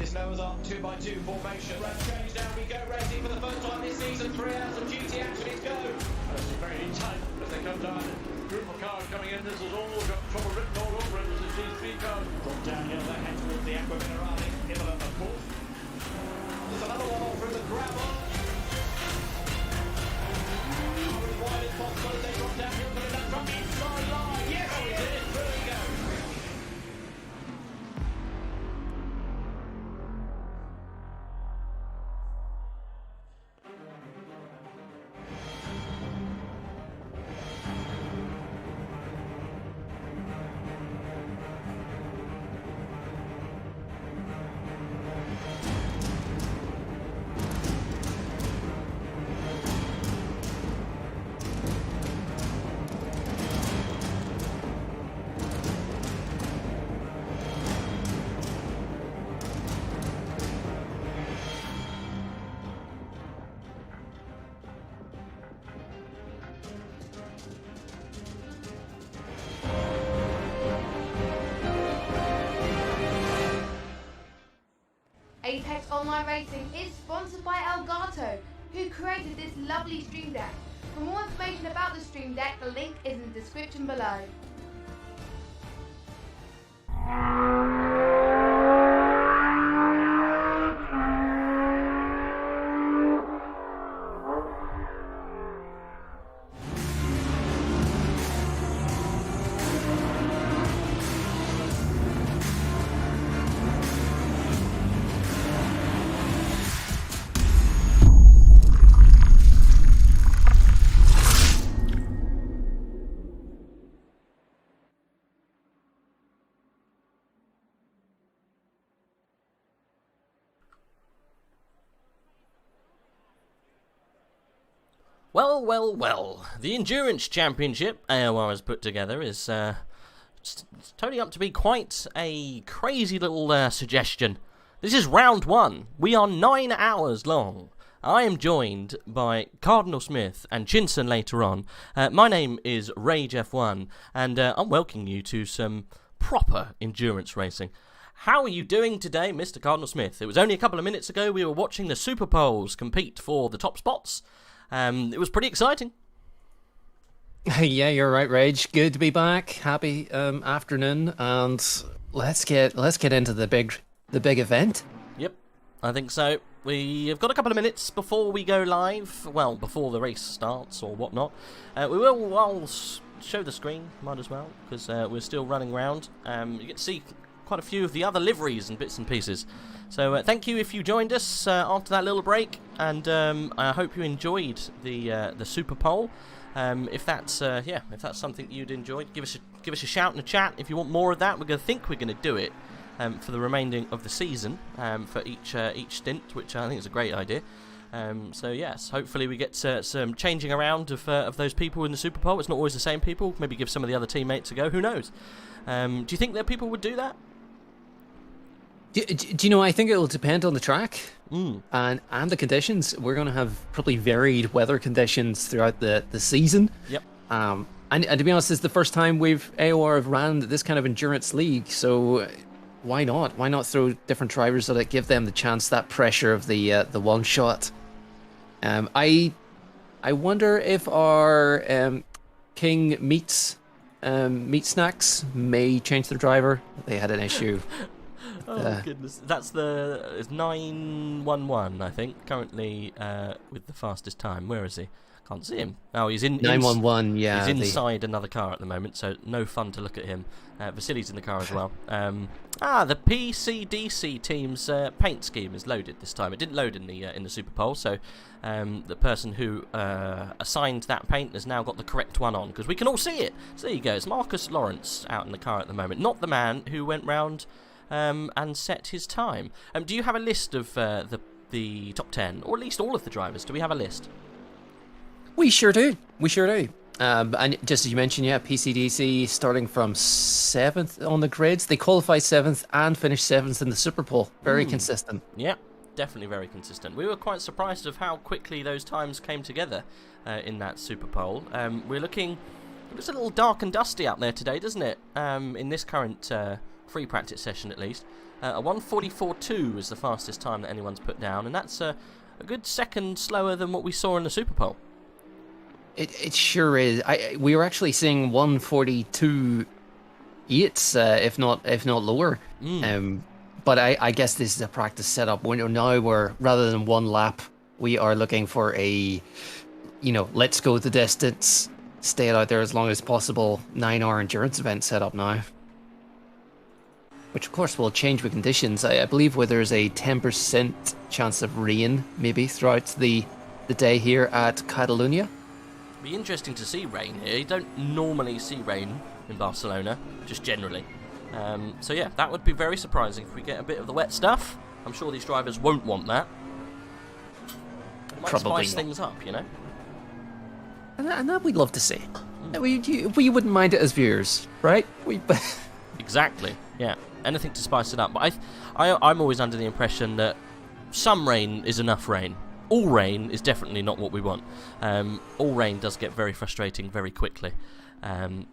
This lowers on 2x2 formation. Round change, down we go, racing for the first time this season. 3 hours of GT action, it's go. This is very tight as they come down. Group of cars coming in, this is all got trouble written all over it as it sees three cars. From downhill, they head towards the Aqua Minerale. Imola, of course. There's another one on through the gravel. As wide as possible as they drop downhill, but that drop inside line. Yes, he did. Through we go. Apex Online Racing is sponsored by Elgato, who created this lovely stream deck. For more information about the stream deck, the link is in the description below. Well, the Endurance Championship AOR has put together is turning up to be quite a crazy little suggestion. This is round 1. We are 9 hours long. I am joined by Cardinal Smith and Chinson later on. My name is Rage F1, and I'm welcoming you to some proper endurance racing. How are you doing today, Mr. Cardinal Smith? It was only a couple of minutes ago we were watching the Super Poles compete for the top spots. It was pretty exciting. Yeah, you're right, Rage. Good to be back. Happy afternoon, and let's get into the big event. Yep, I think so. We've got a couple of minutes before we go live. Well, before the race starts or whatnot. I'll show the screen, might as well, because we're still running around. You get to see quite a few of the other liveries and bits and pieces. So thank you if you joined us after that little break, and I hope you enjoyed the Super Pole. If that's something you'd enjoyed, give us a shout in the chat if you want more of that. We're gonna do it for the remaining of the season for each stint, which I think is a great idea. So yes, hopefully we get some changing around of those people in the Super Pole. It's not always the same people. Maybe give some of the other teammates a go. Who knows? Do you think that people would do that? Do you know, I think it will depend on the track and the conditions. We're going to have probably varied weather conditions throughout the season. Yep. And to be honest, it's the first time AOR have ran this kind of endurance league, so why not? Why not throw different drivers at it, give them the chance, that pressure of the one shot. I wonder if our King Meat Snacks may change their driver. They had an issue. Oh goodness, it's 911, I think, currently with the fastest time. Where is he? Can't see him. Oh, he's in 911. Yeah, he's inside another car at the moment, so no fun to look at him. Vasily's in the car as well. The PCDC team's paint scheme is loaded this time. It didn't load in the Super Pole, so the person who assigned that paint has now got the correct one on, because we can all see it. So there you go. It's Marcus Lawrence out in the car at the moment, not the man who went round and set his time. Do you have a list of the top 10, or at least all of the drivers? Do we have a list? We sure do. And just as you mentioned, yeah, PCDC starting from 7th on the grids. They qualify 7th and finish 7th in the Super Pole. Very consistent. Yeah, definitely very consistent. We were quite surprised of how quickly those times came together in that Super Pole. We're looking... It looks a little dark and dusty out there today, doesn't it? In this current free practice session at least. A 1:44.2 is the fastest time that anyone's put down, and that's a good second slower than what we saw in the Super Pole. It sure is. We were actually seeing 1:42.8, if not lower. But I guess this is a practice setup. Now we're, rather than one lap, we are looking for a, let's go the distance, stay out there as long as possible 9-hour endurance event setup now. Which of course will change with conditions. I believe where there's a 10% chance of rain maybe throughout the day here at Catalunya. Be interesting to see rain here. You don't normally see rain in Barcelona, just generally. So yeah, that would be very surprising if we get a bit of the wet stuff. I'm sure these drivers won't want that. It might Probably spice not. things up, And that we'd love to see. We wouldn't mind it as viewers, right? Exactly, yeah. Anything to spice it up. But I'm always under the impression that some rain is enough rain. All rain is definitely not what we want. All rain does get very frustrating very quickly,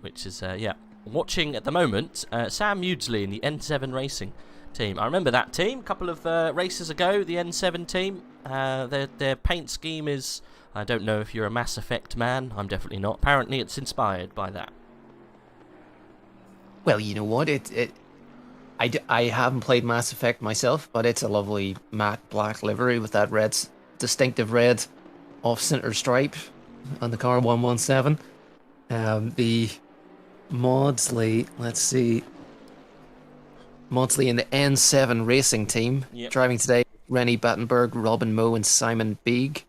which is, yeah. Watching at the moment, Sam Maudsley in the N7 Racing team. I remember that team a couple of races ago, the N7 team. Their paint scheme is, I don't know if you're a Mass Effect man, I'm definitely not. Apparently it's inspired by that. Well, you know what? I haven't played Mass Effect myself, but it's a lovely matte black livery with that distinctive red off-center stripe on the car 117. The Maudsley, let's see. Maudsley in the N7 Racing team. Yep. Driving today, Rennie Battenberg, Robin Moe and Simon Beeg.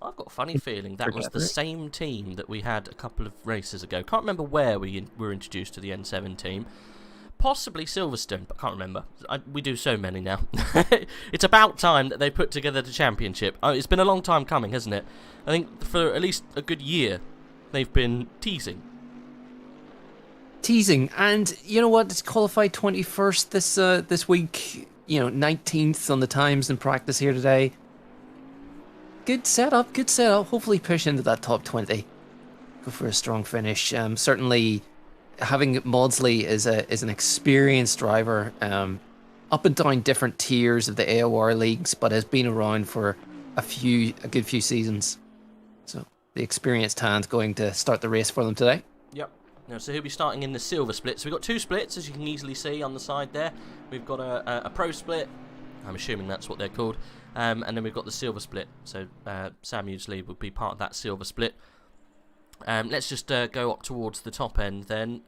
I've got a funny feeling that was the same team that we had a couple of races ago. Can't remember where we were introduced to the N7 team. Possibly Silverstone, but can't remember. We do so many now. It's about time that they put together the championship. It's been a long time coming, hasn't it? I think for at least a good year, they've been teasing. And you know what? It's qualified 21st this week. 19th on the times in practice here today. Good setup. Hopefully push into that top 20. Go for a strong finish. Certainly, having Maudsley is an experienced driver, up and down different tiers of the AOR leagues, but has been around for a good few seasons. So the experienced hand going to start the race for them today. Yep. Now, so he'll be starting in the silver split. So we've got two splits, as you can easily see on the side there. We've got a pro split. I'm assuming that's what they're called. And then we've got the silver split. So Sam Maudsley would be part of that silver split. Let's just go up towards the top end then.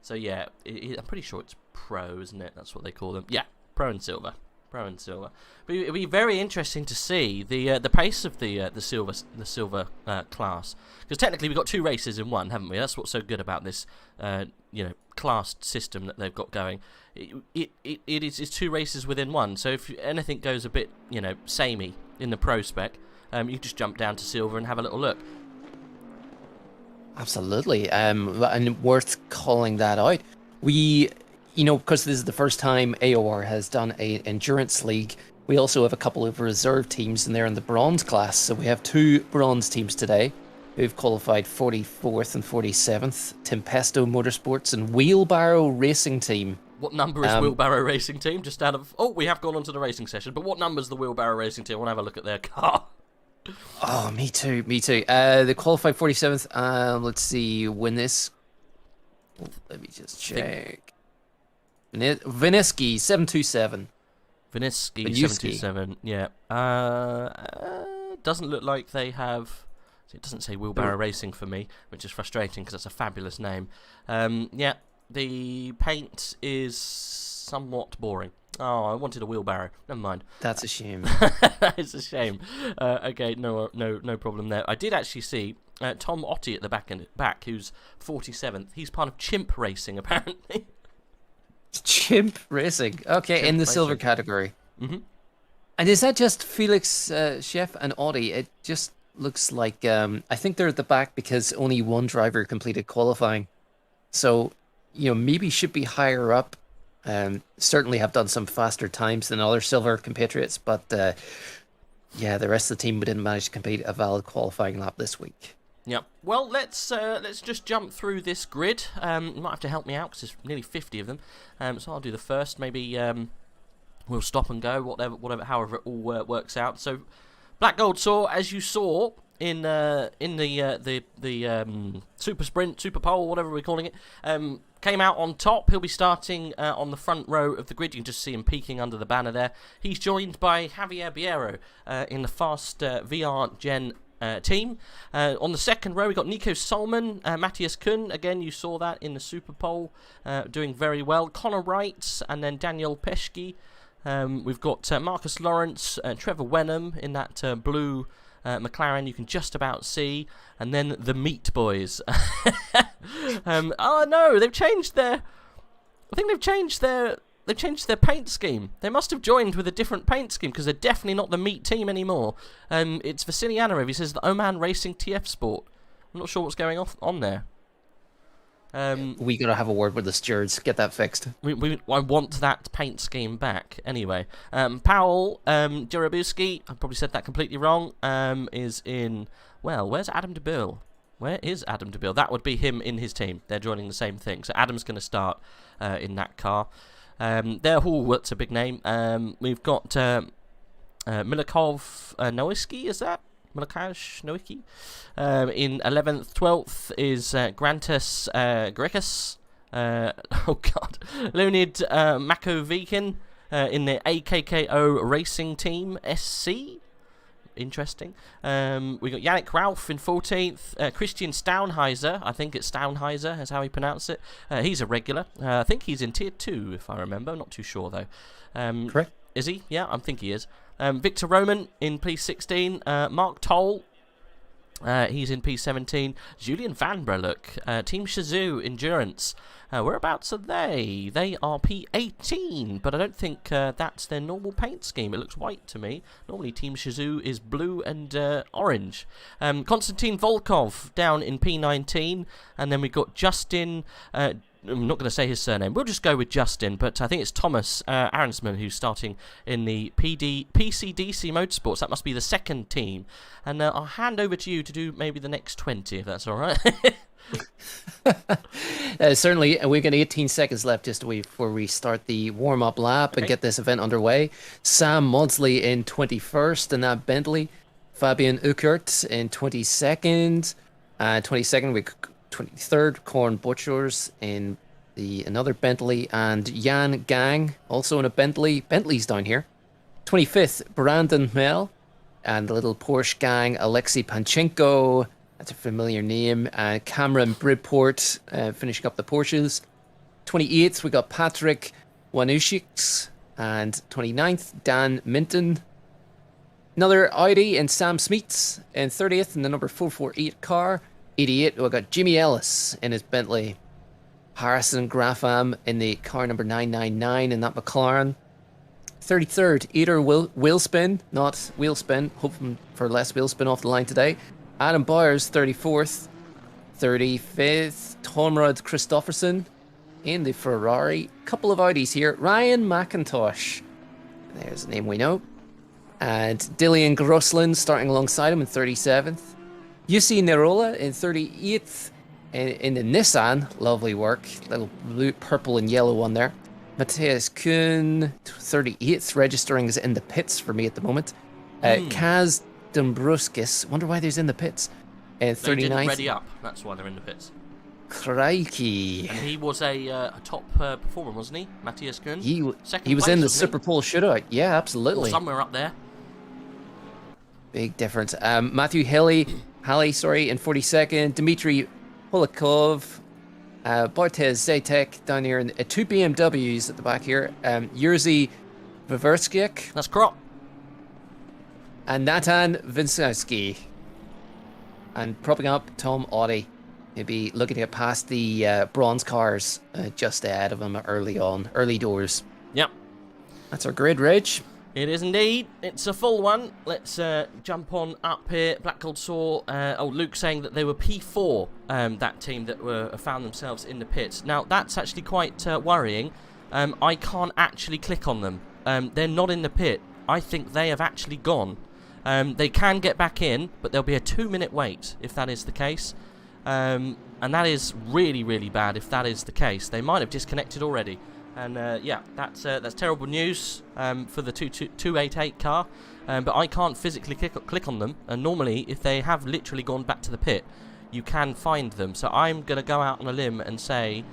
So yeah, I'm pretty sure it's pro, isn't it? That's what they call them. Yeah, pro and silver. But it'll be very interesting to see the pace of the silver class, because technically we've got two races in one, haven't we? That's what's so good about this classed system that they've got going. It's two races within one. So if anything goes a bit samey in the pro spec, you just jump down to silver and have a little look. Absolutely, and worth calling that out. Because this is the first time AOR has done an endurance league, we also have a couple of reserve teams, and they're in the bronze class. So we have two bronze teams today who've qualified 44th and 47th. Tempesto Motorsports and Wheelbarrow Racing Team. What number is Wheelbarrow Racing Team? Just out of... Oh, we have gone on to the racing session, but what number is the Wheelbarrow Racing Team? I want to have a look at their car. Oh, me too. They qualified 47th. Let's see, win this. Let me just check. Vineski 727. Vineski 727. Yeah. Doesn't look like they have. It doesn't say Wheelbarrow Racing for me, which is frustrating because that's a fabulous name. Yeah. The paint is somewhat boring. Oh, I wanted a wheelbarrow. Never mind. That's a shame. That is a shame. Okay, no problem there. I did actually see Tom Otti at the back, who's 47th. He's part of Chimp Racing, apparently. Chimp Racing. Okay, Chimp in the Racing. silver category. Mm-hmm. And is that just Felix Chef and Audi? It just looks like... I think they're at the back because only one driver completed qualifying. So, maybe should be higher up. Certainly have done some faster times than other silver compatriots, but yeah, the rest of the team didn't manage to complete a valid qualifying lap this week. Yep. Well, let's just jump through this grid. You might have to help me out because there's nearly 50 of them. So I'll do the first. Maybe we'll stop and go, whatever, however it all works out. So Black Gold Saw, as you saw in the super sprint, super pole, whatever we're calling it, came out on top. He'll be starting on the front row of the grid. You can just see him peeking under the banner there. He's joined by Javier Biero in the fast VR Gen team. On the second row, we got Nico Solman, Matthias Kuhn. Again, you saw that in the Super Pole, doing very well. Connor Wright, and then Daniel Peschke. We've got Marcus Lawrence, Trevor Wenham in that blue McLaren you can just about see, and then the Meat Boys. Oh no, they've changed their. I think they've changed their paint scheme. They must have joined with a different paint scheme because they're definitely not the Meat team anymore. It's Vasily Anarov. He says the Oman Racing TF Sport. I'm not sure what's going on there. We gotta have a word with the stewards. Get that fixed. I want that paint scheme back. Anyway, Powell Jarabuski, I probably said that completely wrong, is in... Well, where's Adam DeBille? Where is Adam DeBille? That would be him in his team. They're joining the same thing. So Adam's going to start in that car. That's a big name. We've got Milikov Nowicki, is that? Milikash Nowicki. In 11th, 12th is Grantus Grekus. Oh god. Leonid Makovikin in the AKKO Racing Team SC. Interesting. We got Yannick Ralph in 14th. Christian Staunheiser, I think it's Staunheiser, is how he pronounced it. He's a regular. I think he's in Tier 2, if I remember. Not too sure, though. Correct. Is he? Yeah, I think he is. Victor Roman in P16. Mark Toll, he's in P17. Julian Van Breluk, Team Shazoo Endurance. Whereabouts are they? They are P18, but I don't think that's their normal paint scheme. It looks white to me. Normally Team Shazoo is blue and orange. Konstantin Volkov down in P19, and then we've got Justin... I'm not going to say his surname. We'll just go with Justin, but I think it's Thomas Arensman who's starting in the PCDC Motorsports. That must be the second team. And I'll hand over to you to do maybe the next 20, if that's all right. Certainly, we've got 18 seconds left just before we start the warm-up lap and get this event underway. Sam Maudsley in 21st in that Bentley. Fabian Uckert in 22nd. 22nd, we 23rd, Corn Butchers in another Bentley, and Jan Gang also in a Bentley. Bentley's down here. 25th, Brandon Mel, and the little Porsche gang, Alexei Panchenko. That's a familiar name. Cameron Bridport finishing up the Porsches. 28th, we got Patrick Wanushik, and 29th, Dan Minton. Another Audi and Sam Smeets in 30th in the number 448 car. 88, we got Jimmy Ellis in his Bentley. Harrison Grafam in the car number 999 in that McLaren. 33rd, Eater Wheelspin, not Wheelspin, hoping for less wheelspin off the line today. Adam Byers, 34th. 35th, Tomrad Christofferson in the Ferrari. Couple of Audis here. Ryan McIntosh, there's a name we know. And Dillian Groslin starting alongside him in 37th. Jussi Nerola in 38th in the Nissan. Lovely work. Little blue, purple and yellow one there. Matthias Kuhn, 38th, registering is in the pits for me at the moment. Kaz Dombruskis, wonder why they're in the pits. 39th. They didn't ready up, that's why they're in the pits. Crikey. And he was a top performer, wasn't he? Matthias Kuhn? He was place, in the Super Pole shootout. Yeah, absolutely. Or somewhere up there. Big difference. Matthew Halley, in 42nd. Dmitry Polakov, Bartez Zaytek down here, and two BMWs at the back here. Jerzy Wawerskiak. That's Krop. And Natan Vinsowski. And propping up Tom Audi. Maybe looking to get past the bronze cars just ahead of him early doors. Yep. That's our grid, Reg. It is indeed. It's a full one. Let's jump on up here. Black Gold Saw. Luke saying that they were P4, that team that found themselves in the pits. Now, that's actually quite worrying. I can't actually click on them. They're not in the pit. I think they have actually gone. They can get back in, but there'll be a 2-minute wait if that is the case. And that is really, really bad if that is the case. They might have disconnected already. And yeah, that's terrible news for the 288 car. But I can't physically click on them. And normally, if they have literally gone back to the pit, you can find them. So I'm going to go out on a limb and say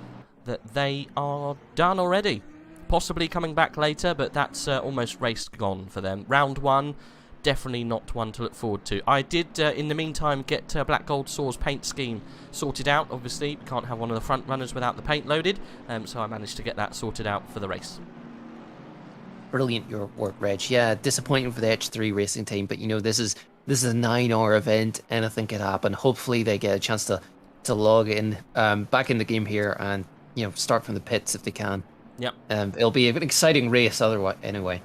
that they are done already. Possibly coming back later, but that's almost race gone for them. Round 1, definitely not one to look forward to. I did, in the meantime, get Black Gold Saw's paint scheme sorted out. Obviously, we can't have one of the front runners without the paint loaded, so I managed to get that sorted out for the race. Brilliant your work, Reg. Yeah, disappointing for the H3 racing team, but you know, this is a 9-hour event. Anything could happen. Hopefully they get a chance to log in back in the game here and, you know, start from the pits if they can. Yep. It'll be an exciting race otherwise anyway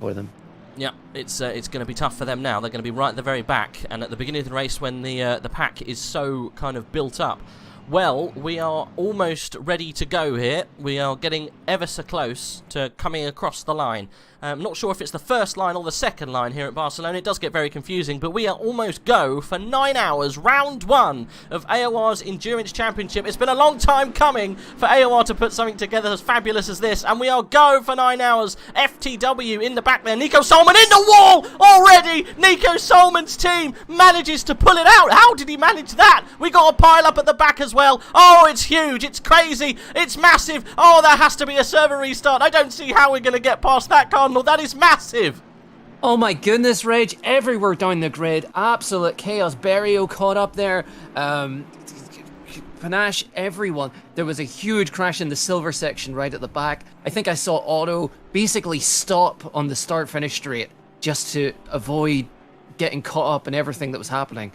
for them. Yeah, it's going to be tough for them now. They're going to be right at the very back, and at the beginning of the race when the pack is so kind of built up. Well, we are almost ready to go here. We are getting ever so close to coming across the line. I'm not sure if it's the first line or the second line here at Barcelona. It does get very confusing, but we are almost go for 9 hours, round 1 of AOR's Endurance Championship. It's been a long time coming for AOR to put something together as fabulous as this, and we are go for 9 hours. FTW in the back there. Nico Solman in the wall already. Nico Solman's team manages to pull it out. How did he manage that? We got a pile up at the back as well. Oh, it's huge. It's crazy. It's massive. Oh, there has to be a server restart. I don't see how we're going to get past that, Cardinal. That is massive. Oh my goodness, Rage. Everywhere down the grid. Absolute chaos. Barrio caught up there. Panache, everyone. There was a huge crash in the silver section right at the back. I think I saw Otto basically stop on the start-finish straight just to avoid getting caught up in everything that was happening.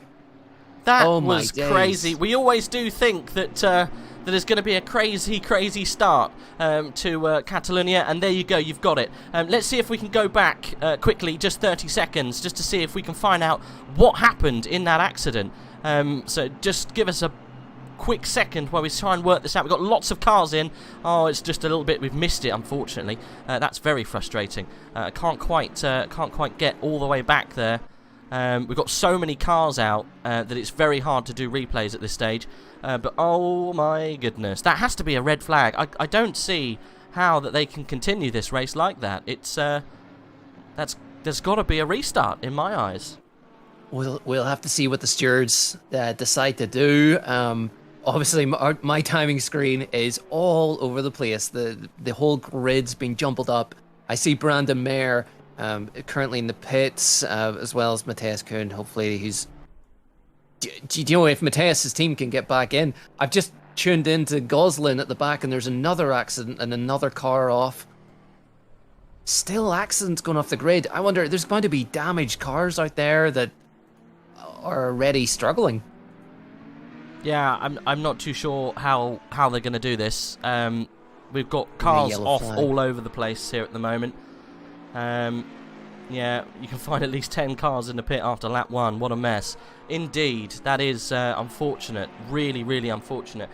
That was crazy. We always do think that that there's going to be a crazy start to Catalonia, and there you go, you've got it. Let's see if we can go back quickly, just 30 seconds, just to see if we can find out what happened in that accident. So just give us a quick second while we try and work this out. We've got lots of cars in. Oh, it's just a little bit, we've missed it, unfortunately. That's very frustrating. Can't quite get all the way back there. We've got so many cars out that it's very hard to do replays at this stage. But oh my goodness, that has to be a red flag. I don't see how that they can continue this race like that. It's there's got to be a restart in my eyes. We'll have to see what the stewards decide to do. Obviously, my timing screen is all over the place. The whole grid's been jumbled up. I see Brandon Mayer currently in the pits, as well as Matthias Kuhn. Hopefully, he's. Do you know if Matthias' team can get back in? I've just tuned into Goslin at the back, and there's another accident and another car off. Still accidents going off the grid. I wonder, there's going to be damaged cars out there that are already struggling. Yeah, I'm not too sure how they're going to do this. We've got cars off all over the place here at the moment. Yeah, you can find at least 10 cars in the pit after lap 1. What a mess. Indeed, that is unfortunate. Really, really unfortunate.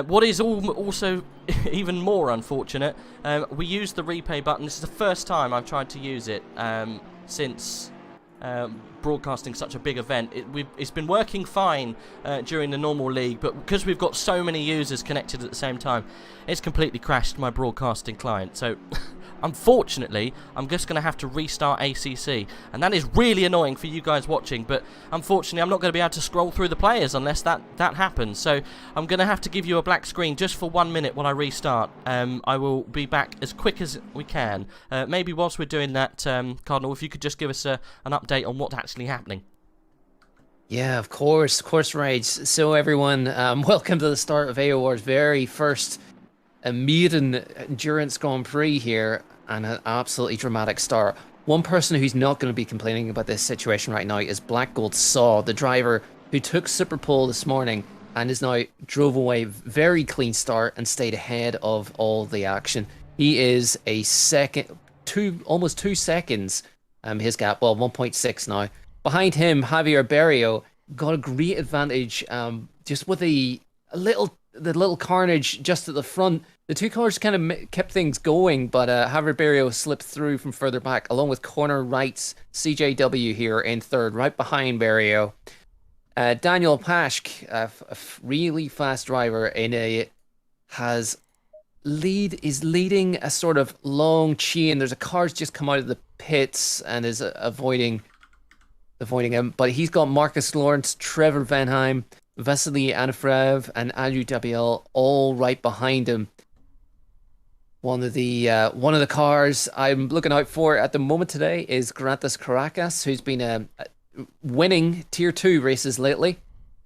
What is also even more unfortunate, we used the replay button. This is the first time I've tried to use it since broadcasting such a big event. It's been working fine during the normal league, but because we've got so many users connected at the same time, it's completely crashed my broadcasting client. So unfortunately, I'm just going to have to restart ACC, and that is really annoying for you guys watching, but unfortunately I'm not going to be able to scroll through the players unless that happens, so I'm going to have to give you a black screen just for 1 minute while I restart. I will be back as quick as we can. Maybe whilst we're doing that, Cardinal, if you could just give us an update on what's actually happening. Yeah, of course, Rage. So everyone, welcome to the start of AOR's very first maiden endurance Grand Prix here, and an absolutely dramatic start. One person who's not going to be complaining about this situation right now is Black Gold Saw, the driver who took Super Pole this morning and is now drove away very clean start and stayed ahead of all the action. He is a almost 2 seconds his gap, well 1.6 now. Behind him, Javier Barrio got a great advantage just with the little carnage just at the front. The two cars kind of kept things going, but Javier Barrio slipped through from further back, along with corner right's CJW here in third, right behind Barrio. Daniel Pashk, a really fast driver, is leading a sort of long chain. There's a car's just come out of the pits and is avoiding him, but he's got Marcus Lawrence, Trevor Venheim, Vasily Anafrev, and Andrew Dabiel all right behind him. One of the cars I'm looking out for at the moment today is Grantas Caracas, who's been winning Tier 2 races lately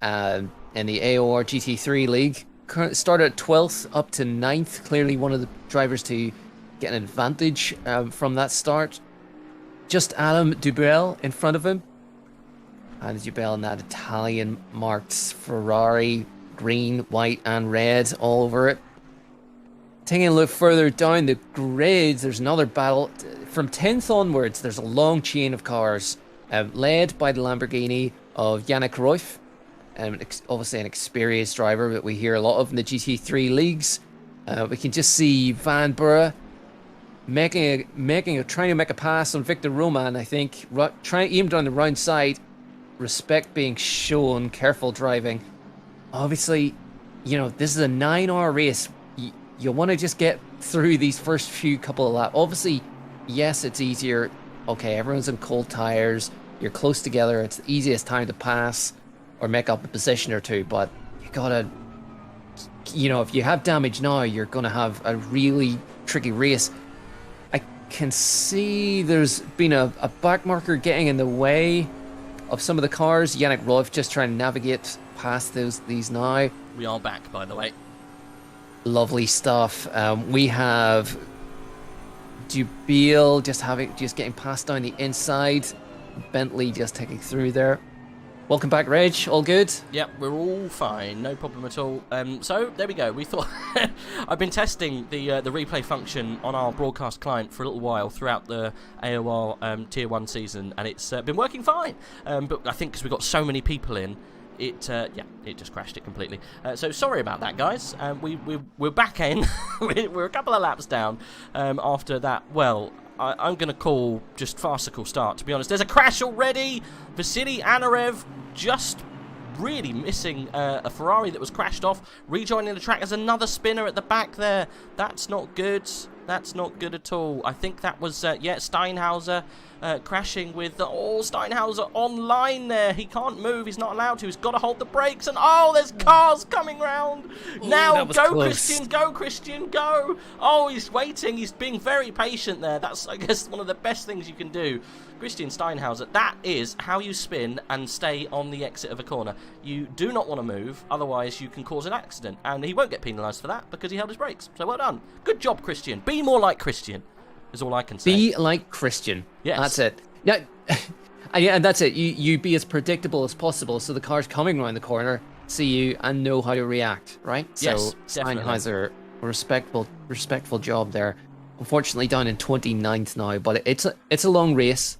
in the AOR GT3 League. Started at 12th up to 9th. Clearly one of the drivers to get an advantage from that start. Just Adam Dubrel in front of him. And Dubrel in that Italian marked Ferrari, green, white and red all over it. Taking a look further down the grid, there's another battle. From 10th onwards, there's a long chain of cars led by the Lamborghini of Yannick Ruif. Obviously an experienced driver that we hear a lot of in the GT3 leagues. We can just see Van Burre trying to make a pass on Victor Roman, I think. Trying to aim down the round side. Respect being shown, careful driving. Obviously, this is a 9-hour race. You want to just get through these first few couple of laps. Obviously, yes, it's easier. Okay, everyone's in cold tires. You're close together. It's the easiest time to pass or make up a position or two. But you gotta, if you have damage now, you're gonna have a really tricky race. I can see there's been a back marker getting in the way of some of the cars. Yannick Ruif just trying to navigate past these now. We are back, by the way. Lovely stuff. We have Dubiel just getting passed down the inside. Bentley just taking through there. Welcome back, Reg. All good? Yep, we're all fine. No problem at all. So there we go. We thought I've been testing the replay function on our broadcast client for a little while throughout the AOR Tier 1 season, and it's been working fine. But I think because we've got so many people in, it just crashed it completely. So sorry about that, guys. We're back in. We're a couple of laps down after that. Well, I'm going to call just farcical start, to be honest. There's a crash already. Vasily Anarev just really missing a Ferrari that was crashed off. Rejoining the track. There's another spinner at the back there. That's not good. That's not good at all. I think that was, Steinhauser crashing with... Steinhauser online there. He can't move. He's not allowed to. He's got to hold the brakes. And, there's cars coming round. Now, go, close. Christian. Go, Christian. Go. Oh, he's waiting. He's being very patient there. That's, I guess, one of the best things you can do. Christian Steinhauser, that is how you spin and stay on the exit of a corner. You do not want to move, otherwise you can cause an accident. And he won't get penalised for that because he held his brakes. So well done. Good job, Christian. Be more like Christian, is all I can say. Be like Christian. Yes. That's it. Yeah, and that's it. You be as predictable as possible so the car's coming around the corner, see you, and know how to react, right? Yes, so Steinhauser, a respectful job there. Unfortunately down in 29th now, but it's a long race.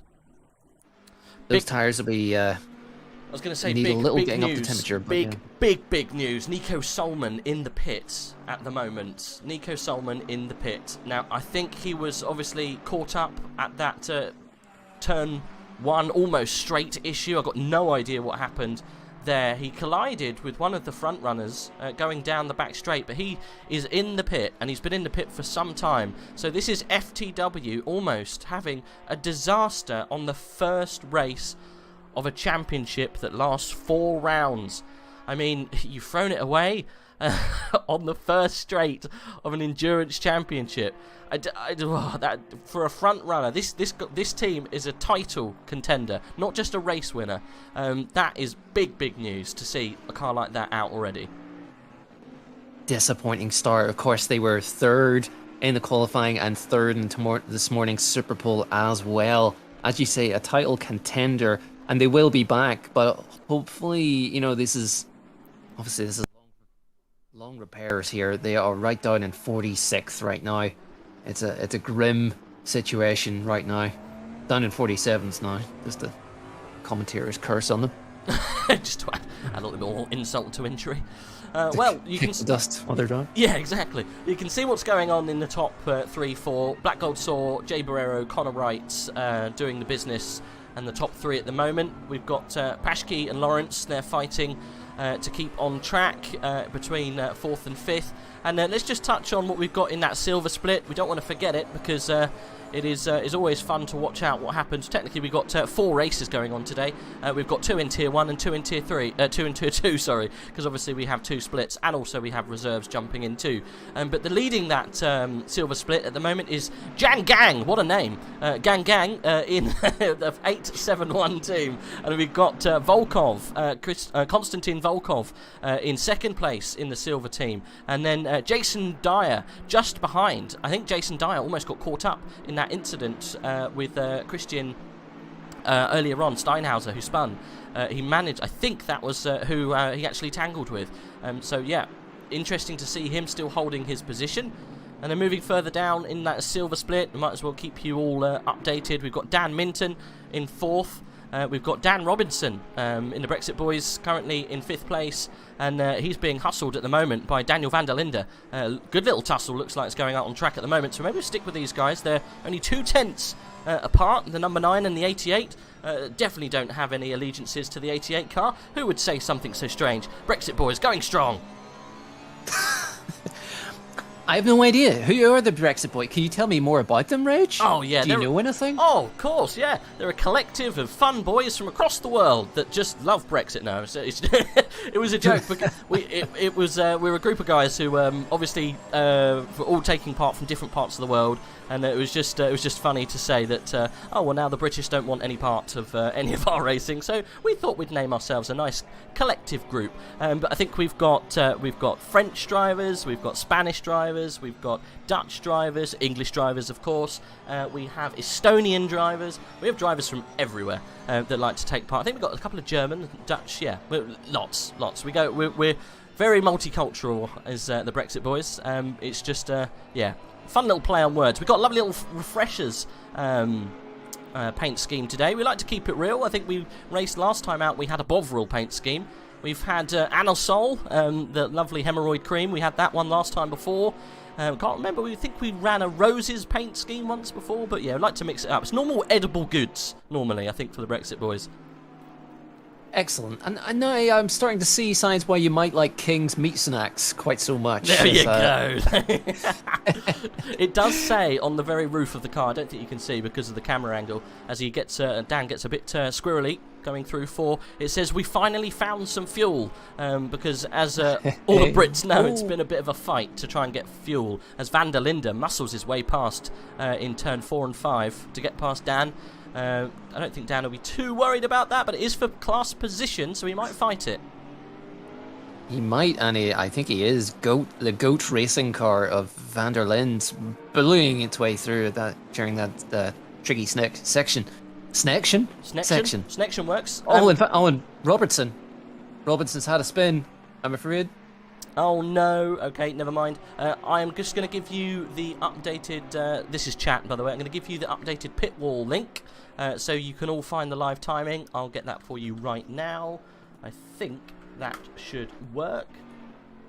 Those tires will be... I was going to say, need big, a little big getting news. up the temperature. Big news. Nico Solman in the pit at the moment. Nico Solman in the pit. Now, I think he was obviously caught up at that turn 1 almost straight issue. I got no idea what happened there. He collided with one of the front runners going down the back straight, but he is in the pit, and he's been in the pit for some time. So this is FTW almost having a disaster on the first race of a championship that lasts 4 rounds. I mean, you've thrown it away on the first straight of an endurance championship. That for a front runner, this team is a title contender, not just a race winner. That is big news to see a car like that out already. Disappointing start. Of course, they were 3rd in the qualifying and 3rd in this morning's Superpole as well. As you say, a title contender, and they will be back. But hopefully, this is long repairs here. They are right down in 46th right now. It's a grim situation right now. Down in 47s now. Just the commentator's curse on them. Just to add a little bit more insult to injury. Well, you can... Kick the dust while they're done. Yeah, exactly. You can see what's going on in the top 3, 4. Black Gold Saw, Jay Barrero, Connor Wright doing the business, and the top 3 at the moment. We've got Pashke and Lawrence. They're fighting to keep on track between 4th and 5th. And let's just touch on what we've got in that silver split. We don't want to forget it because it is always fun to watch out what happens. Technically, we've got 4 races going on today. We've got 2 in Tier 1 and 2 in Tier 3. 2 in Tier 2, sorry, because obviously we have 2 splits, and also we have reserves jumping in too. But the leading that silver split at the moment is Jan Gang. What a name. Gang Gang in the 871 team. And we've got Volkov, Konstantin Volkov in 2nd place in the silver team. And then Jason Dyer just behind. I think Jason Dyer almost got caught up in that incident with Christian earlier on, Steinhauser, who spun. He managed, I think that was who he actually tangled with. So yeah, interesting to see him still holding his position. And then moving further down in that silver split, we might as well keep you all updated. We've got Dan Minton in 4th. We've got Dan Robinson in the Brexit Boys, currently in 5th place, and he's being hustled at the moment by Daniel van der Linde. Good little tussle, looks like it's going out on track at the moment, so maybe we'll stick with these guys. They're only 2 tenths apart, the number 9 and the 88. Definitely don't have any allegiances to the 88 car. Who would say something so strange? Brexit Boys going strong. I have no idea. Who are the Brexit Boys? Can you tell me more about them, Rage? Oh, yeah. Do you know anything? Oh, of course, yeah. They're a collective of fun boys from across the world that just love Brexit now. It was a joke, because we're a group of guys who obviously were all taking part from different parts of the world, and it was just funny to say that oh well, now the British don't want any part of any of our racing, so we thought we'd name ourselves a nice collective group. But I think we've got French drivers, we've got Spanish drivers, we've got Dutch drivers, English drivers, of course. We have Estonian drivers. We have drivers from everywhere that like to take part. I think we've got a couple of German, Dutch, yeah, lots. We're very multicultural as the Brexit Boys. It's just yeah, fun little play on words. We've got lovely little refreshers paint scheme today. We like to keep it real. I think we raced last time out, we had a Bovril paint scheme. We've had Anosol, the lovely hemorrhoid cream. We had that one last time before. Can't remember, we think we ran a Roses paint scheme once before, but yeah, I'd like to mix it up. It's normal edible goods, normally, I think, for the Brexit Boys. Excellent. And now I'm starting to see signs why you might like King's meat snacks quite so much. There you go. It does say on the very roof of the car, I don't think you can see because of the camera angle, as he gets Dan gets a bit squirrely going through 4, it says we finally found some fuel, because as all the Brits know, it's been a bit of a fight to try and get fuel, as Van der Linde muscles his way past in turn 4 and 5 to get past Dan. I don't think Dan will be too worried about that, but it is for class position, so he might fight it. He might, and I think he is. The GOAT racing car of Van der Linde's ballooning its way through that during that tricky section. Snection works. And Robertson. Robertson's had a spin, I'm afraid. Oh no, okay, never mind. I'm just going to give you the updated, this is chat by the way, I'm going to give you the updated pit wall link, so you can all find the live timing. I'll get that for you right now. I think that should work.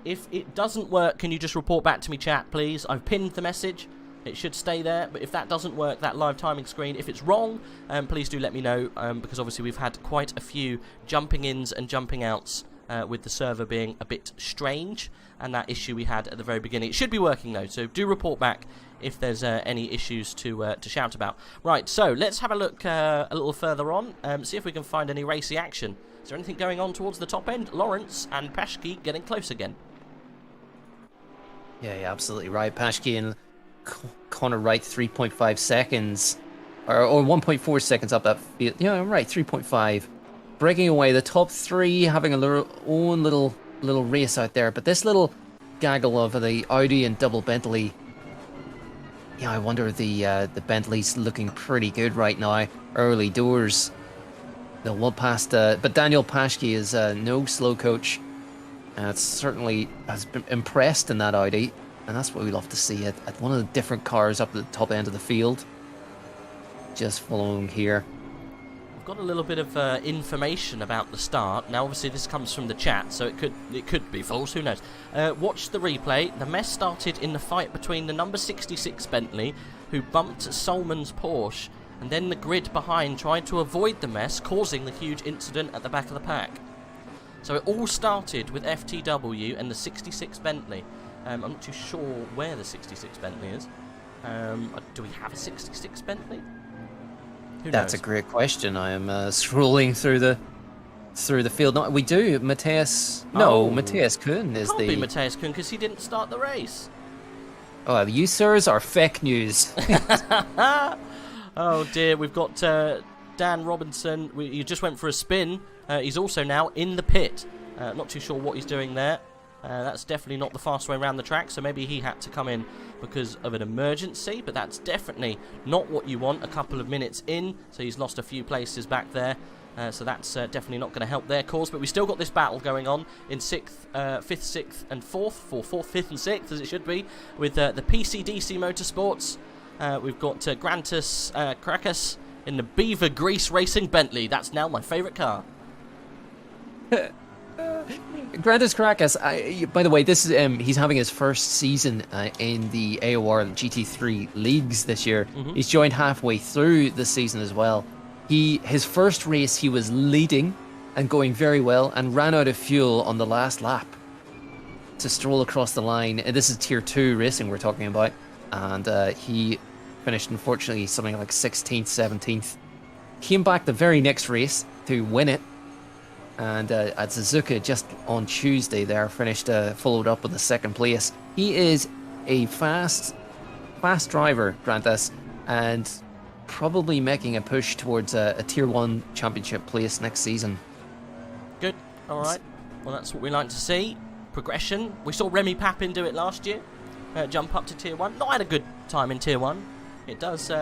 If it doesn't work, can you just report back to me, chat, please? I've pinned the message. It should stay there, but if that doesn't work, that live timing screen, if it's wrong, please do let me know, because obviously we've had quite a few jumping ins and jumping outs with the server being a bit strange, and that issue we had at the very beginning. It should be working though, so do report back if there's any issues to shout about. Right, so let's have a look a little further on, see if we can find any racy action. Is there anything going on towards the top end? Lawrence and Pashke getting close again. Yeah, you're absolutely right. Pashke and Connor Wright 3.5 seconds, or 1.4 seconds up that field. Yeah, I'm right, 3.5. Breaking away, the top 3 having a own little race out there, but this little gaggle of the Audi and double Bentley. Yeah, I wonder if the Bentley's looking pretty good right now. Early doors. They'll look past, but Daniel Pashke is no slow coach. Certainly has been impressed in that Audi, and that's what we love to see at one of the different cars up at the top end of the field. Just following here. got a little bit of information about the start. Now, obviously, this comes from the chat, so it could be false. Who knows? Watch the replay. The mess started in the fight between the number 66 Bentley, who bumped Solman's Porsche, and then the grid behind tried to avoid the mess, causing the huge incident at the back of the pack. So it all started with FTW and the 66 Bentley. I'm not too sure where the 66 Bentley is. Do we have a 66 Bentley? Who That's knows? a great question. I am scrolling through the field. No, we do. Matthias. No, Matthias Kuhn is Can't the. be Matthias Kuhn because he didn't start the race. Oh, you sirs are fake news. Oh dear, we've got Dan Robinson. He just went for a spin. He's also now in the pit. Not too sure what he's doing there. That's definitely not the fast way around the track, so maybe he had to come in because of an emergency, but that's definitely not what you want a couple of minutes in, so he's lost a few places back there. So that's definitely not going to help their cause, but we still got this battle going on in 6th, 5th, 6th and 4th, for 4th, 5th and 6th as it should be, with the PCDC Motorsports. We've got Grantus Krakus in the Beaver Grease Racing Bentley. That's now my favourite car. Grantus Krakus, by the way, this is he's having his first season in the AOR and GT3 leagues this year. He's joined halfway through the season as well. His first race he was leading and going very well and ran out of fuel on the last lap to stroll across the line. And this is Tier 2 racing we're talking about. And he finished, unfortunately, something like 16th, 17th. Came back the very next race to win it. And at Suzuka just on Tuesday there, finished, followed up with the 2nd place. He is a fast driver, Grantas, and probably making a push towards a Tier 1 championship place next season. Good, alright. Well, that's what we like to see. Progression. We saw Remy Papin do it last year. Jump up to Tier 1. Not had a good time in Tier 1. It does...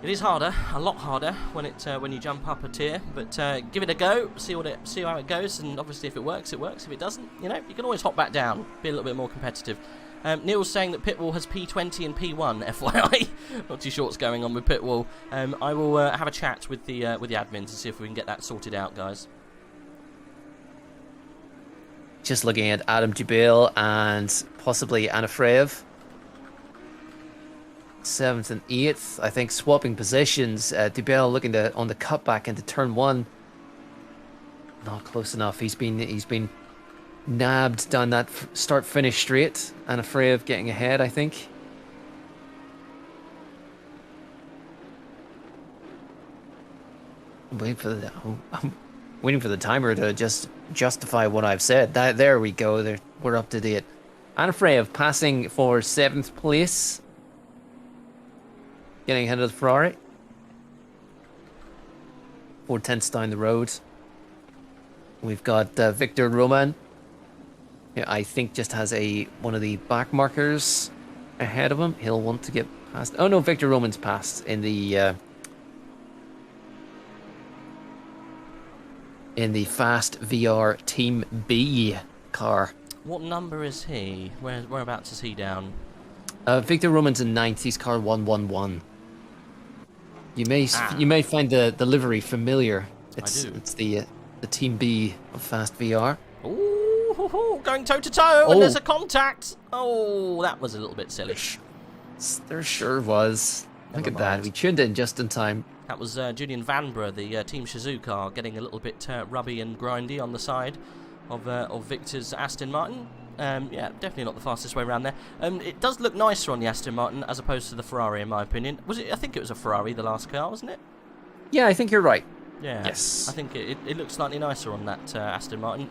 It is harder, a lot harder when you jump up a tier, but give it a go, see how it goes, and obviously if it works, it works. If it doesn't, you can always hop back down, be a little bit more competitive. Neil's saying that Pitwall has P20 and P1, FYI. Not too sure what's going on with Pitwall. I will have a chat with the admins and see if we can get that sorted out, guys. Just looking at Adam Jubail and possibly Anafreev. 7th and 8th, I think, swapping positions. Dubel looking on the cutback into turn 1. Not close enough. He's been nabbed down that start-finish straight. Anafreev getting ahead, I think. I'm waiting for the timer to just justify what I've said. There we go. We're up to date. Anafreev passing for 7th place. Getting ahead of the Ferrari. 4/10 down the road. We've got Victor Roman. Yeah, I think just has one of the back markers ahead of him. He'll want to get past. Oh no, Victor Roman's passed in the Fast VR Team B car. What number is he? Whereabouts is he down? Victor Roman's in 9th. He's car 111. You may find the livery familiar. It's the Team B of Fast VR. Ooh, going toe to toe, and there's a contact. Oh, that was a little bit silly. There sure was. Look at that. We tuned in just in time. That was Julian Vanbrugh, the Team Shazoo car, getting a little bit rubby and grindy on the side of Victor's Aston Martin. Yeah, definitely not the fastest way around there. It does look nicer on the Aston Martin as opposed to the Ferrari, in my opinion. I think it was a Ferrari, the last car, wasn't it? Yeah, I think you're right. Yeah. Yes. I think it looks slightly nicer on that Aston Martin.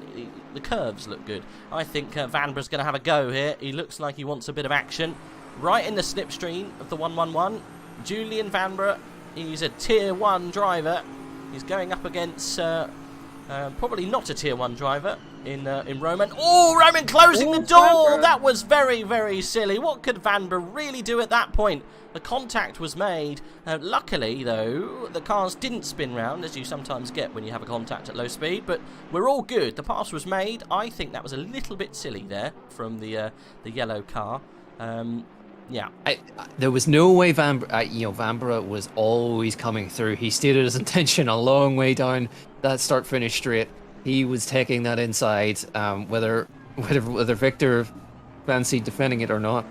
The curves look good. I think Vanbragh's going to have a go here. He looks like he wants a bit of action. Right in the slipstream of the 111. Julian Vanbrugh, he's a Tier 1 driver. He's going up against... probably not a Tier 1 driver in Roman. Oh, Roman closing the door! Vanbrugh. That was very, very silly. What could Vanbrugh really do at that point? The contact was made. Luckily, though, the cars didn't spin round, as you sometimes get when you have a contact at low speed, but we're all good. The pass was made. I think that was a little bit silly there from the yellow car. Yeah. There was no way Vanbrugh was always coming through. He stated his intention a long way down that start-finish straight. He was taking that inside, whether Victor fancied defending it or not.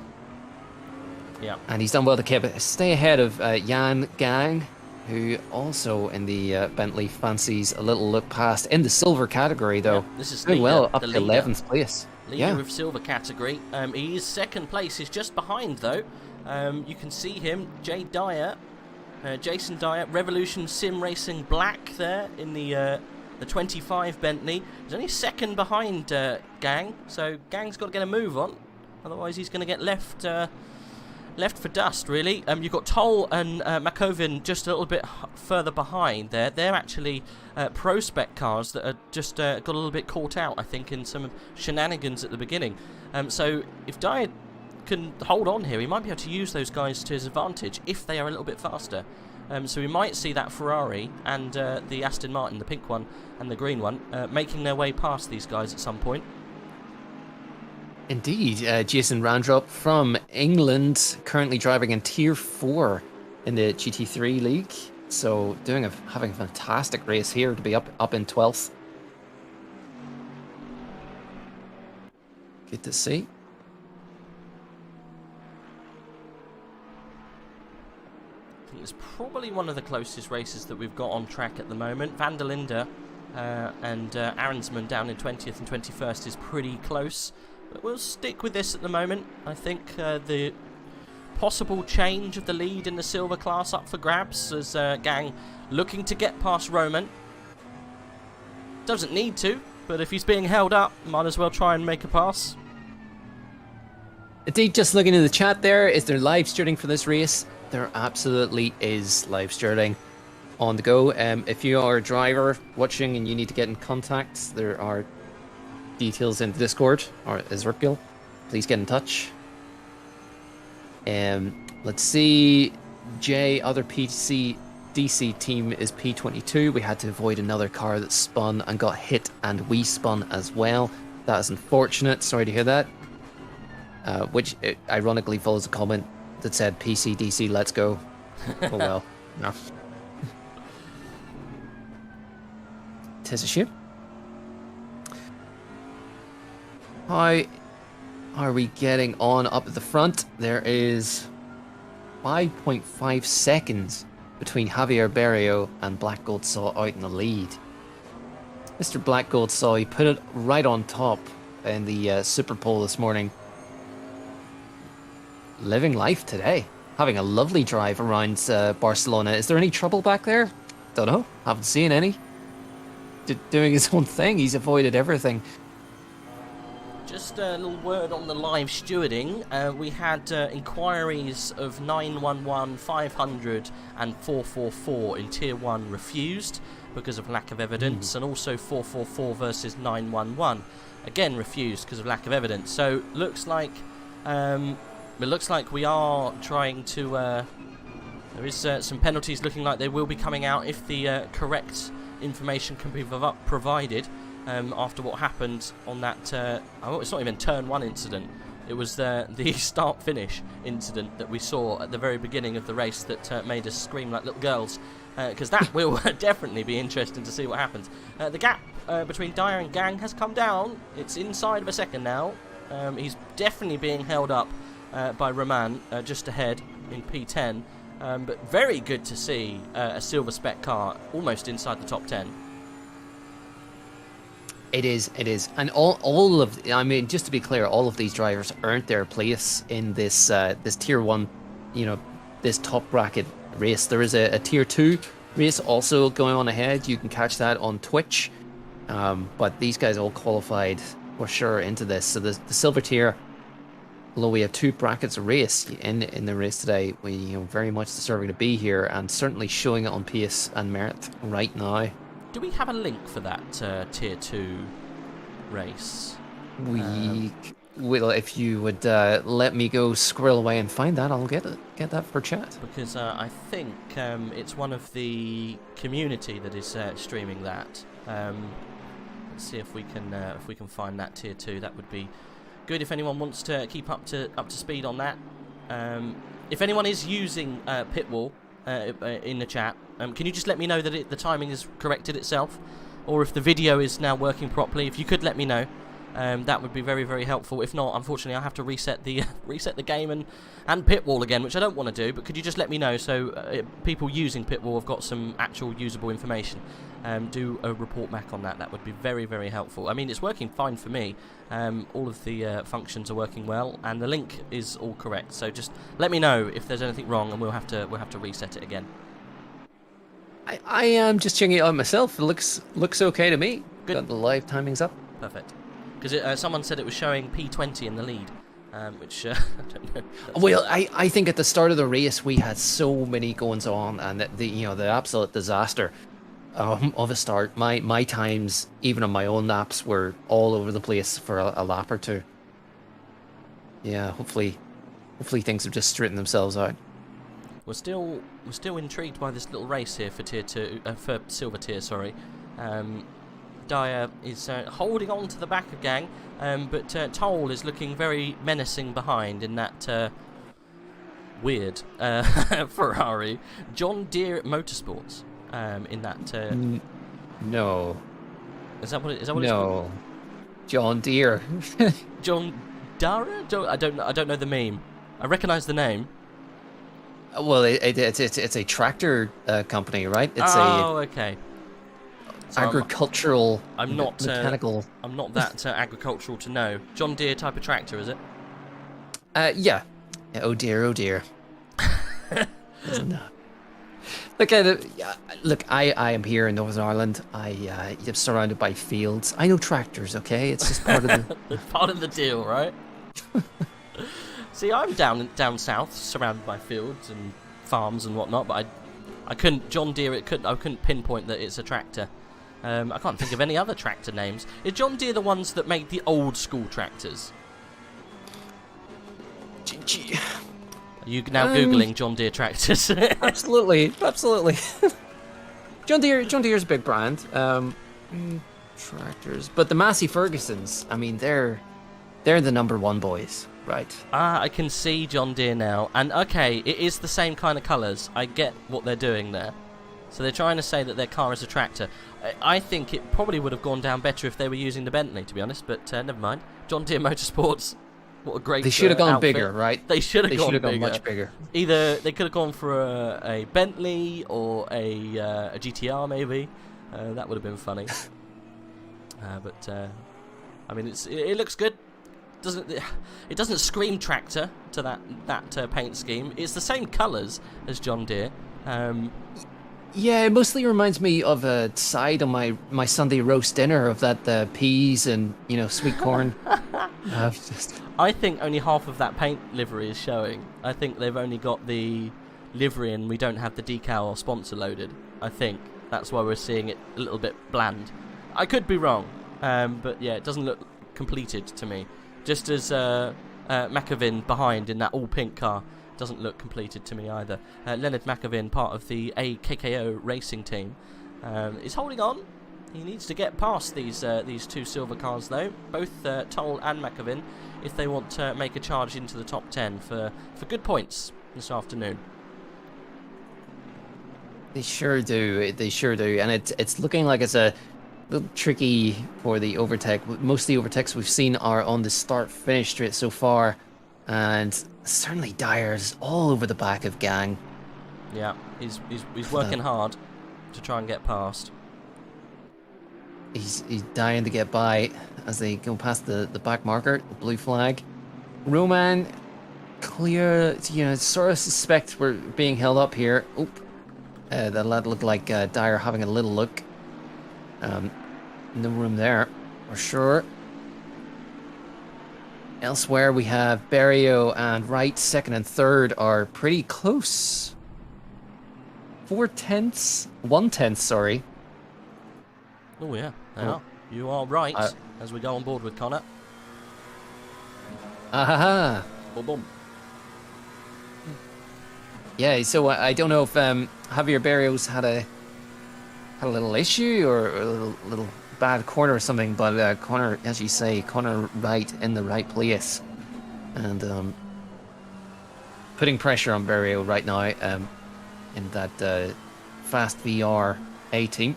Yeah. And he's done well to stay ahead of Jan Gang, who also in the Bentley fancies a little look past in the silver category, though. Yeah, this is doing well up the to leader. 11th place. Leader of silver category. He is second place. He's just behind, though. You can see him, Jason Dyer, Revolution Sim Racing Black there in the 25 Bentley. He's only second behind Gang, so Gang's got to get a move on. Otherwise, he's going to get left for dust, really. You've got Toll and Makovin just a little bit further behind there. They're actually pro-spec cars that are just got a little bit caught out, I think, in some shenanigans at the beginning. So if Dyer can hold on here, he might be able to use those guys to his advantage if they are a little bit faster. So we might see that Ferrari and the Aston Martin, the pink one and the green one, making their way past these guys at some point. Indeed, Jason Randrop from England, currently driving in Tier 4 in the GT3 League. So having a fantastic race here to be up in 12th. Good to see. I think it's probably one of the closest races that we've got on track at the moment. Van der Linde and Arensman down in 20th and 21st is pretty close. But we'll stick with this at the moment. I think the possible change of the lead in the silver class up for grabs as Gang looking to get past Roman. Doesn't need to, but if he's being held up, might as well try and make a pass. Indeed, just looking in the chat there, is there live streaming for this race? There absolutely is live streaming on the go. If you are a driver watching and you need to get in contact, there are details in Discord or Zirkle. Please get in touch. Let's see. Other PC DC team is P22. We had to avoid another car that spun and got hit, and we spun as well. That is unfortunate. Sorry to hear that. Which ironically follows a comment that said PC DC, let's go. Oh well. No. Tis a shame. How are we getting on up at the front? There is 5.5 seconds between Javier Berrio and Black Gold Saw out in the lead. Mr. Black Gold Saw, he put it right on top in the Super Pole this morning. Living life today. Having a lovely drive around Barcelona. Is there any trouble back there? Don't know. Haven't seen any. Doing his own thing. He's avoided everything. Just a little word on the live stewarding. We had inquiries of 911, 500 and 444 in Tier 1 refused because of lack of evidence, and also 444 versus 911 again refused because of lack of evidence. So looks like we are trying to there is some penalties looking like they will be coming out if the correct information can be provided. After what happened on that, it's not even turn 1 incident, it was the start-finish incident that we saw at the very beginning of the race that made us scream like little girls, because that will definitely be interesting to see what happens. The gap between Dyer and Gang has come down. It's inside of a second now. He's definitely being held up by Roman just ahead in P10, but very good to see a silver spec car almost inside the top 10. It is, and all of, I mean, just to be clear, all of these drivers earned their place in this this Tier 1, this top bracket race. There is a Tier 2 race also going on ahead. You can catch that on Twitch, but these guys all qualified for sure into this. So the silver tier, although we have 2 brackets a race in the race today, we very much deserving to be here and certainly showing it on pace and merit right now. Do we have a link for that Tier 2 race? We will, if you would let me go squirrel away and find that, I'll get that for chat. Because I think it's one of the community that is streaming that. Let's see if we can find that Tier 2. That would be good if anyone wants to keep up to speed on that. If anyone is using Pitwall in the chat, can you just let me know that the timing is corrected itself, or if the video is now working properly? If you could let me know, that would be very, very helpful. If not, unfortunately, I'll have to reset the game and Pitwall again, which I don't want to do. But could you just let me know so people using Pitwall have got some actual usable information? Do a report back on that. That would be very, very helpful. I mean, it's working fine for me. All of the functions are working well, and the link is all correct. So just let me know if there's anything wrong, and we'll have to reset it again. I am just checking it out myself. It looks okay to me. Good. Got the live timings up. Perfect. Because someone said it was showing P20 in the lead, which I don't know. Well, I think at the start of the race we had so many goings on, and the absolute disaster of a start. My times, even on my own laps, were all over the place for a lap or two. Yeah, hopefully things have just straightened themselves out. We're still intrigued by this little race here for tier 2, for silver tier. Sorry. Dyer is holding on to the back of Gang, but Toll is looking very menacing behind in that weird Ferrari. John Deere Motorsports in that. No. Is that what it's no. called? John Deere. John Dara? I don't know the meme. I recognise the name. Well, it's a tractor company, right? It's okay. So agricultural. I'm not mechanical. I'm not that agricultural to know. John Deere type of tractor, is it? Yeah. Oh dear, oh dear. No. Look at it. Look, I am here in Northern Ireland. I'm surrounded by fields. I know tractors. Okay, it's just part of the. It's part of the deal, right? See, I'm down south, surrounded by fields and farms and whatnot, but I couldn't John Deere. I couldn't pinpoint that it's a tractor. I can't think of any other tractor names. Is John Deere the ones that make the old school tractors? Are you now googling John Deere tractors? Absolutely. John Deere's a big brand. Tractors, but the Massey Fergusons. I mean, they're the #1 boys. Right. I can see John Deere now. And okay, it is the same kind of colours. I get what they're doing there. So they're trying to say that their car is a tractor. I think it probably would have gone down better if they were using the Bentley, to be honest, but never mind. John Deere Motorsports, what a great They should have gone outfit. bigger, right? They should have gone much bigger. Either they could have gone for a Bentley or a GTR, maybe. That would have been funny. But I mean, it looks good. It doesn't scream tractor to that paint scheme. It's the same colours as John Deere. Yeah, it mostly reminds me of a side on my Sunday roast dinner of that peas and sweet corn. I think only half of that paint livery is showing. I think they've only got the livery and we don't have the decal or sponsor loaded. I think that's why we're seeing it a little bit bland. I could be wrong, but yeah, it doesn't look completed to me. Just as McAvin behind in that all-pink car doesn't look completed to me either. Leonard McAvin, part of the KKO racing team, is holding on. He needs to get past these two silver cars, though, both Toll and McAvin, if they want to make a charge into the top 10 for good points this afternoon. They sure do, and it's looking like it's a little tricky for the overtake. Most of the overtakes we've seen are on the start-finish straight so far, and certainly Dyer's all over the back of Gang. Yeah, he's working hard to try and get past. He's dying to get by as they go past the back marker, the blue flag. Roman, clear, sort of suspect we're being held up here. Oop. That looked like Dyer having a little look. No room there, for sure. Elsewhere, we have Berrio and Wright, second and third, are pretty close. 1/10, sorry. Oh, yeah, they are. You are right, as we go on board with Connor. Aha! Boom, boom. Yeah, so I don't know if Javier Berrios had a little issue or a little bad corner or something, but Connor, as you say, Connor Wright in the right place, and putting pressure on Barrio right now in that fast VR A team.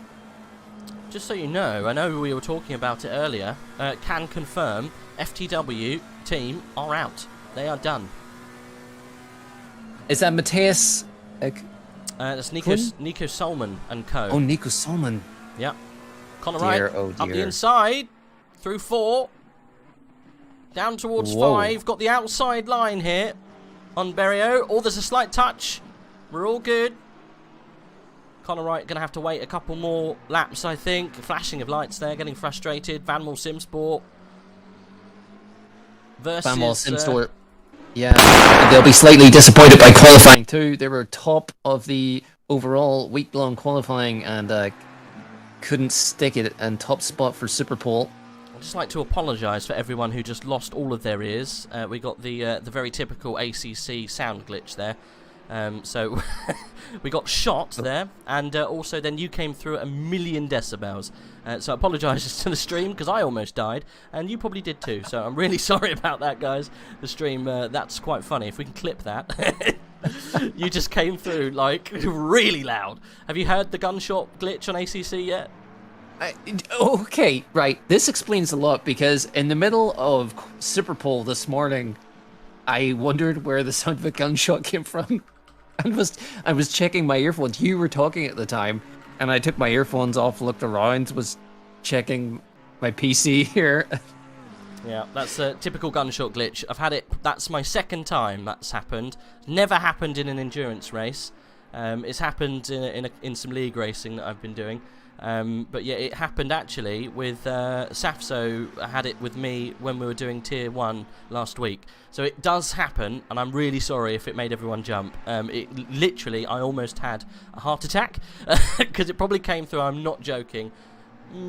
Just so you know, I know we were talking about it earlier, can confirm FTW team are out. They are done. Is that Matthias? That's Nico Solman and co. Oh, Nico Solman. Yeah. Connor Dear, Wright, oh up the dear. inside, through 4, down towards Whoa. 5, got the outside line here on Berrio. Oh, there's a slight touch. We're all good. Connor Wright going to have to wait a couple more laps, I think. Flashing of lights there, getting frustrated. Vanwall Simsport versus... Vanwall Simsport. Yeah, they'll be slightly disappointed by qualifying too. They were top of the overall week-long qualifying and couldn't stick it, and top spot for Superpole. I'd just like to apologise for everyone who just lost all of their ears. We got the very typical ACC sound glitch there. So we got shot there, and also then you came through at 1,000,000 decibels. So I apologise to the stream, because I almost died, and you probably did too. So I'm really sorry about that, guys. The stream, that's quite funny. If we can clip that. You just came through, like, really loud. Have you heard the gunshot glitch on ACC yet? Okay, right. This explains a lot, because in the middle of Superpole this morning, I wondered where the sound of a gunshot came from. I was checking my earphones. You were talking at the time, and I took my earphones off, looked around, was checking my PC here. Yeah, that's a typical gunshot glitch. I've had it. That's my second time that's happened. Never happened in an endurance race. It's happened in some league racing that I've been doing. But yeah, it happened actually with Safso. Had it with me when we were doing Tier 1 last week. So it does happen, and I'm really sorry if it made everyone jump. It literally, I almost had a heart attack because it probably came through. I'm not joking.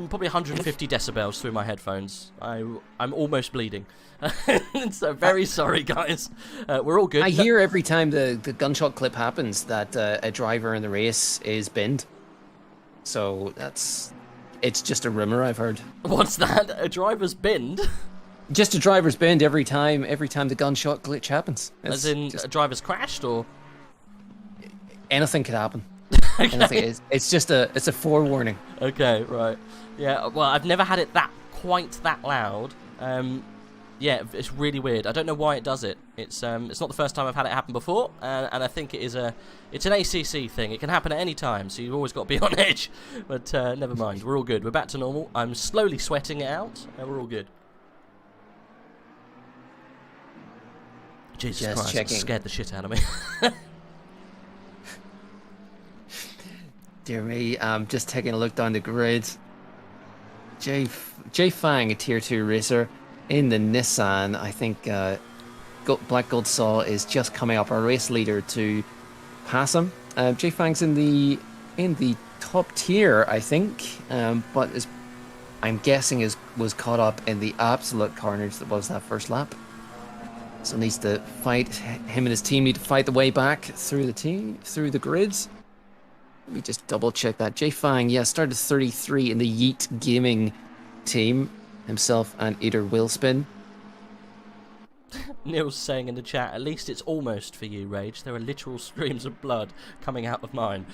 Probably 150 decibels through my headphones. I'm almost bleeding. So very sorry, guys. We're all good. I hear every time the gunshot clip happens that a driver in the race is binned. So it's just a rumor I've heard. What's that? A driver's binned? Just a driver's binned every time the gunshot glitch happens. As in a driver's crashed, or anything could happen. Okay. Anything. It's just a forewarning. Okay, right. Yeah, well, I've never had it quite that loud. Yeah, it's really weird. I don't know why it does it. It's not the first time I've had it happen before, and I think it's an ACC thing. It can happen at any time, so you've always got to be on edge. But never mind, we're all good. We're back to normal. I'm slowly sweating it out, and we're all good. Jesus Just Christ, checking. It scared the shit out of me. Dear me, I'm just taking a look down the grid. Jay Fang, a Tier 2 racer, in the Nissan. I think Black Gold Saw is just coming up, our race leader, to pass him. Jay Fang's in the top tier, I think, but I'm guessing was caught up in the absolute carnage that was that first lap. So needs to fight. Him and his team need to fight the way back through the grids. Let me just double check that. Jay Fang, yeah, started 33 in the Yeet Gaming team. Himself and Eater Willspin. Neil's saying in the chat, at least it's almost for you, Rage. There are literal streams of blood coming out of mine.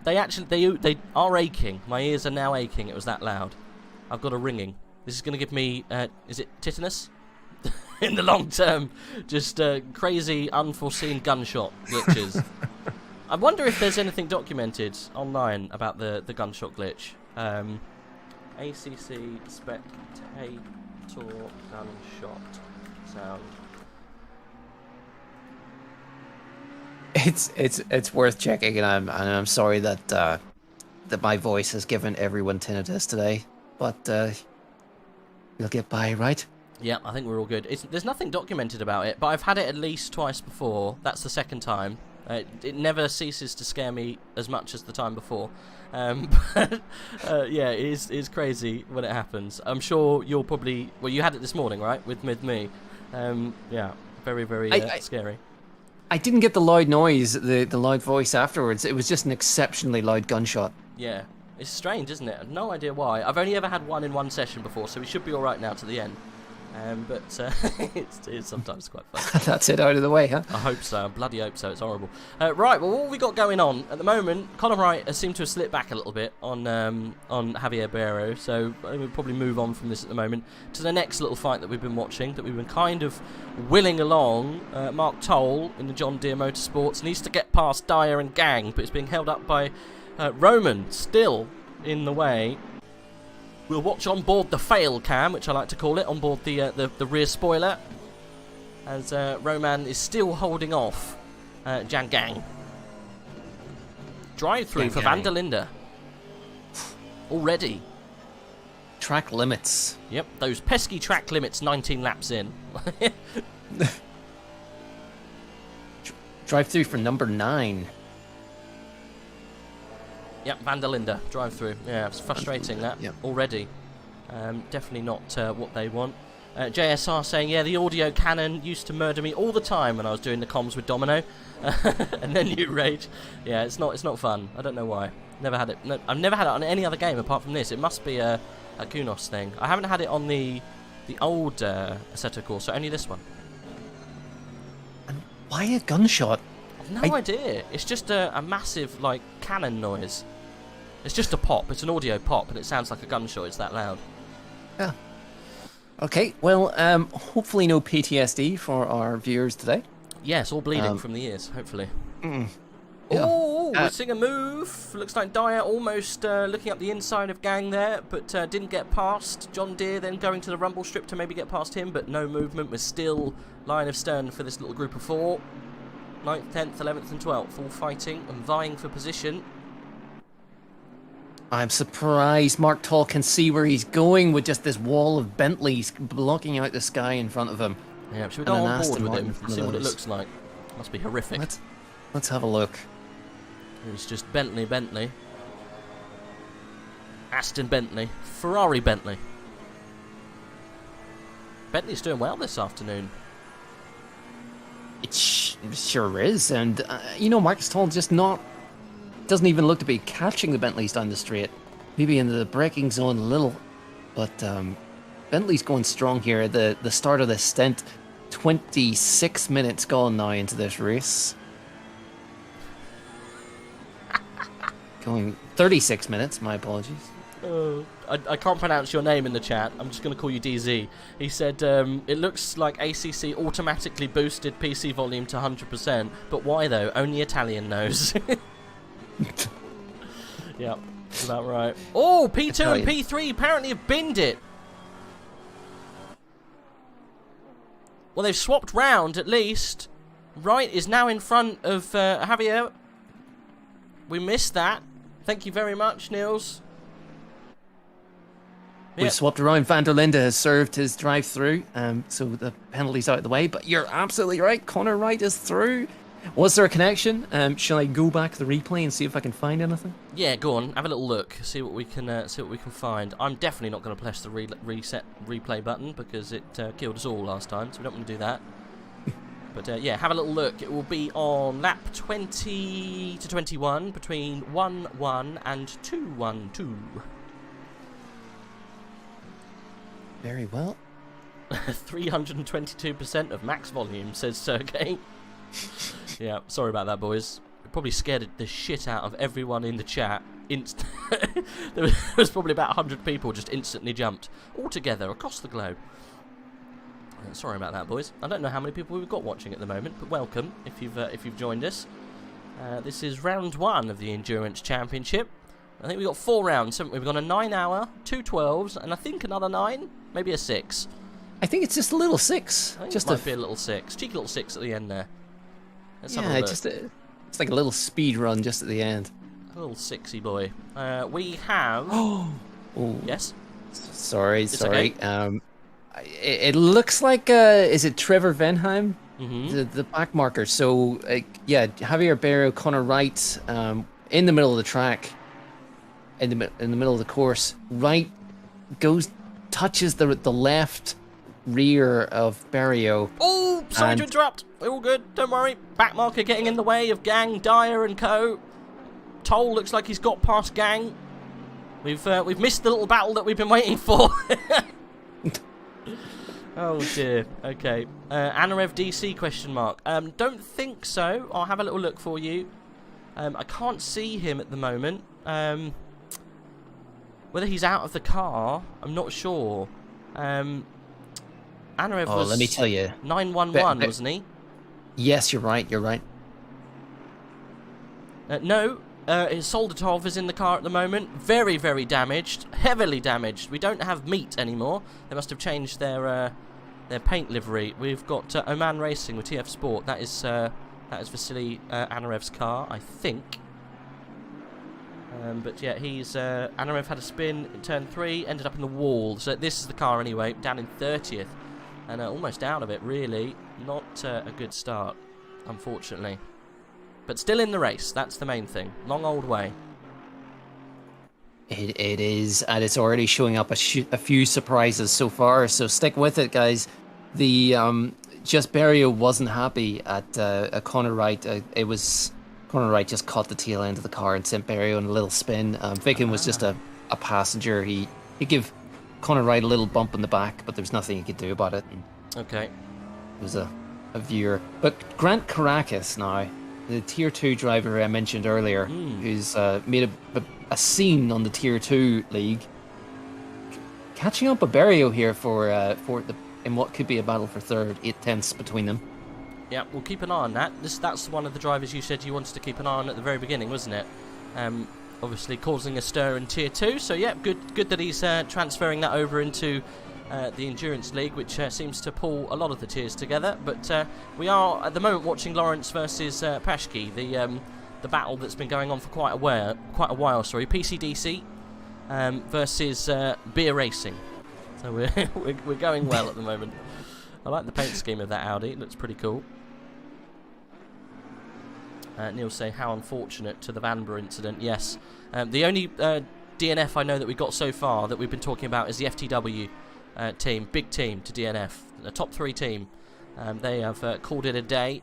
They are aching. My ears are now aching. It was that loud. I've got a ringing. This is going to give me, is it tetanus? In the long term, just crazy, unforeseen gunshot glitches. I wonder if there's anything documented online about the gunshot glitch. ACC spectator gunshot sound. It's worth checking, and I'm sorry that my voice has given everyone tinnitus today, but we'll get by, right? Yeah, I think we're all good. There's nothing documented about it, but I've had it at least twice before. That's the second time. It never ceases to scare me as much as the time before. But yeah, it is crazy when it happens. I'm sure you'll probably... Well, you had it this morning, right? With me. Yeah, very, very scary. I didn't get the loud noise, the loud voice afterwards. It was just an exceptionally loud gunshot. Yeah, it's strange, isn't it? I've no idea why. I've only ever had one in one session before, so we should be alright now to the end. But it's sometimes quite fun. That's it out of the way, huh? I hope so. I bloody hope so. It's horrible. Right, well, what have we got going on? At the moment, Conor Wright has seemed to have slipped back a little bit on Javier Barrio, so we'll probably move on from this at the moment to the next little fight that we've been watching, that we've been kind of willing along. Mark Toll in the John Deere Motorsports needs to get past Dyer and Gang, but it's being held up by Roman, still in the way. We'll watch on board the fail cam, which I like to call it, on board the rear spoiler, as Roman is still holding off Jan Gang. Drive through for Van der Linde. Already. Track limits. Yep, those pesky track limits 19 laps in. Drive through for number 9. Yep, Van der Linde, drive through. Yeah, it's frustrating that already. Definitely not what they want. JSR saying, yeah, the audio cannon used to murder me all the time when I was doing the comms with Domino. And then you rage. Yeah, it's not fun. I don't know why. Never had it. No, I've never had it on any other game apart from this. It must be a KUNOS thing. I haven't had it on the old Assetto Corsa, only this one. And why a gunshot? I've no idea. It's just a massive, like, cannon noise. It's just a pop. It's an audio pop, and it sounds like a gunshot. It's that loud. Yeah. Okay, well, hopefully no PTSD for our viewers today. Yes, all bleeding from the ears, hopefully. Yeah. Oh, we're seeing a move. Looks like Dyer almost looking up the inside of Gang there, but didn't get past. John Deere then going to the rumble strip to maybe get past him, but no movement. We're still line of stern for this little group of 4. 9th, 10th, 11th and 12th, all fighting and vying for position. I'm surprised Mark Toll can see where he's going with just this wall of Bentleys blocking out the sky in front of him. Yeah, should we go on board with him and see what it looks like? Must be horrific. Let's have a look. It's just Bentley. Aston Bentley. Ferrari Bentley. Bentley's doing well this afternoon. It sure is, and Marcus Toll just doesn't even look to be catching the Bentleys down the straight. Maybe into the braking zone a little, but Bentley's going strong here at the start of this stint. 26 minutes gone now into this race. Going 36 minutes, my apologies. I can't pronounce your name in the chat. I'm just going to call you DZ. He said, it looks like ACC automatically boosted PC volume to 100%, but why though? Only Italian knows. Yep, that's about right. Oh, P2 and P3 apparently have binned it. Well, they've swapped round at least. Wright is now in front of Javier. We missed that. Thank you very much, Niels. We've swapped around. Van der Linde has served his drive through, so the penalty's out of the way. But you're absolutely right. Conor Wright is through. Was there a connection? Shall I go back to the replay and see if I can find anything? Yeah, go on. Have a little look. See what we can find. I'm definitely not going to press the reset replay button because it killed us all last time, so we don't want to do that. But yeah, have a little look. It will be on lap 20 to 21 between 1-1 and 2-1-2. Very well. 322% of max volume, says Sergey. Yeah, sorry about that, boys. It probably scared the shit out of everyone in the chat. There was probably about 100 people just instantly jumped all together across the globe. Sorry about that, boys. I don't know how many people we've got watching at the moment, but welcome if you've joined us. This is round 1 of the Endurance Championship. I think we've got 4 rounds, haven't we? We've got a 9-hour, 2 12s, and I think another 9, maybe a 6. I think it's just a little 6. I think just it might be a little 6. Cheeky little 6 at the end there. Let's have a look. It's like a little speed run just at the end. A little 6-y boy. We have... Oh. Yes? Sorry. Okay. It looks like, is it Trevor Venheim? Mm-hmm. The back marker. So, yeah, Javier Barrio, Conor Wright, in the middle of the track, in the middle of the course. Wright touches the left rear of Barrio. Oh, sorry to interrupt. We're all good. Don't worry. Back marker getting in the way of Gang, Dyer and co. Toll looks like he's got past Gang. We've missed the little battle that we've been waiting for. Oh dear. Okay. Anarev DC question mark. Don't think so. I'll have a little look for you. I can't see him at the moment. Whether he's out of the car, I'm not sure. Anarev was. Let me tell you. 911, wasn't he? Yes, you're right. You're right. No. Soldatov is in the car at the moment. Very, very damaged. Heavily damaged. We don't have meat anymore. They must have changed their paint livery. We've got Oman Racing with TF Sport. That is Vasily Anarev's car, I think. But yeah, Anarev had a spin in turn 3, ended up in the wall. So this is the car anyway, down in 30th. And almost out of it, really. Not a good start, unfortunately. But still in the race, that's the main thing. Long old way. It is, and it's already showing up a few surprises so far, so stick with it, guys. The Just Barrio wasn't happy at Conor Wright. It was Conor Wright just caught the tail end of the car and sent Barrio in a little spin. Vicken was just a passenger. He gave Conor Wright a little bump in the back, but there was nothing he could do about it. Okay. It was a viewer. But Grant Caracas now, the Tier 2 driver I mentioned earlier, who's made a scene on the Tier 2 league, catching up a Barrio here in what could be a battle for third, 8/10 between them. Yeah, we'll keep an eye on that. That's one of the drivers you said you wanted to keep an eye on at the very beginning, wasn't it? Obviously causing a stir in Tier 2, so yeah, good that he's transferring that over into the Endurance League, which seems to pull a lot of the tiers together. But we are at the moment watching Lawrence versus Pashki, the battle that's been going on for quite a while. Sorry, PCDC versus Beer Racing. So we're going well at the moment. I like the paint scheme of that Audi. It looks pretty cool. Neil say, how unfortunate to the Vanber incident. Yes, the only DNF I know that we got so far that we've been talking about is the FTW team, big team to DNF, the top 3 team. They have called it a day.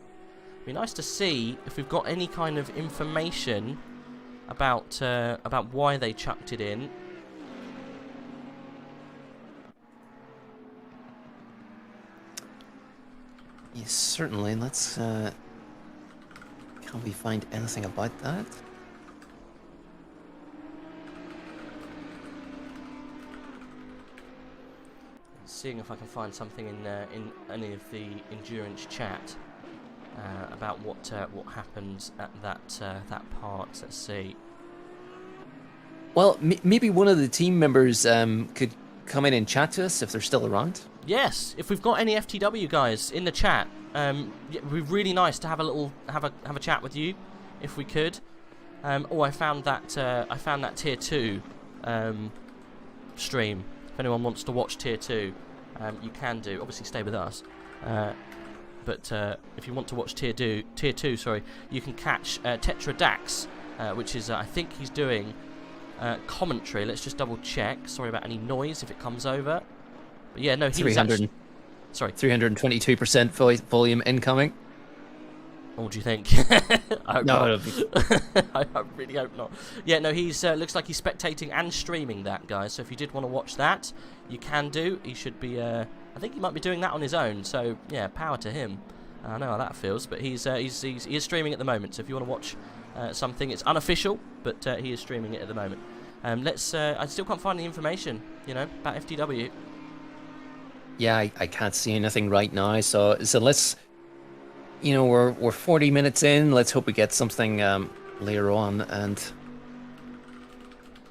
It'd be nice to see if we've got any kind of information about why they chucked it in. Yes, certainly. Let's. Can we find anything about that? Seeing if I can find something in any of the endurance chat about what happened at that part. Let's see. Well, maybe one of the team members could come in and chat to us if they're still around. Yes, if we've got any FTW guys in the chat, it'd be really nice to have a chat with you, if we could. I found that Tier 2 stream. If anyone wants to watch Tier 2, you can do. Obviously, stay with us. But if you want to watch Tier 2, you can catch Tetra Dax, which is I think he's doing commentary. Let's just double check. Sorry about any noise if it comes over. But yeah, no, he was actually... Sorry. 322% volume incoming. What do you think? I hope no, not. I really hope not. Yeah, no, he's looks like he's spectating and streaming that, guys. So if you did want to watch that, you can do. He should be... I think he might be doing that on his own. So yeah, power to him. I know how that feels, but he is streaming at the moment. So if you want to watch something, it's unofficial, but he is streaming it at the moment. I still can't find the information, about FTW. Yeah, I can't see anything right now. So let's, we're 40 minutes in. Let's hope we get something later on. And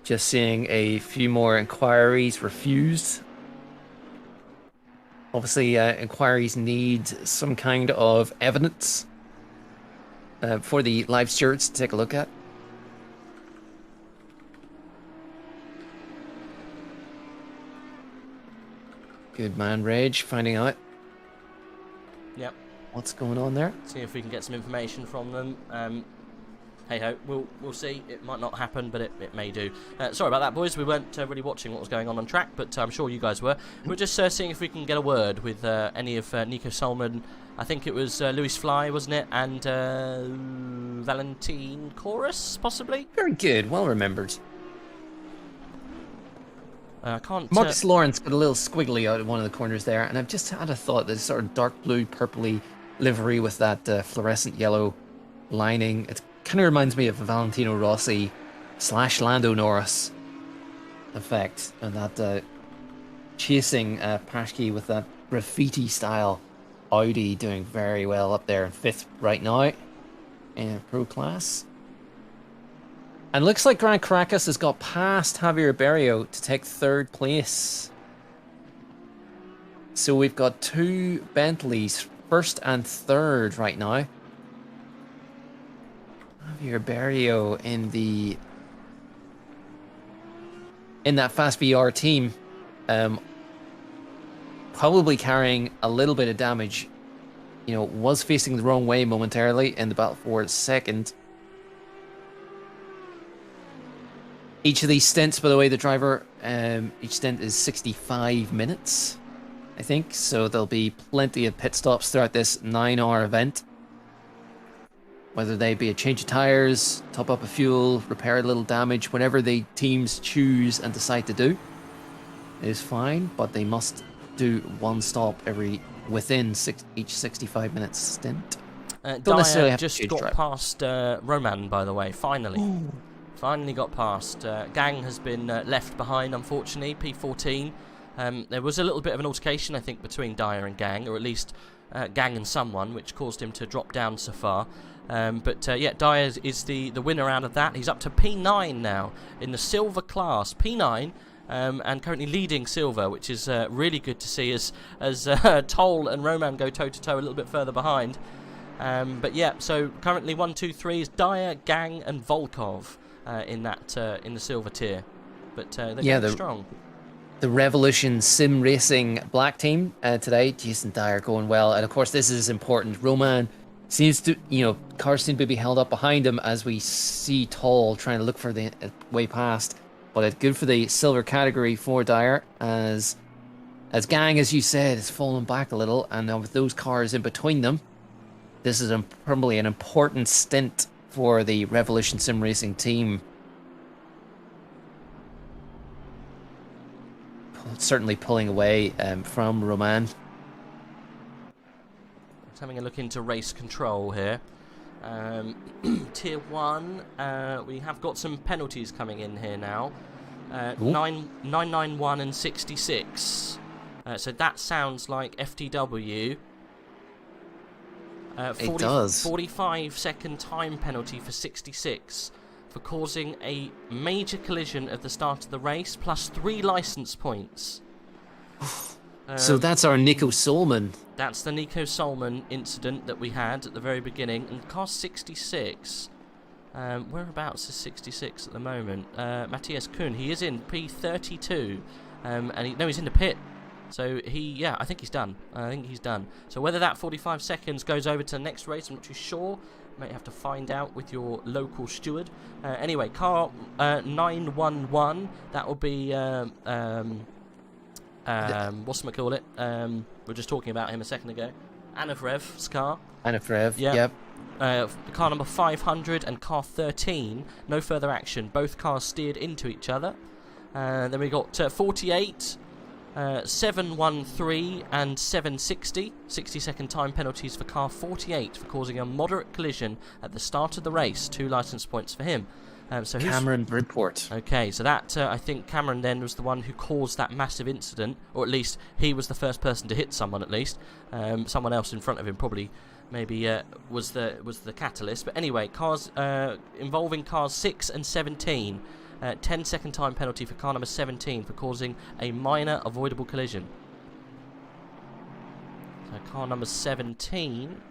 just seeing a few more inquiries refused. Obviously, inquiries need some kind of evidence for the live stewards to take a look at. Good man, Rage, finding out. Yep. What's going on there? See if we can get some information from them. Hey ho, we'll see. It might not happen, but it may do. Sorry about that, boys. We weren't really watching what was going on track, but I'm sure you guys were. We're just seeing if we can get a word with any of Nico Solman. I think it was Louis Fly, wasn't it? And Valentine Chorus, possibly? Very good, well remembered. I can't... Marcus Lawrence got a little squiggly out of one of the corners there, and I've just had a thought, this sort of dark blue, purpley livery with that fluorescent yellow lining. It kind of reminds me of Valentino Rossi / Lando Norris effect, and that chasing Paschke with that graffiti-style Audi doing very well up there in 5th right now in Pro Class. And looks like Grant Caracas has got past Javier Berrio to take 3rd place. So we've got 2 Bentleys, 1st and 3rd right now. Javier Berrio in that Fast VR team, probably carrying a little bit of damage. You know, was facing the wrong way momentarily in the battle for 2nd. Each of these stints, by the way, the driver, each stint is 65 minutes, I think. So there'll be plenty of pit stops throughout this 9-hour event. Whether they be a change of tires, top up of fuel, repair a little damage, whatever the teams choose and decide to do is fine. But they must do 1 stop within each 65 minutes stint. Don't necessarily have just to got drive. past Roman, by the way, finally. Ooh. Finally got past. Gang has been left behind, unfortunately, P14. There was a little bit of an altercation, I think, between Dyer and Gang, or at least Gang and someone, which caused him to drop down so far. Yeah, Dyer is the winner out of that. He's up to P9 now in the silver class. P9, and currently leading silver, which is really good to see as Toll and Roman go toe-to-toe a little bit further behind. But yeah, so currently 1, 2, 3 is Dyer, Gang, and Volkov. In the silver tier, but they're going strong. The Revolution Sim Racing Black team today, Jason Dyer going well, and of course this is important. Roman seems to, cars seem to be held up behind him as we see Toll trying to look for the way past, but it's good for the silver category for Dyer as Gang, as you said, has fallen back a little, and now with those cars in between them, this is probably an important stint for the Revolution Sim Racing team. Certainly pulling away from Roman. Just having a look into race control here. Tier 1, we have got some penalties coming in here now. 991 and 66. So that sounds like FTW. It does. 45-second time penalty for 66 for causing a major collision at the start of the race, plus 3 license points. So that's our Nico Solman. That's the Nico Solman incident that we had at the very beginning. And car 66, whereabouts is 66 at the moment? Matthias Kuhn, he is in P32, and he's in the pit. So I think he's done. So whether that 45 seconds goes over to the next race, I'm not too sure. You may have to find out with your local steward. Anyway, car 911, that will be, whatchamacallit? We were just talking about him a second ago. Anafrev's car. Anafrev, yeah. Yep. Car number 500 and car 13, no further action. Both cars steered into each other. Then we got 48... 713 and 760, 60-second time penalties for car 48 for causing a moderate collision at the start of the race. 2 license points for him. So Cameron Bridport. Okay, so that I think Cameron then was the one who caused that massive incident, or at least he was the first person to hit someone. At least someone else in front of him probably maybe was the catalyst. But anyway, cars involving cars 6 and 17. 10-second time penalty for car number 17 for causing a minor avoidable collision. So car number 17,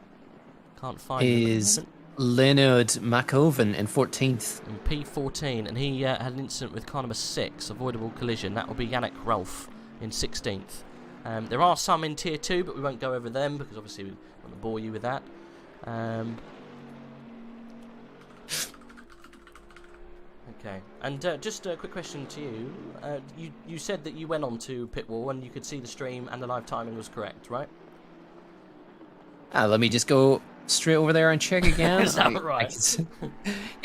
can't find is Leonard McOven in 14th. In P14, and he had an incident with car number 6, avoidable collision. That will be Yannick Rolf in 16th. There are some in Tier 2, but we won't go over them because obviously we want to bore you with that. Okay, and just a quick question to you. You said that you went on to pit wall and you could see the stream and the live timing was correct, right? Let me just go straight over there and check again. Is that right?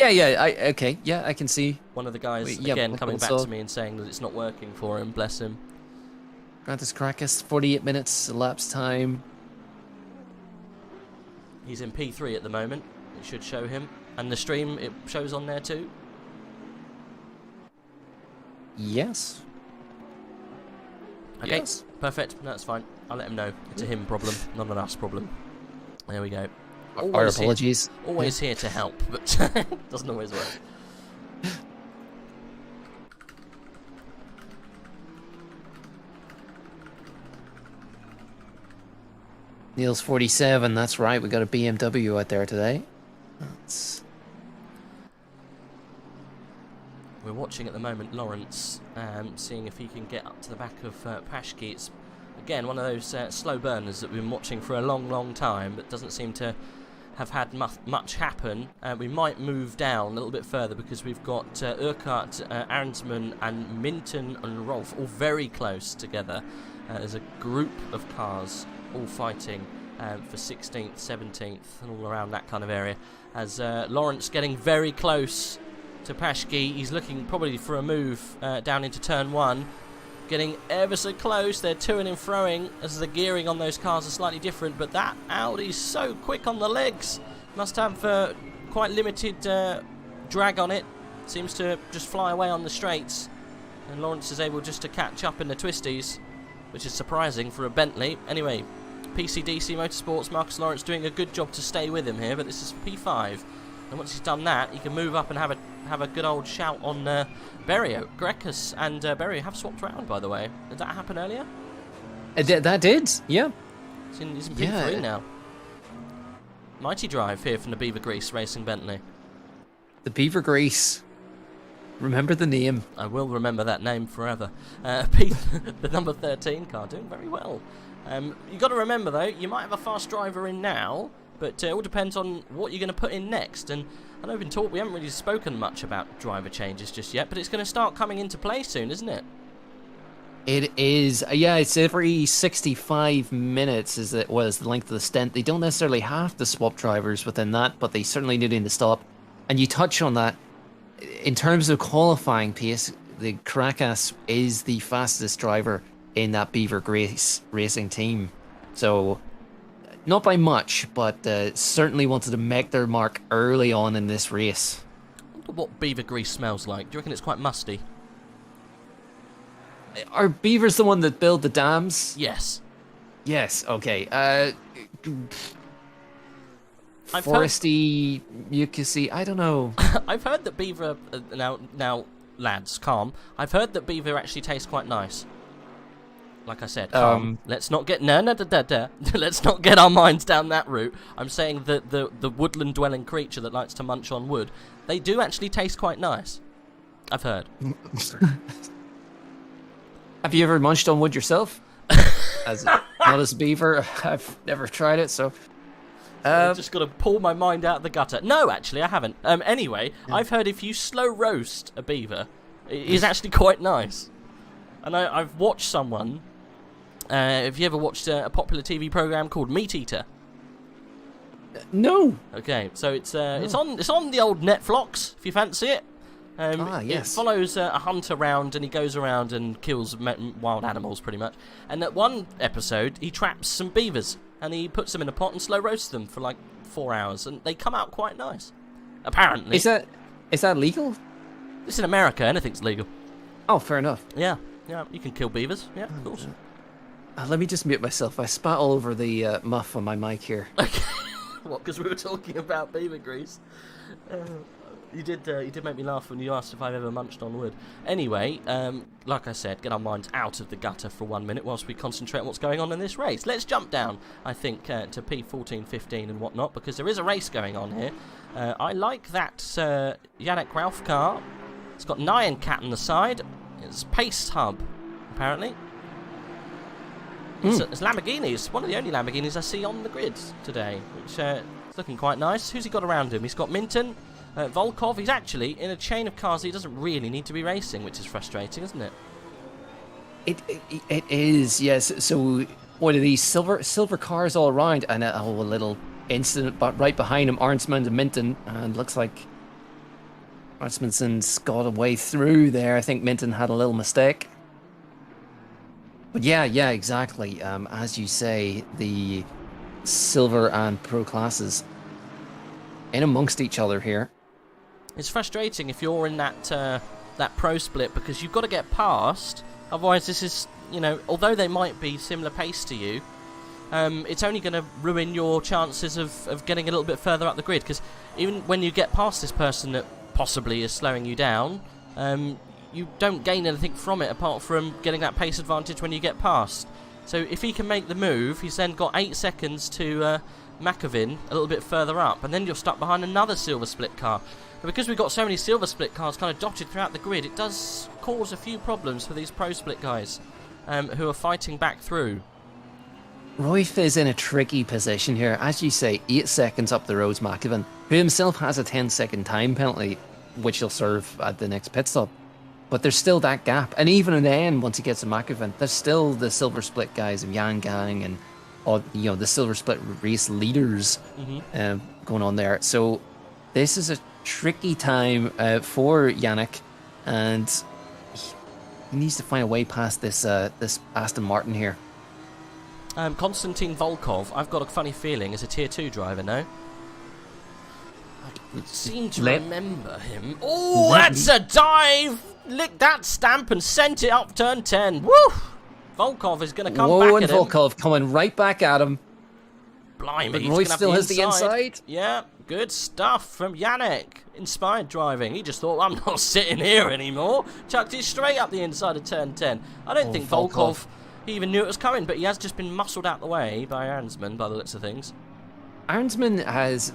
Okay. Yeah, I can see. One of the guys, Yeah, again, coming back to console. me and saying that it's not working for him, bless him. Grantis Crackus, 48 minutes elapsed time. He's in P3 at the moment. It should show him. And the stream, it shows on there too. Yes. Okay, Yes. perfect. No, that's fine. I'll let him know. It's a him problem, not an us problem. There we go. Our Always apologies. Always here to help, but doesn't always work. Neil's 47, that's right. We got a BMW out there today. That's... We're watching at the moment Lawrence, seeing if he can get up to the back of Paschke. It's, again, one of those slow burners that we've been watching for a long, long time, but doesn't seem to have had much happen. We might move down a little bit further because we've got Urquhart, Arnsman and Minton and Rolf all very close together. There's a group of cars all fighting for 16th, 17th and all around that kind of area. As Lawrence getting very close to Paschke, he's looking probably for a move down into turn 1. Getting ever so close, they're toing and froing as the gearing on those cars are slightly different, but that Audi's so quick on the legs. Must have quite limited drag on it. Seems to just fly away on the straights. And Lawrence is able just to catch up in the twisties, which is surprising for a Bentley. Anyway, PCDC Motorsports, Marcus Lawrence doing a good job to stay with him here, but this is P5. And once he's done that, he can move up and have a good old shout on Berio. Grekus and Berio have swapped around, by the way. Did that happen earlier? That did, yeah. He's in P3 now. Mighty drive here from the Beaver Grease Racing Bentley. The Beaver Grease. Remember the name. I will remember that name forever. The number 13 car doing very well. You got to remember though, you might have a fast driver in now, but it all depends on what you're going to put in next. And I know we haven't really spoken much about driver changes just yet, but it's going to start coming into play soon, isn't it? It is, yeah, it's every 65 minutes is the length of the stint. They don't necessarily have to swap drivers within that, but they certainly need to stop. And you touch on that. In terms of qualifying pace, the Caracas is the fastest driver in that Beaver Grace racing team. So, not by much, but certainly wanted to make their mark early on in this race. I wonder what Beaver Grease smells like. Do you reckon it's quite musty? Are beavers the one that build the dams? Yes. Yes, okay. I've Foresty, mucusy, I don't know. I've heard that Beaver... now, lads, calm. I've heard that Beaver actually tastes quite nice. Like I said, calm. Let's not get... Let's not get our minds down that route. I'm saying that the woodland-dwelling creature that likes to munch on wood, they do actually taste quite nice. I've heard. Have you ever munched on wood yourself? Not as a beaver. I've never tried it, so... I've just got to pull my mind out of the gutter. No, actually, I haven't. Anyway, yeah. I've heard if you slow roast a beaver, it is actually quite nice. And I've watched someone... have you ever watched a popular TV program called Meat Eater? No. Okay, so it's on the old Netflix, if you fancy it. Yes. It follows a hunter around, and he goes around and kills wild animals, pretty much. And at one episode, he traps some beavers, and he puts them in a pot and slow roasts them for like 4 hours, and they come out quite nice. Apparently. Is that legal? It's in America. Anything's legal. Oh, fair enough. Yeah, you can kill beavers. Yeah, of course. Let me just mute myself. I spat all over the muff on my mic here. Okay. What? Because we were talking about beaver grease. You did make me laugh when you asked if I've ever munched on wood. Anyway, like I said, get our minds out of the gutter for 1 minute whilst we concentrate on what's going on in this race. Let's jump down, I think, to P14, 15 and whatnot, because there is a race going on here. I like that Yannick Ralph car. It's got Nyan Cat on the side. It's Pace Hub, apparently. It's Lamborghini. It's one of the only Lamborghinis I see on the grid today, which is looking quite nice. Who's he got around him? He's got Minton. Volkov, he's actually in a chain of cars he doesn't really need to be racing, which is frustrating, isn't it? It is, yes. So what are these silver cars all around, and a little incident, but right behind him, Arnsman and Minton, and looks like Arnsman's got a way through there. I think Minton had a little mistake. But yeah, exactly. As you say, the silver and pro classes in amongst each other here. It's frustrating if you're in that that pro split, because you've got to get past. Otherwise, this is, you know, although they might be similar pace to you, it's only going to ruin your chances of getting a little bit further up the grid. Because even when you get past this person that possibly is slowing you down, you don't gain anything from it apart from getting that pace advantage when you get past. So if he can make the move, he's then got 8 seconds to Macavin a little bit further up, and then you're stuck behind another silver split car. But because we've got so many silver split cars kind of dotted throughout the grid, it does cause a few problems for these pro split guys who are fighting back through. Royf is in a tricky position here. As you say, 8 seconds up the road's Macavin, who himself has a 10-second time penalty, which he'll serve at the next pit stop. But there's still that gap. And even then, once he gets to Macavin, there's still the silver split guys of Yan Gang and the silver split race leaders going on there. So this is a tricky time for Yannick, and he needs to find a way past this Aston Martin here. Konstantin Volkov, I've got a funny feeling, is a tier 2 driver, no? I seem to remember him. Oh, that's a dive! Licked that stamp and sent it up turn 10. Woo! Volkov is going to come back at him. Volkov coming right back at him. Blimey, but he's Roy still has the inside. Yeah, good stuff from Yannick. Inspired driving. He just thought, I'm not sitting here anymore. Chucked it straight up the inside of turn 10. I don't think Volkov even knew it was coming, but he has just been muscled out the way by Arnsman, by the looks of things. Arnsman has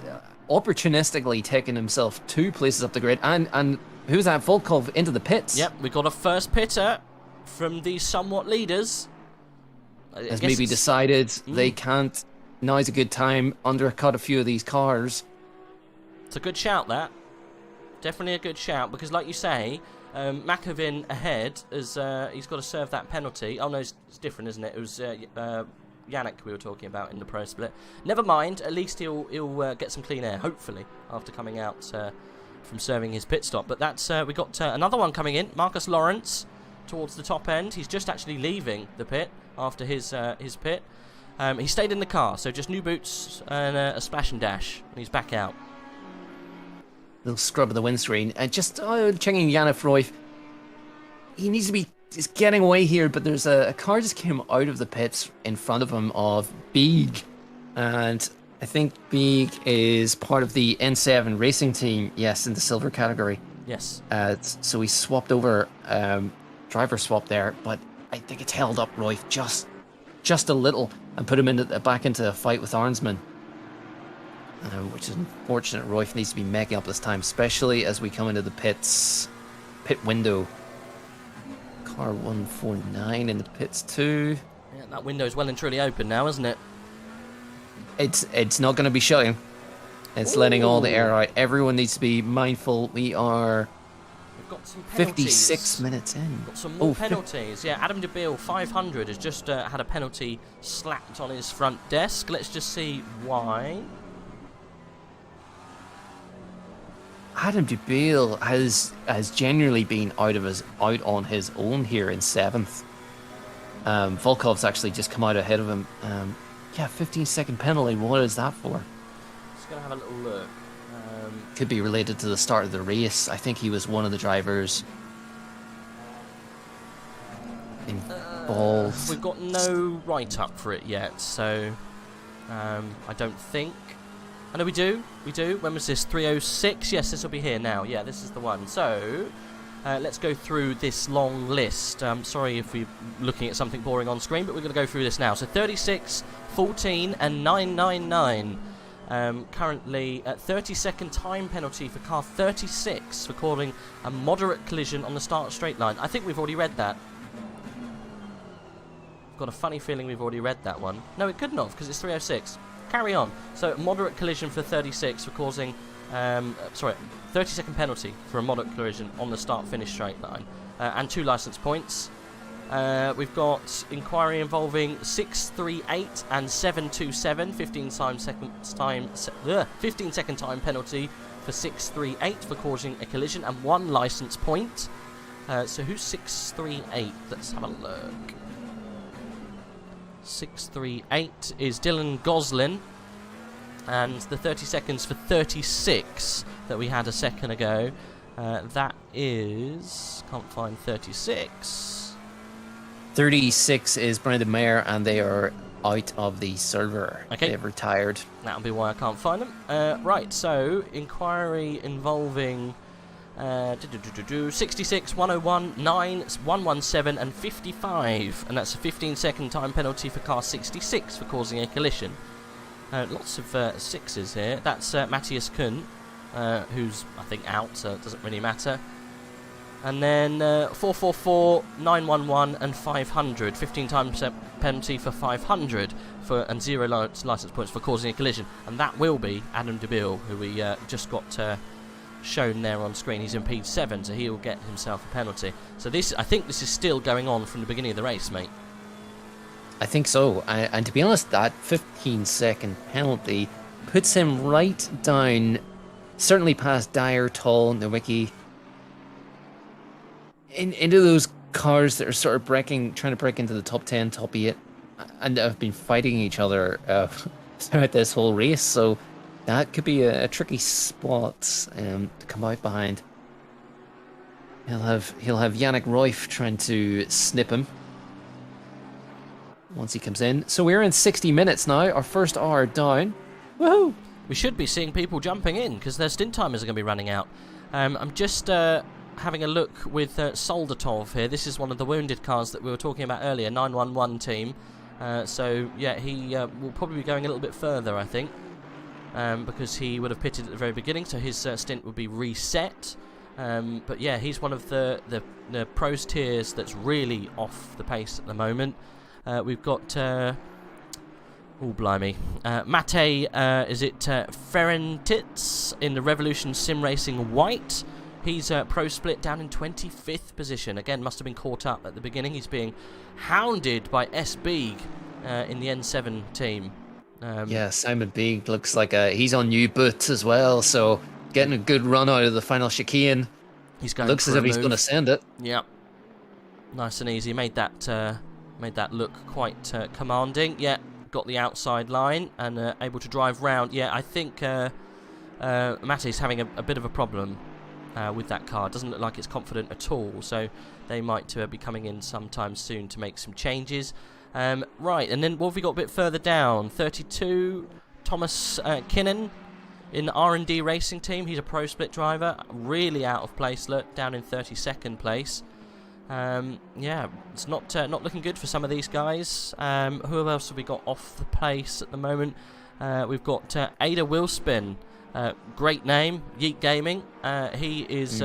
opportunistically taken himself 2 places up the grid, and who's that? Volkov into the pits. Yep, we got a first pitter from these somewhat leaders. Has maybe decided they can't. Now's a good time. Undercut a few of these cars. It's a good shout, that. Definitely a good shout, because like you say, Macavin ahead, he's got to serve that penalty. Oh no, it's different, isn't it? It was Yannick we were talking about in the pro split. Never mind, at least he'll get some clean air, hopefully, after coming out from serving his pit stop. But that's we got another one coming in, Marcus Lawrence, towards the top end. He's just actually leaving the pit after his pit. He stayed in the car, so just new boots and a splash and dash, and he's back out. Little scrub of the windscreen. Just checking Yannick Royf. He needs to be getting away here, but there's a car just came out of the pits in front of him of Beeg. And I think Beeg is part of the N7 racing team, yes, in the silver category. Yes. So he swapped over, driver swap there, but I think it's held up Royf just a little and put him back into a fight with Arnsman. Which is unfortunate. Royf needs to be making up this time, especially as we come into the pit window. Car 149 in the pits too. Yeah, that window is well and truly open now, isn't it? It's not going to be shutting. It's letting all the air out. Everyone needs to be mindful. We've got some penalties. 56 minutes in. Got some more penalties. Yeah, Adam DeBeal, 500, has just had a penalty slapped on his front desk. Let's just see why. Adam DeBeal has genuinely been out on his own here in 7th. Volkov's actually just come out ahead of him. 15-second penalty. What is that for? Just gonna have a little look. Could be related to the start of the race. I think he was one of the drivers involved. We've got no write-up for it yet, so I don't think. I know we do. When was this? 306? Yes, this will be here now. Yeah, this is the one. So, let's go through this long list. Sorry if we're looking at something boring on screen, but we're going to go through this now. So 36, 14, and 999. Currently, 30-second time penalty for car 36 for causing a moderate collision on the start straight line. I think we've already read that. I've got a funny feeling we've already read that one. No, it couldn't have, because it's 306. Carry on. So, moderate collision for 36 for causing... 30-second penalty for a moderate collision on the start-finish straight line. And 2 licence points. We've got inquiry involving 638 and 727, 15-second time penalty for 638 for causing a collision, and 1 licence point. So who's 638? Let's have a look. 638 is Dylan Goslin, and the 30 seconds for 36 that we had a second ago, that is... can't find 36. 36 is Brendan Mayer, and they are out of the server. Okay. They've retired. That'll be why I can't find them. Right, so inquiry involving 66, 101, 9, 117 and 55, and that's a 15-second time penalty for car 66 for causing a collision. Lots of 6s here. That's Matthias Kuhn, who's I think out, so it doesn't really matter. And then 444, 911 and 500, 15 times penalty for 500 and 0 licence points for causing a collision, and that will be Adam DeBille, who we just got shown there on screen. He's in P7, so he will get himself a penalty. So this, I think this is still going on from the beginning of the race, mate. I think so, and to be honest, that 15-second penalty puts him right down, certainly past Dyer, Toll, Nowicki, into those cars that are sort of trying to break into the top 10, top 8, and have been fighting each other throughout this whole race. So that could be a tricky spot to come out behind. He'll have Yannick Royf trying to snip him once he comes in. So we're in 60 minutes now. Our first hour down. Woohoo! We should be seeing people jumping in because their stint timers are going to be running out. I'm just having a look with Soldatov here. This is one of the wounded cars that we were talking about earlier, 911 team. So yeah, he will probably be going a little bit further, I think, because he would have pitted at the very beginning, so his stint would be reset. But yeah, he's one of the pros tiers that's really off the pace at the moment. We've got oh blimey, Mate, is it Ferentitz in the Revolution Sim Racing White? He's pro split down in 25th position. Again, must have been caught up at the beginning. He's being hounded by S. Beeg in the N7 team. Yeah, Simon Beeg looks like he's on new boots as well, so getting a good run out of the final chicane. He's going looks as if he's going to send it. Yeah, nice and easy. Made that look quite commanding. Yeah, got the outside line and able to drive round. Yeah, I think Mate's having a bit of a problem with that car. Doesn't look like it's confident at all, so they might be coming in sometime soon to make some changes. Right, and then what have we got a bit further down? 32, Thomas Kinnan in the R&D Racing team. He's a pro split driver, really out of place, look, down in 32nd place. Yeah, it's not looking good for some of these guys. Who else have we got off the pace at the moment? We've got Ada Wilspin. Great name, Yeet Gaming. He is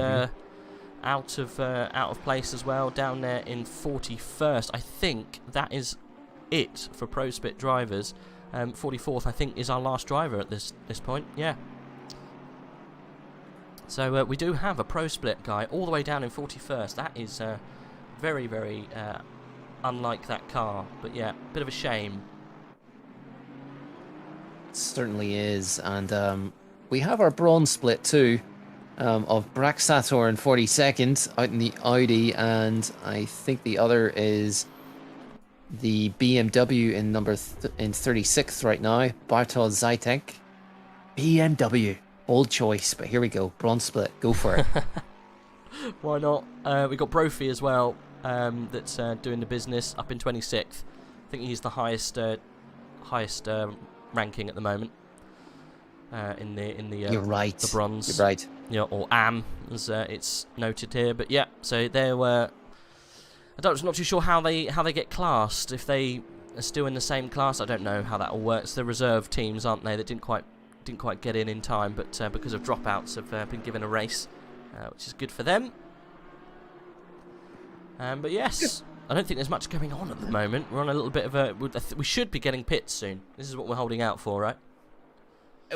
out of place as well, down there in 41st. I think that is it for pro split drivers. 44th, I think, is our last driver at this point. Yeah. So we do have a pro split guy all the way down in 41st. That is very, very unlike that car. But yeah, bit of a shame. It certainly is, and we have our bronze split too, of Braxator in 42nd out in the Audi, and I think the other is the BMW in in 36th right now, Bartosz Zajtek. BMW, old choice, but here we go, bronze split, go for it. Why not? We got Brophy as well, that's doing the business up in 26th. I think he's the highest ranking at the moment. In the You're right. The bronze. You're right. Yeah, or AM as it's noted here. But yeah, so they were. I'm not too sure how they get classed. If they are still in the same class, I don't know how that all works. They're reserve teams, aren't they? That didn't quite get in time, but because of dropouts, have been given a race, which is good for them. But yes, I don't think there's much going on at the moment. We're on a little bit of a. We should be getting pits soon. This is what we're holding out for, right?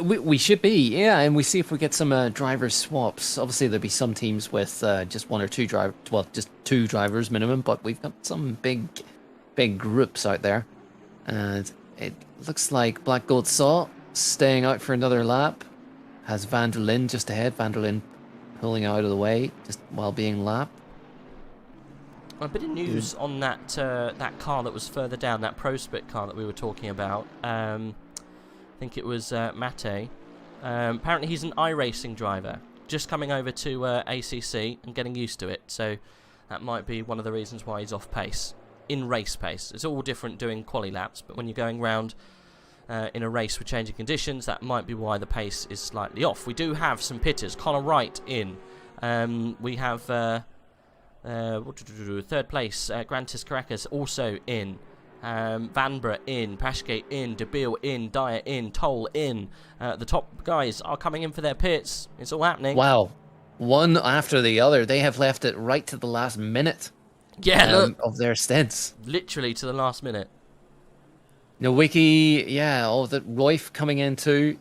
We should be, yeah, and we see if we get some driver swaps. Obviously, there'll be some teams with just one or two drivers, well, just 2 drivers minimum, but we've got some big groups out there. And it looks like Black Gold Saw staying out for another lap. Has Van der Linde just ahead. Van der Linde pulling out of the way just while being lapped. A bit of news on that that car that was further down, that Pro Split car that we were talking about. I think it was Mate. Apparently he's an iRacing driver, just coming over to ACC and getting used to it. So that might be one of the reasons why he's off pace. In race pace. It's all different doing quali laps, but when you're going round in a race with changing conditions, that might be why the pace is slightly off. We do have some pitters. Connor Wright in. We have third place, Grantis Caracas also in. Vanbrugh in, Pashgate in, DeBeal in, Dyer in, Toll in. The top guys are coming in for their pits. It's all happening. Wow. One after the other. They have left it right to the last minute. Yeah, look. Of their stints. Literally to the last minute. Nowicki, yeah, all the Royf coming in too.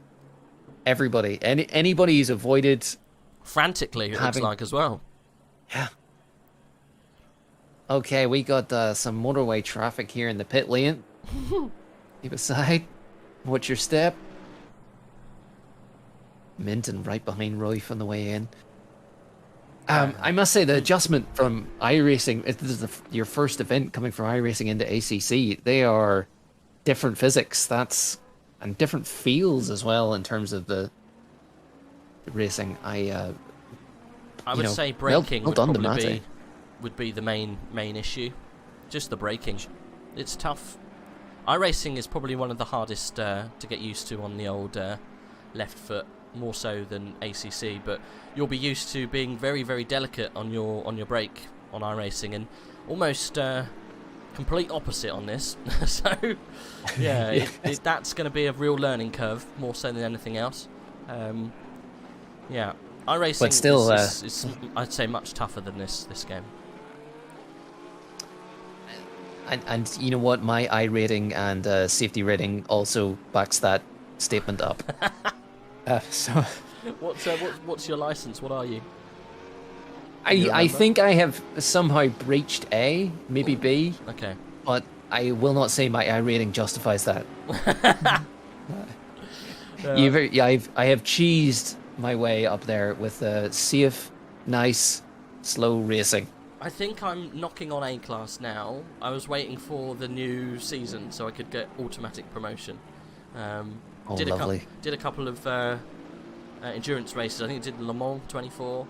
Everybody. Anybody who's avoided... Frantically, it looks like as well. Yeah. Okay, we got some motorway traffic here in the pit lane. Keep aside. Watch your step. Minton right behind Royf on the way in. I must say, the adjustment from iRacing, this is your first event coming from iRacing into ACC, they are different physics, and different feels as well in terms of the racing. I would say braking would be the main issue. Just the braking. It's tough. iRacing is probably one of the hardest to get used to on the old left foot, more so than ACC, but you'll be used to being very, very delicate on your brake on iRacing, and almost complete opposite on this. So yeah, that's going to be a real learning curve, more so than anything else. Yeah, iRacing but still, is I'd say much tougher than this game. And you know what, my I rating and safety rating also backs that statement up. So what's your license? What are you? I think I have somehow breached A, maybe B. Okay. But I will not say my I rating justifies that. I have cheesed my way up there with safe, nice, slow racing. I think I'm knocking on A class now. I was waiting for the new season so I could get automatic promotion. Lovely. Did a couple of endurance races. I think I did Le Mans 24.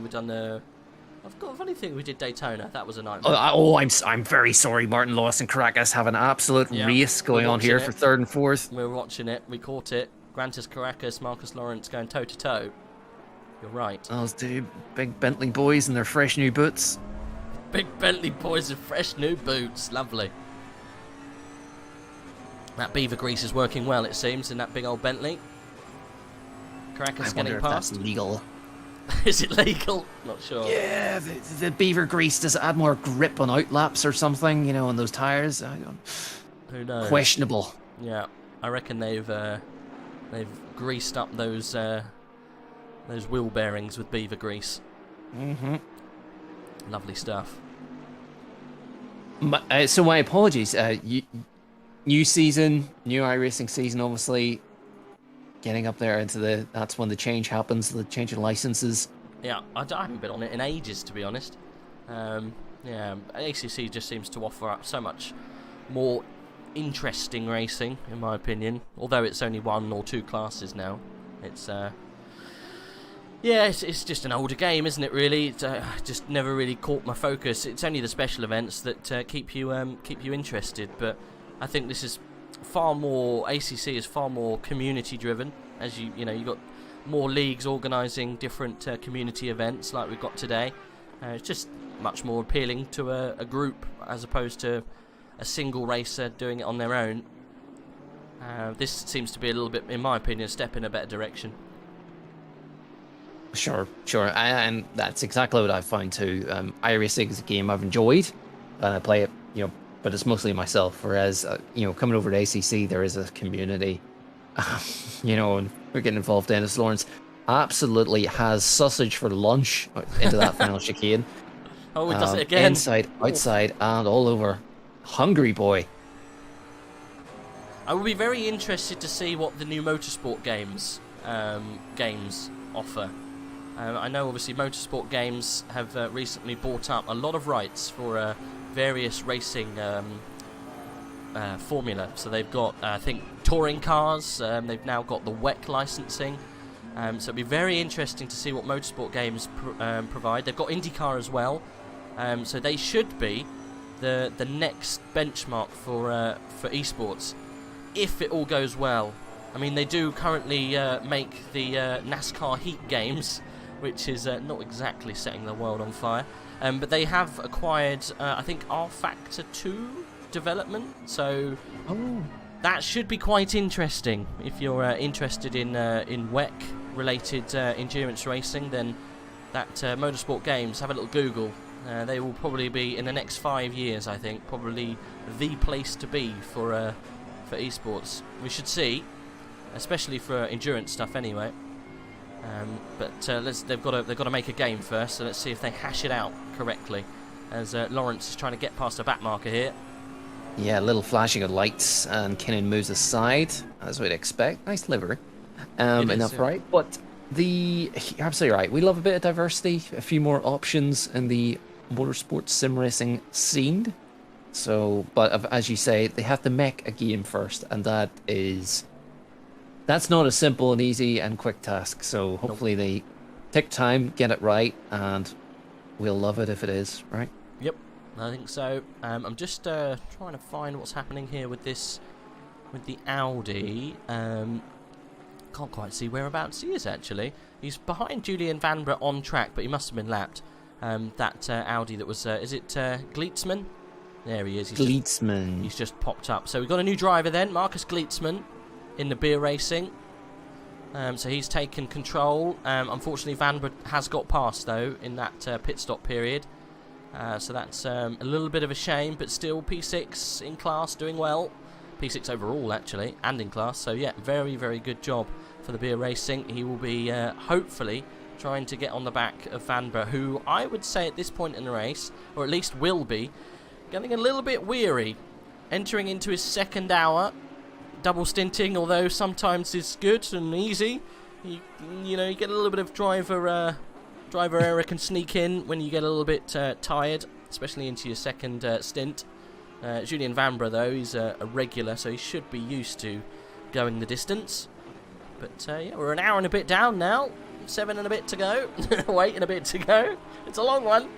We've done the... I've got a funny thing. We did Daytona. That was a nightmare. I'm very sorry. Martin Lawson Caracas have an absolute race going on here for 3rd and 4th. We're watching it. We caught it. Grantis Caracas, Marcus Lawrence going toe to toe. You're right. Those two big Bentley boys in their fresh new boots. Big Bentley boys with fresh new boots. Lovely. That beaver grease is working well, it seems, in that big old Bentley. Caracas getting past. That's legal. Is it legal? Not sure. Yeah, the beaver grease, does it add more grip on outlaps or something, you know, on those tires? I don't... Who knows? Questionable. Yeah, I reckon they've greased up those wheel bearings with beaver grease. Mm-hmm. Lovely stuff. So my apologies. New season, new iRacing season, obviously. Getting up there into that's when the change happens, the change in licenses. Yeah, I haven't been on it in ages, to be honest. Yeah, ACC just seems to offer up so much more interesting racing, in my opinion. Although it's only 1 or 2 classes now. It's yeah, it's just an older game, isn't it? Really, it just never really caught my focus. It's only the special events that keep you interested. But I think this is far more. ACC is far more community driven. As you know, you've got more leagues organising different community events like we've got today. It's just much more appealing to a group as opposed to a single racer doing it on their own. This seems to be a little bit, in my opinion, a step in a better direction. Sure, and that's exactly what I've found too. iRacing is a game I've enjoyed, and I play it, you know, but it's mostly myself. Whereas, you know, coming over to ACC, there is a community, you know, and we're getting involved in as Lawrence absolutely has sausage for lunch into that final chicane. Oh, it does it again. Inside, outside, and all over. Hungry boy. I will be very interested to see what the new motorsport games offer. I know obviously motorsport games have recently bought up a lot of rights for various racing formula. So they've got, I think, touring cars. They've now got the WEC licensing. So it'll be very interesting to see what motorsport games provide. They've got IndyCar as well. So they should be the next benchmark for esports, if it all goes well. I mean, they do currently make the NASCAR Heat games, which is not exactly setting the world on fire. But they have acquired, I think, R Factor 2 development, so that should be quite interesting. If you're interested in WEC-related endurance racing, then that Motorsport Games, have a little Google. They will probably be, in the next 5 years, I think, probably the place to be for esports. We should see, especially for endurance stuff anyway. But they've got to make a game first, so let's see if they hash it out correctly. As Lawrence is trying to get past a back marker here. Yeah, a little flashing of lights, and Kinnan moves aside, as we'd expect. Nice livery. Enough, yeah. Right? But you're absolutely right. We love a bit of diversity, a few more options in the motorsport sim racing scene. So, but as you say, they have to make a game first, and that's not a simple and easy and quick task. So hopefully they take time, get it right, and we'll love it if it is, right? Yep, I think so. I'm just trying to find what's happening here with the Audi. Can't quite see whereabouts he is, actually. He's behind Julian Vanbrugh on track, but he must have been lapped. That Audi that was, is it Gleitzman? There he is. He's just popped up. So we've got a new driver then, Marcus Gleitzman, in the beer racing. So he's taken control. Unfortunately, Vanbrugh has got past, though, in that pit stop period. So that's a little bit of a shame, but still P6 in class, doing well. P6 overall, actually, and in class. So, yeah, very, very good job for the beer racing. He will be, hopefully, trying to get on the back of Vanbrugh, who I would say at this point in the race, or at least will be, getting a little bit weary. Entering into his second hour. Double stinting, although sometimes it's good and easy. You get a little bit of driver error can sneak in when you get a little bit tired, especially into your second stint. Julian Vanbrugh, though, he's a regular, so he should be used to going the distance. But yeah, we're an hour and a bit down now. 7 and a bit to go. 8 and a bit to go. It's a long one.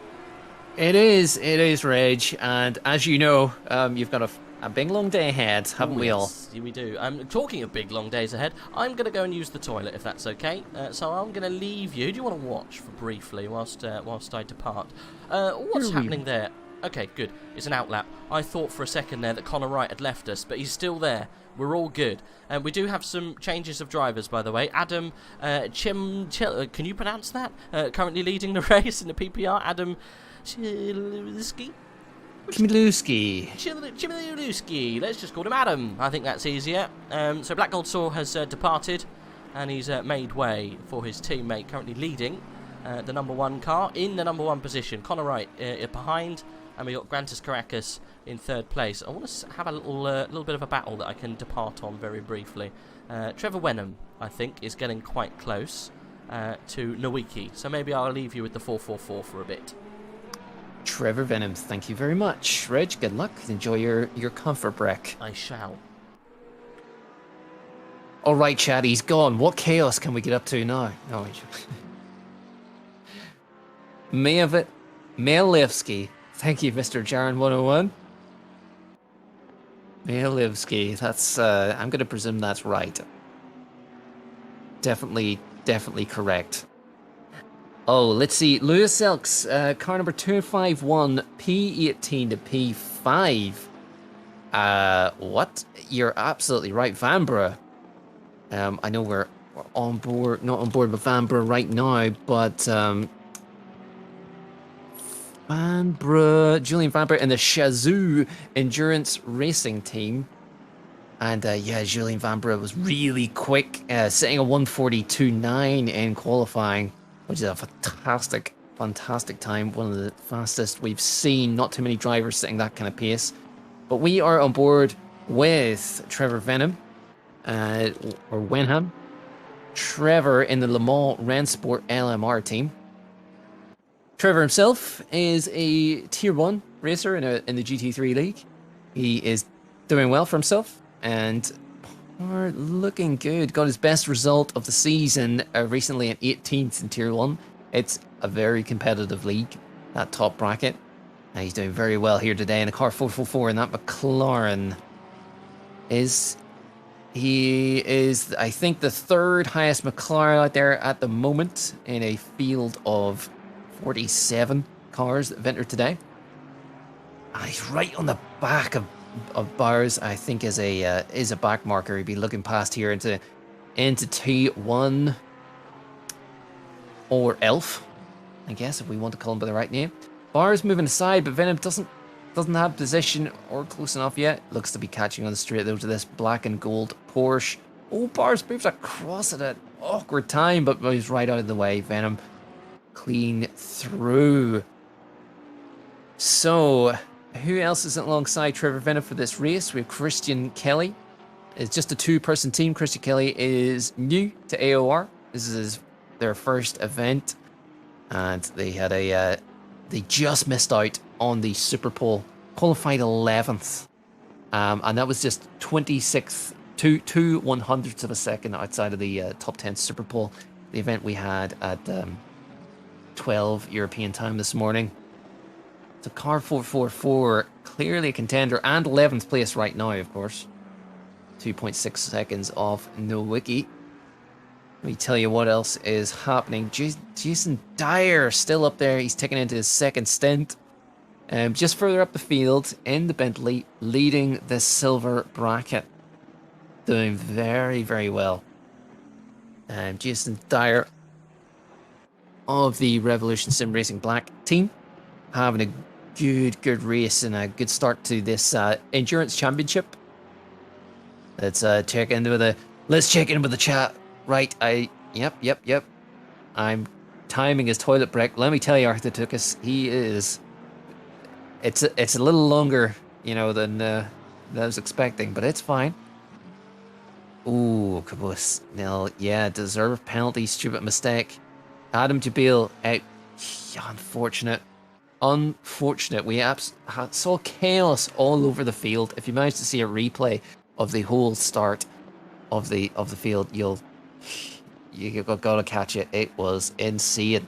It is, Reg. And as you know, you've got a big long day ahead, haven't we all? Yes, we do. Talking of big long days ahead, I'm going to go and use the toilet, if that's okay. So I'm going to leave you. Do you want to watch briefly whilst I depart? What's happening there? Okay, good. It's an outlap. I thought for a second there that Connor Wright had left us, but he's still there. We're all good. And we do have some changes of drivers, by the way. Adam can you pronounce that? Currently leading the race in the PPR. Adam Chmielewski. Let's just call him Adam. I think that's easier. So Black Gold Saw has departed, and he's made way for his teammate, currently leading the number 1 car in the number 1 position. Connor Wright behind, and we got Grantis Caracas in 3rd place. I want to have a little bit of a battle that I can depart on very briefly. Trevor Wenham, I think, is getting quite close to Nowicki, so maybe I'll leave you with the 444 for a bit. Trevor Venom, thank you very much. Reg, good luck. Enjoy your comfort break. I shall. All right, Chad, he's gone. What chaos can we get up to now? No, Malevsky. Thank you, Mr. Jaron 101. Malevsky. That's I'm gonna presume that's right. Definitely correct. Oh, let's see. Lewis Elks, car number 251, P18 to P5. What? You're absolutely right, Vanbrugh. I know we're on board, not on board with Vanbrugh right now, but Julian Vanbrugh and the Shazoo Endurance Racing Team. And yeah, Julien Vanbrugh was really quick, setting a 1:42.9 in qualifying, which is a fantastic time. One of the fastest we've seen. Not too many drivers setting that kind of pace. But we are on board with Trevor Venom, or Wenham. Trevor in the Le Mans Rennsport LMR team. Trevor himself is a Tier 1 racer in the GT3 League. He is doing well for himself and are looking good. Got his best result of the season recently at 18th in Tier 1. It's a very competitive league, that top bracket. He's doing very well here today in a car 444, and that McLaren he is, I think, the third highest McLaren out there at the moment in a field of 47 cars that have entered today. And he's right on the back of Bowers, I think, is a back marker. He'd be looking past here into T1 or Elf, I guess, if we want to call him by the right name. Bowers moving aside, but Venom doesn't have position or close enough yet. Looks to be catching on the straight though to this black and gold Porsche. Oh, Bowers moves across at an awkward time, but he's right out of the way. Venom clean through. So, who else is alongside Trevor Venom for this race? We have Christian Kelly. It's just a two-person team. Christian Kelly is new to AOR. This is their first event, and they had they just missed out on the Super Pole, qualified 11th, and that was just 26th, 2/100ths of a second outside of the top 10 Super Pole, the event we had at 12 European time this morning. So car 444, clearly a contender, and 11th place right now, of course. 2.6 seconds off Nowicki. Let me tell you what else is happening. Jason Dyer still up there. He's taken into his second stint. Just further up the field in the Bentley, leading the silver bracket. Doing very, very well. Jason Dyer of the Revolution Sim Racing Black team, having a good race and a good start to this endurance championship. Let's check in with the chat. Right, yep. I'm timing his toilet break. Let me tell you, Arthur Tukas, he is. It's a little longer, than I was expecting, but it's fine. Ooh, Caboose. Nil, yeah, deserved penalty, stupid mistake. Adam Jabil out. Yeah, unfortunate. We saw chaos all over the field. If you manage to see a replay of the whole start of the field, you gotta catch it. It was insane.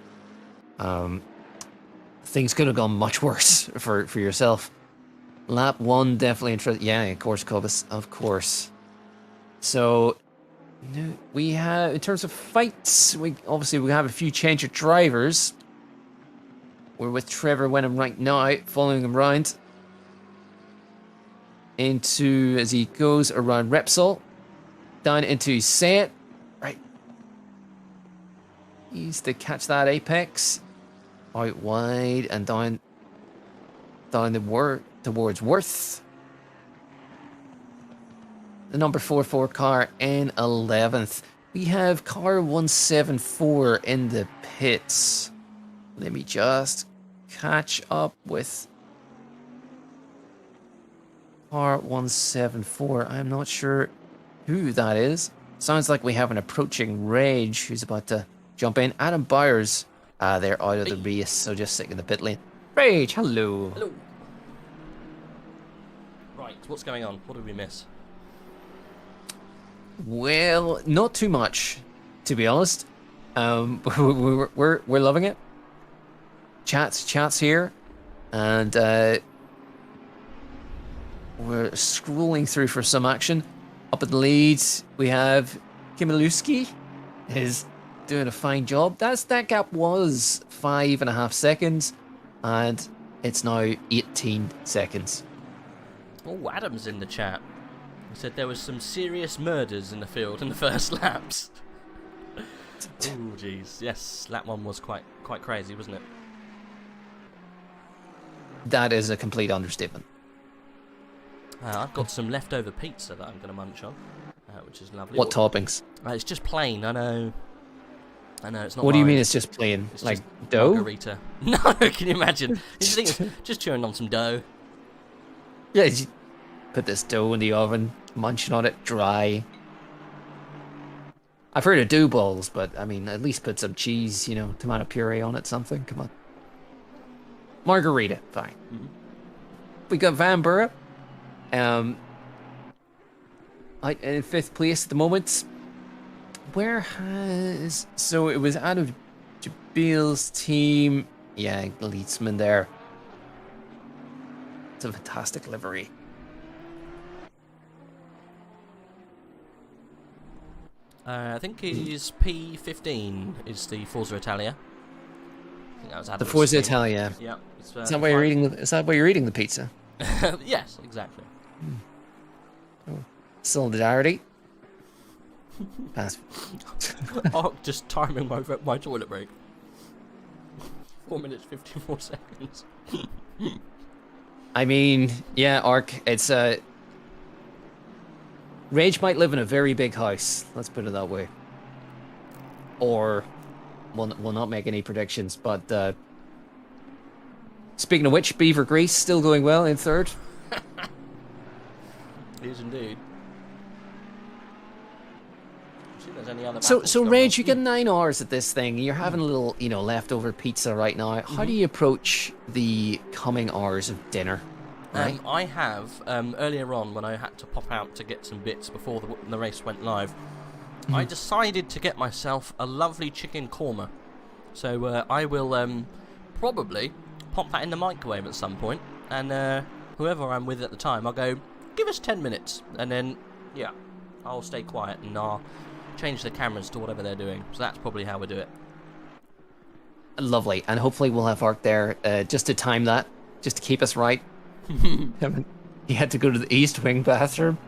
Things could have gone much worse for yourself. Lap 1 definitely interesting. Yeah, of course, Cobus, of course. So we have, in terms of fights, we have a few change of drivers. We're with Trevor Wenham right now, following him round as he goes around Repsol, down into Set. Right. He's to catch that apex. Out wide and down towards Worth. The number 44 car in 11th. We have car 174 in the pits. Let me just catch up with car 174. I'm not sure who that is. Sounds like we have an approaching Rage who's about to jump in. Adam Bowers, they're out of the race, so just sitting in the pit lane. Rage, hello. Hello. Right, what's going on? What did we miss? Well, not too much, to be honest. We're loving it. Chats here, and we're scrolling through for some action. Up in the lead, we have Kimiluski is doing a fine job. That gap was 5.5 seconds, and it's now 18 seconds. Oh, Adam's in the chat. He said there was some serious murders in the field in the first laps. Oh, jeez. Yes, lap 1 was quite crazy, wasn't it? That is a complete understatement. I've got some leftover pizza that I'm going to munch on, which is lovely. What toppings? It's just plain, I know. It's not What do you mine. mean it's just plain? It's like just dough? margarita. No, can you imagine? Just chewing on some dough. Yeah, you put this dough in the oven, munching on it dry. I've heard of dough balls, but I mean, at least put some cheese, you know, tomato puree on it, something. Come on. Margarita, fine. Mm-hmm. We got Van Burra. In 5th place at the moment. So it was out of Jabil's team. Yeah, Glitzman there. It's a fantastic livery. I think he's P15 is the Forza Italia. I think that was The Forza Italia. Yeah. Is that why you're eating? Is that why you're eating the pizza? Yes, exactly. Solidarity. Pass. Oh, just timing my toilet break. 4 minutes 54 seconds. I mean, yeah, Ark. It's Rage might live in a very big house. Let's put it that way. Or, we'll not make any predictions. But speaking of which, Beaver Grease still going well in 3rd. It is indeed. So Rage, you get 9 hours at this thing. You're having a little, you know, leftover pizza right now. How do you approach the coming hours of dinner? Right? I have earlier on when I had to pop out to get some bits before the race went live. I decided to get myself a lovely chicken korma. So I will probably pop that in the microwave at some point, and whoever I'm with at the time, I'll go, give us 10 minutes, and then yeah, I'll stay quiet and I'll change the cameras to whatever they're doing. So that's probably how we do it. Lovely, and hopefully we'll have Ark there just to time that, just to keep us right. He had to go to the East Wing bathroom.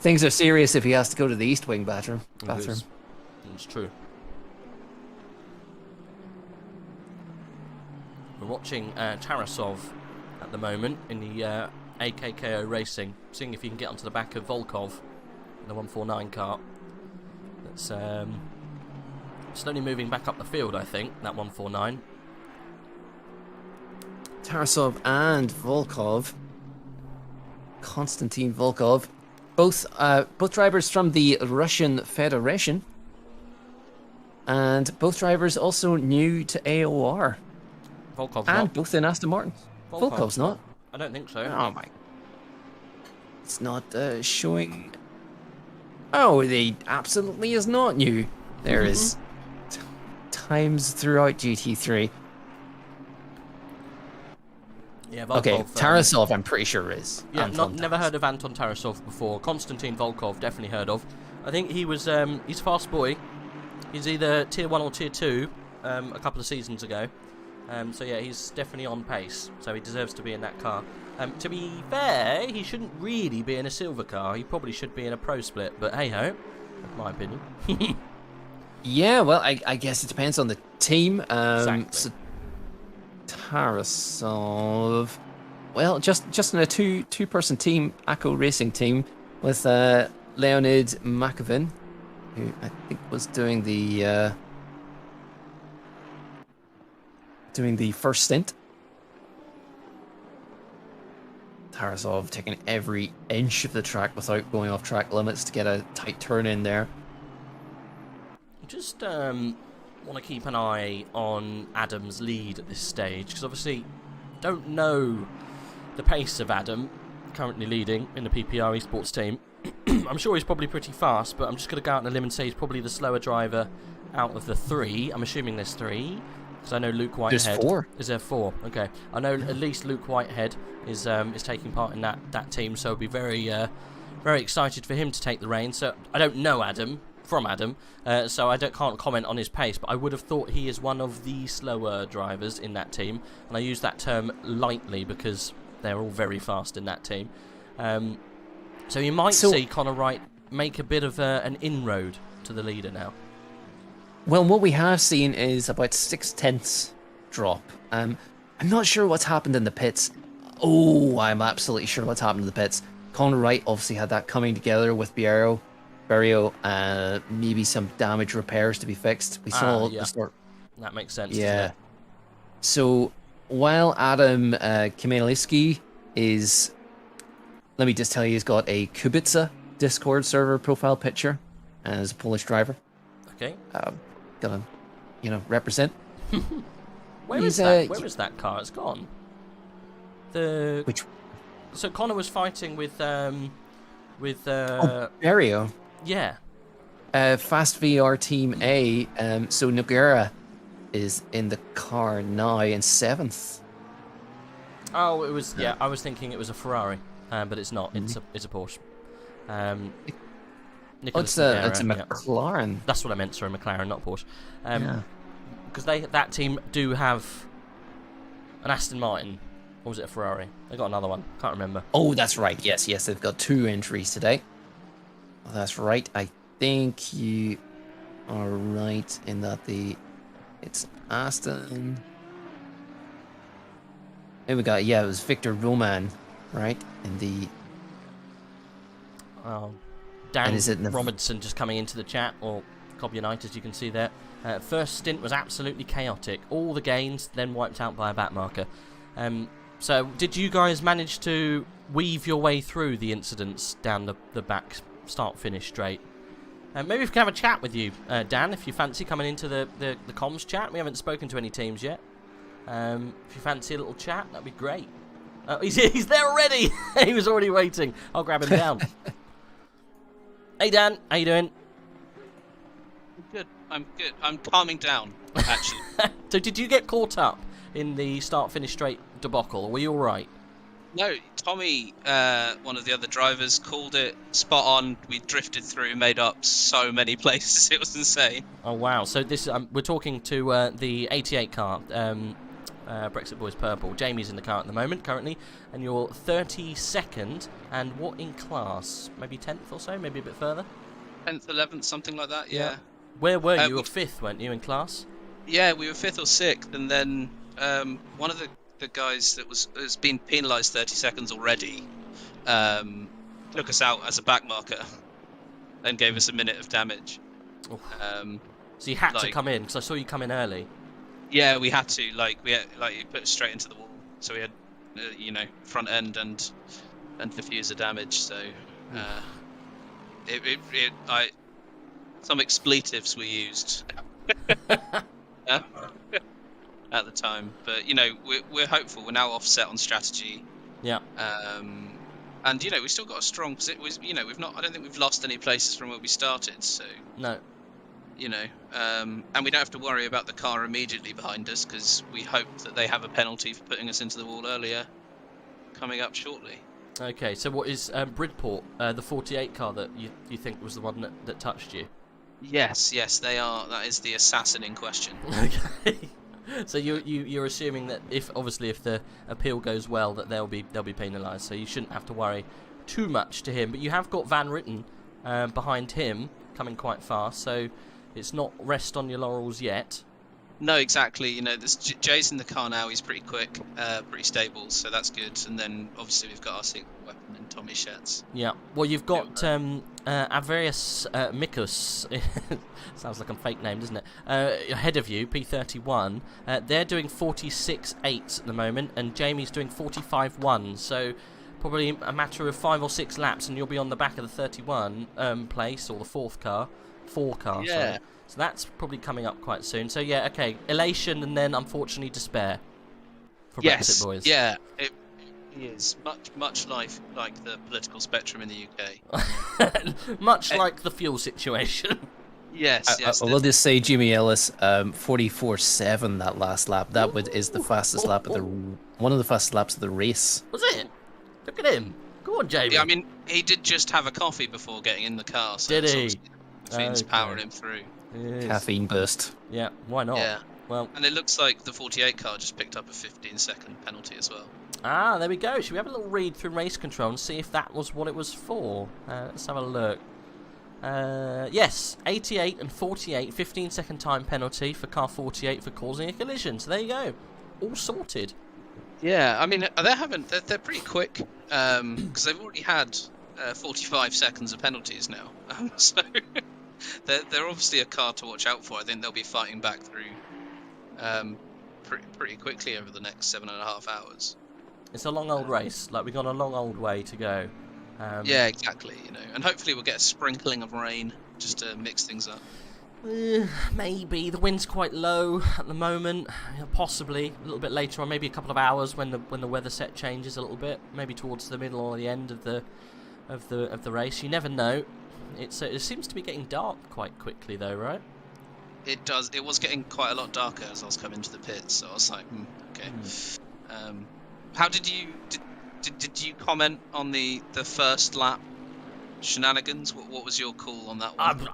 Things are serious if he has to go to the East Wing bathroom. It's true. We're watching Tarasov at the moment in the AKKO Racing, seeing if he can get onto the back of Volkov in the 149 car. That's slowly moving back up the field, I think, that 149. Tarasov and Volkov. Konstantin Volkov. Both drivers from the Russian Federation. And both drivers also new to AOR. Volkov's and not. both in Aston Martins. Volkov's not. I don't think so. Oh my. It's not showing. Oh, they absolutely is not new. There is times throughout GT3. Yeah, Volkov, okay, Tarasov, I'm pretty sure is. Yeah, never heard of Anton Tarasov before. Konstantin Volkov, definitely heard of. I think he was, he's a fast boy. He's either Tier 1 or Tier 2 a couple of seasons ago. So yeah, he's definitely on pace. So he deserves to be in that car. To be fair, he shouldn't really be in a silver car. He probably should be in a pro split. But hey-ho, that's my opinion. Yeah, well, I guess it depends on the team. Exactly. So Tarasov, well, just in a two-person team, ACO Racing team, with Leonid Makovin, who I think was doing the first stint. Tarasov taking every inch of the track without going off track limits to get a tight turn in there. Just want to keep an eye on Adam's lead at this stage, because obviously don't know the pace of Adam, currently leading in the PPR esports team. I'm sure he's probably pretty fast, but I'm just going to go out on a limb and say he's probably the slower driver out of the three. I'm assuming there's three, because I know Luke Whitehead. There's four. Is there four? Okay. I know at least Luke Whitehead is taking part in that team, so I'll be very excited for him to take the reins. So I don't know Adam, so I can't comment on his pace, but I would have thought he is one of the slower drivers in that team, and I use that term lightly because they're all very fast in that team. So you might see Connor Wright make a bit of an inroad to the leader now. Well, what we have seen is about 0.6 drop. I'm not sure what's happened in the pits. Oh, I'm absolutely sure what's happened in the pits. Conor Wright obviously had that coming together with Barrio, maybe some damage repairs to be fixed. We saw yeah. the start. That makes sense. Yeah. So while Adam Kamielewski is, let me just tell you, he's got a Kubica Discord server profile picture as a Polish driver. Okay. Gonna, represent. Where is that? Where is that car? It's gone. Which? So Connor was fighting with Barrio. Yeah. Fast VR Team A. So Noguera is in the car now in 7th. Oh, it was. Yeah, I was thinking it was a Ferrari, but it's not. It's a Porsche. It's a McLaren. Yeah. That's what I meant. Sorry, McLaren, not Porsche. Because that team do have an Aston Martin. Or was it a Ferrari? They got another one. Can't remember. Oh, that's right. Yes, they've got 2 entries today. Oh, that's right. I think you are right in that it's Aston. Here we got, it was Victor Roman, right? In the... Oh, Dan Robinson just coming into the chat, or Cobb United, as you can see there. First stint was absolutely chaotic. All the gains, then wiped out by a back marker. So, did you guys manage to weave your way through the incidents down the back start-finish straight? Maybe we can have a chat with you, Dan, if you fancy coming into the comms chat. We haven't spoken to any teams yet. If you fancy a little chat, that'd be great. He's there already! He was already waiting. I'll grab him down. Hey, Dan. How you doing? I'm good. I'm calming down, actually. So, did you get caught up in the start-finish straight debacle, or were you all right? No, Tommy, one of the other drivers, called it spot on. We drifted through, made up so many places. It was insane. Oh, wow. So this we're talking to the 88 car, Brexit Boys Purple. Jamie's in the car at the moment, currently, and you're 32nd, and what in class? Maybe 10th or so? Maybe a bit further? 10th, 11th, something like that, yeah. Where were you? You were 5th, weren't you, in class? Yeah, we were 5th or 6th, and then one of the guys that has been penalised 30 seconds already took us out as a back marker and gave us a minute of damage. So you had to come in, because I saw you come in early. Yeah, we had to. You put us straight into the wall, so we had front end and diffuser damage. So some expletives were used. At the time, but we're hopeful. We're now offset on strategy. Yeah. And we still got a strong position. We've not. I don't think we've lost any places from where we started. So no. And we don't have to worry about the car immediately behind us, because we hope that they have a penalty for putting us into the wall earlier, coming up shortly. Okay. So what is Bridport, the 48 car that you think was the one that touched you? Yes, they are. That is the assassin in question. Okay. So you're assuming that if the appeal goes well, that they'll be penalised. So you shouldn't have to worry too much to him. But you have got Van Ritten behind him coming quite fast. So it's not rest on your laurels yet. No, exactly. Jay's in the car now. He's pretty quick, pretty stable. So that's good. And then obviously we've got our secret weapon in Tommy Schetz. Yeah. Well, you've got Avarius Mikus. Sounds like a fake name, doesn't it? Ahead of you, P31. They're doing 46.8 at the moment, and Jamie's doing 45.1. So probably a matter of 5 or 6 laps, and you'll be on the back of the 31 place, or the 4 car. Yeah. Sorry. So that's probably coming up quite soon. So yeah, okay, elation and then unfortunately despair for Brexit Boys. Yeah, it is much like the political spectrum in the UK. Much like the fuel situation. Yes. I will just say, Jimmy Ellis, 44.7 that last lap. That is the fastest lap of one of the fastest laps of the race. Was it? Look at him. Go on, Jamie. Yeah, I mean, he did just have a coffee before getting in the car. So did he? Caffeine's powering him through. Caffeine burst. Yeah, why not? Yeah. Well, and it looks like the 48 car just picked up a 15-second penalty as well. Ah, there we go. Should we have a little read through race control and see if that was what it was for? Let's have a look. Yes, 88 and 48, 15-second time penalty for car 48 for causing a collision. So there you go. All sorted. Yeah, I mean, they're pretty quick, because they've already had 45 seconds of penalties now. So they're obviously a car to watch out for. I think they'll be fighting back through pretty quickly over the next 7.5 hours. It's a long old race. Like, we've got a long old way to go. Yeah, exactly. And hopefully we'll get a sprinkling of rain just to mix things up. Maybe the wind's quite low at the moment. Possibly a little bit later on, maybe a couple of hours when the weather set changes a little bit. Maybe towards the middle or the end of the race. You never know. It seems to be getting dark quite quickly though, right? It does. It was getting quite a lot darker as I was coming to the pits, so I was like, okay. How did you comment on the first lap shenanigans? What was your call on that one?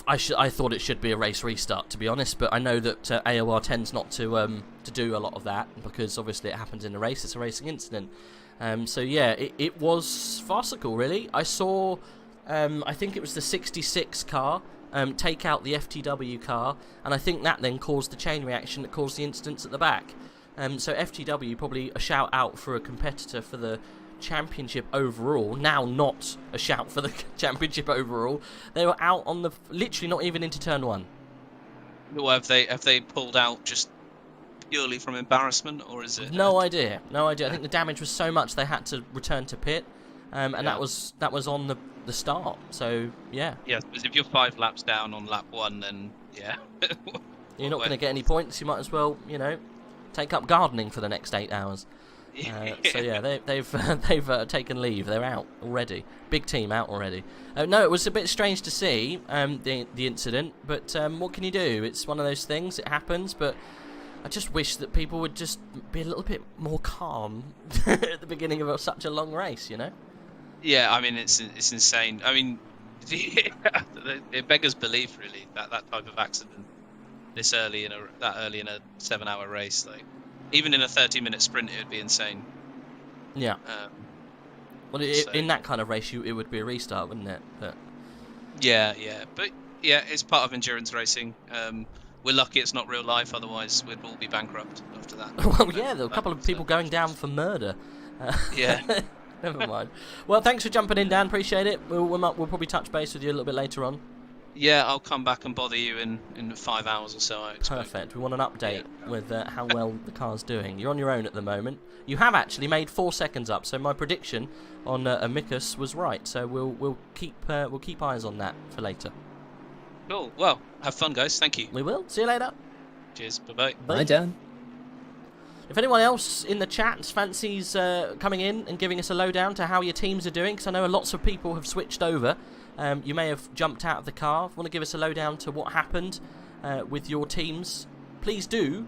I thought it should be a race restart, to be honest, but I know that AOR tends not to do a lot of that because obviously it happens in a race. It's a racing incident. So yeah, it was farcical, really. I saw, I think it was the 66 car take out the FTW car, and I think that then caused the chain reaction that caused the incidents at the back. So FTW probably a shout out for a competitor for the championship overall, now not a shout for the championship overall. They were out on the literally not even into turn one. Well, have they pulled out just purely from embarrassment, or is it? No idea. I think the damage was so much they had to return to pit, and that was on the start. So yeah. Yeah, because if you're 5 laps down on lap 1, then yeah. You're not going to get any points. You might as well, take up gardening for the next 8 hours. So yeah, they've taken leave. They're out already. Big team out already. No, it was a bit strange to see the incident, but what can you do? It's one of those things. It happens, but I just wish that people would just be a little bit more calm at the beginning of such a long race. Yeah, I mean it's insane. I mean, it beggars belief really that type of accident this early in a 7-hour race, like. Even in a 30-minute sprint, it would be insane. Yeah. Well, in that kind of race, it would be a restart, wouldn't it? But yeah. But yeah, it's part of endurance racing. We're lucky it's not real life, otherwise we'd all be bankrupt after that. Well, yeah, there were a couple of people going down for murder. Yeah. Never mind. Well, thanks for jumping in, Dan. Appreciate it. We'll probably touch base with you a little bit later on. Yeah, I'll come back and bother you in 5 hours or so, I expect. Perfect. We want an update with how well the car's doing. You're on your own at the moment. You have actually made 4 seconds up, so my prediction on Amicus was right. So we'll keep eyes on that for later. Cool. Well, have fun, guys. Thank you. We will. See you later. Cheers. Bye-bye. Bye, Dan. If anyone else in the chat fancies coming in and giving us a lowdown to how your teams are doing, because I know lots of people have switched over. You may have jumped out of the car. If you want to give us a lowdown to what happened with your teams, please do.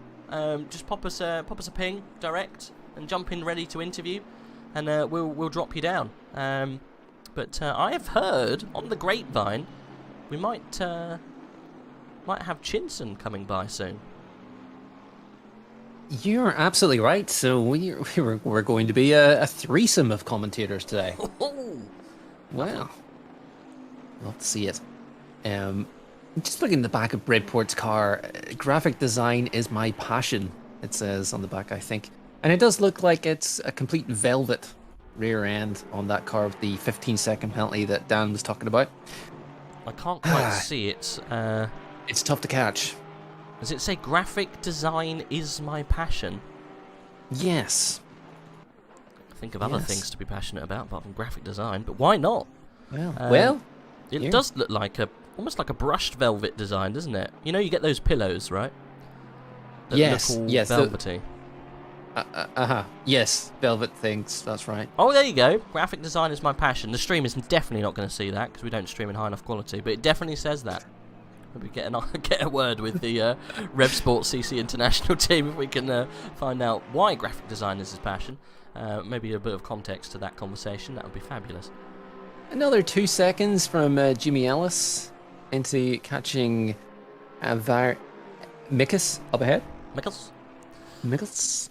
Just pop us a ping direct and jump in ready to interview, and we'll drop you down. But I have heard on the grapevine we might have Chinson coming by soon. You're absolutely right. So we're going to be a threesome of commentators today. Wow. Love to see it. Just looking at the back of Breadport's car, graphic design is my passion, it says on the back, I think. And it does look like it's a complete velvet rear end on that car with the 15-second penalty that Dan was talking about. I can't quite see it. It's tough to catch. Does it say graphic design is my passion? Yes. I think of other things to be passionate about apart from graphic design, but why not? Well, it does look like almost like a brushed velvet design, doesn't it? You get those pillows, right? That look all velvety. Yes, velvet things, that's right. Oh, there you go. Graphic design is my passion. The stream is definitely not going to see that because we don't stream in high enough quality, but it definitely says that. Maybe get a word with the Rev Sport CC International team if we can find out why graphic design is his passion. Maybe a bit of context to that conversation. That would be fabulous. Another 2 seconds from Jimmy Ellis into catching Mikus up ahead. Mikus.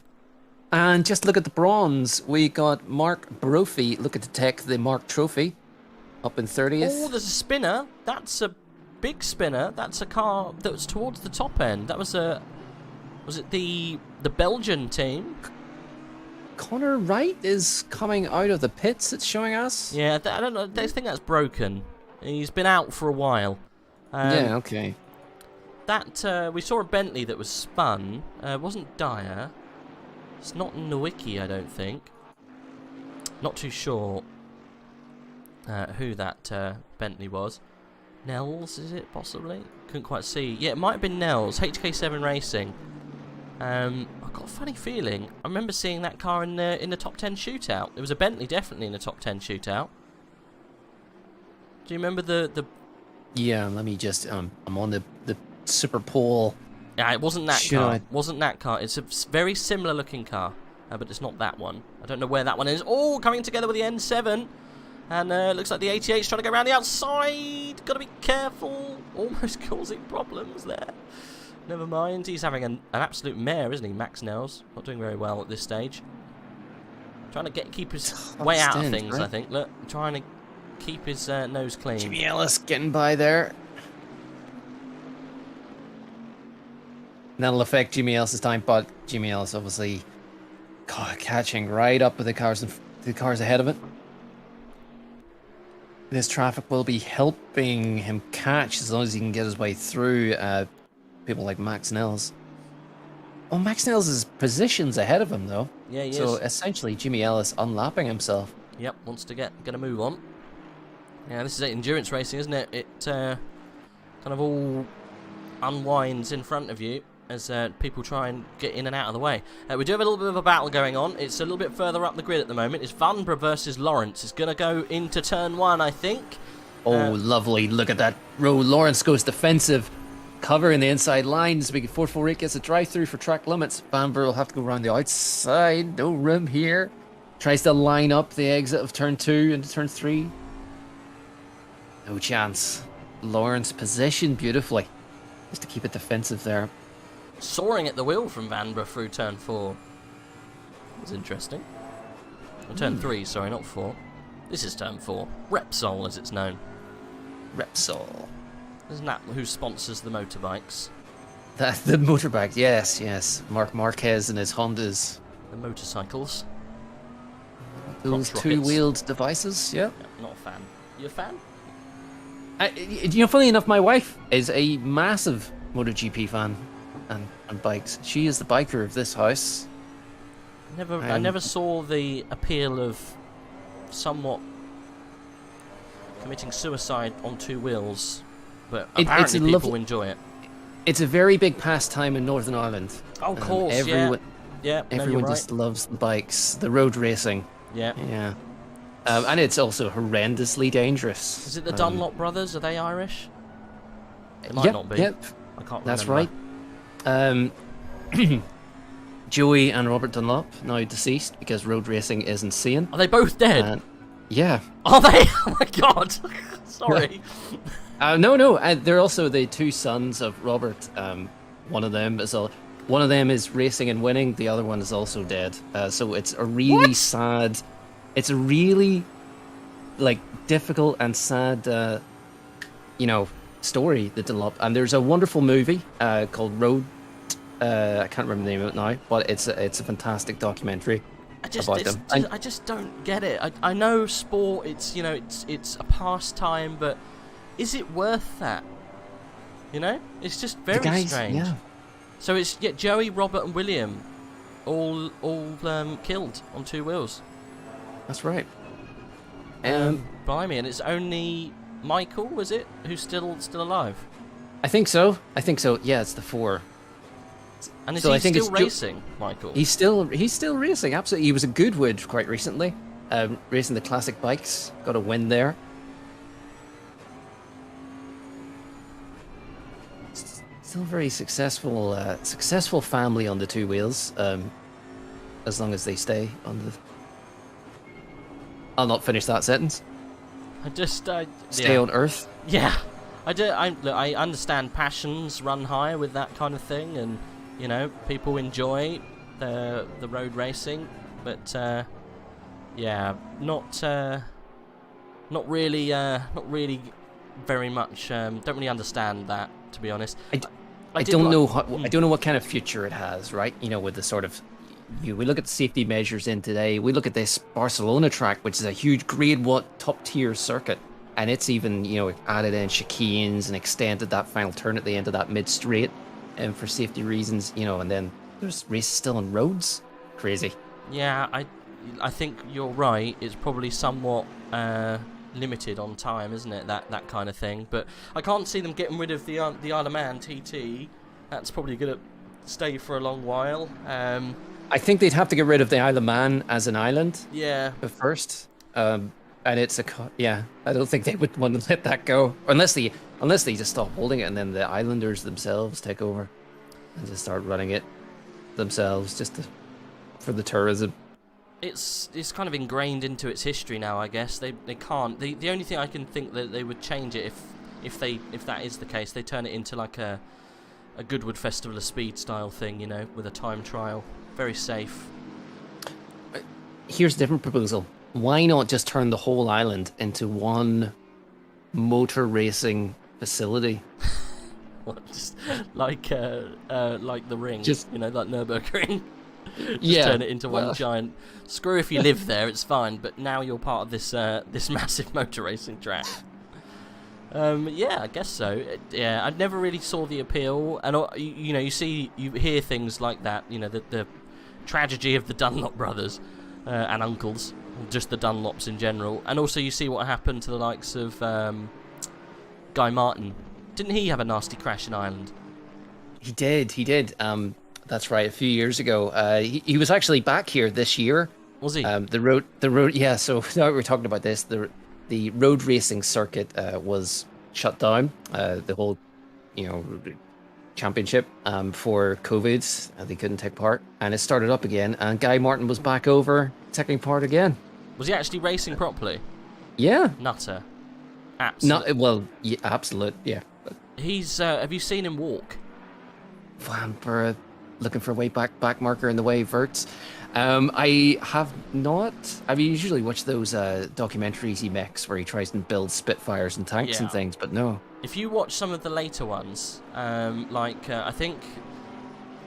And just look at the bronze. We got Mark Brophy looking to take the Mark Trophy up in 30th. Oh, there's a spinner. That's a big spinner. That's a car that was towards the top end. That was it the Belgian team? Connor Wright is coming out of the pits, it's showing us. Yeah, I don't know. I think that's broken. He's been out for a while. Yeah, okay. That we saw a Bentley that was spun. Wasn't Dyer. It's not Nowicki, I don't think. Not too sure who that Bentley was. Nels, is it possibly? Couldn't quite see. Yeah, it might have been Nels. HK7 Racing. I've got a funny feeling. I remember seeing that car in the top 10 shootout. There was a Bentley definitely in the top 10 shootout. Do you remember the? Yeah, let me just. I'm on the Super Pole. Yeah, it wasn't that car. Wasn't that car. It's a very similar looking car, but it's not that one. I don't know where that one is. Oh, coming together with the N7. And looks like the 88's trying to go around the outside. Got to be careful. Almost causing problems there. Never mind. He's having an absolute mare, isn't he, Max Nels? Not doing very well at this stage. Trying to keep his way out of things, right? I think. Look, trying to keep his nose clean. Jimmy Ellis getting by there. That'll affect Jimmy Ellis' time, but Jimmy Ellis obviously catching right up with the cars ahead of it. This traffic will be helping him catch as long as he can get his way through people like Max Nels. Oh, Max Nels' position's ahead of him, though. Yeah, he so is. Essentially, Jimmy Ellis unlapping himself. Yep, wants to get a move on. Yeah, this is endurance racing, isn't it? It kind of all unwinds in front of you as people try and get in and out of the way. We do have a little bit of a battle going on. It's a little bit further up the grid at the moment. It's Vanbrugh versus Lawrence. It's going to go into turn 1, I think. Oh, lovely. Look at that row. Lawrence goes defensive, covering the inside lines. Big 448 gets a drive-through for track limits. Vanbrugh will have to go around the outside. No room here. Tries to line up the exit of turn 2 into turn 3. No chance. Lawrence positioned beautifully. Just to keep it defensive there. Soaring at the wheel from Vanbrugh through turn 4. That's interesting. Or turn 3, sorry, not 4. This is turn 4. Repsol, as it's known. Repsol. Isn't that who sponsors the motorbikes? The motorbike, yes. Mark Marquez and his Hondas. The motorcycles. Those two-wheeled devices, yeah. Not a fan. You a fan? Funny enough, my wife is a massive MotoGP fan. And bikes. She is the biker of this house. I never saw the appeal of somewhat committing suicide on 2 wheels, but apparently people enjoy it. It's a very big pastime in Northern Ireland. Oh, of course, everyone right. just loves the bikes, the road racing. Yeah. And it's also horrendously dangerous. Is it the Dunlop brothers? Are they Irish? It might not be. Yep. I can't remember. That's right. Joey and Robert Dunlop, now deceased because road racing is insane. Are they both dead? Yeah. Are they? Oh my god. Sorry. No. They're also the 2 sons of Robert. One of them is racing and winning. The other one is also dead. So it's a really sad. It's a really difficult and sad, story, the Dunlop. And there's a wonderful movie called Road. I can't remember the name of it now, but it's a fantastic documentary about them. I just don't get it. I know sport. It's it's a pastime, but is it worth that? It's just very strange. Yeah. So it's Joey, Robert, and William, all killed on 2 wheels. That's right. Blimey, and it's only Michael, was it, who's still alive? I think so. Yeah, it's the 4. And is he still racing, Michael? He's still racing. Absolutely, he was at Goodwood quite recently, racing the classic bikes. Got a win there. Still very successful. Successful family on the 2 wheels. As long as they stay on the. I'll not finish that sentence. Stay on Earth. Yeah, I understand passions run high with that kind of thing, and people enjoy the road racing, but not really very much. Don't really understand that, to be honest. I don't know what kind of future it has, right? With the sort of we look at the safety measures in today. We look at this Barcelona track, which is a huge Grade 1 top tier circuit, and it's even added in chicanes and extended that final turn at the end of that mid straight, and for safety reasons, and then there's races still on roads. Crazy. Yeah, I think you're right. It's probably somewhat limited on time, isn't it? That kind of thing. But I can't see them getting rid of the Isle of Man TT. That's probably going to stay for a long while. I think they'd have to get rid of the Isle of Man as an island. Yeah. First, and it's I don't think they would want to let that go unless they just stop holding it and then the islanders themselves take over and just start running it themselves for the tourism. It's kind of ingrained into its history now, I guess. They can't. The only thing I can think that they would change it if that is the case, they turn it into like a Goodwood Festival of Speed style thing, with a time trial. Very safe. Here's a different proposal. Why not just turn the whole island into one motor racing facility? What, just like the ring, like Nürburgring. Just turn it into one giant. Screw if you live there, it's fine. But now you're part of this massive motor racing track. I guess so. Yeah, I never really saw the appeal, and you hear things like that. The tragedy of the Dunlop brothers and uncles, just the Dunlops in general, and also you see what happened to the likes of Guy Martin. Didn't he have a nasty crash in Ireland? He did. That's right. A few years ago, he was actually back here this year. Was he? The road. Yeah. So now we're talking about this. The road racing circuit was shut down. The whole, championship for COVID. They couldn't take part, and it started up again. And Guy Martin was back over taking part again. Was he actually racing properly? Yeah. Nutter. Absolute. Absolute. Yeah. He's. Have you seen him walk? Vampire. Looking for a way back marker in the way verts. I have not. I usually watch those documentaries he makes where he tries and builds Spitfires and tanks and things, but no. If you watch some of the later ones, I think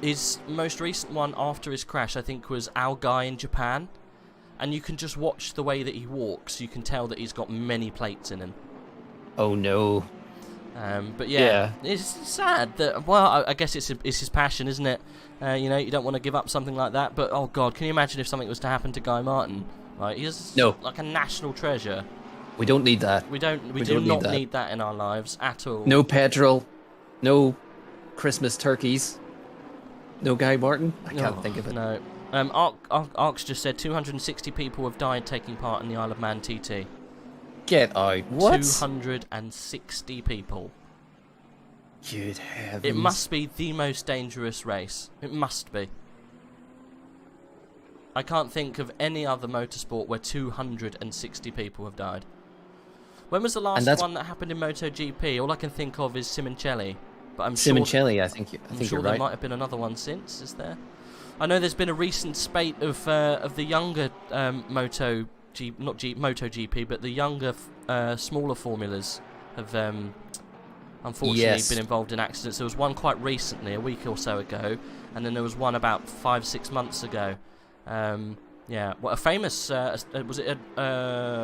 his most recent one after his crash, I think was Our Guy in Japan, and you can just watch the way that he walks. You can tell that he's got many plates in him. Oh no. But it's sad that. Well, I guess it's his passion, isn't it? You don't want to give up something like that. But oh god, can you imagine if something was to happen to Guy Martin? Right, he's like a national treasure. We don't need that. We do not need that in our lives at all. No petrol, no Christmas turkeys, no Guy Martin. I can't think of it. No. Arx just said 260 people have died taking part in the Isle of Man TT. Get out. What? 260 people. Good heavens. It must be the most dangerous race. It must be. I can't think of any other motorsport where 260 people have died. When was the last one that happened in MotoGP? All I can think of is Simoncelli. But I'm sure I think you're right. There might have been another one since, is there? I know there's been a recent spate of the younger MotoGP, but the younger, smaller formulas have unfortunately been involved in accidents. There was one quite recently, a week or so ago, and then there was one about 5-6 months ago. A famous, was it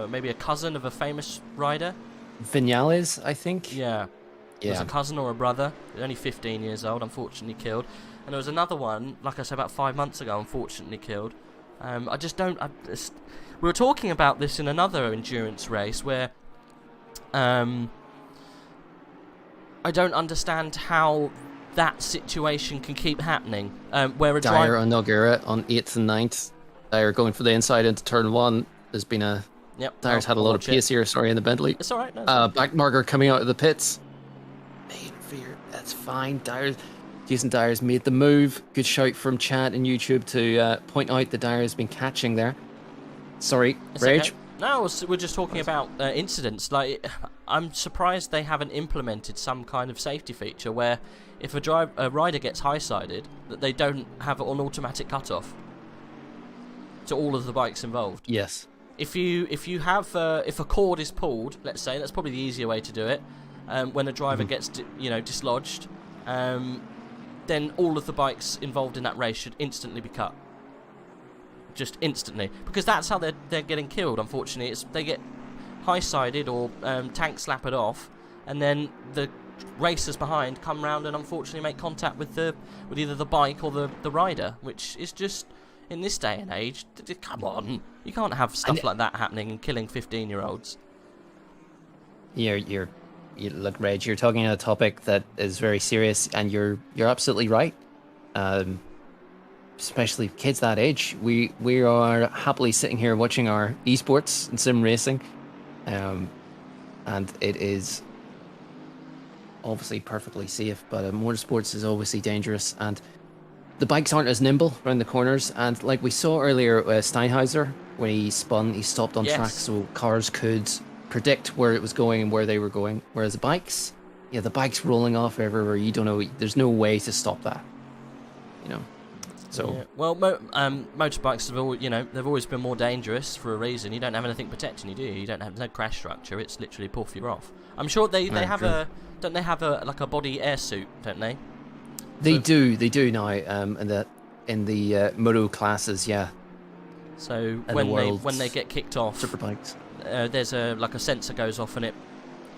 maybe a cousin of a famous rider? Vinales, I think. Yeah. It was a cousin or a brother, only 15 years old, unfortunately killed. And there was another one, like I said, about 5 months ago, unfortunately killed. We were talking about this in another endurance race where I don't understand how that situation can keep happening. Where a Dyer on Noguera on 8th and 9th. Dyer going for the inside into turn 1. There's been a... Yep. Dyer's had a lot of pace here, in the Bentley. It's alright. No, back marker coming out of the pits. Main fear. That's fine. Jason Dyer's made the move. Good shout from chat and YouTube to point out that Dyer's been catching there. Sorry, Rage. Okay. No, we're just talking about incidents. I'm surprised they haven't implemented some kind of safety feature where if a rider gets high-sided, that they don't have an automatic cut-off to all of the bikes involved. Yes. If you have if a cord is pulled, let's say, that's probably the easier way to do it. When a driver gets dislodged, then all of the bikes involved in that race should instantly be cut. just instantly, because that's how they're getting killed. Unfortunately, they get high-sided or tank slapped off, and then the racers behind come round and unfortunately make contact with either the bike or the rider, which is just, in this day and age, come on, you can't have stuff like that happening and killing 15-year-olds. You look, Reg, you're talking on a topic that is very serious, and you're absolutely right. Especially kids that age, we are happily sitting here watching our esports and sim racing, and it is obviously perfectly safe, but motorsports is obviously dangerous, and the bikes aren't as nimble around the corners. And like we saw earlier, Steinhauser, when he spun, he stopped on track, so cars could predict where it was going and where they were going, whereas the bikes rolling off everywhere, you don't know, there's no way to stop that, you know. So yeah. Well, motorbikes they've always been more dangerous for a reason. You don't have anything protecting you, do you? You don't have no crash structure. It's literally puff you off. I'm sure they have don't they have a body air suit, don't they? They do now, in the moto classes, yeah. So when they get kicked off, superbikes, there's a sensor goes off and it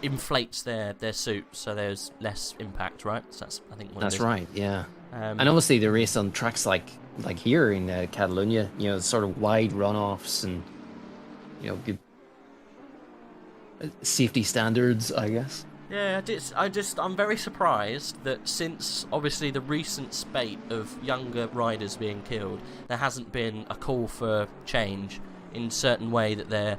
inflates their suit, so there's less impact, right? So that's, I think, that's right, yeah. And obviously they race on tracks like here in Catalonia, you know, sort of wide runoffs and, you know, good safety standards, I guess. Yeah, I'm very surprised that since obviously the recent spate of younger riders being killed, there hasn't been a call for change in certain way that they're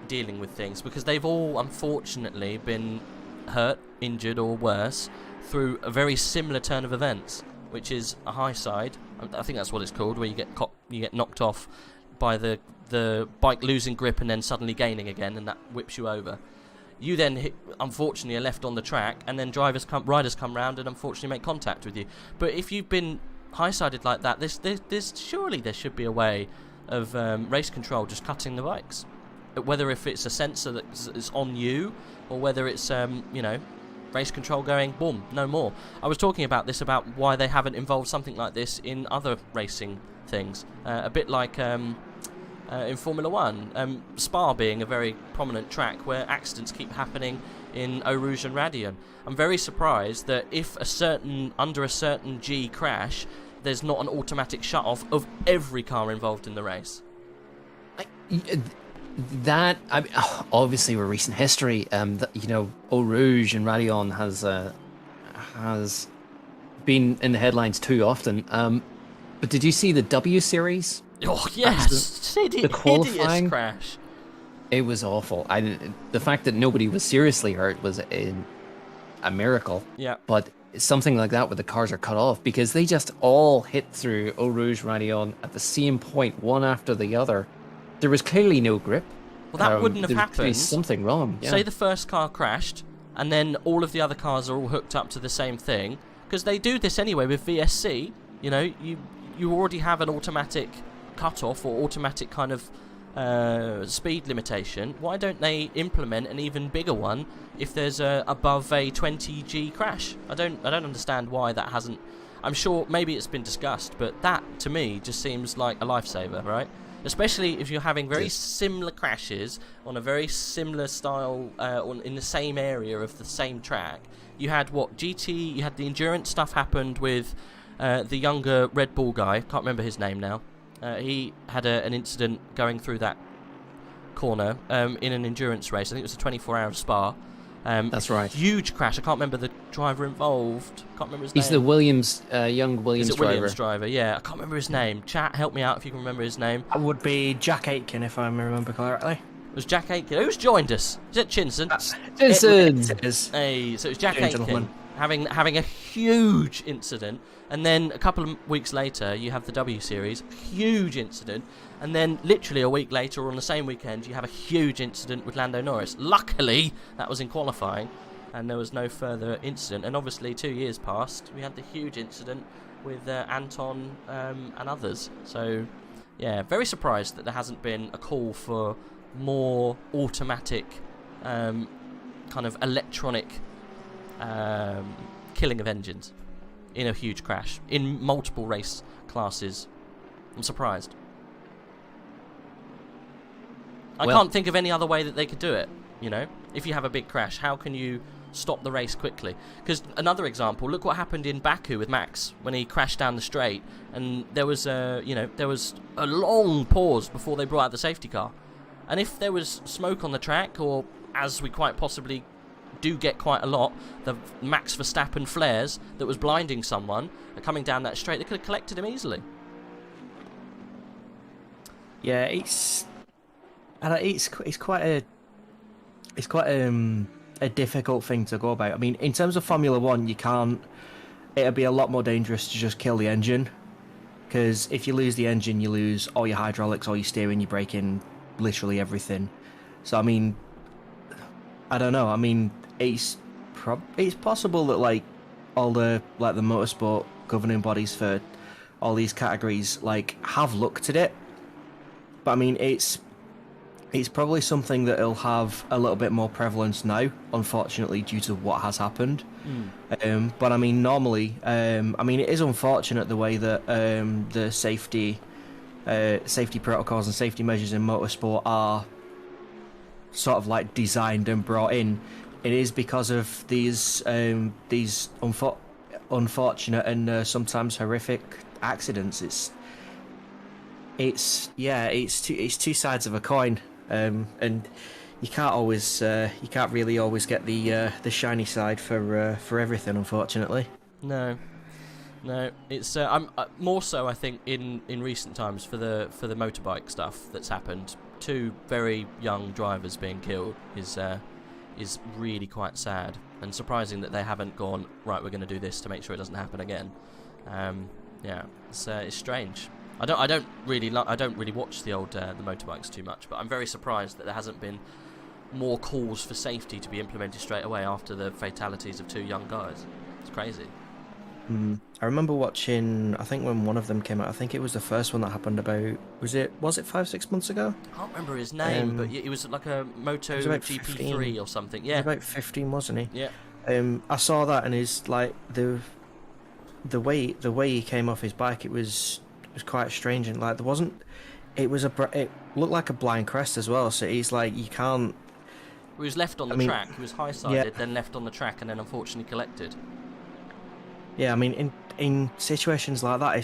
dealing with things, because they've all unfortunately been hurt, injured, or worse through a very similar turn of events, which is a high side. I think that's what it's called, where you get knocked off by the bike losing grip and then suddenly gaining again, and that whips you over. You then, unfortunately, are left on the track, and then riders come round and unfortunately make contact with you. But if you've been high-sided like that, surely there should be a way of race control just cutting the bikes. Whether if it's a sensor that's on you, or whether it's race control going, boom, no more. I was talking about why they haven't involved something like this in other racing things. A bit like in Formula 1, Spa being a very prominent track where accidents keep happening in Eau Rouge and Radion. I'm very surprised that if under a certain G crash, there's not an automatic shut-off of every car involved in the race. Obviously with recent history, Eau Rouge and Radion has been in the headlines too often. But did you see the W Series? Oh yes, the qualifying crash. It was awful. The fact that nobody was seriously hurt was a miracle. Yeah. But something like that where the cars are cut off because they just all hit through Eau Rouge Radion at the same point, one after the other. There was clearly no grip. Well, that wouldn't have happened. There's something wrong. Yeah. Say the first car crashed, and then all of the other cars are all hooked up to the same thing, because they do this anyway with VSC. You know, you already have an automatic cut-off or automatic kind of speed limitation. Why don't they implement an even bigger one if there's above a 20G crash? I don't understand why that hasn't. I'm sure maybe it's been discussed, but that to me just seems like a lifesaver, right? Especially if you're having very similar crashes on a very similar style, in the same area of the same track. You had GT, you had the endurance stuff happened with the younger Red Bull guy, can't remember his name now. He had an incident going through that corner in an endurance race. I think it was a 24-hour Spa. That's right. Huge crash. I can't remember the driver involved. Can't remember his name. He's the Williams, young Williams driver. Williams driver, yeah. I can't remember his name. Chat, help me out if you can remember his name. It would be Jack Aitken, if I remember correctly. It was Jack Aitken. Who's joined us? Is it Chinson? Chinson! It is. Hey, so it's Jack Aitken having a huge incident, and then a couple of weeks later you have the W Series, huge incident, and then literally a week later or on the same weekend you have a huge incident with Lando Norris. Luckily that was in qualifying and there was no further incident, and obviously 2 years passed, we had the huge incident with Anton and others. So yeah, very surprised that there hasn't been a call for more automatic kind of electronic killing of engines in a huge crash in multiple race classes. I'm surprised. I can't think of any other way that they could do it, you know? If you have a big crash, how can you stop the race quickly? Because another example, look what happened in Baku with Max when he crashed down the straight, and there was a long pause before they brought out the safety car. And if there was smoke on the track, or as we quite possibly do get quite a lot, the Max Verstappen flares that was blinding someone coming down that straight, they could have collected him easily. Yeah, it's quite a difficult thing to go about. I mean, in terms of Formula 1, you can't. It'd be a lot more dangerous to just kill the engine, because if you lose the engine, you lose all your hydraulics, all your steering, your braking, literally everything. So I mean, I don't know. I mean, it's possible that like all the the motorsport governing bodies for all these categories have looked at it, but I mean it's probably something that will have a little bit more prevalence now, unfortunately, due to what has happened. But I mean, normally, I mean, it is unfortunate the way that the safety protocols and safety measures in motorsport are sort of designed and brought in. It is because of these unfortunate and sometimes horrific accidents. It's two sides of a coin. And you can't really always get the shiny side for everything, unfortunately. No, it's I'm more so I think in recent times for the motorbike stuff that's happened. 2 very young drivers being killed is really quite sad and surprising that they haven't gone right. We're going to do this to make sure it doesn't happen again. Yeah, it's strange. I don't really watch the old the motorbikes too much, but I'm very surprised that there hasn't been more calls for safety to be implemented straight away after the fatalities of 2 young guys. It's crazy. I remember watching, I think when one of them came out, I think it was the first one that happened about, was it 5-6 months ago? I can't remember his name, but it was like a Moto GP3 or something. Yeah, he was about 15, wasn't he? Yeah. I saw that, and his the way he came off his bike, it was quite strange, and there wasn't. It looked like a blind crest as well. So he's you can't. He was left on the track. He was high-sided, then left on the track, and then unfortunately collected. Yeah, I mean, in situations like that,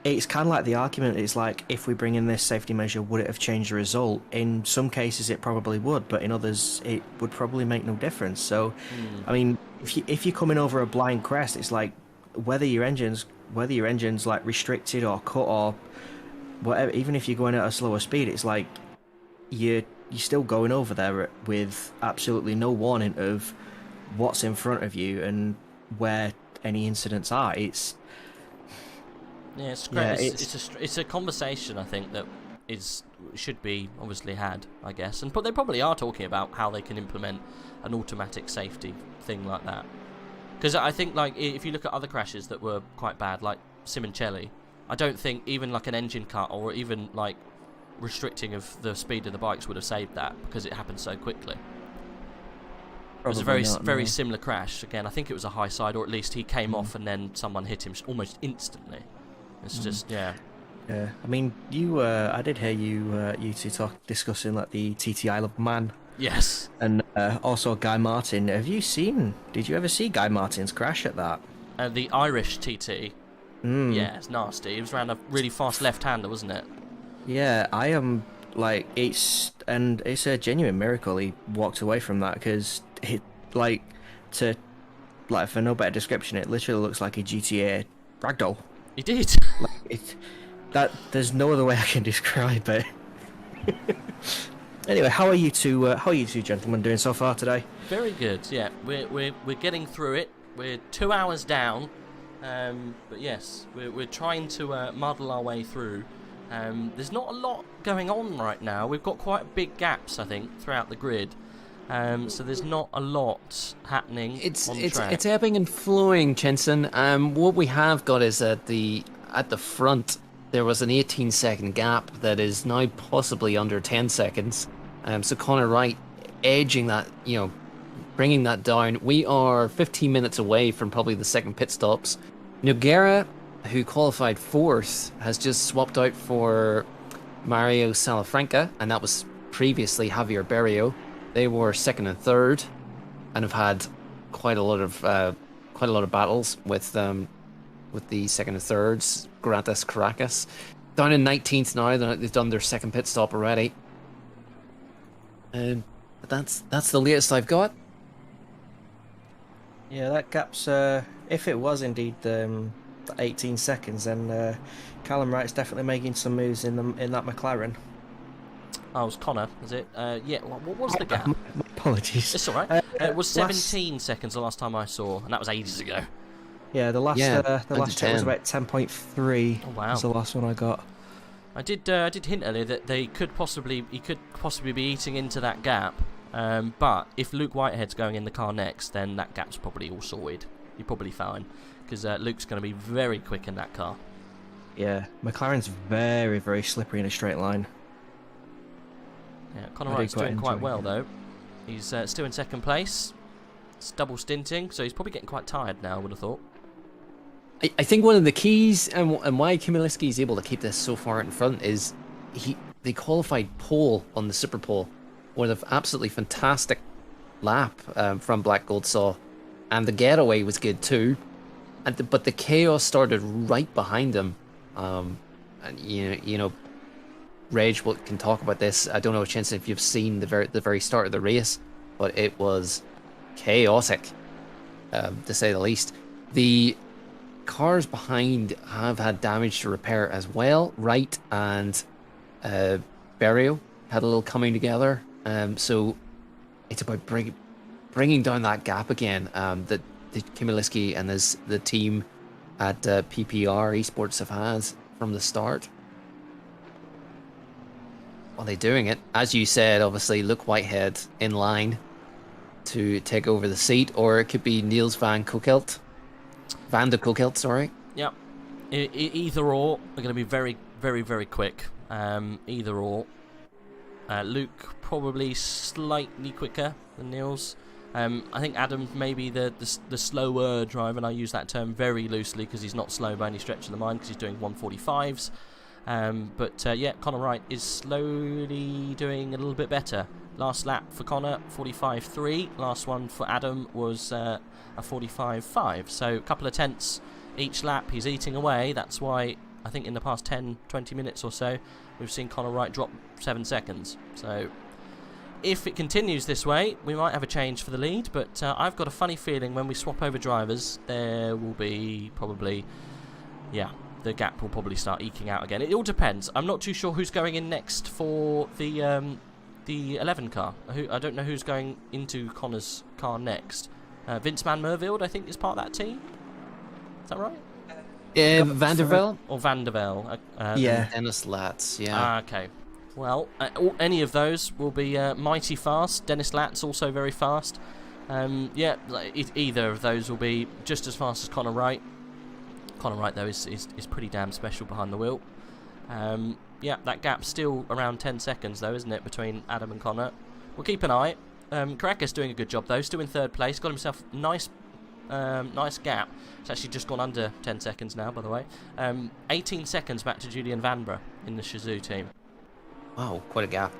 it's kind of like the argument. It's if we bring in this safety measure, would it have changed the result? In some cases, it probably would, but in others, it would probably make no difference. So, I mean, if you're coming over a blind crest, it's whether your engine's restricted or cut or whatever. Even if you're going at a slower speed, it's you're still going over there with absolutely no warning of what's in front of you and where any incidents are. It's great. It's a conversation I think that should be obviously had, I guess, and they probably are talking about how they can implement an automatic safety thing like that. Because I think if you look at other crashes that were quite bad, like Simoncelli, I don't think even an engine cut or even restricting of the speed of the bikes would have saved that, because it happened so quickly. It was a very similar crash. Again, I think it was a high side, or at least he came off and then someone hit him almost instantly. It's just, yeah. Yeah, I mean, I did hear you two discussing the TT Isle of Man. Yes. And also Guy Martin. Did you ever see Guy Martin's crash at that? The Irish TT. Yeah, it's nasty. It was around a really fast left-hander, wasn't it? Yeah, I am, it's a genuine miracle he walked away from that, because it, for no better description, it literally looks like a GTA ragdoll. He did. There's no other way I can describe it. Anyway, how are you two gentlemen doing so far today? Very good. Yeah, we're getting through it. We're 2 hours down, but yes, we're trying to muddle our way through. There's not a lot going on right now. We've got quite big gaps, I think, throughout the grid. So there's not a lot happening on the track. It's ebbing and flowing, Chinson. What we have got is at the front, there was an 18-second gap that is now possibly under 10 seconds. So Connor Wright edging that, bringing that down. We are 15 minutes away from probably the second pit stops. Noguera, who qualified 4th, has just swapped out for Mario Salafranca, and that was previously, Javier Berrio. They were second and third, and have had quite a lot of battles with the second and thirds. Grandes Caracas down in 19th now. They've done their second pit stop already. But that's the latest I've got. Yeah, that gap's if it was indeed the 18 seconds, then Callum Wright's definitely making some moves in that McLaren. Oh, it was Connor, is it? Yeah, what was the gap? My apologies. It's alright. It was 17 seconds the last time I saw, and that was ages ago. Yeah, the last check was about 10.3. Oh, wow. Was the last one I got. I did hint earlier that he could possibly be eating into that gap. But if Luke Whitehead's going in the car next, then that gap's probably all sorted. You're probably fine, because Luke's going to be very quick in that car. Yeah, McLaren's very, very slippery in a straight line. Yeah, Conor Wright's doing quite well though. He's still in second place. It's double stinting, so he's probably getting quite tired now, I would have thought. I think one of the keys and why Kimilisky is able to keep this so far in front is they qualified pole on the Super Pole with an absolutely fantastic lap from Black Gold Saw, and the getaway was good too. But the chaos started right behind him, and you know, Reg can talk about this. I don't know, Chinson, if you've seen the very start of the race, but it was chaotic, to say the least. The cars behind have had damage to repair as well. Wright and Berrio had a little coming together. So it's about bringing down that gap again that Kimilisky and the team at PPR Esports have had from the start. Are they doing it? As you said, obviously, Luke Whitehead in line to take over the seat, or it could be Niels Van de Kokelt, sorry. Yeah, either or. They're going to be very, very, very quick. Either or. Luke probably slightly quicker than Niels. I think Adam maybe the slower driver, and I use that term very loosely because he's not slow by any stretch of the mind because he's doing 145s. But yeah, Conor Wright is slowly doing a little bit better. Last lap for Conor, 45.3. Last one for Adam was a 45.5. So a couple of tenths each lap he's eating away. That's why I think in the past 10-20 minutes or so we've seen Conor Wright drop 7 seconds. So if it continues this way, we might have a change for the lead, but I've got a funny feeling when we swap over drivers, there will be probably, yeah, the gap will probably start eking out again. It all depends. I'm not too sure who's going in next for the 11 car. I don't know who's going into Connor's car next. Vince Van Merville, I think, is part of that team. Is that right? Vandervelde? Or Vandervelde. Yeah. Dennis Latz, yeah. Okay. Well, any of those will be mighty fast. Dennis Latz also very fast. Yeah, either of those will be just as fast as Conor Wright. Conor Wright, though, is pretty damn special behind the wheel. Yeah, that gap's still around 10 seconds, though, isn't it, between Adam and Conor? We'll keep an eye. Caracas doing a good job, though. Still in third place. Got himself a nice gap. It's actually just gone under 10 seconds now, by the way. 18 seconds back to Julian Vanbrugh in the Shazoo team. Wow, quite a gap.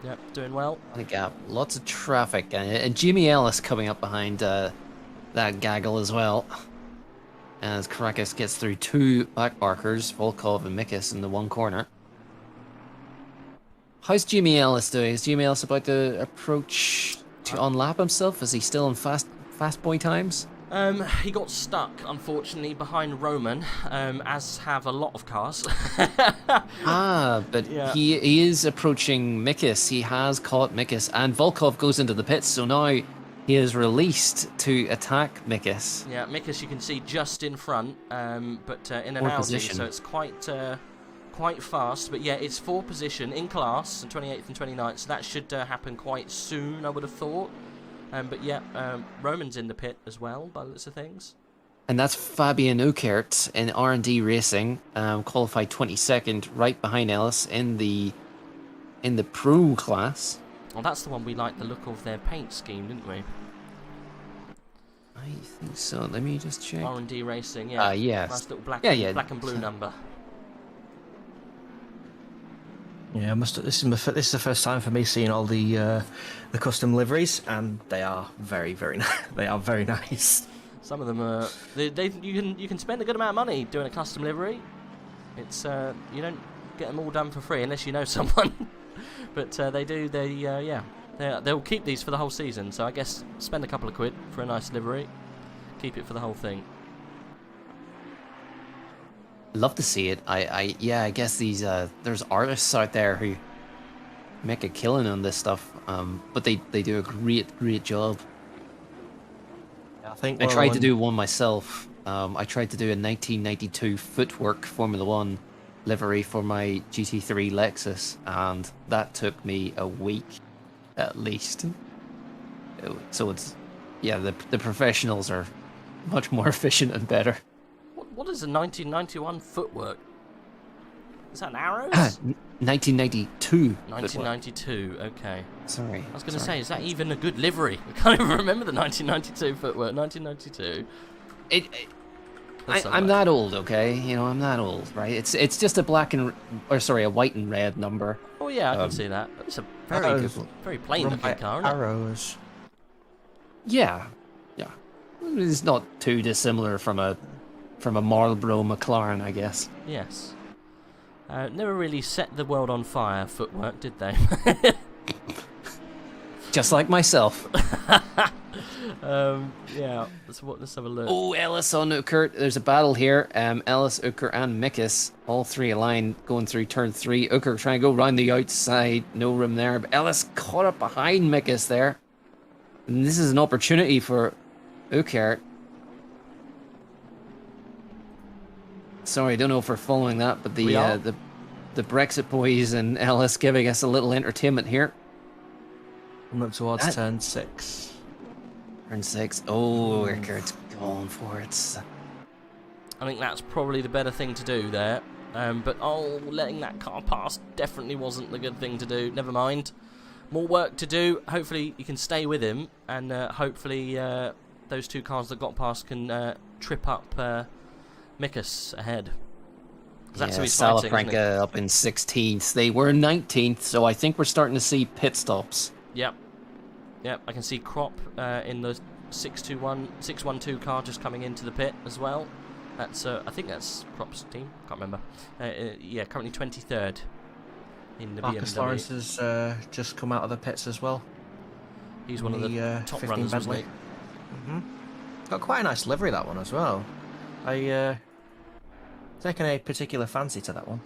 Yep, doing well. Quite a gap. Lots of traffic. And Jimmy Ellis coming up behind that gaggle as well. As Caracas gets through 2 back markers, Volkov and Mikas in the one corner. How's Jimmy Ellis doing? Is Jimmy Ellis about to approach to unlap himself? Is he still in fast boy times? He got stuck, unfortunately, behind Roman, as have a lot of cars. But yeah. He is approaching Mikas. He has caught Mikas, and Volkov goes into the pits, so now he is released to attack Mikas. Yeah, Mikas you can see just in front, but in an Fourth Audi, position. so it's quite fast. But yeah, it's 4th position in class, 28th and 29th, so that should happen quite soon, I would have thought. But yeah, Roman's in the pit as well, by the looks of things. And that's Fabian Ukert in R&D Racing, qualified 22nd, right behind Ellis in the Pro class. Well, that's the one we liked the look of their paint scheme, didn't we? I think so. Let me just check. R&D Racing, yeah. Yes. Nice little black, Yeah. black and blue number. Yeah, this is the first time for me seeing all the custom liveries, and they are very they are very nice. Some of them are. You can spend a good amount of money doing a custom livery. It's you don't get them all done for free unless you know someone. But they do. They'll keep these for the whole season. So I guess spend a couple of quid for a nice livery, keep it for the whole thing. Love to see it. I guess these there's artists out there who make a killing on this stuff. But they do a great job. I think I tried to do one myself. I tried to do a 1992 footwork Formula 1 livery for my GT3 Lexus, and that took me a week at least. So it's the professionals are much more efficient and better. What is a 1991 footwork? Is that an arrows? 1992. 1992. Okay. Sorry. I was going to say, is that even a good livery? I can't even remember the 1992 footwork. 1992. I'm that old, okay? You know, I'm that old, right? It's just a a white and red number. Oh yeah, I can see that. It's a very plain looking car, isn't it? Arrows. Yeah. It's not too dissimilar from a Marlboro McLaren, I guess. Yes. Never really set the world on fire, footwork, did they? Just like myself. Yeah, let's have a look. Oh, Ellis on Uker. There's a battle here. Ellis, Uker, and Mikus, all three aligned, going through turn 3. Uker trying to go round the outside. No room there. But Ellis caught up behind Mikus there. And this is an opportunity for Uker. Sorry, I don't know if we're following that, but the Brexit boys and Ellis giving us a little entertainment here. I'm up towards turn 6. Turn 6. Oh, Ricard's going for it. I think that's probably the better thing to do there. But letting that car pass definitely wasn't the good thing to do. Never mind. More work to do. Hopefully you can stay with him, and hopefully those two cars that got past can trip up Mikus ahead. That's who he's fighting, Salafranca up in 16th. They were 19th, so I think we're starting to see pit stops. Yep, I can see Crop in the 612 car just coming into the pit as well. That's I think that's Crop's team. Can't remember. Yeah, currently 23rd in the Marcus BMW. Lawrence has just come out of the pits as well. He's one of the top runners, wasn't he? Got quite a nice livery, that one as well. I taken a particular fancy to that one.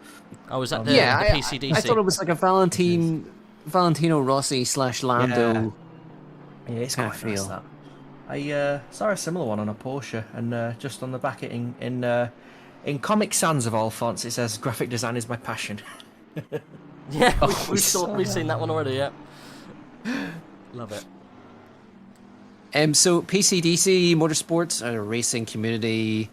Oh, was that the PCDC? I thought it was like a Valentino Rossi / Lando. Yeah, it's quite nice, that. I saw a similar one on a Porsche, and just on the back in Comic Sans of all fonts, it says "Graphic design is my passion." Yeah, we've seen that one already. Yeah, love it. So PCDC Motorsports, a racing community.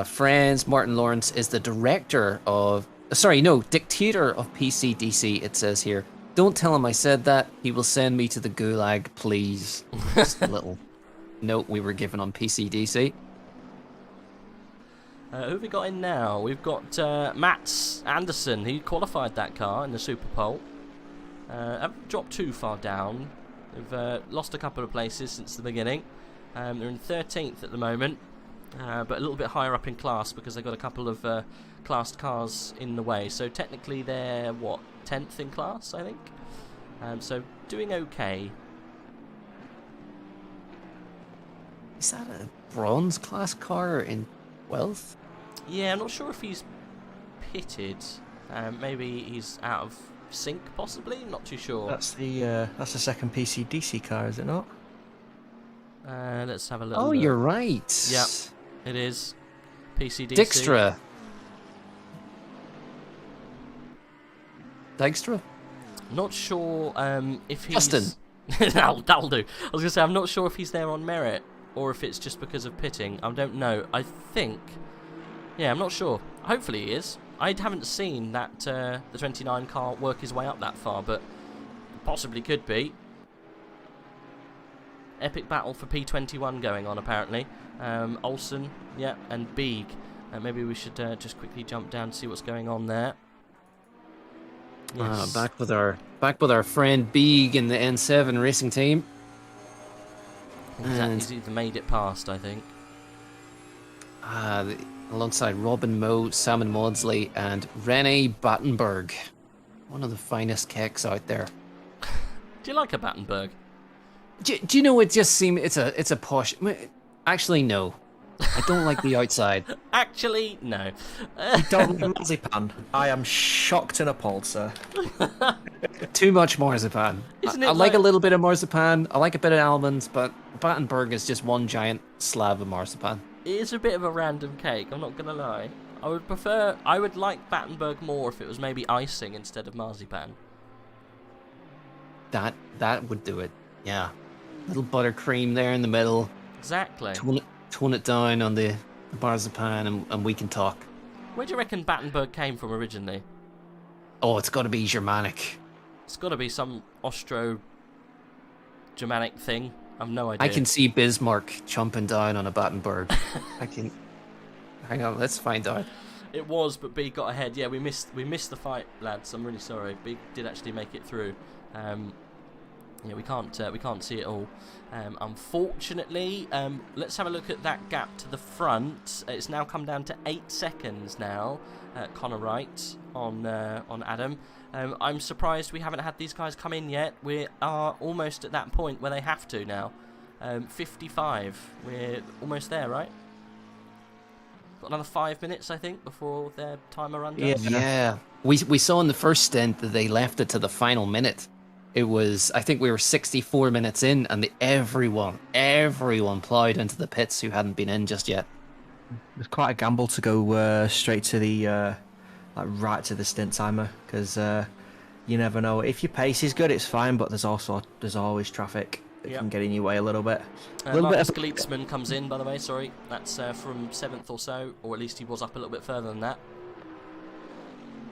Friends, Martin Lawrence is the dictator of PCDC, it says here. Don't tell him I said that. He will send me to the gulag, please. Just a little note we were given on PCDC. Who have we got in now? We've got Mats Anderson. He qualified that car in the Super Pole. Haven't dropped too far down. They've lost a couple of places since the beginning. They're in 13th at the moment. But a little bit higher up in class because they've got a couple of classed cars in the way. So technically they're, 10th in class, I think? So doing okay. Is that a bronze class car in 12th? Yeah, I'm not sure if he's pitted. Maybe he's out of sync, possibly? Not too sure. That's the second PCDC car, is it not? Let's have a look. Oh, you're right. Yep. It is PCDC. Dijkstra? Not sure if he's... Justin. that'll do. I was going to say, I'm not sure if he's there on merit or if it's just because of pitting. I don't know. I think... Yeah, I'm not sure. Hopefully he is. I haven't seen that the 29 car work his way up that far, but possibly could be. Epic battle for P21 going on, apparently. Olsen, yeah, and Beeg. Maybe we should just quickly jump down to see what's going on there. Yes. Back with our friend Beeg in the N7 racing team. And He's either made it past, I think. alongside Robin Moe, Salmon Maudsley, and Rene Battenberg. One of the finest keks out there. Do you like a Battenberg? Do you know, it just seems it's a posh. Actually, no. I don't like the outside. Actually, no. You don't like marzipan? I am shocked and appalled, sir. Too much marzipan. Isn't it I like a like- little bit of marzipan. I like a bit of almonds, but Battenberg is just one giant slab of marzipan. It is a bit of a random cake, I'm not gonna lie. I would like Battenberg more if it was maybe icing instead of marzipan. That would do it. Yeah. Little buttercream there in the middle. Exactly. Tone it down on the marzipan, and we can talk. Where do you reckon Battenberg came from originally? Oh, it's got to be Germanic. It's got to be some Austro-Germanic thing. I've no idea. I can see Bismarck chomping down on a Battenberg. I can. Hang on, let's find out. It was, but B got ahead. Yeah, we missed the fight, lads. I'm really sorry. B did actually make it through. Yeah, we can't see it all. Unfortunately, let's have a look at that gap to the front. It's now come down to 8 seconds now. Connor Wright on Adam. I'm surprised we haven't had these guys come in yet. We are almost at that point where they have to now. 55. We're almost there, right? Got another 5 minutes, I think, before their timer runs out. Yeah. We saw in the first stint that they left it to the final minute. It was, I think we were 64 minutes in, and everyone ploughed into the pits who hadn't been in just yet. It's quite a gamble to go straight to the right to the stint timer, because you never know. If your pace is good, it's fine, but there's always traffic that can get in your way a little bit. Marcus Galitzman comes in, by the way. Sorry, that's from 7th or so, or at least he was up a little bit further than that.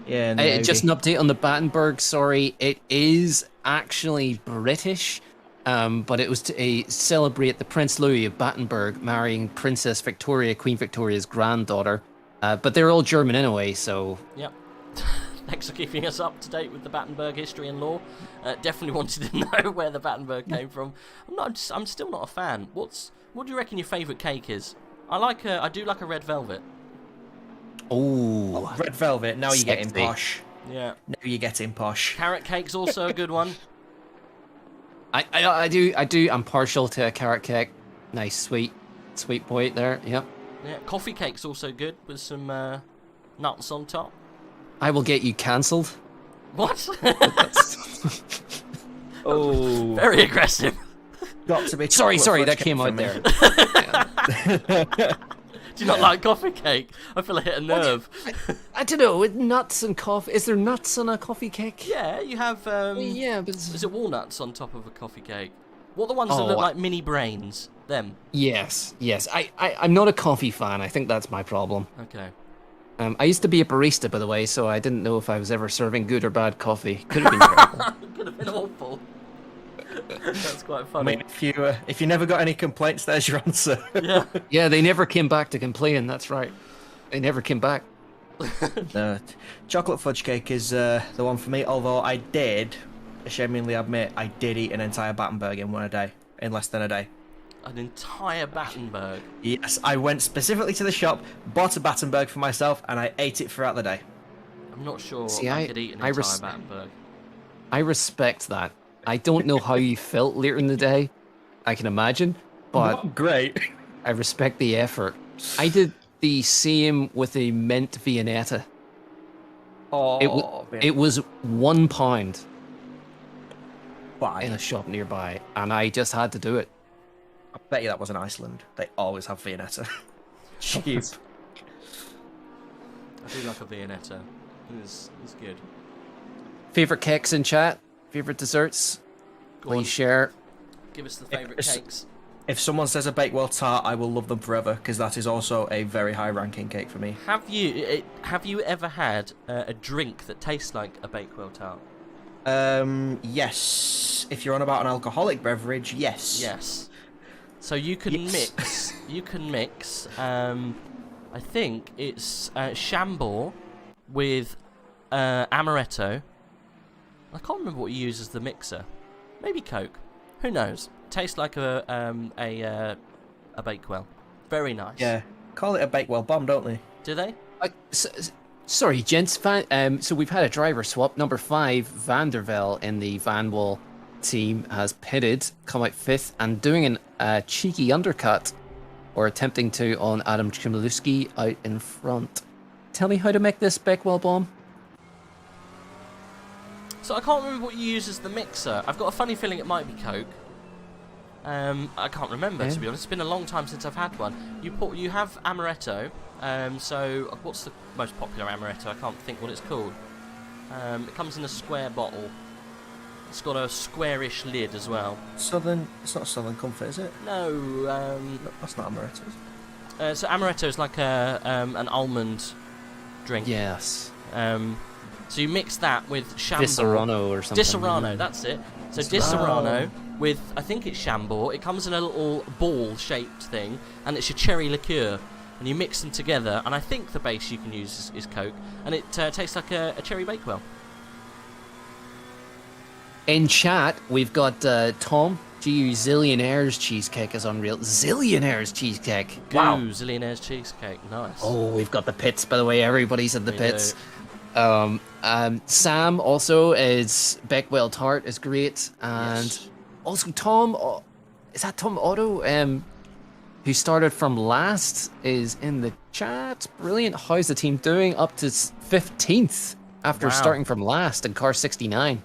Yeah. Just an update on the Battenberg. Sorry, it is actually British, but it was to celebrate the Prince Louis of Battenberg marrying Princess Victoria, Queen Victoria's granddaughter. But they're all German anyway, so. Yep. Thanks for keeping us up to date with the Battenberg history and lore. Definitely wanted to know where the Battenberg came from. I'm still not a fan. What do you reckon your favourite cake is? I do like a red velvet. Oh, red velvet. Now you're getting posh. Yeah. Now you're getting posh. Carrot cake's also a good one. I do. I'm partial to a carrot cake. Nice, sweet point there. Yep. Yeah. Coffee cake's also good with some nuts on top. I will get you cancelled. What? Oh. Very aggressive. Got to be. Sorry, that came out there. Do you not like coffee cake? I feel I hit a nerve. I don't know, with nuts and coffee. Is there nuts on a coffee cake? Yeah, you have. Yeah, but is it walnuts on top of a coffee cake? What are the ones that look like mini brains? Them. Yes. I'm not a coffee fan. I think that's my problem. Okay. I used to be a barista, by the way, so I didn't know if I was ever serving good or bad coffee. Could have been terrible. Could have been awful. That's quite funny. I mean, if you never got any complaints, there's your answer. Yeah. Yeah, they never came back to complain. That's right. They never came back. Chocolate fudge cake is the one for me. Although I did, ashamedly admit, I did eat an entire Battenberg in less than a day. An entire Battenberg. Yes, I went specifically to the shop, bought a Battenberg for myself, and I ate it throughout the day. I'm not sure See, I could eat an entire Battenberg. I respect that. I don't know how you felt later in the day. I can imagine, but Not great. I respect the effort. I did the same with a mint Viennetta. Oh, It was £1 Why? in a shop nearby, and I just had to do it. I bet you that was in Iceland. They always have Viennetta. Cheap. I do like a Viennetta. It's good. Favorite cakes in chat? Favorite desserts? Go Will on, you share? give us the favourite cakes. If someone says a Bakewell tart, I will love them forever, because that is also a very high-ranking cake for me. Have you ever had a drink that tastes like a Bakewell tart? Yes. If you're on about an alcoholic beverage, yes. Yes. So you can mix. You can mix. I think it's Chambord with amaretto I can't remember what you use as the mixer. Maybe Coke. Who knows? Tastes like a Bakewell. Very nice. Yeah, call it a Bakewell bomb, don't they? Do they? Sorry, gents. So we've had a driver swap. Number 5, Van der Vel in the Van Wall team has pitted, come out 5th, and doing a cheeky undercut, or attempting to, on Adam Chmielewski out in front. Tell me how to make this Bakewell bomb. So I can't remember what you use as the mixer. I've got a funny feeling it might be Coke. I can't remember, to be honest. It's been a long time since I've had one. You have amaretto. So what's the most popular amaretto? I can't think what it's called. It comes in a square bottle. It's got a squarish lid as well. Southern. It's not Southern Comfort, is it? No. That's not amaretto. Is it? So amaretto is like an almond drink. Yes. So you mix that with Chambord. Disaronno or something. Disaronno, that's it. So Disaronno with, I think it's Chambord. It comes in a little ball-shaped thing, and it's your cherry liqueur. And you mix them together, and I think the base you can use is Coke, and it tastes like a cherry Bakewell. In chat, we've got Tom. Gee, Zillionaire's cheesecake is unreal. Zillionaire's cheesecake. Wow. Ooh, Zillionaire's cheesecake. Nice. Oh, we've got the pits, by the way. Everybody's in the pits. Sam also is Bakewell Tart is great, and also Tom. Is that Tom Otto? Who started from last is in the chat. Brilliant. How's the team doing? Up to 15th after starting from last in car 69.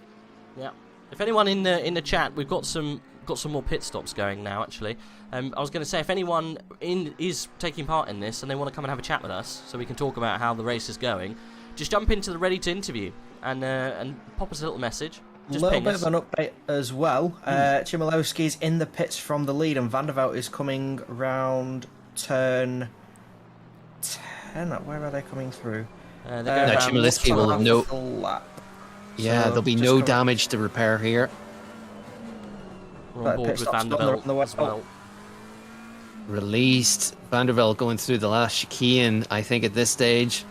Yeah. If anyone in the chat, we've got some more pit stops going now. Actually, I was going to say if anyone is taking part in this and they want to come and have a chat with us, so we can talk about how the race is going, just jump into the ready to interview and pop us a little message. A little bit of an update as well. Chmielewski's in the pits from the lead, and Van der Vel is coming round turn 10. Where are they coming through? Chmielewski will have no. Yeah, So there'll be just no damage to repair here. We're on board with Van der Vel as well. Released. Van der Vel going through the last chicane, I think, at this stage.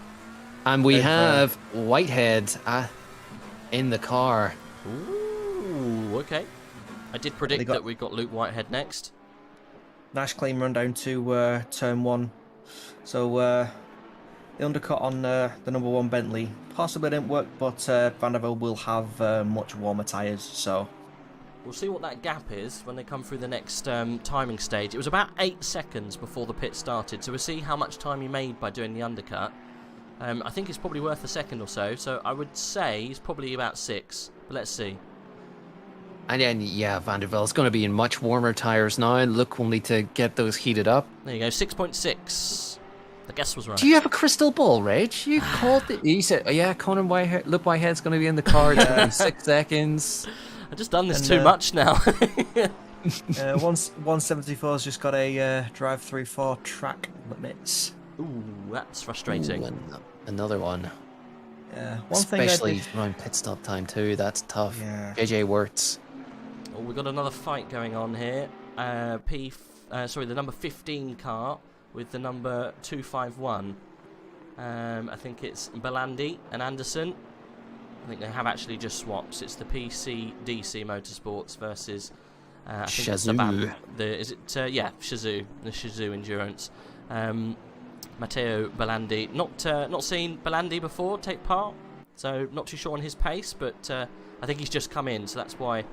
And we have Whitehead in the car. Ooh, okay. I did predict that we got Luke Whitehead next. Nice clean run down to turn 1. So the undercut on the number 1 Bentley possibly didn't work, but Van der Vel will have much warmer tyres, so... We'll see what that gap is when they come through the next timing stage. It was about 8 seconds before the pit started, so we'll see how much time he made by doing the undercut. I think it's probably worth a second or so I would say he's probably about 6, but let's see. And then, yeah, Van der Vel's going to be in much warmer tyres now. Look, we'll need to get those heated up. There you go, 6.6. The guess was right. Do you have a crystal ball, Reg? You called it. You said, yeah, Conan Whitehead, Luke Whitehead's going to be in the car in 6 seconds. I've just done this too much now. 174's just got a drive 3-4 track limits. Ooh, that's frustrating. Ooh, another one. Yeah, especially around pit stop time too. That's tough. Yeah. JJ Wirtz. Oh, we've got another fight going on here. The number 15 car with the number 251. I think it's Belandi and Anderson. I think they have actually just swapped. It's the PC DC Motorsports versus I think Shazoo. Shazoo, the Shazoo Endurance. Matteo Belandi, not seen Belandi before take part, so not too sure on his pace, but I think he's just come in, so that's why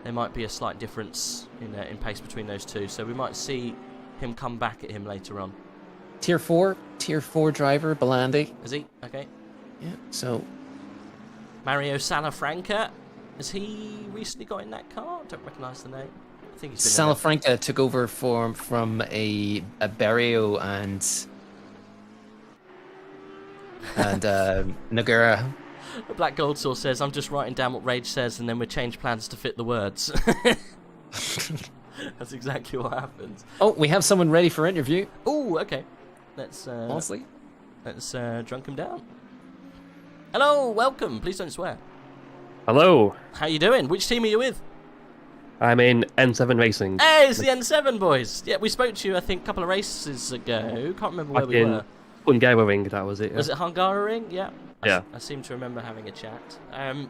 there might be a slight difference in pace between those two. So we might see him come back at him later on. Tier 4 driver Belandi. Is he? Okay. Yeah. So Mario Salafranca, has he recently got in that car? I don't recognise the name. I think he's been Salafranca took over from a Barrio and Nagura. Black Gold Source says, I'm just writing down what Rage says and then we change plans to fit the words. That's exactly what happens. Oh, we have someone ready for interview. Oh, okay. Let's honestly, let's drunk him down. Hello, welcome. Please don't swear. Hello. How you doing? Which team are you with? I'm in N7 Racing. Hey, it's the N7 boys. Yeah, we spoke to you, I think, a couple of races ago. Can't remember where we were. Hungaroring, that was it. Yeah. Was it Hungaroring? Yeah. Yeah. I seem to remember having a chat.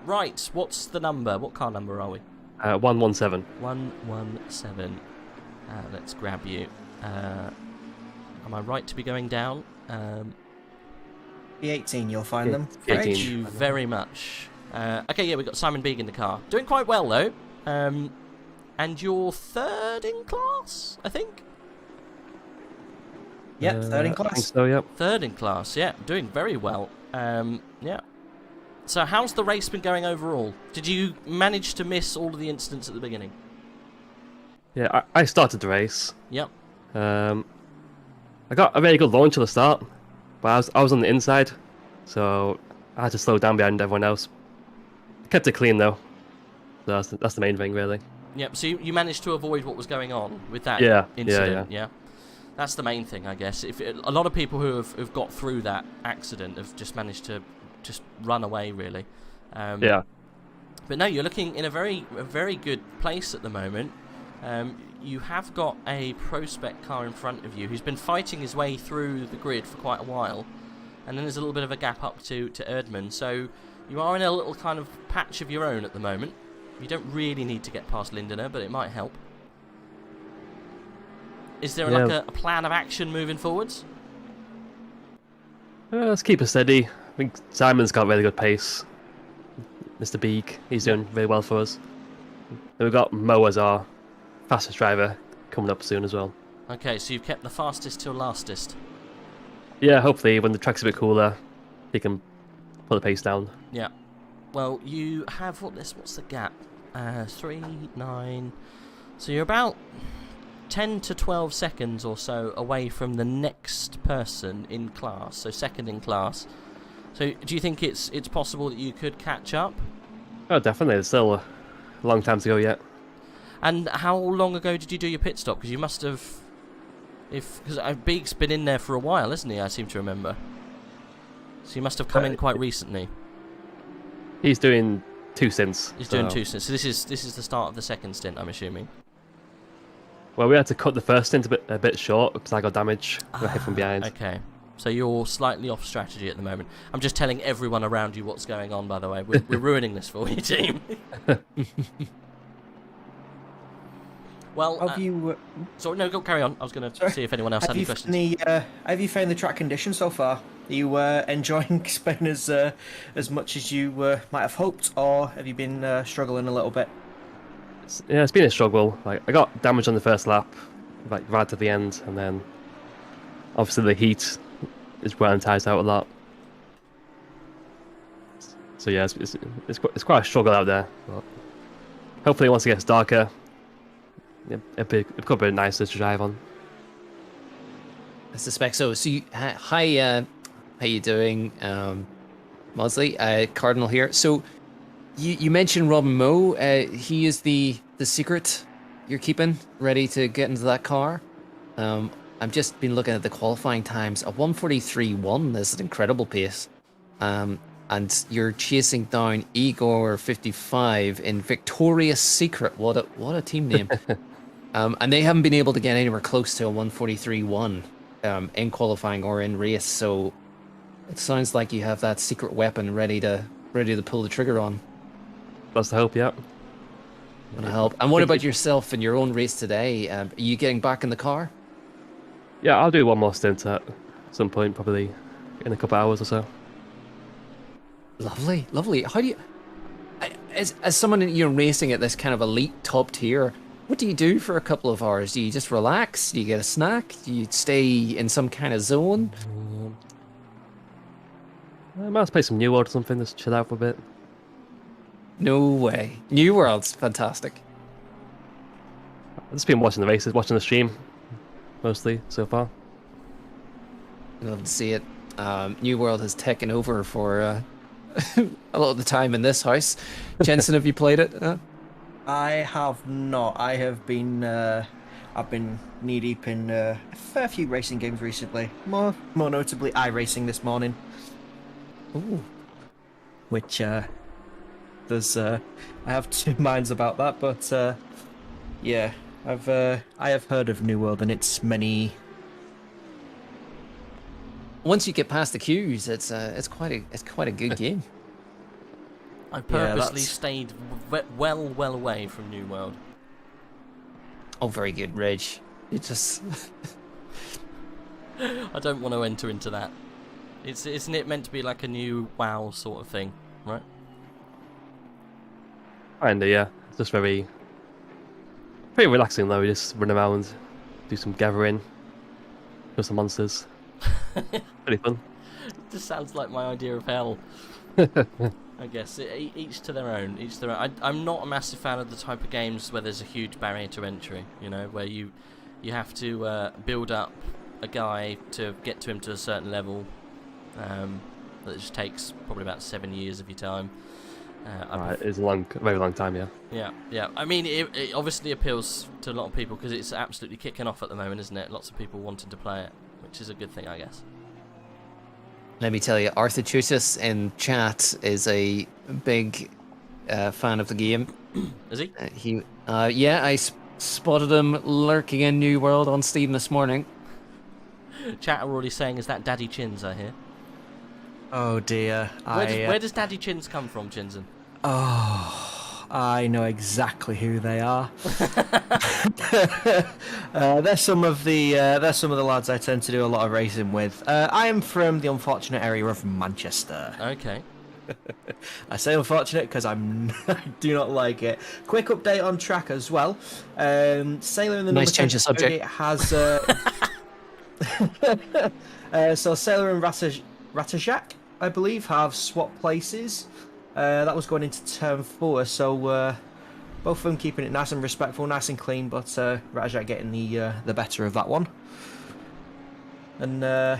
Right, what's the number? What car number are we? 117. 117. Let's grab you. Am I right to be going down? B18, you'll find them. B18. Thank you very much. Okay, yeah, we've got Simon Beeg in the car. Doing quite well, though. And you're third in class, I think? Yep, third in I think class. so, yep. Third in class, yeah. Doing very well. Yeah. So how's the race been going overall? Did you manage to miss all of the incidents at the beginning? Yeah, I started the race. Yep. I got a very good launch at the start, but I was on the inside, so I had to slow down behind everyone else. Kept it clean though. So that's the main thing, really. Yep, so you managed to avoid what was going on with that Yeah. incident, yeah? That's the main thing, I guess. A lot of people who have got through that accident have just managed to just run away, really. Yeah. But no, you're looking in a very good place at the moment. You have got a prospect car in front of you who's been fighting his way through the grid for quite a while, and then there's a little bit of a gap up to Erdmann. So you are in a little kind of patch of your own at the moment. You don't really need to get past Lindener, but it might help. Is there like a plan of action moving forwards? Let's keep it steady. I think Simon's got really good pace. Mr. Beak, he's doing very well for us. Then we've got Mo as our fastest driver coming up soon as well. Okay, so you've kept the fastest till lastest. Yeah, hopefully when the track's a bit cooler, he can put the pace down. Yeah. Well, you have what's the gap? 3, 9. So you're about 10 to 12 seconds or so away from the next person in class, so second in class. So do you think it's possible that you could catch up? Oh, definitely. There's still a long time to go yet. And how long ago did you do your pit stop? Because you must have... Because Beek's been in there for a while, isn't he? I seem to remember. So you must have come in quite recently. He's doing 2 stints. He's doing 2 stints. So this is the start of the second stint, I'm assuming. Well, we had to cut the first stint a bit short because I got damage. I hit from behind. Okay. So you're slightly off strategy at the moment. I'm just telling everyone around you what's going on, by the way. We're ruining this for you, team. Well, Have you? Sorry, no, go carry on. I was going to see if anyone else had any questions. Have you found the track conditions so far? Are you enjoying Spain as much as you might have hoped, or have you been struggling a little bit? Yeah, it's been a struggle. Like I got damage on the first lap, like right at the end, and then obviously the heat is wearing tires out a lot. So yeah, it's quite a struggle out there. But hopefully, once it gets darker, it could be nicer to drive on. I suspect so. So, hi, how you doing, Mosley? Cardinal here. So, you mentioned Robin Moe. He is the secret you're keeping ready to get into that car. I've just been looking at the qualifying times. A 1:43.1 is an incredible pace. And you're chasing down Igor 55 in Victoria's Secret. What a team name. And they haven't been able to get anywhere close to a 1:43.1 in qualifying or in race. So it sounds like you have that secret weapon ready to pull the trigger on. That's the hope, yeah. Want to help. And what about yourself in your own race today? Are you getting back in the car? Yeah, I'll do one more stint at some point, probably in a couple of hours or so. Lovely, lovely. How do you, as someone racing at this kind of elite top tier, what do you do for a couple of hours? Do you just relax? Do you get a snack? Do you stay in some kind of zone? I might play some New World or something, just chill out for a bit. No way. New World's fantastic. I've just been watching the races, watching the stream, mostly, so far. I'd love to see it. New World has taken over for a lot of the time in this house. Jensen, have you played it? I have not. I have been. I've been knee deep in a fair few racing games recently. More notably, iRacing this morning. Ooh. Which there's I have two minds about that, but yeah, I have heard of New World and its many once you get past the queues, it's quite a good game. I purposely stayed well away from New World. Oh, very good, Reg. It just I don't want to enter into that. Isn't it meant to be like a new WoW sort of thing, right? Kinda, yeah. It's just pretty relaxing though. We just run around, do some gathering, kill some monsters. Pretty fun. It just sounds like my idea of hell. I guess each to their own. Each to their own. I'm not a massive fan of the type of games where there's a huge barrier to entry. You know, where you have to build up a guy to get to him to a certain level. That just takes probably about 7 years of your time. It's a very long time, yeah. Yeah. I mean, it obviously appeals to a lot of people because it's absolutely kicking off at the moment, isn't it? Lots of people wanting to play it, which is a good thing, I guess. Let me tell you, Arthur Chutis in chat is a big fan of the game. Is he? Yeah, I spotted him lurking in New World on Steam this morning. Chat are already saying, is that Daddy Chins, I hear? Oh dear. Where does Daddy Chins come from, Chinson? Oh, I know exactly who they are. They're some of the lads I tend to do a lot of racing with. I am from the unfortunate area of Manchester. Okay. I say unfortunate because I do not like it. Quick update on track as well. Sailor in the nice change of subject. It has. So Sailor and Ratajak, I believe, have swapped places. That was going into turn 4, so both of them keeping it nice and respectful, nice and clean, but Ratajak getting the better of that one. And other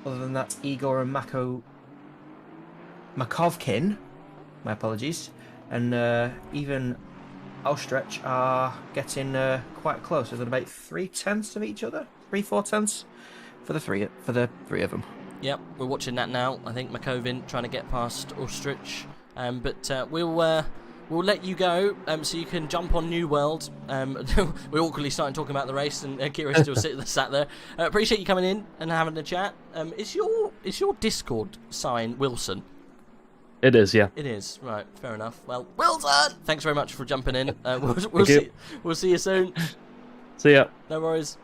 than that, Igor and Makovkin, my apologies, and even Ostrich are getting quite close. Within about 3/10 of each other, 3/4 for the three of them. Yep, we're watching that now. I think Makovin trying to get past Ostrich, but we'll let you go so you can jump on New World. We're awkwardly starting talking about the race, and Kira's still sat there. Appreciate you coming in and having a chat. Is your Discord sign Wilson? It is, yeah. It is, right, fair enough. Well, Wilson, thanks very much for jumping in. We'll see you soon. See ya. No worries.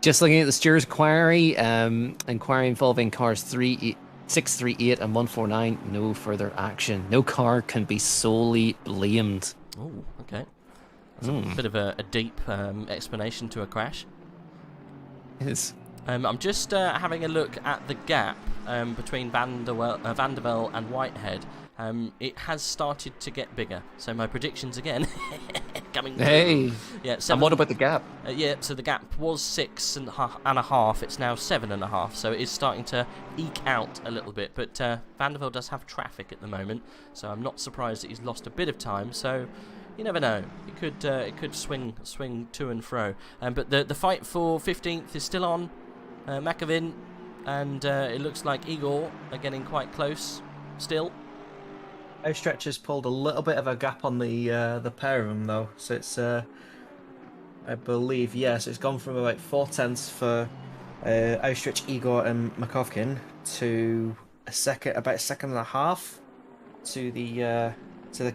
Just looking at the stewards' inquiry, inquiry involving cars 638 and 149. No further action. No car can be solely blamed. Oh, okay. That's a bit of a deep explanation to a crash. It is. I'm just having a look at the gap between Van der Velde and Whitehead. It has started to get bigger. So my predictions again coming through. Hey. Yeah. And what about the gap? Yeah. So the gap was 6.5. It's now 7.5. So it is starting to eke out a little bit. But Van der Velde does have traffic at the moment, so I'm not surprised that he's lost a bit of time. So you never know. It could swing to and fro. But the fight for 15th is still on. Makovin and it looks like Igor are getting quite close still. Outstretch has pulled a little bit of a gap on the pair of them though, so it's I believe yes, it's gone from about 4/10 for Outstretch, Igor, and Makovkin to about a second and a half to the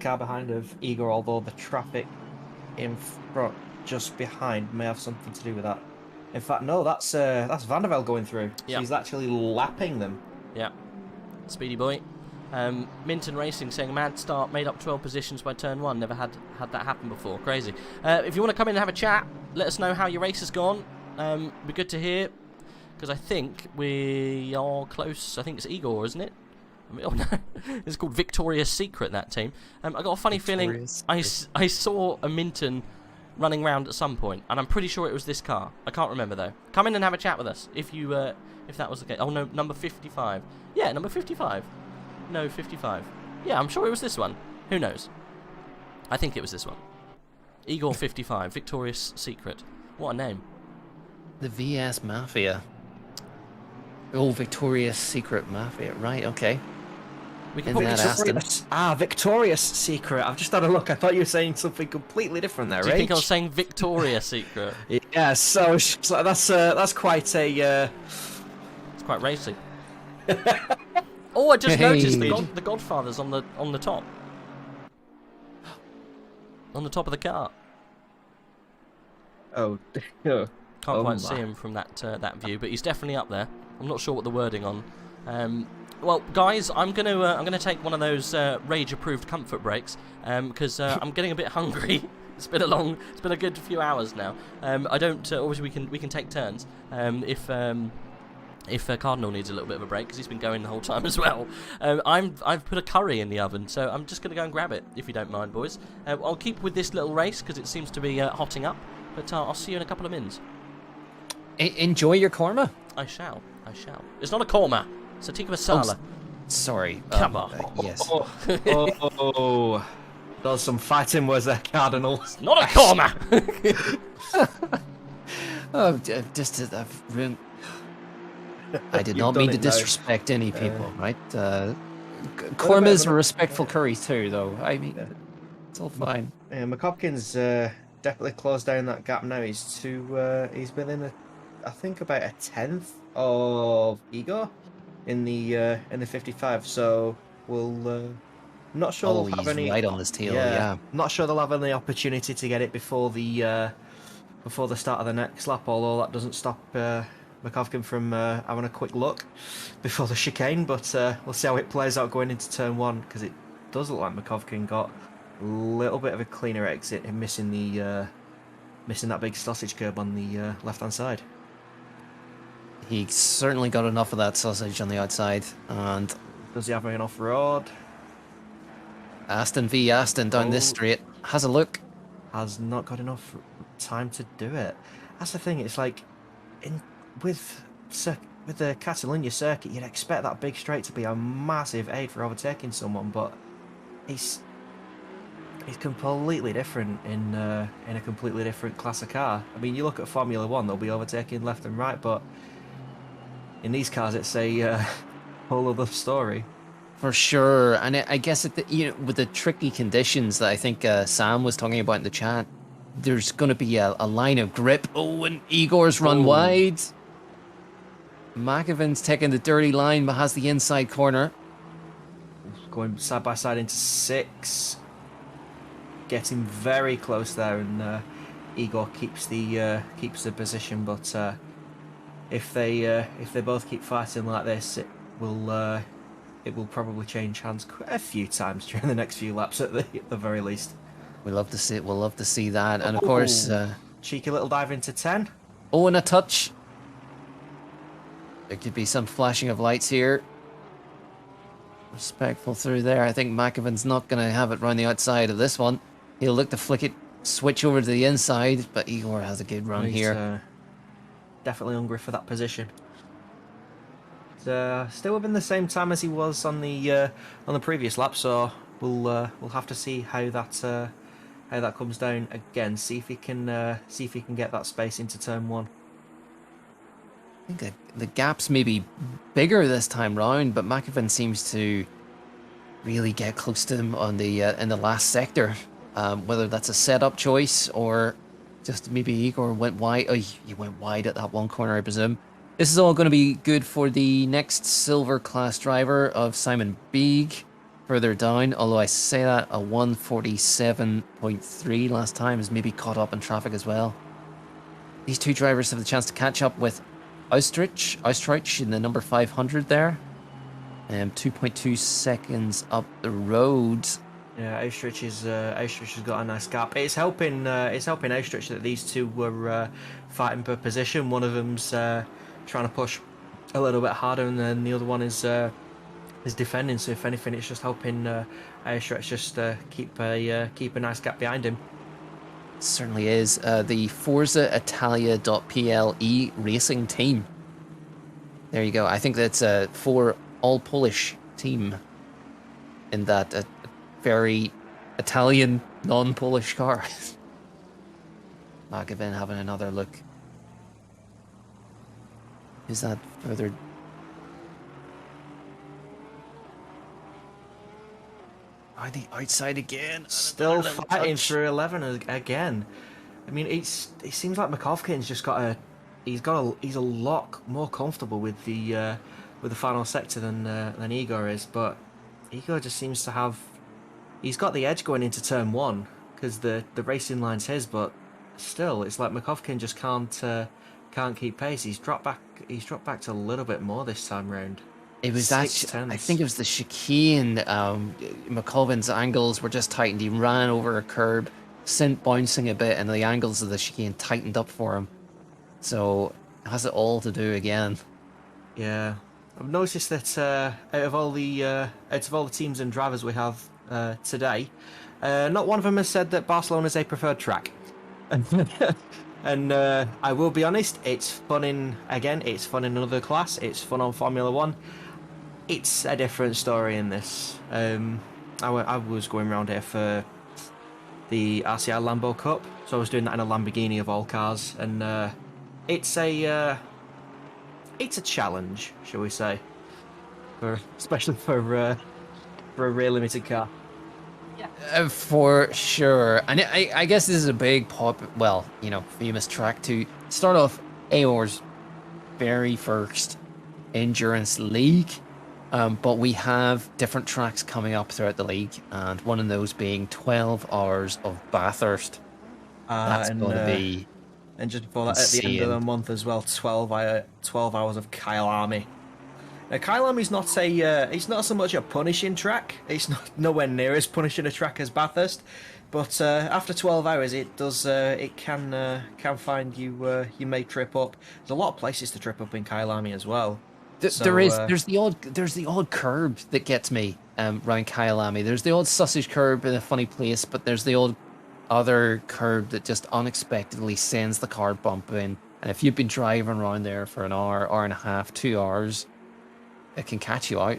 car behind of Igor. Although the traffic in front, just behind, may have something to do with that. In fact, no, that's Van der Velde going through. So yep. He's actually lapping them. Yeah, speedy boy. Minton Racing saying mad start, made up 12 positions by turn 1. Never had that happen before. Crazy. If you want to come in and have a chat, let us know how your race has gone. Be good to hear, because I think we are close. I think it's Igor, isn't it? Oh no, it's called Victoria's Secret, that team. I got a funny feeling I saw a Minton running round at some point, and I'm pretty sure it was this car. I can't remember though. Come in and have a chat with us if that was the case. Oh no, number 55. Yeah, number 55. No, 55. Yeah, I'm sure it was this one. Who knows? I think it was this one. Igor 55, Victoria's Secret. What a name. The VS Mafia. Oh, Victoria's Secret Mafia. Right, okay. We can In that Aston. Victoria's Secret. I've just had a look. I thought you were saying something completely different there, Do you think I was saying Victoria's Secret? Yeah, so that's quite a... It's quite racy. Oh, I just Hey. noticed the Godfather's on the top. On the top of the car. Oh, Can't Oh quite my. see him from that view, but he's definitely up there. I'm not sure what the wording on. Well, guys, I'm gonna take one of those rage-approved comfort breaks because I'm getting a bit hungry. It's been a good few hours now. I don't. Obviously, we can take turns. If Cardinal needs a little bit of a break because he's been going the whole time as well. I've put a curry in the oven, so I'm just gonna go and grab it if you don't mind, boys. I'll keep with this little race because it seems to be hotting up. But I'll see you in a couple of minutes. Enjoy your korma. I shall. It's not a korma. It's a tikka masala. Sorry. Come on. Yes. oh, there's some fighting words there, Cardinal. Not a korma. I did You've not done mean to it now. disrespect any people, right? Kormas are respectful curries too, though. I mean, it's all fine. Yeah, McHopkins definitely closed down that gap now. He's within I think about a tenth of Igor in the 55. So we'll not sure Oh, they'll have he's any. right on his tail. Yeah. Not sure they'll have any opportunity to get it before the start of the next lap. Although that doesn't stop McHopkin from having a quick look before the chicane. But we'll see how it plays out going into turn one because it does look like McHopkin got a little bit of a cleaner exit and missing that big sausage curb on the left-hand side. He certainly got enough of that sausage on the outside. And Does he have an off-road? Aston v Aston down this straight. Has a look. Has not got enough time to do it. That's the thing. It's like with the Catalunya circuit, you'd expect that big straight to be a massive aid for overtaking someone, but it's completely different in a completely different class of car. I mean, you look at Formula One; they'll be overtaking left and right, but in these cars, it's a whole other story. For sure, and I guess with the tricky conditions that I think Sam was talking about in the chat, there's going to be a line of grip. Oh, and Igor's run wide. Makovin's taking the dirty line, but has the inside corner. Going side by side into 6, getting very close there, and Igor keeps the position. But if they both keep fighting like this, it will probably change hands quite a few times during the next few laps at the very least. We'll love to see that, and of course, cheeky little dive into 10. Oh, and a touch. There could be some flashing of lights here. Respectful through there. I think Makovin's not going to have it round the outside of this one. He'll look to flick it, switch over to the inside, but Igor has a good run here. Definitely hungry for that position. Still within the same time as he was on the previous lap, so we'll have to see how that comes down again. See if he can get that space into turn one. I think the gap's maybe bigger this time round, but Makovin seems to really get close to him on the in the last sector. Whether that's a setup choice or just maybe Igor went wide. Oh, he went wide at that one corner, I presume. This is all going to be good for the next silver class driver of Simon Beeg further down, although I say that a 147.3 last time is maybe caught up in traffic as well. These two drivers have the chance to catch up with Oostenrijk in the number 500 there. 2.2 seconds up the road. Yeah, Oostenrijk has got a nice gap. It's helping Oostenrijk that these two were fighting per position. One of them's trying to push a little bit harder, and then the other one is defending. So if anything, it's just helping Oostenrijk just keep a nice gap behind him. It certainly is. The Forza Italia.ple racing team. There you go. I think that's a all Polish team in that very Italian non-Polish car. Makovin having another look. Is that further? Are they outside again? Still fighting through 11 again. I mean, it seems like McHopkin's just got he's a lot more comfortable with the final sector than Igor is, but Igor just seems to have. He's got the edge going into turn 1 because the racing line's his, but still, it's like Makovkin just can't keep pace. He's dropped back to a little bit more this time round. It was actually, I think it was the chicane. McCulvin's angles were just tightened. He ran over a curb, sent bouncing a bit, and the angles of the chicane tightened up for him. So it has it all to do again. Yeah, I've noticed that out of all the teams and drivers we have today, not one of them has said that Barcelona is a preferred track. And I will be honest, it's fun in another class. It's fun on Formula 1. It's a different story in this. I was going around here for the RCI Lambo Cup, so I was doing that in a Lamborghini of all cars, and it's a challenge, shall we say, especially for a real limited car. For sure. And I guess this is a big famous track to start off AOR's very first endurance league. But we have different tracks coming up throughout the league, and one of those being 12 hours of Bathurst. That's going to be. And just before that, at the end of the month as well, 12 hours of Kyalami. Now, Kyalami's not it's not so much a punishing track. It's nowhere near as punishing a track as Bathurst, but after 12 hours, it does. It can find you. You may trip up. There's a lot of places to trip up in Kyalami as well. There's the odd curb that gets me around Kyalami. There's the odd sausage curb in a funny place, but there's the odd other curb that just unexpectedly sends the car bumping. And if you've been driving around there for an hour and a half, 2 hours, it can catch you out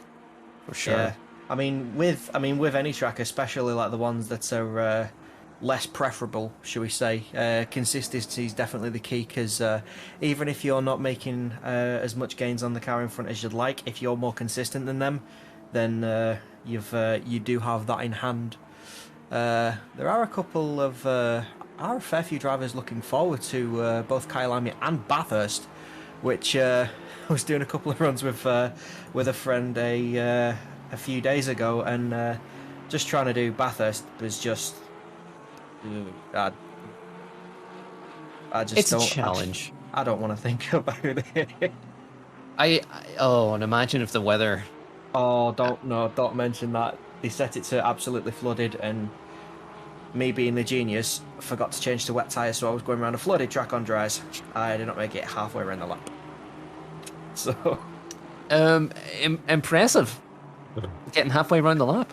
for sure. Yeah. I mean with any track, especially like the ones that are less preferable, shall we say, consistency is definitely the key, because even if you're not making as much gains on the car in front as you'd like, if you're more consistent than them, then you do have that in hand. There are a fair few drivers looking forward to both Kyalami and Bathurst, which I was doing a couple of runs with a friend a few days ago, and just trying to do Bathurst was just. It's a challenge. I don't want to think about it. And imagine if the weather. Oh, don't mention that. They set it to absolutely flooded, and me being the genius, forgot to change to wet tyres, so I was going around a flooded track on dries. I did not make it halfway around the lap. So, impressive. Getting halfway around the lap.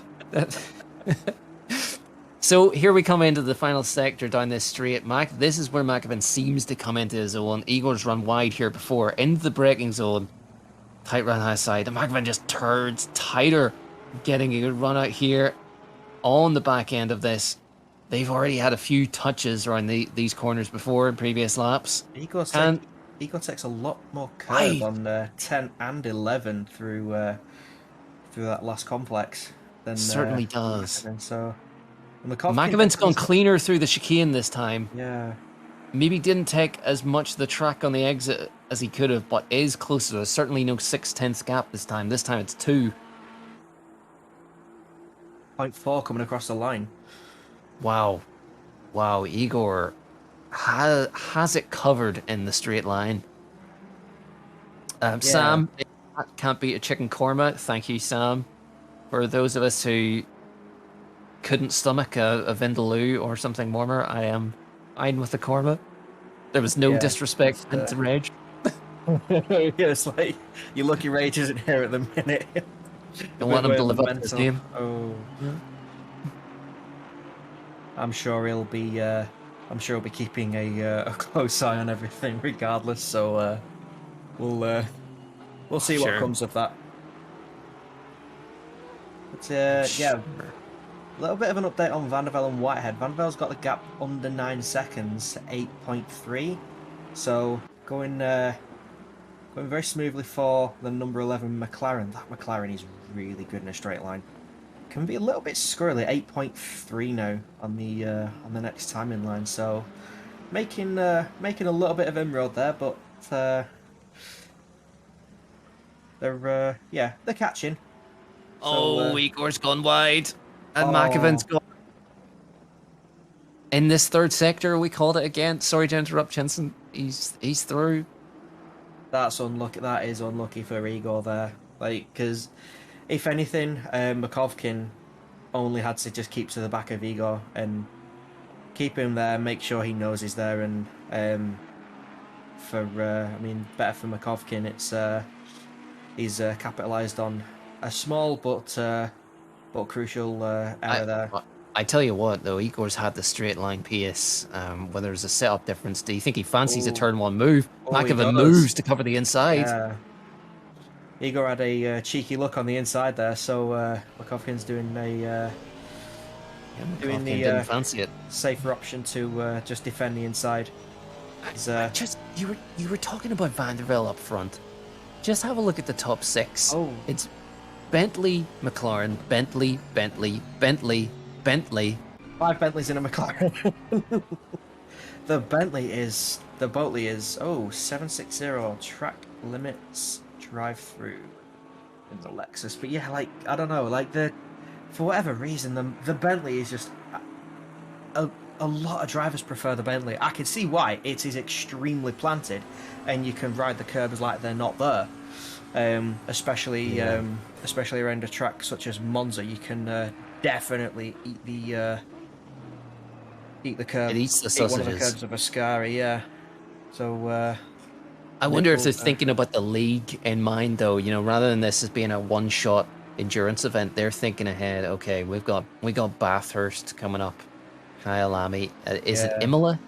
So here we come into the final sector down this straight. This is where Makovin seems to come into his own. Igor's run wide here before, into the braking zone. Tight run high side, and Makovin just turns tighter, getting a good run out here on the back end of this. They've already had a few touches around these corners before in previous laps. Igor takes a lot more curve on 10 and 11 through that last complex than certainly does. And so Makovin's gone cleaner through the chicane this time. Yeah. Maybe didn't take as much of the track on the exit as he could have, but is closer. There's certainly no 6/10 gap this time. This time it's 2. 0.4 coming across the line. Wow, Igor has it covered in the straight line. Sam, can't beat a chicken korma. Thank you, Sam. For those of us who couldn't stomach a vindaloo or something warmer, I am fine with the korma. There was no disrespect to Rage. It's like your lucky Rage isn't here at the minute. Don't want him to live up to his name. Oh. Yeah. I'm sure he'll be keeping a close eye on everything, regardless. So we'll see what comes of that. But a little bit of an update on Van der Velde and Whitehead. Van der Velde's got the gap under 9 seconds, 8.3. So going very smoothly for the number 11 McLaren. That McLaren is really good in a straight line. Can be a little bit squirrely. 8.3 now on the next time in line. So making a little bit of inroad there, but they're catching. Oh, Igor's gone wide, and Oh. Makovin's gone. In this third sector, we called it again. Sorry to interrupt, Chinson. He's through. That's unlucky. That is unlucky for Igor there. Like, because if anything, Makovkin only had to just keep to the back of Igor and keep him there, make sure he knows he's there, and better for Makovkin. It's he's capitalised on a small but crucial error there. I tell you what, though, Igor's had the straight line pace. Whether there's a setup difference, do you think he fancies a turn one move? Makoven moves to cover the inside. Igor had a cheeky look on the inside there, so Makovkin's doing the didn't fancy it. safer option to just defend the inside. You were talking about Vanderbilt up front. Just have a look at the top six. Oh, It's Bentley, McLaren, Bentley, Bentley, Bentley, Bentley. 5 Bentleys in a McLaren. The Boatley is 760 track limits drive through in the Lexus. But yeah, like, I don't know, like for whatever reason the Bentley is just a lot of drivers prefer the Bentley. I can see why. It is extremely planted and you can ride the curbs like they're not there. Especially around a track such as Monza, you can definitely eat the curb. It eats the eat one of the sausages. curbs of Ascari, yeah. So I wonder if they're thinking about the league in mind, though. You know, rather than this as being a one-shot endurance event, they're thinking ahead. Okay, we got Bathurst coming up. Kyle Lamy. Is it Imola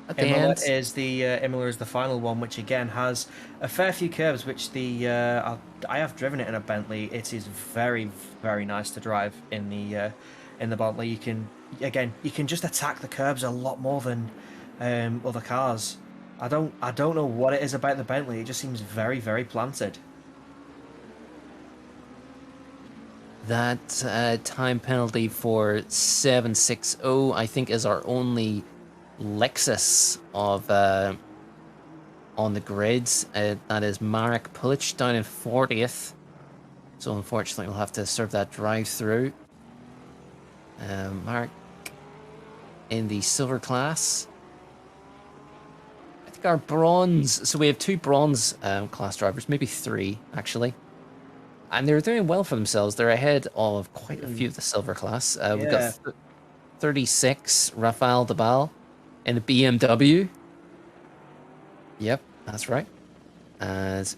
at the Imola end? is Imola is the final one, which again has a fair few curves. Which I have driven it in a Bentley. It is very, very nice to drive in the Bentley. You can just attack the curbs a lot more than other cars. I don't know what it is about the Bentley. It just seems very, very planted. That time penalty for 760, I think, is our only Lexus of on the grids. That is Marek Pulic down in 40th. So unfortunately, we'll have to serve that drive-through. Marek in the silver class. I think our bronze. So we have 2 bronze class drivers, maybe 3 actually. And they're doing well for themselves. They're ahead of quite a few of the silver class. We've got 36, Rafael Dabal in the BMW. Yep, that's right. And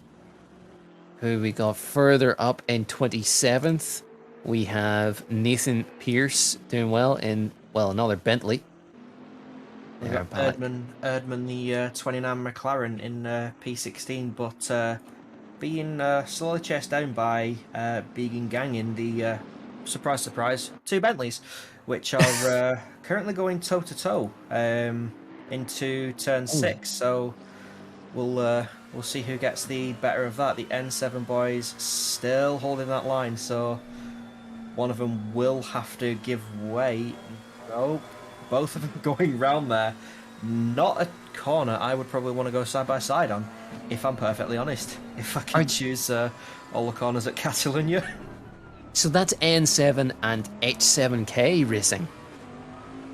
who we got further up in 27th? We have Nathan Pierce doing well in, another Bentley. We've got Erdman, the 29 McLaren in P16, but being slowly chased down by Began Gang in the surprise, surprise, 2 Bentleys, which are currently going toe to toe into turn 6. So we'll see who gets the better of that. The N7 boys still holding that line, so one of them will have to give way. No, both of them going round there. Not a corner I would probably want to go side by side on, if I'm perfectly honest. If I can choose all the corners at Catalunya. So that's N7 and H7K racing.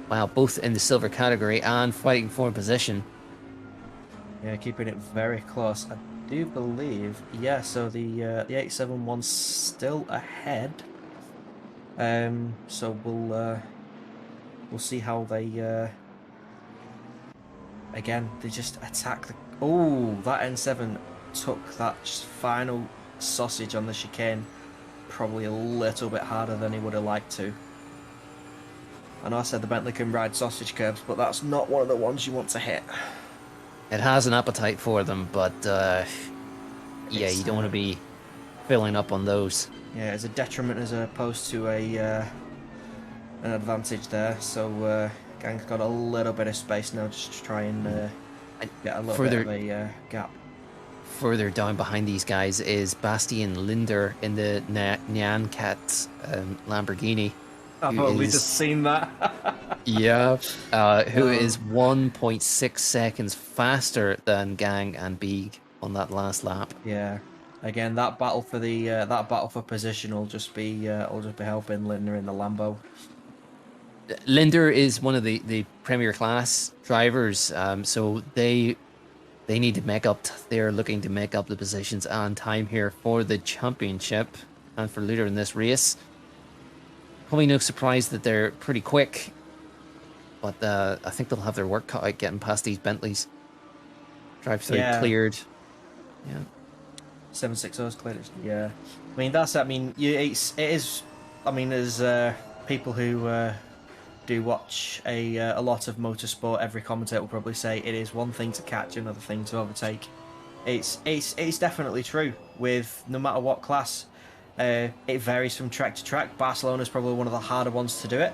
Wow, both in the silver category and fighting for position. Yeah, keeping it very close. I do believe, yeah. So the 871 one's still ahead. So we'll see how they. Again, they just attack the. Oh, that N7 took that final sausage on the chicane probably a little bit harder than he would have liked to. I know I said the Bentley can ride sausage curbs, but that's not one of the ones you want to hit. It has an appetite for them, but yeah, you don't want to be filling up on those. Yeah, it's a detriment as opposed to an advantage there. So Gang's got a little bit of space now just to try and get a little bit of a gap. Further down behind these guys is Bastian Linder in the Nyan Cat Lamborghini. I've who only is- just seen that. Yeah, who is 1.6 seconds faster than Gang and Beeg on that last lap. Yeah. Again, that battle for the that battle for position will just be helping Linder in the Lambo. Linder is one of the premier class drivers, so they need to make up. They're looking to make up the positions and time here for the championship and for leader in this race. Probably no surprise that they're pretty quick, but I think they'll have their work cut out getting past these Bentleys. Drive through cleared. Yeah. 760's cleared. Yeah. I mean that's. I mean it is. I mean as people who do watch a lot of motorsport, every commentator will probably say it is one thing to catch, another thing to overtake. It's definitely true with no matter what class. It varies from track to track. Barcelona is probably one of the harder ones to do it,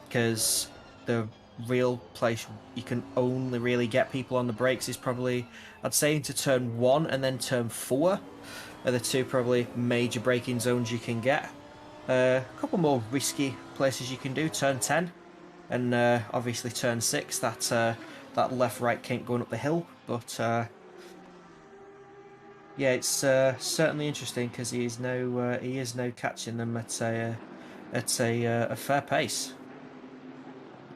because the real place you can only really get people on the brakes is probably, I'd say, into turn 1 and then turn 4 are the two probably major braking zones you can get. A couple more risky places you can do, turn 10 and obviously turn 6, that left-right kink going up the hill, but yeah, it's certainly interesting because he is now catching them at a fair pace.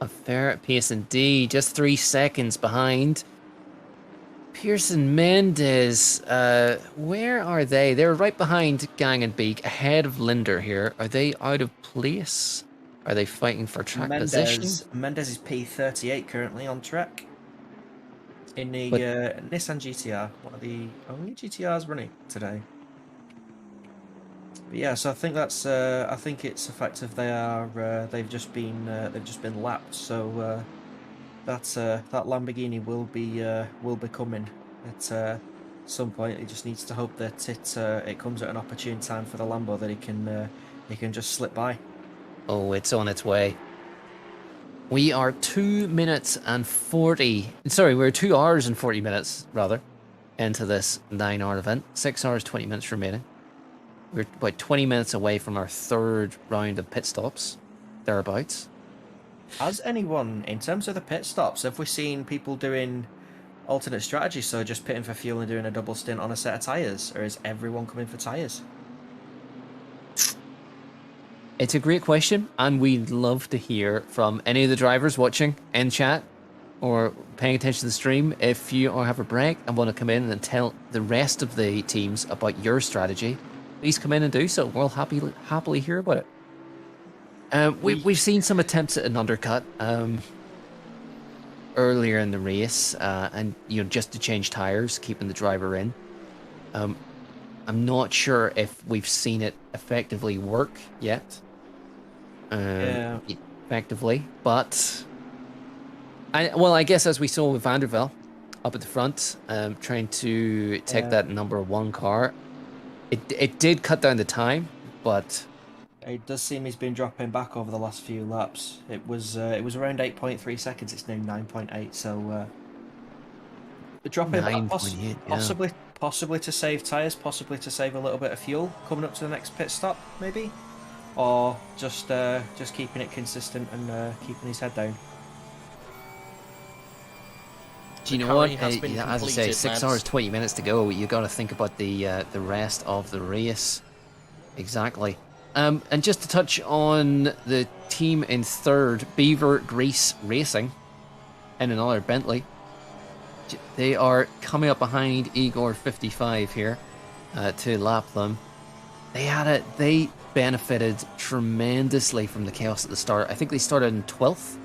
A fair pace indeed, just 3 seconds behind. Pearson Mendes, where are they? They're right behind Gang and Beek, ahead of Linder here. Are they out of place? Are they fighting for track position? Mendes is P38 currently on track in the Nissan GTR, one of the only GTRs running today. But yeah, so I think that's I think it's effective. They've just been lapped. So that Lamborghini will be coming at some point. He just needs to hope that it comes at an opportune time for the Lambo that he can just slip by. Oh, it's on its way. We are 2 minutes and 40. Sorry, we're 2 hours and 40 minutes rather into this 9-hour event. 6 hours 20 minutes remaining. We're about 20 minutes away from our third round of pit stops, thereabouts. Has anyone, in terms of the pit stops, have we seen people doing alternate strategies, so just pitting for fuel and doing a double stint on a set of tyres, or is everyone coming for tyres? It's a great question, and we'd love to hear from any of the drivers watching in chat or paying attention to the stream. If you have a break and want to come in and tell the rest of the teams about your strategy, please come in and do so. We'll happily hear about it. We've seen some attempts at an undercut earlier in the race, and just to change tires, keeping the driver in. I'm not sure if we've seen it effectively work yet. Effectively, but I guess as we saw with Vandervelde up at the front, trying to take that number 1 car, it did cut down the time, but it does seem he's been dropping back over the last few laps. It was around 8.3 seconds. It's now 9.8. So dropping back, possibly to save tyres, possibly to save a little bit of fuel coming up to the next pit stop, maybe, or just keeping it consistent and keeping his head down. Do you know what? As I say, 6 hours 20 minutes to go. You got to think about the rest of the race. Exactly. And just to touch on the team in third, Beaver Grease Racing, in another Bentley. They are coming up behind Igor 55 here to lap them. They benefited tremendously from the chaos at the start. I think they started in 12th,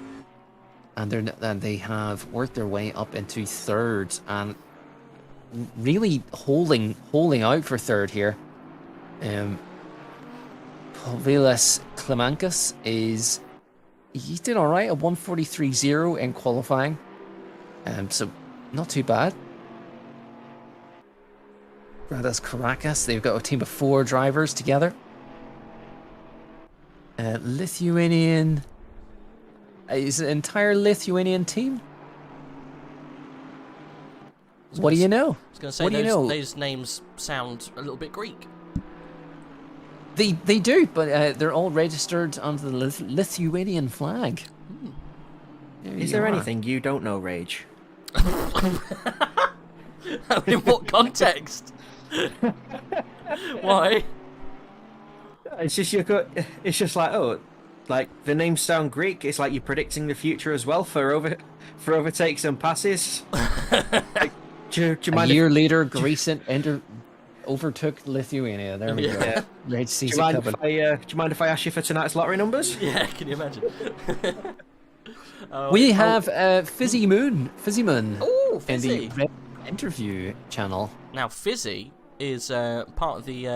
and they have worked their way up into third and really holding out for third here. Povilas Klemankas he did all right, a 143.0 in qualifying, so not too bad. Gradas Caracas, they've got a team of 4 drivers together. Lithuanian, is it an entire Lithuanian team? What do you know? I was going to say, those names sound a little bit Greek. They do, but they're all registered under the Lithuanian flag. Is there anything you don't know, Rage? In what context? Why? It's just like, oh, like the names sound Greek. It's like you're predicting the future as well for overtakes and passes. Like, do you mind a year later, Greece overtook Lithuania. There we go. Yeah. Rage Do sees you it mind coming. do you mind if I ask you for tonight's lottery numbers? Yeah, can you imagine? We have Fizzy Moon. Oh, Fizzy. In the Red interview channel. Now, Fizzy is part of the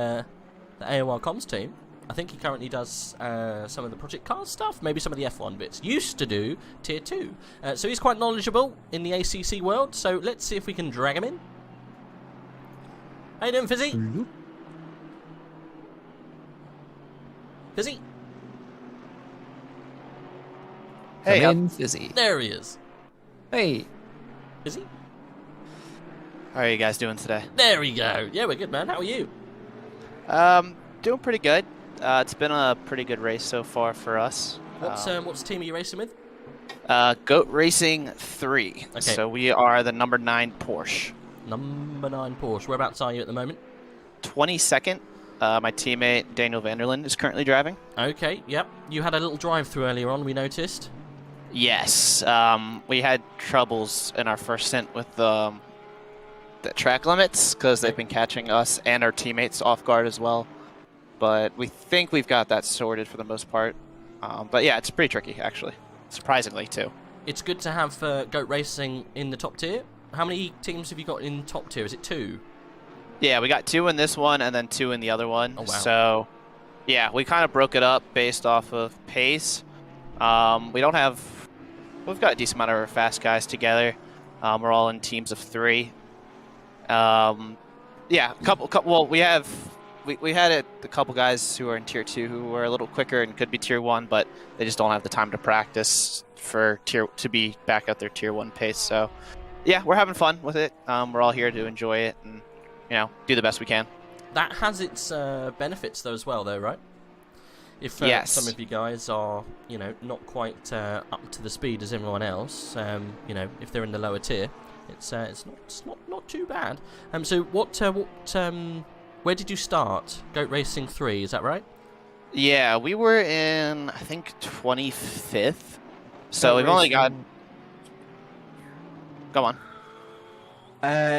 AOR comms team. I think he currently does some of the Project Cars stuff, maybe some of the F1 bits. Used to do Tier 2. So he's quite knowledgeable in the ACC world, so let's see if we can drag him in. How you doing, Fizzy? Fizzy? Hey, Hey, Fizzy. There he is. Hey. Fizzy? how are you guys doing today? There we go. Yeah, we're good, man. How are you? Doing pretty good. It's been a pretty good race so far for us. What's team are you racing with? Goat Racing 3. Okay. So we are the number 9 Porsche. Number 9 Porsche. Whereabouts are you at the moment? 22nd. My teammate Daniel Vanderlyn is currently driving. Okay, yep. You had a little drive-through earlier on, we noticed. Yes. We had troubles in our first stint with the track limits because they've been catching us and our teammates off guard as well. But we think we've got that sorted for the most part. But yeah, it's pretty tricky, actually. Surprisingly, too. It's good to have Goat Racing in the top tier. How many teams have you got in top tier? Is it 2? Yeah, we got 2 in this one and then 2 in the other one. Oh, wow. So, yeah, we kind of broke it up based off of pace. We've got a decent amount of fast guys together. We're all in teams of 3. Yeah, well, we had a couple guys who are in tier 2 who were a little quicker and could be tier 1, but they just don't have the time to practice to be back at their tier 1 pace. So, yeah, we're having fun with it. We're all here to enjoy it and, do the best we can. That has its benefits, though, as well, though, right? If Yes. some of you guys are, not quite up to the speed as everyone else, if they're in the lower tier, it's not too bad. So where did you start? Goat Racing 3, is that right? Yeah, we were in, I think, 25th. So we've only got... Go on.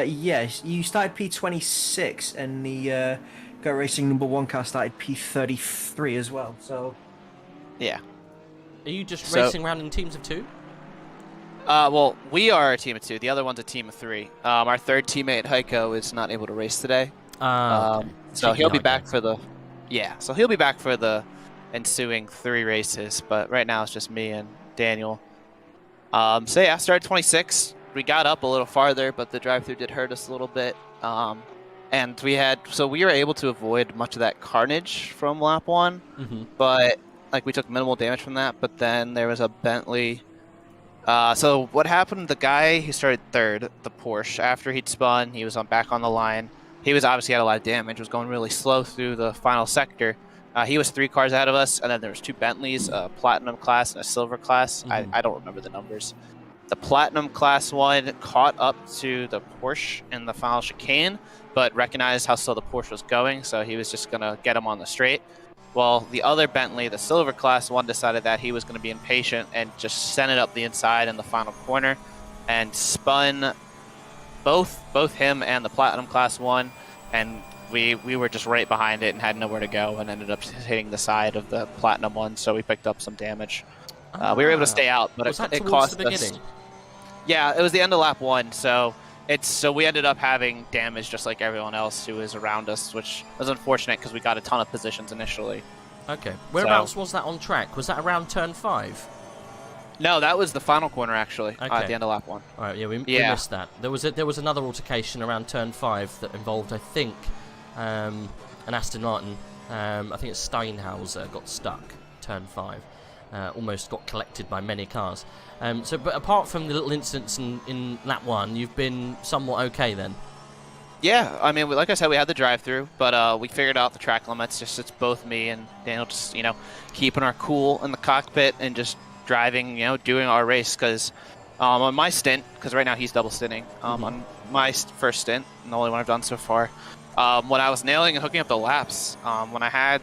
Yes, you started P26, and the Go Racing number 1 car started P33 as well. So, yeah. Are you just racing around in teams of 2? Well, we are a team of 2. The other one's a team of 3. Our third teammate Heiko is not able to race today. Okay. So he'll be back for the... Yeah, so he'll be back for the ensuing 3 races. But right now it's just me and Daniel. So yeah, I started 26. We got up a little farther, but the drive-thru did hurt us a little bit. And we were able to avoid much of that carnage from lap 1. Mm-hmm. But we took minimal damage from that. But then there was a Bentley. So what happened? The guy who started 3rd, the Porsche, after he'd spun, he was back on the line. He was obviously had a lot of damage. Was going really slow through the final sector. He was 3 cars ahead of us, and then there was 2 Bentleys, a platinum class and a silver class. Mm-hmm. I don't remember the numbers. The platinum class one caught up to the Porsche in the final chicane, but recognized how slow the Porsche was going, so he was just gonna get him on the straight. Well, the other Bentley, the silver class one, decided that he was gonna be impatient and just sent it up the inside in the final corner, and spun both him and the platinum class one, and we were just right behind it and had nowhere to go, and ended up hitting the side of the platinum one, so we picked up some damage. We were able to stay out, but it cost us. Yeah, it was the end of lap 1, so we ended up having damage just like everyone else who was around us, which was unfortunate because we got a ton of positions initially. Okay, whereabouts was that on track? Was that around turn 5? No, that was the final corner actually. Okay. At the end of lap 1. All right, yeah, we missed that. There was another altercation around turn 5 that involved, I think, an Aston Martin. I think it's Steinhauser got stuck turn 5. Almost got collected by many cars. But apart from the little incidents in lap 1, you've been somewhat okay then? Yeah, I mean, like I said, we had the drive-through, but we figured out the track limits. Just it's both me and Daniel, just keeping our cool in the cockpit and just driving, doing our race. Because on my stint, because right now he's double stinting, on my first stint, and the only one I've done so far, when I was nailing and hooking up the laps, when I had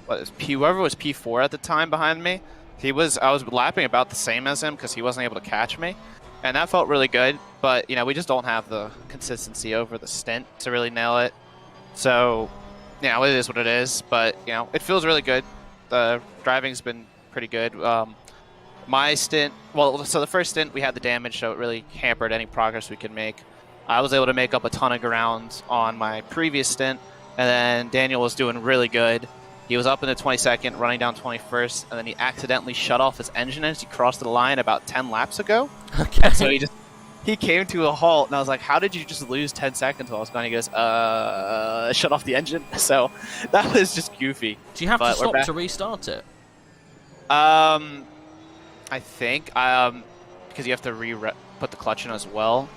whoever was P4 at the time behind me, I was lapping about the same as him because he wasn't able to catch me. And that felt really good, but we just don't have the consistency over the stint to really nail it. So, it is what it is. But it feels really good. The driving's been pretty good. My stint, so the first stint we had the damage, so it really hampered any progress we could make. I was able to make up a ton of ground on my previous stint, and then Daniel was doing really good. He was up in the 22nd, running down 21st, and then he accidentally shut off his engine as he crossed the line about 10 laps ago. Okay. And so he came to a halt, and I was like, how did you just lose 10 seconds while I was going? He goes, shut off the engine. So that was just goofy. Do you have to stop to restart it? I think, because you have to put the clutch in as well.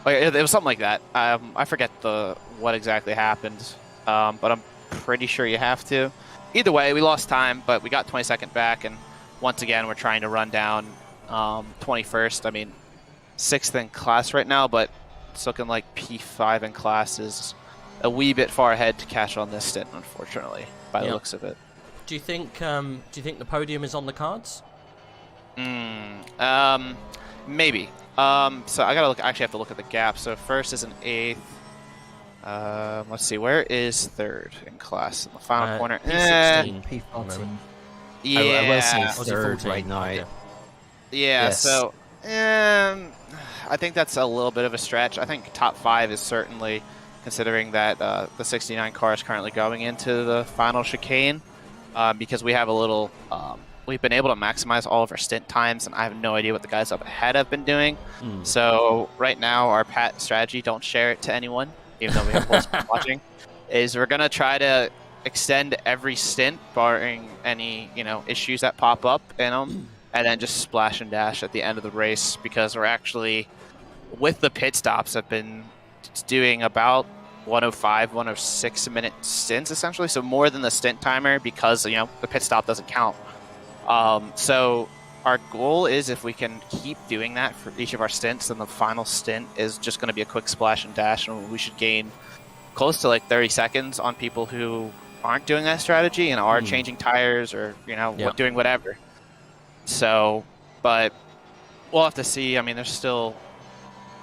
It was something like that. I forget what exactly happened, but I'm pretty sure you have to. Either way, we lost time, but we got 22nd back, and once again, we're trying to run down 21st. I mean, 6th in class right now, but it's looking like P5 in class is a wee bit far ahead to catch on this stint, unfortunately, by the looks of it. Do you think the podium is on the cards? Maybe. So I gotta look. Actually, have to look at the gap. So first is an 8th. Let's see. Where is 3rd in class in the final corner? P16. P14. Yeah. I will say Was it 3rd 14? right now. Okay. Yeah. Yes. So, I think that's a little bit of a stretch. I think top 5 is certainly, considering that the 69 car is currently going into the final chicane, because we have a little. We've been able to maximize all of our stint times, and I have no idea what the guys up ahead have been doing. So right now, our strategy, don't share it to anyone, even though we have most people watching, is we're going to try to extend every stint, barring any issues that pop up in them, and then just splash and dash at the end of the race, because we're actually, with the pit stops, have been doing about 105, 106 minute stints, essentially, so more than the stint timer, because the pit stop doesn't count. So our goal is, if we can keep doing that for each of our stints, then the final stint is just going to be a quick splash and dash, and we should gain close to like 30 seconds on people who aren't doing that strategy and are changing tires or doing whatever. So, but we'll have to see. I mean, there's still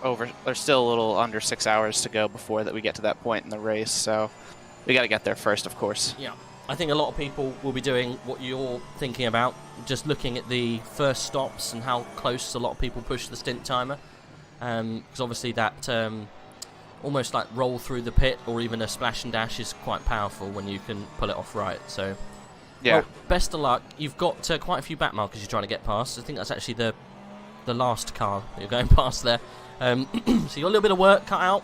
a little under 6 hours to go before that we get to that point in the race, so we got to get there first, of course. Yeah. I think a lot of people will be doing what you're thinking about, just looking at the first stops and how close a lot of people push the stint timer. Because obviously that almost like roll through the pit or even a splash and dash is quite powerful when you can pull it off right. So, yeah. Well, best of luck. You've got quite a few back markers you're trying to get past. I think that's actually the last car that you're going past there. So you got a little bit of work cut out.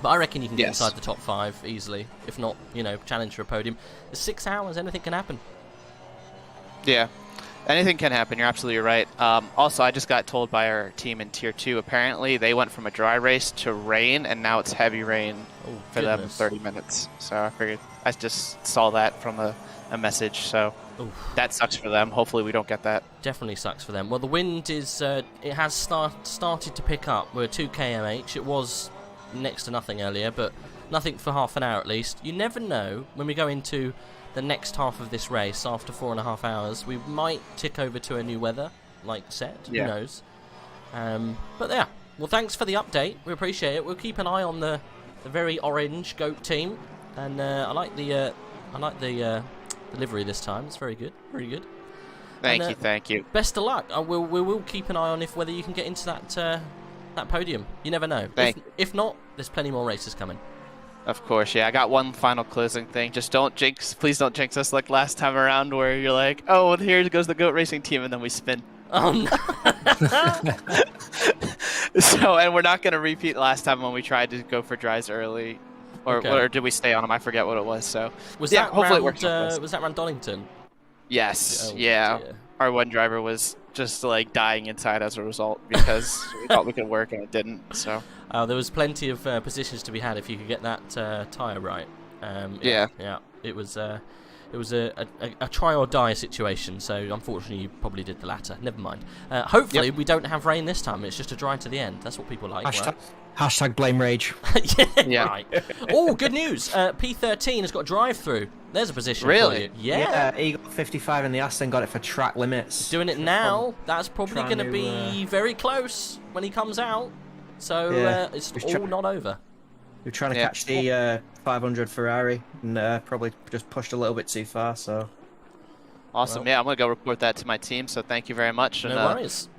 But I reckon you can get inside the top 5 easily. If not, challenge for a podium. It's 6 hours, anything can happen. Yeah, anything can happen. You're absolutely right. Also, I just got told by our team in Tier 2, apparently they went from a dry race to rain, and now it's heavy rain for them in 30 minutes. So I figured, I just saw that from a message, so that sucks for them. Hopefully we don't get that. Definitely sucks for them. Well, the wind is, it has started to pick up. We're 2 kmh. It was next to nothing earlier, but nothing for half an hour at least. You never know, when we go into the next half of this race after 4.5 hours, we might tick over to a new weather, like said. Who knows? But yeah, well, thanks for the update. We appreciate it. We'll keep an eye on the very orange goat team, and I like the delivery this time. It's very good, very good. Thank you. Best of luck. We will keep an eye on whether you can get into that podium. You never know. If not, there's plenty more races coming. Of course, yeah. I got one final closing thing. Just please don't jinx us like last time around, where you're like, oh, well, here goes the goat racing team, and then we spin. Oh no. And we're not gonna repeat last time when we tried to go for dries early, or did we stay on them? I forget what it was. So hopefully it works. Was that round Donington? Yes. Yeah. Our one driver was just like dying inside as a result because we thought we could work and it didn't. So there was plenty of positions to be had if you could get that tyre right. Yeah. It was a try or die situation. So unfortunately, you probably did the latter. Never mind. Hopefully, we don't have rain this time. It's just a dry to the end. That's what people like. Hashtag blame rage. Yeah. Right. Oh, good news. P13 has got a drive-through. There's a position Really? for you. Yeah. He got 55 in the Aston, got it for track limits. Doing it now. That's probably going to be very close when he comes out. So it's all not over. We're trying to catch the 500 Ferrari and probably just pushed a little bit too far. So awesome. Yeah, I'm gonna go report that to my team. So thank you very much. No worries.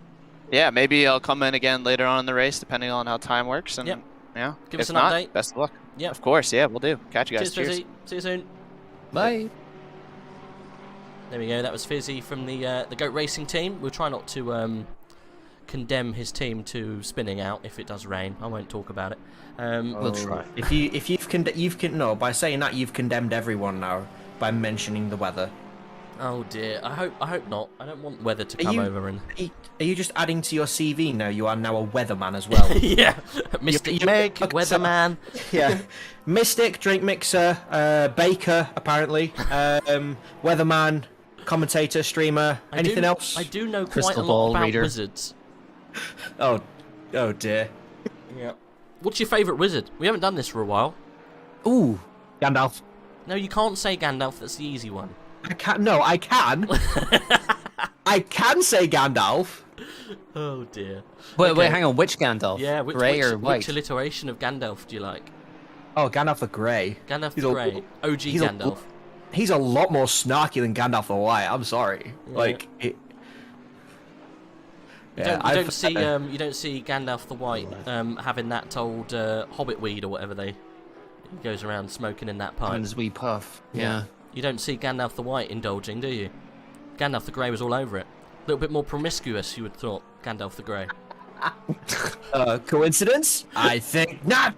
Yeah, maybe I'll come in again later on in the race, depending on how time works. And yeah, give us an not, update. Best of luck. Yeah, of course. Yeah, we'll do. Catch you guys. Cheers, Fizzy. See you soon. Bye. There we go. That was Fizzy from the Goat Racing team. We'll try not to condemn his team to spinning out if it does rain. I won't talk about it. We'll try. By saying that you've condemned everyone now by mentioning the weather. Oh dear. I hope not. I don't want weather to come over and. Are you just adding to your CV now? You are now a weatherman as well. Yeah, Mystic Meg, weatherman. Yeah, Mystic, drink mixer, baker apparently, weatherman, commentator, streamer. Anything else? I do know quite Crystal a lot ball about reader. wizards. Oh dear. Yeah. What's your favourite wizard? We haven't done this for a while. Ooh, Gandalf. No, you can't say Gandalf. That's the easy one. I can. No, I can. I can say Gandalf. Oh dear. Wait, hang on. Which Gandalf? Yeah, Grey or white? Which alliteration of Gandalf do you like? Oh, Gandalf the Grey. Gandalf the Grey. OG Gandalf. He's a lot more snarky than Gandalf the White. I'm sorry. Yeah. Like it. You don't see Gandalf the White having that old hobbit weed or whatever he goes around smoking in that pipe. And his wee puff. Yeah. You don't see Gandalf the White indulging, do you? Gandalf the Grey was all over it. A little bit more promiscuous, you would have thought, Gandalf the Grey. Coincidence? I think not.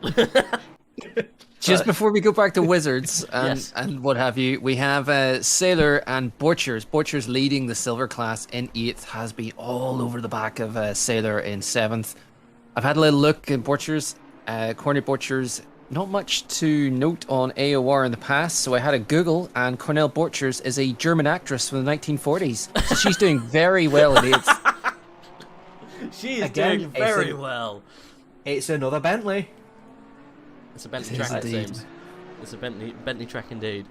Just before we go back to Wizards Yes. and what have you, we have Sailor and Borchers. Borchers leading the silver class in 8th, has been all over the back of Sailor in 7th. I've had a little look at Borchers, Cornet Borchers. Not much to note on AOR in the past, so I had a Google, and Cornel Borchers is a German actress from the 1940s. So she's doing very well in 8th. She is doing very well. It's another Bentley. It's a Bentley It is track, it indeed. seems. It's a Bentley track indeed.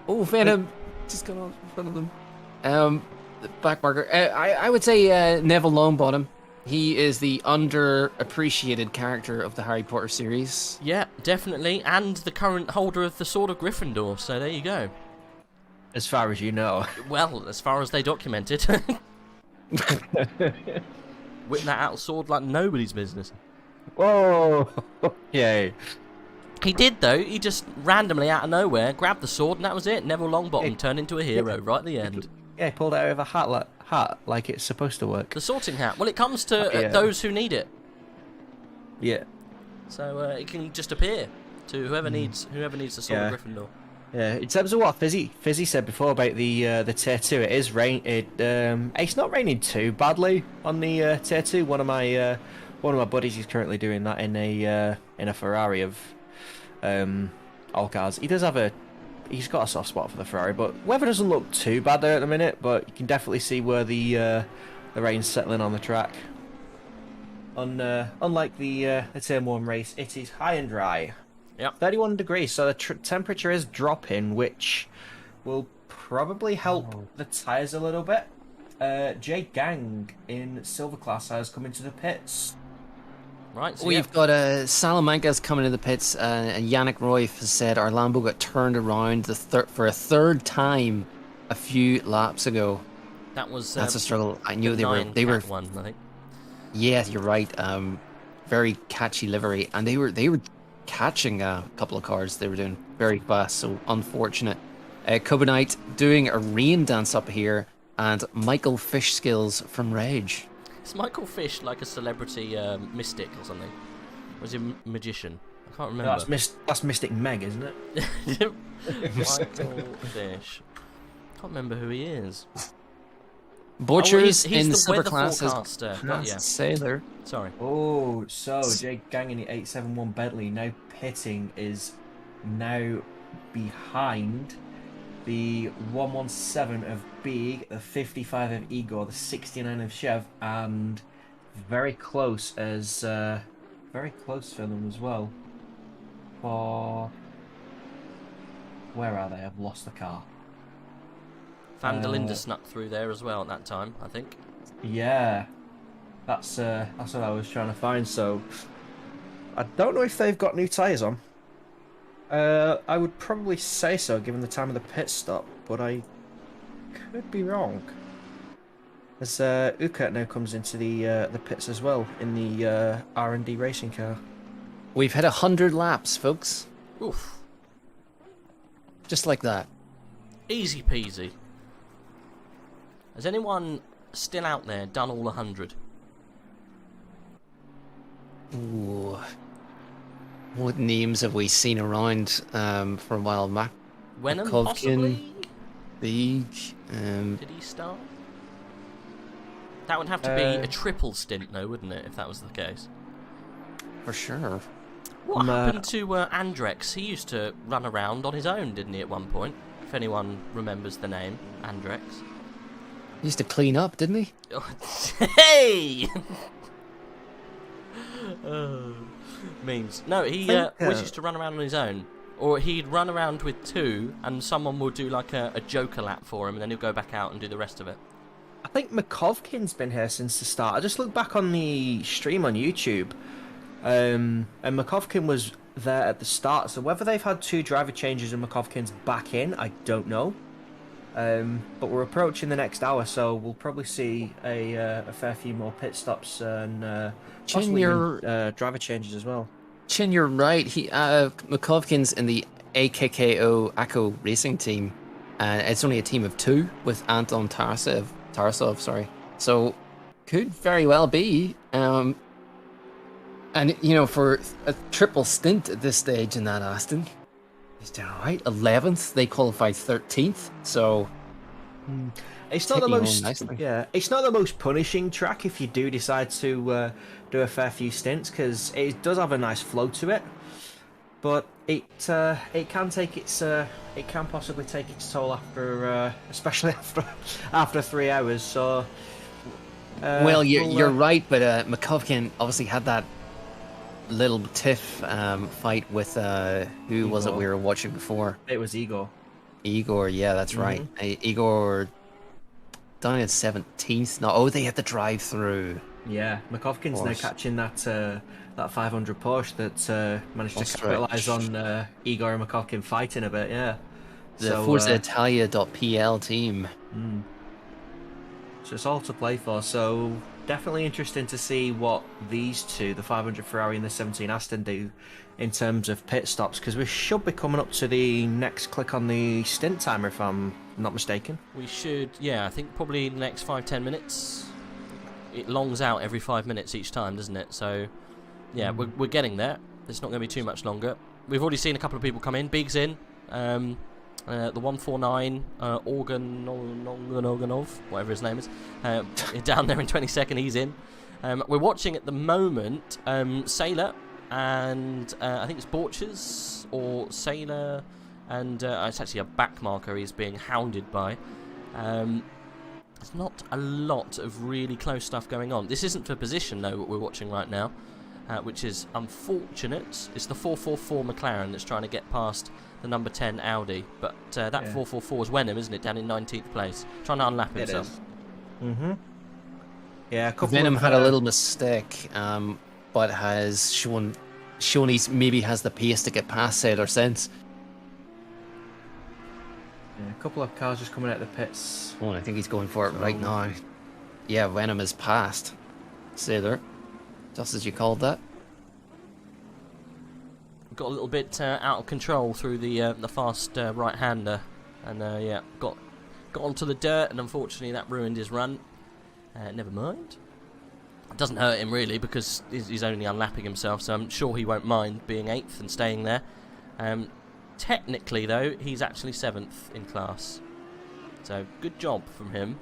Oh, Venom just got on in front of them. The back marker. I would say Neville Longbottom. He is the underappreciated character of the Harry Potter series. Yeah, definitely, and the current holder of the Sword of Gryffindor, so there you go. As far as you know. Well, as far as they documented. Whipping that out sword like nobody's business. Whoa! Yay. He did, though. He just randomly, out of nowhere, grabbed the sword, and that was it. Neville Longbottom turned into a hero right at the end. Yeah, he pulled it out of a hat like it's supposed to work. The sorting hat. Well, it comes to those who need it. Yeah. So it can just appear to whoever needs the sword of Gryffindor. Yeah. In terms of what Fizzy said before about the tier 2, it is it's not raining too badly on the tier 2. One of my buddies is currently doing that in a Ferrari of all cars. He's got a soft spot for the Ferrari, but weather doesn't look too bad there at the minute, but you can definitely see where the rain's settling on the track. Unlike the Turn 1 race, it is high and dry. Yep. 31 degrees, so the temperature is dropping, which will probably help the tyres a little bit. Jay Gang in Silver Class has come into the pits. Right, so We've got Salamanca's coming in the pits, and Yannick Royf has said our Lambo got turned around for a third time a few laps ago. that's That's a struggle. I knew they were one, I think. Yeah, you're right. Very catchy livery, and they were catching a couple of cars. They were doing very fast, so unfortunate. Cubonite doing a rain dance up here, and Michael Fish Skills from Rage. Is Michael Fish like a celebrity mystic or something? Or is he a magician? I can't remember. That's Mystic Meg, isn't it? Michael Fish. Can't remember who he is. Butchers he's in the silver weather class has forecaster. Got ya. Sailor. Sorry. Oh, so Jake Gang in the 871 Bentley now pitting is now behind the 117 of Big, the 55 of Igor, the 69 of Chev, and very close for them as well. For where are they? I've lost the car. Van der Linde snuck through there as well at that time, I think. Yeah, that's what I was trying to find. So I don't know if they've got new tyres on. I would probably say so, given the time of the pit stop, but I could be wrong. As Ukert now comes into the pits as well in the R&D racing car. We've had 100 laps, folks. Oof. Just like that. Easy peasy. Has anyone still out there done all 100? Ooh. What names have we seen around for a while? Wenham, Makovkin, possibly? Big. Did he start? That would have to be a triple stint, though, wouldn't it, if that was the case? For sure. What happened to Andrex? He used to run around on his own, didn't he, at one point? If anyone remembers the name, Andrex. He used to clean up, didn't he? Hey! Memes. No, he always used to run around on his own. Or he'd run around with two, and someone would do like a joker lap for him, and then he'll go back out and do the rest of it. I think Makovkin's been here since the start. I just looked back on the stream on YouTube, and Makovkin was there at the start. So whether they've had two driver changes and Makovkin's back in, I don't know. But we're approaching the next hour, so we'll probably see a fair few more pit stops and possibly even, driver changes as well. Chin, you're right. Makovkin's in the AKKO ACO racing team. It's only a team of two with Anton Tarasov, sorry. So could very well be. And you know, for a triple stint at this stage in that Aston, he's doing all right. 11th, they qualified 13th. So it's not the most it's not the most punishing track if you do decide to do a fair few stints, because it does have a nice flow to it, but it can take its it can possibly take its toll after especially after 3 hours. So well, you're right, but Makovkin obviously had that little tiff fight with who Igor. was it we were watching before? It was Igor. Igor, yeah, that's right. Igor down at 17th. No, oh, they had the drive through. Yeah, Makovkin's now catching that 500 Porsche that managed to capitalise on Igor and Makovkin fighting a bit. Yeah, the Forza Italia.pl team. So it's all to play for. So definitely interesting to see what these two, the 500 Ferrari and the 17 Aston, do in terms of pit stops, because we should be coming up to the next click on the stint timer, if I'm not mistaken. We should, yeah, I think probably the next 5-10 minutes. It longs out every 5 minutes each time, doesn't it? So, yeah, we're getting there. It's not going to be too much longer. We've already seen a couple of people come in. Big's in. The 149, Organov, whatever his name is, down there in 22nd, he's in. We're watching at the moment Sailor and I think it's Borchers or Sailor, and it's actually a back marker he's being hounded by. There's not a lot of really close stuff going on. This isn't for position, though, what we're watching right now, which is unfortunate. It's the 444 McLaren that's trying to get past the number 10 Audi, but that 444 is Wenham, isn't it, down in 19th place, trying to unlap himself. Yeah, Venom had a little mistake, but has shown he maybe has the pace to get past Sailor since. Yeah, a couple of cars just coming out of the pits. Oh, I think he's going for it right now. Yeah, Venom is past Sailor, just as you called that. Got a little bit out of control through the fast right-hander, and yeah, got onto the dirt, and unfortunately that ruined his run. Never mind. It doesn't hurt him really, because he's only unlapping himself, so I'm sure he won't mind being 8th and staying there. Technically, though, he's actually 7th in class. So, good job from him.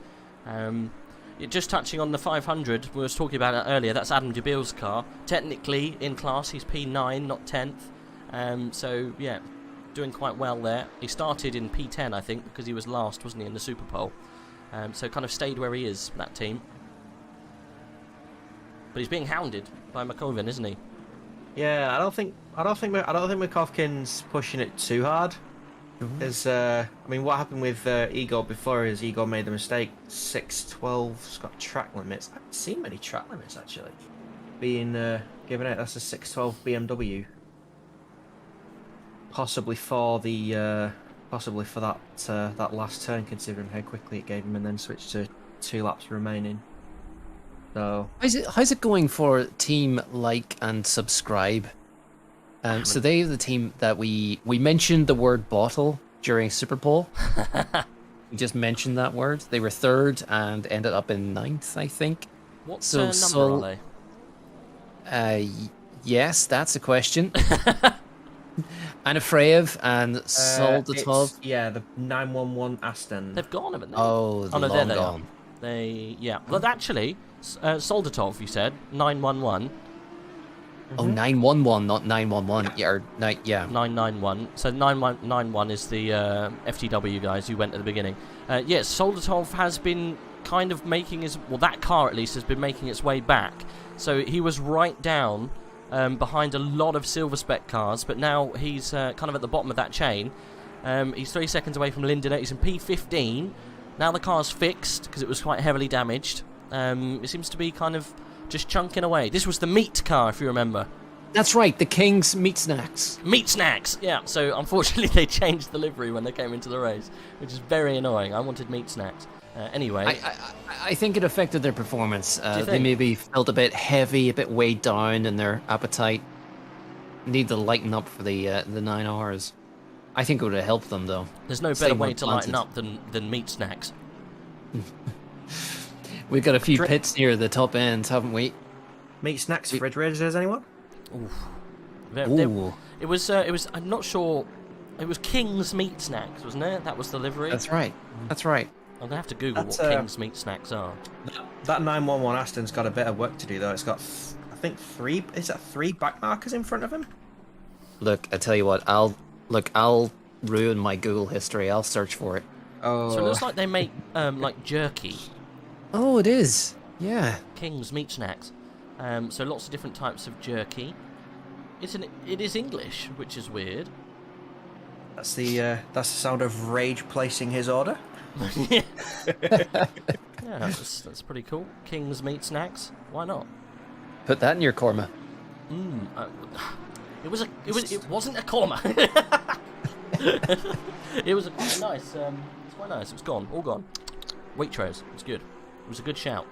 Just touching on the 500, we was talking about it earlier, that's Adam DeBille's car. Technically, in class, he's P9, not 10th. So, yeah, doing quite well there. He started in P10, I think, because he was last, wasn't he, in the Super Pole. So kind of stayed where he is, that team. But he's being hounded by McCoven, isn't he? Yeah, I don't think McCovkin's pushing it too hard. Because I mean, what happened with Igor before is Igor made the mistake. 612's got track limits. I haven't seen many track limits actually being given out. That's a 612 BMW. Possibly for the that last turn, considering how quickly it gave him, and then switched to 2 laps remaining. So how's it going for team like and subscribe? So they're the team that we mentioned the word bottle during Super Bowl. We just mentioned that word. They were 3rd and ended up in 9th, I think. What number are they? Yes, that's a question. Anafreev and Soldatov. Yeah, the 911 Aston. They've gone, haven't they? Oh, no, long they gone. Yeah. Well, actually, Soldatov, you said 911. Oh, 911, not 911. Yeah, or, yeah. 991. So 991 is the FTW guys who went at the beginning. Yes, Soldatov has been kind of making his... Well, that car at least has been making its way back. So he was right down behind a lot of silver spec cars, but now he's kind of at the bottom of that chain. He's 3 seconds away from Linden. He's in P15. Now the car's fixed because it was quite heavily damaged. It seems to be kind of just chunking away. This was the meat car, if you remember. That's right, the King's Meat Snacks. Meat Snacks, yeah. So unfortunately they changed the livery when they came into the race, which is very annoying. I wanted Meat Snacks. Anyway. I think it affected their performance. They maybe felt a bit heavy, a bit weighed down in their appetite. Need to lighten up for the 9hrs. I think it would have helped them, though. There's no better way to lighten up than Meat Snacks. We've got a few pits near the top end, haven't we? Meat Snacks refrigerators, anyone? Ooh. It was, I'm not sure, it was King's Meat Snacks, wasn't it? That was the livery? That's right. That's right. I'm going to have to Google what King's Meat Snacks are. That 911 Aston's got a bit of work to do, though. It's got, I think, 3 back markers in front of him? Look, I tell you what, I'll ruin my Google history. I'll search for it. Oh. So it looks like they make, like, jerky. Oh, it is. Yeah. King's Meat Snacks. So lots of different types of jerky. It is English, which is weird. That's the sound of Rage placing his order. Yeah, that's pretty cool. King's Meat Snacks. Why not? Put that in your korma. It wasn't a korma. It was quite nice. It's quite nice. It was gone, all gone. Waitrose. It's good. It was a good shout.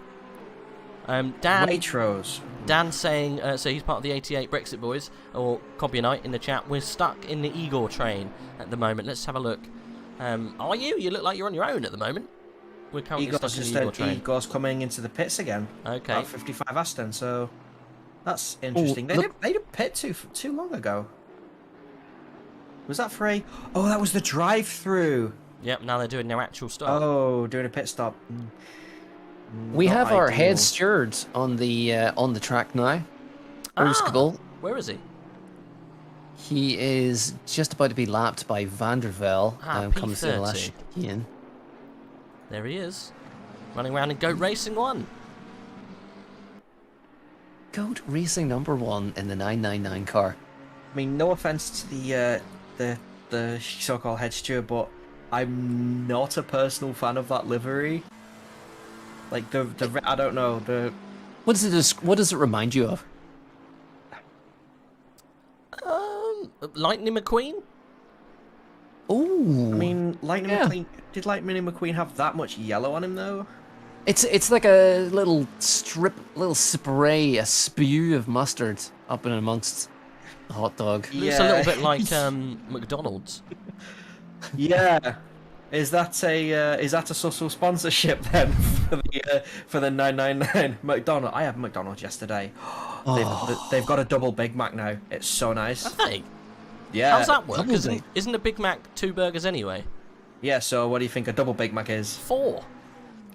Dan Waitrose. Dan saying, so he's part of the 88 Brexit boys, or Copionite in the chat. We're stuck in the Igor train at the moment. Let's have a look. Are you? You look like you're on your own at the moment. We're currently stuck in the Igor train. Igor's coming into the pits again. Okay. About 55 Aston, so that's interesting. They did pit too long ago. Was that for a... Oh, that was the drive-through. Yep, now they're doing their actual stop. Oh, doing a pit stop. We have our head steward on the track now. Bruce Cagle. Where is he? He is just about to be lapped by Van der Velde. Comes to the last chicane. There he is, running around in Goat Racing 1. Goat Racing number 1 in the 999 car. I mean, no offense to the so-called head steward, but I'm not a personal fan of that livery. Like I don't know the. What does it remind you of? Lightning McQueen. Ooh. I mean, Lightning McQueen. Did Lightning McQueen have that much yellow on him though? It's like a little spray, a spew of mustard up and amongst a hot dog. Looks a little bit like McDonald's. Yeah. Is that a social sponsorship then for the 999 McDonald's? I had McDonald's yesterday. They've got a double Big Mac now. It's so nice. Have they? Yeah. How's that work? Isn't a Big Mac 2 burgers anyway? Yeah. So what do you think a double Big Mac is? 4.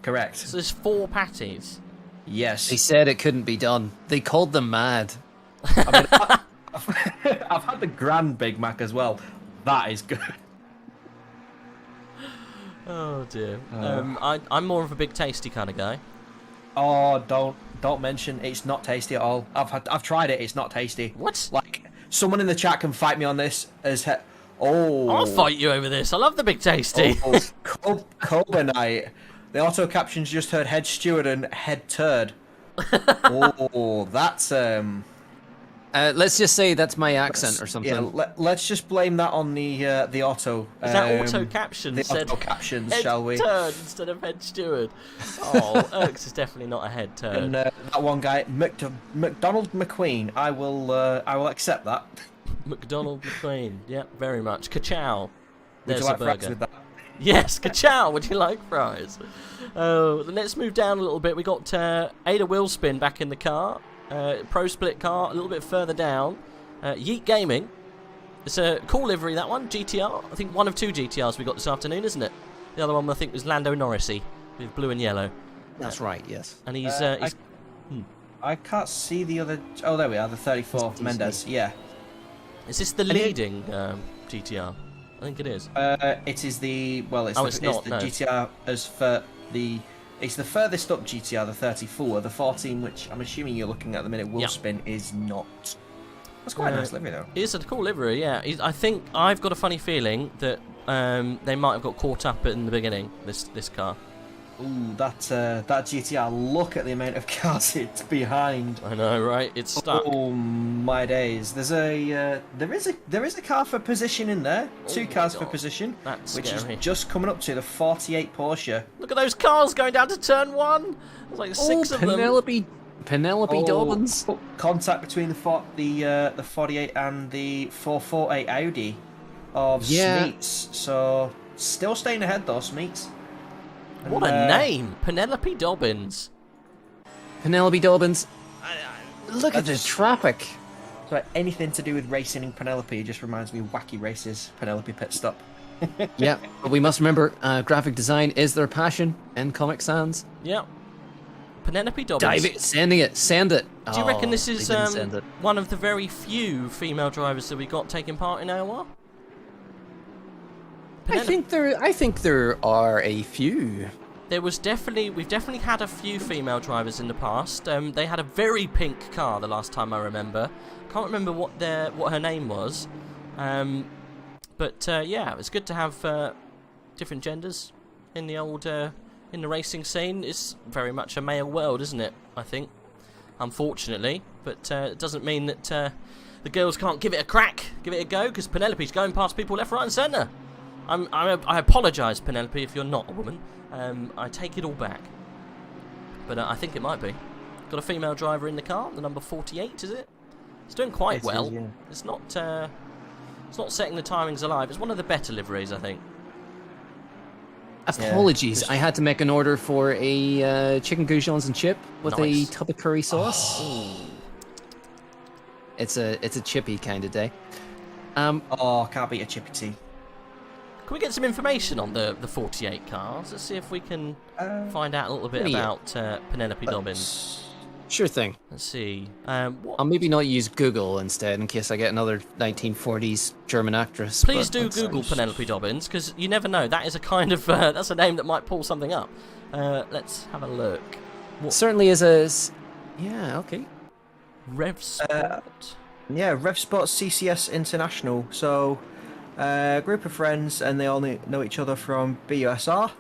Correct. So there's 4 patties. Yes. They said it couldn't be done. They called them mad. I mean, I've had the Grand Big Mac as well. That is good. Oh dear. I'm more of a big tasty kind of guy. Oh, don't mention it's not tasty at all. I've tried it. It's not tasty. What? Like, someone in the chat can fight me on this. I'll fight you over this. I love the big tasty. Coburnite. The auto captions just heard head steward and head turd. Oh, that's Let's just say that's my accent or something. Yeah, let's just blame that on the auto. Is that auto captions? The auto captions, head shall we? Turd instead of head steward. Oh, Urks is definitely not a head turd. And that one guy, McDonald McQueen. I will accept that. McDonald McQueen. Yeah, very much. Ka-chow. Would There's you like a burger. fries with that? Yes, ka-chow. Would you like fries? Let's move down a little bit. We got Ada Wheelspin back in the car. Pro Split car a little bit further down. Yeet Gaming. It's a cool livery, that one. GTR. I think one of 2 GTRs we got this afternoon, isn't it? The other one I think was Lando Norrisy with blue and yellow. That's right, yes. And he's I can't see the other. Oh, there we are. The 34 Mendes. Yeah. Is this the leading GTR? I think it is. It is the It's the no. GTR as for the. It's the furthest up GTR, the 34. The 14, which I'm assuming you're looking at the minute, will spin, is not. That's quite a nice livery, though. It's a cool livery, yeah. I think I've got a funny feeling that they might have got caught up in the beginning. This car. Ooh, that GTR! Look at the amount of cars it's behind. I know, right? It's stuck. Oh my days! There's there is a car for position in there. 2 cars for position. That's which scary. is just coming up to the 48 Porsche. Look at those cars going down to turn 1. There's like 6 of them. Penelope Dobbins. Contact between the 48 and the 448 Audi of Smeets. So still staying ahead though, Smeets. What a name, Penelope Dobbins. Penelope Dobbins. Look at the traffic. So anything to do with racing in Penelope just reminds me of Wacky Races, Penelope Pit Stop. Yeah, but we must remember graphic design is their passion in Comic Sans. Yeah. Penelope Dobbins. Dive it, send it. Do you reckon this is one of the very few female drivers that we got taking part in AOR? I think there are a few. We've definitely had a few female drivers in the past. They had a very pink car the last time I remember. Can't remember what her name was. But yeah, it's good to have different genders in the old in the racing scene. It's very much a male world, isn't it? I think, unfortunately, but it doesn't mean that the girls can't give it a crack, give it a go. Because Penelope's going past people left, right, and centre. I apologise, Penelope, if you're not a woman. I take it all back. But I think it might be. Got a female driver in the car, the number 48, is it? It's doing quite well. Yeah. It's not setting the timings alive. It's one of the better liveries, I think. Apologies, I had to make an order for a chicken goujons and chip with a tub of curry sauce. Oh. It's a chippy kind of day. Can't beat a chippy tea. Can we get some information on the 48 cars? Let's see if we can find out a little bit about Penelope Dobbins. Sure thing. Let's see. I'll maybe not use Google instead in case I get another 1940s German actress. Please do Google Penelope Dobbins, because you never know. That is a kind of that's a name that might pull something up. Let's have a look. Certainly is a okay. Rev Sport. Rev Sport CCS International. So. Group of friends, and they all know each other from BUSR.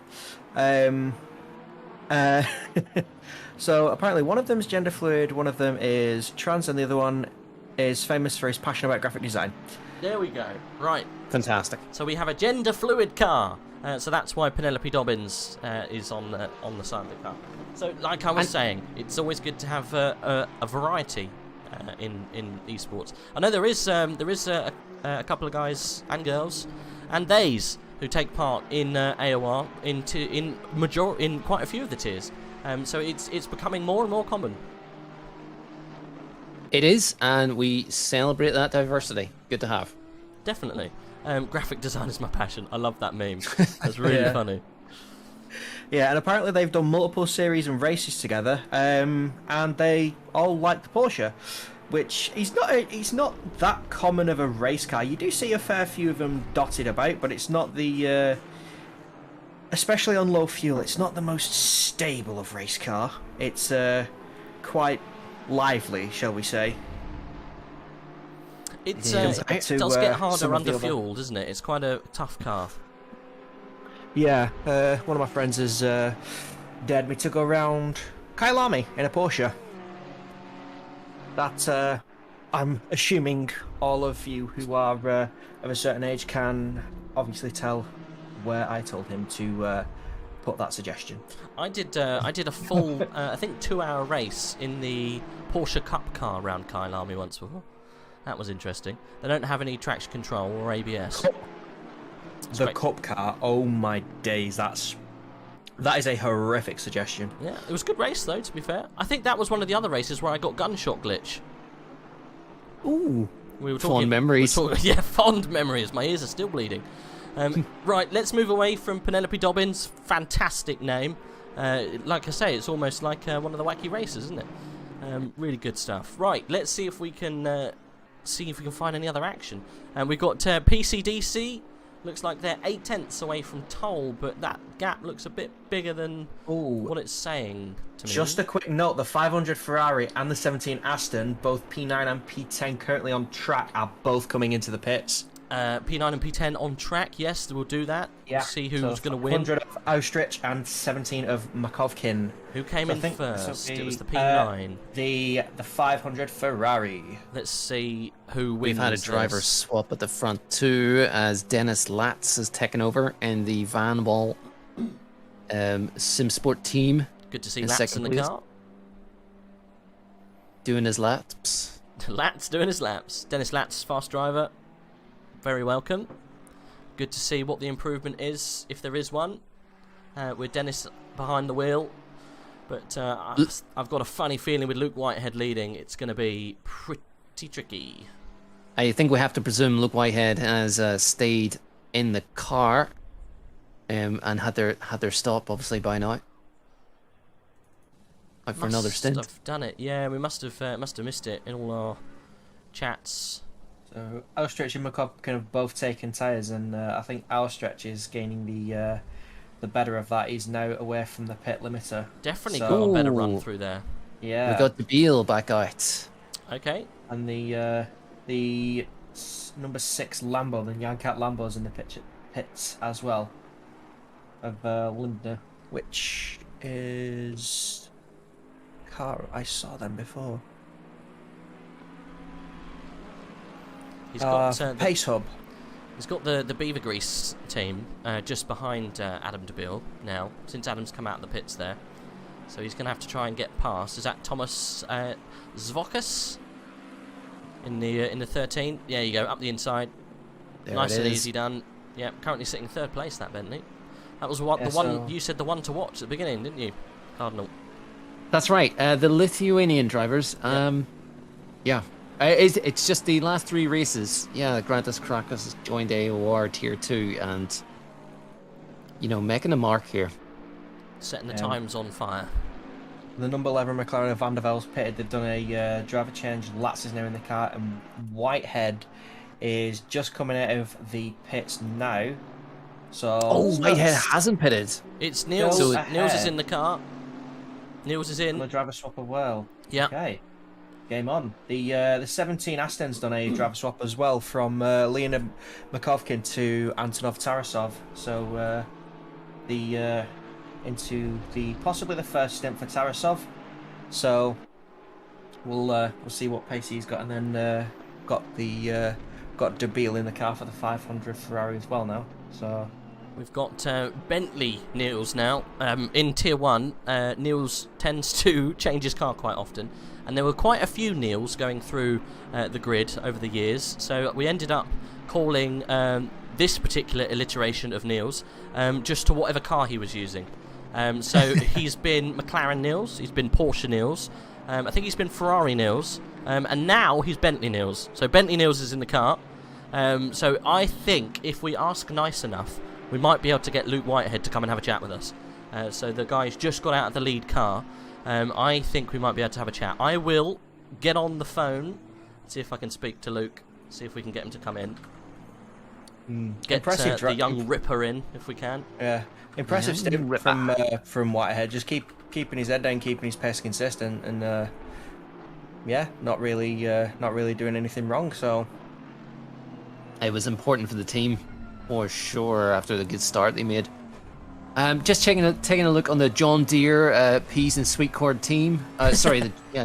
So apparently one of them is gender fluid, one of them is trans, and the other one is famous for his passion about graphic design. There we go. Right. Fantastic. So we have a gender fluid car. So that's why Penelope Dobbins is on the side of the car. So like I was saying, it's always good to have a variety in esports. I know there is a couple of guys and girls and theys who take part in AOR in quite a few of the tiers. So it's becoming more and more common. It is, and we celebrate that diversity. Good to have. Definitely. Graphic design is my passion. I love that meme. That's really funny. Yeah, and apparently they've done multiple series and races together, and they all like the Porsche, which he's not that common of a race car. You do see a fair few of them dotted about, but it's not the, especially on low fuel, it's not the most stable of race car. It's quite lively, shall we say. It does get harder under fuel, doesn't it? It's quite a tough car. Yeah, one of my friends has dared me to go around Kyalami in a Porsche. That, I'm assuming all of you who are of a certain age can obviously tell where I told him to put that suggestion. I did a full, I think 2-hour race in the Porsche Cup car around Kyalami once before. That was interesting. They don't have any traction control or ABS. The Cup car, oh my days, that is a horrific suggestion. Yeah, it was a good race though, to be fair. I think that was one of the other races where I got gunshot glitch. Ooh, we were fond memories. Yeah, fond memories. My ears are still bleeding. Right, let's move away from Penelope Dobbins. Fantastic name. Like I say, it's almost like one of the wacky races, isn't it? Really good stuff. Right, let's see if we can find any other action. And we've got PCDC. Looks like they're 8/10 away from Toll, but that gap looks a bit bigger than what it's saying to me. Just a quick note, the 500 Ferrari and the 17 Aston, both P9 and P10 currently on track, are both coming into the pits. P9 and P10 on track, yes, we'll do that. Yeah. We'll see who's going to win. 100 of Austrich and 17 of Makovkin. Who came in first? It was the P9. The 500 Ferrari. Let's see who wins. We've had a driver swap at the front too, as Dennis Latz has taken over in the Van Wall SimSport team. Good to see Latz in the car. Doing his laps. Latz doing his laps. Dennis Latz, fast driver. Very welcome. Good to see what the improvement is, if there is one, with Dennis behind the wheel. But I've got a funny feeling with Luke Whitehead leading, it's going to be pretty tricky. I think we have to presume Luke Whitehead has stayed in the car and had their stop, obviously, by now. For another stint. Must have done it. Yeah, we must have missed it in all our chats. So Austrich and Makovkin have both taken tyres, and I think Austrich is gaining the better of that. He's now away from the pit limiter. Definitely got a better run through there. Yeah. We got the Beal back out. Okay. And the number 6 Lambo, the Yankat Lambo's in the pits as well. Of Lindner, which is car I saw them before. He's got Pace Hub. He's got the Beaver Grease team just behind Adam DeBeal now, since Adam's come out of the pits there. So he's going to have to try and get past. Is that Thomas Zvokas in the 13? There you go, up the inside. There nice it and is. easy done. Yeah, currently sitting third place, that Bentley. That was the one you said, the one to watch at the beginning, didn't you, Cardinal? That's right. The Lithuanian drivers. Yeah. It's just the last 3 races. Yeah, Grantas Krakus has joined AOR Tier 2 and, making a mark here. Setting the times on fire. The number 11 McLaren of Van der Vel's pitted. They've done a driver change. Latz is now in the car, and Whitehead is just coming out of the pits now. So Whitehead hasn't pitted. It's Niels. So Niels is in the car. Niels is in. The driver swap as well. Yeah. Okay. Game on. The 17 Aston's done a driver swap as well from Leonid Makovkin to Antonov Tarasov. So into possibly the first stint for Tarasov. So we'll see what pace he's got, and then got DeBeal in the car for the 500 Ferrari as well now. So we've got Bentley Niels now. In Tier 1, Niels tends to change his car quite often. And there were quite a few Niels going through the grid over the years. So we ended up calling this particular alliteration of Niels just to whatever car he was using. So he's been McLaren Niels, he's been Porsche Niels, I think he's been Ferrari Niels, and now he's Bentley Niels. So Bentley Niels is in the car. So I think if we ask nice enough, we might be able to get Luke Whitehead to come and have a chat with us. So the guy's just got out of the lead car. I think we might be able to have a chat. I will get on the phone, see if I can speak to Luke, see if we can get him to come in. Get the young Ripper in, if we can. Yeah, impressive stint from Whitehead. Just keeping his head down, keeping his pace consistent, and yeah, not really doing anything wrong. So it was important for the team, for sure. After the good start they made. Just taking a look on the John Deere Peas and Sweet Corn team.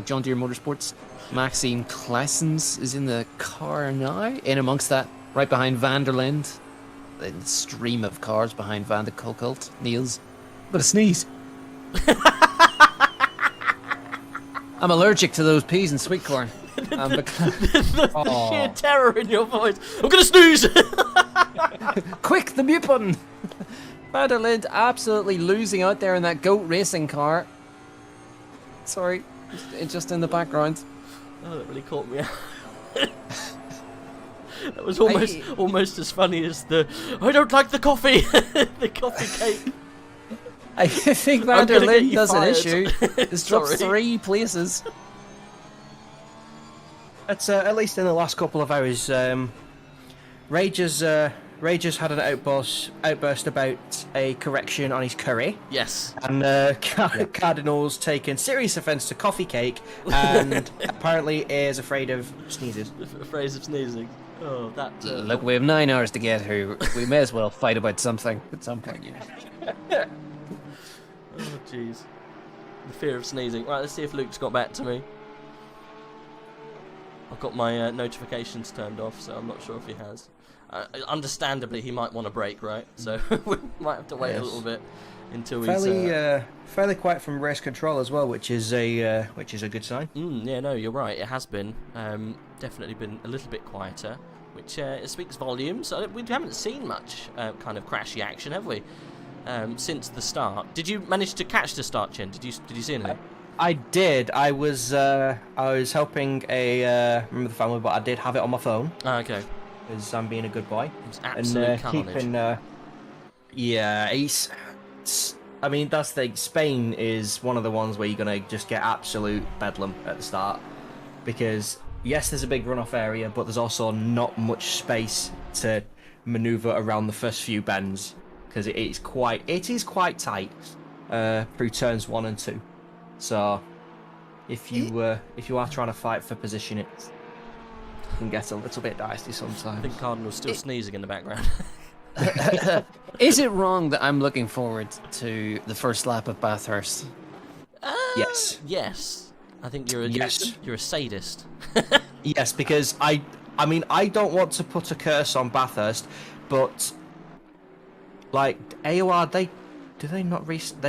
John Deere Motorsports. Maxime Claessens is in the car now, in amongst that. Right behind Van der Linde, the stream of cars behind Van der Kolkult, Niels. But a sneeze. I'm allergic to those peas and sweet corn. The sheer terror in your voice. I'm gonna snooze. Quick, the mute button. Van der Linde absolutely losing out there in that goat racing car. Sorry, it's just in the background. Oh, that really caught me out. That was almost as funny as the I don't like the coffee, the coffee cake. I think Van der Linde does an issue. It's dropped 3 places. That's at least in the last couple of hours. Rage has had an outburst about a correction on his curry. Yes. And Cardinal's taken serious offence to coffee cake, and apparently is afraid of sneezes. Afraid of sneezing. Oh, that. Look, we have 9 hours to get here. We may as well fight about something at some point. Oh, jeez. The fear of sneezing. Right, let's see if Luke's got back to me. I've got my notifications turned off, so I'm not sure if he has. Understandably, he might want a break, right? So we might have to wait a little bit until he's fairly quiet from race control as well, which is a good sign. Yeah, no, you're right. It has been definitely been a little bit quieter, which it speaks volumes. We haven't seen much kind of crashy action, have we? Since the start. Did you manage to catch the start, Chin? Did you see anything? I did. I was helping member of the family, but I did have it on my phone. Oh, okay. Because I'm being a good boy. It was absolute carnage. I mean, that's the thing. Spain is one of the ones where you're going to just get absolute bedlam at the start. Because, yes, there's a big runoff area, but there's also not much space to manoeuvre around the first few bends. Because it is quite tight through turns 1 and 2. So, if you are trying to fight for position, it can get a little bit dicey sometimes. I think Cardinal's still sneezing in the background. Is it wrong that I'm looking forward to the first lap of Bathurst? Yes. Yes. I think you're a sadist. Yes, because I mean I don't want to put a curse on Bathurst, but like AOR, they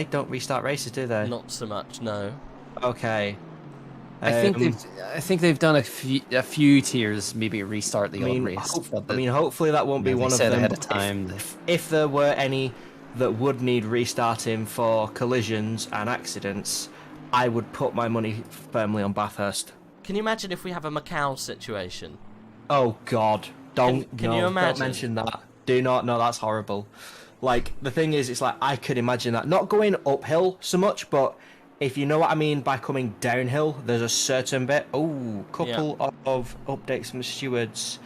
don't restart races, do they? Not so much, no. Okay. I think they've done a few tiers, maybe restart the old race. Hopefully that won't be one of them. Ahead of time. If there were any that would need restarting for collisions and accidents, I would put my money firmly on Bathurst. Can you imagine if we have a Macau situation? Oh God! Can you imagine? Don't mention that. Do not. No, that's horrible. Like, the thing is, it's like I could imagine that not going uphill so much, but if you know what I mean by coming downhill, there's a certain bit. Oh, couple of updates from the stewards.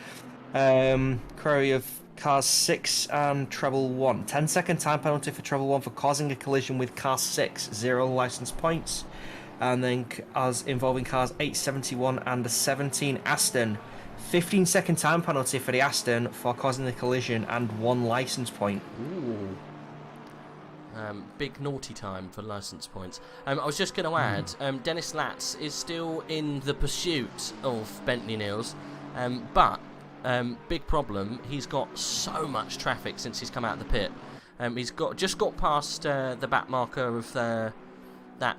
Query of cars 6 and treble 1. 10-second time penalty for treble 1 for causing a collision with car 6. 0 license points. And then as involving cars 8, 71 and a 17 Aston. 15-second time penalty for the Aston for causing the collision and 1 license point. Ooh. Big naughty time for license points. I was just going to add, Dennis Latz is still in the pursuit of Bentley Niels, but big problem, he's got so much traffic since he's come out of the pit. He's just got past the back marker of that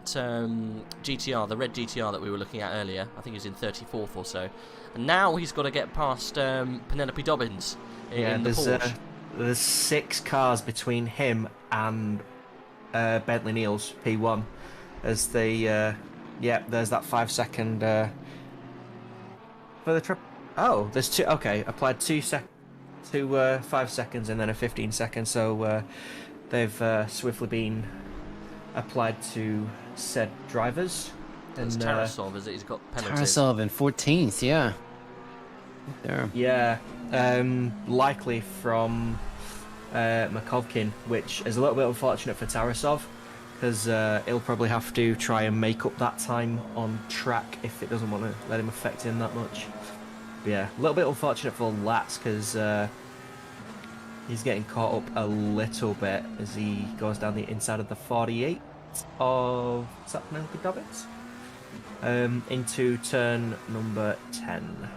GTR, the red GTR that we were looking at earlier. I think he was in 34th or so. And now he's got to get past Penelope Dobbins in the Porsche. There's 6 cars between him and Bentley Niels P1 as they there's that 5-second for the trip. Oh, there's 2. Okay, applied 2 5 seconds and then a 15 second, so they've swiftly been applied to said drivers. It's And, Tarasov, is it? He's got penalties. Tarasov in 14th, yeah. There. Yeah, likely from Makovkin, which is a little bit unfortunate for Tarasov, because he'll probably have to try and make up that time on track if it doesn't want to let him affect him that much. But yeah, a little bit unfortunate for Lats, because he's getting caught up a little bit as he goes down the inside of the 48 of Penelope Dobbins into turn number 10.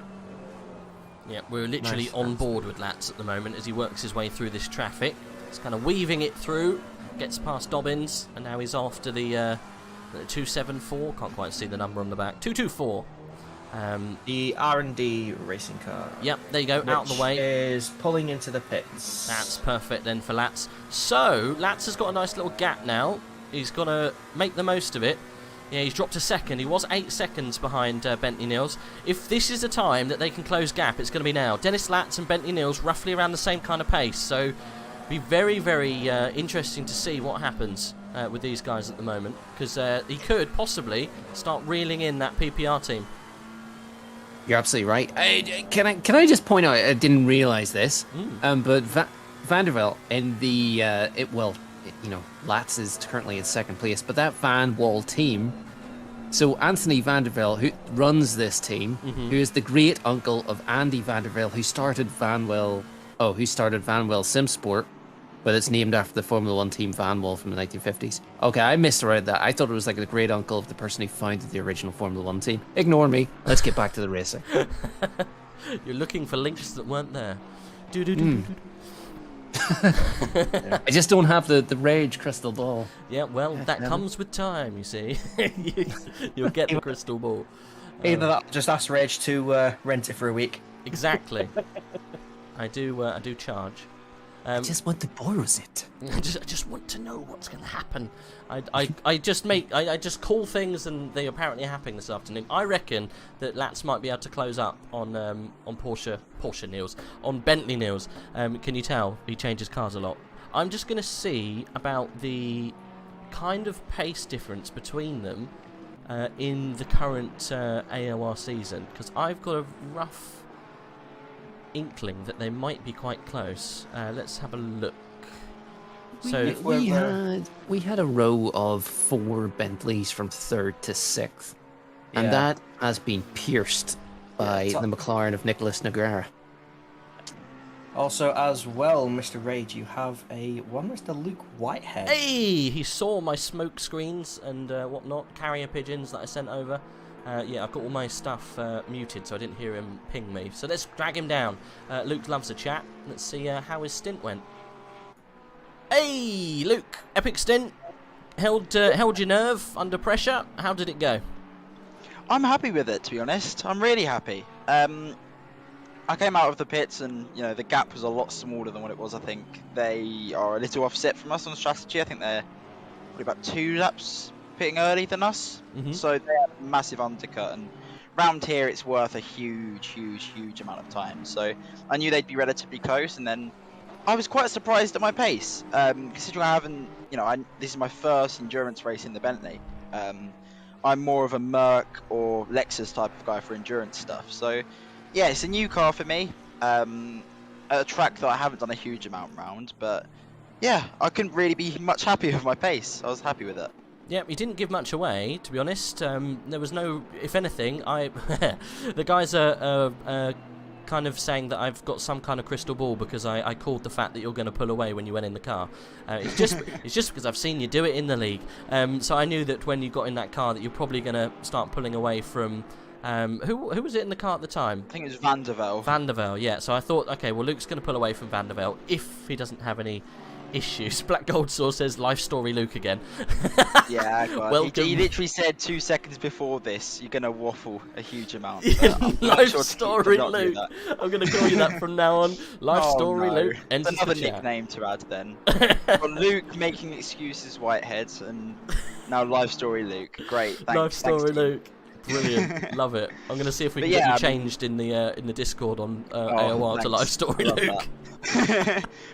Yeah, we're literally Nice. on board with Lats at the moment as he works his way through this traffic. He's kind of weaving it through, gets past Dobbins, and now he's after the 274. Can't quite see the number on the back. 224. The R&D racing car. Yep, there you go, out of the way. Is pulling into the pits. That's perfect then for Lats. So, Lats has got a nice little gap now. He's got to make the most of it. Yeah, he's dropped a second. He was 8 seconds behind Bentley Nils. If this is a time that they can close gap, it's going to be now. Dennis Lats and Bentley Nils roughly around the same kind of pace. So, it'll be very, very interesting to see what happens with these guys at the moment. Because he could possibly start reeling in that PPR team. You're absolutely right. Can I just point out, I didn't realise this, but Vandervelde in the, Lats is currently in second place, but that Van Wall team, so Anthony Vandervelde, who runs this team, who is the great uncle of Andy Vandervelde, who started Van Wall Simsport, but it's named after the Formula 1 team Van Wall from the 1950s. Okay, I misread that. I thought it was like the great uncle of the person who founded the original Formula 1 team. Ignore me. Let's get back to the racing. You're looking for links that weren't there. I just don't have the rage crystal ball. Yeah, well, that comes with time, you see. You'll get the crystal ball. Either that, just ask Rage to rent it for a week. Exactly. I do charge. I just want to borrow it. I just want to know what's going to happen. I just call things and they apparently are happening this afternoon. I reckon that Lats might be able to close up on Porsche Nils, on Bentley Nils. Can you tell he changes cars a lot? I'm just going to see about the kind of pace difference between them in the current AOR season, because I've got a rough inkling that they might be quite close. Let's have a look. We had a row of 4 Bentleys from 3rd to 6th, and that has been pierced by the McLaren of Nicholas Nogueira. Also, as well, Mr. Rage, you have one Mr. Luke Whitehead. Hey, he saw my smoke screens and whatnot, carrier pigeons that I sent over. Yeah, I've got all my stuff muted, so I didn't hear him ping me. So let's drag him down. Luke loves a chat. Let's see how his stint went. Hey, Luke, epic stint. Held your nerve under pressure. How did it go? I'm happy with it, to be honest. I'm really happy. I came out of the pits and, the gap was a lot smaller than what it was. I think they are a little offset from us on strategy. I think they're probably about 2 laps pitting early than us. So they have a massive undercut, and round here it's worth a huge amount of time. So I knew they'd be relatively close, and then I was quite surprised at my pace, considering I haven't, this is my first endurance race in the Bentley. I'm more of a Merc or Lexus type of guy for endurance stuff. So yeah, it's a new car for me, at a track that I haven't done a huge amount round, but yeah, I couldn't really be much happier with my pace. I was happy with it. Yeah, he didn't give much away, to be honest. There was no, if anything, the guys are kind of saying that I've got some kind of crystal ball because I called the fact that you're going to pull away when you went in the car. It's just because I've seen you do it in the league. So I knew that when you got in that car that you're probably going to start pulling away from. Who was it in the car at the time? I think it was Vandervelde. Vandervelde, yeah. So I thought, okay, well, Luke's going to pull away from Vandervelde if he doesn't have any issues. Black Gold Saw says life story Luke again. Yeah, God. Welcome. He literally said 2 seconds before this, you're going to waffle a huge amount. Life story Luke. I'm going to call you that from now on. Life story Luke. It's another nickname to add then. Got Luke making excuses Whiteheads, and now life story Luke. Great, thanks. Life story Luke. Brilliant, love it. I'm going to see if we can get you changed in the Discord on AOR to life story Luke.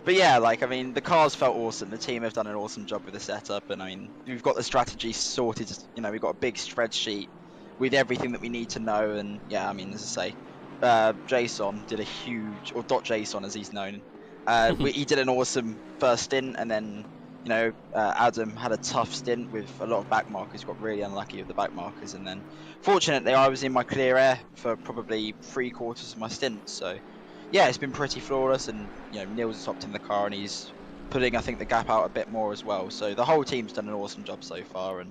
But yeah, like, I mean, the cars felt awesome. The team have done an awesome job with the setup, and I mean, we've got the strategy sorted. You know, we've got a big spreadsheet with everything that we need to know, and yeah, I mean, as I say, Jason did a huge, or .Jason as he's known. He did an awesome first stint, and then, you know, Adam had a tough stint with a lot of back markers. Got really unlucky with the back markers, and then fortunately I was in my clear air for probably 3/4 of my stint. So yeah, it's been pretty flawless, and you know, Neil's stopped in the car and he's putting, I think, the gap out a bit more as well. So the whole team's done an awesome job so far, and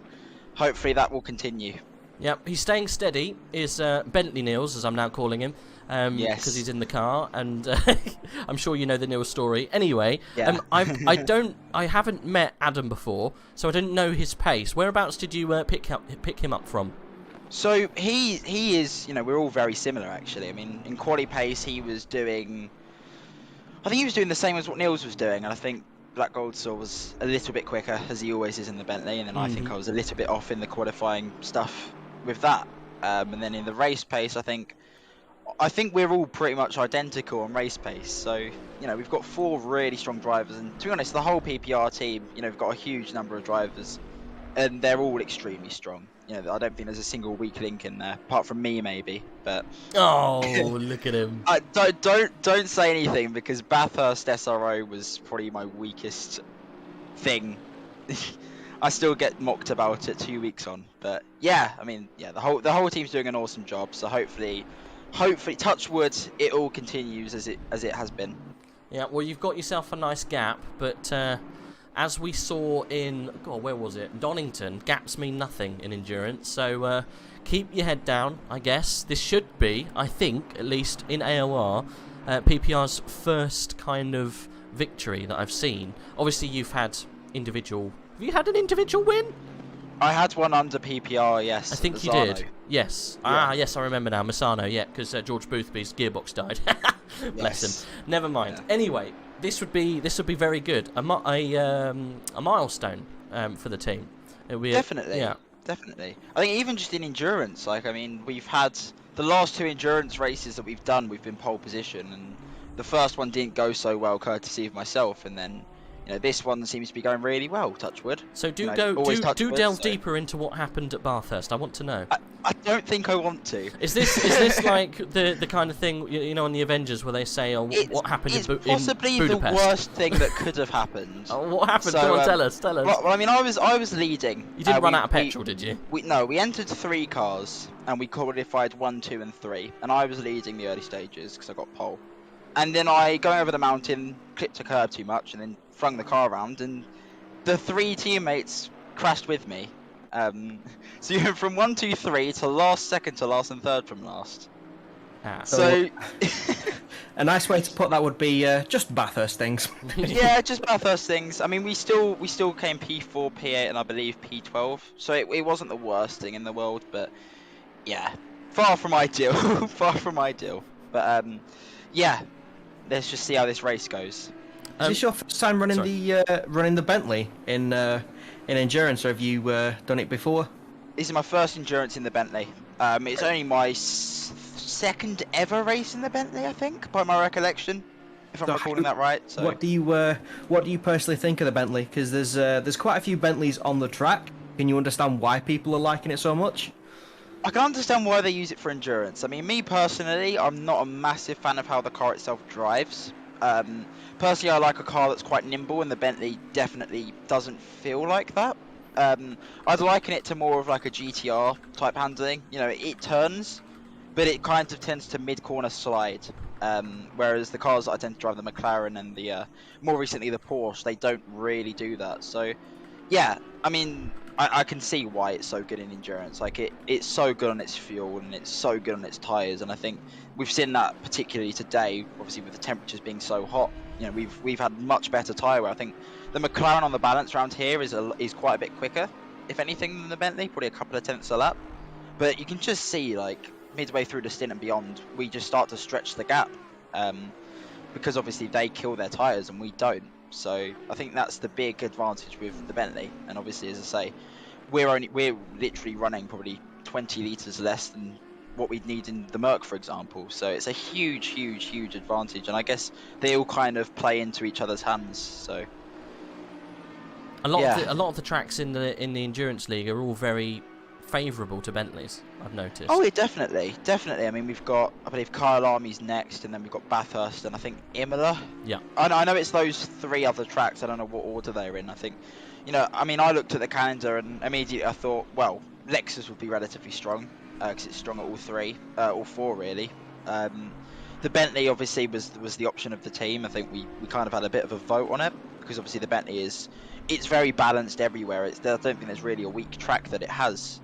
hopefully that will continue. Yep, he's staying steady. Is Bentley Nils, as I'm now calling him, yes, because he's in the car, and I'm sure you know the Nils story. Anyway, yeah. I haven't met Adam before, so I didn't know his pace. Whereabouts did you pick him up from? So he is, you know, we're all very similar actually. I mean, in quali pace he was doing, I think he was doing the same as what Nils was doing, and I think Black Gold Saw was a little bit quicker, as he always is in the Bentley, and then I think I was a little bit off in the qualifying stuff with that. And then in the race pace, I think we're all pretty much identical on race pace. So, you know, we've got 4 really strong drivers, and to be honest, the whole PPR team, you know, we've got a huge number of drivers, and they're all extremely strong. You know, I don't think there's a single weak link in there, apart from me maybe. But oh, look at him! Don't say anything, because Bathurst SRO was probably my weakest thing. I still get mocked about it 2 weeks on, but yeah, I mean, yeah, the whole team's doing an awesome job. So hopefully, touch wood, it all continues as it has been. Yeah, well, you've got yourself a nice gap, but as we saw in, God, where was it? Donington, gaps mean nothing in endurance, so keep your head down, I guess. This should be, I think, at least in AOR, PPR's first kind of victory that I've seen. Obviously, you've had individual... Have you had an individual win? I had one under PPR, yes. I think you did. Yes. Yeah. Ah, yes, I remember now. Masano, yeah, because George Boothby's gearbox died. Bless him. Never mind. Yeah. Anyway, this would be very good. A milestone for the team. Definitely. Yeah. Definitely. I think even just in endurance, like, I mean, we've had the last 2 endurance races that we've done, we've been pole position, and the first one didn't go so well, courtesy of myself, and then, you know, this one seems to be going really well, touch wood. So do wood, delve deeper into what happened at Bathurst. I want to know. I don't think I want to. Is this like the kind of thing, you know, on the Avengers where they say, oh, what happened in Budapest? It's possibly the worst thing that could have happened. Oh, what happened? Go on, tell us. Well, I mean, I was leading. You didn't run out of petrol, did you? We entered 3 cars and we qualified 1, 2, and 3, and I was leading the early stages because I got pole. And then I, going over the mountain, clipped a curb too much, and then flung the car around, and the 3 teammates crashed with me. So you went from 1, 2, 3 to last, second to last, and third from last. So a nice way to put that would be just Bathurst things. Yeah, just Bathurst things. I mean, we still came P4, P8, and I believe P12. So it wasn't the worst thing in the world, but yeah, far from ideal. Far from ideal. But yeah, let's just see how this race goes. Is this your first time running the Bentley in endurance, or have you done it before? This is my first endurance in the Bentley. It's only my second ever race in the Bentley, I think, by my recollection, if I'm recalling that right. So what do you personally think of the Bentley? Because there's quite a few Bentleys on the track. Can you understand why people are liking it so much? I can understand why they use it for endurance. I mean, me personally, I'm not a massive fan of how the car itself drives. Personally, I like a car that's quite nimble, and the Bentley definitely doesn't feel like that. I'd liken it to more of like a GTR type handling. You know, it turns, but it kind of tends to mid-corner slide. Whereas the cars that I tend to drive, the McLaren and the more recently the Porsche, they don't really do that. So, yeah, I mean, I can see why it's so good in endurance. Like it's so good on its fuel, and it's so good on its tyres, and I think we've seen that particularly today, obviously with the temperatures being so hot. You know, we've had much better tyre wear. I think the McLaren on the balance around here is quite a bit quicker, if anything, than the Bentley, probably a couple of tenths a lap. But you can just see, like, midway through the stint and beyond, we just start to stretch the gap, because obviously they kill their tyres and we don't. So I think that's the big advantage with the Bentley. And obviously, as I say, we're literally running probably 20 litres less than what we'd need in the Merc, for example. So it's a huge advantage, and I guess they all kind of play into each other's hands. So a lot of the tracks in the Endurance League are all very favourable to Bentleys, I've noticed. Oh, yeah, definitely. I mean, we've got, I believe, Kyle Army's next, and then we've got Bathurst, and I think Imola. Yeah. I know it's those 3 other tracks. I don't know what order they're in. I think, I mean, I looked at the calendar, and immediately I thought, well, Lexus would be relatively strong, because it's strong at all 4 really. The Bentley obviously was the option of the team. I think we kind of had a bit of a vote on it, because obviously the Bentley it's very balanced everywhere. I don't think there's really a weak track that it has.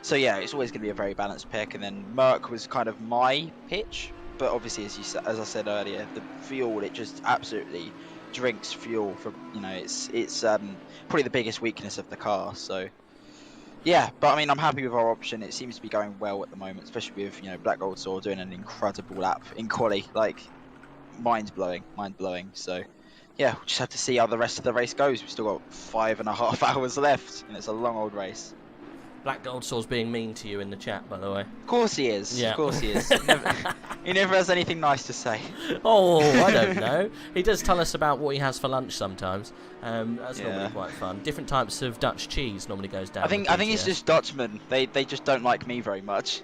So yeah, it's always going to be a very balanced pick. And then Merc was kind of my pitch, but obviously as I said earlier, the fuel, it just absolutely drinks fuel. From it's probably the biggest weakness of the car. So yeah, but I mean, I'm happy with our option. It seems to be going well at the moment, especially with Black Gold Saw doing an incredible lap in quali, like mind blowing. So yeah, we'll just have to see how the rest of the race goes. We've still got 5.5 hours left, and it's a long old race. Black Gold Saw's being mean to you in the chat, by the way. Of course he is. Yeah. Of course he is. He never has anything nice to say. Oh, I don't know. He does tell us about what he has for lunch sometimes. That's normally quite fun. Different types of Dutch cheese normally goes down. I think it's just Dutchmen. They just don't like me very much.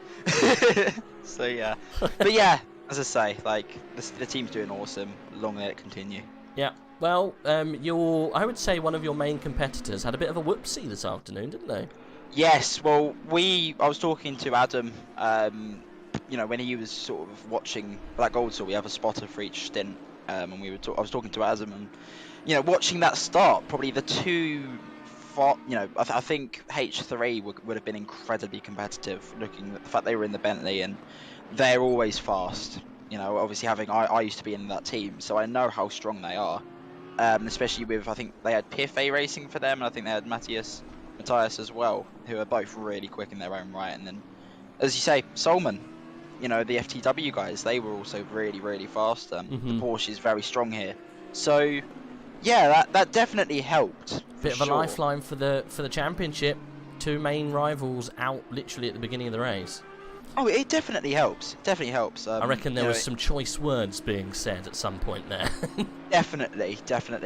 So yeah. But yeah, as I say, like the team's doing awesome. Long may it continue. Yeah. Well, I would say one of your main competitors had a bit of a whoopsie this afternoon, didn't they? Yes, well, I was talking to Adam, when he was sort of watching Black Gold Saw. We have a spotter for each stint, and I was talking to Adam, and watching that start, probably the I think H3 would have been incredibly competitive, looking at the fact they were in the Bentley, and they're always fast. Obviously I used to be in that team, so I know how strong they are, especially with, I think they had PFA racing for them, and I think they had Matthias as well, who are both really quick in their own right. And then, as you say, Solman, the FTW guys, they were also really fast. The Porsche is very strong here, so yeah, that definitely helped. Bit of a lifeline for the championship. 2 main rivals out literally at the beginning of the race. Oh, it definitely helps. I reckon there was some choice words being said at some point there. Definitely.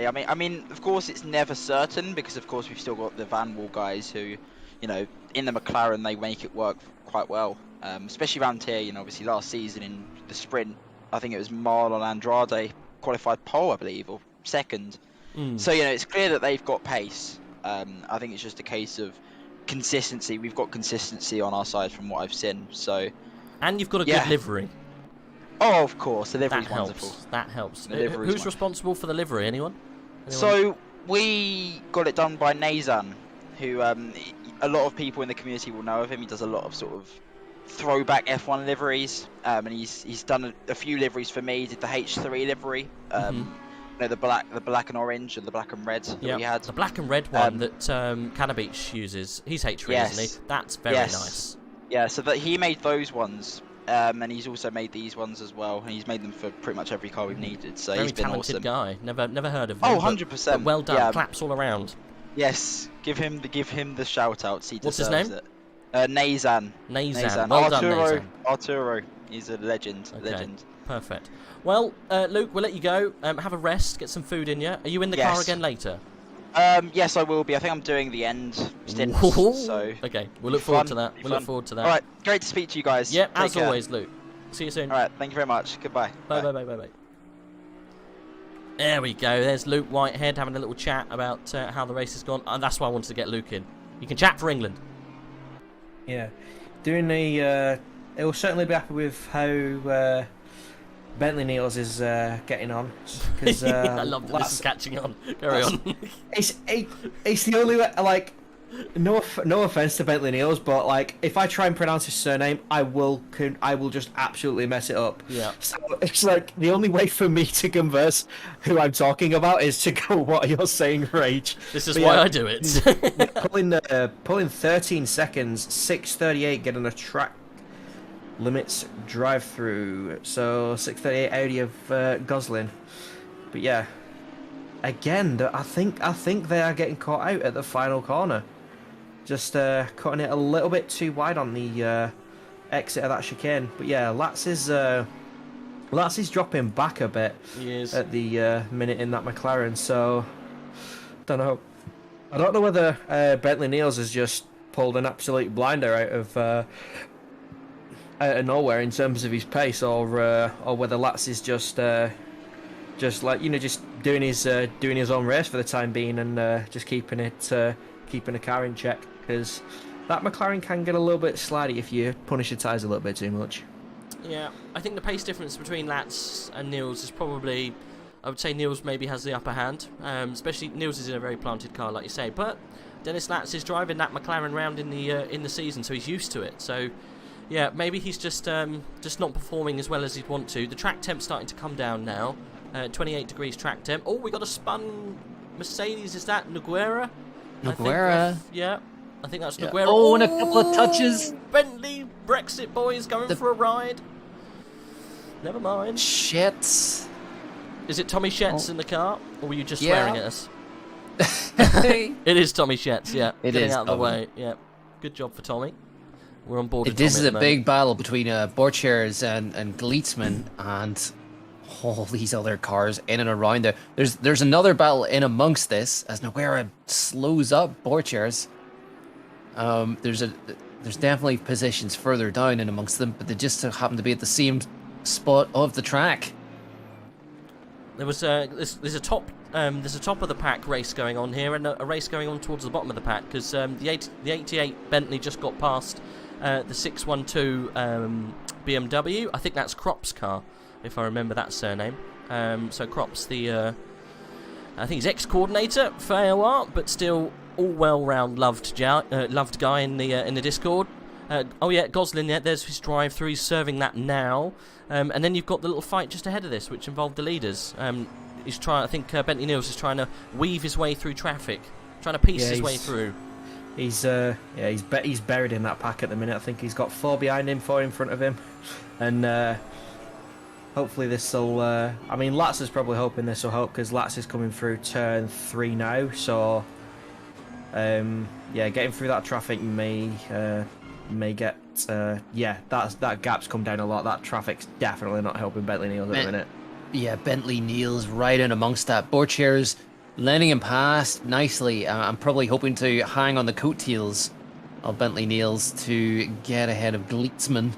I mean, of course, it's never certain, because of course we've still got the Van Wall guys who, in the McLaren they make it work quite well. Especially around here, obviously last season in the sprint, I think it was Marlon Andrade qualified pole, I believe, or second. So it's clear that they've got pace. I think it's just a case of consistency. We've got consistency on our side from what I've seen. So, and you've got a good livery. Oh, of course, the livery's wonderful. That helps. Who's responsible for the livery? Anyone? So we got it done by Nazan, who a lot of people in the community will know of him. He does a lot of sort of throwback F1 liveries, and he's done a few liveries for me. He did the H3 livery. The black and orange and the black and red that we had. The black and red one that Canabeach uses. He's H3, isn't he? That's very nice. Yeah, so that he made those ones, and he's also made these ones as well, and he's made them for pretty much every car we've needed. So very he's been talented awesome. Guy. Never heard of him. Oh, 100%. But well done. Yeah. Claps all around. Yes, give him the shout outs. He What's deserves his name? it. Nazan. Well done, Nazan. Arturo. He's a legend. Okay. Perfect. Well, Luke, we'll let you go. Have a rest, get some food in you. Are you in the car again later? Yes, I will be. I think I'm doing the end stint. So okay, we'll look forward to that. All right, great to speak to you guys. Yeah, as always, Luke. See you soon. All right, thank you very much. Goodbye. Bye. There we go. There's Luke Whitehead having a little chat about how the race has gone. And that's why I wanted to get Luke in. You can chat for England. Yeah, doing it will certainly be happy with how Bentley Neils is getting on. Cause, I love that this is catching on. Carry on. It's the only way, like, no offense to Bentley Neils, but like, if I try and pronounce his surname, I will just absolutely mess it up. Yeah. So it's like the only way for me to converse who I'm talking about is to go, "What you're saying, Rage." This is why I do it. pulling 13 seconds, 6:38, getting a track limits drive through. So 6:38 Audi of Gosling. But yeah, again, I think they are getting caught out at the final corner. Just cutting it a little bit too wide on the exit of that chicane. But yeah, Lats is dropping back a bit at the minute in that McLaren. So don't know. I don't know whether Bentley Niels has just pulled an absolute blinder out of nowhere in terms of his pace, or whether Lats is just like, you know, just doing his own race for the time being, and just keeping the car in check, because that McLaren can get a little bit slidey if you punish the tyres a little bit too much. Yeah, I think the pace difference between Lats and Niels is probably, I would say Niels maybe has the upper hand, especially Niels is in a very planted car, like you say, but Dennis Lats is driving that McLaren round in the season, so he's used to it. So yeah, maybe he's just not performing as well as he'd want to. The track temp's starting to come down now. 28 degrees track temp. Oh, we got a spun Mercedes. Is that Nogueira? Nogueira. Yeah, I think that's Nogueira. Oh, and a couple of touches. Bentley Brexit boys going for a ride. Never mind. Shit. Is it Tommy Shetts in the car, or were you just swearing at us? It is Tommy Shetts, yeah. It Getting is out of the Tommy. way, yeah. Good job for Tommy. We're on board with This Tommy is at a the big moment. battle between Borchers and Glitzman and all these other cars in and around there. There's another battle in amongst this as Nogueira slows up Borchers. There's definitely positions further down in amongst them, but they just happen to be at the same spot of the track. There was there's a top of the pack race going on here, and a race going on towards the bottom of the pack, because the 88 Bentley just got past the 612 BMW. I think that's Kropp's car, if I remember that surname. So Kropp's the I think he's ex-coordinator for AOR, but still all well-round loved guy in the Discord. Oh yeah, Goslin, yeah, there's his drive-through, he's serving that now. And then you've got the little fight just ahead of this, which involved the leaders. I think Bentley Niels is trying to weave his way through traffic, trying to piece his way through. He's buried in that pack at the minute. I think he's got 4 behind him, 4 in front of him, and hopefully this will. I mean, Lats is probably hoping this will help, because Lats is coming through turn 3 now. So yeah, getting through that traffic may get that gap's come down a lot. That traffic's definitely not helping Bentley Niels at the minute. Yeah, Bentley Niels right in amongst that. Borchers letting him pass nicely. I'm probably hoping to hang on the coattails of Bentley Niels to get ahead of Glitzman,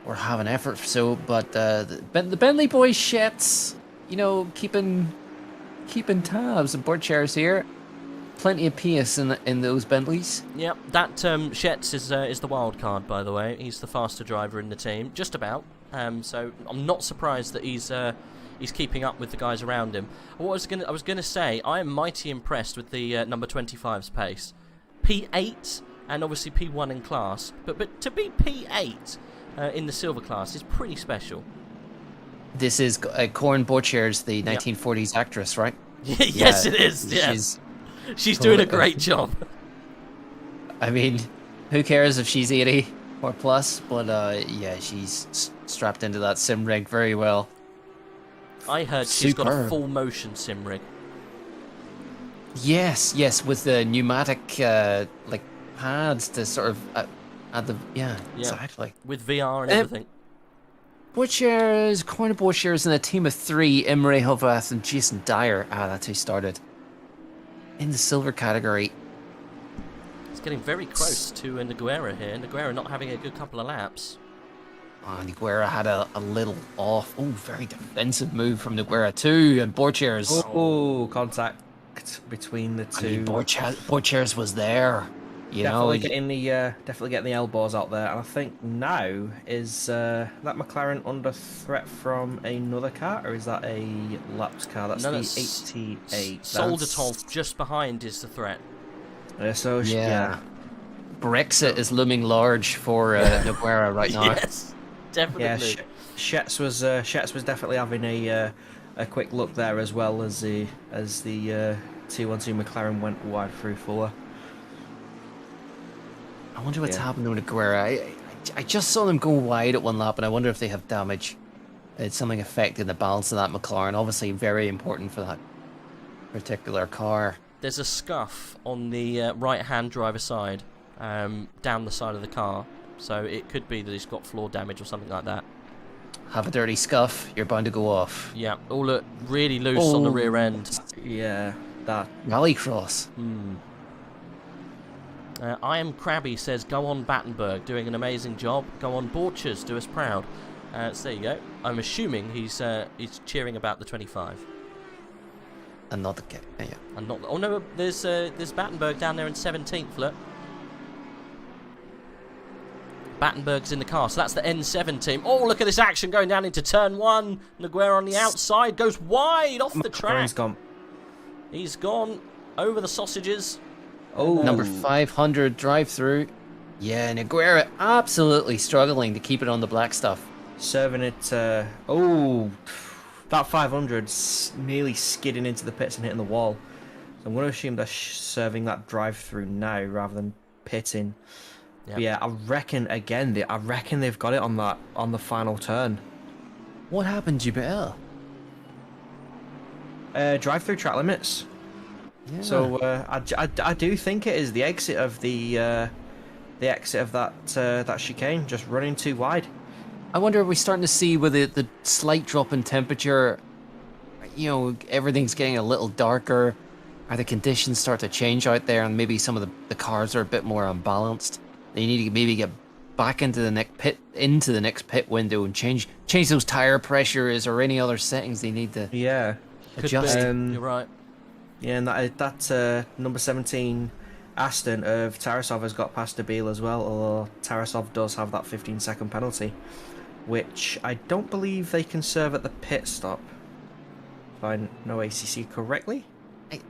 or have an effort so. But the Bentley boys shits, you know, keeping tabs. And Borchers here, plenty of pace in those Bentleys. Yep, that Shetts is the wild card, by the way. He's the faster driver in the team, just about. So I'm not surprised that he's keeping up with the guys around him. I was gonna say, I am mighty impressed with the number 25's pace. P8 and obviously P1 in class, but to be P8 in the silver class is pretty special. This is Corn Borchers, the 1940s actress, right? Yes, it is. Yes. She's doing a great job. I mean, who cares if she's 80 or plus? But yeah, she's strapped into that sim rig very well. I heard she's got a full motion sim rig. Yes, with the pneumatic like pads to sort of add the exactly with VR and everything. Borchers, Corner Borchers, and a team of 3: Imre Hovath and Jason Dyer. That's who started in the silver category. It's getting very close to Nogueira here. Nogueira not having a good couple of laps. Nogueira had a little off. Oh, very defensive move from Nogueira too, and Borchers. Oh, contact between the two. I mean, Borchers was there. Definitely getting the elbows out there, and I think now is that McLaren under threat from another car, or is that a laps car? That's the 88. Soldatov just behind is the threat. Brexit is looming large for Nogueira right now. Yes, definitely. Yeah, Shetts was definitely having a quick look there, as well as the 212 McLaren went wide through Fuller. I wonder what's happened to Nogueira. I just saw them go wide at one lap, and I wonder if they have damage. It's something affecting the balance of that McLaren. Obviously, very important for that particular car. There's a scuff on the right-hand driver side, down the side of the car. So it could be that he's got floor damage or something like that. Have a dirty scuff, you're bound to go off. Yeah, all look really loose on the rear end. Yeah, that. Rallycross. I Am Crabby says, go on Battenberg, doing an amazing job. Go on Borchers, do us proud. So there you go. I'm assuming he's cheering about the 25. And not the yeah. And not. Oh no, there's Battenberg down there in 17th. Look. Battenberg's in the car, so that's the N7 team. Oh, look at this action going down into turn 1. Noguera on the outside goes wide off the track. He's gone over the sausages. Oh, number 500 drive-through. Yeah, Noguera absolutely struggling to keep it on the black stuff. Serving it. That 500's nearly skidding into the pits and hitting the wall. So I'm going to assume they're serving that drive-through now rather than pitting. Yep. Yeah, I reckon they've got it on the final turn. What happened, Jubel? Drive-through track limits. Yeah. So I do think it is the exit of that chicane, just running too wide. I wonder, are we starting to see with the slight drop in temperature, you know, everything's getting a little darker. Are the conditions start to change out there, and maybe some of the cars are a bit more unbalanced? They need to maybe get back into the next pit window and change those tire pressures or any other settings they need to adjust. You're right. Yeah, and that number 17 Aston of Tarasov has got past Abil as well, although Tarasov does have that 15-second penalty, which I don't believe they can serve at the pit stop, if I know ACC correctly. I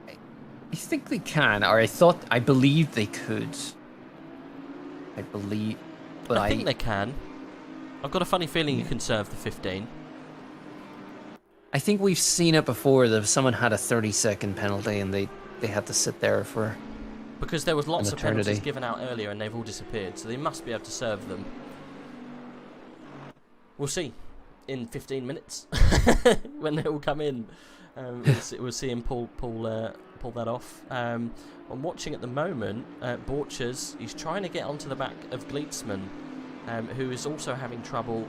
think they can, or I believe they could. I think they can. I've got a funny feeling you can serve the 15. I think we've seen it before that if someone had a 30-second penalty and they had to sit there for because there was lots of penalties given out earlier and they've all disappeared, so they must be able to serve them. We'll see in 15 minutes when they all come in. We'll see him pull that off. I'm watching at the moment. Borchers, he's trying to get onto the back of Gleitzman, who is also having trouble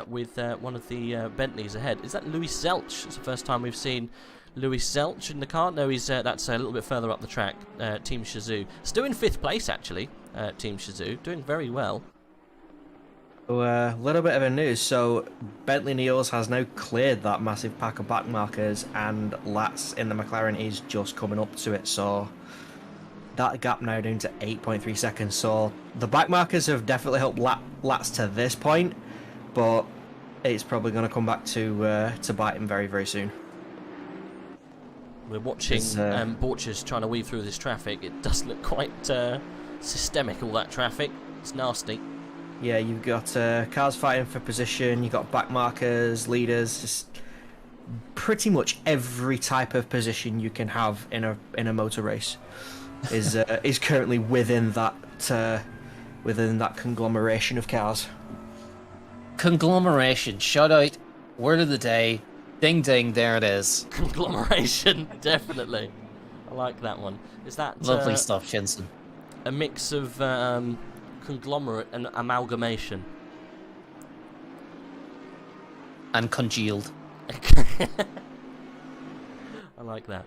with one of the Bentleys ahead. Is that Louis Zelch? It's the first time we've seen Louis Zelch in the car. No, that's a little bit further up the track. Team Shazoo. Still in 5th place, actually. Team Shazoo. Doing very well. A little bit of a news. So, Bentley Niels has now cleared that massive pack of back markers, and Latz in the McLaren is just coming up to it. So, that gap now down to 8.3 seconds. So, the back markers have definitely helped Latz to this point, but it's probably going to come back to bite him very, very soon. We're watching Borchers trying to weave through this traffic. It does look quite systemic, all that traffic. It's nasty. Yeah, you've got cars fighting for position, you've got back markers, leaders, just pretty much every type of position you can have in a motor race is currently within that conglomeration of cars. Conglomeration, shout out, word of the day, ding ding, there it is. Conglomeration, definitely. I like that one. Is that lovely stuff, Chinson? A mix of conglomerate and amalgamation. And congealed. I like that.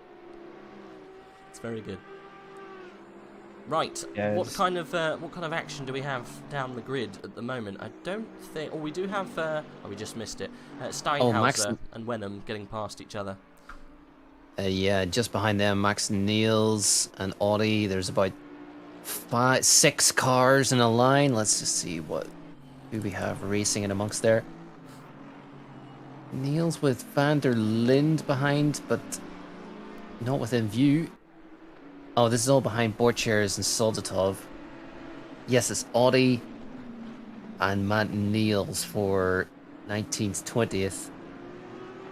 It's very good. Right. Yes. What kind of action do we have down the grid at the moment? I don't think. Oh, we do have. We just missed it. Steinhauser and Wenham getting past each other. Yeah, just behind them, Max Niels and Audi. There's about 6 cars in a line. Let's just see who we have racing in amongst there. Niels with Van der Linde behind, but not within view. Oh, this is all behind Borchers and Soldatov. Yes, it's Audi and Matt Niels for 19th, 20th.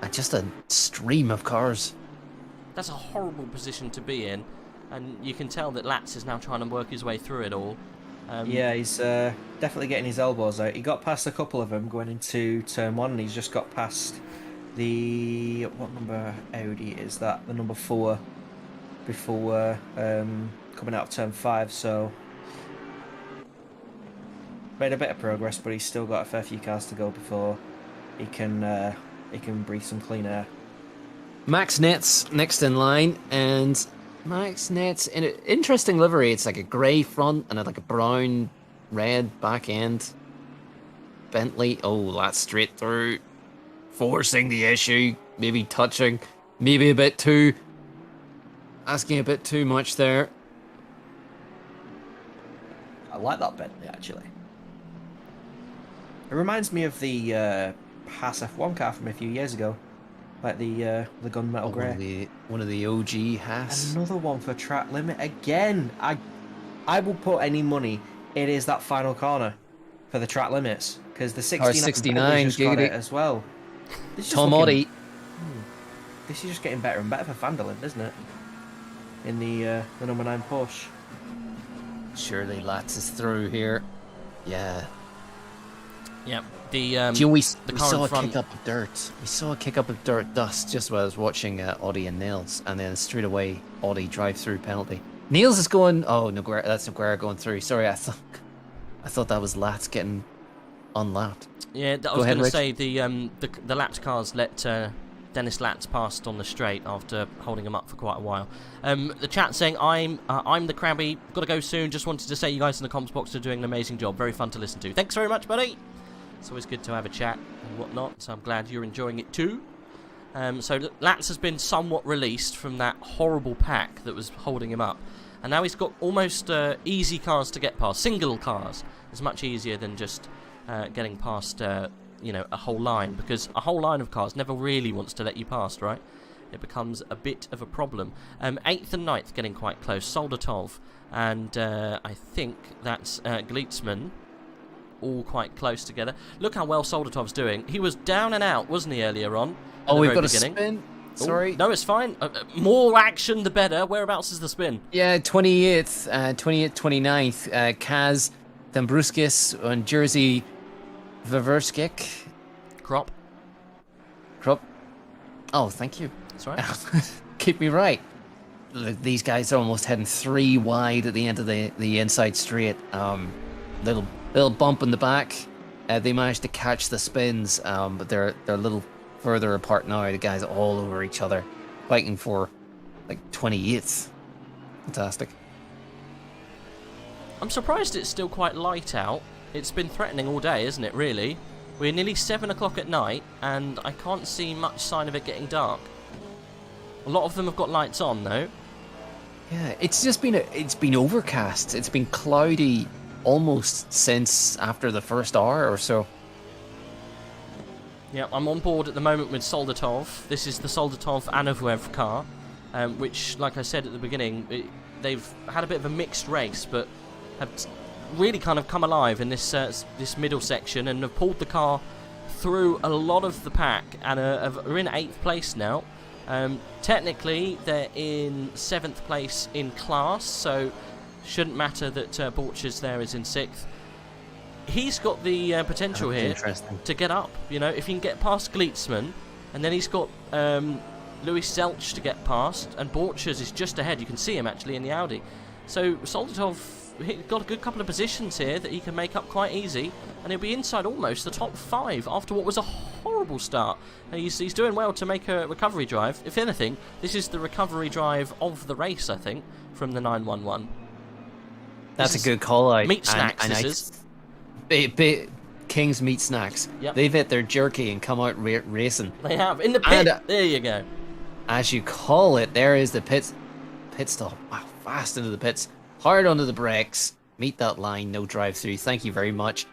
And just a stream of cars. That's a horrible position to be in. And you can tell that Latz is now trying to work his way through it all. Yeah, he's definitely getting his elbows out. He got past a couple of them going into turn 1, and he's just got past the... What number Audi is that? The number 4 before coming out of turn 5, so... made a bit of progress, but he's still got a fair few cars to go before he can breathe some clean air. Max Nets next in line, and Max Nets in an interesting livery. It's like a grey front and like a brown red back end. Bentley, oh, that's straight through, forcing the issue, maybe touching, maybe a bit too, asking a bit too much there. I like that Bentley, actually. It reminds me of the Haas F1 car from a few years ago, like the gunmetal grey. One of the OG Haas. Another one for track limit again. I will put any money. It is that final corner for the track limits, because the 69 just got it as well. Tom Oddy. This is just getting better and better for Vanderlyn, isn't it? In the number 9 Porsche. Surely Latz is through here. Yeah. Yep. We saw a kick up of dirt. We saw a kick up of dirt dust just while I was watching Audi and Nils, and then straight away Audi drive through penalty. Nils is going. Oh, Noguera, that's Noguera going through. Sorry, I thought that was Latz getting unlapped. Yeah, I was going to say the lapped cars let Dennis Latz passed on the straight after holding him up for quite a while. The chat saying I'm the Krabby. Got to go soon. Just wanted to say you guys in the comms box are doing an amazing job. Very fun to listen to. Thanks very much, buddy. It's always good to have a chat and whatnot, so I'm glad you're enjoying it too. So Latz has been somewhat released from that horrible pack that was holding him up, and now he's got almost easy cars to get past. Single cars is much easier than just getting past a whole line, because a whole line of cars never really wants to let you past, right? It becomes a bit of a problem. 8th and 9th getting quite close. Soldatov and I think that's Glitzman, all quite close together. Look how well Soldatov's doing. He was down and out, wasn't he, earlier on? Oh, we've got a spin. Sorry. No, it's fine. More action, the better. Whereabouts is the spin? Yeah, 28th, 29th. Kaz, Dombruskis, and Jersey Vaverskik. Crop. Oh, thank you. That's right. Keep me right. These guys are almost heading 3 wide at the end of the inside straight. Little bump in the back. They managed to catch the spins, but they're a little further apart now. The guys are all over each other, fighting for like 28th. Fantastic. I'm surprised it's still quite light out. It's been threatening all day, isn't it, really? We're nearly 7 o'clock at night, and I can't see much sign of it getting dark. A lot of them have got lights on, though. Yeah, it's been overcast. It's been cloudy almost since after the first hour or so. Yeah, I'm on board at the moment with Soldatov. This is the Soldatov Anavlev car, which, like I said at the beginning, they've had a bit of a mixed race, but have really kind of come alive in this middle section and have pulled the car through a lot of the pack and are in 8th place now. Technically, they're in 7th place in class, so shouldn't matter that Borchers there is in 6th. He's got the potential here to get up. You know, if he can get past Glitzman, and then he's got Louis Zelch to get past, and Borchers is just ahead. You can see him actually in the Audi. So Soldatov got a good couple of positions here that he can make up quite easy, and he'll be inside almost the top 5 after what was a horrible start. And he's doing well to make a recovery drive. If anything, this is the recovery drive of the race, I think, from the 911. That's a good call out. Meat snacks, this is. King's Meat Snacks. Yep. They've hit their jerky and come out racing. They have. In the pit. There you go. As you call it, there is the pit stop. Wow, fast into the pits. Hard under the brakes. Meet that line. No drive through. Thank you very much.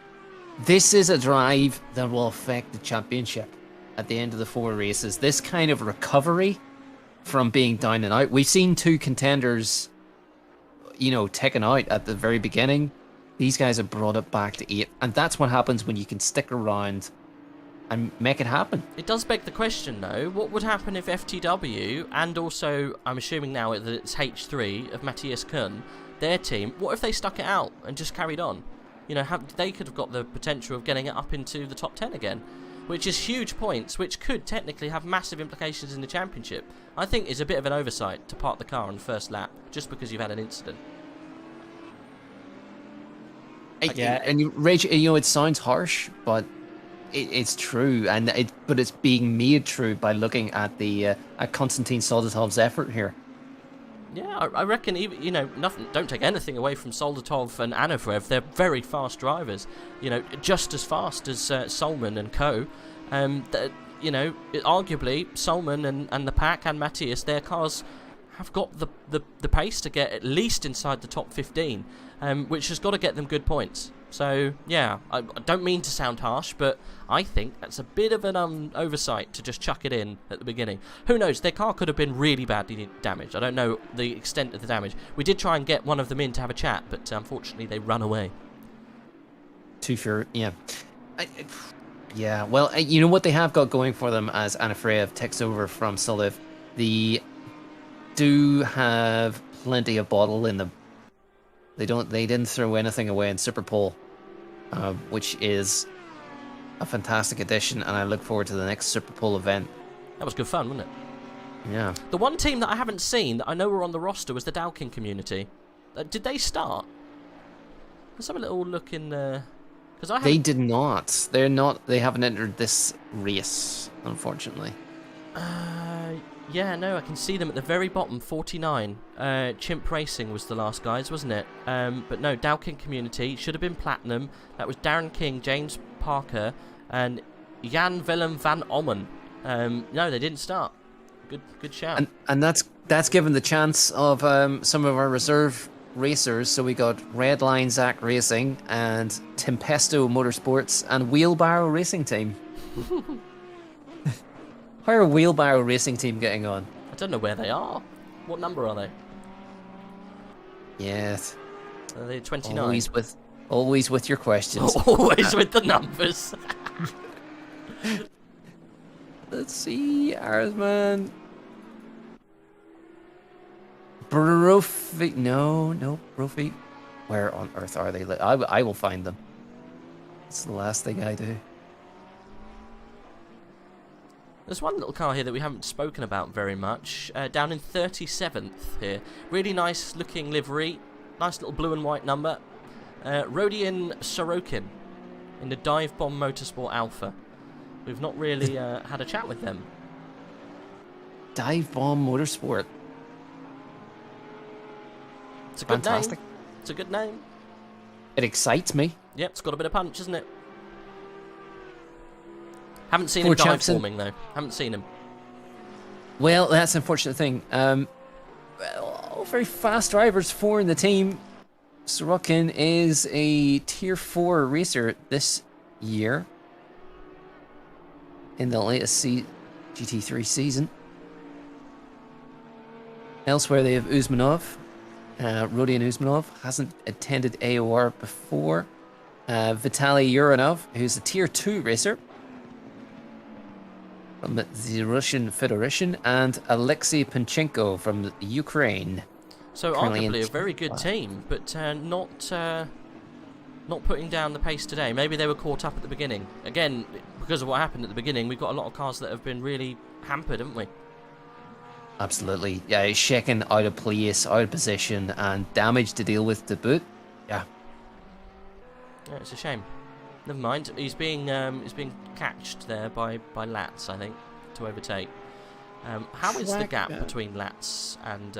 This is a drive that will affect the championship at the end of the 4 races. This kind of recovery from being down and out. We've seen 2 contenders, taken out at the very beginning. These guys have brought it back to 8, and that's what happens when you can stick around and make it happen. It does beg the question, though, what would happen if FTW, and also, I'm assuming now that it's H3 of Matthias Kuhn, their team, what if they stuck it out and just carried on? They could have got the potential of getting it up into the top 10 again, which is huge points, which could technically have massive implications in the championship. I think it's a bit of an oversight to park the car on the first lap, just because you've had an incident. Rage, it sounds harsh, but it's true, but it's being made true by looking at at Konstantin Soldatov's effort here. Yeah, I reckon even nothing. Don't take anything away from Soldatov and Anafrev. They're very fast drivers. Just as fast as Solman and co. Arguably Solman and the pack and Matthias, their cars have got the pace to get at least inside the top 15, which has got to get them good points. So yeah, I don't mean to sound harsh, but I think that's a bit of an oversight to just chuck it in at the beginning. Who knows? Their car could have been really badly damaged. I don't know the extent of the damage. We did try and get one of them in to have a chat, but unfortunately they run away. Too sure, yeah. Yeah, well, you know what they have got going for them as Anafreev takes over from Soliv? They do have plenty of bottle in them. They didn't throw anything away in Superpole, which is a fantastic addition, and I look forward to the next Superpole event. That was good fun, wasn't it? Yeah. The one team that I haven't seen that I know were on the roster was the Dalkin community. Did they start? Let's have a little look in there. They did not. They're not. They haven't entered this race, unfortunately. Yeah, no, I can see them at the very bottom, 49. Chimp Racing was the last guys, wasn't it? But no, Dalkin Community should have been Platinum. That was Darren King, James Parker, and Jan Willem van Ommen. No, they didn't start. Good shout. And that's given the chance of some of our reserve racers. So we got Redline Zach Racing and Tempesto Motorsports and Wheelbarrow Racing Team. How are Wheelbarrow Racing Team getting on? I don't know where they are. What number are they? Yes. Are they 29? Always with your questions. Always with the numbers. Let's see, Arsman. Brophy. No, Brophy. Where on earth are they? I will find them. It's the last thing I do. There's one little car here that we haven't spoken about very much, down in 37th here. Really nice looking livery, nice little blue and white number. Rodion Sorokin in the Dive Bomb Motorsport Alpha. We've not really had a chat with them. Dive Bomb Motorsport. It's a good Fantastic. name. It's a good name. It excites me. Yep, it's got a bit of punch, isn't it? Haven't seen him dive forming though. Haven't seen him. Well, that's the unfortunate thing. Well, very fast drivers, 4 in the team. Sorokin is a Tier 4 racer this year in the latest GT3 season. Elsewhere, they have Uzmanov. Rodion Uzmanov hasn't attended AOR before. Vitaly Uranov, who's a Tier 2 racer from the Russian Federation, and Alexei Panchenko from the Ukraine. So arguably a very good team, but not putting down the pace today. Maybe they were caught up at the beginning. Again, because of what happened at the beginning, we've got a lot of cars that have been really hampered, haven't we? Absolutely. Yeah, shaken out of place, out of position, and damage to deal with to boot. Yeah. Yeah, it's a shame. Never mind. He's being catched there by Latz, I think, to overtake. How is the gap between Latz and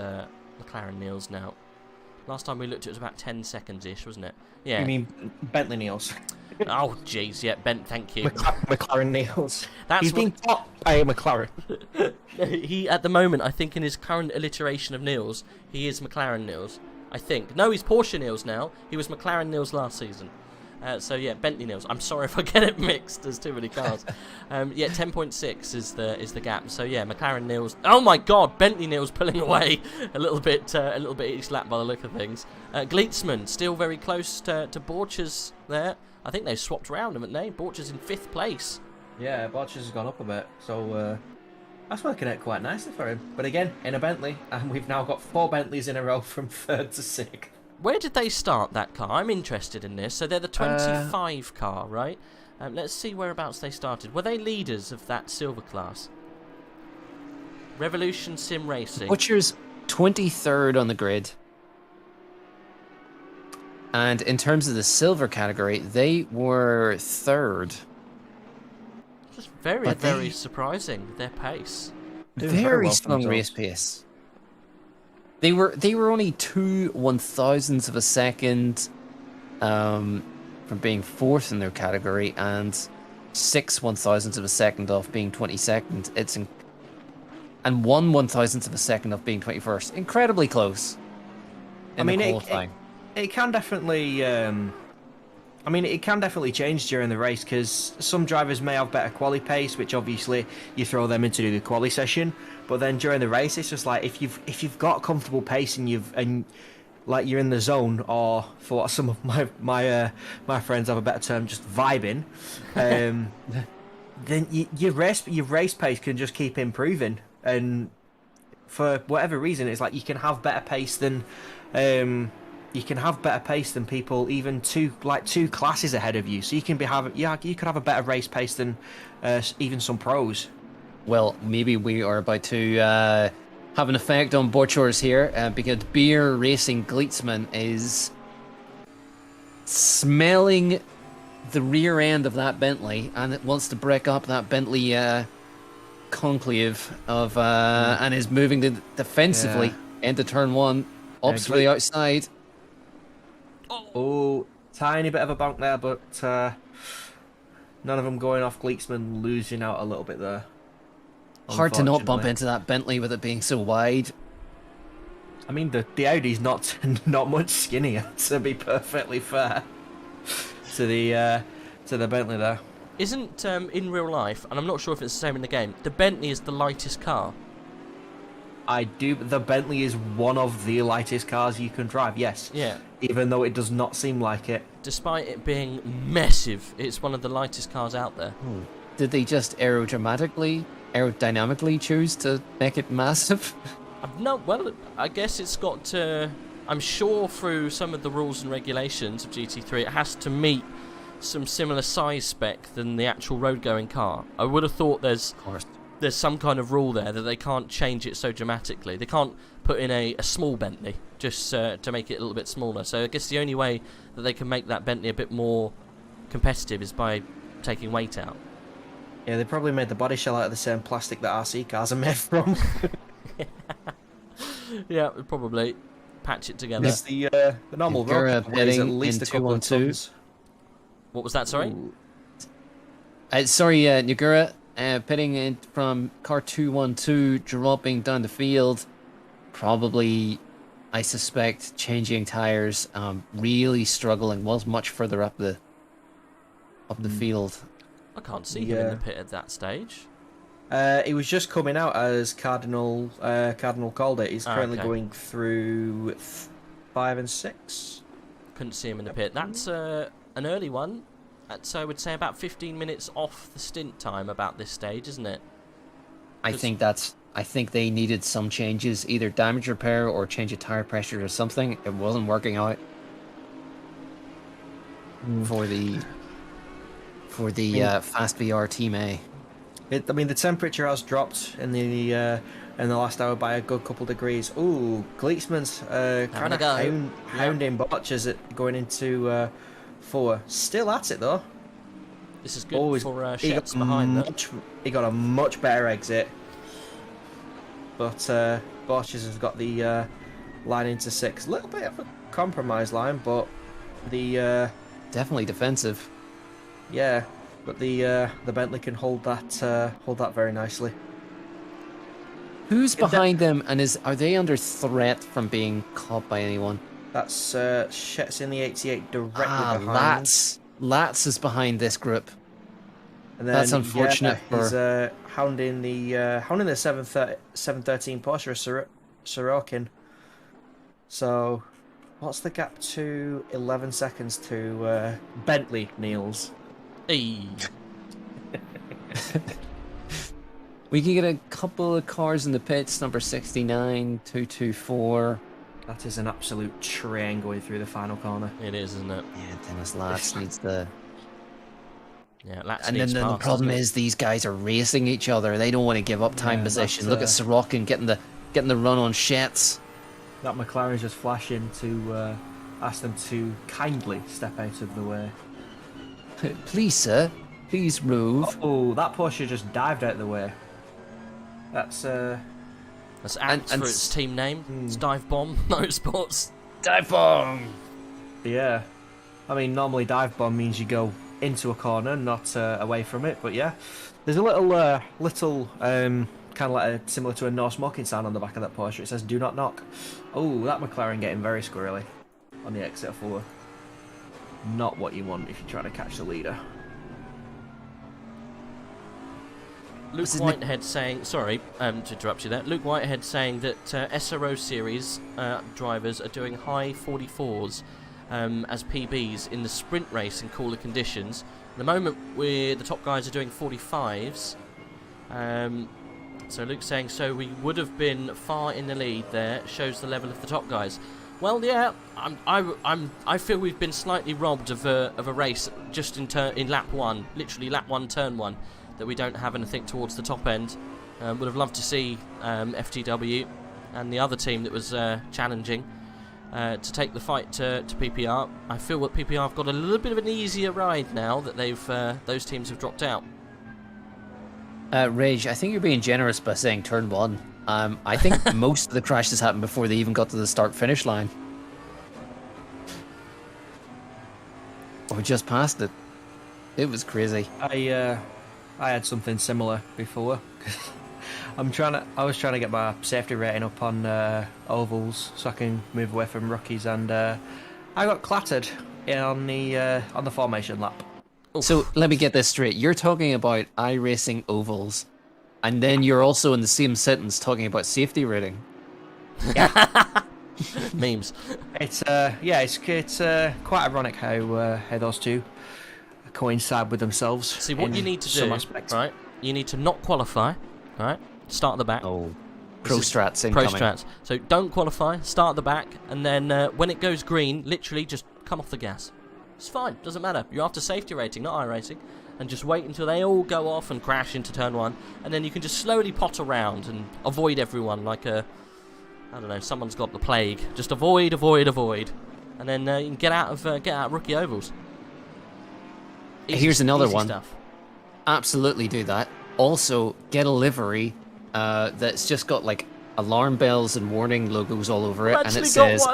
McLaren Niels now? Last time we looked, it was about 10 seconds-ish, wasn't it? Yeah. You mean Bentley Niels? Oh, jeez, yeah, Ben, thank you. McLaren Niels. He's being taught by a McLaren. He, at the moment, I think in his current alliteration of Niels, he is McLaren Niels. I think. No, he's Porsche Niels now. He was McLaren Niels last season. So yeah, Bentley Niels. I'm sorry if I get it mixed. There's too many cars. Yeah, 10.6 is the gap. So yeah, McLaren Niels. Oh my God, Bentley Niels pulling away a little bit each lap by the look of things. Gleitzman still very close to Borchers there. I think they've swapped around, haven't they? Borchers in 5th place. Yeah, Borchers has gone up a bit, so that's working out quite nicely for him. But again, in a Bentley, and we've now got 4 Bentleys in a row from 3rd to 6th. Where did they start that car? I'm interested in this. So they're the 25 car, right? Let's see whereabouts they started. Were they leaders of that silver class? Revolution Sim Racing. Butcher's 23rd on the grid. And in terms of the silver category, they were 3rd. Just very surprising, their pace. Very well strong race pace. They were only 2 1,000ths of a second from being 4th in their category, and 6 1,000ths of a second off being 22nd. And 1 1,000th of a second off being 21st. Incredibly close. I mean, it can definitely. It can definitely change during the race because some drivers may have better quali pace, which obviously you throw them into the quali session. But then during the race, it's just like if you've got comfortable pace and you're in the zone, or for what some of my friends have a better term, just vibing. Then your race pace can just keep improving, and for whatever reason, it's like you can have better pace than. You can have better pace than people even two classes ahead of you. So you could have a better race pace than even some pros. Well, maybe we are about to have an effect on Borchers here, because Beer Racing Gleitzman is smelling the rear end of that Bentley, and it wants to break up that Bentley conclave of and is moving defensively into turn 1, ups for the outside. Oh, tiny bit of a bump there, but none of them going off. Gleitzman losing out a little bit there. Hard to not bump into that Bentley with it being so wide. I mean, the Audi's not much skinnier, to be perfectly fair to the Bentley there. Isn't in real life, and I'm not sure if it's the same in the game, the Bentley is the lightest car? The Bentley is one of the lightest cars you can drive, yes. Yeah. Even though it does not seem like it. Despite it being massive, it's one of the lightest cars out there. Did they just aerodynamically choose to make it massive? No, well, I guess it's got to... I'm sure through some of the rules and regulations of GT3, it has to meet some similar size spec than the actual road-going car. I would have thought there's some kind of rule there that they can't change it so dramatically. They can't put in a small Bentley just to make it a little bit smaller. So I guess the only way that they can make that Bentley a bit more competitive is by taking weight out. Yeah, they probably made the body shell out of the same plastic that RC cars are made from. Yeah, probably patch it together. It's the normal road weighs at least a couple of tons. What was that, sorry? Sorry, Nagura. Pitting in from car 212, dropping down the field. Probably, I suspect, changing tires. Really struggling. Was much further up the field. I can't see him in the pit at that stage. He was just coming out as Cardinal called it. He's currently going through 5 and 6. Couldn't see him in the pit. That's an early one. So I would say about 15 minutes off the stint time about this stage, isn't it? I think they needed some changes, either damage repair or change of tire pressure or something. It wasn't working out for the Fast VR Team A. The temperature has dropped in the last hour by a good couple degrees. Ooh, Gleitzman's kind of hounding Botch as it going into 4. Still at it though. This is good for Sheps behind them. He got a much better exit, but Botch has got the line into 6. A little bit of a compromise line, but the definitely defensive. Yeah, but the Bentley can hold that very nicely. Who's behind them, and are they under threat from being caught by anyone? That's Shet's in the 88 directly behind. Latz is behind this group. And then, that's unfortunate. He's hounding the 713 Porsche Sorokin. So, what's the gap to 11 seconds to Bentley Niels? Hey. We can get a couple of cars in the pits. Number 69, 224. That is an absolute train going through the final corner. It is, isn't it? Yeah, Dennis Latz needs the... Yeah, Latz and needs then the problem is these guys are racing each other. They don't want to give up time position. Look at Sorokin getting the run on Shetz. That McLaren's just flashing to ask them to kindly step out of the way. Please, sir. Please move. Oh, that Porsche just dived out of the way. That's Ants for its team name. It's Dive Bomb Motorsports. Dive bomb. Yeah. I mean, normally dive bomb means you go into a corner, not away from it. But yeah, there's a little kind of like similar to a no smoking sign on the back of that Porsche. It says "Do not knock." Oh, that McLaren getting very squirrely on the exit 4. Not what you want if you're trying to catch the leader. Luke Whitehead saying, sorry to interrupt you there. Luke Whitehead saying that SRO series drivers are doing high 44s as PBs in the sprint race in cooler conditions. At the moment, the top guys are doing 45s. So Luke's saying, so we would have been far in the lead there. Shows the level of the top guys. Well, yeah, I feel we've been slightly robbed of a race just in lap 1, literally lap 1, turn 1. That we don't have anything towards the top end. Would have loved to see FTW and the other team that was challenging to take the fight to PPR. I feel that PPR have got a little bit of an easier ride now that those teams have dropped out. Rage, I think you're being generous by saying turn 1. I think most of the crashes happened before they even got to the start-finish line. Or just past it. It was crazy. I had something similar before. I was trying to get my safety rating up on ovals so I can move away from rookies, and I got clattered on the formation lap. Oof. So let me get this straight. You're talking about iRacing ovals, and then you're also in the same sentence talking about safety rating. Yeah. Memes. It's quite ironic how those two coincide with themselves. See, what you need to do, right? You need to not qualify, right? Start at the back. Oh, pro strats incoming. Pro strats. So don't qualify, start at the back, and then when it goes green, literally just come off the gas. It's fine, doesn't matter. You're after safety rating, not iRacing, and just wait until they all go off and crash into turn 1, and then you can just slowly pot around and avoid everyone like I don't know, someone's got the plague. Just avoid, and then you can get out of rookie ovals. Here's another one. Stuff. Absolutely do that. Also, get a livery that's just got like alarm bells and warning logos all over it, and it says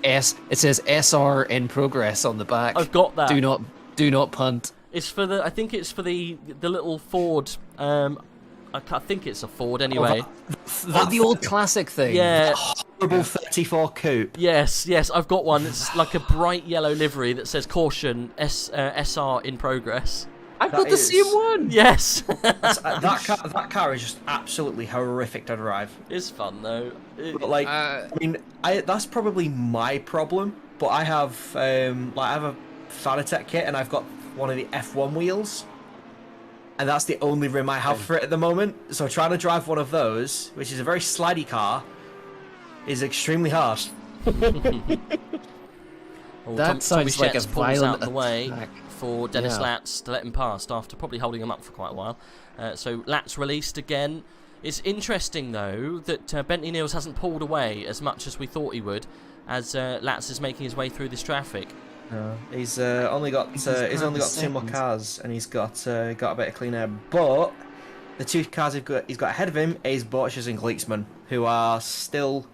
it says SR in progress on the back. I've got that. Do not punt. It's for the. I think it's for the little Ford. I think it's a Ford anyway. That's the old classic thing. Yeah. Horrible 34 coupe. Yes, I've got one. It's like a bright yellow livery that says caution SR in progress. I've got the same one. Yes. that car is just absolutely horrific to drive. It's fun though. That's probably my problem. But I have I have a Fanatec kit and I've got one of the F1 wheels. And that's the only rim I have for it at the moment. So trying to drive one of those, which is a very slidey car, is extremely hard. That sounds like a violent out the way attack. For Dennis Latz to let him past after probably holding him up for quite a while. So Latz released again. It's interesting though that Bentley Niels hasn't pulled away as much as we thought he would, as Latz is making his way through this traffic. He's only got 2 more cars, and he's got a bit of clean air. But the 2 cars he's got ahead of him is Borchers and Gleetzman, who are still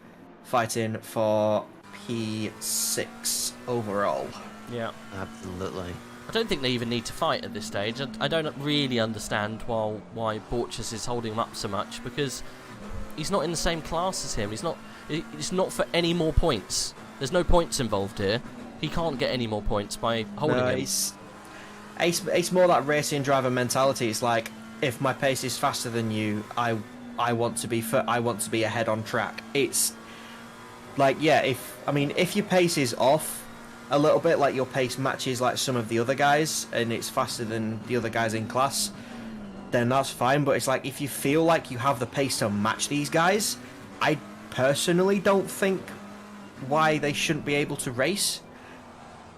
fighting for P6 overall. Yeah, absolutely. I don't think they even need to fight at this stage. I don't really understand why Borchers is holding him up so much, because he's not in the same class as him. It's not for any more points. There's no points involved here. He can't get any more points by holding him. It's more that racing driver mentality. It's like, if my pace is faster than you, I want to be ahead on track. It's like, yeah, if your pace is off a little bit, like your pace matches like some of the other guys, and it's faster than the other guys in class, then that's fine. But it's like, if you feel like you have the pace to match these guys, I personally don't think why they shouldn't be able to race.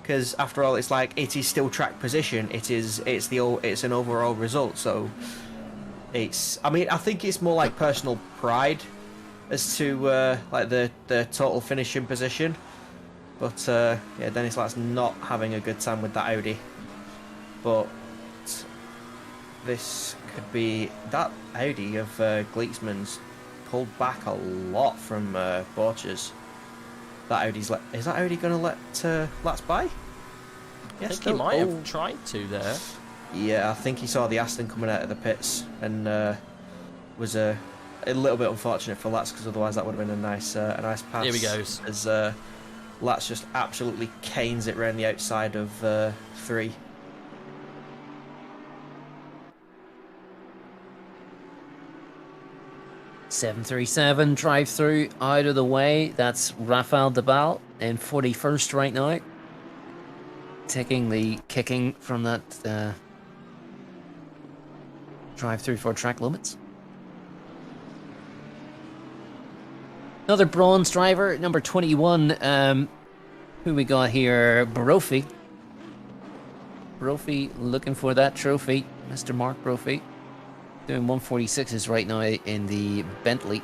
Because after all, it's like, it is still track position. It's an overall result. So I think it's more like personal pride as to like the total finishing position. But yeah, Dennis Lat's not having a good time with that Audi. But this could be that Audi of Gleeksman's pulled back a lot from Borchers. That Audi's is that Audi going to let Lats by? I think he might have tried to there. Yeah, I think he saw the Aston coming out of the pits and was a little bit unfortunate for Lats, because otherwise that would have been a nice pass. Here he goes. As Lats just absolutely canes it round the outside of 3. .737 drive through out of the way. That's Rafael Dabal in 41st right now. Taking the kicking from that drive through for track limits. Another bronze driver, number 21. Who we got here? Brophy. Brophy looking for that trophy. Mr. Mark Brophy. Doing 146s right now in the Bentley.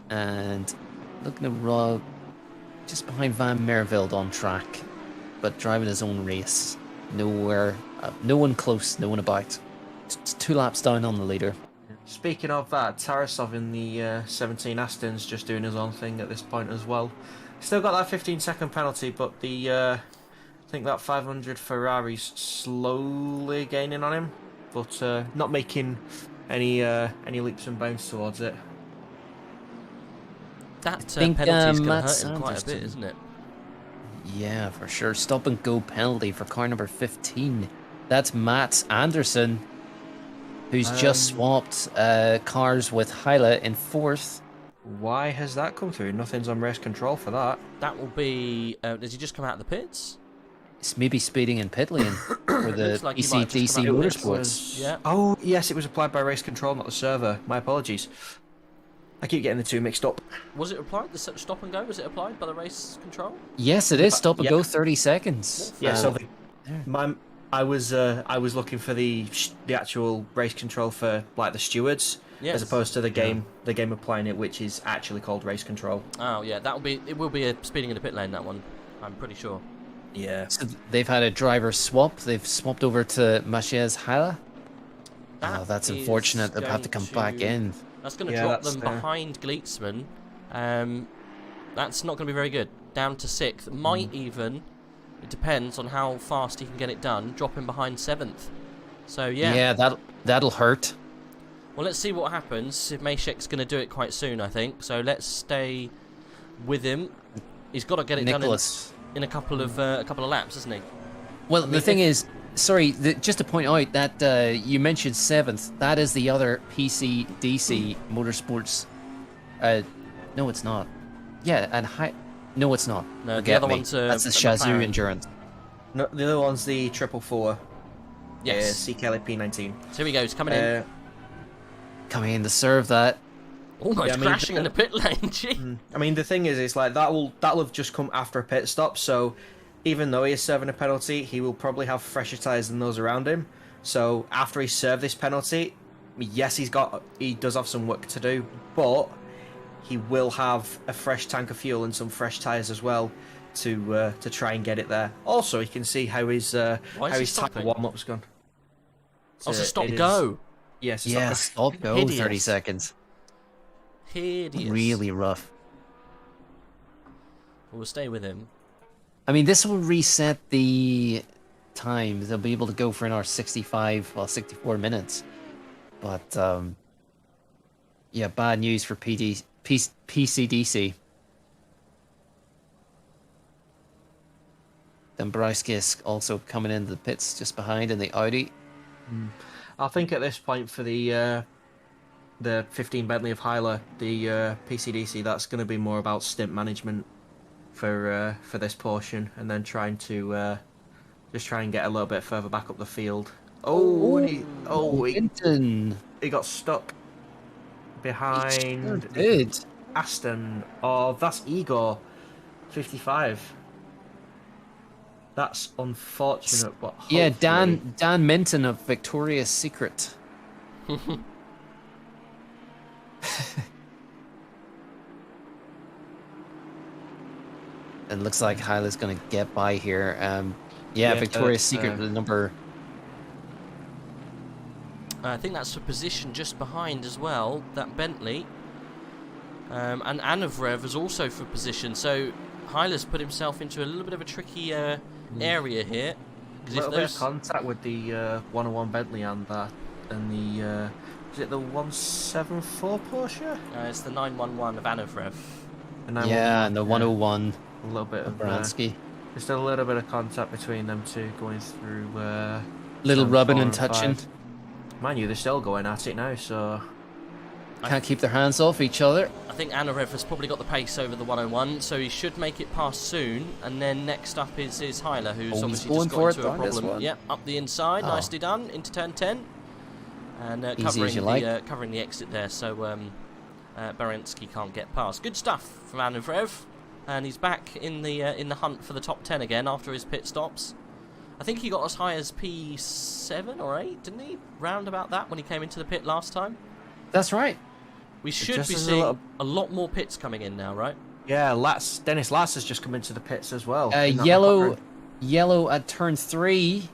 And looking to rob just behind Van Mervelde on track. But driving his own race. Nowhere, no one close, no one about. It's 2 laps down on the leader. Speaking of that, Tarasov in the 17 Aston's just doing his own thing at this point as well. Still got that 15-second penalty, but the I think that 500 Ferrari's slowly gaining on him, but not making any leaps and bounds towards it. That penalty's going to hurt him quite a bit, isn't it? Yeah, for sure. Stop and go penalty for car number 15. That's Mats Anderson, who's just swapped cars with Hyla in 4th. Why has that come through? Nothing's on race control for that. That will be... does he just come out of the pits? It's maybe speeding in pit lane for the like ECDC Motorsports. Yeah. Oh, yes, it was applied by race control, not the server. My apologies. I keep getting the two mixed up. Was it applied? The stop and go? Was it applied by the race control? Yes, it is. Stop and go 30 seconds. Yeah, so I was looking for the actual race control for like the stewards, as opposed to the game applying it, which is actually called race control. Oh yeah, it will be a speeding in the pit lane, that one. I'm pretty sure. Yeah. So they've had a driver swap. They've swapped over to Machiez Hyla. Oh, that's unfortunate. They'll have to come back in. That's going to drop them behind Gleeksman. That's not going to be very good. Down to 6th. Might even, it depends on how fast he can get it done, drop him behind 7th. So, yeah. Yeah, that'll hurt. Well, let's see what happens. Mashek's going to do it quite soon, I think. So let's stay with him. He's got to get it done in a couple of laps, hasn't he? Well, the thing is, sorry, just to point out that you mentioned 7th. That is the other PCDC Motorsports. No, it's not. Yeah, and no, it's not. No, the other one's that's the Shazoo Endurance. No, the other one's the 444. Yes. C Kelly P19. So here he goes, coming in. Coming in to serve that. Almost crashing in the pit lane, gee. I mean, the thing is, it's like that'll have just come after a pit stop, so even though he is serving a penalty, he will probably have fresher tyres than those around him. So after he served this penalty, yes, he does have some work to do, but he will have a fresh tank of fuel and some fresh tyres as well to try and get it there. Also, you can see how his tyre warm-up's gone. So stop go. Yes, stop go. Hideous. 30 seconds. Hideous. Really rough. We'll stay with him. I mean, this will reset the time. They'll be able to go for an hour 64 minutes. But, yeah, bad news for PCDC. Dombrowski also coming into the pits just behind in the Audi. I think at this point for the 15 Bentley of Hyla, the PCDC, that's going to be more about stint management for this portion, and then trying to just try and get a little bit further back up the field. He got stuck behind Aston. Oh, that's Igor, 55. That's unfortunate, but hopefully... Yeah, Dan Minton of Victoria's Secret. it looks like Hyla's going to get by here. Yeah, Victoria's Secret with the number. I think that's a position just behind as well, that Bentley. And Anavrev is also for position, so Hyla's put himself into a little bit of a tricky area here. A little bit of contact with the 101 Bentley and the is it the 174 Porsche? It's the 911 of Anavrev. Yeah, and the 101. A little bit of Bransky. Just a little bit of contact between them two going through. Little rubbing and touching. Mind you, they're still going at it now, so can't keep their hands off each other. I think Anarev has probably got the pace over the 101, so he should make it past soon. And then next up is Hyla, who's obviously just got into a problem. Yep, up the inside, nicely done, into turn 10. And covering the exit there, so Baranski can't get past. Good stuff from Anavrev, and he's back in the hunt for the top 10 again after his pit stops. I think he got as high as P7 or 8, didn't he? Round about that when he came into the pit last time. That's right. We should be seeing a lot more pits coming in now, right? Yeah, Dennis Lass has just come into the pits as well. Yellow at turn 3.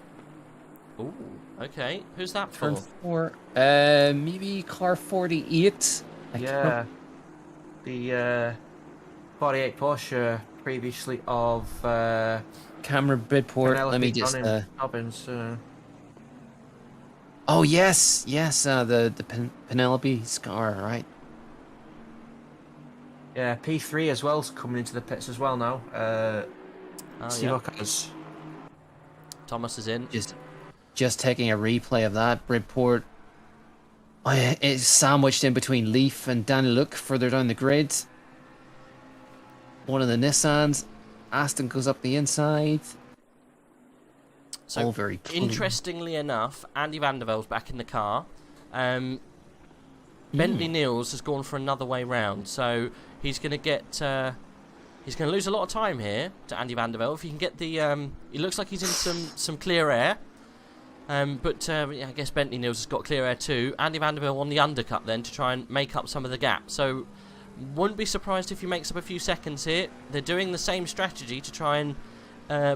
Ooh, okay. Who's that turn for? 4. Maybe car 48. Yeah. The 48 Porsche previously of Cameron Bridport. Penelope Let me just. Robbins, Oh yes, the Penelope's car, right? Yeah, P3 as well is coming into the pits as well now. Thomas is in. Just taking a replay of that. Bridport is sandwiched in between Leaf and Danny Luke further down the grid. One of the Nissans. Aston goes up the inside. So, all very clean. Interestingly enough, Andy Vandervelde's back in the car. Bentley Niels has gone for another way round, so he's going to get. He's going to lose a lot of time here to Andy Vandervelde. If he can get the, he looks like he's in some clear air. But I guess Bentley Niels has got clear air too. Andy Vandervelde on the undercut then to try and make up some of the gap. So, wouldn't be surprised if he makes up a few seconds here. They're doing the same strategy to try and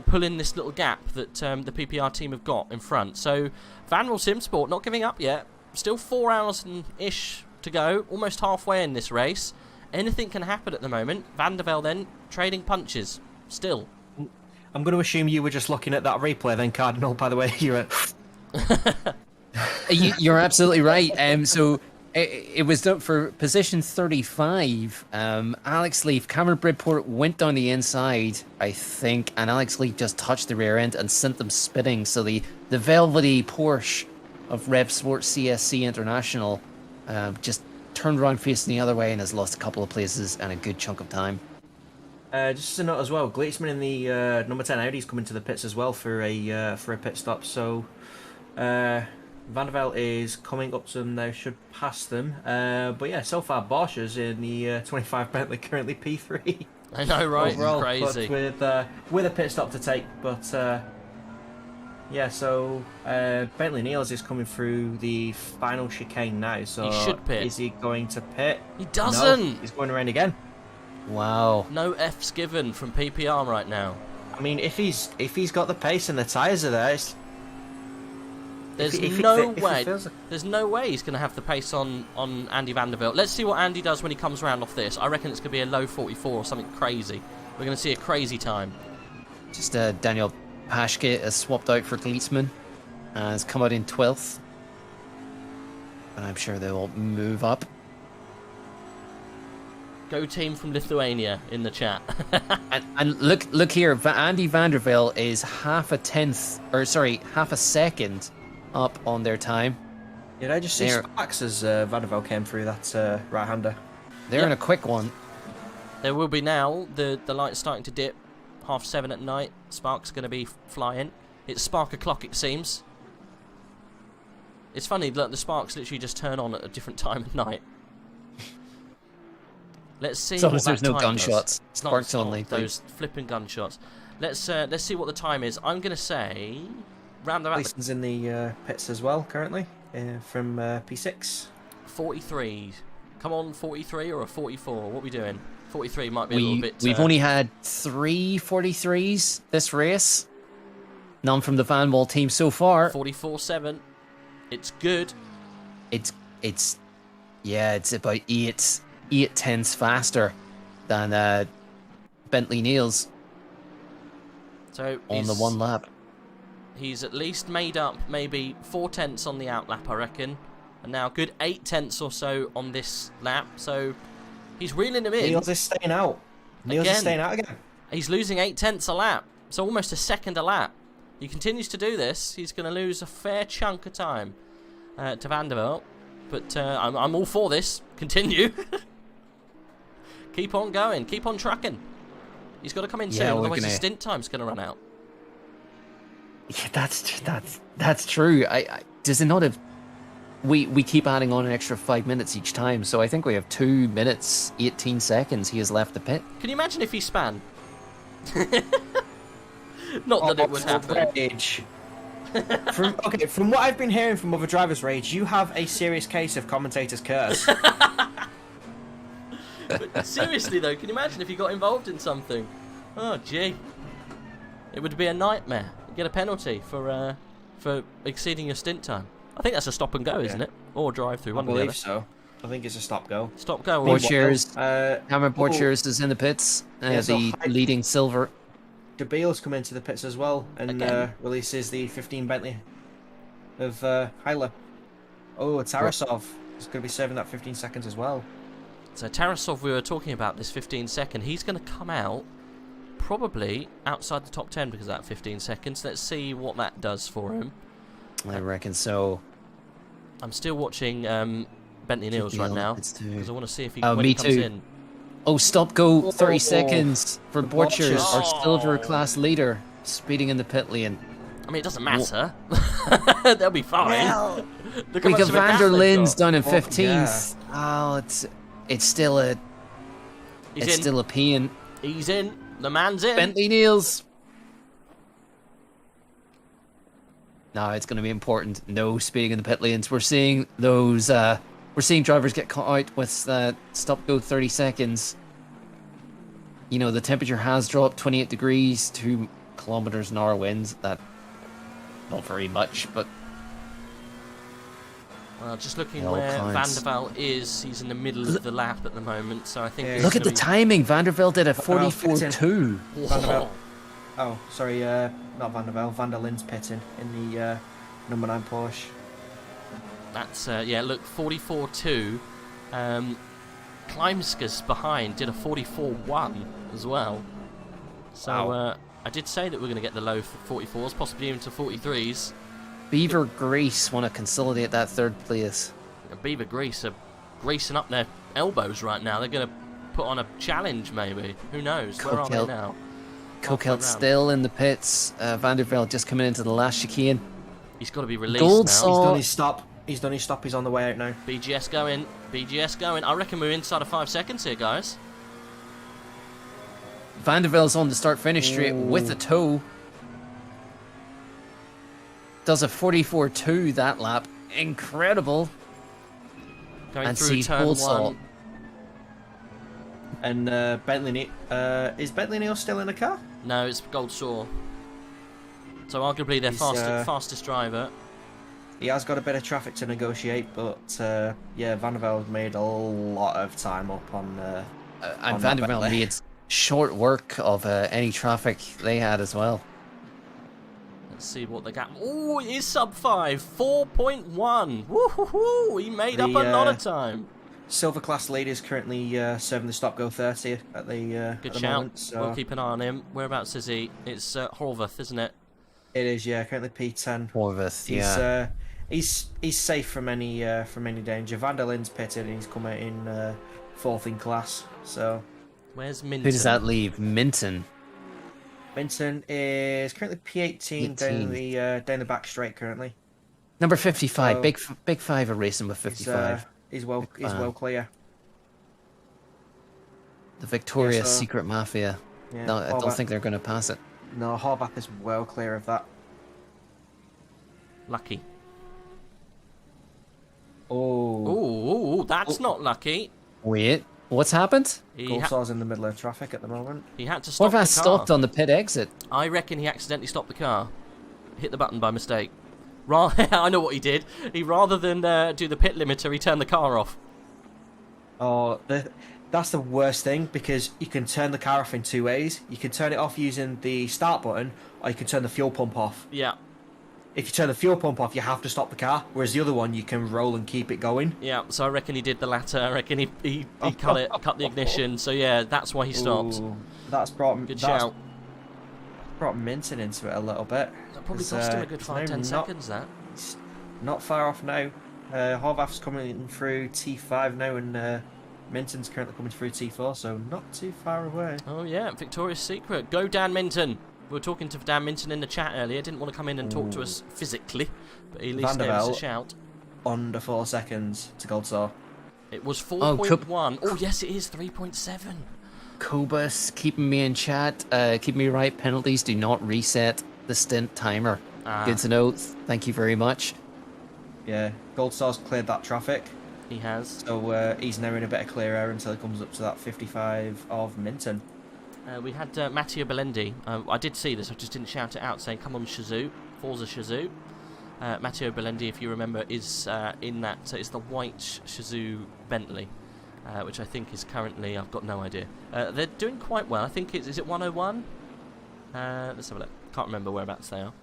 pull in this little gap that the PPR team have got in front. So, Vanwell Simsport not giving up yet. Still 4 hours and ish to go. Almost halfway in this race. Anything can happen at the moment. Vandervelde then trading punches. Still. I'm going to assume you were just looking at that replay then, Cardinal, by the way. You're absolutely right. So it was done for position 35. Alex Leaf, Cameron Bridport went down the inside, I think, and Alex Leaf just touched the rear end and sent them spitting. So the velvety Porsche of Rev Sports CSC International just turned around facing the other way and has lost a couple of places and a good chunk of time. Just a note as well, Gleitzman in the number 10 Audi's coming to the pits as well for a pit stop. So Vandervelde is coming up to them now, should pass them. But yeah, so far Bosch's in the 25 Bentley, currently P3. I know, right? Overall, crazy. But with a pit stop to take. But yeah, so Bentley Niels is coming through the final chicane now. So he should pit. Is he going to pit? He doesn't. No, he's going around again. Wow. No F's given from PPR right now. I mean, if he's got the pace and the tyres are there, there's no way he's going to have the pace on Andy Vandervelde. Let's see what Andy does when he comes around off this. I reckon it's going to be a low 44 or something crazy. We're going to see a crazy time. Just Daniel Paschke has swapped out for Gleitzman and has come out in 12th. And I'm sure they will move up. Go team from Lithuania in the chat. and look here, Andy Vandervelde is half a second up on their time. Did I just see Sparks as Vandervelde came through that right-hander? They're in a quick one. There will be now. The light's starting to dip. 7:30 at night. Sparks going to be flying. It's spark o'clock, it seems. It's funny that the sparks literally just turn on at a different time of night. Let's see. So there's no gunshots. Sparks only. Those flipping gunshots. Let's see what the time is. I'm going to say round about. Gleason's in the pits as well currently from P6. 43. Come on, 43 or a 44. What are we doing? 43 might be a little bit... We've only had 3 43s this race. None from the Van Wall team so far. 44.7. It's good. It's about 8 tenths faster than Bentley Neils. So on the one lap. He's at least made up maybe 4 tenths on the out lap, I reckon. And now good 8 tenths or so on this lap. So he's reeling him in. Neils is staying out. Neils is staying out again. He's losing 8 tenths a lap. So almost a second a lap. He continues to do this. He's going to lose a fair chunk of time to Van der Velde. But I'm all for this. Continue. Keep on going. Keep on trucking. He's got to come in soon, otherwise his stint time's going to run out. Yeah, that's true. Does it not have... We keep adding on an extra 5 minutes each time, so I think we have 2 minutes, 18 seconds he has left the pit. Can you imagine if he span? Not that it would happen. Rage. From what I've been hearing from other drivers' rage, you have a serious case of commentator's curse. But seriously though, can you imagine if you got involved in something? Oh gee, it would be a nightmare. You get a penalty for exceeding your stint time. I think that's a stop and go, isn't it? Or drive through. I believe so. I think it's a stop go. Stop go. Cameron Borchers is in the pits. The leading silver. De Beel's come into the pits as well and releases the 15 Bentley of Hyla. Oh, Tarasov is going to be serving that 15 seconds as well. So Tarasov, we were talking about this 15-second. He's going to come out probably outside the top 10 because of that 15 seconds. Let's see what that does for him. I reckon so. I'm still watching Bentley Neils right now because I want to see if he, when me he comes too. in. Oh, stop go 30 seconds for Borchers, our silver class leader, speeding in the pit lane. I mean, it doesn't matter. They'll be fine. Well, we got Van der Lin's down in 15th. Oh, it's still a still a pain. He's in. The man's in. Bentley Neils. No, it's going to be important. No speeding in the pit lanes. We're seeing those. We're seeing drivers get caught out with stop go 30 seconds. You know, the temperature has dropped 28 degrees, 2 kilometers an hour winds. That not very much, but well, just looking where Van der Velde is, he's in the middle of the lap at the moment. So I think look at the timing. Van der Velde did a 44.2. Oh, sorry, not Van der Velde. Van der Lin's pitting in the number 9 Porsche. That's yeah. Look, 44.2. Klimska's behind did a 44.1 as well. So I did say that we're going to get the low 44s, possibly even to 43s. Beaver Grease want to consolidate that 3rd place. Beaver Grease are greasing up their elbows right now. They're going to put on a challenge, maybe. Who knows? Where are they now? Kokelt still in the pits. Van der Velde just coming into the last chicane. He's got to be released now. He's done his stop. He's done his stop. He's on the way out now. BGS going. BGS going. I reckon we're inside of 5 seconds here, guys. Van der Velde's on the start-finish straight with a toe. Does a 44.2 that lap. Incredible. Going through turn 1. And Bentley, is Bentley Neil still in the car? No, it's Gold Shaw. So arguably their fastest driver. He has got a bit of traffic to negotiate, but yeah, Van der Velde made a lot of time up on. And Van der Velde made short work of any traffic they had as well. Let's see what the gap. Oh, it is sub 5, 4.1. Woo-hoo-hoo! He made up a lot of time. Silver class lead is currently serving the stop go 30 at the good at the shout. moment, so. We'll keep an eye on him. Whereabouts is he? It's Horvath, isn't it? It is, yeah. Currently P10. Horvath, yeah. He's safe from any danger. Van der Lin's pitted and he's come out in 4th in class. So. Where's Minton? Who does that leave? Minton. Minton is currently P18 down the back straight currently. Number 55. So, big five are racing with 55. He's well clear. The Victoria's Secret Mafia. Yeah, no, I don't think they're going to pass it. No, Horvath is well clear of that. Lucky. Oh, that's not lucky. Wait. What's happened? Goldstar's in the middle of traffic at the moment. He had to stop What if I the car. stopped on the pit exit? I reckon he accidentally stopped the car. Hit the button by mistake. I know what he did. He, rather than do the pit limiter, he turned the car off. Oh, that's the worst thing, because you can turn the car off in two ways. You can turn it off using the start button, or you can turn the fuel pump off. Yeah. If you turn the fuel pump off, you have to stop the car, whereas the other one, you can roll and keep it going. Yeah, so I reckon he did the latter. I reckon he cut the ignition. So yeah, that's why he stopped. Ooh, that's brought Good shout. Brought Minton into it a little bit. That probably cost him a good 5-10 seconds, that. He's not far off now. Horvath's coming through T5 now, and Minton's currently coming through T4, so not too far away. Oh yeah, Victoria's Secret. Go Dan Minton. We were talking to Dan Minton in the chat earlier. Didn't want to come in and talk to us physically, but he at least gave us a shout. Under 4 seconds to Goldstar. It was 4.1. Oh yes, it is 3.7. Cobus keeping me in chat, keep me right. Penalties do not reset the stint timer. Good to know. Thank you very much. Yeah, Goldstar's cleared that traffic. He has. So he's now in a bit of clear air until he comes up to that 55 of Minton. We had Matteo Belendi. I did see this, I just didn't shout it out, saying, come on Shazoo, Forza Shazoo. Matteo Belendi, if you remember, is in that, it's the white Shazoo Bentley, which I think is currently, I've got no idea. They're doing quite well. I think is it 101? Let's have a look. Can't remember whereabouts they are.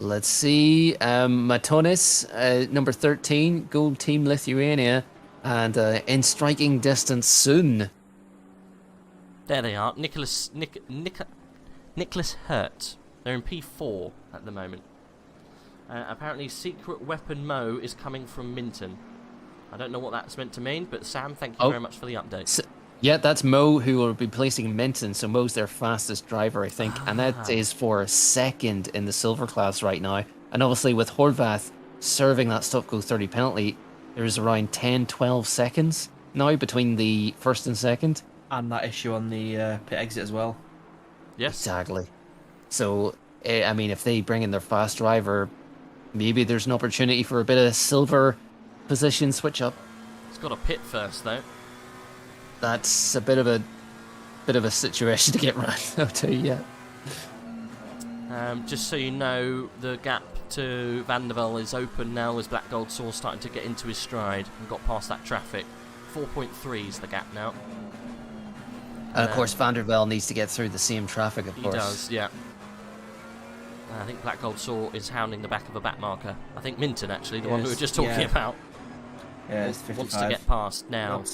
Let's see. Matonis, number 13, Gold Team Lithuania, and in striking distance soon. There they are. Nicholas Hurt. They're in P4 at the moment. Apparently, Secret Weapon Mo is coming from Minton. I don't know what that's meant to mean, but Sam, thank you very much for the update. Yeah, that's Mo who will be placing Minton, so Mo's their fastest driver, I think, and that is for second in the silver class right now. And obviously, with Horvath serving that stop go 30 penalty, there's around 10-12 seconds now between the first and second. And that issue on the pit exit as well. Yes. Exactly. So, I mean, if they bring in their fast driver, maybe there's an opportunity for a bit of silver position switch up. It's got a pit first, though. That's a bit of a situation to get right, I'll tell you. Just so you know, the gap to Vandervelde is open now as Black Gold Source starting to get into his stride and got past that traffic. 4.3 is the gap now. And of course, Vandervelde needs to get through the same traffic, of course. He does, yeah. I think Black Gold Saw is hounding the back of a back marker. I think Minton, actually, the one we were just talking about. Yeah, it's 55. Wants to get past now.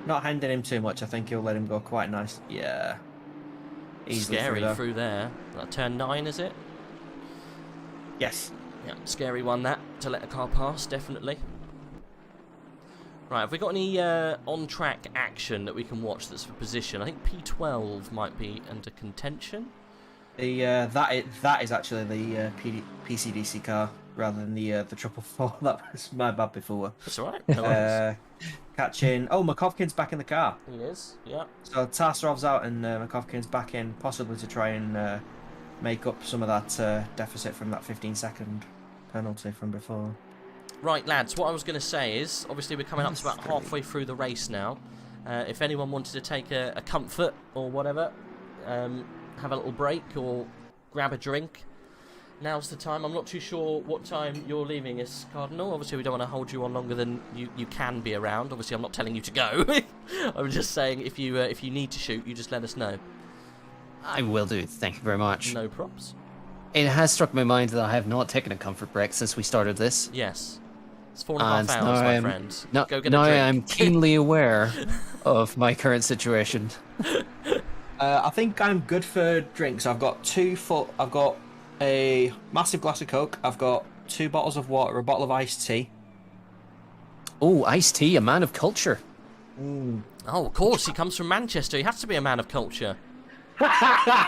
Not handing him too much. I think he'll let him go quite nice. Yeah. Easily scary through there. Turn 9, is it? Yes. Yeah, scary one that, to let a car pass, definitely. Right, have we got any on-track action that we can watch that's for position? I think P12 might be under contention. That is actually the PCDC car rather than the 444. That was my bad before. That's all right. No worries. Catching. Oh, Makovkin's back in the car. He is. Yeah. So Tarsarov's out and Makovkin's back in, possibly to try and make up some of that deficit from that 15-second penalty from before. Right, lads, what I was going to say is, obviously we're coming up to about halfway through the race now. If anyone wanted to take a comfort or whatever, have a little break or grab a drink, now's the time. I'm not too sure what time you're leaving us, Cardinal. Obviously, we don't want to hold you on longer than you can be around. Obviously, I'm not telling you to go. I'm just saying if you need to shoot, you just let us know. I will do. Thank you very much. No props. It has struck my mind that I have not taken a comfort break since we started this. Yes. It's 4.5 hours, my friend. Go get a drink. I'm keenly aware of my current situation. I think I'm good for drinks. I've got I've got a massive glass of Coke. I've got 2 bottles of water, a bottle of iced tea. Oh, iced tea, a man of culture. Oh, of course, he comes from Manchester. He has to be a man of culture.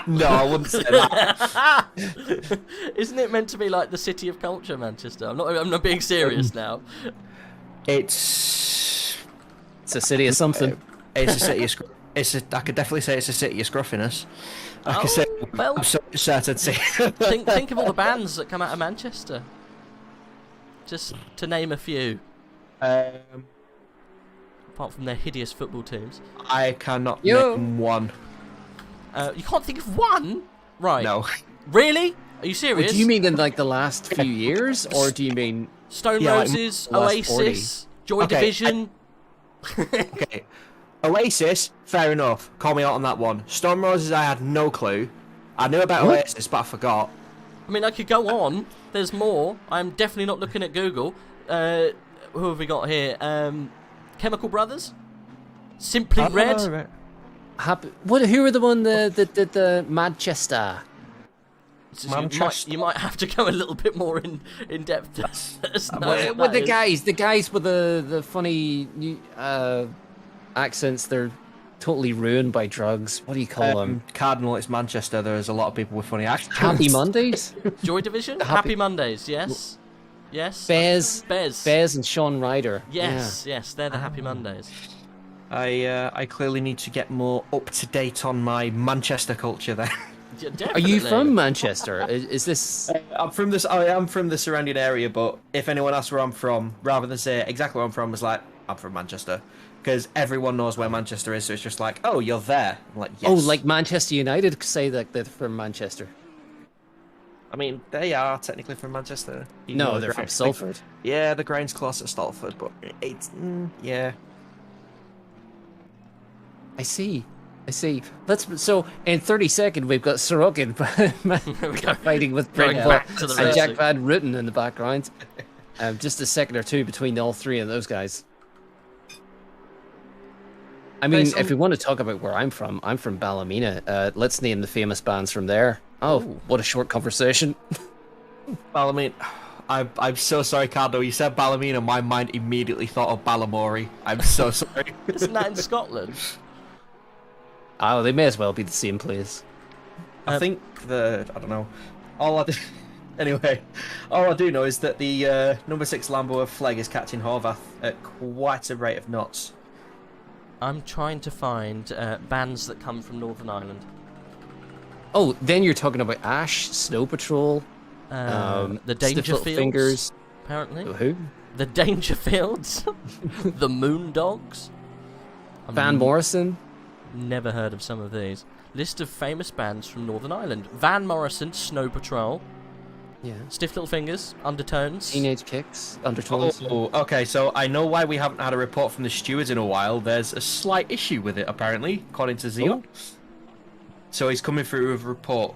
No, I wouldn't say that. Isn't it meant to be like the city of culture, Manchester? I'm not being serious now. It's a city of something. It's a city of I could definitely say it's a city of scruffiness. I could say well, certainty. think of all the bands that come out of Manchester. Just to name a few. apart from their hideous football teams. I cannot name one. You can't think of one? Right. No. Really? Are you serious? Wait, do you mean in like the last few years, or do you mean Stone Roses, Oasis, Joy Division? Okay. Oasis, fair enough. Call me out on that one. Stone Roses, I had no clue. I knew about Oasis, but I forgot. I mean, I could go on. There's more. I'm definitely not looking at Google. Who have we got here? Chemical Brothers? Simply Red? Right. Who were the one that did the Manchester? You might have to go a little bit more in depth. With the guys with the funny accents, they're totally ruined by drugs. What do you call them? Cardinal, it's Manchester. There's a lot of people with funny accents. Happy Mondays? Joy Division? Happy Mondays, yes. Yes. Bez and Sean Ryder. Yes, they're the Happy Mondays. I clearly need to get more up to date on my Manchester culture then. Are you from Manchester? Is this? I am from the surrounding area, but if anyone asks where I'm from, rather than say exactly where I'm from, it's like I'm from Manchester, because everyone knows where Manchester is. So it's just like, oh, you're there. I'm like, yes. Oh, like Manchester United say that they're from Manchester. I mean, they are technically from Manchester. No, they're from Salford. Yeah, the ground's close to Salford, but it's yeah. I see. So in 30 seconds, we've got Sorokin fighting with Brent and Jack Van Ritten in the background. Just a second or two between all three of those guys. I mean, if we want to talk about where I'm from Ballymena. Let's name the famous bands from there. Oh, what a short conversation. Ballymena. I'm so sorry, Cardo. You said Ballymena, my mind immediately thought of Ballymore. I'm so sorry. Isn't that in Scotland? Oh, they may as well be the same place. I think I don't know. Anyway, all I do know is that the number 6 Lambo of Flegg is catching Horvath at quite a rate of knots. I'm trying to find bands that come from Northern Ireland. Oh, then you're talking about Ash, Snow Patrol, the Dangerfields, Fingers. Apparently. Who? The Dangerfields, the Moondogs, Van Morrison. Never heard of some of these. List of famous bands from Northern Ireland: Van Morrison, Snow Patrol, Stiff Little Fingers, Undertones, Teenage Kicks, Undertones. Oh, okay, so I know why we haven't had a report from the stewards in a while. There's a slight issue with it, apparently, according to Zeal. So he's coming through with a report.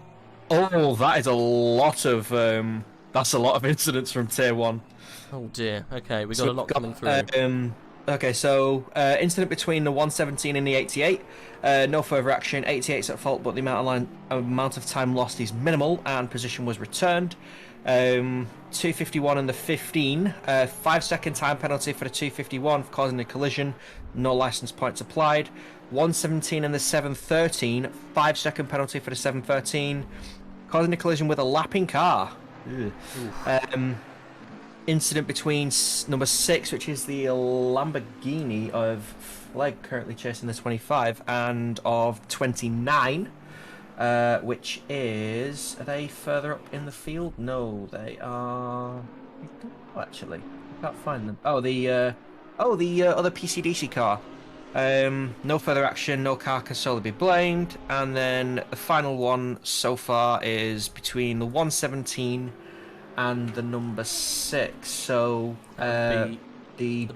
Oh, that is a lot of that's a lot of incidents from Tier 1. Oh dear. Okay, we've got a lot coming through. Okay, so incident between the 117 and the 88. No further action. 88's at fault, but the amount of time lost is minimal, and position was returned. 251 and the 15. 5-second time penalty for the 251 for causing a collision. No license points applied. 117 and the 713. 5-second penalty for the 713, causing a collision with a lapping car. Incident between number 6, which is the Lamborghini of Flegg, currently chasing the 25, and of 29, which is... Are they further up in the field? No, they are... Oh, actually, I can't find them. Oh, the other PCDC car. No further action, no car can solely be blamed. And then the final one so far is between the 117 and the number 6, so the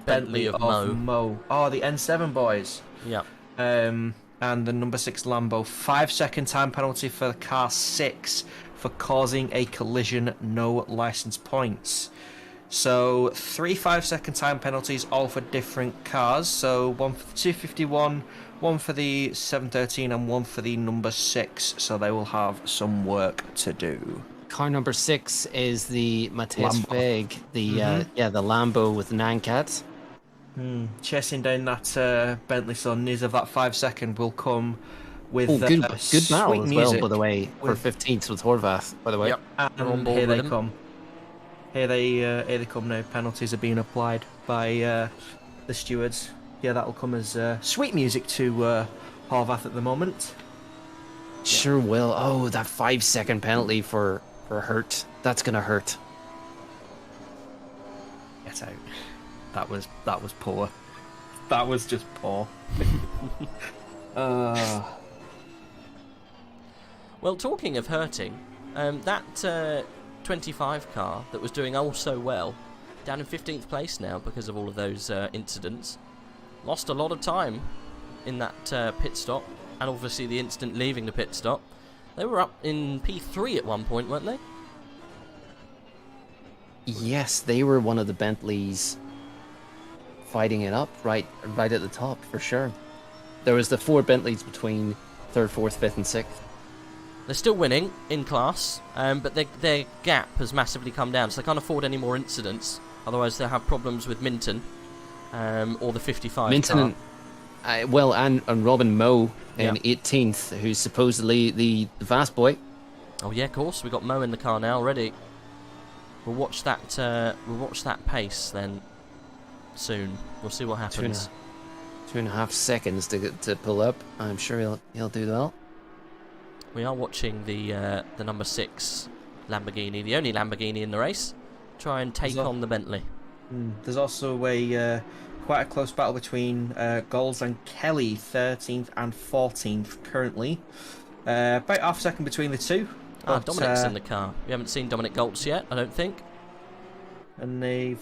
Bentley of Mo. Oh, the N7 boys. Yeah. And the number 6 Lambo. 5-second time penalty for the car 6 for causing a collision. No license points. So 3 5-second time penalties, all for different cars. So one for the 251, one for the 713, and one for the number 6. So they will have some work to do. Car number 6 is the Matthias Fegg, the Lambo with the 9 cats. Chasing down that Bentley, so news of that 5-second will come with good battle as music. Well, by the way, for 15th with Horvath, by the way. Yep. And here they come. Here they come now. Penalties are being applied by the stewards. Yeah, that'll come as sweet music to Horvath at the moment. Sure will. Oh, that 5-second penalty for hurt. That's gonna hurt. Get out. That was poor. That was just poor. Well, talking of hurting, that 25 car that was doing oh so well, down in 15th place now because of all of those incidents, lost a lot of time in that pit stop, and obviously the instant leaving the pit stop. They were up in P3 at one point, weren't they? Yes, they were one of the Bentleys fighting it up right at the top, for sure. There was the 4 Bentleys between 3rd, 4th, 5th and 6th. They're still winning in class, but their gap has massively come down, so they can't afford any more incidents. Otherwise, they'll have problems with Minton or the 55 Minton car. And Robin Moe in 18th, who's supposedly the fast boy. Oh yeah, of course. We got Moe in the car now already. We'll watch that. We'll watch that pace then soon. We'll see what happens. 2.5 seconds to pull up. I'm sure he'll do well. We are watching the number 6 Lamborghini, the only Lamborghini in the race, try and take on the Bentley. There's also quite a close battle between Golds and Kelly, 13th and 14th currently. About half a second between the two. Dominic's in the car. We haven't seen Dominic Goltz yet, I don't think. And they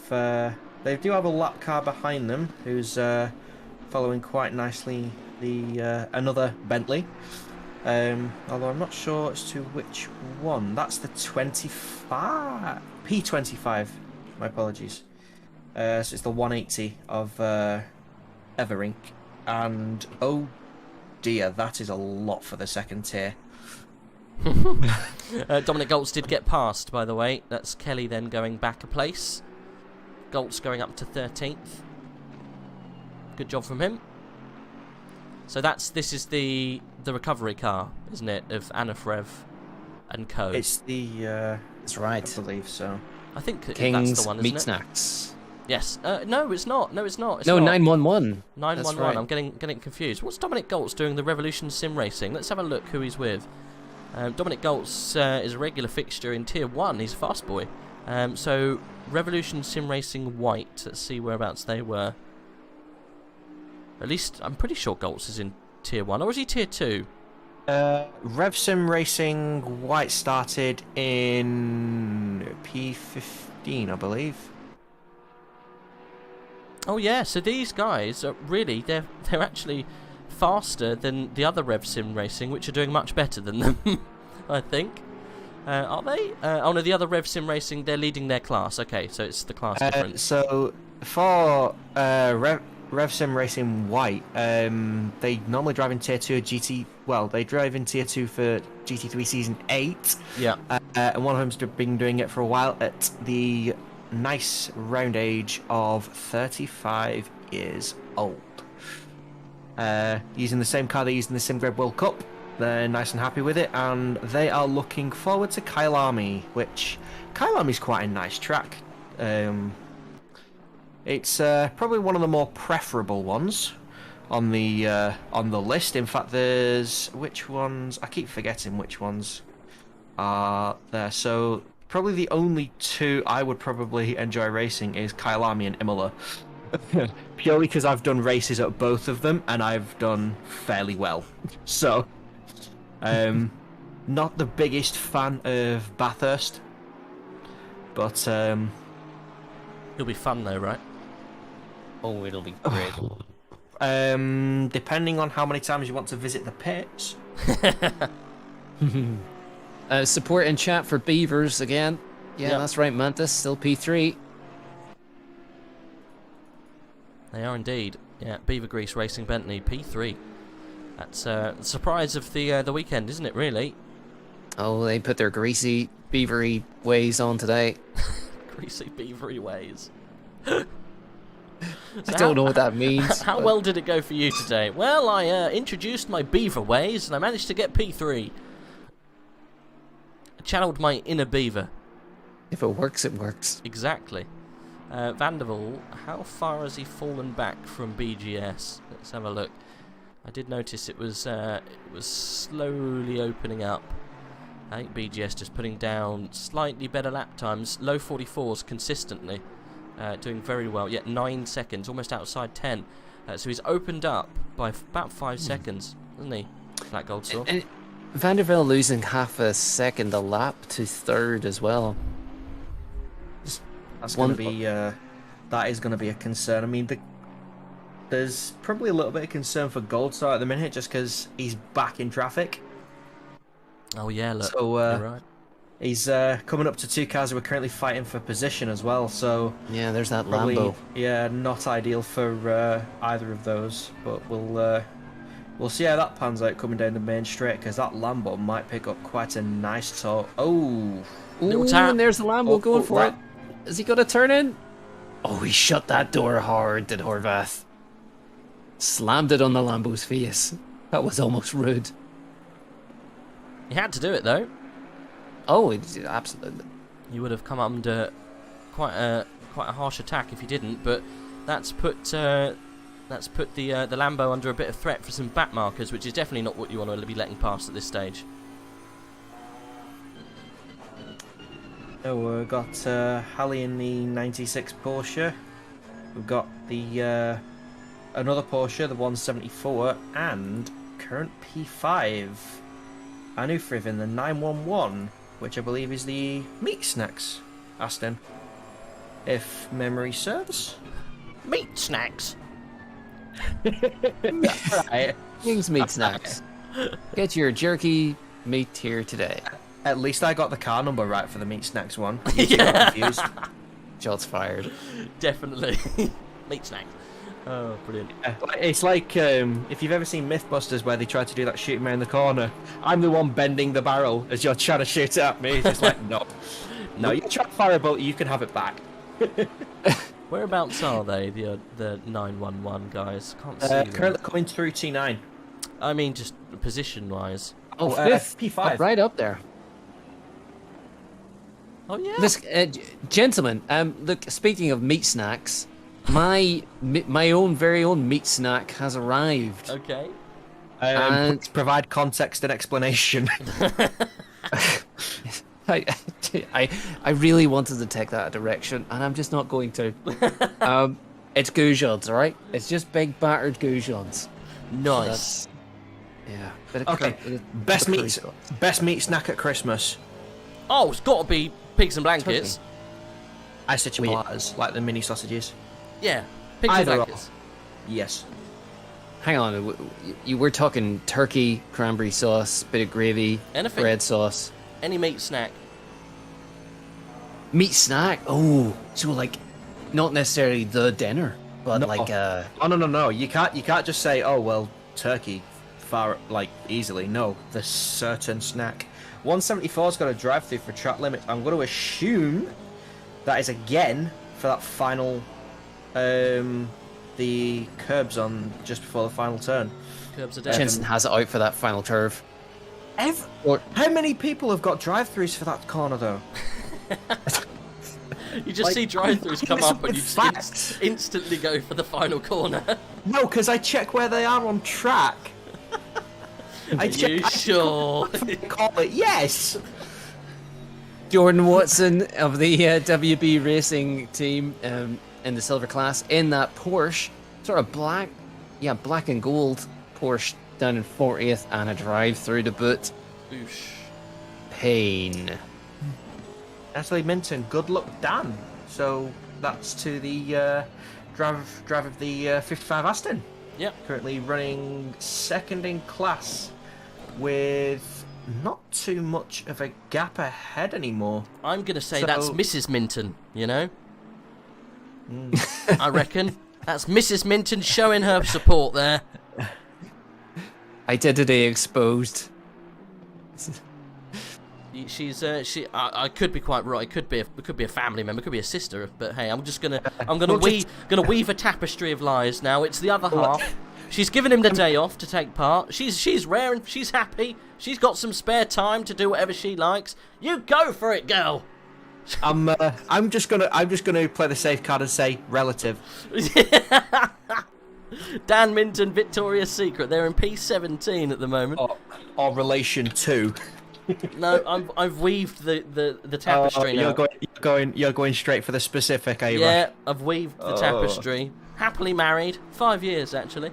do have a lap car behind them, who's following quite nicely another Bentley. Although I'm not sure as to which one. That's the P25. My apologies. So it's the 180 of Everink, and oh dear, that is a lot for the second tier. Dominic Goltz did get past, by the way. That's Kelly then going back a place. Goltz going up to 13th. Good job from him. So this is the recovery car, isn't it, of Anafrev and Co. It's that's right. I believe so. I think King's that's the one, isn't Meat it? Snacks. Yes. No, it's not. No, it's not. It's no, not. 911. 911. Right. I'm getting confused. What's Dominic Goltz doing the Revolution Sim Racing? Let's have a look who he's with. Dominic Goltz is a regular fixture in Tier 1. He's a fast boy. So Revolution Sim Racing White. Let's see whereabouts they were. At least I'm pretty sure Goltz is in Tier 1, or is he Tier 2? Rev Sim Racing White started in P15, I believe. Oh yeah, so these guys are really they're actually faster than the other Rev Sim Racing, which are doing much better than them. I think. Are they? Oh no, the other Rev Sim Racing, they're leading their class. Okay, so it's the class difference. So for Rev Sim Racing White, they normally drive in Tier 2 GT. Well, they drive in Tier 2 for GT3 Season 8. Yeah. And one of them's been doing it for a while at the nice round age of 35 years old. Using the same car they used in the SimGrid World Cup. They're nice and happy with it, and they are looking forward to Kyalami, which Kyalami's quite a nice track. It's probably one of the more preferable ones on the list. In fact, there's which ones? I keep forgetting which ones are there. So probably the only two I would probably enjoy racing is Kyalami and Imola, purely because I've done races at both of them and I've done fairly well. So, not the biggest fan of Bathurst, but it'll be fun though, right? Oh, it'll be great. Depending on how many times you want to visit the pits. Support in chat for Beavers again. Yeah, Yep. that's right, Mantis. Still P3. They are indeed. Yeah, Beaver Grease Racing Bentley P3. That's the surprise of the weekend, isn't it? Really. Oh, they put their greasy, beavery ways on today. Greasy beavery ways. I don't know what that means. How well did it go for you today? Well, I introduced my beaver ways and I managed to get P3. I channeled my inner beaver. If it works, it works. Exactly. Vanderval, how far has he fallen back from BGS? Let's have a look. I did notice it was slowly opening up. I think BGS just putting down slightly better lap times, low 44s consistently. Doing very well, yet 9 seconds, almost outside 10. So he's opened up by about 5 seconds, hasn't he? That gold score. And Vandervelde losing half a second a lap to third as well. That's going to be that is going to be a concern. I mean, there's probably a little bit of concern for Goldstar at the minute, just because he's back in traffic. Oh yeah, look. So you're right. he's coming up to 2 cars who are currently fighting for position as well. So yeah, there's that probably, Lambo. yeah, not ideal for either of those. But we'll see how that pans out coming down the main straight, because that Lambo might pick up quite a nice torque. Oh, Ooh, and there's the Lambo going for it. Is he gonna turn in? Oh, he shut that door hard, did Horvath. Slammed it on the Lambo's face. That was almost rude. He had to do it though. Oh, absolutely. You would have come under quite a harsh attack if you didn't. But that's put the Lambo under a bit of threat for some back markers, which is definitely not what you want to be letting pass at this stage. So we've got Halley in the 96 Porsche. We've got the another Porsche, the 174, and current P5. Anufriv in the 911, which I believe is the Meat Snacks Aston, if memory serves. Meat Snacks. Right. King's Meat Snacks. Get your jerky meat here today. At least I got the car number right for the Meat Snacks one. Yeah. Confused. Shots fired. Definitely. Meat Snacks. Oh, brilliant. It's like if you've ever seen Mythbusters where they try to do that shooting around the corner. I'm the one bending the barrel as you're trying to shoot it at me. It's just like, no. No, you try to fire a bolt, you can have it back. Whereabouts are they, the 911 guys? Can't see them. Currently coming through T9. I mean, just position-wise. Oh, fifth. P5. Right up there. Oh, yeah. This, gentlemen, look, speaking of meat snacks, my very own meat snack has arrived. Okay. And provide context and explanation. I really wanted to take that direction, and I'm just not going to. It's goujons, all right? It's just big battered goujons. Nice. Yeah. Okay. Best meat snack at Christmas. Oh, it's got to be pigs and blankets. I said chipolatas, like the mini sausages. Yeah, pigs and blankets. Yes. Hang on, you were talking turkey, cranberry sauce, bit of gravy, Anything. bread sauce. Any meat snack. Meat snack? Oh, so like, not necessarily the dinner, but like Oh no! You can't just say, oh well, turkey, easily. No, the certain snack. 174's got a drive-through for track limit. I'm going to assume that is again for that final, the curbs on just before the final turn. Curbs are dead. Chinson has it out for that final curve. How many people have got drive-throughs for that corner though? You just see drive-thrus come up and you just instantly go for the final corner. No, because I check where they are on track. Sure? Call it yes. Jordan Watson of the WB Racing team in the silver class in that Porsche, sort of black and gold Porsche down in 40th, and a drive through the boot. Oosh. Pain. Natalie Minton, good luck, Dan. So that's to the drive of the 55 Aston. Yep. Currently running second in class with not too much of a gap ahead anymore. I'm going to say that's Mrs. Minton, you know? I reckon. That's Mrs. Minton showing her support there. Identity exposed. I could be quite right. It could be a family member, it could be a sister. But hey, I'm gonna weave a tapestry of lies now. It's the other half. She's given him the day off to take part. She's rare and she's happy. She's got some spare time to do whatever she likes. You go for it, girl. I'm just gonna play the safe card and say relative. Dan Minton, Victoria's Secret. They're in P17 at the moment. Or relation to. No, I've weaved the tapestry now. You're going straight for the specific, are you? Yeah, I've weaved the tapestry. happily married, 5 years actually.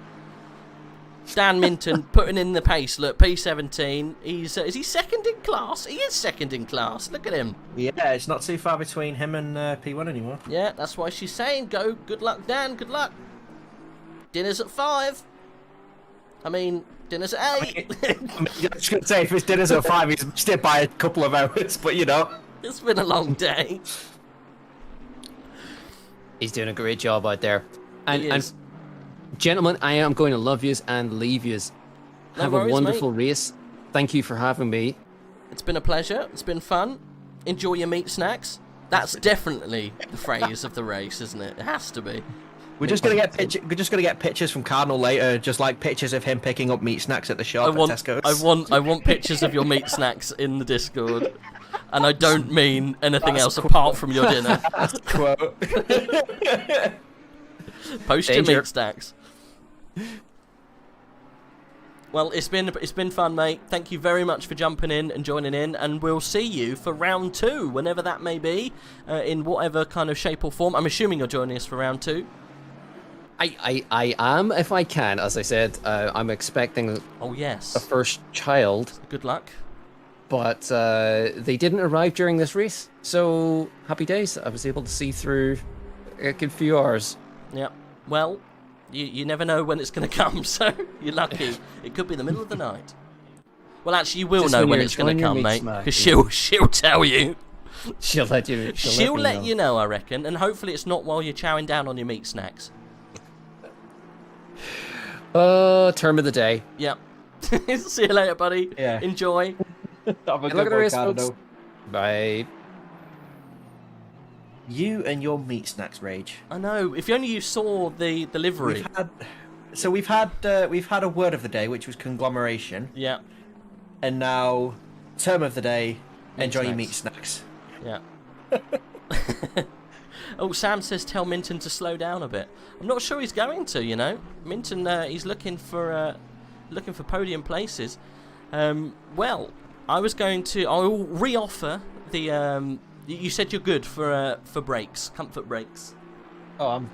Dan Minton putting in the pace. Look, P17. He's is he second in class? He is second in class. Look at him. Yeah, it's not too far between him and P1 anymore. Yeah, that's why she's saying go. Good luck, Dan. Good luck. Dinner's at 5. I mean, dinner's at 8. I was going to say, if his dinner's at 5, he's missed it by a couple of hours, but you know. It's been a long day. He's doing a great job out there. And gentlemen, I am going to love yous and leave yous. No Have worries, a wonderful mate. race. Thank you for having me. It's been a pleasure. It's been fun. Enjoy your meat snacks. That's definitely the phrase of the race, isn't it? It has to be. We're just gonna get pictures from Cardinal later, just like pictures of him picking up meat snacks at the shop at Tesco's. I want pictures of your meat snacks in the Discord, and I don't mean anything else apart from your dinner. Quote. Post your meat snacks. Well, it's been fun, mate. Thank you very much for jumping in and joining in, and we'll see you for round 2, whenever that may be, in whatever kind of shape or form. I'm assuming you're joining us for round 2. I am, if I can. As I said, I'm expecting Oh yes, a first child, good luck. but they didn't arrive during this race. So happy days. I was able to see through a good few hours. Yeah. Well, you never know when it's going to come, so you're lucky. It could be the middle of the night. Well, actually, you will Just know when when you're it's going to enjoying come, your meat mate, snack, because she'll tell you. She'll let you. She'll let you know, I reckon, and hopefully it's not while you're chowing down on your meat snacks. Term of the day. Yep. See you later, buddy. Yeah. Enjoy. Have a Good luck at the one, race, Cardinal. folks. Bye. You and your meat snacks, Rage. I know. If only you saw the livery. We've had a word of the day, which was conglomeration, Yeah. and now term of the day. Meat Enjoy your snacks. meat snacks. Yeah. Oh, Sam says tell Minton to slow down a bit. I'm not sure he's going to, you know. Minton, he's looking for podium places. Well, I was going to. I'll re-offer the. You said you're good for breaks, comfort breaks. Oh,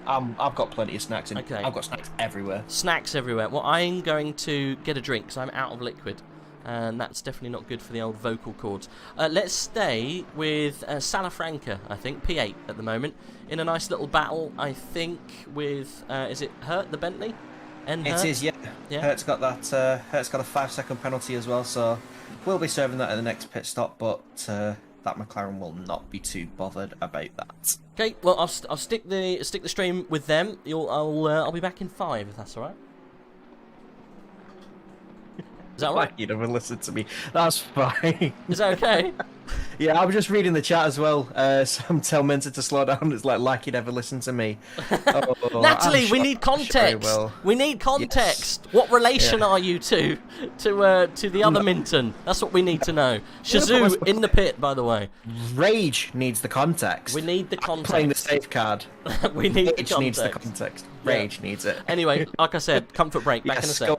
I've got plenty of snacks. Okay. I've got snacks everywhere. Snacks everywhere. Well, I'm going to get a drink because I'm out of liquid. And that's definitely not good for the old vocal cords. Let's stay with Salafranca, I think, P8 at the moment, in a nice little battle, I think, with, is it Hurt, the Bentley? It is, yeah. Hurt's got that. Hurt's got a 5-second penalty as well, so we'll be serving that at the next pit stop, but that McLaren will not be too bothered about that. Okay, well, I'll stick the stream with them. I'll be back in 5, if that's all right. Is that right? You never listen to me. That's fine. Is that okay? Yeah, I was just reading the chat as well. Sam tell Minton to slow down. It's like you never listen to me. Oh, Natalie, we need context. We need context. Yes. What relation are you to the other Minton? That's what we need to know. Shazoo in the pit, by the way. Rage needs the context. We need the context. I'm playing the safe card. We need Rage the context. needs the context. Rage needs it. Anyway, like I said, comfort break. Back in a sec.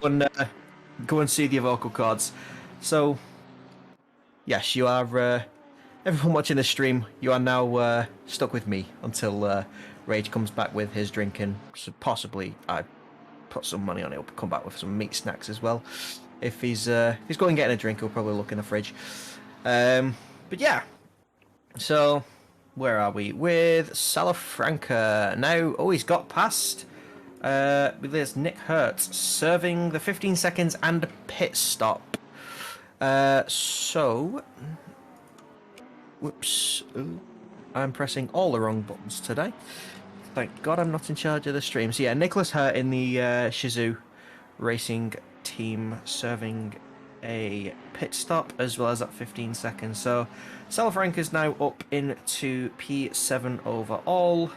Go and soothe your vocal cords. So, yes, you are. Everyone watching this stream, you are now stuck with me until Rage comes back with his drinking. So possibly, I put some money on it. He'll come back with some meat snacks as well. If he's going and getting a drink, he'll probably look in the fridge. But yeah. So, where are we? With Salafranca now. Oh, he's got past. There's Nick Hertz serving the 15 seconds and a pit stop. Whoops. Ooh, I'm pressing all the wrong buttons today. Thank God I'm not in charge of the stream. So yeah, Nicholas Hurt in the Shizou Racing team serving a pit stop as well as that 15 seconds. So Salafranca's now up into P7 overall.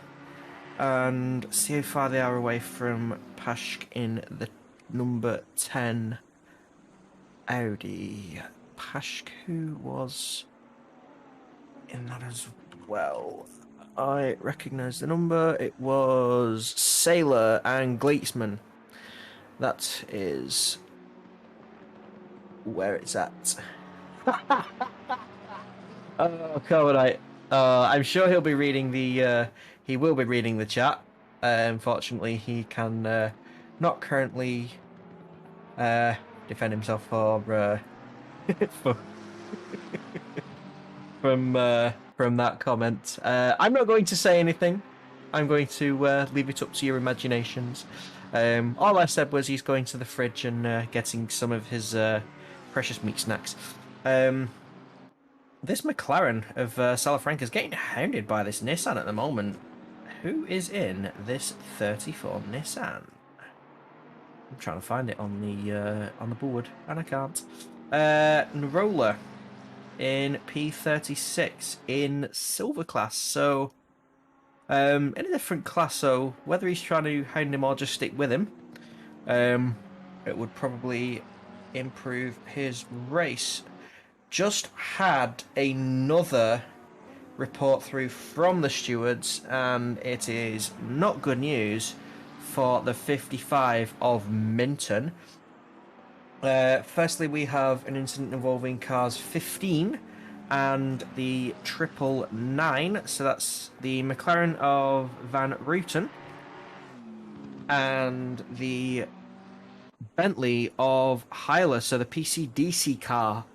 And see how far they are away from Pashk in the number 10 Audi. Pashk, who was in that as well. I recognise the number. It was Sailor and Gleitzman. That is where it's at. Oh, come on, I'm sure he'll be reading the. He will be reading the chat. Unfortunately, he can not currently defend himself for, for from that comment. I'm not going to say anything. I'm going to leave it up to your imaginations. All I said was he's going to the fridge and getting some of his precious meat snacks. This McLaren of Salafranca is getting hounded by this Nissan at the moment. Who is in this 34 Nissan? I'm trying to find it on the board, and I can't. Nrola in P36 in silver class. So, in a different class. So, whether he's trying to hound him or just stick with him, it would probably improve his race. Just had another report through from the stewards, and it is not good news for the 55 of Minton. Firstly, we have an incident involving cars 15 and the 999, so that's the McLaren of Van Rooten and the Bentley of Hyler, so the PCDC car.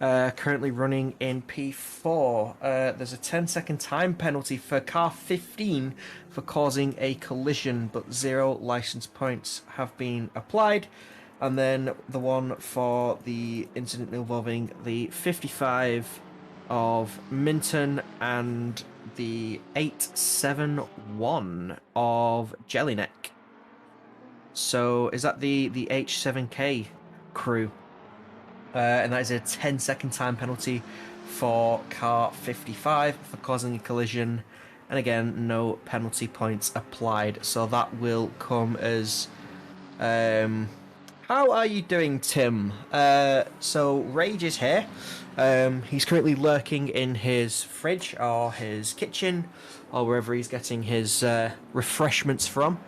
Currently running in P4. There's a 10-second time penalty for car 15 for causing a collision, but 0 license points have been applied. And then the one for the incident involving the 55 of Minton and the 871 of Jellyneck. So is that the H7K crew? And that is a 10-second time penalty for car 55 for causing a collision, and again, no penalty points applied. So that will come as how are you doing, Tim? So Rage is here. He's currently lurking in his fridge or his kitchen or wherever he's getting his refreshments from.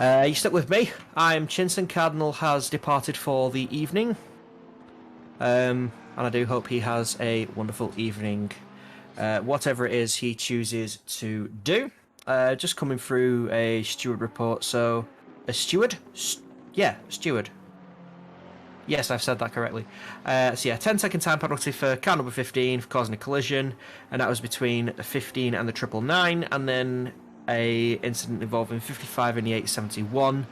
You stuck with me. I'm Chinson. Cardinal has departed for the evening. And I do hope he has a wonderful evening, whatever it is he chooses to do. Just coming through a steward report. So, a steward? Yeah, steward. Yes, I've said that correctly. So yeah, 10-second time penalty for car number 15 for causing a collision, and that was between the 15 and the 999, and then a incident involving 55 and the 871.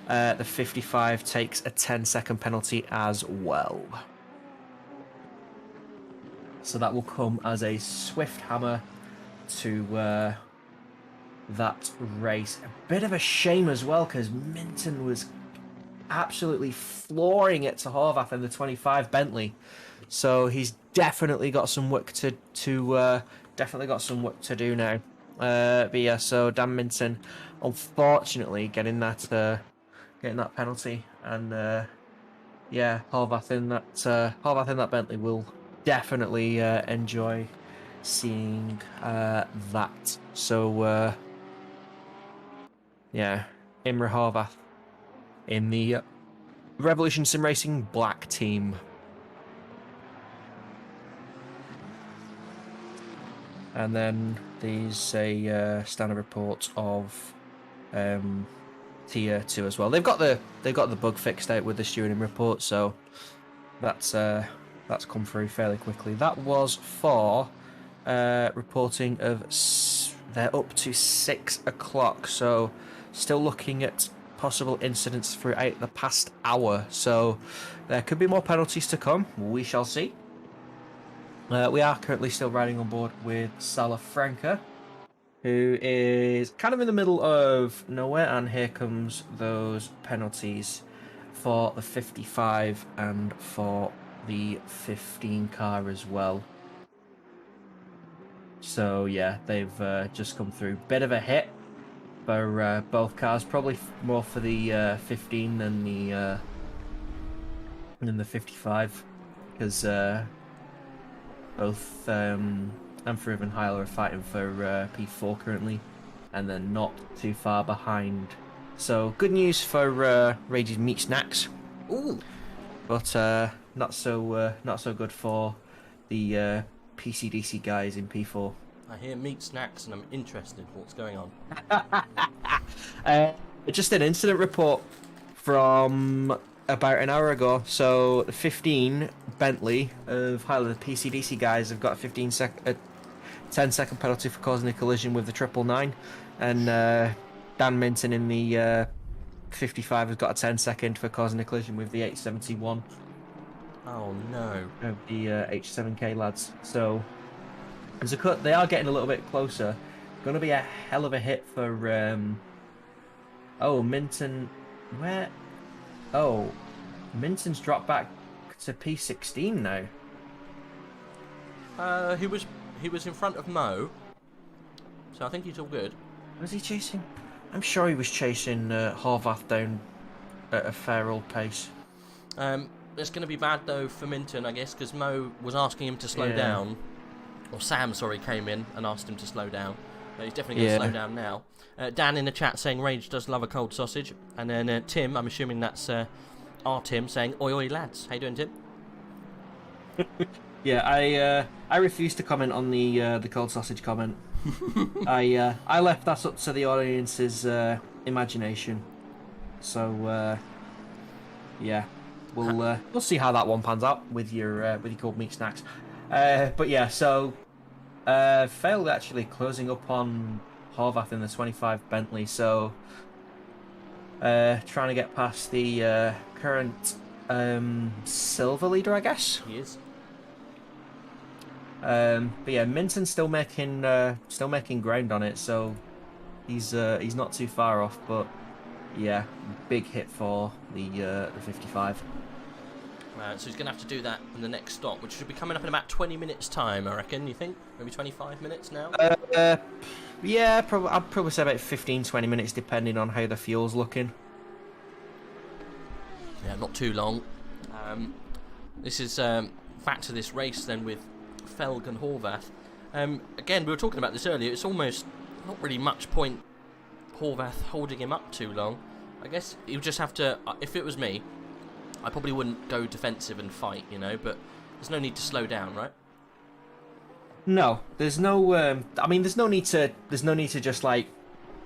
The 55 takes a 10-second penalty as well. So that will come as a swift hammer to that race. A bit of a shame as well, because Minton was absolutely flooring it to Horvath in the 25 Bentley. So he's definitely got some work to do now. But yeah, so Dan Minton, unfortunately, getting that penalty, and yeah, Horvath in that Bentley will definitely enjoy seeing that. So yeah, Imre Horvath in the Revolution Sim Racing Black team. And then there's a standard report of Tier 2 as well. They've got the bug fixed out with the stewarding report, so that's come through fairly quickly. That was for reporting of they're up to 6 o'clock, so still looking at possible incidents throughout the past hour. So there could be more penalties to come. We shall see. We are currently still riding on board with Salafranca, who is kind of in the middle of nowhere, and here comes those penalties for the 55 and for the 15 car as well. So yeah, they've just come through. Bit of a hit for both cars, probably more for the 15 than the 55, because both Amphriv and Hyler are fighting for P4 currently, and they're not too far behind. So good news for Rage's meat snacks. Ooh, but not so good for the PCDC guys in P4. I hear meat snacks and I'm interested. What's going on? Just an incident report from about an hour ago. So the 15 Bentley of the PCDC guys have got a 10-second penalty for causing a collision with the 999, and Dan Minton in the 55 has got a 10-second for causing a collision with the 871. Oh no! Of the H7K lads. So there's a cut. They are getting a little bit closer. Going to be a hell of a hit for. Oh, Minton. Where? Oh, Minton's dropped back to P16 now. He was in front of Mo, so I think he's all good. Was he chasing? I'm sure he was chasing Horvath down at a fair old pace. It's going to be bad though for Minton, I guess, because Mo was asking him to slow down. Or Sam, sorry, came in and asked him to slow down. He's definitely going to slow down now. Dan in the chat saying Rage does love a cold sausage. And then Tim, I'm assuming that's our Tim, saying oi oi lads. How you doing, Tim? Yeah, I refuse to comment on the cold sausage comment. I left that up to the audience's imagination. So yeah, we'll see how that one pans out with your cold meat snacks. But yeah, so failed actually closing up on Horvath in the 25 Bentley. So trying to get past the current silver leader, I guess. He is. But yeah, Minton's still making ground on it, so he's not too far off. But yeah, big hit for the 55. So he's going to have to do that in the next stop, which should be coming up in about 20 minutes' time, I reckon. You think? Maybe 25 minutes now? Yeah, I'd probably say about 15-20 minutes, depending on how the fuel's looking. Yeah, not too long. This is back to this race then with Felg and Horvath. Again, we were talking about this earlier. It's almost not really much point Horvath holding him up too long. I guess you just have to. If it was me, I probably wouldn't go defensive and fight, you know. But there's no need to slow down, right? No, there's no. I mean, there's no need to just like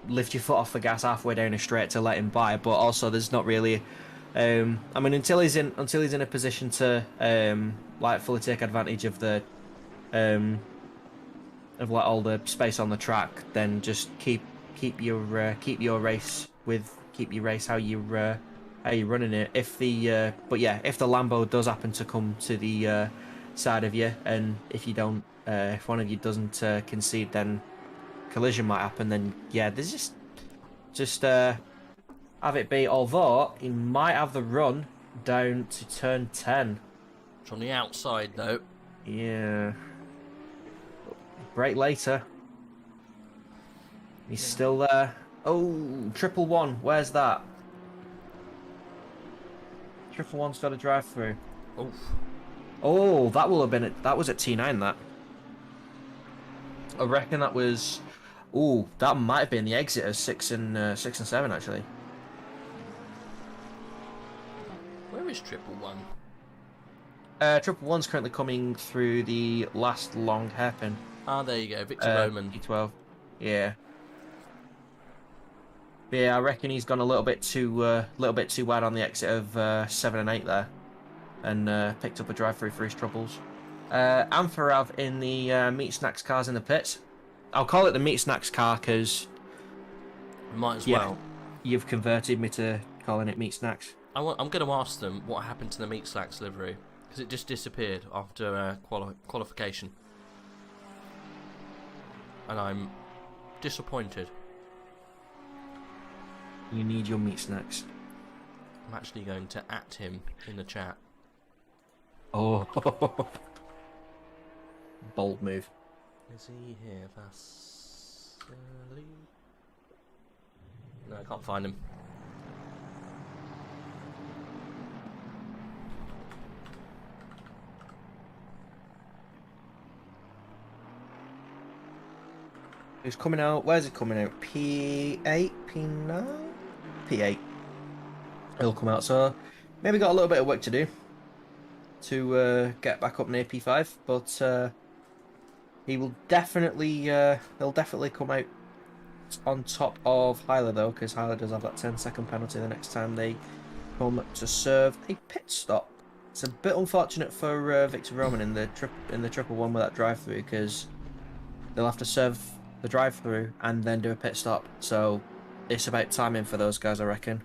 lift your foot off the gas halfway down a straight to let him by. But also, there's not really. I mean, until he's in a position to like fully take advantage of the of like all the space on the track, then just keep your race how you're running it. If the but yeah, if the Lambo does happen to come to the side of you, and if you don't, if one of you doesn't concede, then collision might happen. Then yeah, there's just have it be. Although he might have the run down to turn 10. It's on the outside though. Yeah. Brake later. He's still there. Oh, 111. Where's that? 111's got a drive through. Oof. Oh, that will have been it. That was at T9. That. I reckon that was. Oh, that might have been the exit of 6 and 7 actually. Where is 111? 111's currently coming through the last long hairpin. Ah, there you go, Victor Roman. P12. Yeah. But yeah, I reckon he's gone a little bit too wide on the exit of 7 and 8 there, and picked up a drive-through for his troubles. Ampharav in the meat snacks cars in the pits. I'll call it the meat snacks car because might as well. You've converted me to calling it meat snacks. I'm going to ask them what happened to the meat snacks livery because it just disappeared after qualification, and I'm disappointed. You need your meat snacks. I'm actually going to @ him in the chat. Oh, bold move. Is he here, Vasily? No, I can't find him. It's coming out. Where's it coming out? P8, P9, P8. It'll come out. So maybe got a little bit of work to do to get back up near P5, but He will definitely, he'll definitely come out on top of Hyler though, because Hyler does have that 10-second penalty the next time they come to serve a pit stop. It's a bit unfortunate for Victor Roman in the triple one with that drive-through, because they'll have to serve the drive-through and then do a pit stop. So it's about timing for those guys, I reckon.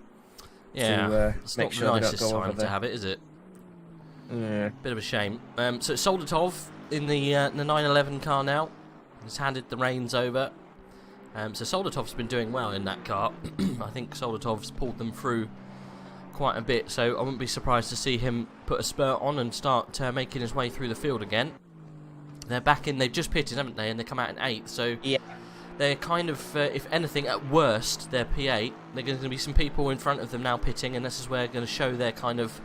Yeah, to, it's make not sure the they don't nicest go over time to there. have it, is it? Yeah. Bit of a shame. So it's Soldatov in the 911 car now. He's handed the reins over. So Soldatov's been doing well in that car. I think Soldatov's pulled them through quite a bit, so I wouldn't be surprised to see him put a spurt on and start making his way through the field again. They're back in, they've just pitted, haven't they, and they come out in 8th, so yeah, they're kind of, if anything, at worst, they're P8. There's going to be some people in front of them now pitting, and this is where they're going to show their kind of,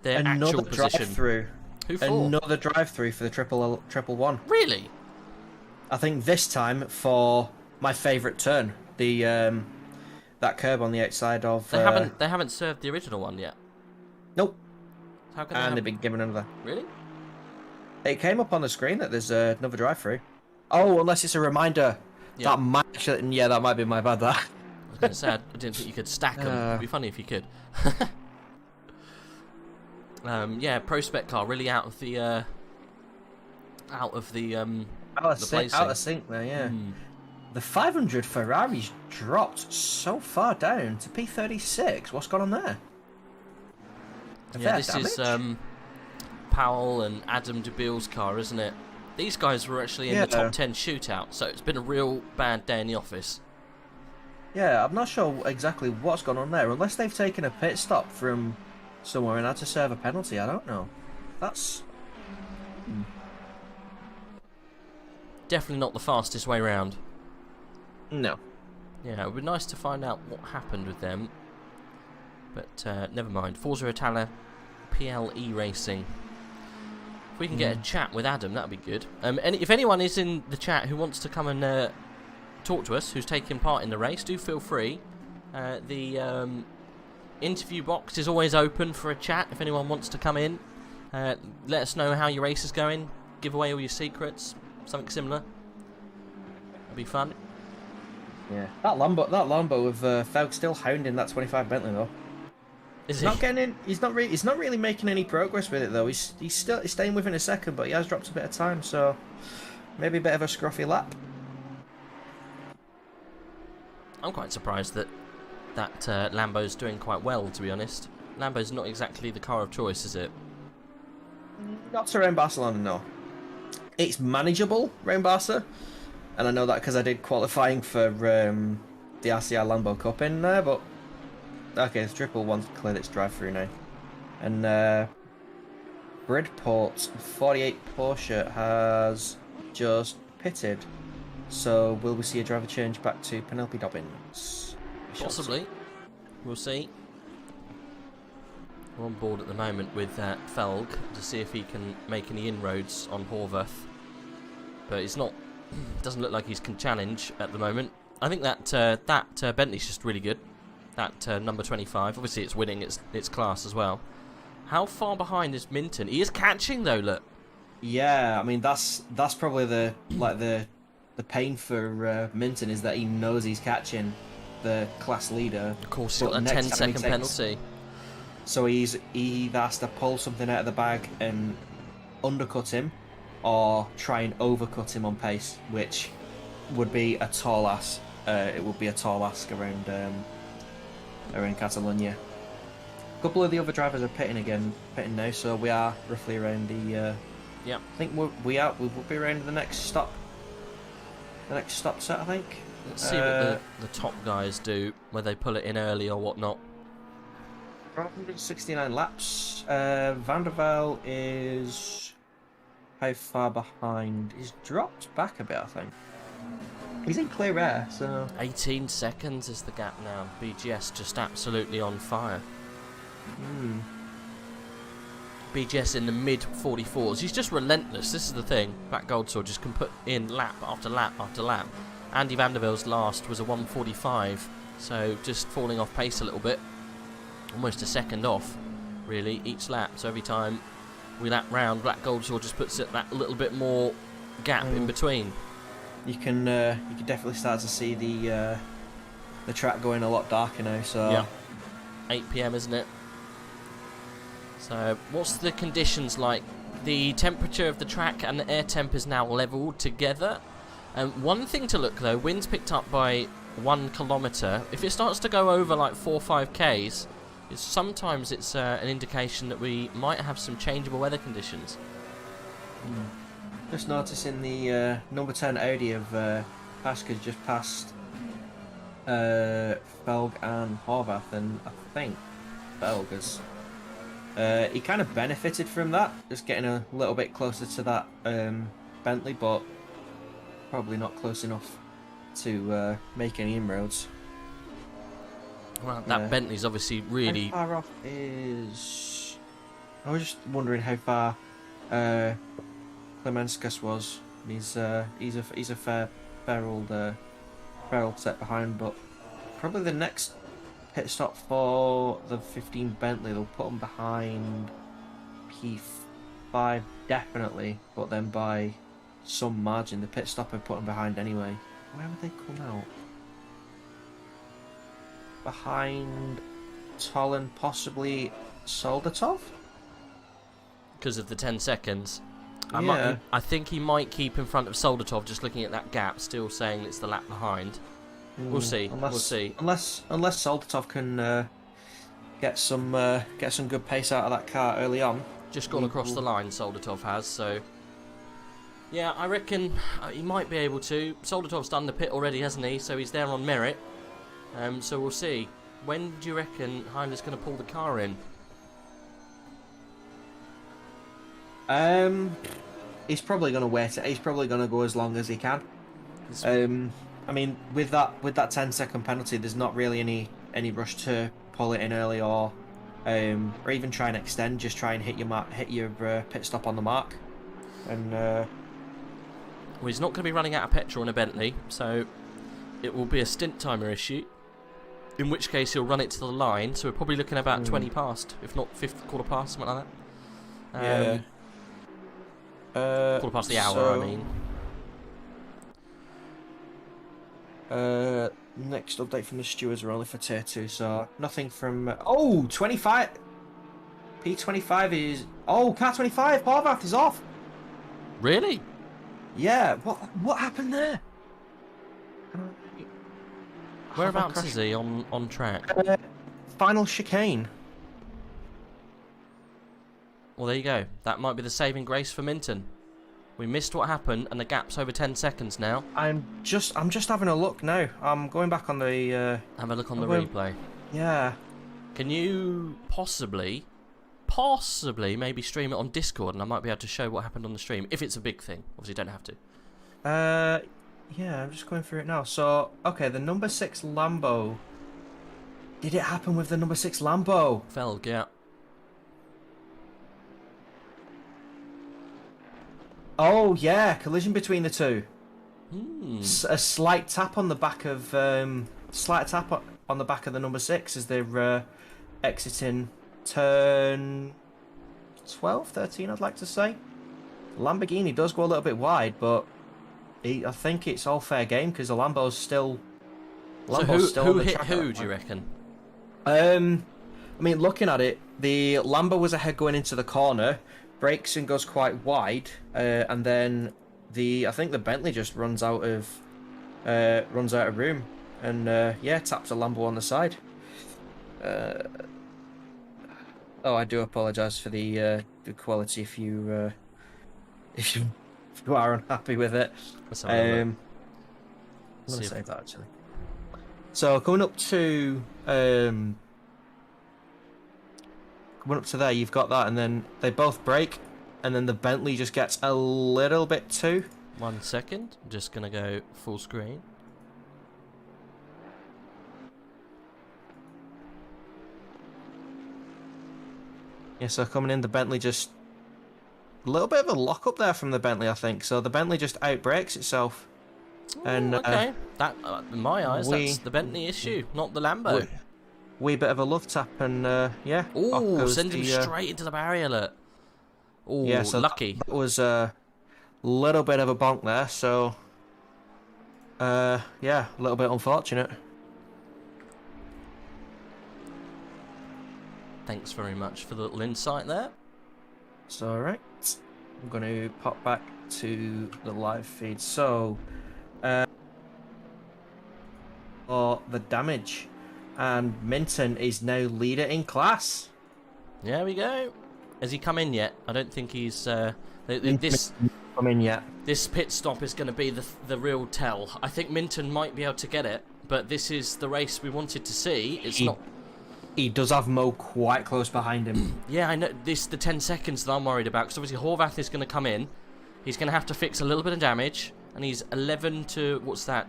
their actual position. Drive-through. Who for? Another drive-through for the triple one. Really? I think this time for my favourite turn, the that curb on the outside of. They haven't served the original one yet. Nope. How can and they've been given another. Really? It came up on the screen that there's another drive-through. Oh, unless it's a reminder. Yeah. That might actually, yeah, that might be my bad. That. I was going to say, I didn't think you could stack them. It'd be funny if you could. Yeah, Pro Spec car really out of the Out of sync there, yeah. The 500 Ferrari's dropped so far down to P36. What's gone on there? Yeah, this is Powell and Adam DeBille's car, isn't it? These guys were actually in the top 10 shootout, so it's been a real bad day in the office. Yeah, I'm not sure exactly what's gone on there, unless they've taken a pit stop from somewhere and had to serve a penalty. I don't know. That's definitely not the fastest way round. No. Yeah, it would be nice to find out what happened with them, but never mind. Forza Italia PLE Racing. If we can get a chat with Adam, that'd be good. If anyone is in the chat who wants to come and talk to us, who's taking part in the race, do feel free. The interview box is always open for a chat if anyone wants to come in. Let us know how your race is going, give away all your secrets, something similar. It'd be fun. Yeah, that Lambo with Felg still hounding that 25 Bentley though. Is he? Not getting in. He's not really making any progress with it though. He's still staying within a second, but he has dropped a bit of time, so maybe a bit of a scruffy lap. I'm quite surprised that Lambo's doing quite well, to be honest. Lambo's not exactly the car of choice, is it? Not around Barcelona, no. It's manageable around Barca. And I know that because I did qualifying for the RCR Lambo Cup in there, but okay, the triple one's cleared its drive-through now. And Bridport's 48 Porsche has just pitted, so will we see a driver change back to Penelope Dobbins? Possibly. We'll see. We're on board at the moment with Felg to see if he can make any inroads on Horvath, but he's not. Doesn't look like he can challenge at the moment. I think that Bentley's just really good. That number 25. Obviously, it's winning its class as well. How far behind is Minton? He is catching though. Look. Yeah, I mean that's probably the pain for Minton is that he knows he's catching the class leader. Of course, he's got a 10-second penalty. So he either has to pull something out of the bag and undercut him, or try and overcut him on pace, which would be a tall ask. It would be a tall ask around Catalonia. A couple of the other drivers are pitting now, so we are roughly around the. Yeah. I think we will be around the next stop. The next stop set, I think. Let's see what the top guys do, whether they pull it in early or whatnot. 169 laps. Vandervelde is how far behind? He's dropped back a bit, I think. He's in clear air, so 18 seconds is the gap now. BGS just absolutely on fire. BGS in the mid 44s. He's just relentless. This is the thing. Black Goldsword just can put in lap after lap after lap. Andy Vandervelde's last was a 145, so just falling off pace a little bit. Almost a second off, really, each lap. So every time we lap round, Black Goldsword just puts it that little bit more gap in between. You can definitely start to see the track going a lot darker now. So Yeah. 8 PM, isn't it? So, what's the conditions like? The temperature of the track and the air temp is now leveled together. One thing to look though, wind's picked up by 1 kilometre. If it starts to go over like 4 or 5 Ks, sometimes it's an indication that we might have some changeable weather conditions. Just noticing the number 10 Audi of Pasca's just passed Felg and Horvath, and I think Felg has he kind of benefited from that, just getting a little bit closer to that Bentley, but probably not close enough to make any inroads. Well, that Bentley's obviously really... How far off is... I was just wondering how far Klemenskas was. He's a fair old set behind, but probably the next pit stop for the 15 Bentley, they'll put him behind P5 definitely, but then by some margin. The pit stop would put him behind anyway. Where would they come out? Behind Tolan, possibly Soldatov? Because of the 10 seconds. Yeah. I think he might keep in front of Soldatov, just looking at that gap, still saying it's the lap behind. We'll see. We'll see. Unless Soldatov can get some good pace out of that car early on. Just gone across the line, Soldatov has, so... Yeah, I reckon he might be able to. Soldatov's done the pit already, hasn't he? So he's there on merit. So we'll see. When do you reckon Heiner's going to pull the car in? He's probably going to wait. He's probably going to go as long as he can. I mean, with that 10-second penalty, there's not really any rush to pull it in early or even try and extend. Just try and hit your pit stop on the mark. And well, he's not going to be running out of petrol in a Bentley, so it will be a stint timer issue. In which case he'll run it to the line, so we're probably looking about 20 past, if not quarter past, something like that. Quarter past the hour, I mean. Next update from the stewards are only for tier 2, so nothing from... Oh, 25! P25 is... Oh, car 25, Horvath is off! Really? Yeah, what happened there? Whereabouts is he on track? Final chicane. Well, there you go. That might be the saving grace for Minton. We missed what happened, and the gap's over 10 seconds now. I'm just having a look now. I'm going back on the... Have a look on the replay. Yeah. Can you possibly maybe stream it on Discord, and I might be able to show what happened on the stream, if it's a big thing. Obviously, you don't have to. Yeah, I'm just going through it now. So, okay, the number 6 Lambo. Did it happen with the number 6 Lambo? Felg, yeah. Oh, yeah, collision between the two. Hmm. A slight tap on the back of on the back of the number 6 as they're exiting turn 12, 13, I'd like to say. Lamborghini does go a little bit wide, but I think it's all fair game because the Lambo's still. So who hit who? Do you reckon? I mean, looking at it, the Lambo was ahead going into the corner, brakes and goes quite wide, and then I think the Bentley just runs out of room, and taps a Lambo on the side. I do apologise for the quality if you are unhappy with it. I'm gonna save that actually. So coming up to there, you've got that, and then they both brake, and then the Bentley just gets a little bit too. 1 second, I'm just gonna go full screen. Yeah, so coming in, the Bentley just a little bit of a lock up there from the Bentley, I think. So the Bentley just outbrakes itself. And okay, that in my eyes, that's the Bentley issue, not the Lambo. Wee bit of a love tap, and yeah. Oh, send him straight into the barrier. Look. Oh, yeah, so lucky. That was little bit of a bonk there, so yeah, a little bit unfortunate. Thanks very much for the little insight there. It's alright. I'm going to pop back to the live feed. So, for the damage, and Minton is now leader in class. There we go. Has he come in yet? I don't think he's. This come in yet. This pit stop is going to be the real tell. I think Minton might be able to get it, but this is the race we wanted to see. It's not. He does have Mo quite close behind him. Yeah, I know. The 10 seconds that I'm worried about, because obviously Horvath is going to come in. He's going to have to fix a little bit of damage, and he's 11 to what's that?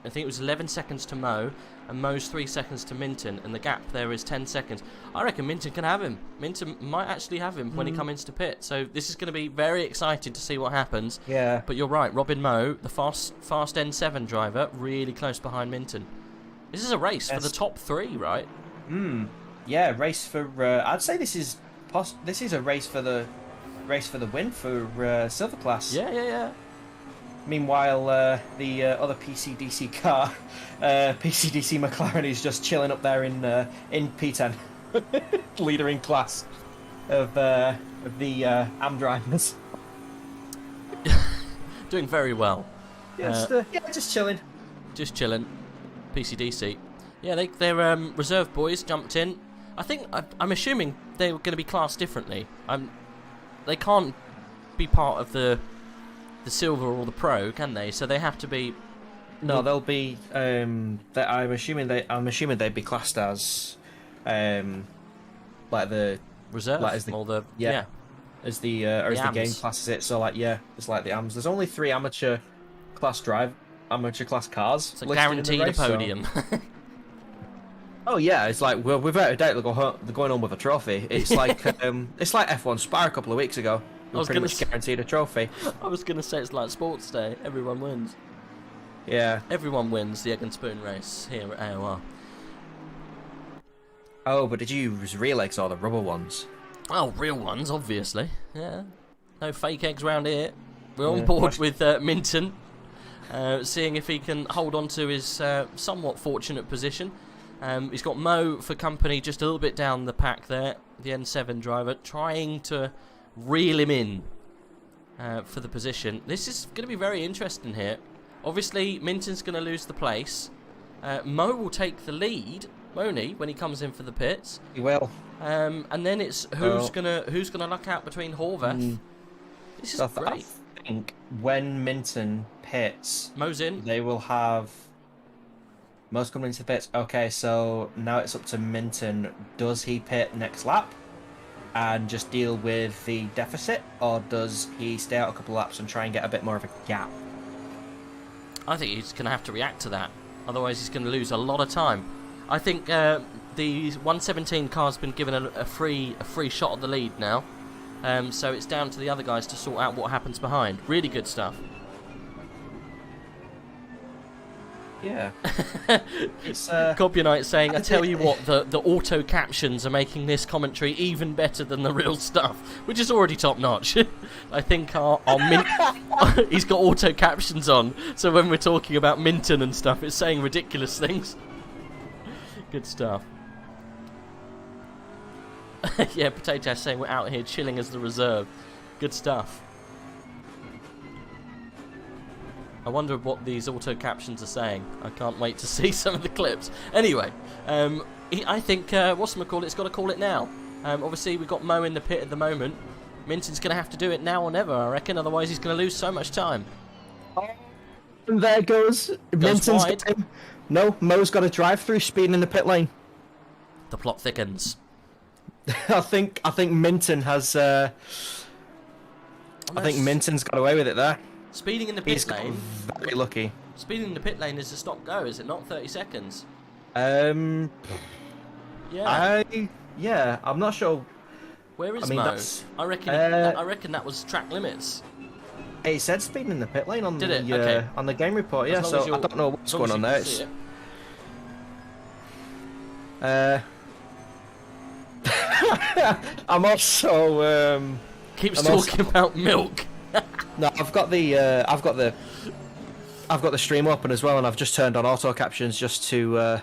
I think it was 11 seconds to Mo, and Mo's 3 seconds to Minton, and the gap there is 10 seconds. I reckon Minton can have him. Minton might actually have him when he comes into pit. So this is going to be very exciting to see what happens. Yeah. But you're right, Robin Mo, the fast N7 driver, really close behind Minton. This is a race for the top 3, right? Yeah, race for. I'd say this is a race for the win for Silver Class. Yeah. Meanwhile, the other PCDC car, PCDC McLaren, is just chilling up there in P10, leader in class of the AM drivers. Doing very well. Just chilling. Just chilling. PCDC. Yeah, they're reserve boys jumped in. I'm assuming they were going to be classed differently. They can't be part of the silver or the pro, can they? So they have to be. No, they'll be. I'm assuming they'd be classed as, like the reserve, like as the, or the as the as the game classes it. So like it's like the AMs. There's only 3 amateur class cars. It's guaranteed a podium. So. Oh yeah, it's like without a doubt they're going on with a trophy. It's like it's like F1 Spa a couple of weeks ago. We pretty much guaranteed a trophy. I was gonna say it's like Sports Day. Everyone wins. Yeah. Everyone wins the Egg and Spoon race here at AOR. Oh, but did you use real eggs or the rubber ones? Oh, real ones, obviously. Yeah. No fake eggs around here. We're on board with Minton, seeing if he can hold on to his somewhat fortunate position. He's got Mo for company just a little bit down the pack there, the N7 driver, trying to reel him in for the position. This is going to be very interesting here. Obviously, Minton's going to lose the place. Mo will take the lead, won't he, when he comes in for the pits? He will. And then it's who's gonna luck out between Horvath. This is great. I think when Minton pits, Mo's in. They will have. Most coming into the pits. Okay, so now it's up to Minton. Does he pit next lap and just deal with the deficit, or does he stay out a couple laps and try and get a bit more of a gap? I think he's going to have to react to that. Otherwise, he's going to lose a lot of time. I think the 117 car's been given a free shot at the lead now. So it's down to the other guys to sort out what happens behind. Really good stuff. Yeah. It's Copionite saying, I tell you what, the auto captions are making this commentary even better than the real stuff, which is already top notch. I think our he's got auto captions on, so when we're talking about Minton and stuff, it's saying ridiculous things. Good stuff. Yeah, Potato saying we're out here chilling as the reserve. Good stuff. I wonder what these auto captions are saying. I can't wait to see some of the clips. Anyway, I think it's got to call it now. Obviously, we've got Mo in the pit at the moment. Minton's going to have to do it now or never, I reckon. Otherwise, he's going to lose so much time. And there goes Minton's wide. time. No, Mo's got a drive-through speeding in the pit lane. The plot thickens. I think Minton has. I think Minton's got away with it there. Speeding in the pit He's lane. Very lucky. Speeding in the pit lane is a stop go, is it not? 30 seconds. Yeah. Yeah. I'm not sure. Where is I mean, Mo? that's- I reckon that was track limits. It said speeding in the pit lane on Did it? the Okay. on the game report. Yeah, As long as so I don't know what's going on there. It's, I'm also keeps talking about milk. No, I've got the stream open as well, and I've just turned on auto captions just to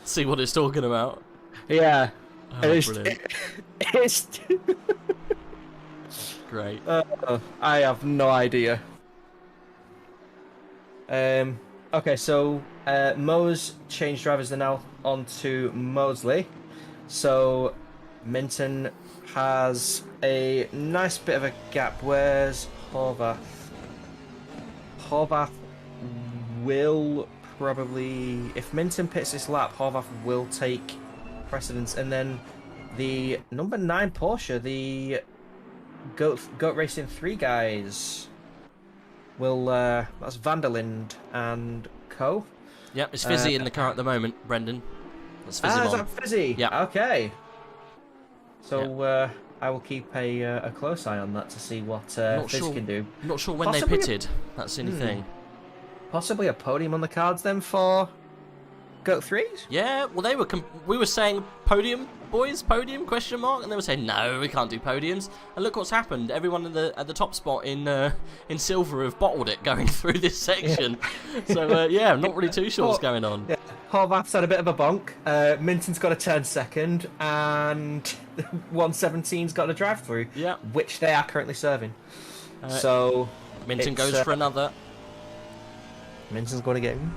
see what it's talking about. Yeah. Oh, It's great. I have no idea. Okay, so Mo's changed drivers. They're now on to Mosley. So Minton has a nice bit of a gap. Where's Horvath? Horvath will probably, if Minton pits this lap, Horvath will take precedence, and then the number 9 Porsche, the Goat Racing 3 guys, will that's Vanderlind and co. Yep, it's Fizzy in the car at the moment, Brendan. That's Fizzy. Is that Fizzy? Yeah. Okay. So I will keep a close eye on that to see what Fizz can do. I'm not sure when Possibly they pitted. That's the only thing. Possibly a podium on the cards then for Goat 3s? Yeah, well we were saying podium, boys, podium, question mark, and they were saying no, we can't do podiums. And look what's happened. Everyone at the top spot in silver have bottled it going through this section. Yeah. So yeah, I'm not really too sure what's going on. Yeah. Horvath's had a bit of a bonk. Minton's got a turn second, and 117's got a drive through. Yeah. Which they are currently serving. So Minton goes for another. Minton's going to get him.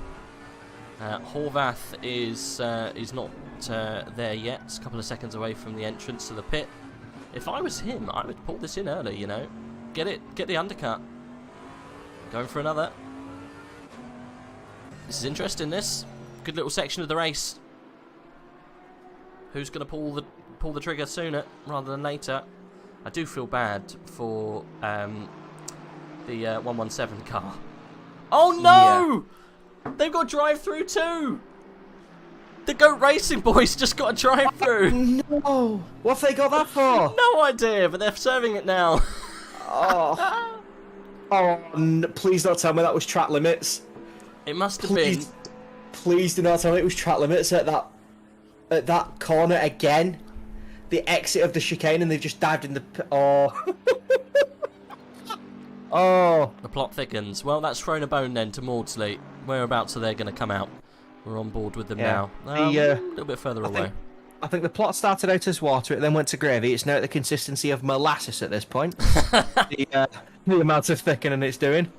Horvath is not there yet. It's a couple of seconds away from the entrance to the pit. If I was him, I would pull this in early. You know, get the undercut. Going for another. This is interesting. This good little section of the race. Who's going to pull the trigger sooner rather than later? I do feel bad for the 117 car. Oh no! Yeah. They've got drive-through too! The Goat Racing boys just got a drive-through! No! What have they got that for? No idea, but they're serving it now. Oh. Please don't tell me that was track limits. It must have been. Please do not tell me it was track limits at that corner again. The exit of the chicane, and they've just dived in the... Oh... Oh. The plot thickens. Well, that's thrown a bone then to Maudsley. Whereabouts are they going to come out? We're on board with them now. A little bit further away. I think the plot started out as water, it then went to gravy. It's now at the consistency of molasses at this point. the amount of thickening it's doing.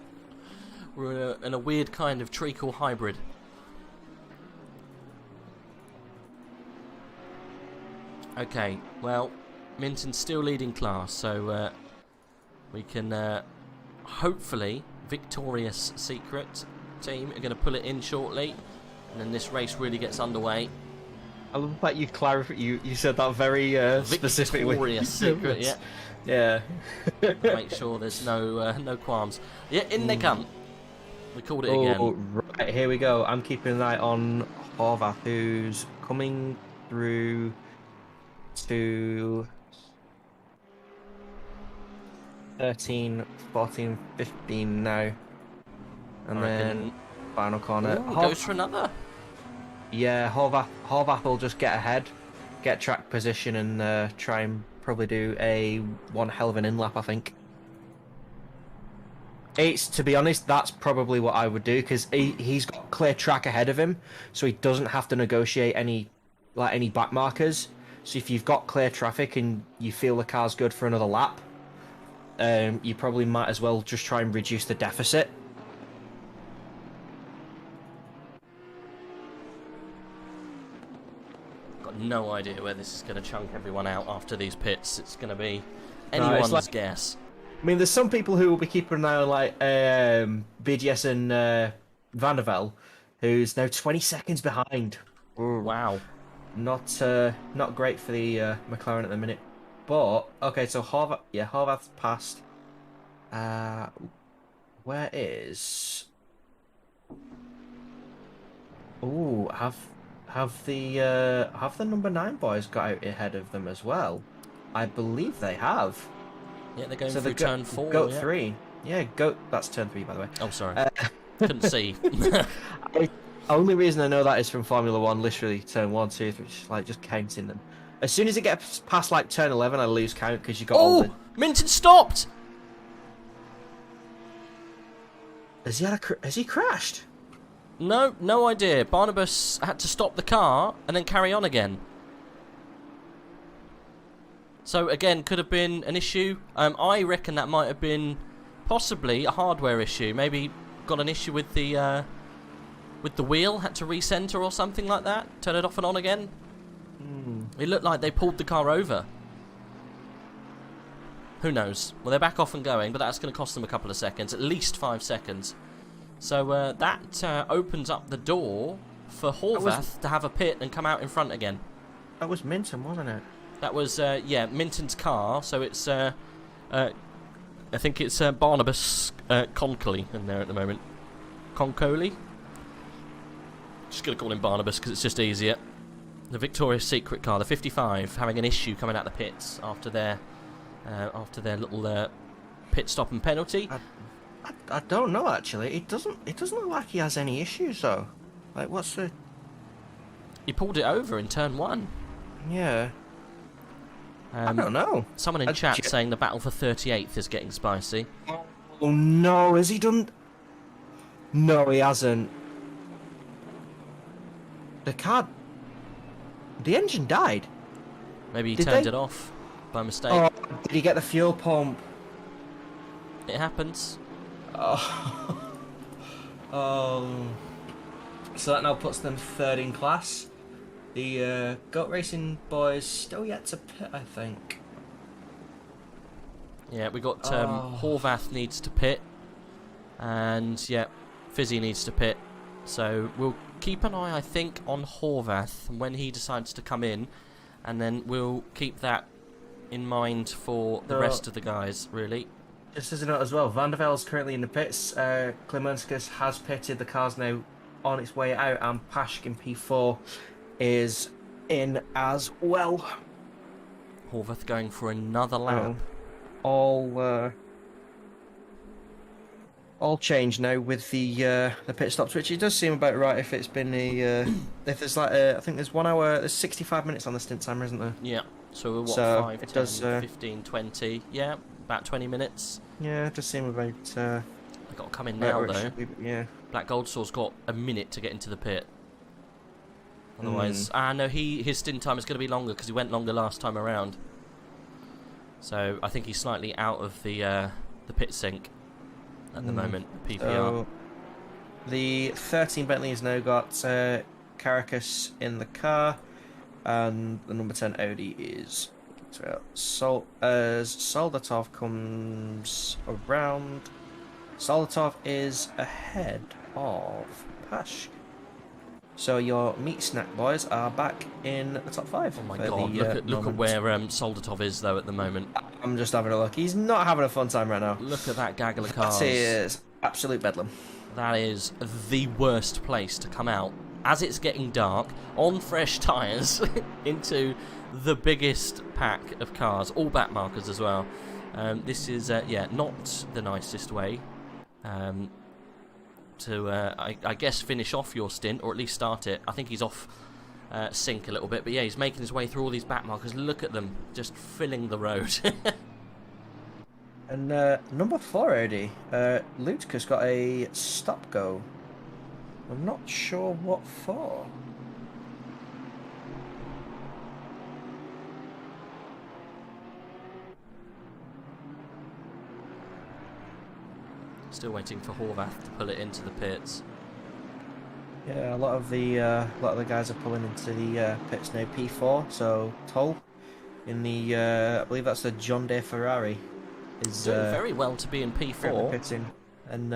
We're in a weird kind of treacle hybrid. Okay, well, Minton's still leading class, so we can... hopefully, Victorious Secret team are going to pull it in shortly, and then this race really gets underway. I love that you clarified. You said that very specifically. Victorious Secret, yeah. Yeah. Make sure there's no qualms. Yeah, in they come. We called it again. Right, here we go. I'm keeping an eye on Horvath, who's coming through to 13, 14, 15 now. And then final corner. Goes for another. Yeah, Horvath will just get ahead, get track position, and try and probably do one hell of an in-lap, I think. To be honest, that's probably what I would do, because he's got clear track ahead of him, so he doesn't have to negotiate any back markers. So if you've got clear traffic and you feel the car's good for another lap, you probably might as well just try and reduce the deficit. Got no idea where this is going to chunk everyone out after these pits. It's going to be anyone's guess. I mean, there's some people who will be keeping an eye on, like, BGS and Van der Velde, who's now 20 seconds behind. Ooh. Wow. Not great for the McLaren at the minute. But, okay, so Horvath's passed. Where is... Ooh, have the number 9 boys got out ahead of them as well? I believe they have. Yeah, they're going through turn 4. Goat 3. Yeah, that's turn 3, by the way. Oh, sorry. Couldn't see. Only reason I know that is from Formula 1, literally turn 1, 2, 3, just counting them. As soon as it gets past like turn 11, I lose count because you got all the... Minton stopped! Has he crashed? No, no idea. Barnabas had to stop the car and then carry on again. So again, could have been an issue. I reckon that might have been possibly a hardware issue. Maybe got an issue with the wheel, had to recenter or something like that. Turn it off and on again. It looked like they pulled the car over. Who knows? Well, they're back off and going, but that's going to cost them a couple of seconds, at least 5 seconds. So that opens up the door for Horvath to have a pit and come out in front again. That was Minton, wasn't it? That was, yeah, Minton's car, so it's, I think it's Barnabas Concoley in there at the moment. Concoley? Just going to call him Barnabas because it's just easier. The Victoria's Secret car, the 55, having an issue coming out the pits after their little pit stop and penalty. I don't know actually. It doesn't look like he has any issues though. Like what's the? He pulled it over in turn 1. Yeah. I don't know. Someone in chat saying the battle for 38th is getting spicy. Oh no, has he done? No, he hasn't. The engine died. Maybe he turned it off by mistake. Oh, did he get the fuel pump? It happens. Oh. So that now puts them 3rd in class. The Goat Racing boys still yet to pit, I think. Yeah, we got Horvath needs to pit, and yeah, Fizzy needs to pit. So we'll keep an eye, I think, on Horvath when he decides to come in, and then we'll keep that in mind for the rest of the guys, really. Just as a note as well, Van der Vel's currently in the pits. Klimenskas has pitted. The car's now on its way out, and Pashk in P4 is in as well. Horvath going for another lap. All changed now with the pit stops, which it does seem about right. If it's been if there's like I think there's 1 hour, there's 65 minutes on the stint timer, isn't there? Yeah. So we're what, 5, 10, 15, 20. Yeah, about 20 minutes. Yeah, it does seem about. They've got to come in now though. Yeah. Black Goldsaw's got a minute to get into the pit. Otherwise, no, his stint time is going to be longer because he went longer last time around. So I think he's slightly out of the pit sync at the moment. PPR. So the 13 Bentley has now got Caracas in the car, and the number 10 Audi is. As Soldatov comes around, Soldatov is ahead of Pashk. So your meat snack boys are back in the top 5. Oh my god, look at where Soldatov is though at the moment. I'm just having a look. He's not having a fun time right now. Look at that gaggle of cars. That is absolute bedlam. That is the worst place to come out as it's getting dark on fresh tyres into the biggest pack of cars, all back markers as well. This is yeah, not the nicest way to I guess finish off your stint, or at least start it. I think he's off sync a little bit, but yeah, he's making his way through all these back markers. Look at them, just filling the road. And number 4 Audi, Lutkus got a stop go. I'm not sure what for. Still waiting for Horvath to pull it into the pits. Yeah, a lot of the guys are pulling into the pits now. P4, so Toll in the I believe that's the John Deere Ferrari. Is doing very well to be in P4. Pitting, and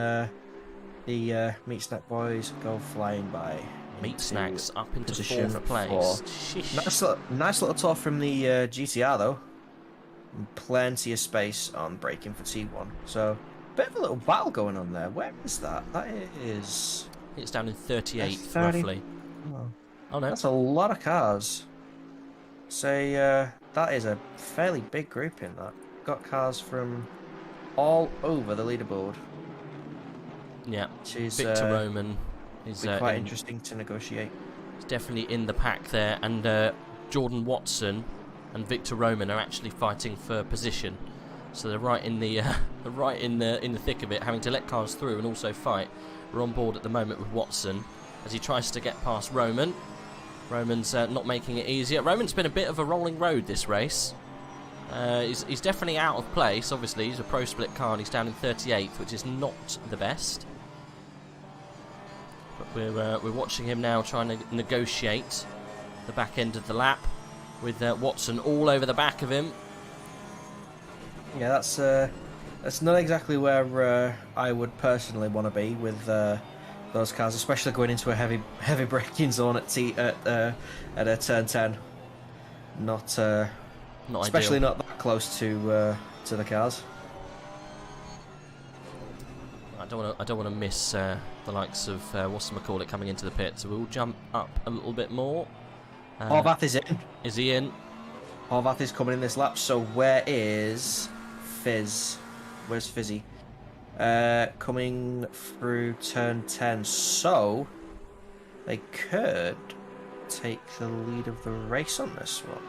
the Meat Snack boys go flying by. Meat Snacks up into 4th place. Nice little tour from the GTR though. And plenty of space on braking for T1. So bit of a little battle going on there. Where is that? That is. It's down in 38th roughly. Oh no, that's a lot of cars. Say that is a fairly big group in that. Got cars from all over the leaderboard. Yeah, She's, Victor Roman is quite interesting to negotiate. He's definitely in the pack there, and Jordan Watson and Victor Roman are actually fighting for position. So they're right in the in the thick of it, having to let cars through and also fight. We're on board at the moment with Watson as he tries to get past Roman. Roman's not making it easier. Roman's been a bit of a rolling road this race. He's definitely out of place. Obviously, he's a pro split car and he's down in 38th, which is not the best. But we're watching him now trying to negotiate the back end of the lap with Watson all over the back of him. Yeah, that's not exactly where I would personally want to be with those cars, especially going into a heavy braking zone at a turn 10. Not especially ideal. not that close to the cars. I don't want to miss the likes of whatchamacallit coming into the pit, so we'll jump up a little bit more. Horvath is in. Is he in? Horvath is coming in this lap. So where is Fizz? Where's Fizzy? Coming through turn 10. So they could take the lead of the race on this one.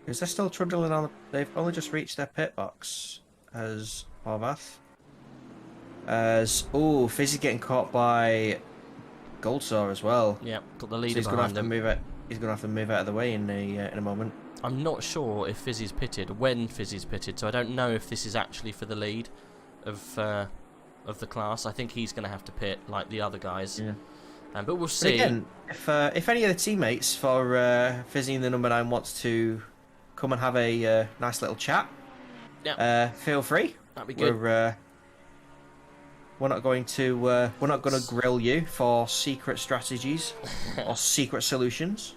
Because they're still trundling on. They've only just reached their pit box as Horvath. Fizzy getting caught by Goldsaw as well. Yeah, got the leader So he's gonna have behind to him. move it. He's gonna have to move out of the way in a moment. I'm not sure if Fizzy's pitted, when Fizzy's pitted, so I don't know if this is actually for the lead of the class. I think he's going to have to pit like the other guys. Yeah. But we'll But see. again, if any of the teammates for Fizzy in the number 9 wants to come and have a nice little chat, feel free. That'd be good. We're not going to grill you for secret strategies or secret solutions.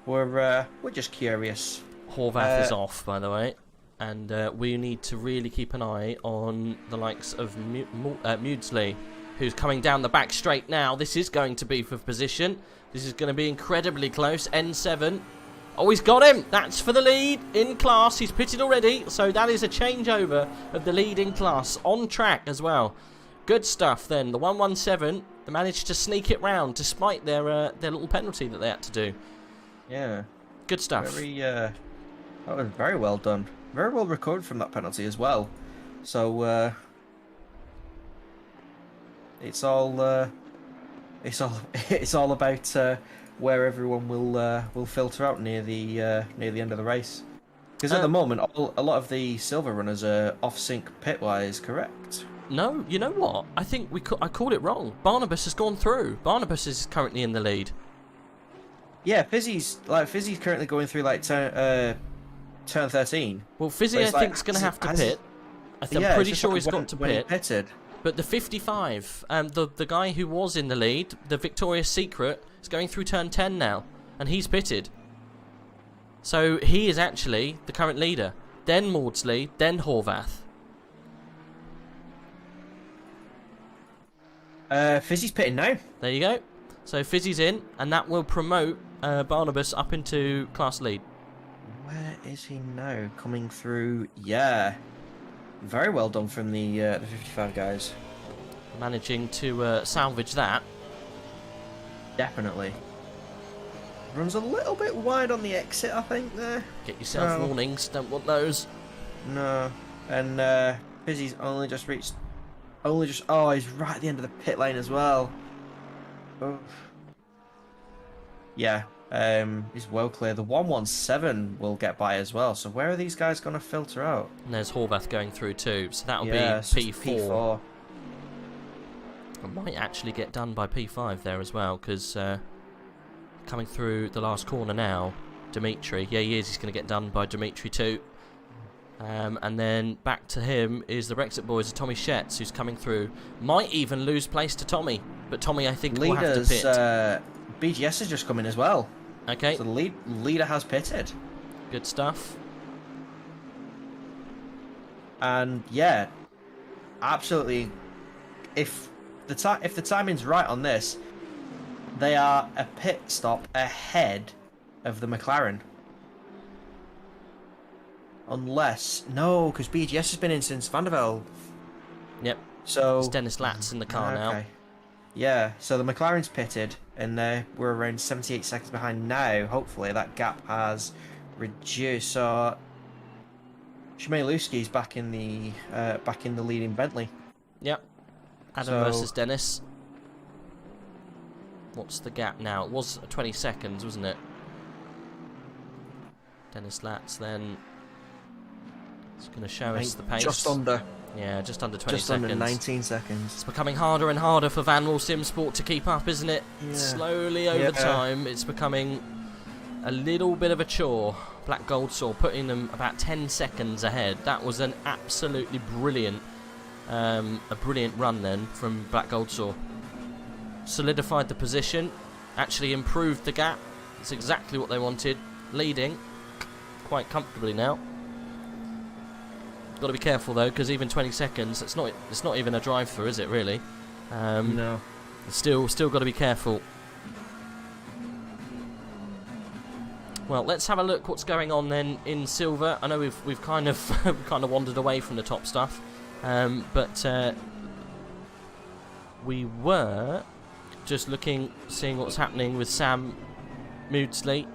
We're just curious. Horvath is off, by the way, and we need to really keep an eye on the likes of Maudsley, who's coming down the back straight now. This is going to be for position. This is going to be incredibly close. N7. Oh, he's got him. That's for the lead in class. He's pitted already, so that is a changeover of the lead in class on track as well. Good stuff then. The 117, they managed to sneak it round despite their little penalty that they had to do. Yeah. Good stuff. That was very well done. Very well recovered from that penalty as well. So it's all about where everyone will filter out near the end of the race. Because at the moment, a lot of the silver runners are off sync pitwise, correct? No, you know what? I think I called it wrong. Barnabas has gone through. Barnabas is currently in the lead. Yeah, Fizzy's currently going through like turn 13. Well, Fizzy I think is going to have to pit. I'm pretty sure he's got to pit. Pitted. But the 55, the guy who was in the lead, the Victoria's Secret, is going through turn 10 now, and he's pitted. So he is actually the current leader. Then Maudsley, then Horvath. Fizzy's pitting now. There you go. So Fizzy's in, and that will promote Barnabas up into class lead. Where is he now? Coming through. Yeah. Very well done from the 55 guys. Managing to salvage that. Definitely. Runs a little bit wide on the exit, I think, there. Get yourself warnings, don't want those. No. And Fizzy's only just reached... Oh, he's right at the end of the pit lane as well. Oof. Yeah, he's well clear. The 117 will get by as well. So where are these guys going to filter out? And there's Horvath going through too. So that'll be so P4. It might actually get done by P5 there as well, because coming through the last corner now, Dimitri. Yeah, he is. He's going to get done by Dimitri too. And then back to him is the Brexit boys of Tommy Schetz, who's coming through. Might even lose place to Tommy, but Tommy I think will have to pit. BGS has just come in as well. Okay. So the leader has pitted. Good stuff. And yeah, absolutely. If the timing's right on this, they are a pit stop ahead of the McLaren. Unless because BGS has been in since Van der Velde. Yep. So it's Dennis Latz in the car now. Yeah. So the McLaren's pitted, and we're around 78 seconds behind now. Hopefully that gap has reduced. So Shmailuski's back in the leading Bentley. Yep. Adam versus Dennis. What's the gap now? It was 20 seconds, wasn't it? Dennis Latz then. It's going to show us the pace. Just under. Yeah, just under 20 just seconds. Under 19 seconds. It's becoming harder and harder for Vanwall Simsport to keep up, isn't it? Yeah. Slowly over time, it's becoming a little bit of a chore. Black Gold Saw putting them about 10 seconds ahead. That was an absolutely brilliant, a brilliant run then from Black Gold Saw. Solidified the position, actually improved the gap. It's exactly what they wanted. Leading quite comfortably now. Got to be careful though, because even 20 seconds, it's not even a drive-through, is it really? No. Still got to be careful. Well, let's have a look what's going on then in silver. I know we've kind of kind of wandered away from the top stuff, but we were just seeing what's happening with Sam Maudsley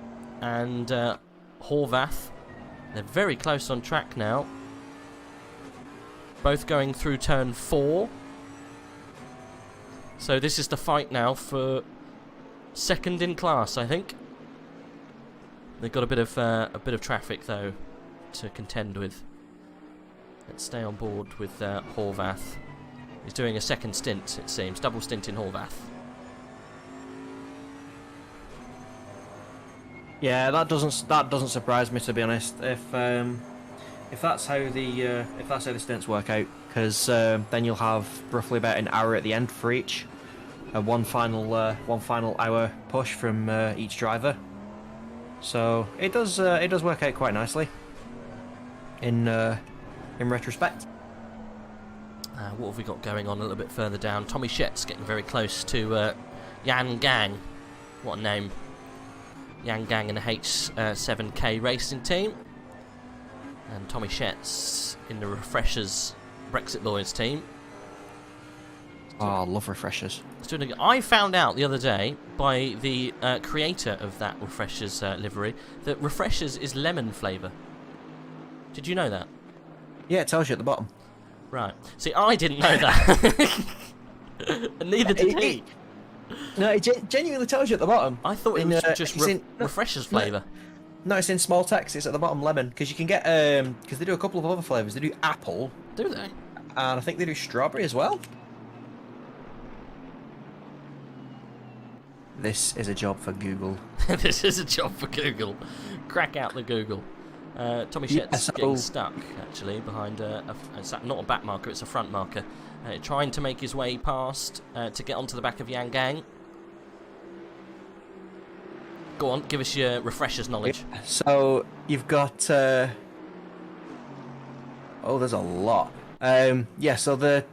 and Horvath. They're very close on track now. Both going through turn 4. So this is the fight now for second in class, I think. They've got a bit of traffic though to contend with. Let's stay on board with Horvath. He's doing a second stint, it seems, double stint in Horvath. Yeah, that doesn't surprise me, to be honest. If that's how the stints work out, because then you'll have roughly about an hour at the end for each, one final hour push from each driver. So it does work out quite nicely. In retrospect. What have we got going on a little bit further down? Tommy Shet's getting very close to Yan Gang. What a name. Yan Gang in the H7K racing team. And Tommy Shet's in the Refreshers Brexit Lawyers team. Oh, I love Refreshers. I found out the other day by the creator of that Refreshers livery that Refreshers is lemon flavour. Did you know that? Yeah, it tells you at the bottom. Right. See, I didn't know that. And neither did he. No, it genuinely tells you at the bottom. I thought it was just Refreshers flavour. No, it's in small text. It's at the bottom, lemon. Because you can get, because they do a couple of other flavours. They do apple. Do they? And I think they do strawberry as well. This is a job for Google. This is a job for Google. Crack out the Google. Tommy Shet's getting stuck, actually, behind it's not a back marker, it's a front marker. Trying to make his way past to get onto the back of Yan Gang. Go on, give us your Refreshers knowledge. So, you've got... oh, there's a lot. Yeah, so the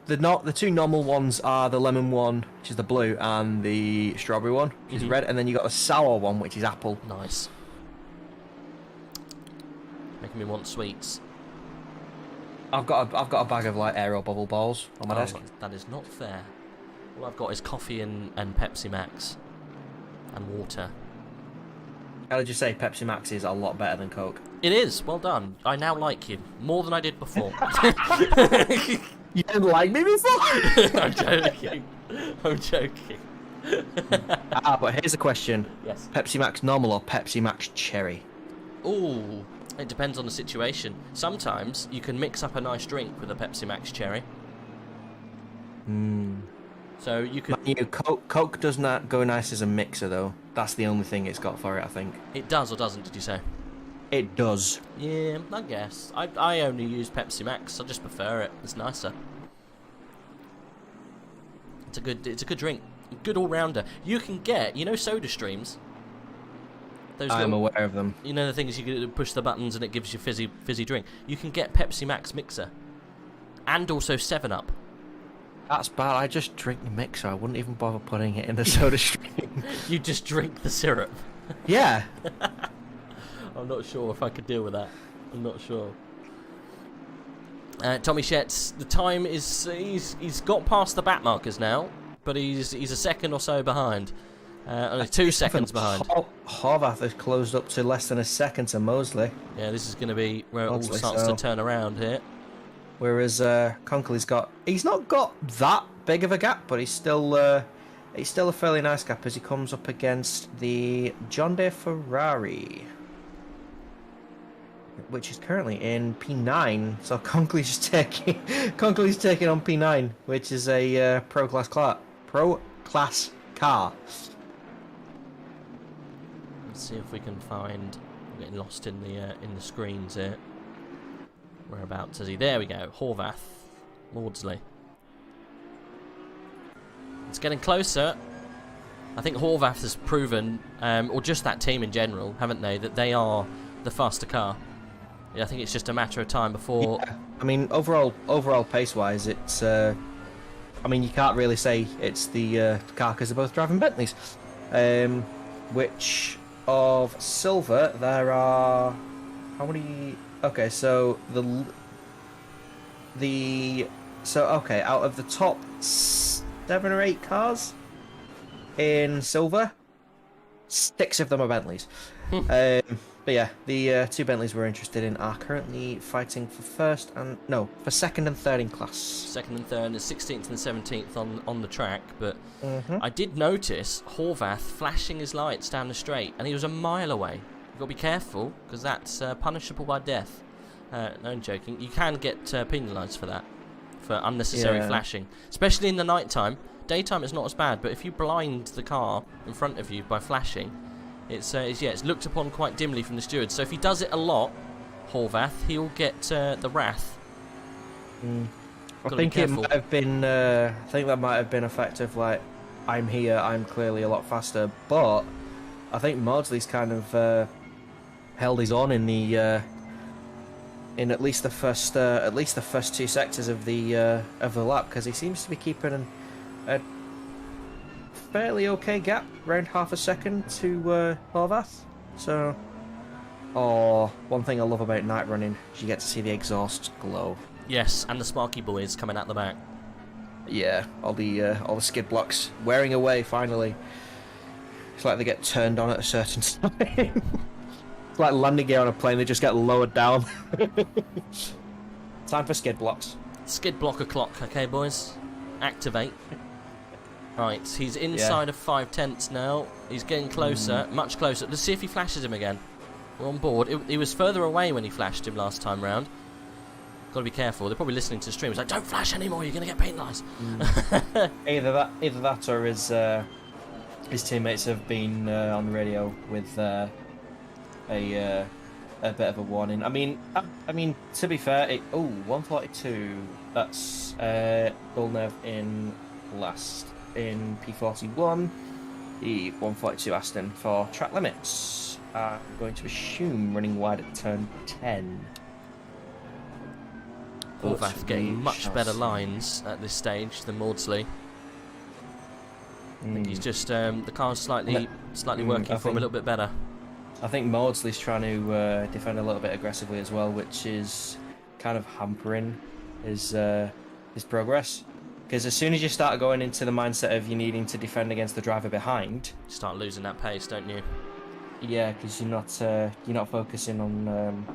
two normal ones are the lemon one, which is the blue, and the strawberry one, which is red, and then you got the sour one, which is apple. Nice. Making me want sweets. I've got a bag of like aero bubble balls on my desk. That is not fair. All I've got is coffee and Pepsi Max and water. How did you say Pepsi Max is a lot better than Coke? It is. Well done. I now like you more than I did before. You didn't like me before? I'm joking. I'm joking. But here's a question. Yes. Pepsi Max normal or Pepsi Max cherry? Ooh, it depends on the situation. Sometimes you can mix up a nice drink with a Pepsi Max cherry. So you could. Coke does not go nice as a mixer though. That's the only thing it's got for it, I think. It does or doesn't? Did you say? It does. Yeah, I guess. I only use Pepsi Max. I just prefer it. It's nicer. It's a good drink. Good all rounder. You can get, Soda Streams. I'm aware of them. You know the things you can push the buttons and it gives you fizzy drink. You can get Pepsi Max mixer, and also 7-Up. That's bad. I just drink the mixer. I wouldn't even bother putting it in the Soda Stream. You just drink the syrup. Yeah. I'm not sure if I could deal with that. I'm not sure. Tommy Shet's, the time is he's got past the back markers now, but he's a second or so behind. Only 2 seconds behind. Horvath has closed up to less than a second to Mosley. Yeah, this is going to be where it all Mosley, starts to turn around here. Whereas Conkley's he's not got that big of a gap, but he's still a fairly nice gap as he comes up against the John Deere Ferrari, which is currently in P9. So Conkley's taking on P9, which is a pro class car. Let's see if we can find. We're getting lost in the screens here. Whereabouts is he? There we go. Horvath, Maudsley. It's getting closer. I think Horvath has proven, or just that team in general, haven't they, that they are the faster car. Yeah, I think it's just a matter of time before. Yeah. I mean, overall pace-wise, it's. I mean, you can't really say it's the car because they're both driving Bentleys. Which of silver there are? How many? Okay, so okay, out of the top 7 or 8 cars in silver, 6 of them are Bentleys. But yeah, the 2 Bentleys we're interested in are currently fighting for second and third in class. Second and third, the 16th and 17th on the track, but I did notice Horvath flashing his lights down the straight, and he was a mile away. You've got to be careful, because that's punishable by death. No, I'm joking. You can get penalised for that, for unnecessary flashing, especially in the night time. Daytime it's not as bad, but if you blind the car in front of you by flashing, it's looked upon quite dimly from the stewards. So if he does it a lot, Horvath, he'll get the wrath. I think it might have been. I think that might have been effective. Like, I'm here, I'm clearly a lot faster, but I think Maudsley's kind of held his own in the in at least the first 2 sectors of the lap, because he seems to be keeping a fairly okay gap, around half a second to Horvath. So, one thing I love about night running is you get to see the exhaust glow. Yes, and the Sparky boys coming out the back. Yeah, all the skid blocks wearing away finally. It's like they get turned on at a certain time. It's like landing gear on a plane; they just get lowered down. Time for skid blocks. Skid block o'clock, okay, boys. Activate. Right, he's inside of 5 tenths now. He's getting closer, much closer. Let's see if he flashes him again. We're on board. He was further away when he flashed him last time round. Got to be careful. They're probably listening to the stream. It's like, don't flash anymore. You're going to get penalised. Either that, or his teammates have been on the radio with a bit of a warning. I mean, to be fair, 142. That's Gulnev in last in P41. The 142 Aston for track limits. I'm going to assume running wide at turn 10. Horvath getting much better lines at this stage than Maudsley. I think he's just the car's slightly working for him a little bit better. I think Maudsley's trying to defend a little bit aggressively as well, which is kind of hampering his progress. Because as soon as you start going into the mindset of you needing to defend against the driver behind, you start losing that pace, don't you? Yeah, because you're not focusing on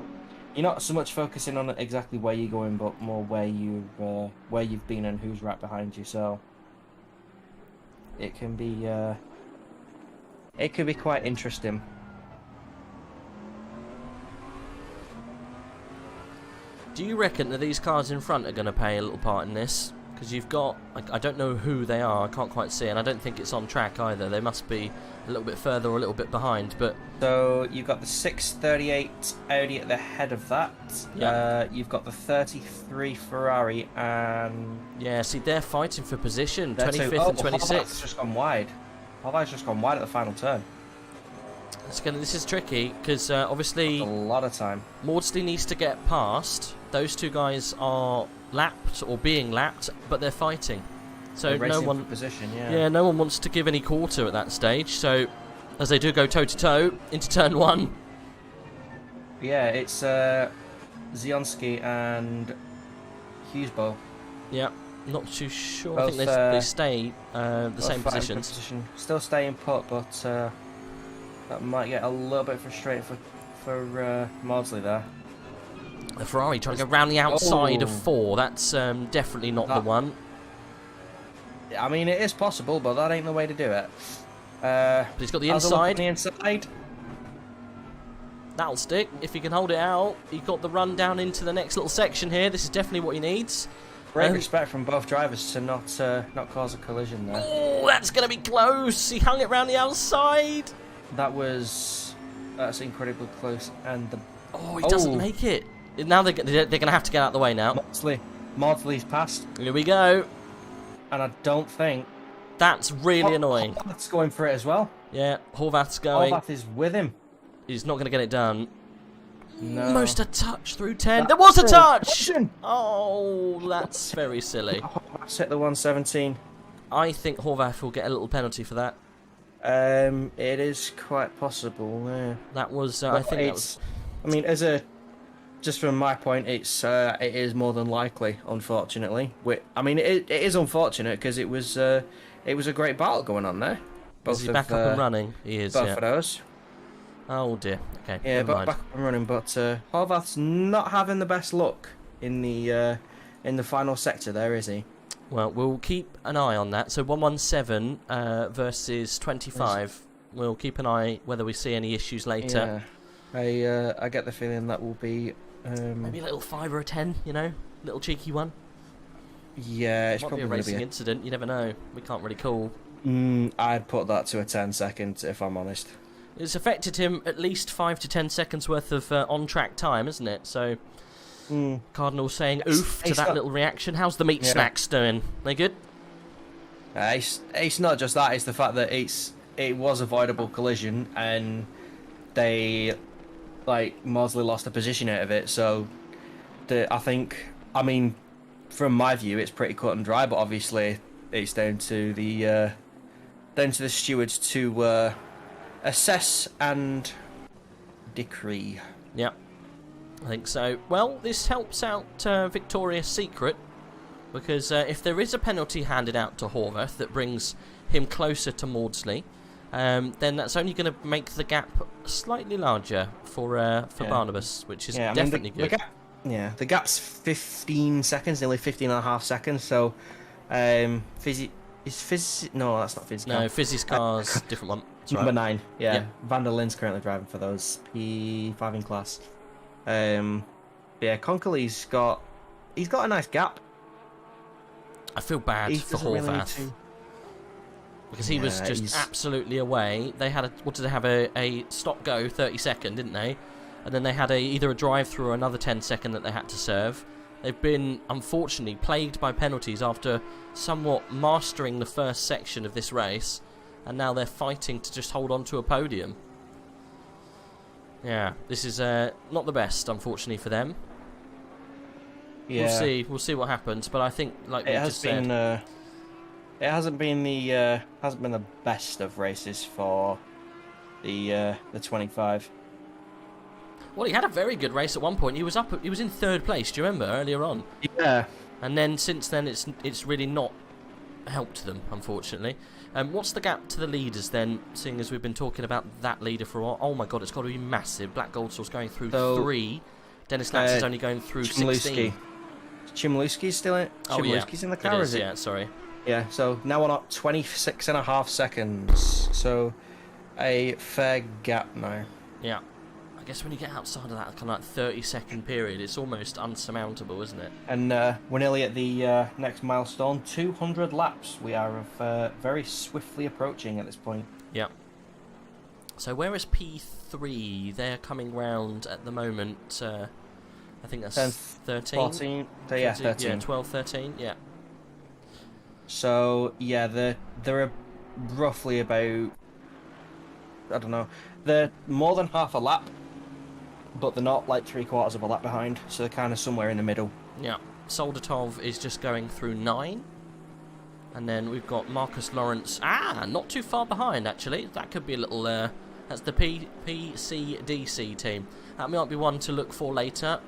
you're not so much focusing on exactly where you're going, but more where you've been and who's right behind you. So it can be quite interesting. Do you reckon that these cars in front are going to play a little part in this? Because you've got, I don't know who they are, I can't quite see, and I don't think it's on track either. They must be a little bit further or a little bit behind, but... So, you've got the 638 Audi at the head of that. Yeah. You've got the 33 Ferrari, and... Yeah, see, they're fighting for position, 25th and 26th. Horvath's just gone wide. Horvath's just gone wide at the final turn. This is tricky, because obviously... That's a lot of time. Maudsley needs to get past. Those two guys are lapped or being lapped, but they're fighting. So they're no one, position, no one wants to give any quarter at that stage. So as they do go toe to toe into turn 1. Yeah, it's Zionski and Hughesbow. Yeah. Not too sure. Both, I think they stay the same fighting positions. position. Still staying put, but that might get a little bit frustrating for Maudsley there. The Ferrari trying to go round the outside of 4. That's definitely not the one. I mean, it is possible, but that ain't the way to do it. But he's got the inside. The inside. That'll stick if he can hold it out. He got the run down into the next little section here. This is definitely what he needs. Great respect from both drivers to not cause a collision there. Oh, that's going to be close. He hung it round the outside. That's incredibly close. And he doesn't make it. Now they're going to have to get out of the way now. Maudsley's passed. Here we go. And I don't think... That's really annoying. Horvath's going for it as well. Yeah, Horvath's going. Horvath is with him. He's not going to get it done. No. Almost a touch through 10. There was a touch! Oh, that's very silly. Horvath's hit the 117. I think Horvath will get a little penalty for that. It is quite possible. Yeah. That was, I think that was... I mean, just from my point, it is more than likely, unfortunately. I mean, it is unfortunate because it was a great battle going on there. Is he back up and running? He is, both of those. Oh dear. Okay. Yeah, but back up and running. But Horvath's not having the best luck in the final sector there, is he? Well, we'll keep an eye on that. So 117 versus 25. We'll keep an eye whether we see any issues later. Yeah. I get the feeling that will be maybe a little 5 or a 10. You know, little cheeky one. Yeah, it's might probably be a racing incident. You never know. We can't really call. I'd put that to a 10-second if I'm honest. It's affected him at least 5 to 10 seconds worth of on-track time, isn't it? So, Cardinal saying oof to that little reaction. How's the meat snacks doing? They good? It's not just that. It's the fact that it was avoidable collision and they Maudsley lost a position out of it. So, I mean, from my view, it's pretty cut and dry. But obviously, it's down to the stewards to assess and decree. Yeah, I think so. Well, this helps out Victoria's Secret because if there is a penalty handed out to Horvath that brings him closer to Maudsley, then that's only going to make the gap slightly larger for Barnabas, which is definitely good. The gap's 15 seconds, nearly 15.5 seconds. So, no, that's not Fizzy. No, Fizzy's car's different one. That's number right. 9. Yeah. Van der Linde's currently driving for those P5 in class. Conkerly's got a nice gap. I feel bad for Horvath because he was just absolutely away. They had a stop go 30-second, didn't they? And then they had either a drive through or another 10-second that they had to serve. They've been, unfortunately, plagued by penalties after somewhat mastering the first section of this race, and now they're fighting to just hold on to a podium. Yeah, this is not the best, unfortunately, for them. Yeah. We'll see what happens, but I think, like we just said... it hasn't been the best of races for the 25. Well, he had a very good race at one point. He was in 3rd place. Do you remember earlier on? Yeah. And then since then, it's really not helped them, unfortunately. What's the gap to the leaders then? Seeing as we've been talking about that leader for a while. Oh my God, it's got to be massive. Black Goldstall's going through 3. Dennis Latz is only going through 16. Chmielewski's still in. Chmielewski's in the car, is it? Yeah, sorry. Yeah. So now we're at 26.5 seconds. So a fair gap now. Yeah. I guess when you get outside of that kind of 30-second period, it's almost unsurmountable, isn't it? And we're nearly at the next milestone, 200 laps. We are very swiftly approaching at this point. Yeah. So where is P3? They're coming round at the moment. I think that's 13. 14. Yeah, 13. Yeah, 12, 13. Yeah. So yeah, they're roughly about, I don't know, they're more than half a lap. But they're not like 3/4 of a lap behind, so they're kind of somewhere in the middle. Yeah, Soldatov is just going through 9. And then we've got Marcus Lawrence. Not too far behind, actually. That could be a little... that's the PCDC team. That might be one to look for later.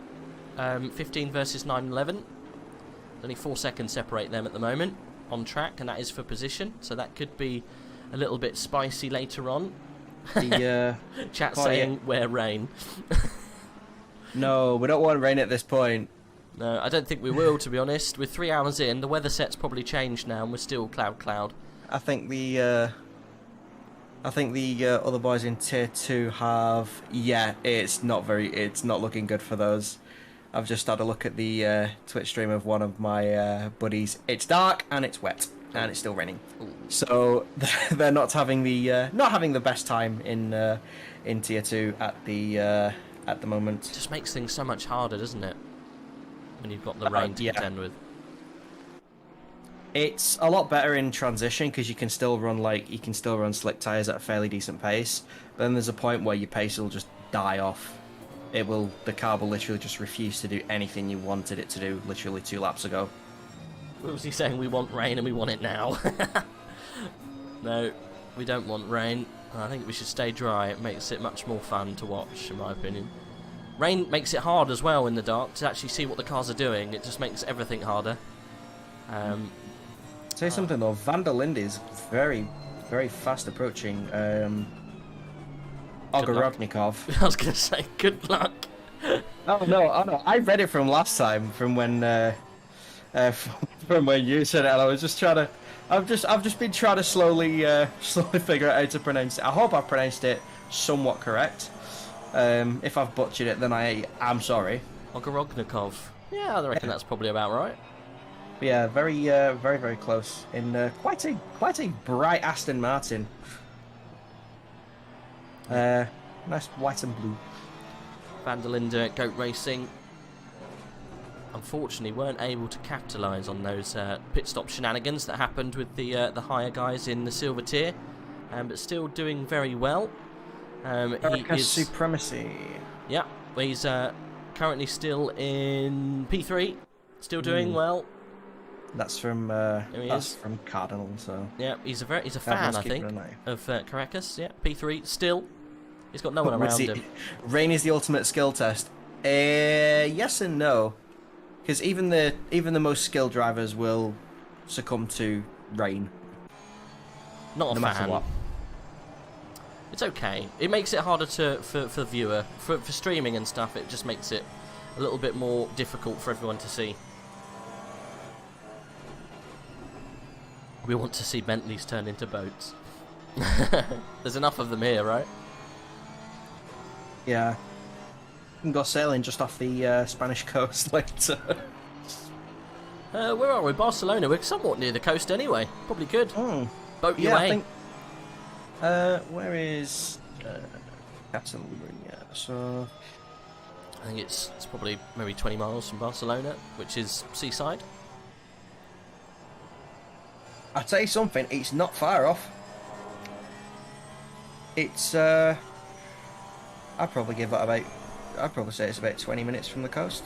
15 versus 911. Only 4 seconds separate them at the moment on track, and that is for position, so that could be a little bit spicy later on. The chat saying wear rain. No, we don't want rain at this point. No, I don't think we will, to be honest. We're 3 hours in, the weather set's probably changed now, and we're still cloud. I think the other boys in tier 2 have. Yeah, it's not looking good for those. I've just had a look at the Twitch stream of one of my buddies. It's dark and it's wet and it's still raining. Ooh. So they're not having the best time in tier 2 at the moment. It just makes things so much harder, doesn't it? When you've got the rain to contend with. It's a lot better in transition because you can still run slick tires at a fairly decent pace. But then there's a point where your pace will just die off. The car will literally just refuse to do anything you wanted it to do literally 2 laps ago. What was he saying? We want rain and we want it now. No, we don't want rain. I think we should stay dry. It makes it much more fun to watch, in my opinion. Rain makes it hard as well in the dark to actually see what the cars are doing. It just makes everything harder. Say something though, Van der Linde is very, very fast approaching Ogorognikov. I was going to say, good luck. Oh no, I read it from last time, from when you said it, and I was just trying to. I've just been trying to slowly figure out how to pronounce it. I hope I've pronounced it somewhat correct. If I've butchered it, then I'm sorry. Ogorognikov. Yeah, I reckon that's probably about right. But yeah, very, very close. In quite a bright Aston Martin. Nice white and blue. Van der Linde, Goat Racing. Unfortunately, weren't able to capitalise on those pit stop shenanigans that happened with the higher guys in the silver tier, but still doing very well. He is supremacy. Yeah, he's currently still in P3, still doing well. That's from from Cardinal. So yeah, he's a fan, I think, of Caracas. Yeah, P3 still. He's got no one around him. Rain is the ultimate skill test. Yes and no, because even the most skilled drivers will succumb to rain. Not a fan. Matter what. It's okay. It makes it harder for the viewer. For streaming and stuff, it just makes it a little bit more difficult for everyone to see. We want to see Bentleys turn into boats. There's enough of them here, right? Yeah. You can go sailing just off the Spanish coast later. Where are we? Barcelona. We're somewhat near the coast anyway. Probably good. Boat your way. I think, where is Catalunya? So I think it's probably maybe 20 miles from Barcelona, which is seaside. I'll tell you something, it's not far off. It's I'd probably say it's about 20 minutes from the coast.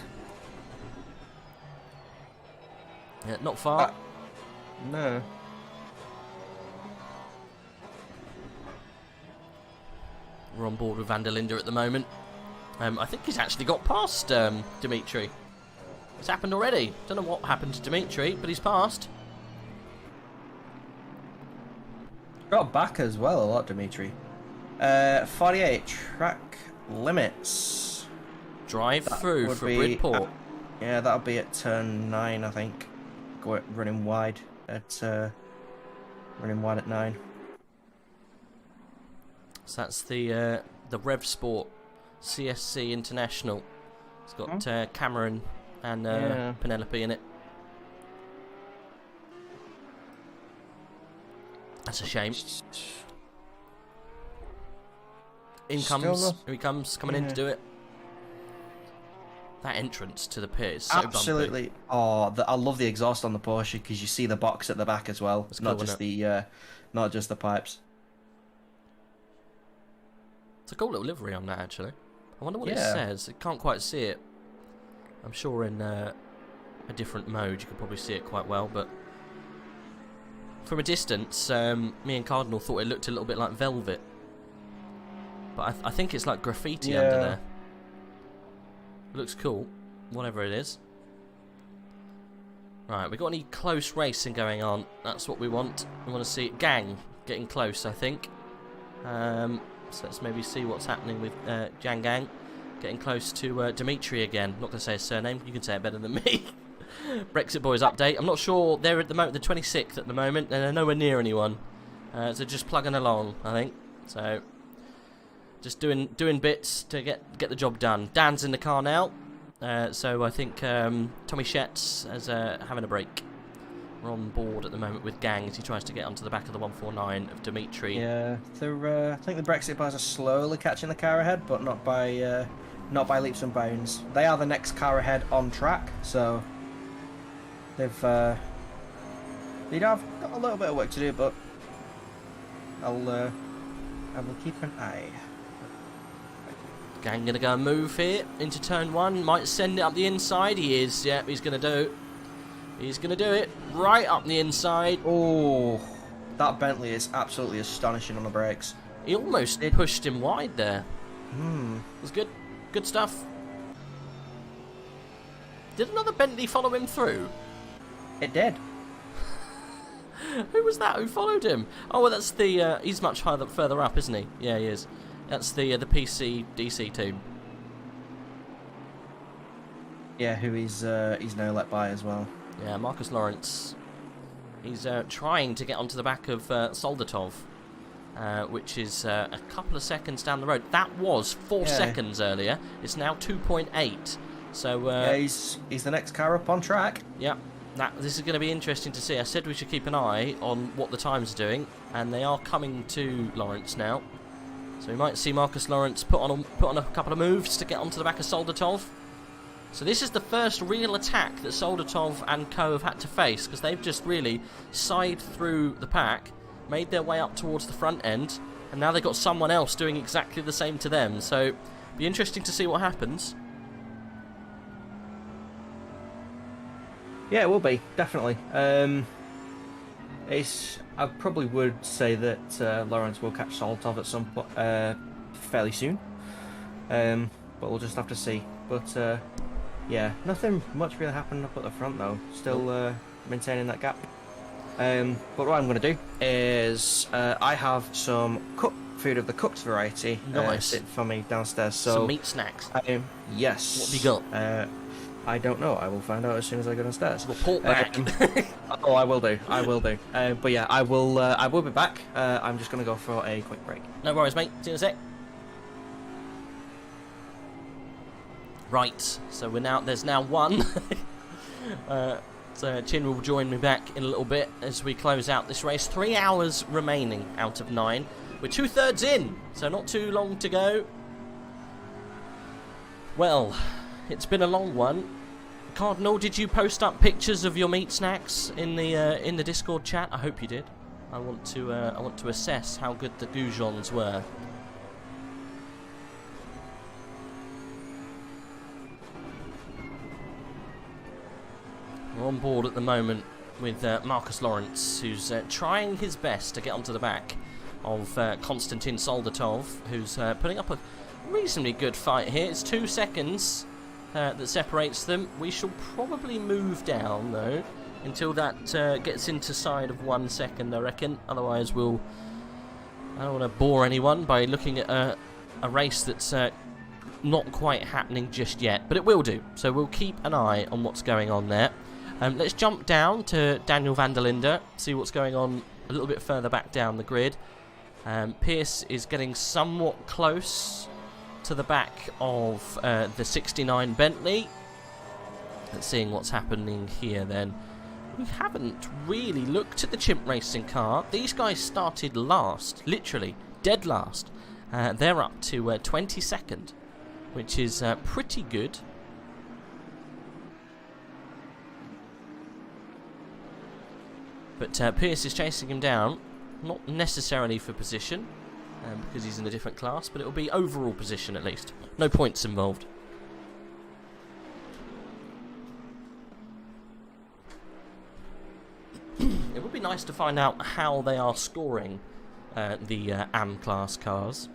Yeah, not far. No. We're on board with Van der Linde at the moment. I think he's actually got past Dimitri. It's happened already. Don't know what happened to Dimitri, but he's passed. Got back as well a lot, Dimitri. 48 track limits. Drive through for Bridport. Yeah, that'll be at turn 9, I think. Running wide at 9. So that's the Rev Sport CSC International. It's got Cameron and Penelope in it. That's a shame. Here he comes, coming in to do it. That entrance to the pit is so absolutely bumpy. Oh, I love the exhaust on the Porsche because you see the box at the back as well. It's not just not just the pipes. It's a cool little livery on that, actually. I wonder what it says. I can't quite see it. I'm sure in a different mode you could probably see it quite well, but from a distance, me and Cardinal thought it looked a little bit like velvet. But I think it's like graffiti under there. It looks cool, whatever it is. Right, we got any close racing going on? That's what we want. We want to see Gang getting close, I think. So let's maybe see what's happening with Jan Gang getting close to Dimitri again. Not going to say his surname. You can say it better than me. Brexit Boys update. I'm not sure. They're at the moment, the 26th at the moment, and they're nowhere near anyone. So just plugging along, I think. So just doing bits to get the job done. Dan's in the car now. So I think Tommy Shetz is having a break. We're on board at the moment with Gang as he tries to get onto the back of the 149 of Dimitri. Yeah, I think the Brexit Boys are slowly catching the car ahead, but not by leaps and bounds. They are the next car ahead on track, so they've have got a little bit of work to do, but I will keep an eye. Gang gonna go and move here into turn 1. Might send it up the inside. He is. Yeah, he's gonna do it. He's gonna do it right up the inside. Oh, that Bentley is absolutely astonishing on the brakes. He almost pushed him wide there. Hmm. It was good. Good stuff. Did another Bentley follow him through? It did. Who was that? Who followed him? Oh, well, that's the. He's much further up, isn't he? Yeah, he is. That's the PC DC team. Yeah, who he's now let by as well. Yeah, Marcus Lawrence. He's trying to get onto the back of Soldatov, which is a couple of seconds down the road. That was 4 seconds earlier. It's now 2.8. So yeah, he's the next car up on track. Yeah. This is going to be interesting to see. I said we should keep an eye on what the times are doing, and they are coming to Lawrence now. So we might see Marcus Lawrence put on a couple of moves to get onto the back of Soldatov. So this is the first real attack that Soldatov and co have had to face, because they've just really sighed through the pack, made their way up towards the front end, and now they've got someone else doing exactly the same to them. So be interesting to see what happens. Yeah, it will be, definitely. I probably would say that Lawrence will catch Soldatov at some point fairly soon, but we'll just have to see. But yeah, nothing much really happened up at the front though. Still maintaining that gap. But what I'm going to do is I have some cooked food of the cooked variety sitting for me downstairs. So some meat snacks. Yes. What have you got? I don't know. I will find out as soon as I go downstairs. We'll pork back. Oh, I will do. I will do. But yeah, I will be back. I'm just going to go for a quick break. No worries, mate. See you in a sec. Right. So there's now one. So Chin will join me back in a little bit as we close out this race. 3 hours remaining out of 9. We're 2/3 in, so not too long to go. Well, it's been a long one. Cardinal, did you post up pictures of your meat snacks in the Discord chat? I hope you did. I want to assess how good the goujons were. We're on board at the moment with Marcus Lawrence, who's trying his best to get onto the back of Konstantin Soldatov, who's putting up a reasonably good fight here. It's 2 seconds that separates them. We shall probably move down though until that gets into side of 1 second, I reckon. Otherwise I don't want to bore anyone by looking at a race that's not quite happening just yet, but it will do. So we'll keep an eye on what's going on there. Let's jump down to Daniel van der Linde, see what's going on a little bit further back down the grid. Pierce is getting somewhat close to the back of the 69 Bentley. Let's see what's happening here then. We haven't really looked at the Chimp Racing car. These guys started last, literally, dead last. They're up to 22nd, which is pretty good. But Pierce is chasing him down, not necessarily for position, because he's in a different class, but it will be overall position at least. No points involved. It would be nice to find out how they are scoring the AM class cars,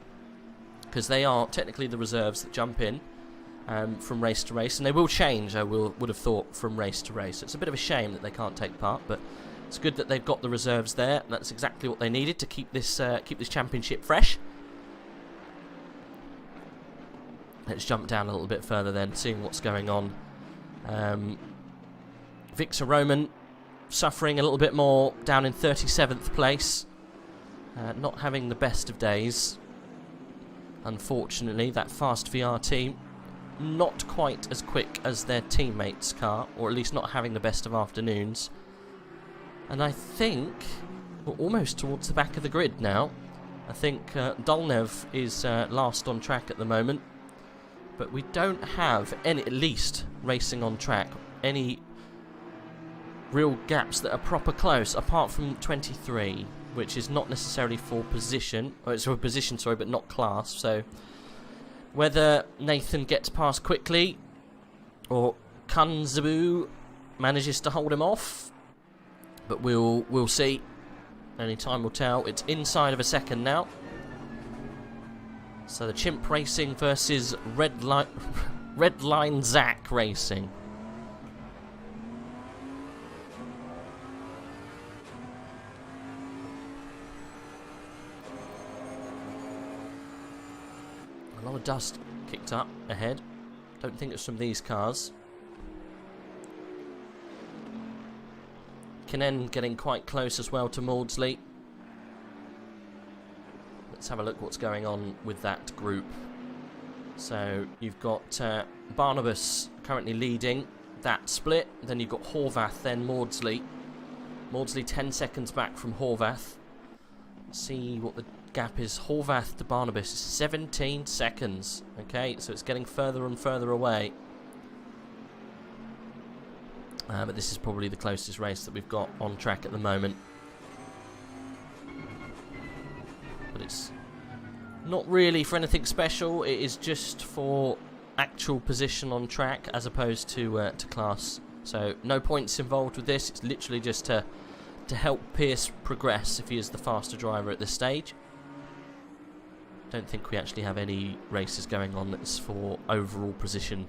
because they are technically the reserves that jump in. from race to race, and they will change, I would have thought, from race to race. It's a bit of a shame that they can't take part, but it's good that they've got the reserves there. That's exactly what they needed to keep this championship fresh. Let's jump down a little bit further then, seeing what's going on. Victor Roman suffering a little bit more, down in 37th place. Not having the best of days. Unfortunately, that Fast VR team not quite as quick as their teammates' car, or at least not having the best of afternoons. And I think we're almost towards the back of the grid now. I think Dolnev is last on track at the moment. But we don't have any, at least racing on track, any real gaps that are proper close, apart from 23, which is not necessarily for position, or it's for position, sorry, but not class. So whether Nathan gets past quickly or Kanzabu manages to hold him off, but we'll see. Only time will tell. It's inside of a second now. So the Chimp Racing versus Red Line Zach Racing. A lot of dust kicked up ahead. Don't think it's from these cars. Kinen getting quite close as well to Maudsley. Let's have a look what's going on with that group. So you've got Barnabas currently leading that split. Then you've got Horvath, then Maudsley. Maudsley 10 seconds back from Horvath. See what the gap is. Horvath to Barnabas is 17 seconds. Okay, so it's getting further and further away. But this is probably the closest race that we've got on track at the moment. But it's not really for anything special. It is just for actual position on track as opposed to class. So no points involved with this. It's literally just to help Pierce progress if he is the faster driver at this stage. Don't think we actually have any races going on that's for overall position.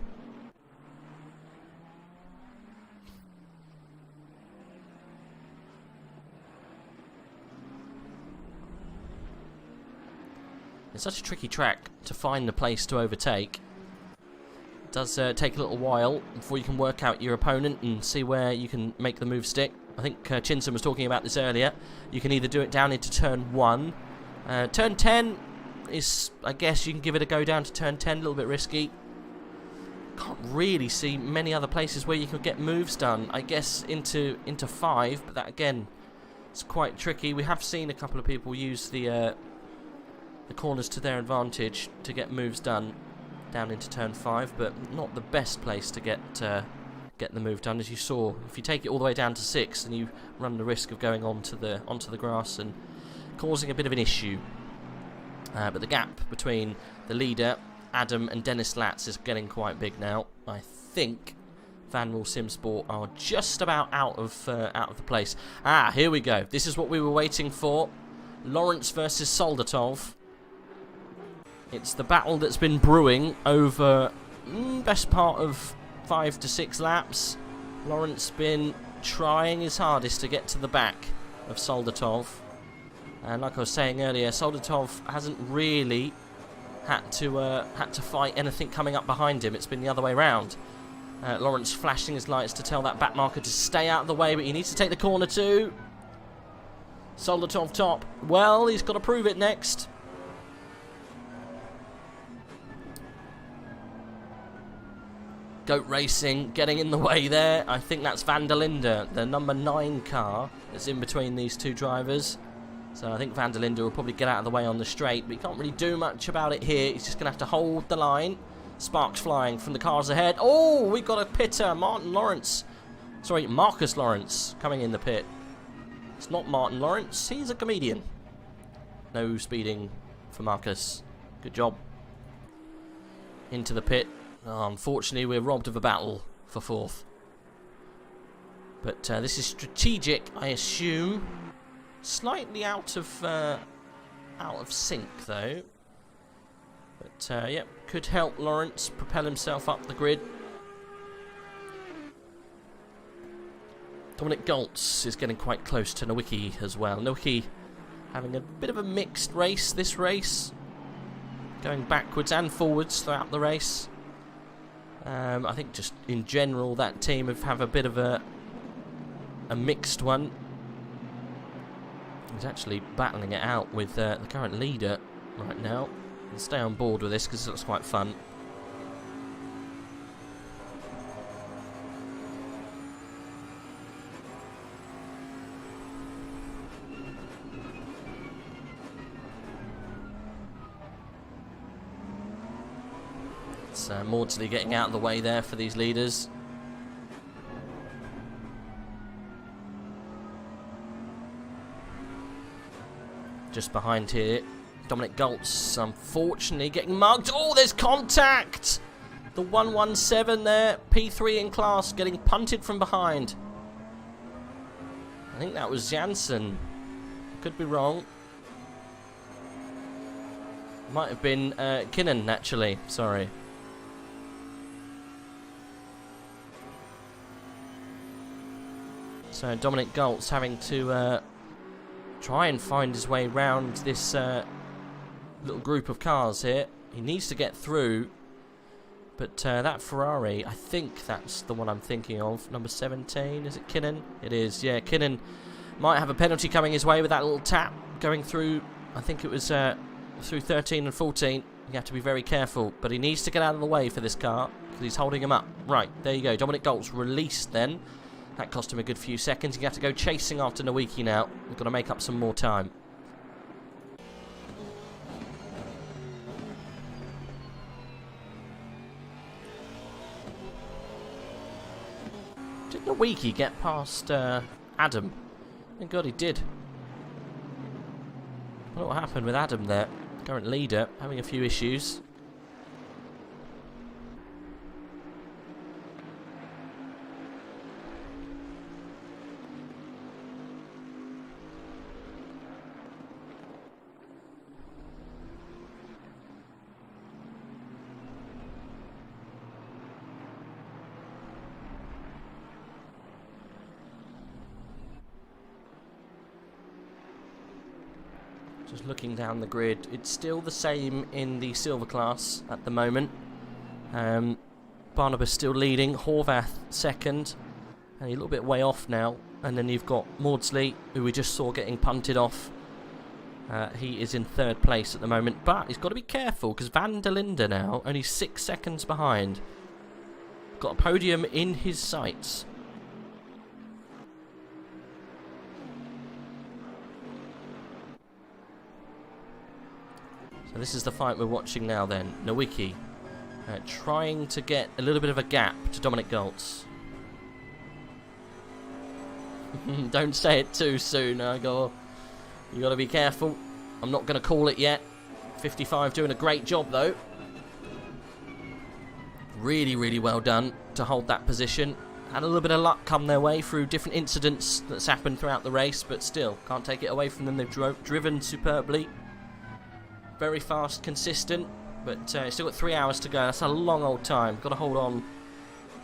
It's such a tricky track to find the place to overtake. It does take a little while before you can work out your opponent and see where you can make the move stick. I think Chinson was talking about this earlier. You can either do it down into turn 1. Turn 10 is, I guess you can give it a go down to turn 10, a little bit risky. Can't really see many other places where you can get moves done. I guess into 5, but that again is quite tricky. We have seen a couple of people use the corners to their advantage to get moves done down into turn 5, but not the best place to get the move done. As you saw, if you take it all the way down to 6, then you run the risk of going onto the grass and causing a bit of an issue. But the gap between the leader Adam and Dennis Latz is getting quite big now. I think Vanwall Simsport are just about out of the place. Here we go. This is what we were waiting for. Lawrence versus Soldatov. It's the battle that's been brewing over best part of 5 to 6 laps. Lawrence been trying his hardest to get to the back of Soldatov. And like I was saying earlier, Soldatov hasn't really had to fight anything coming up behind him. It's been the other way around. Lawrence flashing his lights to tell that back marker to stay out of the way, but he needs to take the corner too. Soldatov top. Well, he's got to prove it next. Goat Racing getting in the way there. I think that's Van der Linde, the number 9 car that's in between these two drivers. So I think Van der Linde will probably get out of the way on the straight, but he can't really do much about it here. He's just going to have to hold the line. Sparks flying from the cars ahead. Oh, we've got a pitter, Marcus Lawrence coming in the pit. It's not Martin Lawrence, he's a comedian. No speeding for Marcus. Good job. Into the pit. Oh, unfortunately, we're robbed of a battle for 4th. But this is strategic, I assume. Slightly out of sync, though. But, yep, could help Lawrence propel himself up the grid. Dominic Goltz is getting quite close to Nowicki as well. Nowicki having a bit of a mixed race this race. Going backwards and forwards throughout the race. I think just in general that team have a bit of a mixed one. He's actually battling it out with the current leader right now. I'll stay on board with this because it looks quite fun. It's Maudsley getting out of the way there for these leaders. Just behind here, Dominic Goltz, unfortunately, getting mugged. Oh, there's contact! The 117 there, P3 in class, getting punted from behind. I think that was Jansen. Could be wrong. Might have been Kinnan, actually. Sorry. So Dominic Goltz having to try and find his way round this little group of cars here. He needs to get through, but that Ferrari, I think that's the one I'm thinking of. Number 17, is it Kinnan? It is, yeah. Kinnan might have a penalty coming his way with that little tap going through. I think it was through 13 and 14. You have to be very careful, but he needs to get out of the way for this car because he's holding him up. Right, there you go. Dominic Goltz released then. That cost him a good few seconds. You have to go chasing after Nowicki now. We've got to make up some more time. Did Nowicki get past Adam? Thank God he did. I don't know what happened with Adam there. Current leader, having a few issues. Just looking down the grid, it's still the same in the silver class at the moment. Barnabas still leading, Horvath second, and a little bit way off now. And then you've got Maudsley, who we just saw getting punted off. He is in third place at the moment, but he's got to be careful because Van der Linde now only 6 seconds behind. Got a podium in his sights. So this is the fight we're watching now then. Nowicki trying to get a little bit of a gap to Dominic Goltz. Don't say it too soon, Igor. You got to be careful. I'm not going to call it yet. 55 doing a great job though. Really, really well done to hold that position. Had a little bit of luck come their way through different incidents that's happened throughout the race, but still, can't take it away from them. They've driven superbly. Very fast, consistent, but still got 3 hours to go. That's a long old time. Got to hold on.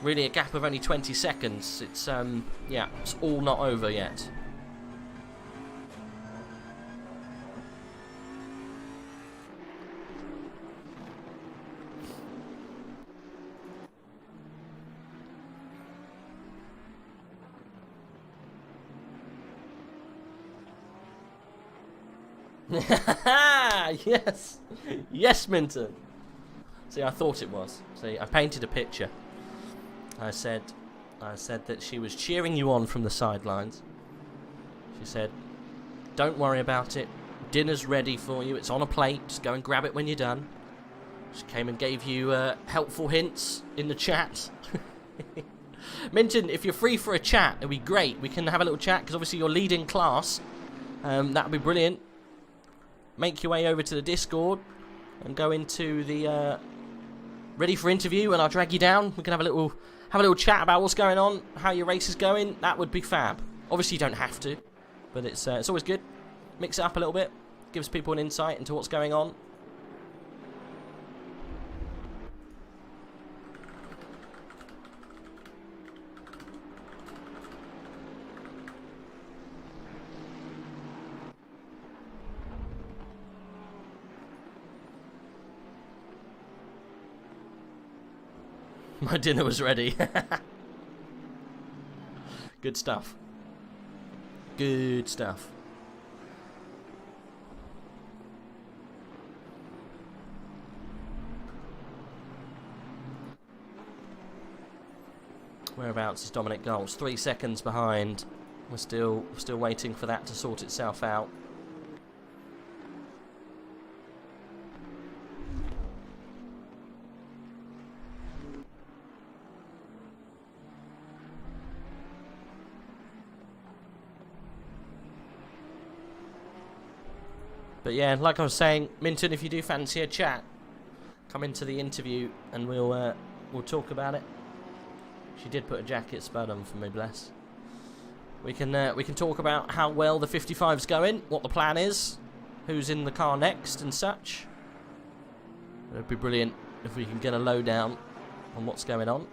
Really a gap of only 20 seconds. It's, yeah, it's all not over yet. Yes, yes, Minton. See, I thought it was. See, I painted a picture. I said that she was cheering you on from the sidelines. She said, "Don't worry about it. Dinner's ready for you. It's on a plate. Just go and grab it when you're done." She came and gave you helpful hints in the chat. Minton, if you're free for a chat, it'd be great. We can have a little chat because obviously you're leading class. That would be brilliant. Make your way over to the Discord and go into the ready for interview, and I'll drag you down. We can have a little chat about what's going on, how your race is going. That would be fab. Obviously, you don't have to, but it's always good. Mix it up a little bit, gives people an insight into what's going on. My dinner was ready. Good stuff. Good stuff. Whereabouts is Dominic Goals? 3 seconds behind. We're still waiting for that to sort itself out. But yeah, like I was saying, Minton, if you do fancy a chat, come into the interview and we'll talk about it. She did put a jacket spud on for me, bless. We can talk about how well the 55's going, what the plan is, who's in the car next and such. It'd be brilliant if we can get a lowdown on what's going on.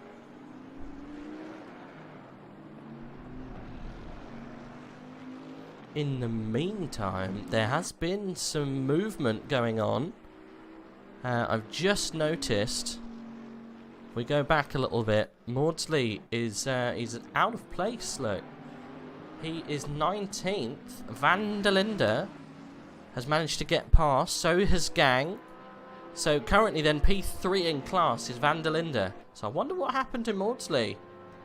In the meantime, there has been some movement going on. I've just noticed. If we go back a little bit, Maudsley is he's out of place. Look, he is 19th. Van der Linde has managed to get past. So has Gang. So currently, then P3 in class is Van der Linde. So I wonder what happened to Maudsley.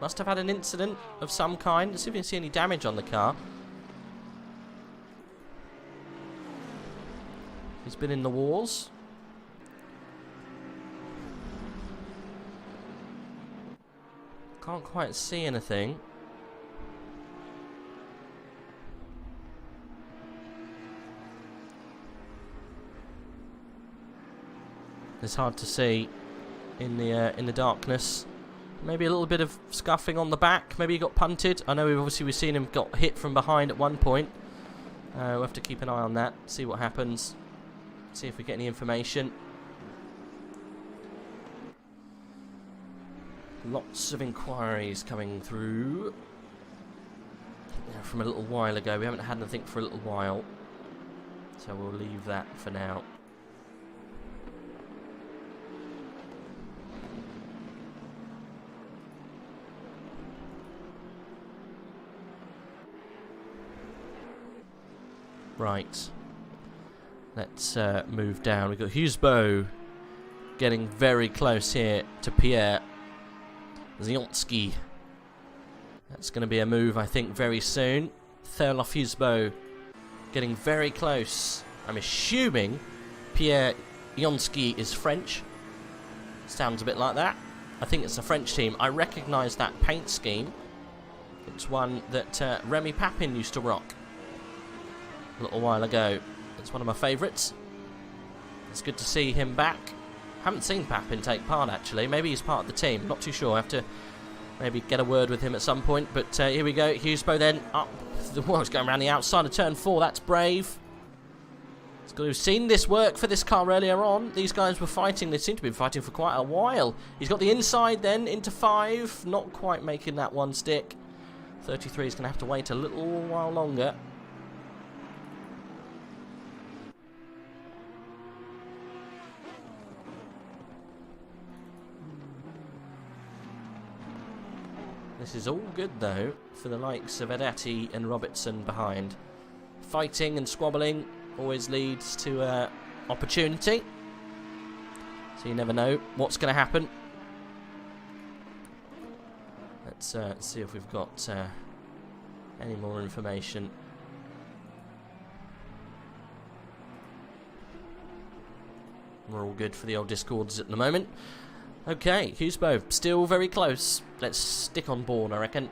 Must have had an incident of some kind. Let's see if we can see any damage on the car. He's been in the wars. Can't quite see anything. It's hard to see in the darkness. Maybe a little bit of scuffing on the back. Maybe he got punted. I know we've seen him got hit from behind at one point. We'll have to keep an eye on that. See what happens. See if we get any information. Lots of inquiries coming through. From a little while ago. We haven't had anything for a little while. So we'll leave that for now. Right. Let's move down. We've got Hughesbow getting very close here to Pierre Zionsky. That's going to be a move, I think, very soon. Thurloff Hughesbow getting very close. I'm assuming Pierre Zionsky is French. Sounds a bit like that. I think it's a French team. I recognise that paint scheme. It's one that Remy Papin used to rock a little while ago. It's one of my favourites. It's good to see him back. Haven't seen Papin take part, actually. Maybe he's part of the team. Not too sure. I have to maybe get a word with him at some point. But here we go. Hughesbow then up. Well, he's going around the outside of turn 4. That's brave. He's got to have seen this work for this car earlier on. These guys were fighting. They seem to be fighting for quite a while. He's got the inside then into 5. Not quite making that one stick. 33 is going to have to wait a little while longer. This is all good, though, for the likes of Adati and Robertson behind. Fighting and squabbling always leads to opportunity. So you never know what's going to happen. Let's see if we've got any more information. We're all good for the old Discords at the moment. Okay, Hughesbow, still very close. Let's stick on board, I reckon.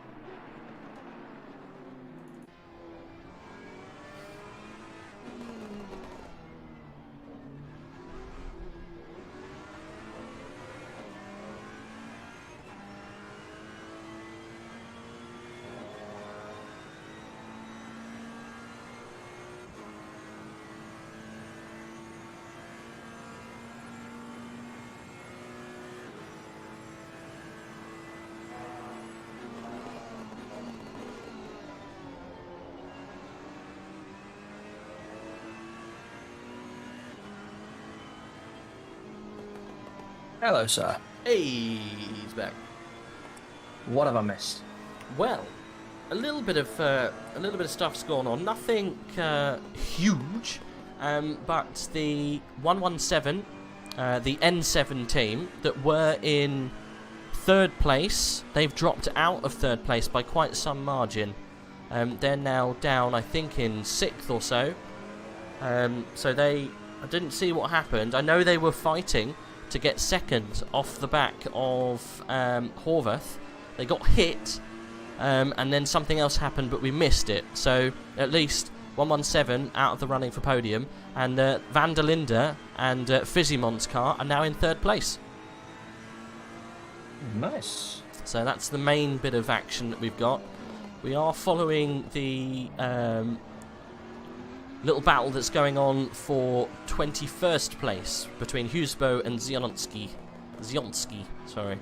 Hello, sir. Hey, he's back. What have I missed? Well, a little bit of stuff's gone on. Nothing huge, but the 117, the N7 team that were in third place, they've dropped out of third place by quite some margin. They're now down, I think, in 6th or so. So I didn't see what happened. I know they were fighting to get second off the back of Horvath. They got hit, and then something else happened, but we missed it. So at least 117 out of the running for podium, and Van der Linde and Fizzymon's car are now in third place. Nice. So that's the main bit of action that we've got. We are following the little battle that's going on for 21st place between Husbo and Zionski, sorry.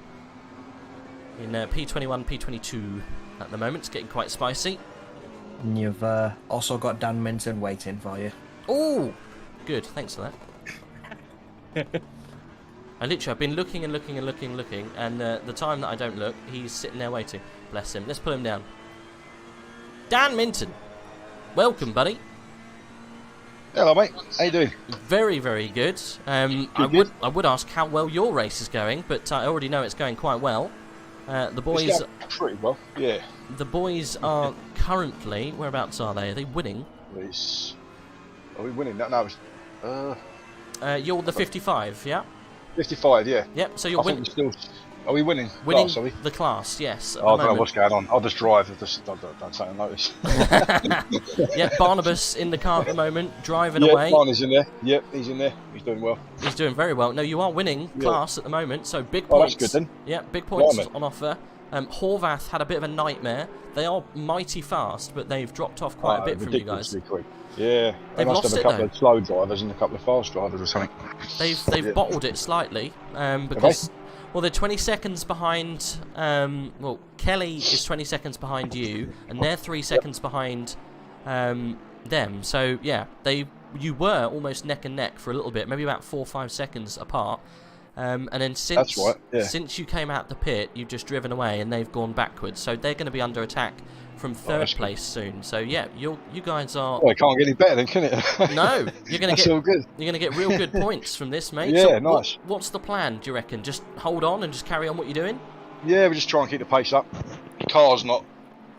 In P21, P22 at the moment. It's getting quite spicy. And you've also got Dan Minton waiting for you. Oh, good. Thanks for that. I've been looking and looking and looking, and the time that I don't look, he's sitting there waiting. Bless him. Let's pull him down. Dan Minton, welcome, buddy. Hello, mate. How you doing? Very, very good. I would ask how well your race is going, but I already know it's going quite well. The boys it's going pretty well. Yeah. The boys are currently, whereabouts are they? Are they winning? Are we winning? No. You're the 55, yeah. 55, yeah. Yep. So you're winning. Are we winning? Winning class, are we? the class, yes. I don't know what's going on. I'll just drive. Don't take a notice. Yeah, Barnabas in the car at the moment, driving yeah, away. Barney's in there. Yep, he's in there. He's doing well. He's doing very well. No, you are winning class at the moment, so big points. Oh, that's good then. Yeah, big points on offer. Horvath had a bit of a nightmare. They are mighty fast, but they've dropped off quite a bit from you guys. Quick. Yeah, they must have a couple of slow drivers and a couple of fast drivers or something. They've bottled it slightly because. Well, they're 20 seconds behind. Well, Kelly is 20 seconds behind you, and they're 3 seconds behind them. So yeah, you were almost neck and neck for a little bit, maybe about 4 or 5 seconds apart. And then since you came out the pit, you've just driven away, and they've gone backwards. So they're going to be under attack from third place soon. So yeah, you guys are. Well, it can't get any better then, can it? No, you're going to get. All good. You're going to get real good points from this, mate. Yeah, so nice. What's the plan? Do you reckon? Just hold on and just carry on what you're doing? Yeah, we just try and keep the pace up. The car's not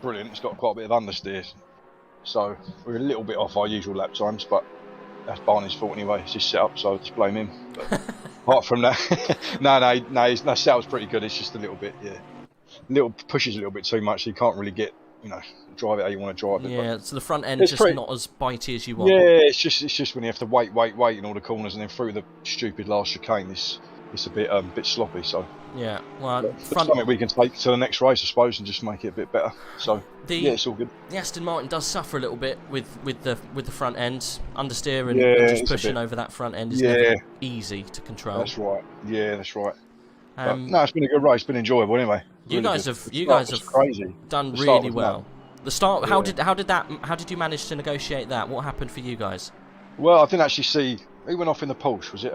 brilliant. It's got quite a bit of understeer, so we're a little bit off our usual lap times, but that's Barney's fault anyway. It's his setup, so just blame him. But apart from that, no, his setup's pretty good. It's just a little bit, pushes a little bit too much. So you can't really get, drive it how you want to drive it. Yeah, so the front end is just not as bitey as you want. Yeah, it's just when you have to wait in all the corners and then through the stupid last chicane, it's a bit sloppy. So yeah, well, something we can take to the next race, I suppose, and just make it a bit better. So yeah, it's all good. The Aston Martin does suffer a little bit with the front end, understeer and just pushing over that front end is never easy to control. That's right. Yeah, that's right. No, it's been a good race. It's been enjoyable anyway. You guys have done really well. The start. How did you manage to negotiate that? What happened for you guys? Well, I didn't actually see who went off in the Porsche. Was it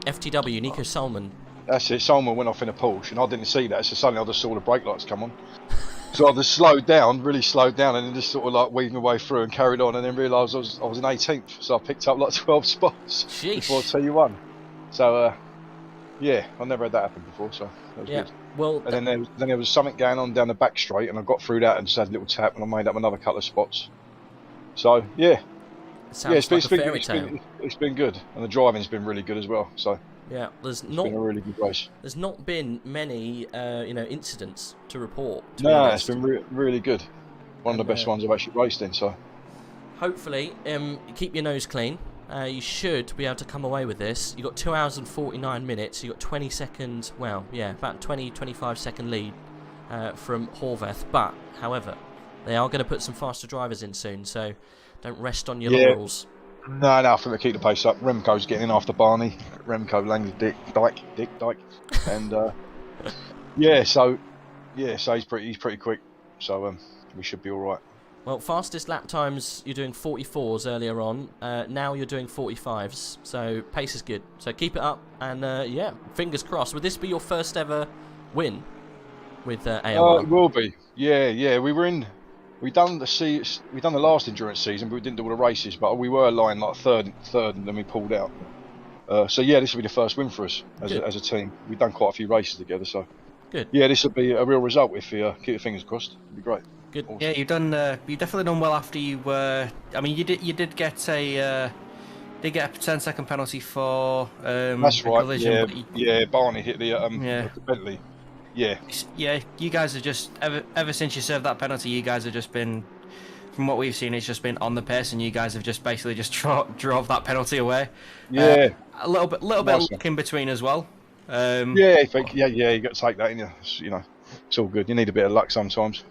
FTW, Nico Salmon? That's it. Salmon went off in a Porsche, and I didn't see that. So suddenly I just saw the brake lights come on. So I just slowed down, really slowed down, and then just sort of like weaved my way through and carried on, and then realised I was in 18th. So I picked up like 12 spots before T1. So yeah, I've never had that happen before. So that was good. Well, and then there was something going on down the back straight, and I got through that and just had a little tap, and I made up another couple of spots. So yeah, it's been good, and the driving's been really good as well. So yeah, it's been a really good race. There's not been many incidents to report. No, it's been really good. One of the best ones I've actually raced in. So hopefully, keep your nose clean. You should be able to come away with this. You've got 2 hours and 49 minutes. You've got 20 seconds, about 20-25 second lead from Horvath. But, however, they are going to put some faster drivers in soon, so don't rest on your laurels. No, I think we'll keep the pace up. Remco's getting in after Barney. Remco, Langley, Dick, Dyke. And, so he's pretty quick. So we should be all right. Well, fastest lap times, you're doing 44s earlier on. Now you're doing 45s. So pace is good. So keep it up. And yeah, fingers crossed. Would this be your first ever win with AOR? It will be. Yeah. We done the last endurance season, but we didn't do all the races. But we were lying like third, and then we pulled out. So yeah, this will be the first win for us as a team. We've done quite a few races together, so good. Yeah, this will be a real result if you keep your fingers crossed. It'll be great. Good. Awesome. Yeah, you've definitely done well after you were. I mean, you did get a 10-second penalty for That's right. collision. Yeah, Barney hit the Bentley. Yeah. Yeah, you guys have just ever since you served that penalty, you guys have just been, from what we've seen, it's just been on the pace, and you guys have just basically just drove that penalty away. Yeah. A little bit of luck in between as well. Yeah, you got to take that in you. It's all good. You need a bit of luck sometimes.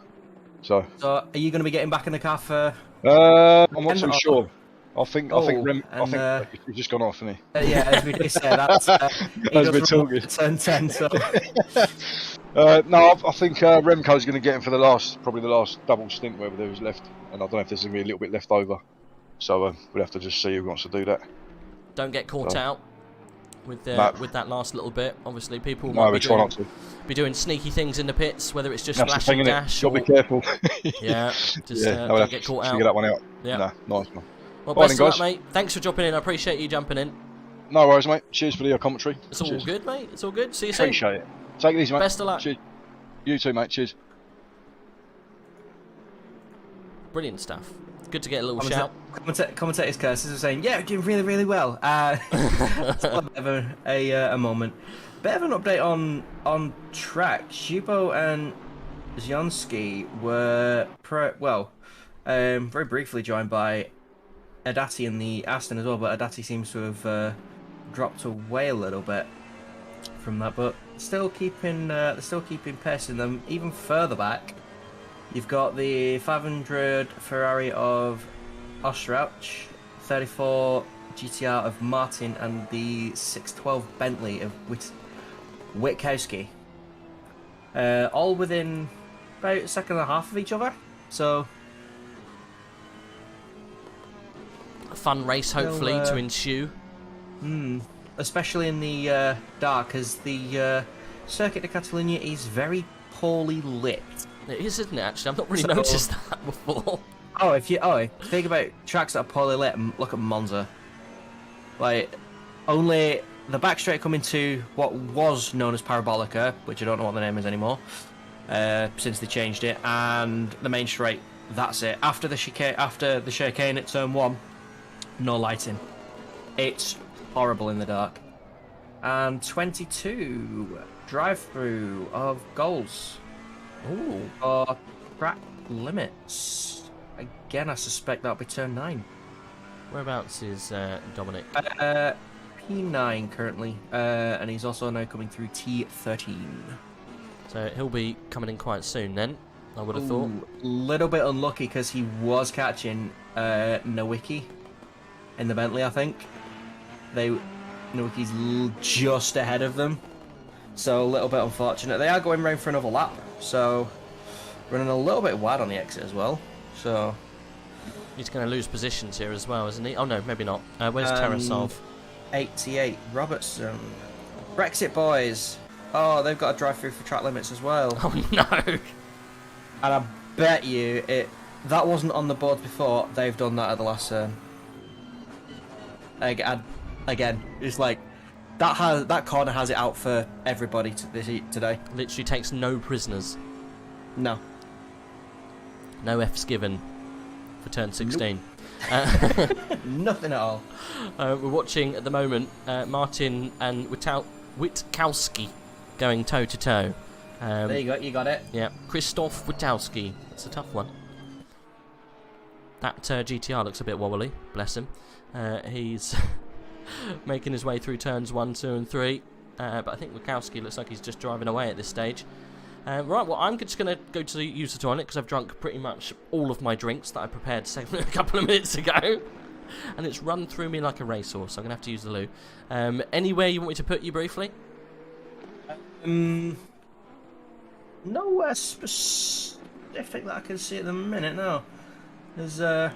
So are you going to be getting back in the car for? I'm not too sure. I think Rem. And, I think he's just gone off, hasn't he? Yeah, as we just said, that's as we're talking. Turn 10. So. No, I think Remco's going to get him for probably the last double stint, wherever there is left, and I don't know if there's going to be a little bit left over. So we'll have to just see who wants to do that. Don't get caught out with that last little bit. Obviously, people might be doing sneaky things in the pits, whether it's just flash and dash. You'll be careful. Yeah, just don't get caught out. Figure that one out. Yeah, nice one. Well, best of luck, mate. Thanks for dropping in. I appreciate you jumping in. No worries, mate. Cheers for the commentary. It's all good, mate. It's all good. See you soon. Appreciate it. Take it easy, mate. Best of luck. Cheers. You too, mate. Cheers. Brilliant stuff. Good to get a little shout. Commentators' curses are saying, yeah, we're doing really, really well. It's a bit of a moment. Bit of an update on track. Shubo and Zionski were very briefly joined by Adati in the Aston as well, but Adati seems to have dropped away a little bit from that, but still keeping pace in them. Even further back, you've got the 500 Ferrari of Ostrauch, 34 GTR of Martin, and the 612 Bentley of Witkowski. All within about a second and a half of each other. So a fun race, hopefully, to ensue. Especially in the dark, as the Circuit de Catalunya is very poorly lit. It is, isn't it? Actually, I've not really noticed that before. If you think about tracks that are poorly lit, look at Monza. Like, only the back straight coming to what was known as Parabolica, which I don't know what the name is anymore, since they changed it, and the main straight. That's it. After the chicane at turn 1, no lighting. It's horrible in the dark. And 22 drive-through of goals. Ooh. For track limits. Again, I suspect that'll be turn 9. Whereabouts is Dominic? P9 currently, and he's also now coming through T13. So he'll be coming in quite soon then, I would have thought. A little bit unlucky because he was catching Nowicki in the Bentley, I think. Nowicki's just ahead of them, so a little bit unfortunate. They are going round for another lap, so running a little bit wide on the exit as well. So he's going to lose positions here as well, isn't he? Oh no, maybe not. Where's Tarasov? 88 Robertson. Brexit boys. Oh, they've got a drive-through for track limits as well. Oh no! And I bet you that wasn't on the boards before. They've done that at the last turn. Again, it's like that corner has it out for everybody today. Literally takes no prisoners. No. No F's given for turn 16. Nope. Nothing at all. We're watching at the moment Martin and Witkowski going toe to toe. There you go. You got it. Yeah, Krzysztof Witkowski. That's a tough one. That GTR looks a bit wobbly. Bless him. He's making his way through turns 1, 2, and 3. But I think Witkowski looks like he's just driving away at this stage. Right, well, I'm just going to go to use the toilet because I've drunk pretty much all of my drinks that I prepared a couple of minutes ago. And it's run through me like a racehorse, so I'm going to have to use the loo. Anywhere you want me to put you briefly? Nowhere specific that I can see at the minute, no. There's I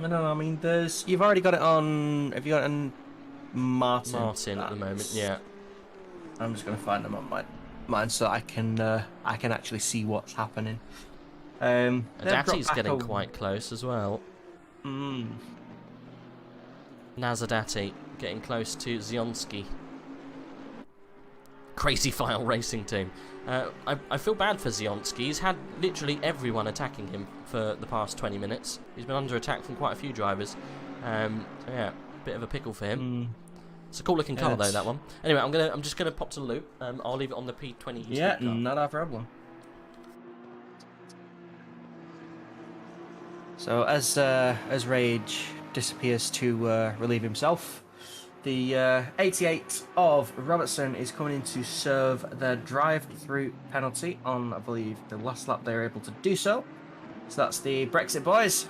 don't know. I mean, you've already got it on. Have you got it on Martin? Martin at the moment, yeah. I'm just gonna find them on mine so I can actually see what's happening. Adati's getting quite close as well. Nazadati getting close to Zionski. Crazy File Racing Team. I feel bad for Zionski. He's had literally everyone attacking him for the past 20 minutes. He's been under attack from quite a few drivers. So yeah, bit of a pickle for him. It's a cool looking car though, that one. Anyway, I'm just gonna pop to the loop. I'll leave it on the P20. Yeah, not a problem. So as Rage disappears to relieve himself, the 88 of Robertson is coming in to serve their drive-through penalty on, I believe, the last lap they were able to do so. So that's the Brexit boys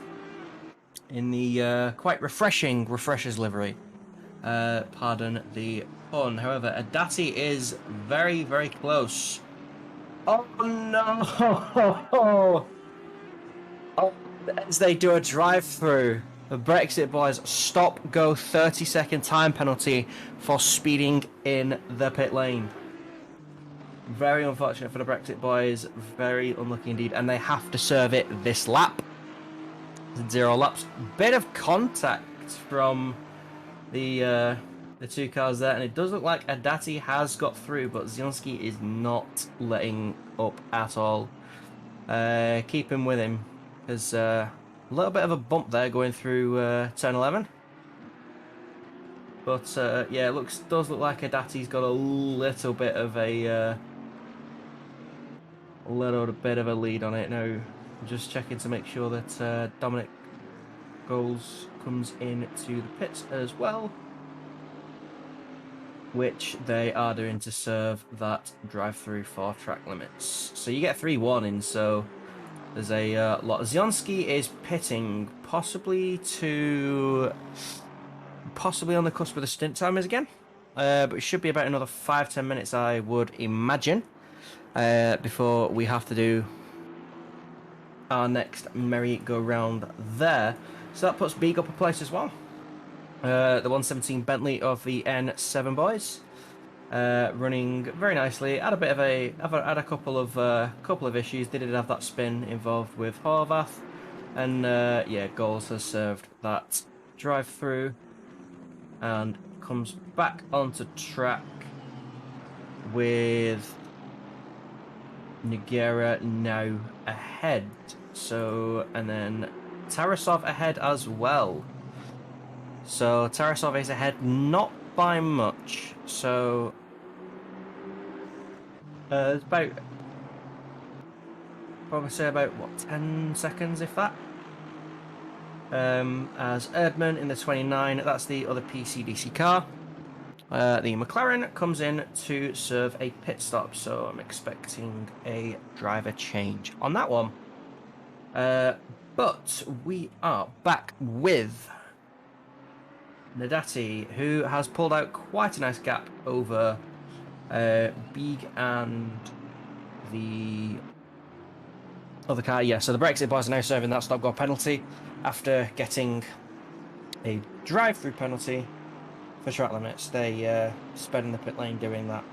in the quite refreshing Refreshers livery. Pardon the pun. However, Adati is very, very close. Oh no! Oh, as they do a drive-through, the Brexit boys stop-go 30-second time penalty for speeding in the pit lane. Very unfortunate for the Brexit boys. Very unlucky indeed, and they have to serve it this lap. 0 laps. Bit of contact from the two cars there, and it does look like Adati has got through, but Zionski is not letting up at all. Keeping with him. There's a little bit of a bump there going through turn 11. But yeah, it does look like Adati's got a little bit of a lead on it now. I'm just checking to make sure that Dominic Goals comes into the pits as well, which they are doing to serve that drive-through for track limits. So you get 3 warnings, so there's a lot. Zionski is pitting, possibly on the cusp of the stint timers again, but it should be about another 5-10 minutes, I would imagine, before we have to do our next merry-go-round there. So that puts Beag up a place as well. The 117 Bentley of the N7 boys, running very nicely. Had a couple of issues. They did have that spin involved with Horvath, and yeah, Goals has served that drive through and comes back onto track with Nogueira now ahead. So, and then Tarasov ahead as well. So Tarasov is ahead, not by much. So it's about, probably say about what, 10 seconds, if that. As Erdmann in the 29, that's the other PCDC car. The McLaren comes in to serve a pit stop, so I'm expecting a driver change on that one. But we are back with Nadati, who has pulled out quite a nice gap over Beag and the other car. Yeah, so the Brexit boys are now serving that stop-go penalty after getting a drive-through penalty for track limits. They sped in the pit lane doing that.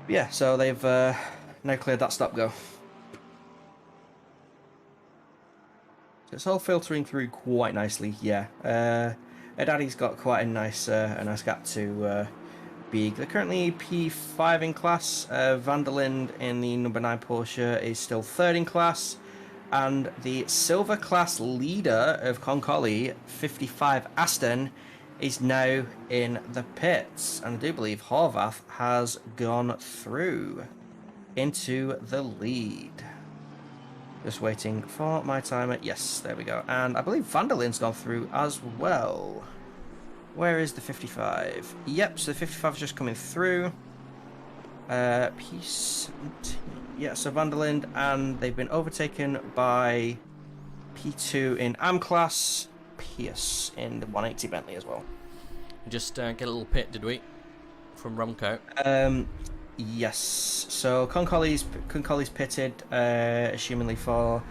Yeah, so they've now cleared that stop-go. So it's all filtering through quite nicely, yeah. Adadi's got quite a nice gap to Beag. They're currently P5 in class. Vanderlind in the number 9 Porsche is still 3rd in class. And the silver class leader of Concoli, 55 Aston, is now in the pits, and I do believe Horvath has gone through into the lead. Just waiting for my timer. Yes, there we go. And I believe Vanderlin's gone through as well. Where is the 55? Yep, so the 55 is just coming through. P17. Yeah, so Vanderlind, and they've been overtaken by P2 in AM class, Pierce in the 180 Bentley as well. We just get a little pit, did we? From Rumco. Yes. So Concolly's pitted, assumingly for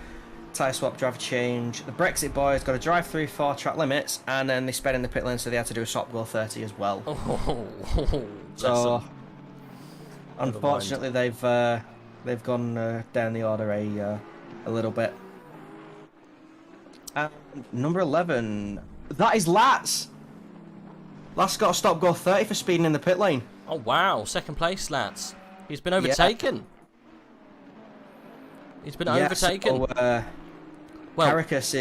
tyre swap, driver change. The Brexit boys got a drive through for track limits, and then they sped in the pit lane, so they had to do a stop go 30 as well. So unfortunately, they've gone down the order a little bit. And number 11, that is Lats. Lats got a stop go 30 for speeding in the pit lane. Oh wow, second place, Lats. He's been overtaken. Yeah. He's been overtaken. So, Caracas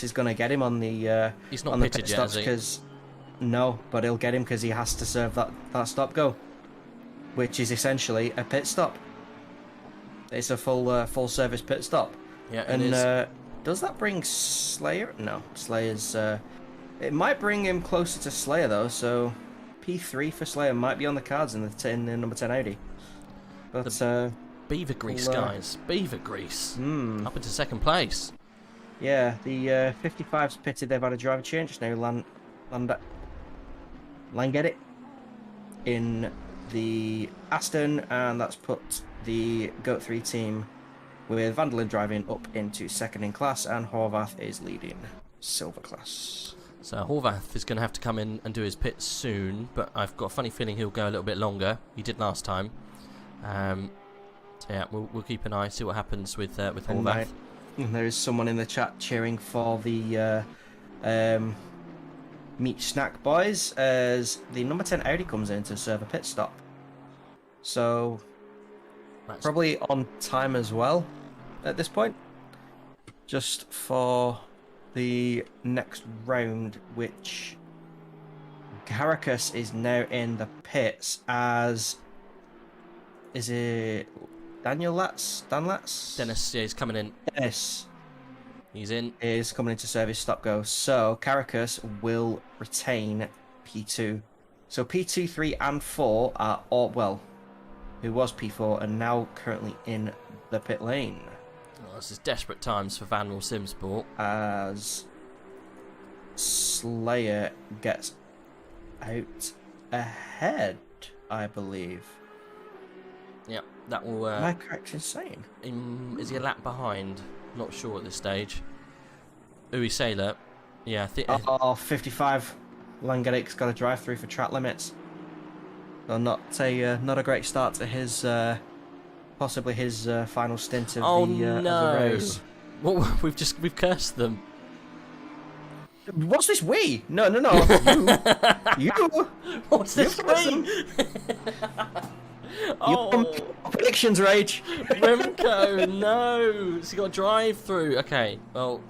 is going to get him on the he's not on the pitted pit yet, stops has he? because no, but he'll get him because he has to serve that stop go, which is essentially a pit stop. It's a full service pit stop. Yeah, and does that bring Slayer? No, Slayer's. It might bring him closer to Slayer though, so P3 for Slayer might be on the cards in the number 10 Audi. But Beaver Grease, guys. Beaver Grease. Up into second place. Yeah, the 55's pitted. They've had a driver change. It's now Langedit in the Aston, and that's put the Goat 3 team with Vandalin driving up into second in class, and Horvath is leading silver class. So Horvath is going to have to come in and do his pits soon, but I've got a funny feeling he'll go a little bit longer. He did last time. So yeah, we'll keep an eye, see what happens with Horvath. And there is someone in the chat cheering for the Meat Snack boys as the number 10 Audi comes in to serve a pit stop. So probably on time as well at this point, just for the next round, which Caracas is now in the pits as is it Daniel Latz? Dan Latz? Dennis, yeah, he's coming in. Dennis. He's in. Is coming into service stop go. So Caracas will retain P2. So P2, 3 and 4 are all, well, who was P4 and now currently in the pit lane. Oh, this is desperate times for Vandal Simsport. As Slayer gets out ahead, I believe. Yep, that will... Am I correct in saying? Is he a lap behind? Not sure at this stage. Uwe Sailor. Yeah, I think... 55. Langedic's got a drive-through for track limits. So not a great start to his... possibly his final stint of the race. Well, we've cursed them. What's this we? No. You. What's this we? Predictions, Rage. Remco, no. So he got a drive-through. Okay, well,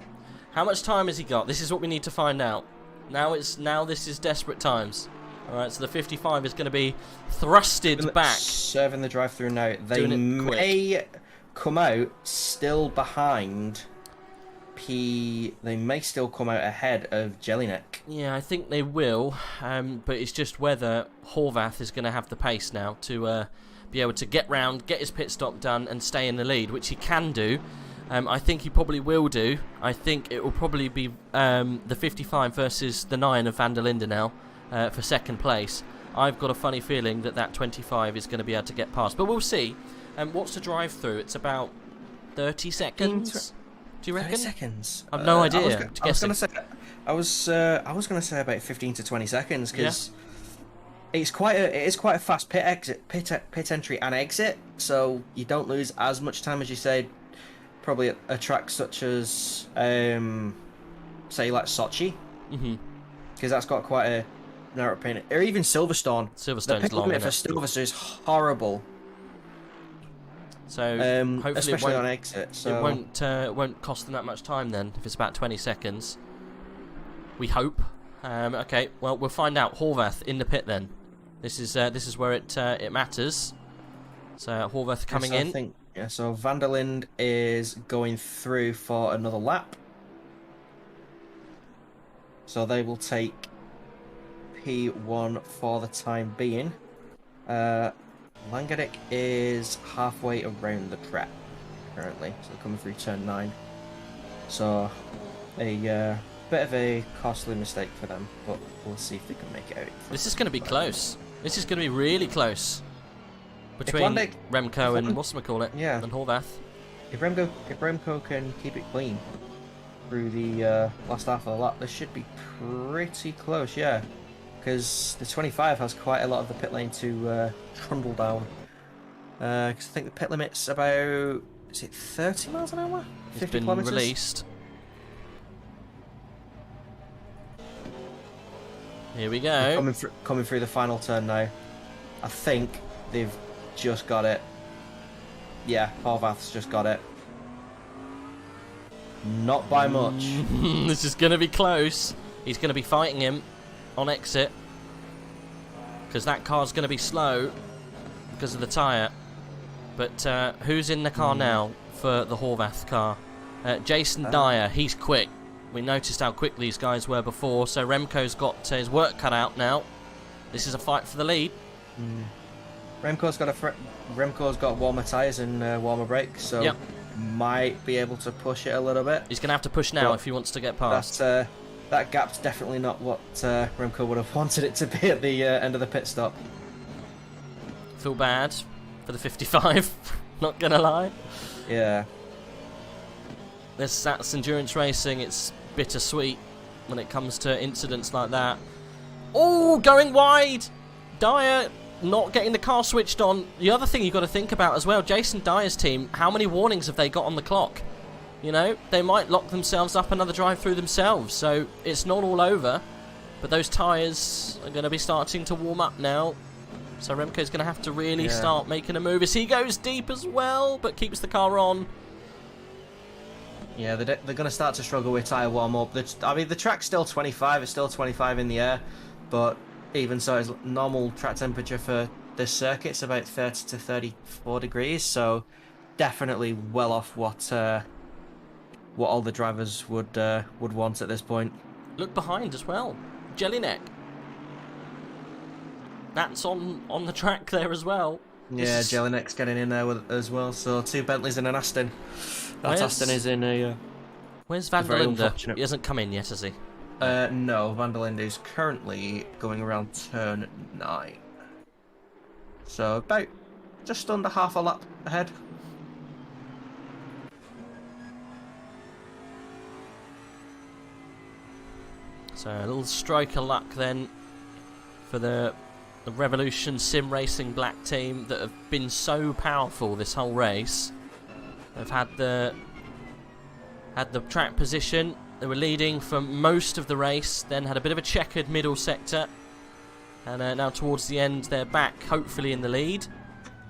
how much time has he got? This is what we need to find out. Now this is desperate times. All right, so the 55 is going to be thrusted back. Serving the drive-through now. They may come out still behind P. They may still come out ahead of Jellyneck. Yeah, I think they will. But it's just whether Horvath is going to have the pace now to be able to get round, get his pit stop done, and stay in the lead, which he can do. I think he probably will do. I think it will probably be the 55 versus the 9 of Van der Linde now. For second place. I've got a funny feeling that 25 is going to be able to get past, but we'll see. What's the drive through? It's about 30 seconds. Do you reckon? 30 seconds. I've no idea. I was going to say about 15 to 20 seconds because it is quite a fast pit entry and exit, so you don't lose as much time as you say. Probably at a track such as say like Sochi, because that's got quite a narrow paint, or even Silverstone. Silverstone's long, for Silverstone is horrible. So hopefully especially on exit. So it won't cost them that much time then. If it's about 20 seconds, we hope. Okay, well we'll find out. Horvath in the pit then. This is where it matters. So Horvath coming in. So Van der Linde is going through for another lap. So they will take P1 for the time being. Langedic is halfway around the track currently, so coming through turn 9. So a bit of a costly mistake for them, but we'll see if they can make it out. This is going to be close. This is going to be really close. Between Remco and whatchamacallit, and Horvath. If Remco can keep it clean through the last half of the lap, this should be pretty close, yeah. Because the 25 has quite a lot of the pit lane to trundle down. Because I think the pit limit's about, is it 30 miles an hour? 50 it's been kilometers? Released. Here we go. Coming through the final turn now. I think they've just got it. Yeah, Horvath's just got it. Not by much. This is going to be close. He's going to be fighting him on exit. Because that car's going to be slow because of the tyre. But who's in the car now for the Horvath car? Jason Dyer, he's quick. We noticed how quick these guys were before, so Remco's got his work cut out now. This is a fight for the lead. Remco's got warmer tyres and warmer brakes, so might be able to push it a little bit. He's going to have to push now if he wants to get past. That gap's definitely not what Remco would have wanted it to be at the end of the pit stop. Feel bad for the 55, not going to lie. Yeah. That's endurance racing. It's bittersweet when it comes to incidents like that. Oh, going wide! Dyer not getting the car switched on. The other thing you've got to think about as well, Jason Dyer's team, how many warnings have they got on the clock? You know, they might lock themselves up another drive through themselves, so it's not all over. But those tyres are going to be starting to warm up now. So Remco's going to have to really start making a move as he goes deep as well, but keeps the car on. Yeah, they're going to start to struggle with tyre warm-up. I mean, the track's still 25, it's still 25 in the air, but even so, it's normal track temperature for this circuit's about 30 to 34 degrees, so definitely well off what all the drivers would want at this point. Look behind as well, Jelinek. That's on the track there as well. Yeah, Jelinek's getting in there as well, so 2 Bentleys and an Aston. That Aston is in a... Where's Van der Linde? He hasn't come in yet, has he? No, Van der Linde is currently going around turn 9. So about just under half a lap ahead. So a little stroke of luck then for the Revolution Sim Racing Black team that have been so powerful this whole race. They've had the track position. They were leading for most of the race, then had a bit of a checkered middle sector, and now towards the end they're back, hopefully in the lead,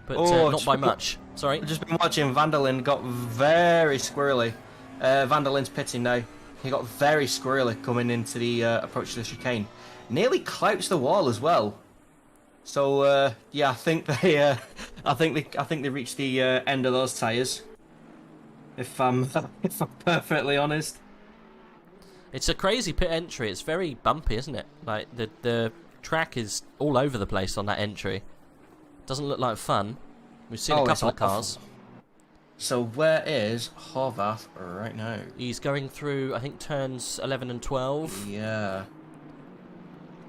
but not by much. Sorry. I've just been watching. Van der Linde got very squirrely. Van der Linde's pitting now. He got very squirrely coming into the approach to the chicane. Nearly clouts the wall as well. So yeah, I think they reached the end of those tyres. If I'm perfectly honest. It's a crazy pit entry. It's very bumpy, isn't it? Like the track is all over the place on that entry. Doesn't look like fun. We've seen a couple of cars. So where is Horvath right now? He's going through, I think, turns 11 and 12. Yeah.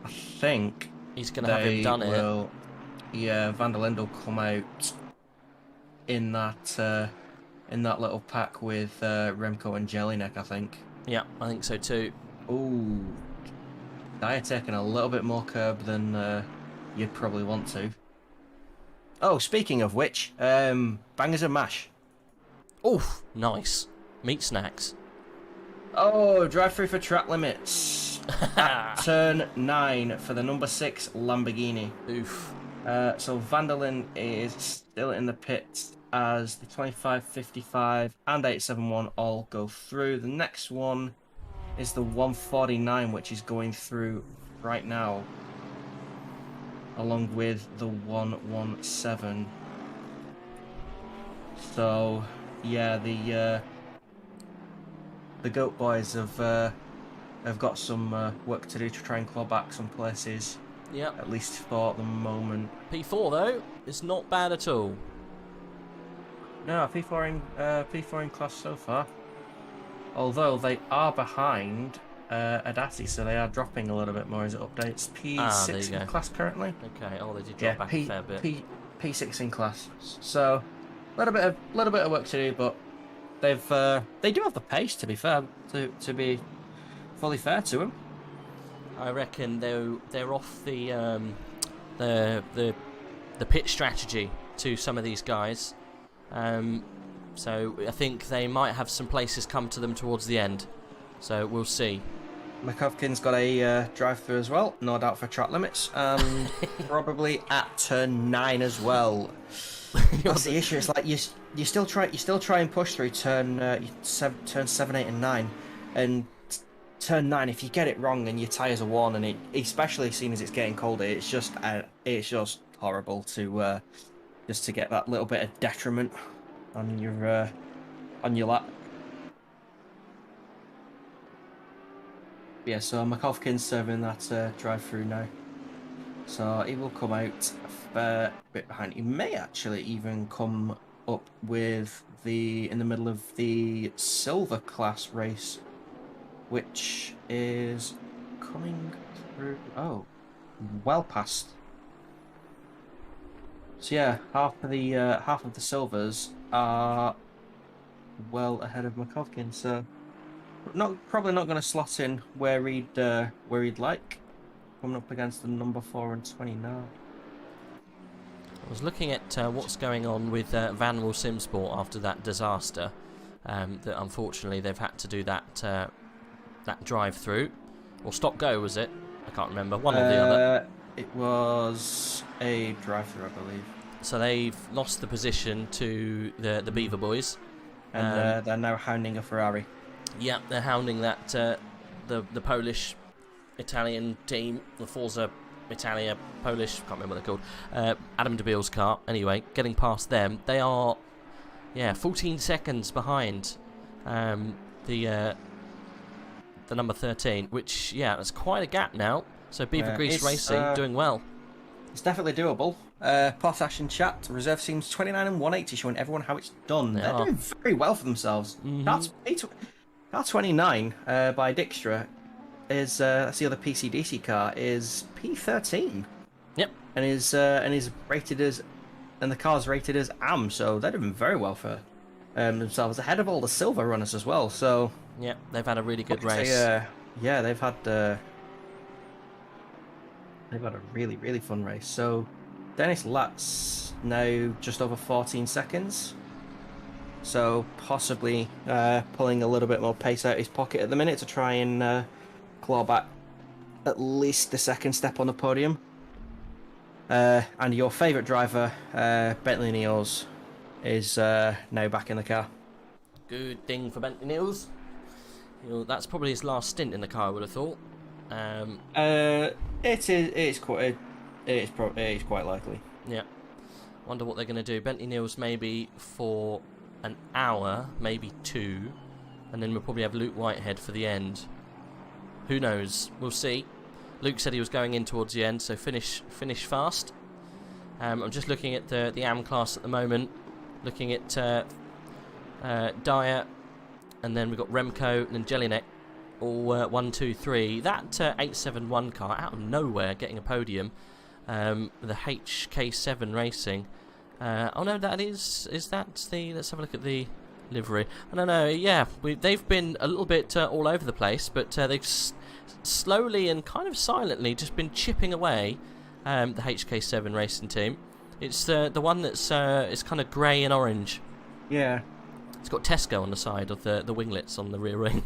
I think he's going to have him done it. Yeah, Van der Linde will come out in that little pack with Remco and Jelinek, I think. Yeah, I think so too. Ooh. Dyer taking a little bit more curb than you'd probably want to. Oh, speaking of which, bangers and mash. Oof, nice. Meat snacks. Oh, drive through for track limits. At turn 9 for the number 6 Lamborghini. Oof. So Van der Linde is still in the pits as the 25, 55 and 871 all go through. The next one is the 149, which is going through right now, along with the 117. So yeah, the Goat Boys have got some work to do to try and claw back some places. Yeah. At least for the moment. P4 though, it's not bad at all. No, P4 in class so far. Although they are behind Adati, so they are dropping a little bit more as it updates. P6 in class currently. Okay. Oh, they did drop back a fair bit. P6 in class. So a little bit of work to do, but they do have the pace, to be fair. To be fully fair to them. I reckon they're off the pit strategy to some of these guys. So I think they might have some places come to them towards the end. So we'll see. Makovkin's got a drive-through as well, no doubt for track limits, and probably at turn 9 as well. That's the issue. It's like you still try and push through turn 7, 8, and 9, and turn 9. If you get it wrong and your tyres are worn, and especially seeing as it's getting colder, it's just horrible to just to get that little bit of detriment on your lap. Yeah, so Makovkin's serving that drive-through now. So he will come out a fair bit behind. He may actually even come up with in the middle of the silver class race, which is coming through. Oh, well past. So yeah, half of the silvers are well ahead of Makovkin. So probably not going to slot in where he'd like. Coming up against the number 4 and 20 now. I was looking at what's going on with Van Wall Simsport after that disaster. That unfortunately they've had to do that drive through, or stop go, was it? I can't remember. One or the other. It was a drive through, I believe. So they've lost the position to the Beaver Boys, and they're now hounding a Ferrari. Yeah, they're hounding that the Polish Italian team, the Forza Italia Polish, can't remember what they're called. Adam DeBille's car. Anyway, getting past them, they are 14 seconds behind the number 13, which that's quite a gap now. So Beaver Grease Racing doing well. It's definitely doable. Potash in chat, reserve seems 29 and 180, showing everyone how it's done. They're doing very well for themselves. That's 29 by Dijkstra is that's the other PCDC car, is P13. Yep. And is rated as, and the car's rated as AM, so they're doing very well for themselves, ahead of all the silver runners as well. So yeah, they've had a really good race. They've had a really, really fun race. So Dennis Lat's now just over 14 seconds. So possibly pulling a little bit more pace out of his pocket at the minute to try and claw back at least the second step on the podium. And your favourite driver, Bentley Niels, is now back in the car. Good thing for Bentley Niels. That's probably his last stint in the car, I would have thought. It is quite likely. Yeah. Wonder what they're going to do. Bentley Niels maybe for an hour, maybe 2, and then we'll probably have Luke Whitehead for the end. Who knows? We'll see. Luke said he was going in towards the end, so finish fast. I'm just looking at the AM class at the moment, looking at Dyer, and then we've got Remco and Jelinek, all 1, 2, 3. That 871 car out of nowhere getting a podium. The HK7 Racing. Oh no, that is that the? Let's have a look at the livery. I don't know. Yeah, they've been a little bit all over the place, but they've slowly and kind of silently just been chipping away. The HK7 Racing team. It's the one that's it's kind of grey and orange. Yeah. It's got Tesco on the side of the winglets on the rear ring.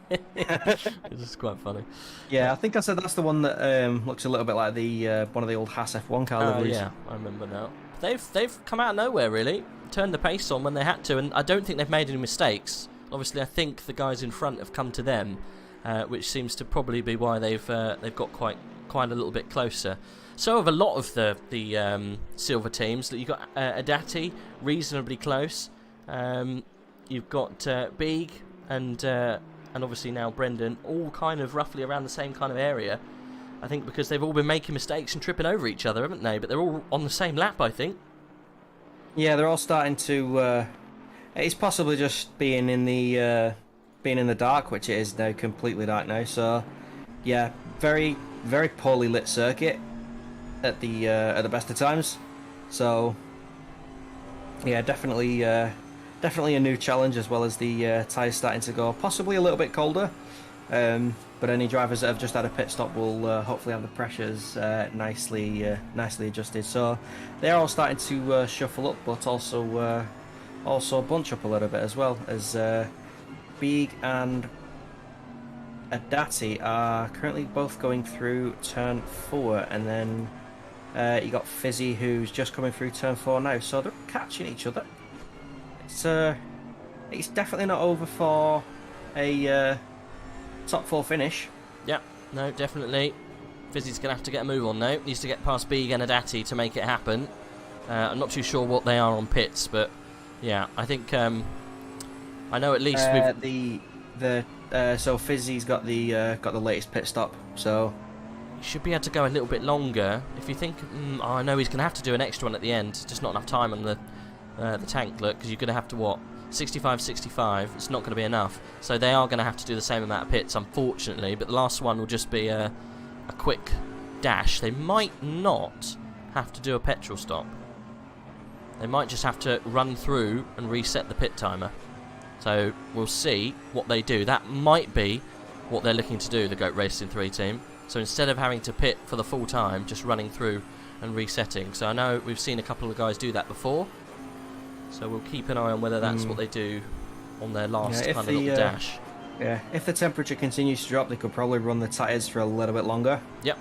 It's just quite funny. Yeah, I think I said that's the one that looks a little bit like the one of the old Haas F1 car liveries. Yeah, I remember now. They've come out of nowhere, really. Turned the pace on when they had to, and I don't think they've made any mistakes. Obviously, I think the guys in front have come to them, which seems to probably be why they've got quite a little bit closer. So have a lot of the silver teams. You've got Adati reasonably close. You've got Beeg and obviously now Brendan, all kind of roughly around the same kind of area. I think because they've all been making mistakes and tripping over each other, haven't they? But they're all on the same lap, I think. Yeah, they're all starting to. It's possibly just being in the being in the dark, which it is now completely dark now. So, yeah, very, very poorly lit circuit at the best of times. So, yeah, definitely a new challenge, as well as the tyres starting to go possibly a little bit colder. But any drivers that have just had a pit stop will hopefully have the pressures nicely adjusted. So they're all starting to shuffle up, but also bunch up a little bit as well, as Beeg and Adati are currently both going through turn 4, and then you got Fizzy, who's just coming through turn 4 now. So they're catching each other. It's definitely not over for a top 4 finish. Yeah, no, definitely. Fizzy's going to have to get a move on now. Needs to get past Beeg and Adati to make it happen. I'm not too sure what they are on pits, but yeah, I think I know at least so Fizzy's got the latest pit stop, so he should be able to go a little bit longer. If you think, I know he's going to have to do an extra one at the end, just not enough time on the tank, look, because you're going to have to, what, 65, it's not going to be enough. So they are going to have to do the same amount of pits, unfortunately, but the last one will just be a quick dash. They might not have to do a petrol stop. They might just have to run through and reset the pit timer. So we'll see what they do. That might be what they're looking to do, the Goat Racing 3 team. So instead of having to pit for the full time, just running through and resetting. So I know we've seen a couple of guys do that before. So we'll keep an eye on whether that's what they do on their last kind of little dash. Yeah, if the temperature continues to drop, they could probably run the tyres for a little bit longer. Yep.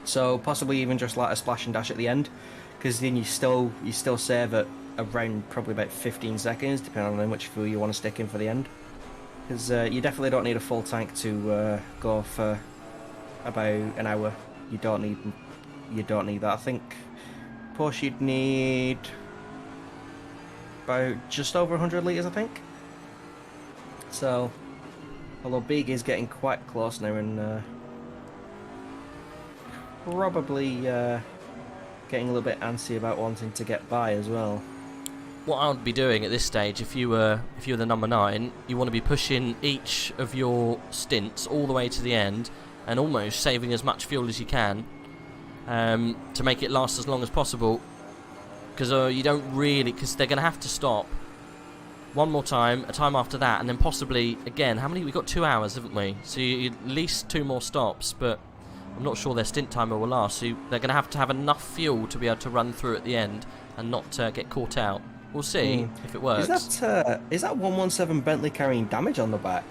So possibly even just like a splash and dash at the end, because then you still save at around probably about 15 seconds, depending on how much fuel you want to stick in for the end. Because you definitely don't need a full tank to go for about an hour. You don't need that. I think Porsche you'd need about just over 100 litres, I think. So, although Beeg is getting quite close now, and probably getting a little bit antsy about wanting to get by as well. What I would be doing at this stage, if you were the number 9, you want to be pushing each of your stints all the way to the end, and almost saving as much fuel as you can to make it last as long as possible. Because you don't really, because they're going to have to stop one more time, a time after that, and then possibly again. How many? We've got 2 hours, haven't we? So at least 2 more stops, but I'm not sure their stint timer will last. So they're going to have enough fuel to be able to run through at the end and not get caught out. We'll see if it works. Is that 117 Bentley carrying damage on the back?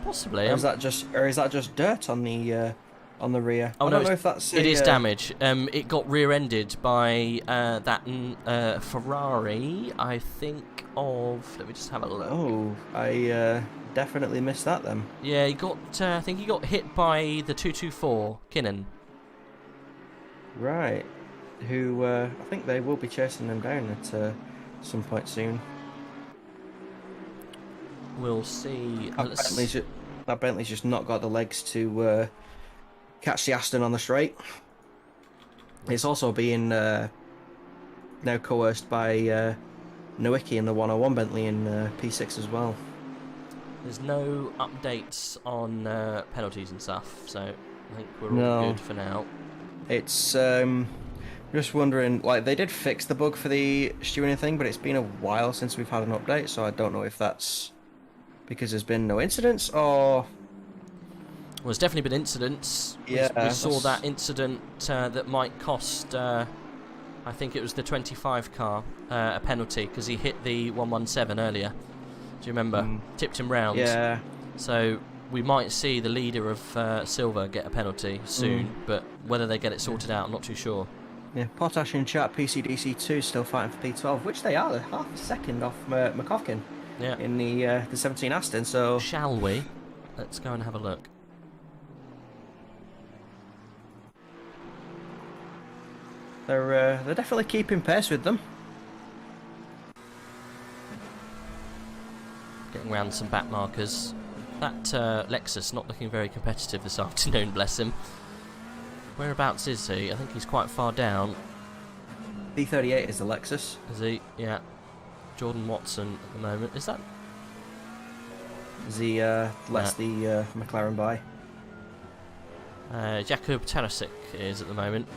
Possibly. Or is that just dirt on the rear? Oh, I don't know if that's it is damage. It got rear-ended by that Ferrari, I think of. Let me just have a look. Oh, I definitely missed that then. Yeah, he got. I think he got hit by the 224 Kinnan. Right. Who I think they will be chasing them down at some point soon. We'll see. That Bentley's just not got the legs to catch the Aston on the straight. It's also being now coerced by Nowicki in the 101 Bentley in P6 as well. There's no updates on penalties and stuff, so I think we're all good for now. It's just wondering, like, they did fix the bug for the steering thing, but it's been a while since we've had an update, so I don't know if that's because there's been no incidents or... Well, there's definitely been incidents. Yeah, we saw that incident that might cost, I think it was the 25 car, a penalty, because he hit the 117 earlier. Do you remember? Tipped him round. Yeah. So we might see the leader of Silver get a penalty soon, but whether they get it sorted out, I'm not too sure. Yeah, Potash in chat, PCDC2 still fighting for P12, which they are. They're half a second off McCoffkin in the 17 Aston, so... Shall we? Let's go and have a look. They're definitely keeping pace with them. Getting around some back markers. That Lexus not looking very competitive this afternoon, bless him. Whereabouts is he? I think he's quite far down. B38 is the Lexus. Is he? Yeah. Jordan Watson at the moment. Is that... as he lets the McLaren by. Jakub Teresic is at the moment.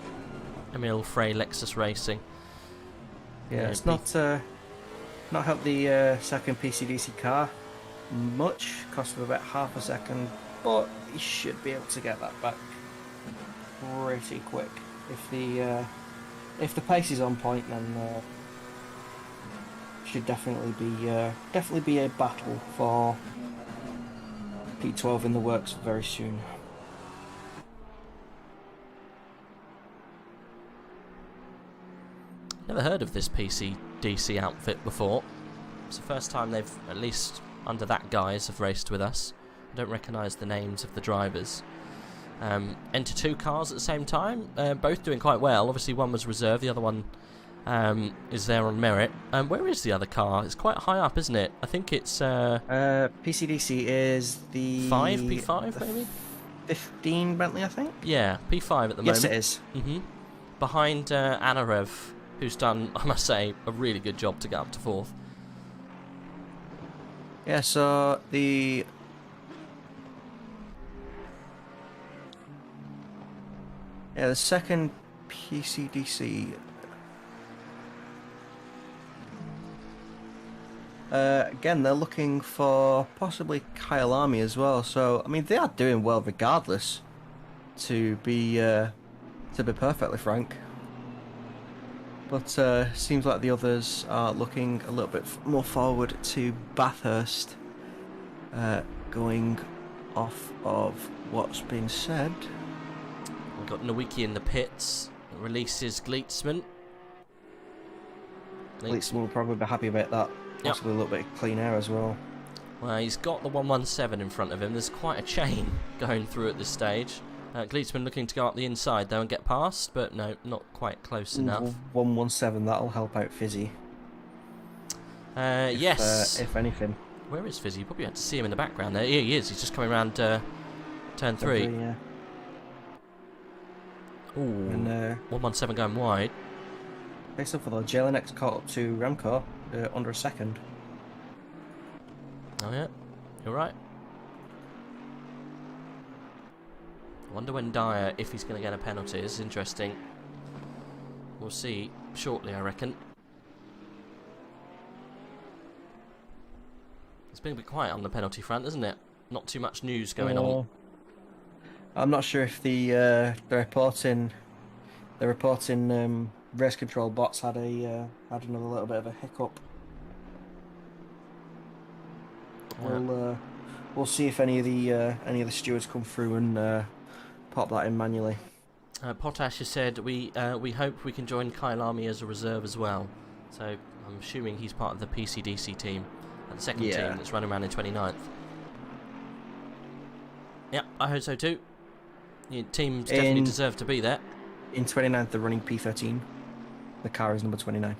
Emil Frey Lexus Racing. Yeah, it's not helped the second PCDC car much. Cost him about half a second, but he should be able to get that back pretty quick. If the pace is on point, then should definitely be a battle for P12 in the works very soon. Never heard of this PCDC outfit before. It's the first time they've, at least under that guise, have raced with us. I don't recognise the names of the drivers. Enter 2 cars at the same time, both doing quite well. Obviously one was reserved, the other one is there on merit. Where is the other car? It's quite high up, isn't it? I think it's... PCDC is the... P5 maybe? 15 Bentley, I think? Yeah, P5 at the moment. Yes, it is. Behind Anarev, who's done, I must say, a really good job to get up to 4th. Yeah, so the second PCDC again, they're looking for possibly Kyle Army as well, so I mean they are doing well regardless, to be perfectly frank. But seems like the others are looking a little bit more forward to Bathurst, going off of what's been said. We've got Nowicki in the pits. Releases Gleitzman. Gleitzman will probably be happy about that. Possibly a little bit of clean air as well. Well, he's got the 117 in front of him. There's quite a chain going through at this stage. Gleitzman looking to go up the inside though and get past, but no, not quite close enough. 117, that'll help out Fizzy. Yes. If anything. Where is Fizzy? You probably had to see him in the background there. Here he is. He's just coming around turn 3. Yeah. Ooh, And 117 going wide. based off of though, Jelinek caught up to Remco under a second. Oh yeah, you're right. I wonder when Dyer, if he's going to get a penalty. This is interesting. We'll see shortly, I reckon. It's been a bit quiet on the penalty front, isn't it? Not too much news going on. I'm not sure if the reporting race control bots had another little bit of a hiccup. We'll see if any of the stewards come through and pop that in manually. Potash has said we hope we can join Kyle Army as a reserve as well. So I'm assuming he's part of the PCDC team, the second team that's running around in 29th. Yeah, I hope so too. Your teams definitely deserve to be there. In 29th, they're running P13. The car is number 29.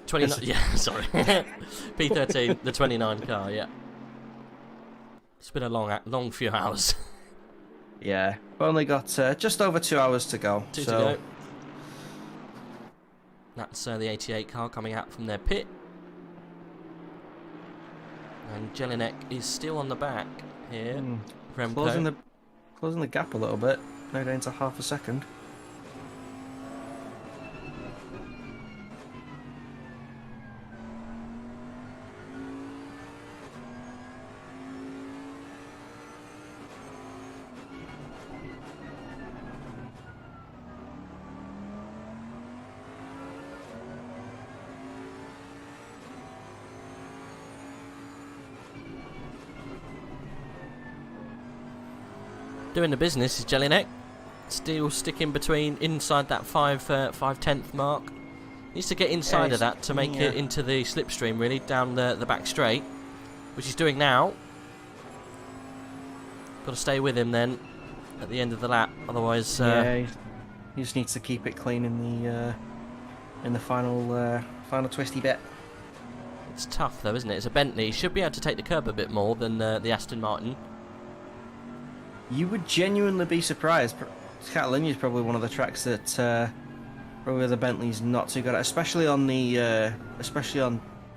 29. Yeah, sorry. P13, the 29 car. Yeah. It's been a long few hours. Yeah, we've only got just over 2 hours to go. Two to go. That's the 88 car coming out from their pit. And Jelinek is still on the back here. Closing the gap a little bit. Now down to half a second. Doing the business is Jelinek. Still sticking between inside that 5/10th mark. Needs to get inside of that to make it into the slipstream, really, down the back straight, which he's doing now. Got to stay with him then at the end of the lap, otherwise. He just needs to keep it clean in the final twisty bit. It's tough though, isn't it? It's a Bentley. He should be able to take the curb a bit more than the Aston Martin. You would genuinely be surprised. Catalunya is probably one of the tracks that probably the Bentley's not too good at, especially on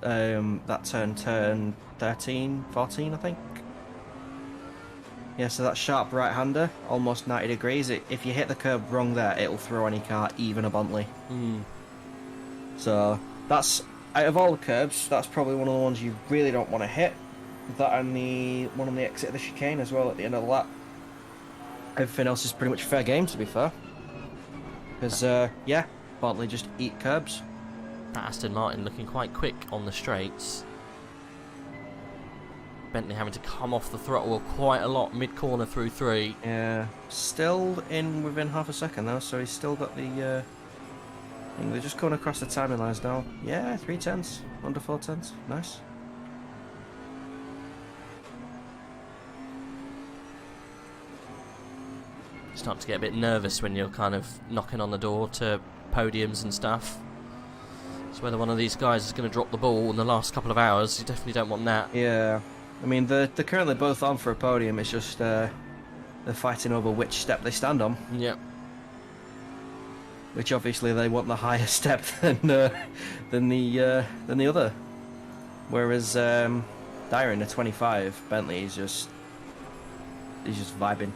that turn 13, 14, I think. Yeah, so that sharp right-hander, almost 90 degrees. If you hit the curb wrong there, it'll throw any car, even a Bentley. So that's, out of all the curbs, that's probably one of the ones you really don't want to hit. That and the one on the exit of the chicane as well at the end of the lap. Everything else is pretty much fair game, to be fair. Because, yeah, Bentley just eat curbs. Aston Martin looking quite quick on the straights. Bentley having to come off the throttle quite a lot mid-corner through 3. Yeah, still in within half a second though, so he's still got the... they're just going across the timing lines now. Yeah, 3/10s, under 4/10s, nice. Start to get a bit nervous when you're kind of knocking on the door to podiums and stuff. It's whether one of these guys is going to drop the ball in the last couple of hours. You definitely don't want that. Yeah, I mean they're currently both on for a podium. It's just they're fighting over which step they stand on. Yep. Which obviously they want the higher step than the other. Whereas Dyer in the 25, Bentley he's just vibing.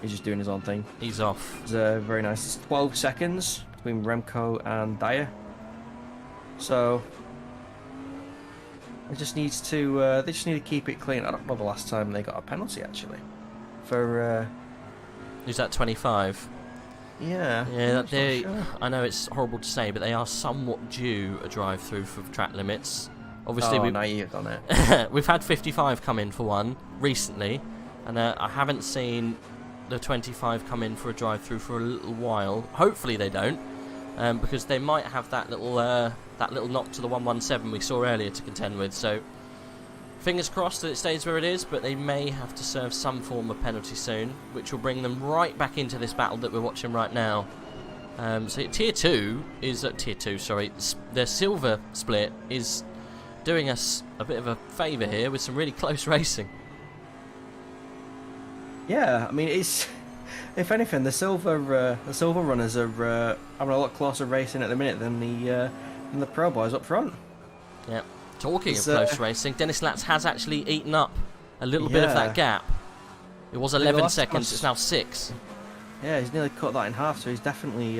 He's just doing his own thing. He's off. It's very nice. It's 12 seconds between Remco and Dyer. So they just need to keep it clean. I don't know the last time they got a penalty actually. For who's that? 25. Yeah. Yeah. Sure. I know it's horrible to say, but they are somewhat due a drive-through for track limits. Obviously, now you've done it. We've had 55 come in for one recently, and I haven't seen the 25 come in for a drive-through for a little while. Hopefully they don't, because they might have that little knock to the 117 we saw earlier to contend with. So fingers crossed that it stays where it is, but they may have to serve some form of penalty soon, which will bring them right back into this battle that we're watching right now. So tier 2 is tier 2. Sorry, the silver split is doing us a bit of a favour here with some really close racing. Yeah, I mean, it's, if anything, the silver runners are having a lot closer racing at the minute than the pro boys up front. Yeah. Talking of close racing, Dennis Latz has actually eaten up a little bit of that gap. It was 11 seconds. It's now 6. Yeah, he's nearly cut that in half, so he's definitely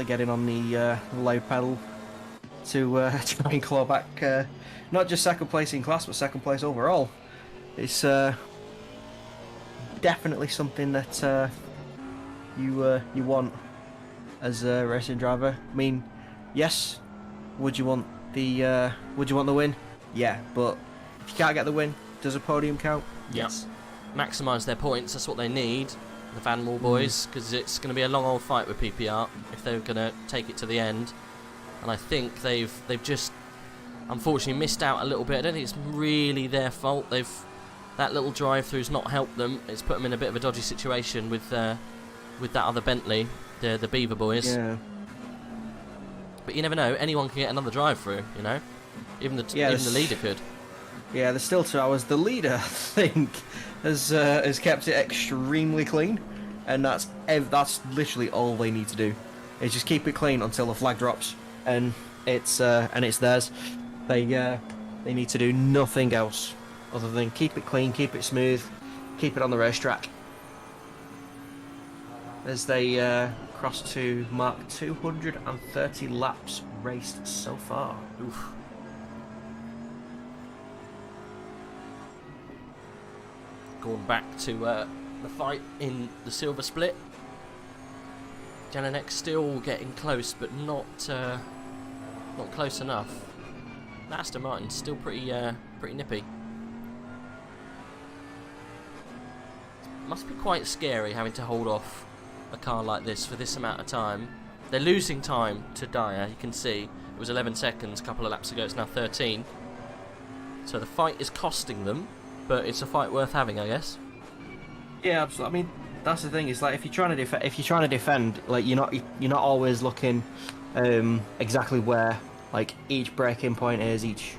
getting on the loud pedal to try and claw back not just second place in class, but second place overall. It's definitely something that you want as a racing driver. I mean, yes, would you want the win? Yeah, but if you can't get the win, does a podium count? Yes. Maximise their points. That's what they need, the Van Moor boys, because it's going to be a long old fight with PPR if they're going to take it to the end. And I think they've just unfortunately missed out a little bit. I don't think it's really their fault. That little drive-through's not helped them. It's put them in a bit of a dodgy situation with that other Bentley, the Beaver boys. Yeah. But you never know. Anyone can get another drive-through. You know, even the leader could. Yeah, there's still 2 hours. The leader, I think, has kept it extremely clean, and that's literally all they need to do. Is just keep it clean until the flag drops, and it's theirs. They need to do nothing else other than keep it clean, keep it smooth, keep it on the racetrack. As they cross to mark 230 laps raced so far. Oof. Going back to the fight in the silver split. Jelinek still getting close, but not close enough. Aston Martin's still pretty nippy. Must be quite scary having to hold off a car like this for this amount of time. They're losing time to Dyer. You can see it was 11 seconds a couple of laps ago. It's now 13. So the fight is costing them, but it's a fight worth having, I guess. Yeah, absolutely. I mean, that's the thing. It's like if you're trying to defend, like you're not always looking exactly where like each braking point is, each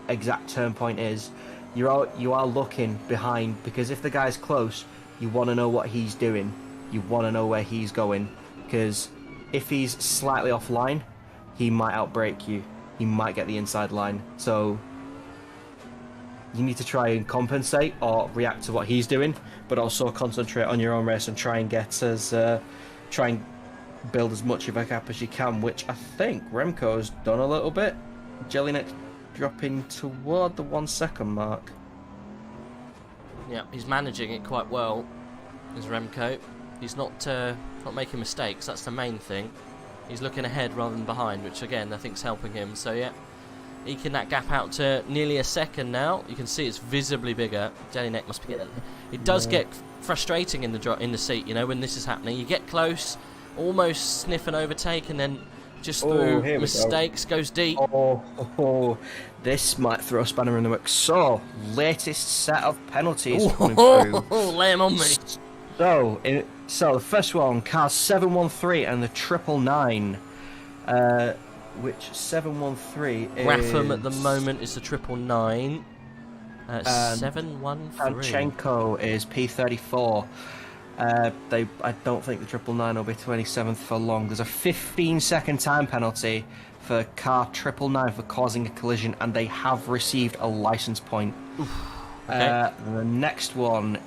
exact turn point is. You are looking behind, because if the guy's close, you want to know what he's doing. You want to know where he's going, because if he's slightly offline, he might outbrake you. He might get the inside line. So you need to try and compensate or react to what he's doing, but also concentrate on your own race and try and try and build as much of a gap as you can, which I think Remco's done a little bit. Jelinek dropping toward the 1 second mark. Yeah, he's managing it quite well, is Remco. He's not making mistakes, that's the main thing. He's looking ahead rather than behind, which again I think is helping him. So yeah, eking that gap out to nearly a second now. You can see it's visibly bigger. Jelinek must be getting... It does get frustrating in the seat, you know, when this is happening. You get close, almost sniff an overtake, and then just through mistakes goes deep. This might throw a spanner in the works. So, latest set of penalties coming through. Lay him on me. So the first one, car 713 and the 999. Which 713 is... Ratham at the moment is the 999. 713. Panchenko is P34. I don't think the 999 will be 27th for long. There's a 15-second time penalty for car 999 for causing a collision, and they have received a license point. Okay. The next one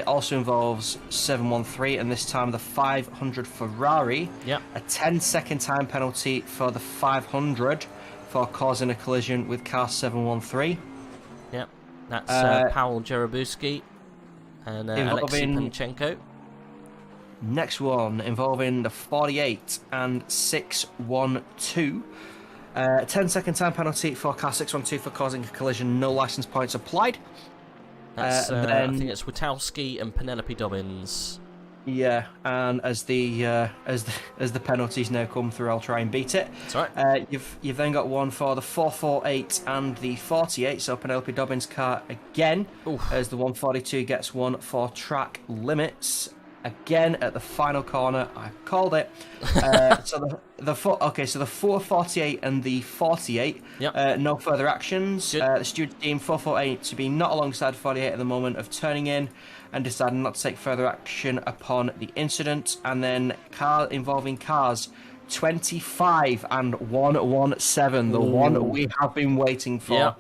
also involves 713, and this time the 500 Ferrari. Yep. A 10-second time penalty for the 500 for causing a collision with car 713. Yep. That's Paul Jerobuski and Alexei Panchenko. Next one involving the 48 and 612. 10-second time penalty for car 612 for causing a collision. No license points applied. That's, I think it's Witowski and Penelope Dobbins. Yeah, and as the penalties now come through, I'll try and beat it. That's right. You've then got one for the 448 and the 48. So Penelope Dobbins' car again, as the 142 gets one for track limits. Again at the final corner, I called it. So the 448 and the 48. Yep. No further actions. The student team 448 to be not alongside 48 at the moment of turning in, and decided not to take further action upon the incident. And then car involving cars 25 and 117, the one we have been waiting for. Yep.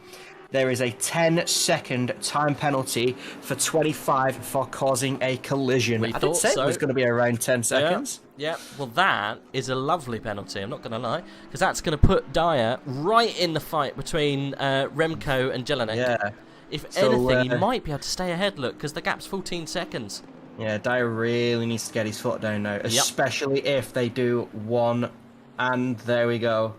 There is a 10-second time penalty for 25 for causing a collision. I did say it was going to be around 10 seconds. Yeah, well that is a lovely penalty, I'm not going to lie, because that's going to put Dyer right in the fight between Remco and Jelinek. Yeah. If anything, he might be able to stay ahead, look, because the gap's 14 seconds. Yeah, Dyer really needs to get his foot down now, especially if they do one, and there we go.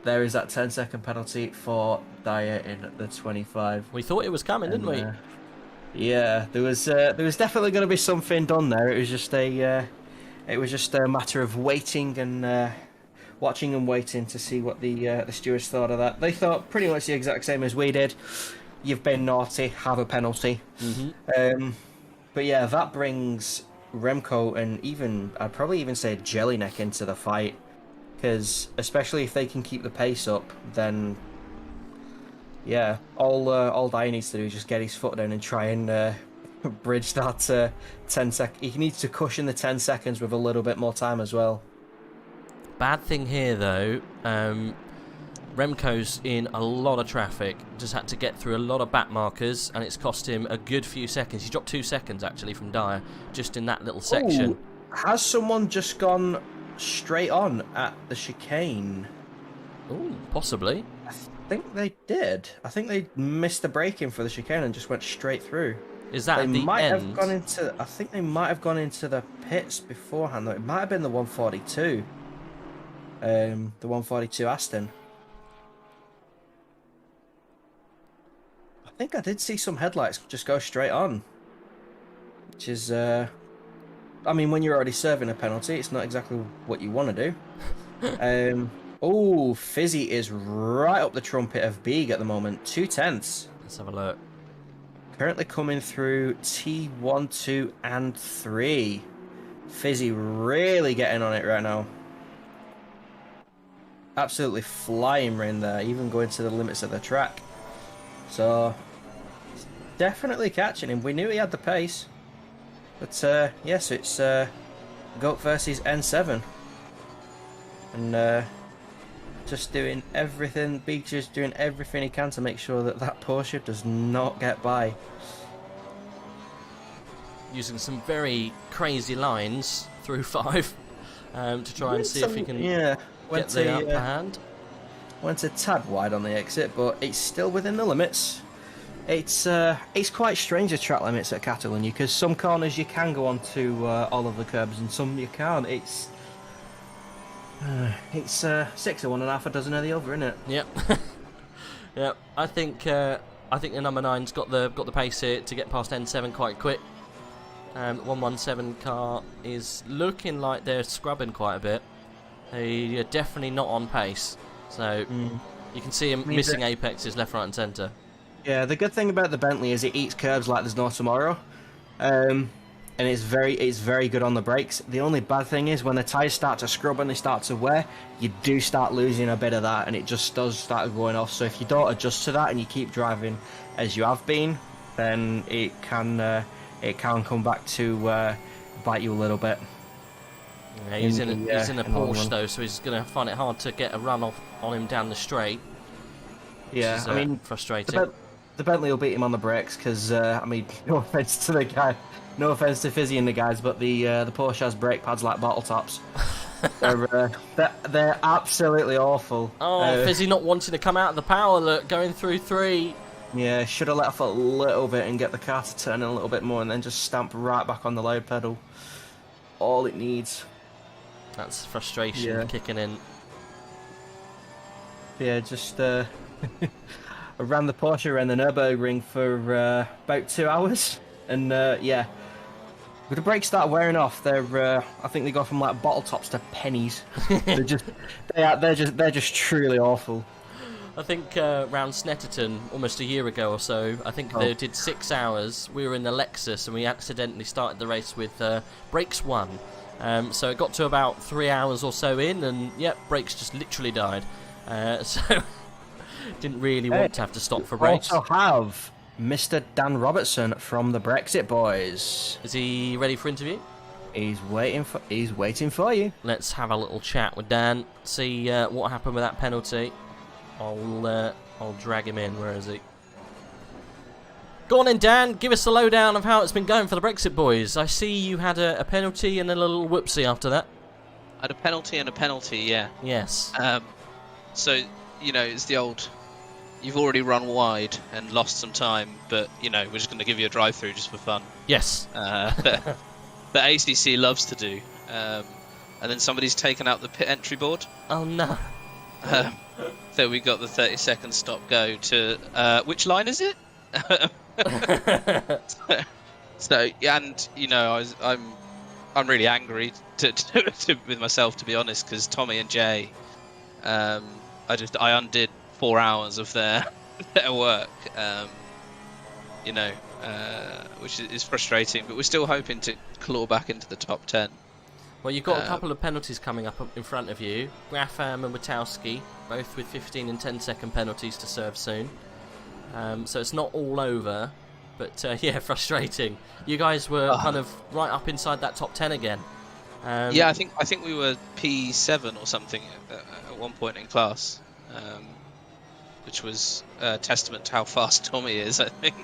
There is that 10-second penalty for Dyer in the 25. We thought it was coming, didn't we? Yeah, there was definitely going to be something done there. It was just a matter of waiting and watching and waiting to see what the stewards thought of that. They thought pretty much the exact same as we did. You've been naughty, have a penalty. But yeah, that brings Remco and I'd probably even say Jelinek into the fight. Because especially if they can keep the pace up, then yeah, all Dyer needs to do is just get his foot down and try and bridge that 10 seconds. He needs to cushion the 10 seconds with a little bit more time as well. Bad thing here though, Remco's in a lot of traffic, just had to get through a lot of back markers, and it's cost him a good few seconds. He dropped 2 seconds actually from Dyer, just in that little section. Ooh, has someone just gone straight on at the chicane? Oh, possibly. I think they did. I think they missed the braking for the chicane and just went straight through. Is that they at the might end? Have gone into. I think they might have gone into the pits beforehand. Though it might have been the 142. The 142 Aston. I think I did see some headlights just go straight on, which is. I mean, when you're already serving a penalty, it's not exactly what you want to do. Oh, Fizzy is right up the trumpet of Beeg at the moment. 2/10. Let's have a look. Currently coming through T1, 2, and 3. Fizzy really getting on it right now. Absolutely flying in there, even going to the limits of the track. So, definitely catching him. We knew he had the pace. But, yes, it's Goat versus N7. And just doing everything. Beecher's doing everything he can to make sure that that Porsche does not get by. Using some very crazy lines through 5 to try and see if he can get the upper hand. Went a tad wide on the exit, but it's still within the limits. It's quite strange, the track limits at Catalunya, because some corners you can go onto all of the curbs and some you can't. It's 6 of one and half a dozen of the other, isn't it? Yep. Yep. I think the number 9's got the pace here to get past N7 quite quick. 117 car is looking like they're scrubbing quite a bit. They're definitely not on pace, so you can see him missing apexes left, right, and centre. Yeah, the good thing about the Bentley is it eats curbs like there's no tomorrow, and it's very good on the brakes. The only bad thing is when the tyres start to scrub and they start to wear, you do start losing a bit of that, and it just does start going off. So if you don't adjust to that and you keep driving as you have been, then it can come back to bite you a little bit. Yeah, he's in a Porsche though, so he's going to find it hard to get a run off on him down the straight. Yeah, which is, I mean, frustrating. The Bentley will beat him on the brakes because I mean, no offense to the guy, no offense to Fizzy and the guys, but the Porsche has brake pads like bottle tops. They're absolutely awful. Oh, Fizzy not wanting to come out of the power, look, going through 3. Yeah, should have let off a little bit and get the car to turn a little bit more, and then just stamp right back on the load pedal. All it needs. That's frustration kicking in. Yeah, just I ran the Porsche around the Nürburgring for about 2 hours, and yeah, with the brakes start wearing off, I think they go from like bottle tops to pennies. they're just truly awful. I think round Snetterton almost a year ago or so, I think they did 6 hours. We were in the Lexus and we accidentally started the race with brakes 1. So it got to about 3 hours or so in, and yep, brakes just literally died. So didn't really want to have to stop for brakes. We also have Mr. Dan Robertson from the Brexit Boys. Is he ready for interview? He's waiting for you. Let's have a little chat with Dan. See what happened with that penalty. I'll drag him in. Where is he? Go on in, Dan. Give us the lowdown of how it's been going for the Brexit Boys. I see you had a penalty and a little whoopsie after that. I had a penalty and a penalty, yeah. Yes. So, you know, it's the old, you've already run wide and lost some time, but, you know, we're just going to give you a drive-through just for fun. Yes. That ACC loves to do. And then somebody's taken out the pit entry board. Oh, no. So we got the 30-second stop-go to, which line is it? So, and, you know, I'm really angry with myself, to be honest, because Tommy and Jay, I undid 4 hours of their work, you know, which is frustrating, but we're still hoping to claw back into the top 10. Well, you've got a couple of penalties coming up in front of you. Grafam and Witowski, both with 15 and 10-second penalties to serve soon. So it's not all over, but yeah, frustrating. You guys were kind of right up inside that top 10 again. Yeah, I think we were P7 or something at one point in class, which was a testament to how fast Tommy is, I think.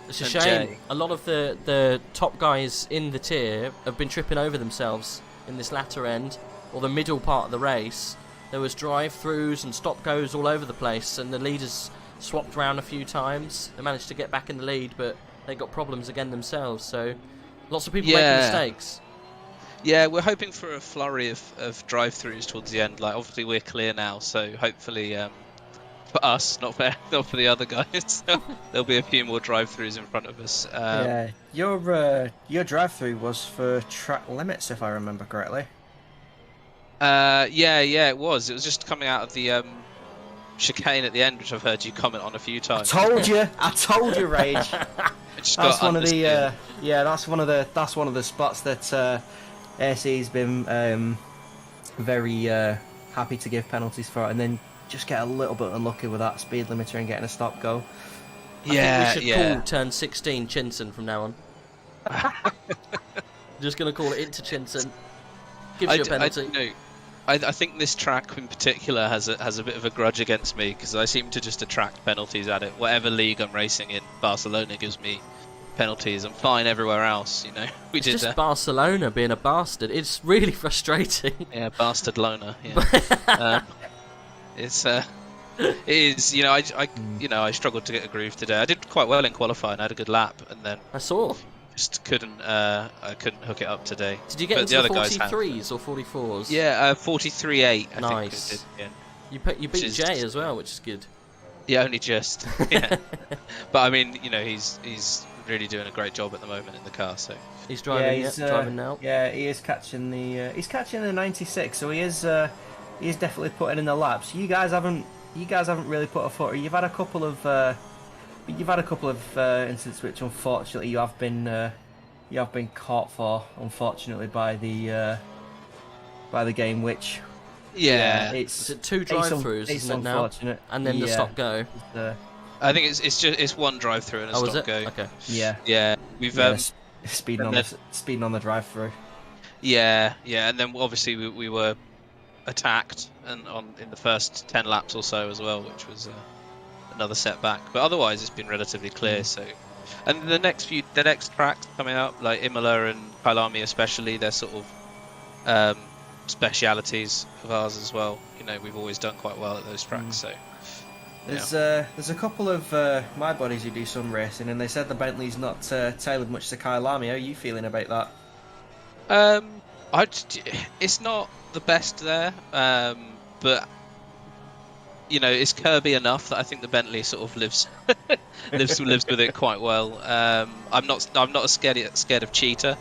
It's a shame. A lot of the top guys in the tier have been tripping over themselves in this latter end, or the middle part of the race. There was drive-throughs and stop-goes all over the place, and the leaders swapped around a few times. They managed to get back in the lead, but they got problems again themselves, so lots of people making mistakes. Yeah, we're hoping for a flurry of drive-throughs towards the end. Like, obviously we're clear now, so hopefully for us, not for the other guys, there'll be a few more drive-throughs in front of us. Yeah, your drive-through was for track limits, if I remember correctly. Yeah, it was. It was just coming out of the chicane at the end, which I've heard you comment on a few times. I told you, Rage. That's one of the that's one of the spots that SE's been very happy to give penalties for, and then just get a little bit unlucky with that speed limiter and getting a stop go. I think we should call turn 16 Chinson from now on. Just gonna call it into Chinson. Gives you a penalty. I think this track in particular has a bit of a grudge against me because I seem to just attract penalties at it. Whatever league I'm racing in, Barcelona gives me penalties. I'm fine everywhere else, you know. It's just Barcelona being a bastard. It's really frustrating. Yeah, bastard loner. Yeah. It is. You know, I struggled to get a groove today. I did quite well in qualifying. I had a good lap, and then I saw. Just couldn't. I couldn't hook it up today. Did you get into the 43s or 44s? Yeah, 43.8. Nice. I think I did, You beat Jay as well, which is good. Yeah, only just. Yeah. But I mean, you know, he's really doing a great job at the moment in the car. So he's driving. Yeah, driving now. Yeah, he is catching the. He's catching the 96, so he is definitely putting in the laps. You guys haven't really put a foot. You've had a couple of incidents which unfortunately you have been caught for, unfortunately, by the game, which it's 2 drive-throughs, isn't it now? And then the stop go. I think it's one drive-through and a stop go. Okay. Yeah. We've speeding on the drive-through. Yeah, and then obviously we were attacked and in the first 10 laps or so as well, which was another setback. But otherwise, it's been relatively clear. So, and the next tracks coming up, like Imola and Kyalami especially, they're sort of specialities of ours as well. You know, we've always done quite well at those tracks. So there's a couple of my buddies who do some racing, and they said the Bentley's not tailored much to Kyalami. How are you feeling about that? It's not the best there, but you know, it's curby enough that I think the Bentley sort of lives with it quite well. I'm not as scared of cheetah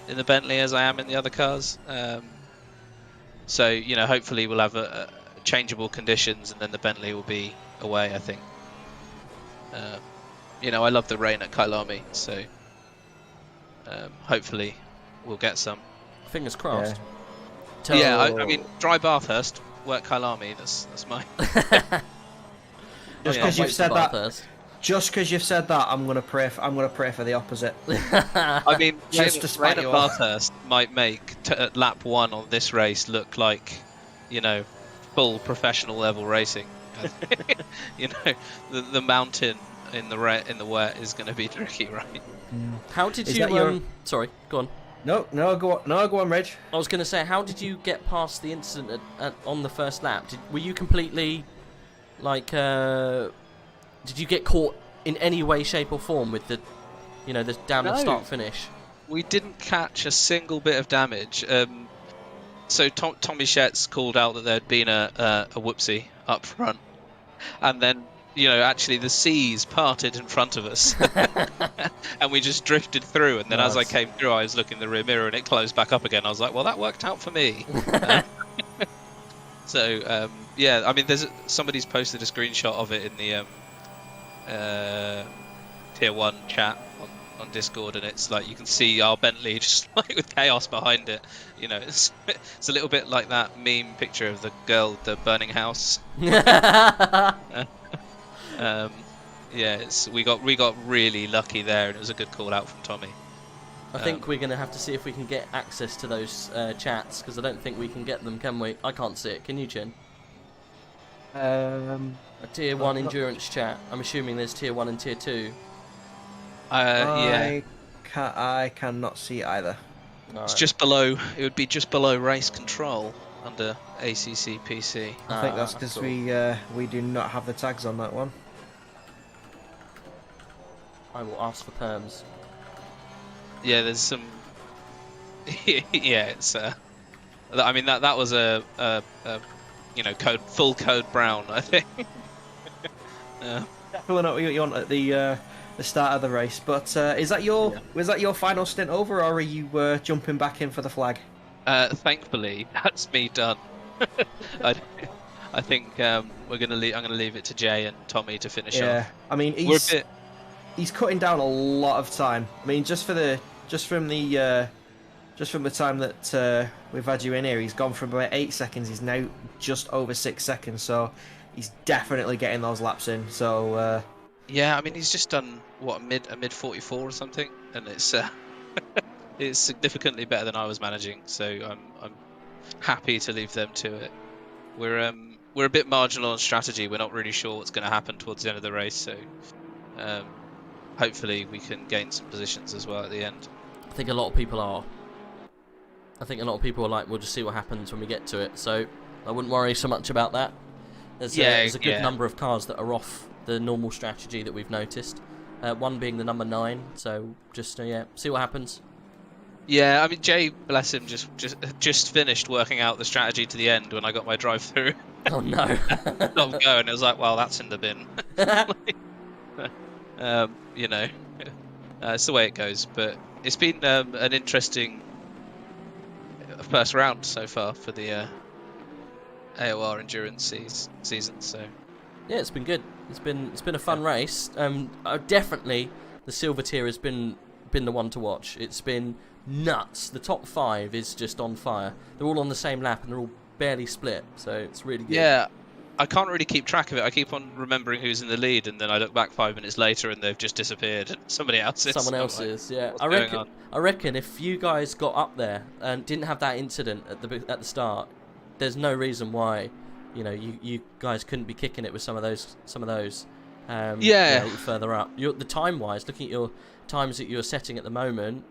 in the Bentley as I am in the other cars. So you know, hopefully we'll have a changeable conditions, and then the Bentley will be away. I think. You know, I love the rain at Kyalami, so hopefully we'll get some. Fingers crossed. Yeah, I mean, dry Bathurst, work Kyalami. That's mine. Just because you've said that. Just because you've said that, I'm gonna pray for the opposite. I mean, just to spite rain you at Bathurst might make lap 1 on this race look like, you know, full professional level racing. You know, the mountain in the wet is going to be tricky, right? How did you? Sorry, go on. No, go on, Reg. I was going to say, how did you get past the incident on the first lap? Were you completely, like, did you get caught in any way, shape, or form with the down the start finish? We didn't catch a single bit of damage. So Tommy Schetz called out that there'd been a whoopsie up front, and then, you know, actually the seas parted in front of us and we just drifted through, and then as I came through I was looking in the rear mirror and it closed back up again. I was like, well, that worked out for me. So yeah, I mean, somebody's posted a screenshot of it in the tier 1 chat on Discord, and it's like you can see our Bentley just like with chaos behind it. You know, it's a little bit like that meme picture of the girl with the burning house. Yeah, we got really lucky there, and it was a good call out from Tommy. I think we're going to have to see if we can get access to those chats, because I don't think we can get them, can we? I can't see it. Can you, Chin? A tier 1 endurance chat. I'm assuming there's tier 1 and tier 2. Yeah. I cannot see either. It's just below. It would be just below race control under ACC PC. I think that's because we do not have the tags on that one. I will ask for perms. Yeah, there's some. Yeah, it's. I mean, that was a you know, full code brown, I think. Definitely not what you want at the start of the race. But was that your final stint over, or are you jumping back in for the flag? Thankfully, that's me done. I think I'm gonna leave it to Jay and Tommy to finish off. I mean, he's cutting down a lot of time. I mean, just from the time that we've had you in here, he's gone from about 8 seconds. He's now just over 6 seconds. So he's definitely getting those laps in. So yeah, I mean, he's just done what, a mid 44 or something, and it's it's significantly better than I was managing. So I'm happy to leave them to it. We're a bit marginal on strategy. We're not really sure what's going to happen towards the end of the race, so hopefully we can gain some positions as well at the end. I think a lot of people are. I think a lot of people are like, we'll just see what happens when we get to it. So I wouldn't worry so much about that. There's a good number of cars that are off the normal strategy that we've noticed. One being the number 9. So just see what happens. Yeah, I mean, Jay, bless him, just finished working out the strategy to the end when I got my drive-through. Oh no! I'm going. It was like, well, that's in the bin. You know, it's the way it goes. But it's been an interesting first round so far for the AOR endurance season. So yeah, it's been good. It's been a fun race. Definitely, the silver tier has been the one to watch. It's been nuts. The top 5 is just on fire. They're all on the same lap and they're all barely split, so it's really good. Yeah, I can't really keep track of it. I keep on remembering who's in the lead, and then I look back 5 minutes later and they've just disappeared. Someone else is. Yeah. I reckon if you guys got up there and didn't have that incident at the start, there's no reason why, you guys couldn't be kicking it with some of those. Further up. The time wise, looking at your times that you're setting at the moment,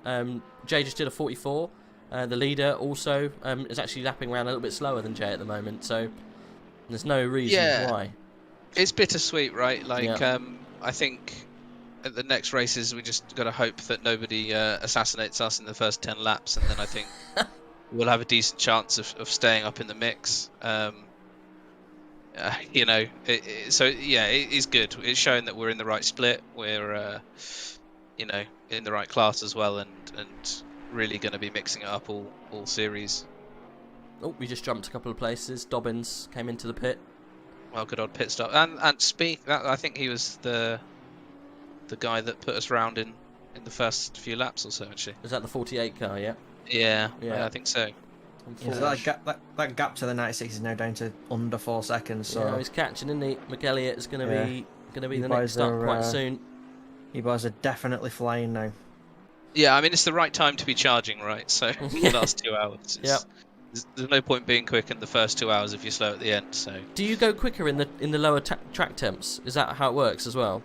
Jay just did a 44. The leader also is actually lapping around a little bit slower than Jay at the moment, so there's no reason why. It's bittersweet, right? I think at the next races we just got to hope that nobody assassinates us in the first 10 laps, and then I think we'll have a decent chance of staying up in the mix. It is good. It's showing that we're in the right split. We're in the right class as well, and really going to be mixing it up all series. Oh, we just jumped a couple of places. Dobbins came into the pit. Well, good old pit stop. And I think he was the guy that put us round in the first few laps or so, actually. Is that the 48 car, yeah? Yeah, I think so. Yeah, so that gap to the 96 is now down to under 4 seconds. So yeah, he's catching, isn't he? McElliott is going to be the next up quite soon. You guys are definitely flying now. Yeah, I mean, it's the right time to be charging, right? So the last 2 hours. There's no point being quick in the first 2 hours if you're slow at the end. So do you go quicker in the lower track temps? Is that how it works as well?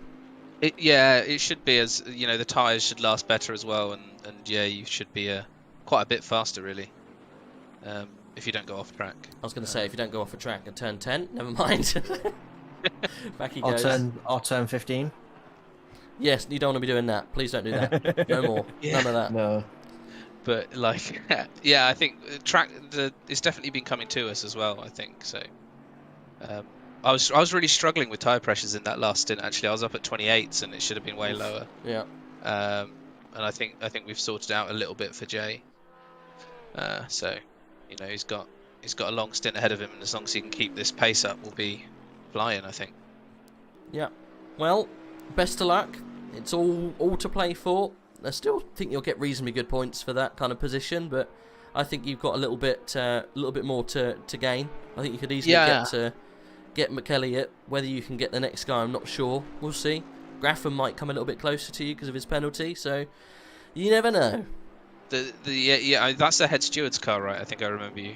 It should be, as the tyres should last better as well, and you should be quite a bit faster really. If you don't go off track. I was going to say, if you don't go off a track at turn 10, never mind. Back he goes. Or turn 15. Yes, you don't want to be doing that. Please don't do that. No more. None of that. No. But I think it's definitely been coming to us as well. I think so. I was really struggling with tyre pressures in that last stint. Actually, I was up at 28s, and it should have been way lower. Yeah. And I think we've sorted out a little bit for Jay. So, he's got a long stint ahead of him, and as long as he can keep this pace up, we'll be flying, I think. Yeah. Well, best of luck. It's all to play for. I still think you'll get reasonably good points for that kind of position, but I think you've got a little bit more to gain. I think you could easily get McElliott. Whether you can get the next guy, I'm not sure. We'll see. Graffam might come a little bit closer to you because of his penalty, so you never know. That's the head steward's car, right? I think I remember you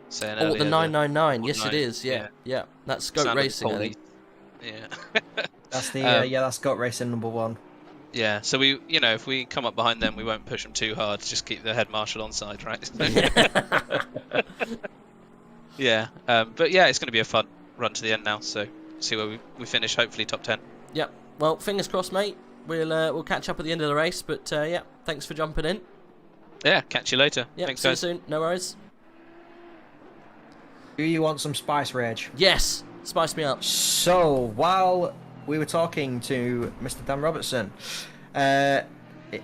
saying earlier. Oh, the 999. Yes, it is. Yeah. That's Scope Racing, I think. Yeah. That's that's Goat Racing number 1. Yeah, so we, if we come up behind them, we won't push them too hard. Just keep the head marshal on side, right? Yeah. But yeah, it's going to be a fun run to the end now. So see where we finish. Hopefully top 10. Yeah. Well, fingers crossed, mate. We'll catch up at the end of the race. But thanks for jumping in. Yeah. Catch you later. Yeah. Thanks, see guys. you soon. No worries. Do you want some spice rage? Yes. Spice me up. So while we were talking to Mr. Dan Robertson,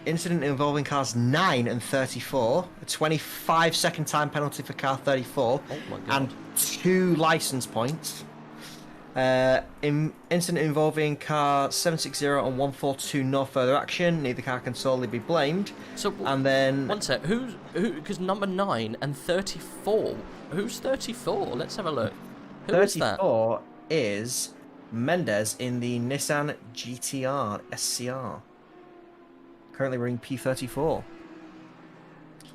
incident involving cars 9 and 34, a 25-second time penalty for car 34, and 2 license points. Incident involving car 760 and 142, no further action. Neither car can solely be blamed. So, and then one sec. Who? Because number 9 and 34. Who's 34? Let's have a look. Who 34 is Mendes in the Nissan GTR SCR. Currently wearing P34.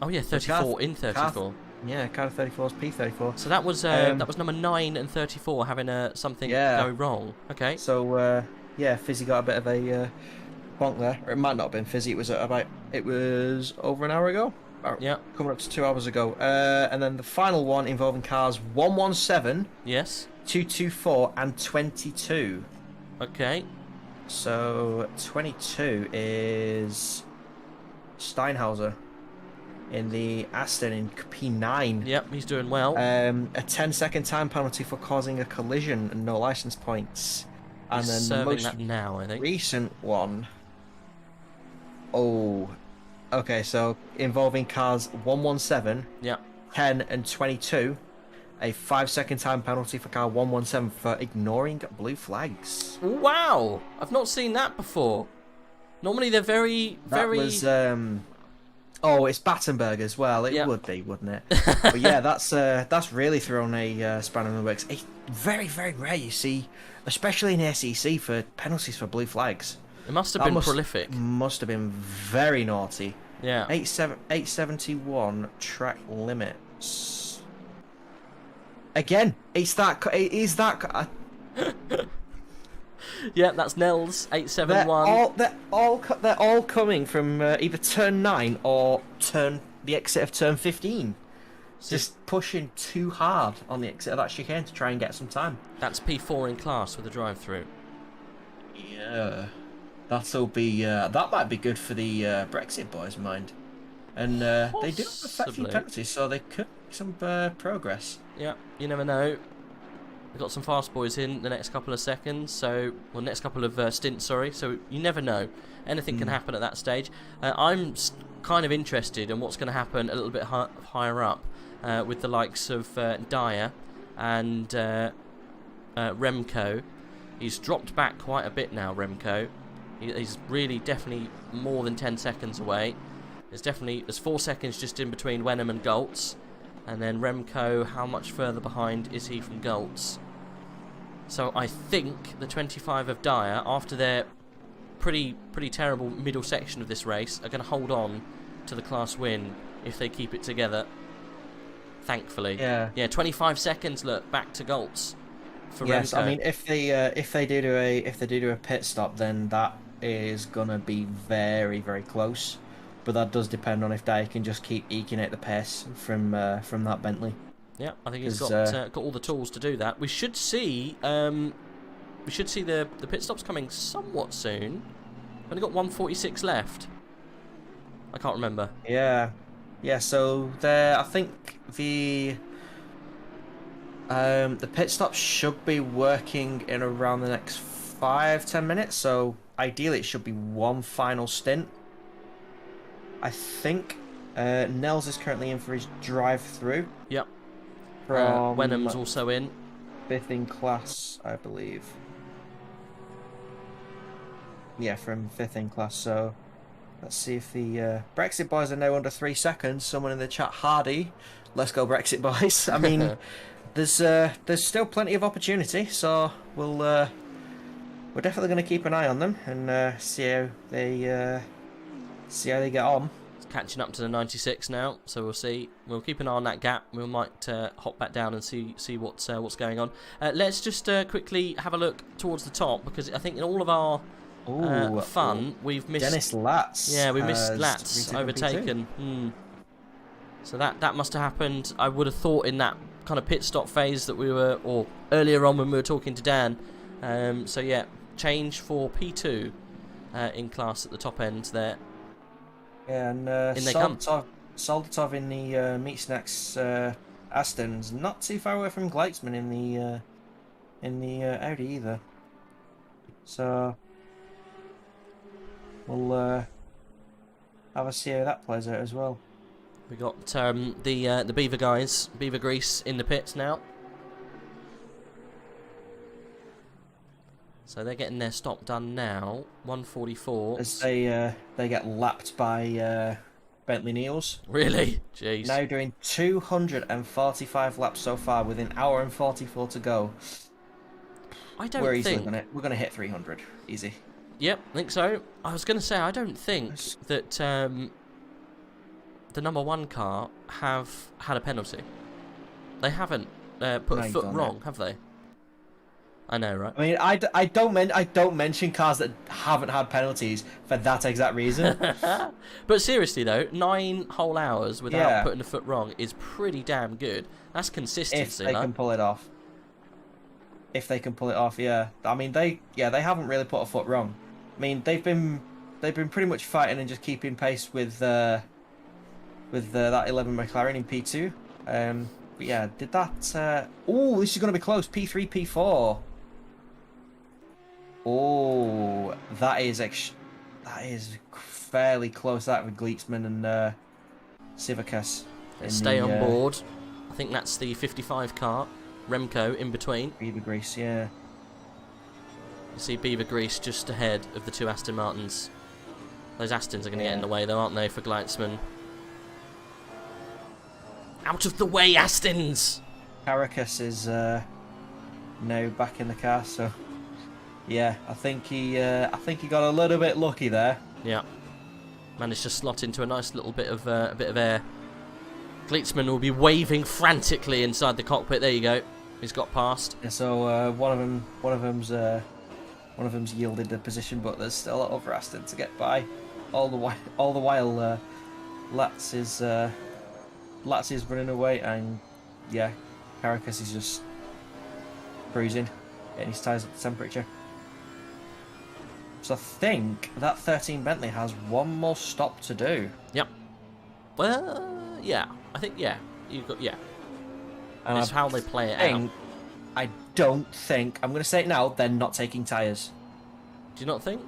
Oh yeah, 34 in 34. Yeah, car 34 is P34. So that was number 9 and 34 having something go wrong. Okay. So yeah, Fizzy got a bit of a bonk there. Or it might not have been Fizzy. It was over an hour ago. Yeah. Coming up to 2 hours ago. And then the final one involving cars 117. Yes. 224 and 22. Okay. So 22 is Steinhauser in the Aston in P9. Yep, he's doing well. A 10-second time penalty for causing a collision and no license points. And He's then the most that now, I think. recent one. Oh, okay. So involving cars 117, 10, and 22. A 5-second time penalty for car 117 for ignoring blue flags. Wow, I've not seen that before. Normally they're very. That was oh, it's Battenberg as well. It would be, wouldn't it? But yeah, that's really thrown a spanner in the works. It's very, very rare you see, especially in SEC, for penalties for blue flags. It must have been prolific. Must have been very naughty. Yeah. 871 track limits. Again, it is that. Yeah, that's Nels 871. They're all coming from either turn 9 or the exit of turn 15. Just pushing too hard on the exit of that chicane to try and get some time. That's P4 in class with a drive-through. Yeah, that'll be that might be good for the Brexit boys' mind, and they do have a few penalties, so they could make some progress. Yeah, you never know. We've got some fast boys in the next couple of seconds, next couple of stints, sorry, so you never know. Anything can happen at that stage. I'm kind of interested in what's going to happen a little bit higher up with the likes of Dyer and Remco. He's dropped back quite a bit now, Remco. He's really definitely more than 10 seconds away. There's 4 seconds just in between Wenham and Goltz. And then Remco, how much further behind is he from Goltz? So I think the 25 of Dyer, after their pretty terrible middle section of this race, are going to hold on to the class win if they keep it together. Thankfully. Yeah, 25 seconds. Look, back to Goltz for Remco. I mean, if they do a pit stop, then that is gonna be very, very close. But that does depend on if Dyer can just keep eking out the pace from that Bentley. Yeah, I think he's got all the tools to do that. We should see the pit stops coming somewhat soon. Only got 1:46 left. I can't remember. Yeah. So I think the pit stop should be working in around the next 5-10 minutes. So ideally, it should be one final stint. I think Nels is currently in for his drive-through. Yep. Wenham's also in. 5th in class, I believe. Yeah, from 5th in class. So let's see if the Brexit boys are now under 3 seconds. Someone in the chat, Hardy. Let's go, Brexit boys. I mean, there's still plenty of opportunity. So we're definitely going to keep an eye on them and see how they get on. It's catching up to the 96 now, so we'll see. We'll keep an eye on that gap. We might hop back down and see what's going on. Let's just quickly have a look towards the top, because I think in all of our fun we've missed Dennis Latz. Yeah, we missed Latz overtaken. So that must have happened. I would have thought in that kind of pit stop phase that we were, or earlier on when we were talking to Dan. So yeah, change for P2 in class at the top end there. Yeah, and Soldatov in the Meat Snacks Aston's not too far away from Gleitzman in the Audi either. So we'll have a see how that plays out as well. We got the Beaver guys, Beaver Grease, in the pits now. So they're getting their stop done now. 1:44. As they get lapped by Bentley Niels. Really? Jeez. Now doing 245 laps so far with an hour and 44 to go. We're gonna hit 300 easy. Yep, I think so. I was gonna say I don't think that the number 1 car have had a penalty. They haven't put a foot wrong, have they? I know, right? I mean, I don't mention cars that haven't had penalties for that exact reason. But seriously though, 9 whole hours without putting a foot wrong is pretty damn good. That's consistency. If they can pull it off. If they can pull it off, yeah. I mean, they haven't really put a foot wrong. I mean, they've been pretty much fighting and just keeping pace with that 11 McLaren in P2. But yeah, did that? Oh, this is going to be close. P3, P4. Oh, that is fairly close. That with Gleetsman and Civikas. Stay on board. I think that's the 55 car. Remco in between. Beaver Grease, yeah. You see Beaver Grease just ahead of the 2 Aston Martins. Those Astons are going to get in the way though, aren't they, for Gleitzman? Out of the way, Astons! Caracas is now back in the car, so yeah, I think he got a little bit lucky there. Yeah, managed to slot into a nice little bit of air. Gleitzman will be waving frantically inside the cockpit. There you go. He's got past. Yeah, so one of them's yielded the position, but there's still other Aston to get by. All the while, Latz is running away, and yeah, Caracas is just cruising, getting his tyres up to temperature. So I think that 13 Bentley has one more stop to do. Yep. Well, yeah. I think, yeah. You've got, yeah. And it's how they play it out. I don't think, I'm going to say it now, they're not taking tyres. Do you not think?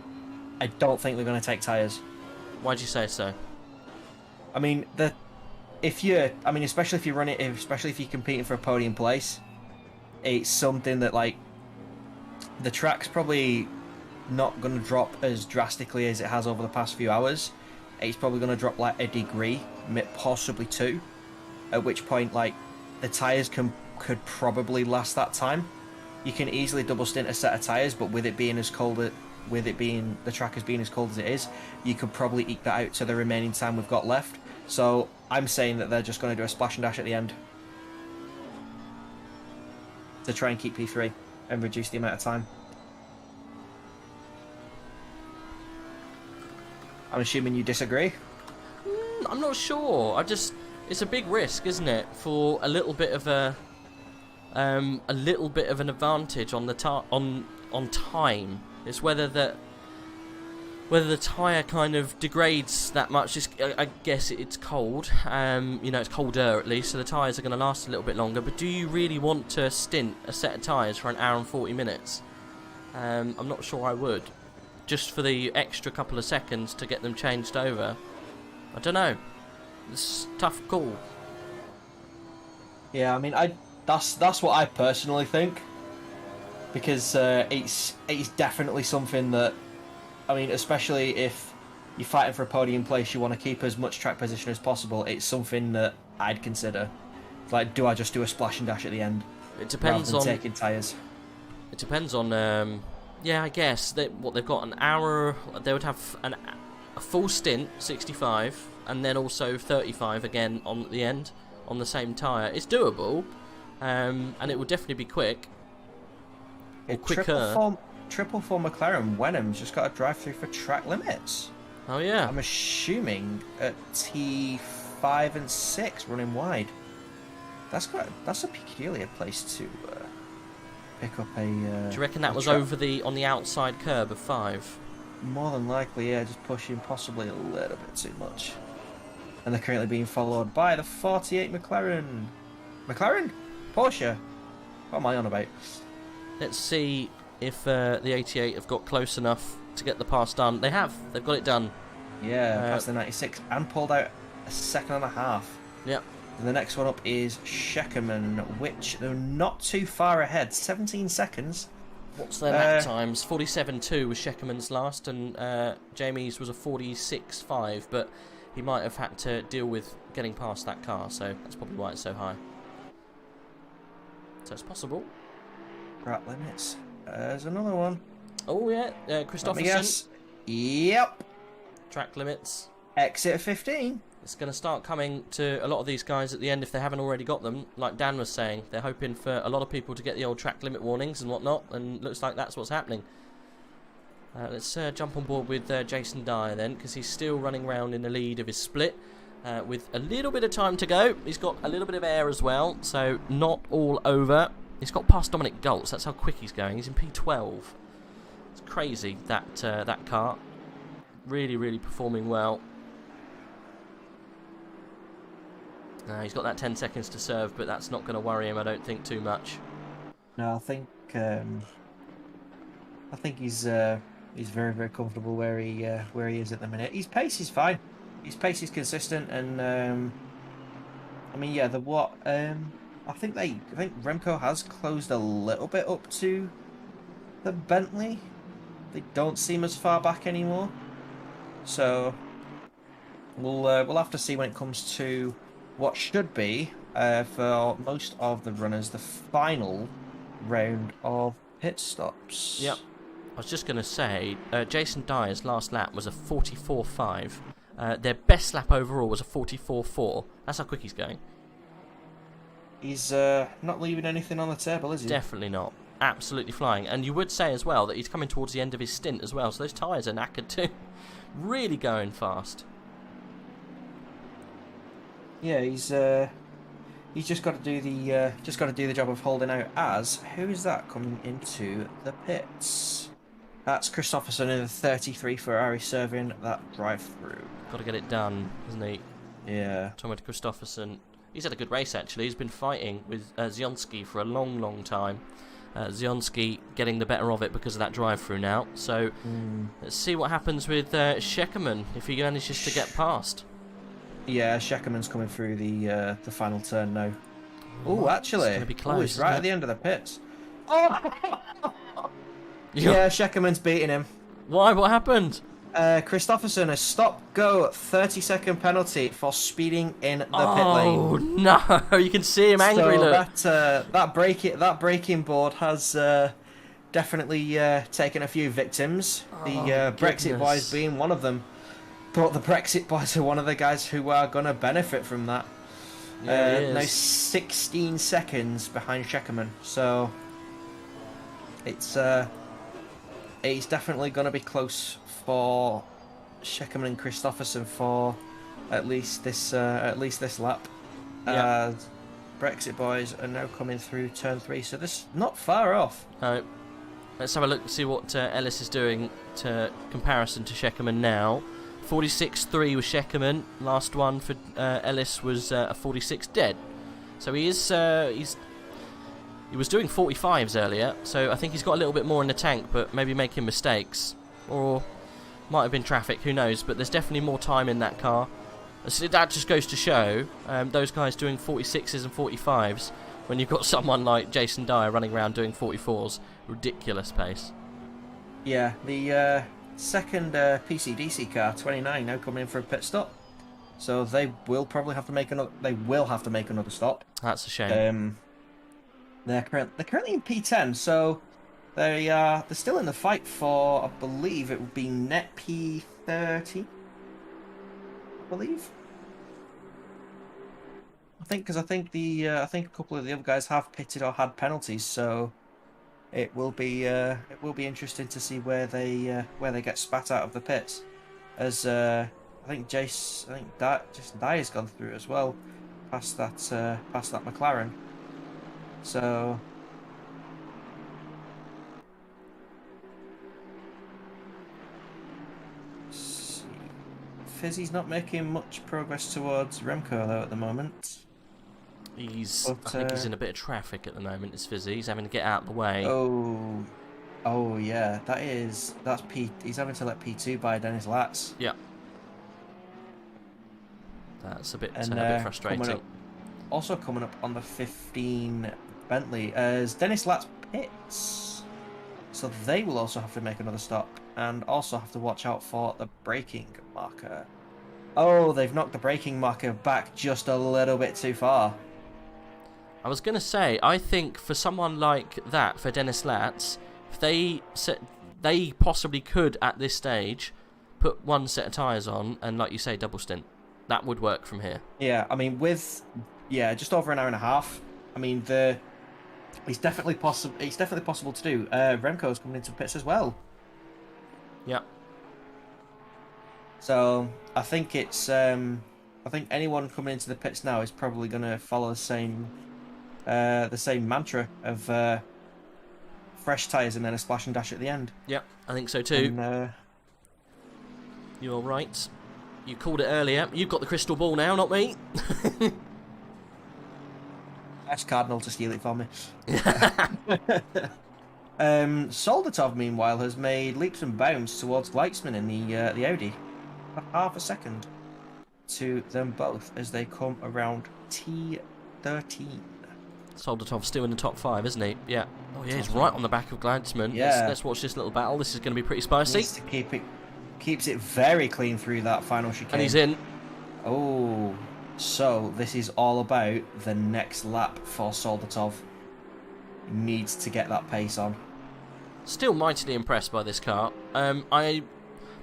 I don't think they're going to take tyres. Why'd you say so? I mean, especially if you run it, especially if you're competing for a podium place, it's something that, like, the track's probably not going to drop as drastically as it has over the past few hours. It's probably going to drop like a degree, possibly 2, at which point, like, the tyres could probably last that time. You can easily double stint a set of tyres, but with it being the track as being as cold as it is, you could probably eke that out to the remaining time we've got left. So I'm saying that they're just going to do a splash and dash at the end to try and keep P3 and reduce the amount of time. I'm assuming you disagree? I'm not sure. It's a big risk, isn't it, for a little bit of an advantage on the on time. It's whether the tyre kind of degrades that much. I guess it's cold. It's colder at least, so the tyres are going to last a little bit longer. But do you really want to stint a set of tyres for an hour and 40 minutes? I'm not sure I would. Just for the extra couple of seconds to get them changed over. I don't know. It's a tough call. Yeah, I mean, that's what I personally think, because it's definitely something that, I mean, especially if you're fighting for a podium place, you want to keep as much track position as possible. It's something that I'd consider. Like, do I just do a splash and dash at the end? It depends rather than on taking tyres. It depends on. Yeah, I guess they've got an hour. They would have a full stint, 65, and then also 35 again on the end on the same tyre. It's doable, and it would definitely be quick. Or quicker. Triple for McLaren. Wenham's just got a drive through for track limits. Oh yeah. I'm assuming at T5 and 6 running wide. That's a peculiar place to pick up a. Do you reckon that was over on the outside curb of 5? More than likely, yeah, just pushing possibly a little bit too much. And they're currently being followed by the 48 McLaren. McLaren? Porsche? What am I on about? Let's see if the 88 have got close enough to get the pass done. They have. They've got it done. Yeah, past the 96 and pulled out a second and a half. Yep. And the next one up is Scheckerman, which they're not too far ahead. 17 seconds. What's their lap times? 47.2 was Scheckerman's last, and Jamie's was a 46.5, but he might have had to deal with getting past that car, so that's probably why it's so high. So it's possible. Track limits. There's another one. Oh yeah, Christopherson. Yep. Track limits. Exit 15. It's going to start coming to a lot of these guys at the end if they haven't already got them. Like Dan was saying, they're hoping for a lot of people to get the old track limit warnings and whatnot, and looks like that's what's happening. Let's jump on board with Jason Dyer then, because he's still running around in the lead of his split with a little bit of time to go. He's got a little bit of air as well, so not all over. He's got past Dominic Goltz. That's how quick he's going. He's in P12. It's crazy, that that car. Really, really performing well. He's got that 10 seconds to serve, but that's not going to worry him, I don't think, too much. No, I think he's very, very comfortable where he is at the minute. His pace is fine. His pace is consistent, and I mean, yeah, I think Remco has closed a little bit up to the Bentley. They don't seem as far back anymore, so we'll have to see when it comes to what should be, for most of the runners, the final round of pit stops. Yep. I was just going to say, Jason Dyer's last lap was a 44.5. Their best lap overall was a 44.4. That's how quick he's going. He's not leaving anything on the table, is he? Definitely not. Absolutely flying. And you would say as well that he's coming towards the end of his stint as well, so those tyres are knackered too. Really going fast. Yeah, he's just got to do the job of holding out. As who is that coming into the pits? That's Christopherson in the 33 Ferrari serving that drive-through. Got to get it done, isn't he? Yeah. Tomasz Christopherson. He's had a good race actually. He's been fighting with Zionski for a long, long time. Zionski getting the better of it because of that drive-through now. So let's see what happens with Scheckerman if he manages to get past. Yeah, Scheckerman's coming through the final turn now. Oh, actually, it's gonna be close, he's right at the end of the pits. Oh! Yeah, Scheckerman's beating him. Why? What happened? Christopherson, a stop-go 30-second penalty for speeding in the pit lane. Oh no! You can see him angry. Look. That braking board has definitely taken a few victims. The Brexit boys being one of them. But the Brexit boys are one of the guys who are going to benefit from that. Yeah, now 16 seconds behind Scheckerman, so it's definitely going to be close for Scheckerman and Christopherson for at least this lap. Yeah. Brexit boys are now coming through turn 3, so this not far off. No. Let's have a look, see what Ellis is doing to comparison to Scheckerman now. 46.3 was Scheckerman. Last one for Ellis was a 46 dead. So he is he was doing 45s earlier. So I think he's got a little bit more in the tank, but maybe making mistakes, or might have been traffic. Who knows? But there's definitely more time in that car. So that just goes to show those guys doing 46s and 45s when you've got someone like Jason Dyer running around doing 44s. Ridiculous pace. Yeah, the second PCDC car, 29, now coming in for a pit stop, so they will probably have to make another. They will have to make another stop. That's a shame. They're currently in P10, so they're still in the fight for, I believe it would be net P30. I believe. I think a couple of the other guys have pitted or had penalties, so it will be interesting to see where they get spat out of the pits, as I think Dyer's gone through as well, past that McLaren. So Fizzy's not making much progress towards Remco though at the moment. I think he's in a bit of traffic at the moment, is Fizzy. He's having to get out of the way. Oh yeah, that's P. He's having to let P2 by Dennis Latz. Yeah. That's a bit frustrating. Also coming up on the 15 Bentley as Dennis Latz pits. So they will also have to make another stop and also have to watch out for the braking marker. Oh, they've knocked the braking marker back just a little bit too far. I was going to say, I think for someone like that, for Dennis Latz, if they possibly could at this stage put one set of tyres on, and like you say, double stint. That would work from here. Yeah, I mean, with just over an hour and a half. I mean, it's definitely possible. It's definitely possible to do. Remco's coming into the pits as well. Yeah. So I think it's. I think anyone coming into the pits now is probably going to follow the same mantra of fresh tyres and then a splash and dash at the end. Yeah, I think so too. And, you're right. You called it earlier. You've got the crystal ball now, not me. Ask Cardinal to steal it for me. Soldatov, meanwhile, has made leaps and bounds towards Gleitzman in the Audi. Half a second to them both as they come around T13. Soldatov's still in the top 5, isn't he? Yeah. Oh yeah, he's right on the back of Gleitzman. Yeah. Let's watch this little battle. This is going to be pretty spicy. Needs to keeps it very clean through that final chicane. And he's in. Oh, so this is all about the next lap for Soldatov. He needs to get that pace on. Still mightily impressed by this car. I'm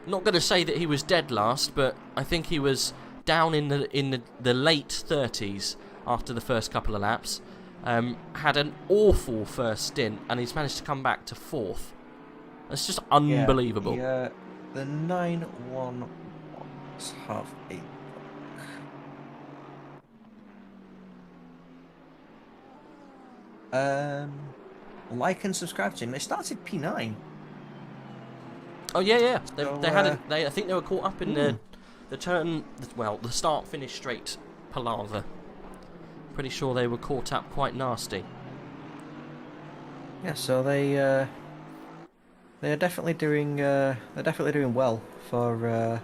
not going to say that he was dead last, but I think he was down in the late 30s after the first couple of laps. Had an awful first stint, and he's managed to come back to 4th. It's just unbelievable. Yeah, the 911s have a like and subscribe to him. They started P9. Oh yeah. They had I think they were caught up in the turn. Well, the start finish straight palaver. Pretty sure they were caught up quite nasty. Yeah, so they're definitely doing well for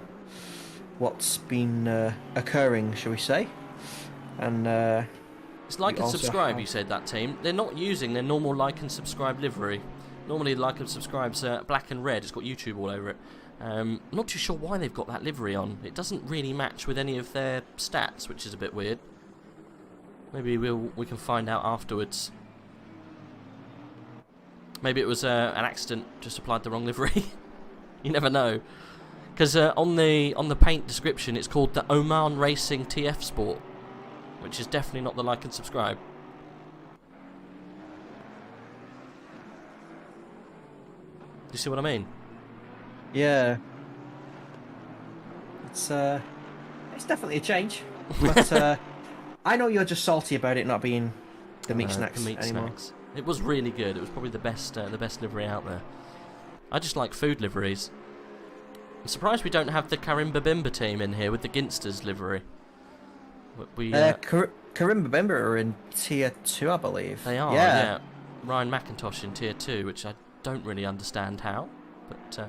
what's been occurring, shall we say? And it's like and subscribe. You said that team. They're not using their normal like and subscribe livery. Normally, like and subscribe's black and red. It's got YouTube all over it. I'm not too sure why they've got that livery on. It doesn't really match with any of their stats, which is a bit weird. Maybe we can find out afterwards. Maybe it was an accident, just applied the wrong livery. You never know. Because on the paint description, it's called the Online Racing TF Sport, which is definitely not the like and subscribe. Do you see what I mean? Yeah. It's definitely a change. But I know you're just salty about it not being the meat snacks anymore. Snacks. It was really good. It was probably the best livery out there. I just like food liveries. I'm surprised we don't have the Karimba Bimba team in here with the Ginsters livery. Karimba Bimba are in tier 2, I believe. They are, yeah. Ryan McIntosh in tier 2, which I don't really understand how, but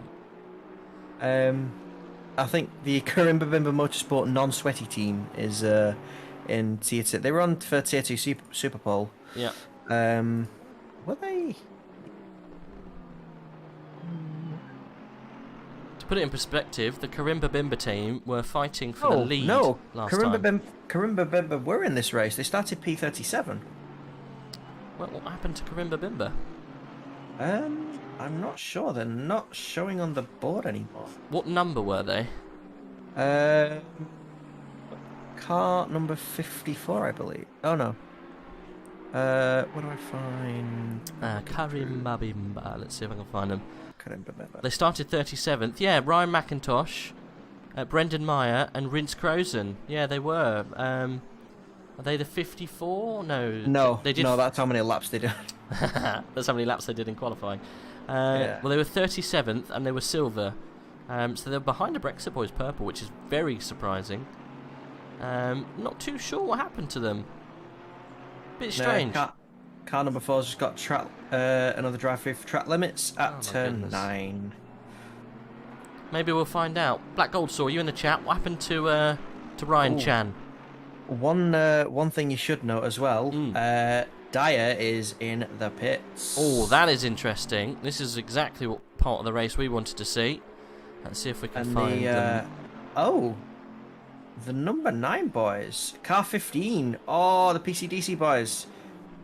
I think the Karimba Bimba Motorsport non-sweaty team is in tier 2. They were on for tier 2 Super Pole. Yeah. Were they? To put it in perspective, the Karimba Bimba team were fighting for the lead last time. Karimba Bimba were in this race. They started P37. Well, what happened to Karimba Bimba? I'm not sure. They're not showing on the board anymore. What number were they? Car number 54, I believe. Oh no. What do I find? Karimba Bimba. Let's see if I can find them. Karimba Bimba. They started 37th. Yeah, Ryan McIntosh, Brendan Meyer, and Rince Crozen. Yeah, they were. Are they the 54? No. They did. No, that's how many laps they did. That's how many laps they did in qualifying. Well, they were 37th and they were silver. So they're behind the Brexit Boys purple, which is very surprising. Not too sure what happened to them. Bit strange. Car number 4's just got another drive-through for track limits at turn 9. Maybe we'll find out. Black Gold Saw, you in the chat? What happened to Ryan Chan? One thing you should note as well. Dyer is in the pits. Oh, that is interesting. This is exactly what part of the race we wanted to see. Let's see if we can find them. The number 9 boys. Car 15. Oh, the PCDC boys.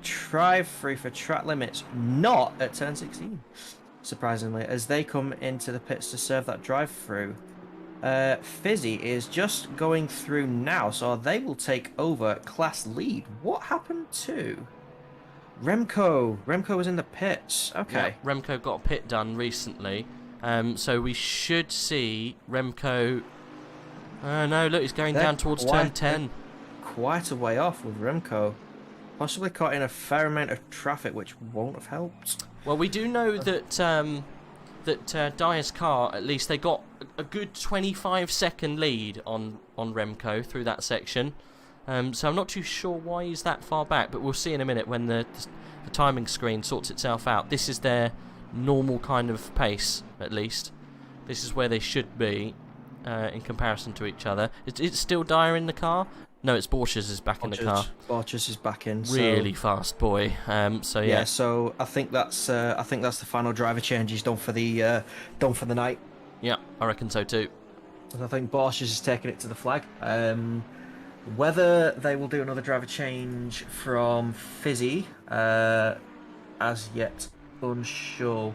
Drive-through for track limits. Not at turn 16. Surprisingly, as they come into the pits to serve that drive-through. Fizzy is just going through now, so they will take over class lead. What happened to Remco? Remco was in the pits. Okay. Yeah, Remco got a pit done recently. So we should see Remco... no, look, he's going down towards turn 10. Quite a way off with Remco. Possibly caught in a fair amount of traffic, which won't have helped. Well, we do know that Dyer's car, at least, they got a good 25-second lead on Remco through that section. So I'm not too sure why he's that far back, but we'll see in a minute when the timing screen sorts itself out. This is their normal kind of pace, at least. This is where they should be in comparison to each other. It's still Dyer in the car? No, it's Borchers is back in the car. Borchers is back in. Really fast boy. So yeah. So I think that's the final driver change he's done for the night. Yeah, I reckon so too. I think Borchers is taking it to the flag. Whether they will do another driver change from Fizzy, as yet unsure.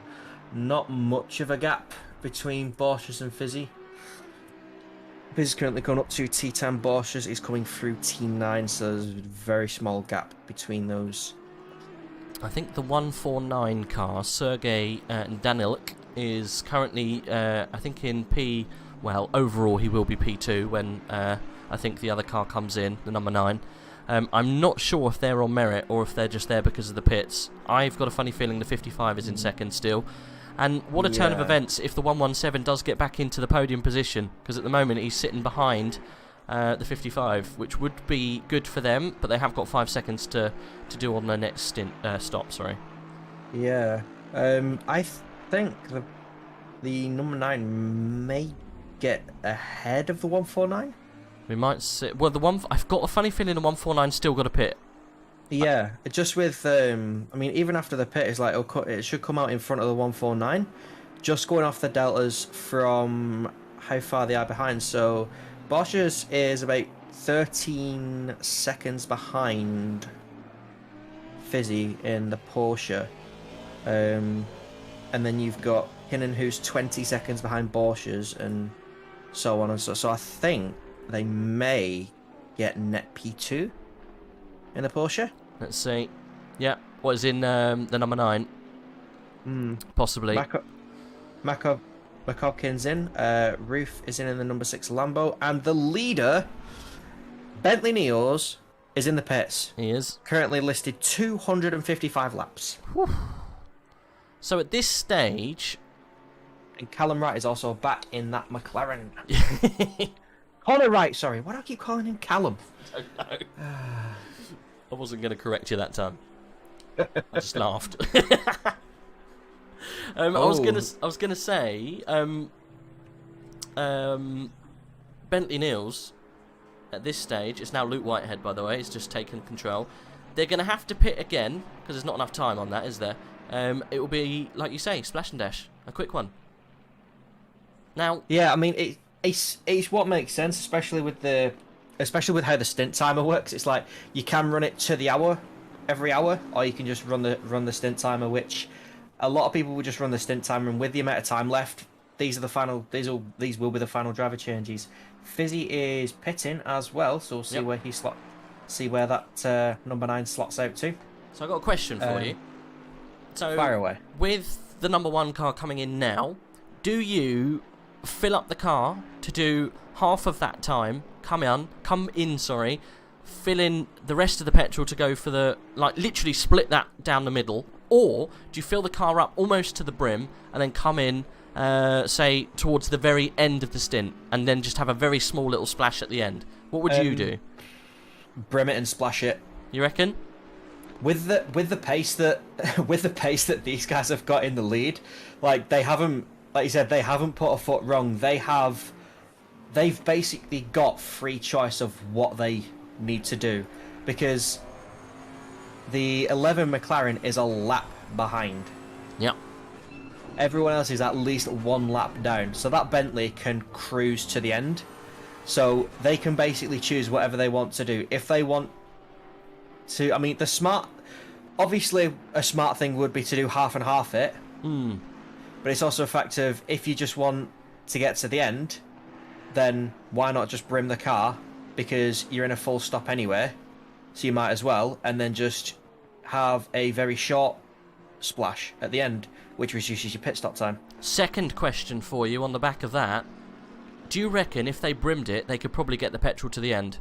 Not much of a gap between Borchers and Fizzy. Fizzy's currently going up to T10. Borchers is coming through T9, so there's a very small gap between those. I think the 149 car, Sergei Danilik, is currently, I think in P... Well, overall he will be P2 when I think the other car comes in, the number 9. I'm not sure if they're on merit or if they're just there because of the pits. I've got a funny feeling the 55 is in second still. And what a turn of events if the 117 does get back into the podium position, because at the moment he's sitting behind the 55, which would be good for them, but they have got 5 seconds to do on their next stop. Sorry. Yeah, I think the number 9 may get ahead of the 149. We might see. Well, I've got a funny feeling the 149 still got a pit. Yeah, just with I mean, even after the pit, it's like it should come out in front of the 149. Just going off the deltas from how far they are behind. So Borchers is about 13 seconds behind Fizzy in the Porsche, and then you've got Hinnon who's 20 seconds behind Borchers, and so on and so. So I think they may get net P2 in the Porsche. Let's see. Yeah, what is in the number 9? Possibly. McHopkins in. Roof is in the number 6 Lambo, and the leader, Bentley Neos, is in the pits. He is currently listed 255 laps. Whew. So at this stage, and Callum Wright is also back in that McLaren. Connor Wright, sorry. Why do I keep calling him Callum? I don't know. I wasn't going to correct you that time. I just laughed. I was gonna say, Bentley Nils at this stage, it's now Luke Whitehead, by the way, he's just taken control. They're going to have to pit again because there's not enough time on that, is there? It will be, like you say, splash and dash, a quick one. Now, yeah, I mean it's what makes sense, especially with how the stint timer works. It's like you can run it to the hour every hour, or you can just run the stint timer, which a lot of people will just run the stint timer, and with the amount of time left, these will be the final driver changes. Fizzy is pitting as well, so we'll see where that number 9 slots out to. So I got a question for you. So fire away. With the number 1 car coming in now, do you fill up the car to do half of that time, come in, fill in the rest of the petrol to go for the, literally split that down the middle, or do you fill the car up almost to the brim and then come in, say, towards the very end of the stint, and then just have a very small little splash at the end? What would you do? Brim it and splash it. You reckon? With the pace that these guys have got in the lead, they haven't, like you said, they haven't put a foot wrong. They've basically got free choice of what they need to do, because the 11 McLaren is a lap behind. Yeah. Everyone else is at least 1 lap down, so that Bentley can cruise to the end. So they can basically choose whatever they want to do. If they want to, I mean, obviously a smart thing would be to do half and half it. But it's also a fact of, if you just want to get to the end, then why not just brim the car? Because you're in a full stop anyway, so you might as well, and then just have a very short splash at the end, which reduces your pit stop time. Second question for you on the back of that. Do you reckon if they brimmed it, they could probably get the petrol to the end?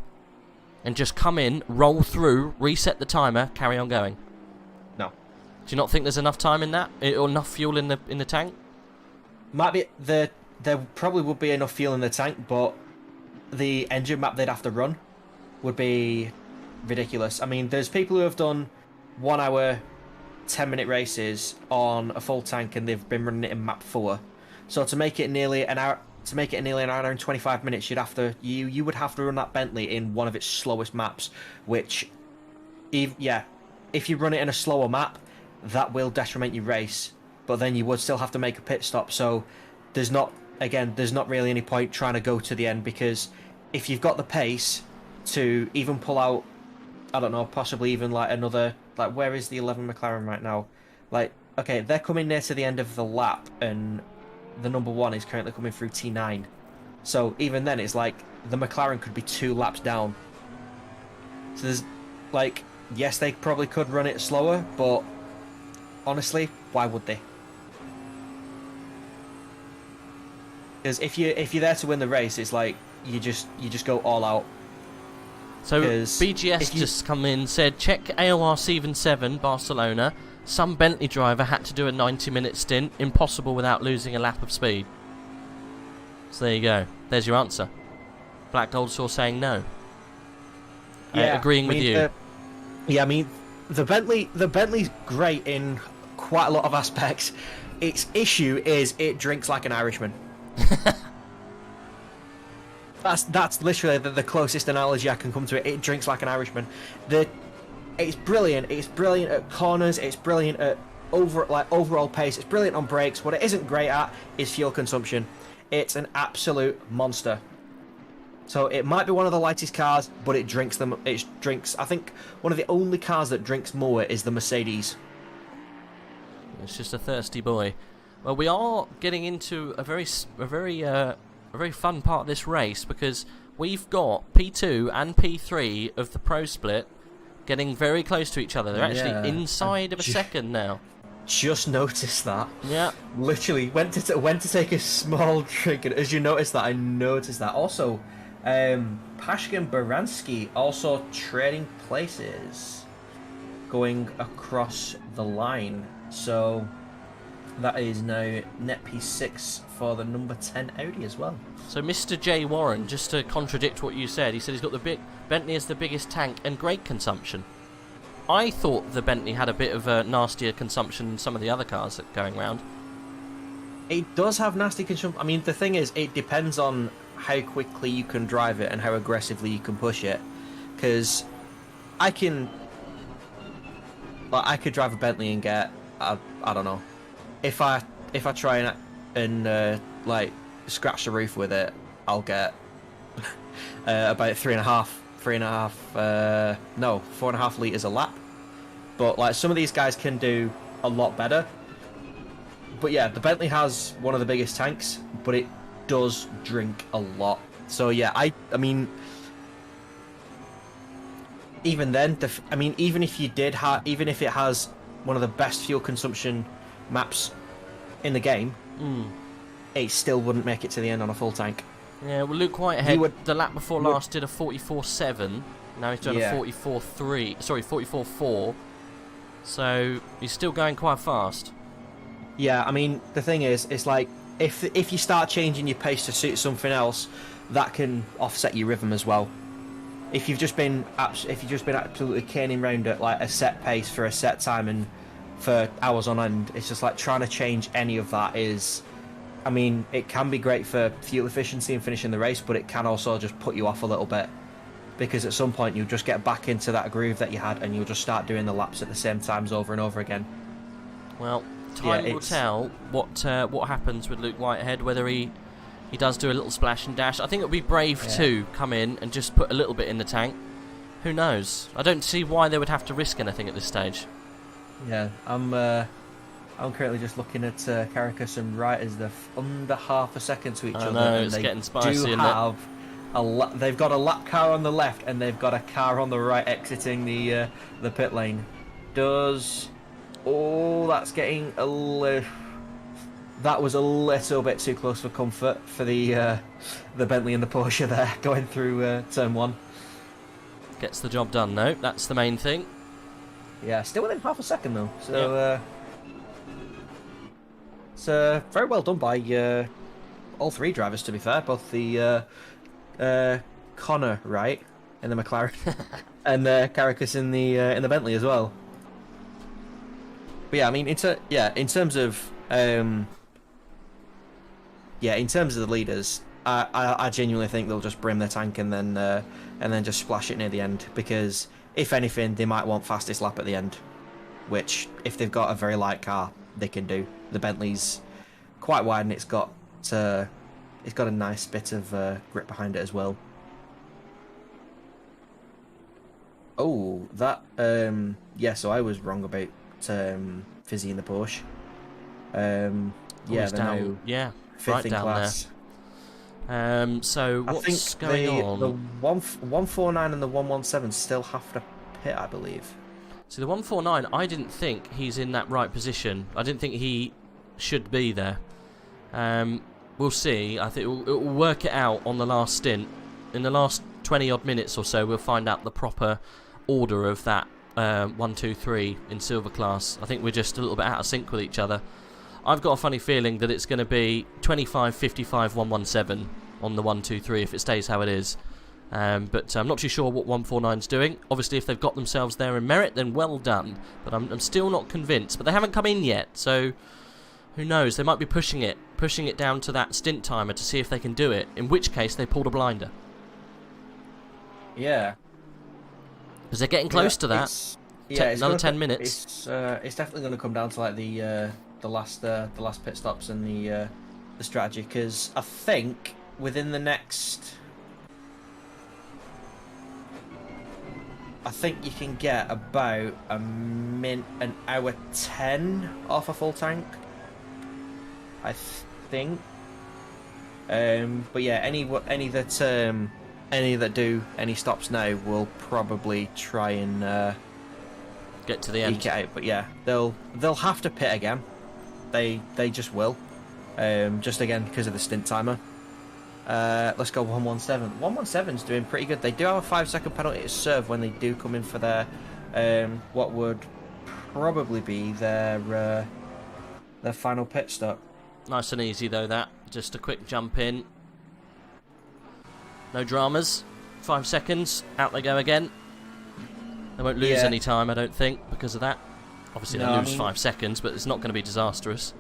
And just come in, roll through, reset the timer, carry on going? No. Do you not think there's enough time in that? Or enough fuel in the tank? Might be there probably would be enough fuel in the tank, but the engine map they'd have to run would be ridiculous. I mean, there's people who have done 1 hour, 10-minute races on a full tank, and they've been running it in map 4. So to make it nearly an hour, an hour and 25 minutes, you would have to run that Bentley in one of its slowest maps. Which, if you run it in a slower map, that will detriment your race. But then you would still have to make a pit stop. So there's not really any point trying to go to the end, because if you've got the pace to even pull out, I don't know, possibly even like another, like, where is the 11 McLaren right now? Like, okay, they're coming near to the end of the lap, and the number 1 is currently coming through T9. So even then, it's like the McLaren could be 2 laps down. So there's, like, yes, they probably could run it slower, but honestly, why would they? Because if you're there to win the race, it's like you just go all out. So BGS just come in, said, check AOR 7 Barcelona. Some Bentley driver had to do a 90-minute stint. Impossible without losing a lap of speed. So there you go. There's your answer. Black Gold Saw saying no. Agreeing with you. I mean, the Bentley's great in quite a lot of aspects. Its issue is it drinks like an Irishman. That's literally the closest analogy I can come to it. It drinks like an Irishman. It's brilliant. It's brilliant at corners. It's brilliant at overall pace. It's brilliant on brakes. What it isn't great at is fuel consumption. It's an absolute monster. So it might be one of the lightest cars, but it drinks them. It drinks. I think one of the only cars that drinks more is the Mercedes. It's just a thirsty boy. Well, we are getting into a very fun part of this race, because we've got P2 and P3 of the Pro Split getting very close to each other. They're actually inside of a second now. Just noticed that. Yeah. Literally went to take a small drink, and as you noticed that, I noticed that. Also, Pashkin Baranski also trading places, going across the line. So that is now net P6 for the number 10 Audi as well. So Mr. J. Warren, just to contradict what you said, he said he's got Bentley is the biggest tank and great consumption. I thought the Bentley had a bit of a nastier consumption than some of the other cars that are going around. It does have nasty consumption. I mean, the thing is, it depends on how quickly you can drive it and how aggressively you can push it. Because I could drive a Bentley and get, I don't know, if I try and scratch the roof with it, I'll get about 4.5 litres a lap. But like, some of these guys can do a lot better. But yeah, the Bentley has one of the biggest tanks, but it does drink a lot. So yeah, I mean, even then, even if it has one of the best fuel consumption maps in the game, it still wouldn't make it to the end on a full tank. Yeah, well, Luke Whitehead, the lap before last did a 44.7. Now he's done a 44.4. So he's still going quite fast. Yeah, I mean, the thing is, it's like, if you start changing your pace to suit something else, that can offset your rhythm as well. If you've just been absolutely caning round at like a set pace for a set time and for hours on end, it's just like trying to change any of that is, I mean, it can be great for fuel efficiency and finishing the race, but it can also just put you off a little bit, because at some point you'll just get back into that groove that you had and you'll just start doing the laps at the same times over and over again. Well, time will tell what happens with Luke Whitehead, whether he does do a little splash and dash. I think it would be brave to come in and just put a little bit in the tank. Who knows? I don't see why they would have to risk anything at this stage. Yeah, I'm currently just looking at Caracas and Wright as they're under half a second to each I other. know, and it's they getting spicy, do isn't have they've got a lap car on the left and they've got a car on the right exiting the pit lane. That's getting a little... That was a little bit too close for comfort for the Bentley and the Porsche there, going through turn 1. Gets the job done, though. That's the main thing. Yeah, still within half a second, though. So, it's very well done by all 3 drivers, to be fair. Both the Connor, right, in the McLaren, and Caracas in the Bentley as well. But yeah, I mean, in terms of in terms of the leaders, I genuinely think they'll just brim their tank and then just splash it near the end, because if anything, they might want fastest lap at the end, which if they've got a very light car, they can do. The Bentley's quite wide and it's got a nice bit of grip behind it as well. Oh, that so I was wrong about Fizzy in the Porsche. They're down, now fifth right in down class. there. So what's going on? The 149 and the 117 still have to pit, I believe. So the 149, I didn't think he's in that right position. I didn't think he should be there. We'll see. I think it will work it out on the last stint. In the last 20 odd minutes or so, we'll find out the proper order of that 1, 2, 3 in silver class. I think we're just a little bit out of sync with each other. I've got a funny feeling that it's going to be 25, 55, 117 on the 1, 2, 3 if it stays how it is. But I'm not too sure what 149's doing. Obviously, if they've got themselves there in merit, then well done. But I'm still not convinced. But they haven't come in yet, so who knows? They might be pushing it down to that stint timer to see if they can do it. In which case, they pulled a blinder. Yeah. Because they're getting close to that. Another 10 minutes. It's definitely going to come down to like the last pit stops and the strategy, because I think within the next, I think you can get about an hour 10 off a full tank, I think. But yeah, any that do any stops now will probably try and get to the end. Eke it out. But yeah, they'll have to pit again. They just will. Just again because of the stint timer. Let's go 117. 117's doing pretty good. They do have a 5-second penalty to serve when they do come in for their what would probably be their final pit stop. Nice and easy though, that. Just a quick jump in. No dramas. 5 seconds. Out they go again. They won't lose any time, I don't think, because of that. Obviously, they lose 5 seconds, but it's not going to be disastrous.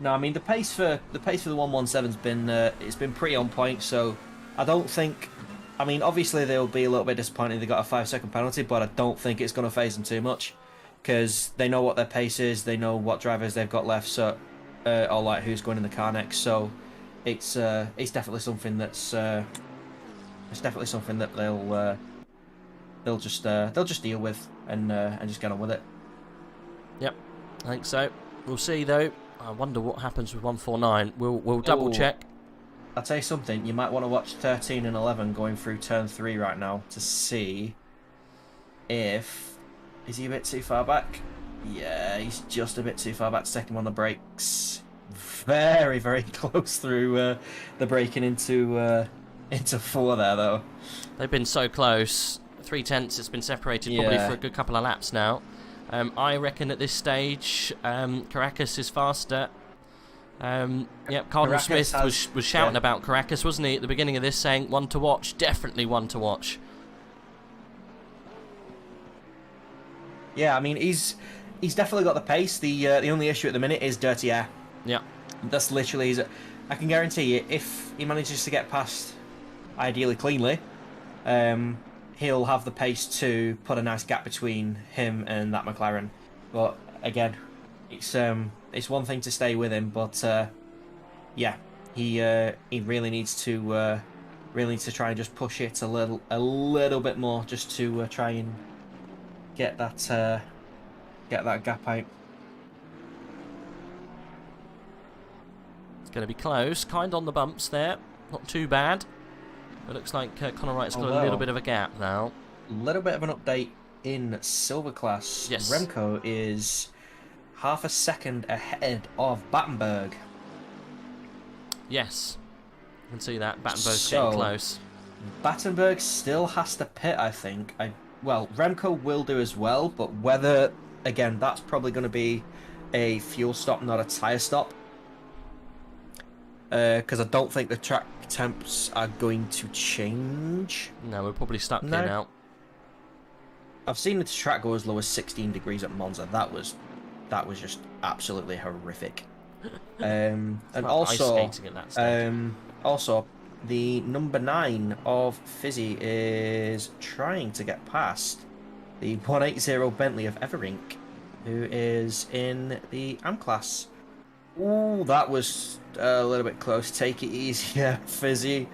No, I mean the pace for the 117's been it's been pretty on point. So I don't think. I mean, obviously they'll be a little bit disappointed they got a 5-second penalty, but I don't think it's going to phase them too much, because they know what their pace is, they know what drivers they've got left, so or like who's going in the car next. So it's definitely something that's that they'll just deal with and just get on with it. Yep, I think so. We'll see though. I wonder what happens with 149. We'll double check. I'll tell you something. You might want to watch 13 and 11 going through turn 3 right now to see if is he a bit too far back. Yeah, he's just a bit too far back to take him on the brakes. Very, very close through the braking into 4 there though. They've been so close. 0.3. It's been separated probably for a good couple of laps now. I reckon at this stage, Caracas is faster. Cardinal Smith was shouting about Caracas, wasn't he, at the beginning of this, saying one to watch, definitely one to watch. Yeah, I mean he's definitely got the pace. The only issue at the minute is dirty air. Yeah, that's literally. I can guarantee you, if he manages to get past, ideally cleanly, he'll have the pace to put a nice gap between him and that McLaren. But again, it's one thing to stay with him, but yeah, he really needs to try and just push it a little bit more, just to try and get that gap out. Going to be close. Kind on the bumps there. Not too bad. It looks like Conor Wright's got a little bit of a gap now. A little bit of an update in silver class. Yes. Remco is half a second ahead of Battenberg. Yes. You can see that. Battenberg's So, getting close. Battenberg still has to pit, I think. Well, Remco will do as well, but whether, again, that's probably going to be a fuel stop, not a tyre stop. Because I don't think the track temps are going to change. No, we're probably stuck here now. I've seen the track go as low as 16 degrees at Monza. That was just absolutely horrific. And also, ice skating at that stage. also, the number 9 of Fizzy is trying to get past the 180 Bentley of Everink, who is in the AM class. Ooh, that was a little bit close. Take it easy, yeah, Fizzy.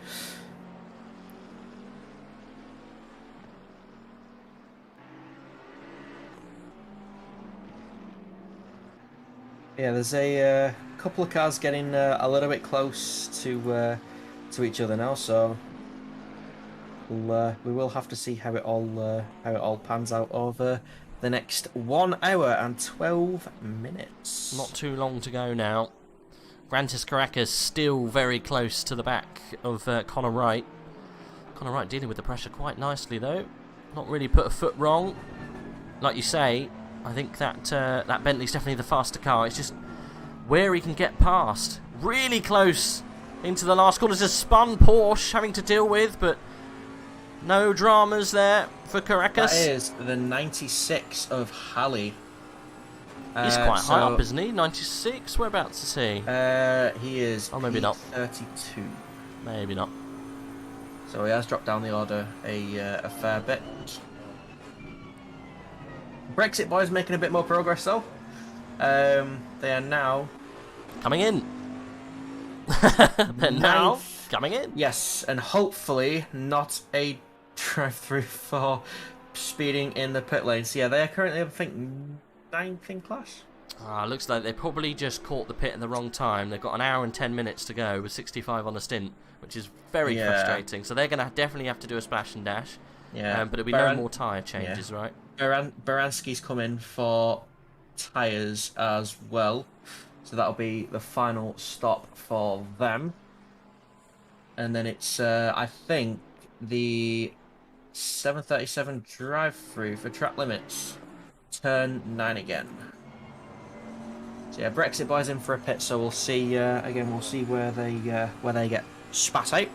Yeah, there's a couple of cars getting a little bit close to each other now, so we will have to see how it all pans out over the next 1 hour and 12 minutes. Not too long to go now. Grantis Caracas still very close to the back of Conor Wright. Conor Wright dealing with the pressure quite nicely though. Not really put a foot wrong. Like you say, I think that that Bentley's definitely the faster car. It's just where he can get past. Really close into the last corner. There's a spun Porsche having to deal with, but no dramas there for Caracas. That is the 96 of Halley. He's quite high up, isn't he? 96? Whereabouts is he? He is maybe not. 32. Maybe not. So he has dropped down the order a fair bit. Brexit boys making a bit more progress though. They are now coming in. They're now coming in. Yes, and hopefully not a drive-through for speeding in the pit lane. So yeah, they are currently, I think, 9th in class. Looks like they probably just caught the pit at the wrong time. They've got an hour and 10 minutes to go with 65 on the stint, which is very frustrating. So they're going to definitely have to do a splash and dash. Yeah, but it'll be no more tyre changes, right? Baranski's come in for tyres as well. So that'll be the final stop for them. And then it's, I think, the 737 drive-through for track limits. Turn 9 again. So yeah, Brexit boys in for a pit, so we'll see, again, we'll see where they get spat out.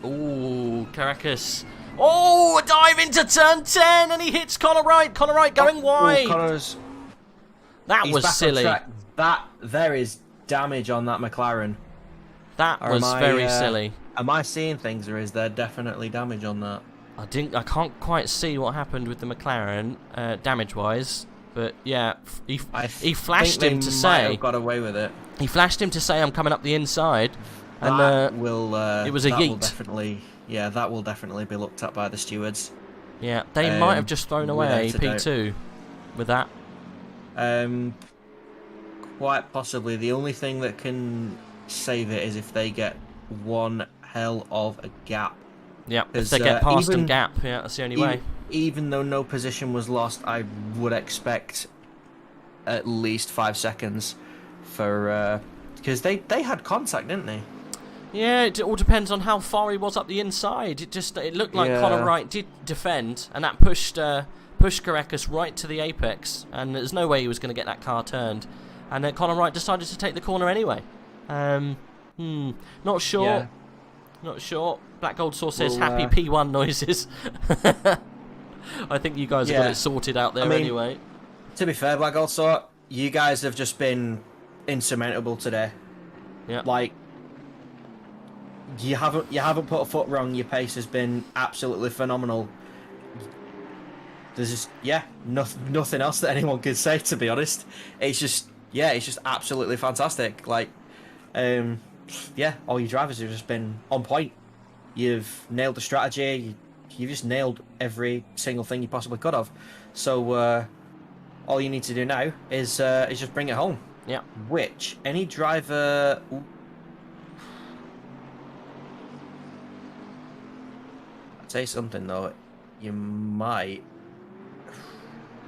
Ooh, Caracas. Oh, a dive into turn 10, and he hits Conor Wright. Conor Wright going wide. That was silly. There is damage on that McLaren. That was very silly. Am I seeing things, or is there definitely damage on that? I can't quite see what happened with the McLaren, damage-wise, but yeah, he flashed him to say. Got away with it. He flashed him to say, "I'm coming up the inside," and it was a yeet. That will definitely be looked at by the stewards. Yeah, they might have just thrown away P2 with that. Quite possibly. The only thing that can save it is if they get one hell of a gap. Yeah, if they get past a gap, yeah, that's the only way. Even though no position was lost, I would expect at least 5 seconds for because they had contact, didn't they? Yeah, it all depends on how far he was up the inside. It looked like Conor Wright did defend, and that pushed Caracas right to the apex, and there's no way he was going to get that car turned. And then Conor Wright decided to take the corner anyway. Not sure. Yeah. Not sure. Black Gold Sauce says happy P1 noises. I think you guys have got it sorted out there anyway. To be fair, Black Gold Sauce, you guys have just been insurmountable today. Yeah. Like, you haven't put a foot wrong. Your pace has been absolutely phenomenal. There's just nothing else that anyone could say, to be honest. It's just absolutely fantastic. Like, all your drivers have just been on point. You've nailed the strategy. You've just nailed every single thing you possibly could have. So all you need to do now is just bring it home. Yeah. Which any driver. Ooh. I'd say something though. You might.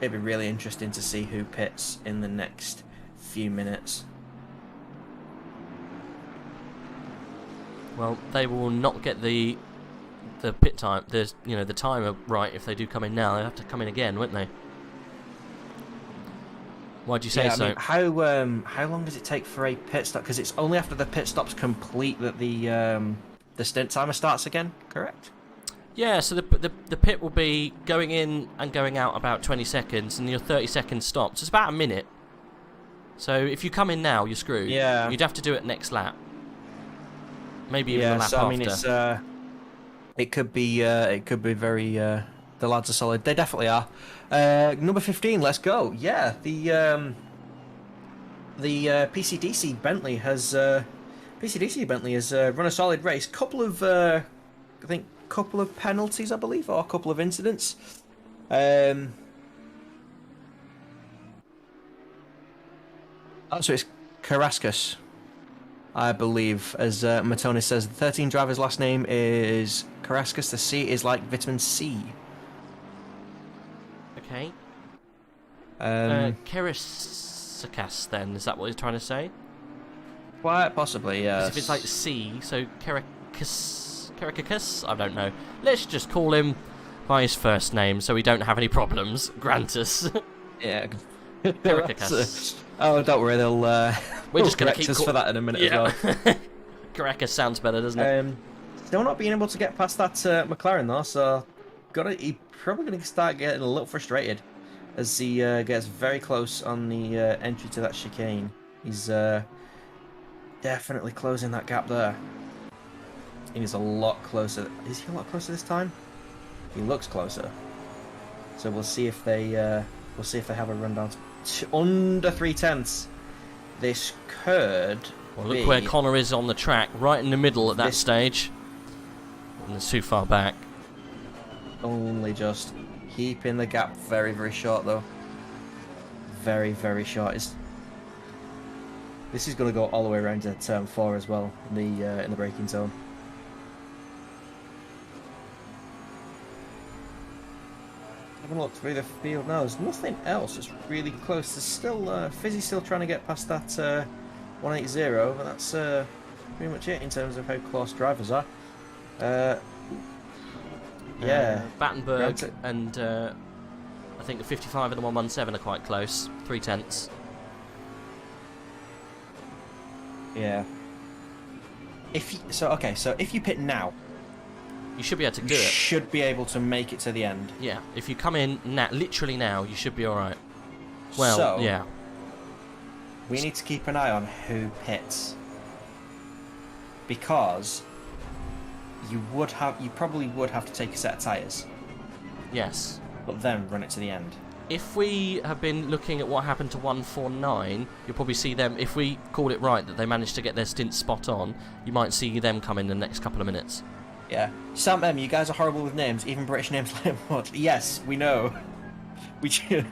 It'd be really interesting to see who pits in the next few minutes. Well, they will not get the pit time. There's the timer right if they do come in now. They have to come in again, won't they? Why'd you say so? I mean, how long does it take for a pit stop? Because it's only after the pit stop's complete that the stint timer starts again. Correct? Yeah. So the pit will be going in and going out about 20 seconds, and your 30-second stop. So it's about a minute. So if you come in now, you're screwed. Yeah. You'd have to do it next lap. Maybe even the lap so after. I mean, it could be very. The lads are solid. They definitely are. Number 15. Let's go. Yeah, the PCDC Bentley has run a solid race. Couple of penalties, I believe, or a couple of incidents. So it's Carrascus, I believe, as Matoni says. The 13 driver's last name is Carrascus. The C is like vitamin C. Okay. Kerasikas, then, is that what you're trying to say? Quite possibly, yes. If it's like C, so Kerasikas, I don't know. Let's just call him by his first name so we don't have any problems. Grantus. Yeah. Kerasikas. Oh, don't worry, they'll We're just going to keep us for that in a minute as well. Caracas sounds better, doesn't it? Still not being able to get past that McLaren though, so he's probably going to start getting a little frustrated as he gets very close on the entry to that chicane. He's definitely closing that gap there. He's a lot closer. Is he a lot closer this time? He looks closer. So we'll see if they have a rundown to under 3/10. This could. Well, look where Connor is on the track, right in the middle at that stage. And it's too far back. Only just keeping the gap very, very short, though. Very, very short. This is going to go all the way around to turn 4 as well in the braking zone. Having a look through the field now, there's nothing else that's really close. There's still Fizzy's still trying to get past that 180, but that's pretty much it in terms of how close drivers are. Yeah, Battenberg and I think the 55 and the 117 are quite close, 3/10. Yeah. So if you pit now, you should be able to do it. Should be able to make it to the end. Yeah, if you come in literally now, you should be all right. Well, so, yeah. We need to keep an eye on who pits, because you probably would have to take a set of tyres. Yes. But then run it to the end. If we have been looking at what happened to 149, you'll probably see them, if we called it right, that they managed to get their stint spot on, you might see them come in the next couple of minutes. Yeah. Sam M, you guys are horrible with names, even British names like what? Yes, we know. You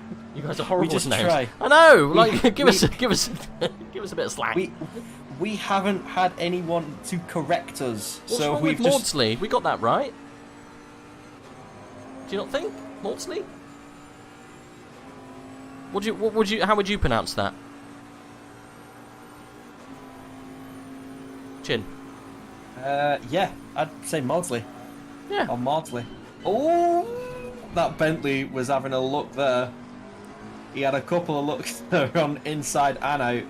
guys are horrible with names. Try. I know. Like, give us a bit of slack. We haven't had anyone to correct us. What's wrong with Maudsley? We got that right. Do you not think, Maudsley? How would you pronounce that? Chin. Yeah, I'd say Maudsley. Yeah. Or Maudsley. Oh, that Bentley was having a look there. He had a couple of looks there on inside and out.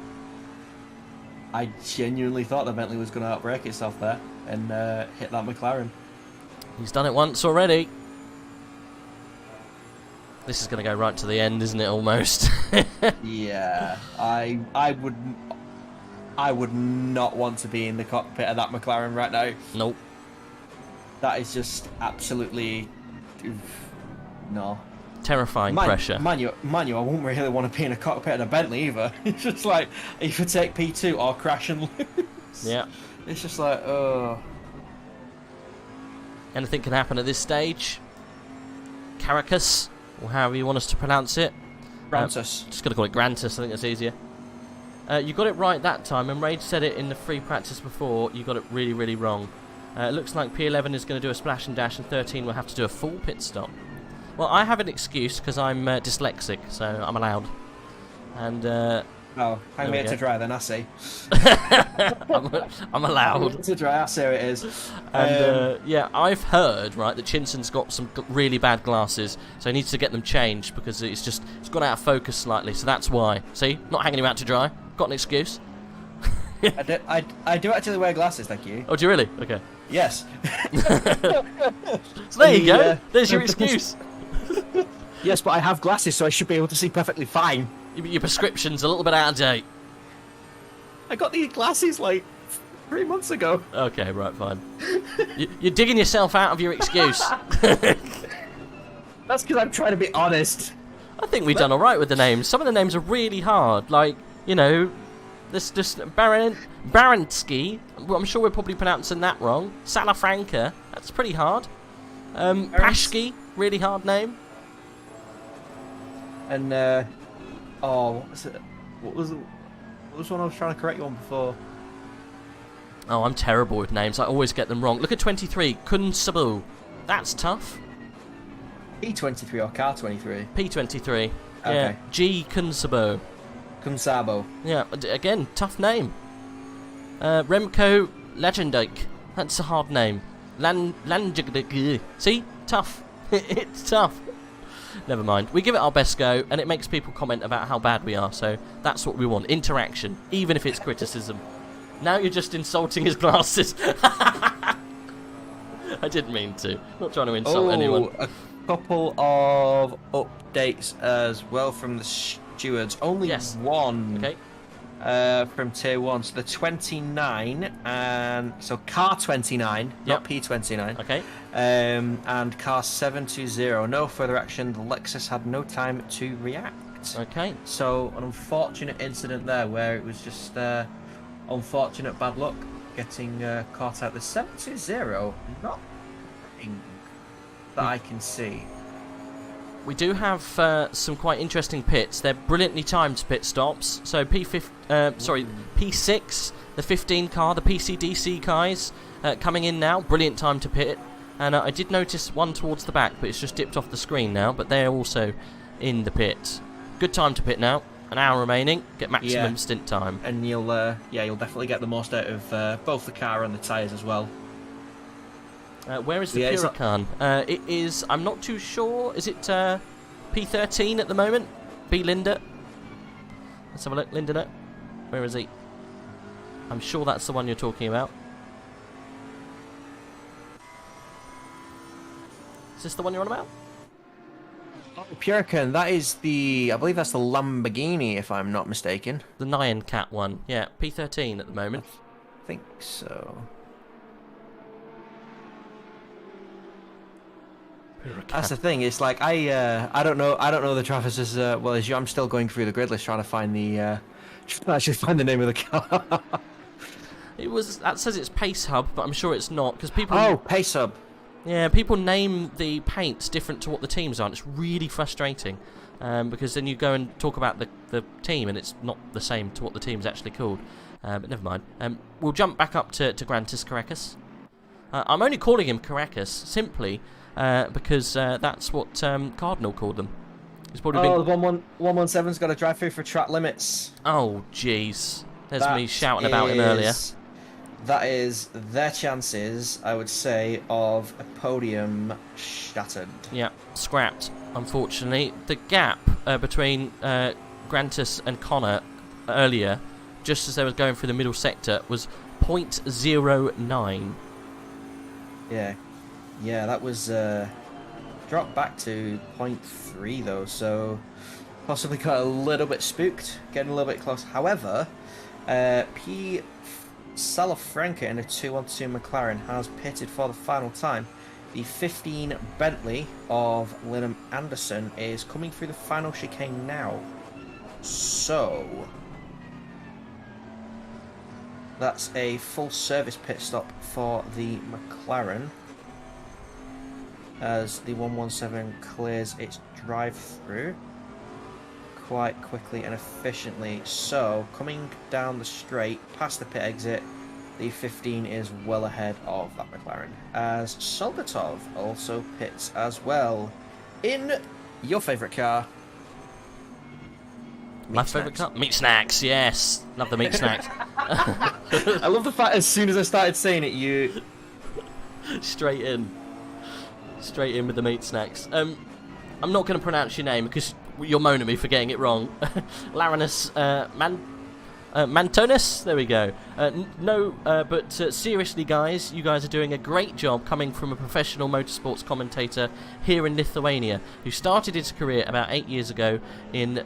I genuinely thought the Bentley was going to outbrake itself there and hit that McLaren. He's done it once already. This is going to go right to the end, isn't it, almost? Yeah, I would not want to be in the cockpit of that McLaren right now. Nope. That is just absolutely... no. Terrifying pressure. Mind you, I wouldn't really want to be in a cockpit of a Bentley either. It's just like, either take P2 or crash and lose. Yeah. It's just like, oh. Anything can happen at this stage. Caracas, or however you want us to pronounce it. Grantus. Just going to call it Grantus, I think that's easier. You got it right that time, and Raid said it in the free practice before. You got it really, really wrong. It looks like P11 is going to do a splash and dash, and 13 will have to do a full pit stop. Well, I have an excuse because I'm dyslexic, so I'm allowed. And oh, I'm here to dry then, I see. I'm allowed. I'm to dry, I see how it is. And yeah, I've heard, right, that Chinson's got some really bad glasses, so he needs to get them changed because it's gone out of focus slightly, so that's why. See, not hanging him out to dry. Got an excuse. I do actually wear glasses, thank you. Oh, do you really? Okay. Yes. So there you go. There's your excuse. Yes, but I have glasses, so I should be able to see perfectly fine. Your prescription's a little bit out of date. I got these glasses like 3 months ago. Okay, right, fine. You're digging yourself out of your excuse. That's because I'm trying to be honest. I think we've done all right with the names. Some of the names are really hard. Like, you know, this just Baranski. Well, I'm sure we're probably pronouncing that wrong. Salafranca. That's pretty hard. Pashki. Really hard name. And oh, what was it? What was one I was trying to correct you on before? Oh, I'm terrible with names. I always get them wrong. Look at 23, Kunsabu. That's tough. P23 or Car 23? P23. Okay. Yeah. G Kunsabo. Kunsabo. Yeah. Again, tough name. Remco Legendike. That's a hard name. See, tough. It's tough. Never mind. We give it our best go, and it makes people comment about how bad we are, so that's what we want. Interaction, even if it's criticism. Now you're just insulting his glasses. I didn't mean to. Not trying to insult anyone. A couple of updates as well from the stewards. Only one. Okay. From Tier 1. So the 29, and so Car 29, not P29. Okay. And Car 720. No further action. The Lexus had no time to react. Okay. So an unfortunate incident there where it was just unfortunate bad luck getting caught out. The 720, not that I can see. We do have some quite interesting pits. They're brilliantly timed pit stops. So P6, the 15 car, the PCDC guys coming in now. Brilliant time to pit. And I did notice one towards the back, but it's just dipped off the screen now. But they're also in the pit. Good time to pit now. An hour remaining. Get maximum stint time. And you'll definitely get the most out of both the car and the tyres as well. Where is the Huracan? It is, I'm not too sure. Is it P13 at the moment? B. Linda? Let's have a look. Linda, where is he? I'm sure that's the one you're talking about. Is this the one you're on about? Oh, Huracan, that is I believe that's the Lamborghini, if I'm not mistaken. The Nyan Cat one. Yeah, P13 at the moment. I think so. That's the thing. It's like I don't know the Travis as well as you. I'm still going through the grid list trying to find the name of the car. That says it's Pace Hub, but I'm sure it's not because people. Oh, Pace Hub. Yeah, people name the paints different to what the teams are. And it's really frustrating because then you go and talk about the team and it's not the same to what the team's actually called. But never mind. We'll jump back up to Grantis Caracas. I'm only calling him Caracas simply. Because that's what Cardinal called them. The 117's got to drive through for track limits. Oh, jeez. There's me shouting about him earlier. That is their chances, I would say, of a podium shattered. Yeah, scrapped, unfortunately. The gap between Grantis and Connor earlier, just as they were going through the middle sector, was 0.09. Yeah. Yeah, that was dropped back to 0.3 though, so possibly got a little bit spooked, getting a little bit close. However, P. Salafranca in a 212 McLaren has pitted for the final time. The 15 Bentley of Linham Anderson is coming through the final chicane now. So that's a full service pit stop for the McLaren as the 117 clears its drive-through. quite quickly and efficiently. So, coming down the straight, past the pit exit, the 15 is well ahead of that McLaren. As Soldatov also pits as well. In your favourite car. My favourite car? Meat snacks, yes. Love the meat snacks. I love the fact as soon as I started saying it, you... Straight in with the meat snacks. I'm not going to pronounce your name because you'll moan at me for getting it wrong. Larinus Mantonis? There we go. But seriously, guys, you guys are doing a great job coming from a professional motorsports commentator here in Lithuania who started his career about 8 years ago in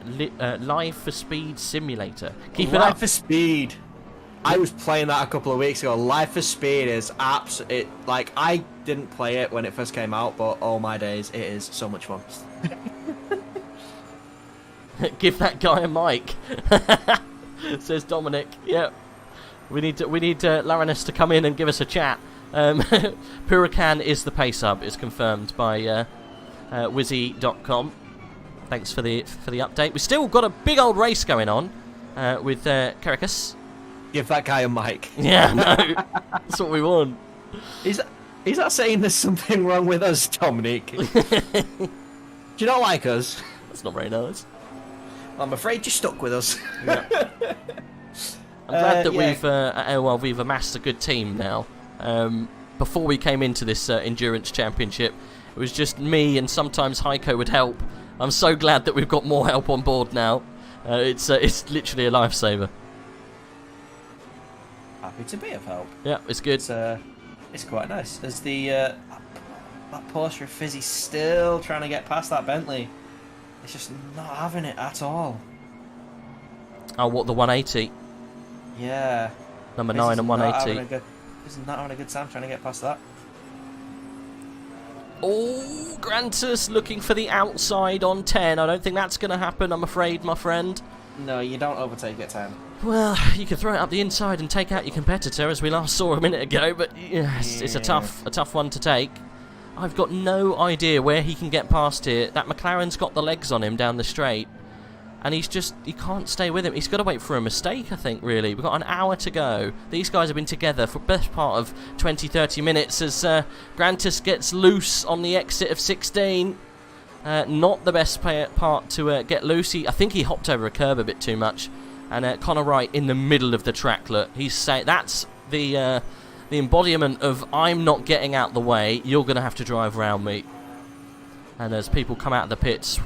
Live for Speed Simulator. Keep it up. Live for Speed. I was playing that a couple of weeks ago. Live for Speed is absolute. Like, I didn't play it when it first came out, but oh my days, it is so much fun. Give that guy a mic, says Dominic. Yep, we need Larinus to come in and give us a chat. Puracan is the pace sub. Is confirmed by Wizzy.com. Thanks for the update. We've still got a big old race going on with Caracas. Give that guy a mic. Yeah, no, that's what we want. Is that saying there's something wrong with us, Dominic? Do you not like us? That's not very nice. I'm afraid you're stuck with us. Yeah. I'm glad that we've at AOR we've amassed a good team now. Before we came into this endurance championship, it was just me and sometimes Heiko would help. I'm so glad that we've got more help on board now. It's literally a lifesaver. Happy to be of help. Yeah, it's good. It's quite nice. There's the that Porsche of Fizzy still trying to get past that Bentley. It's just not having it at all. Oh, what, the 180? Yeah. Number 9 and 180. He's not having a good time trying to get past that. Oh, Grantus looking for the outside on 10. I don't think that's going to happen, I'm afraid, my friend. No, you don't overtake at 10. Well, you can throw it up the inside and take out your competitor, as we last saw a minute ago, but yes, it's a tough one to take. I've got no idea where he can get past here. That McLaren's got the legs on him down the straight, and he can't stay with him. He's got to wait for a mistake, I think, really. We've got an hour to go. These guys have been together for the best part of 20-30 minutes as Grantus gets loose on the exit of 16. Not the best part to get loose. I think he hopped over a curb a bit too much. And Connor Wright in the middle of the track. Look, he's saying that's the embodiment of I'm not getting out the way. You're going to have to drive around me. And as people come out of the pits,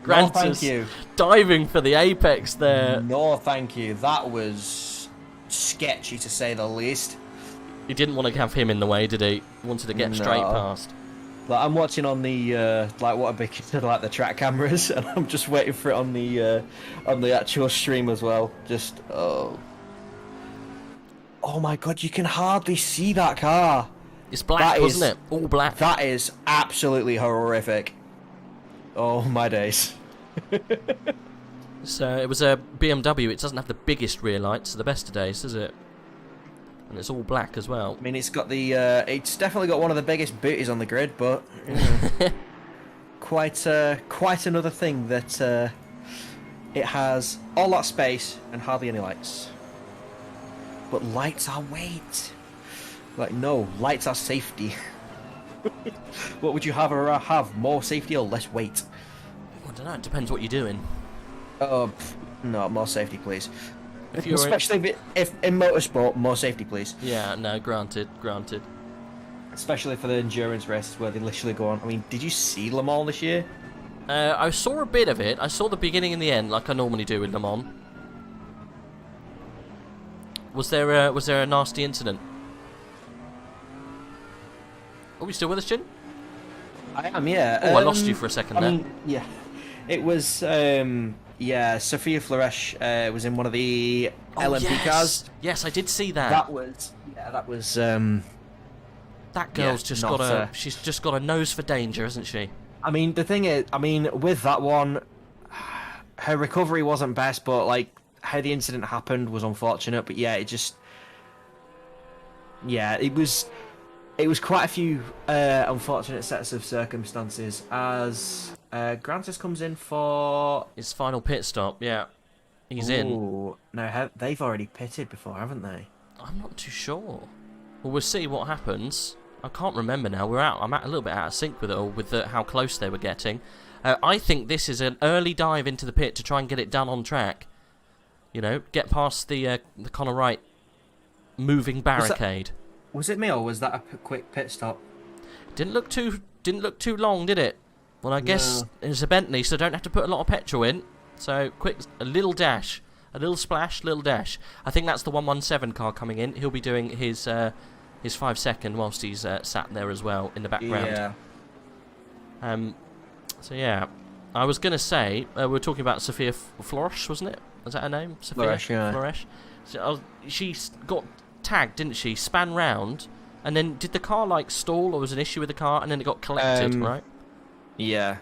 Grant thank you. Diving for the apex there. No, thank you. That was sketchy to say the least. He didn't want to have him in the way, did he? He wanted to get straight past. Like, I'm watching on the like what a big like the track cameras, and I'm just waiting for it on the actual stream as well. Just oh my god, you can hardly see that car. It's black, wasn't it? All black. That is absolutely horrific. Oh my days. So it was a BMW. It doesn't have the biggest rear lights, the best of days, does it? And it's all black as well. I mean, it's got the it's definitely got one of the biggest booties on the grid, but you know, quite another thing that it has all that space and hardly any lights. But lights are weight. Like, no, lights are safety. What would you have? More safety or less weight? I don't know. It depends what you're doing. Oh, no, more safety, please. Especially if in motorsport, more safety, please. Yeah, no, granted. Especially for the endurance races where they literally go on. I mean, did you see Le Mans this year? I saw a bit of it. I saw the beginning and the end, like I normally do with Le Mans. Was there a nasty incident? Are we still with us, Jin? I am, yeah. Oh, I lost you for a second there. Yeah. It was, Sophia Flores was in one of the LMP cars. Yes, I did see that. That was, that girl's she's just got a nose for danger, hasn't she? I mean, the thing is, with that one, her recovery wasn't best, but, like, how the incident happened was unfortunate, but yeah, it was... it was quite a few unfortunate sets of circumstances as Grantis comes in for his final pit stop. Yeah, he's in. No, they've already pitted before, haven't they? I'm not too sure. Well, we'll see what happens. I can't remember now. I'm a little bit out of sync with it all, with how close they were getting. I think this is an early dive into the pit to try and get it done on track. You know, get past the Connor Wright moving barricade. Was it me or was that a quick pit stop? Didn't look too long, did it? Well, I guess it's a Bentley, so don't have to put a lot of petrol in. So quick, a little dash, a little splash, little dash. I think that's the 117 car coming in. He'll be doing his 5 second whilst he's sat there as well in the background. Yeah. So yeah, I was gonna say we were talking about Sophia Flores, wasn't it? Was that her name? Sophia Flores, yeah. Flores. So, she got tagged, didn't she? Span round, and then did the car like stall, or was an issue with the car, and then it got collected, right? Yeah.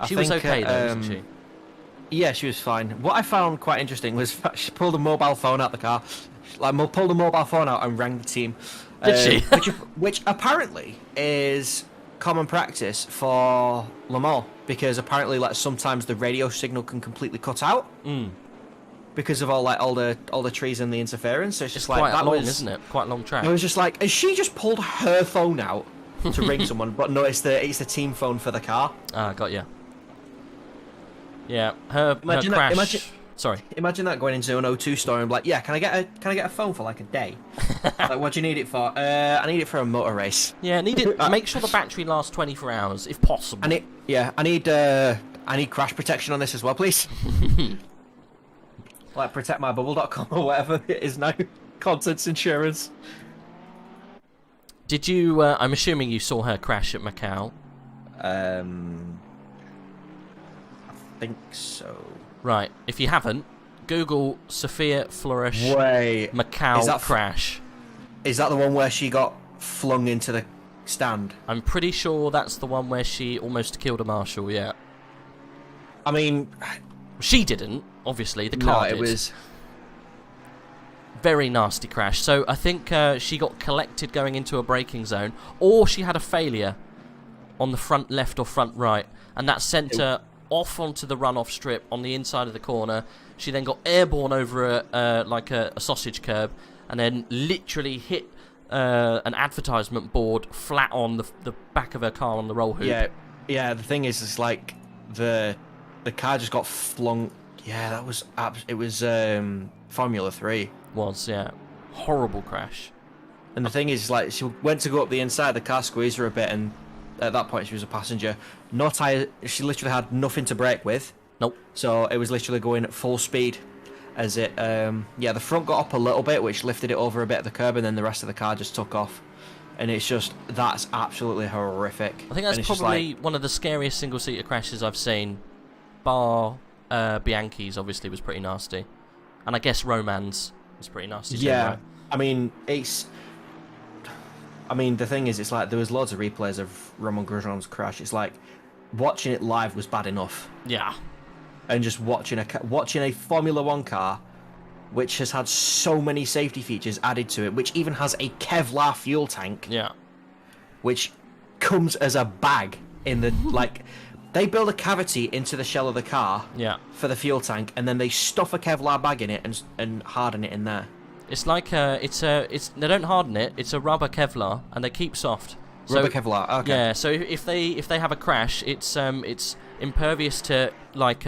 She was okay though, wasn't she? Yeah, she was fine. What I found quite interesting was she pulled a mobile phone out the car, pulled a mobile phone out and rang the team. Did she? which apparently is common practice for Le Mans, because apparently like sometimes the radio signal can completely cut out because of all the trees and the interference. So it's just like quite that long, isn't it? Quite a long track. I was just like, has she just pulled her phone out to ring someone, but noticed that it's the team phone for the car? Ah, got you. Yeah, her crash. Sorry. Imagine that going into an O2 store and like, yeah, can I get a phone for like a day? Like, what do you need it for? I need it for a motor race. Yeah, I need it. Make sure the battery lasts 24 hours if possible. I need crash protection on this as well, please. Like protectmybubble.com or whatever it is now. Contents insurance. Did you? I'm assuming you saw her crash at Macau. I think so. Right. If you haven't, Google Sophia Flores Macau crash. Is that the one where she got flung into the stand? I'm pretty sure that's the one where she almost killed a marshal. Yeah. I mean, she didn't. Obviously, the car did. It was very nasty crash. So I think she got collected going into a braking zone, or she had a failure on the front left or front right, and that sent her off onto the runoff strip on the inside of the corner. She then got airborne over a sausage curb, and then literally hit an advertisement board flat on the back of her car on the roll hoop. Yeah. The thing is, it's like the car just got flung. Yeah, that was it was Formula 3. Was, yeah, horrible crash. And the thing is, like, she went to go up the inside, the car squeezed her a bit, and at that point she was a passenger. No tyre, she literally had nothing to brake with. Nope. So it was literally going at full speed as it, the front got up a little bit, which lifted it over a bit of the curb, and then the rest of the car just took off. And it's just, that's absolutely horrific. I think that's probably one of the scariest single-seater crashes I've seen, bar Bianchi's obviously was pretty nasty. And I guess Roman's was pretty nasty too, right? I mean, the thing is, it's like there was loads of replays of Romain Grosjean's crash. It's like watching it live was bad enough. Yeah. And just watching a Formula 1 car, which has had so many safety features added to it, which even has a Kevlar fuel tank. Yeah. Which comes as a bag in the like. They build a cavity into the shell of the car. Yeah. For the fuel tank, and then they stuff a Kevlar bag in it and harden it in there. It's like they don't harden it. It's a rubber Kevlar, and they keep soft. Rubber Kevlar. Okay. Yeah. So if they have a crash, it's impervious to like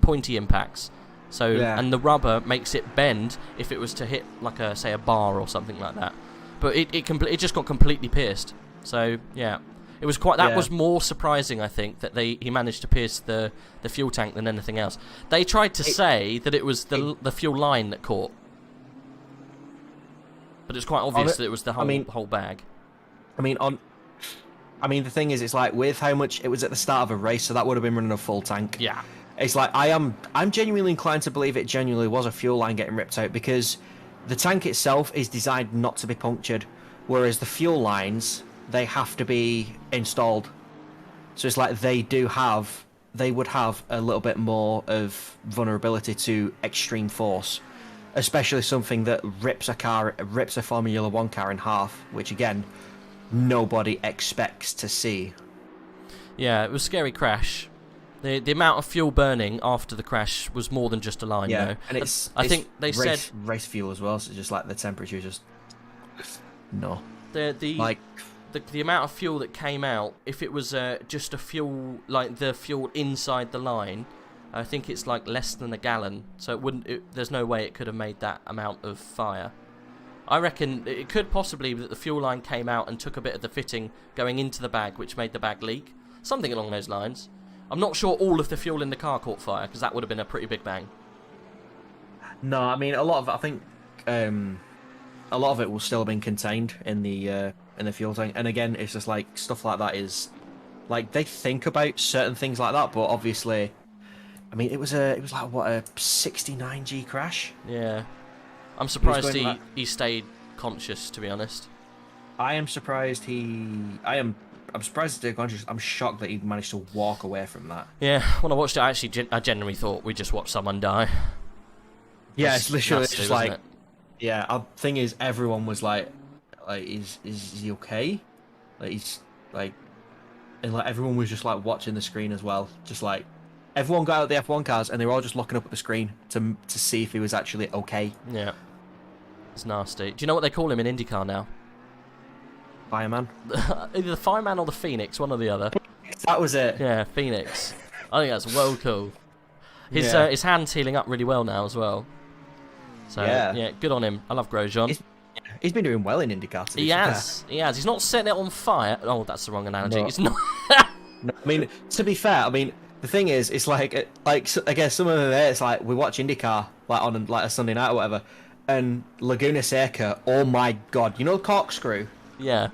pointy impacts. So and the rubber makes it bend if it was to hit like a bar or something like that. But it just got completely pierced. So yeah. It was that was more surprising, I think, that he managed to pierce the fuel tank than anything else. They tried to say that it was the fuel line that caught, but it's quite obvious that it was the whole bag. I mean, the thing is, it's like with how much it was at the start of a race, so that would have been running a full tank. Yeah. It's like I'm genuinely inclined to believe it genuinely was a fuel line getting ripped out, because the tank itself is designed not to be punctured, whereas the fuel lines, they have to be installed. So it's like they would have a little bit more of vulnerability to extreme force. especially something that rips a Formula 1 car in half, which again, nobody expects to see. Yeah, it was a scary crash. The amount of fuel burning after the crash was more than just a line, though. And I think they said race fuel as well, so just like the temperature just no. The amount of fuel that came out, if it was just a fuel, like the fuel inside the line, I think it's like less than a gallon, so it wouldn't. There's no way it could have made that amount of fire. I reckon it could possibly be that the fuel line came out and took a bit of the fitting going into the bag, which made the bag leak. Something along those lines. I'm not sure all of the fuel in the car caught fire, because that would have been a pretty big bang. No, I mean, a lot of it, I think a lot of it will still have been contained in the fuel tank. And again, it's just like stuff like that is like they think about certain things like that, but obviously, I mean, it was like what, a 69G crash. Yeah, I'm surprised he stayed conscious, to be honest. I'm surprised I'm surprised he stayed conscious. I'm shocked that he managed to walk away from that. Yeah, when I watched it, I genuinely thought we just watched someone die. Yeah, it's literally nasty, just like, it? yeah. The thing is, everyone was like, is he okay? Like he's like, and like everyone was just like watching the screen as well. Just like everyone got out of the F1 cars and they were all just looking up at the screen to see if he was actually okay. Yeah, it's nasty. Do you know what they call him in IndyCar now? Fireman. Either the Fireman or the Phoenix, one or the other. That was it. Yeah, Phoenix. I think that's well cool. His hand's healing up really well now as well. So yeah, good on him. I love Grosjean. He's been doing well in IndyCar. He has. He's not setting it on fire. Oh, that's the wrong analogy. No. He's not. No, I mean, to be fair, I mean, the thing is, it's like I guess some of them there, it's like we watch IndyCar like on like a Sunday night or whatever, and Laguna Seca. Oh my God, you know the corkscrew? Yeah.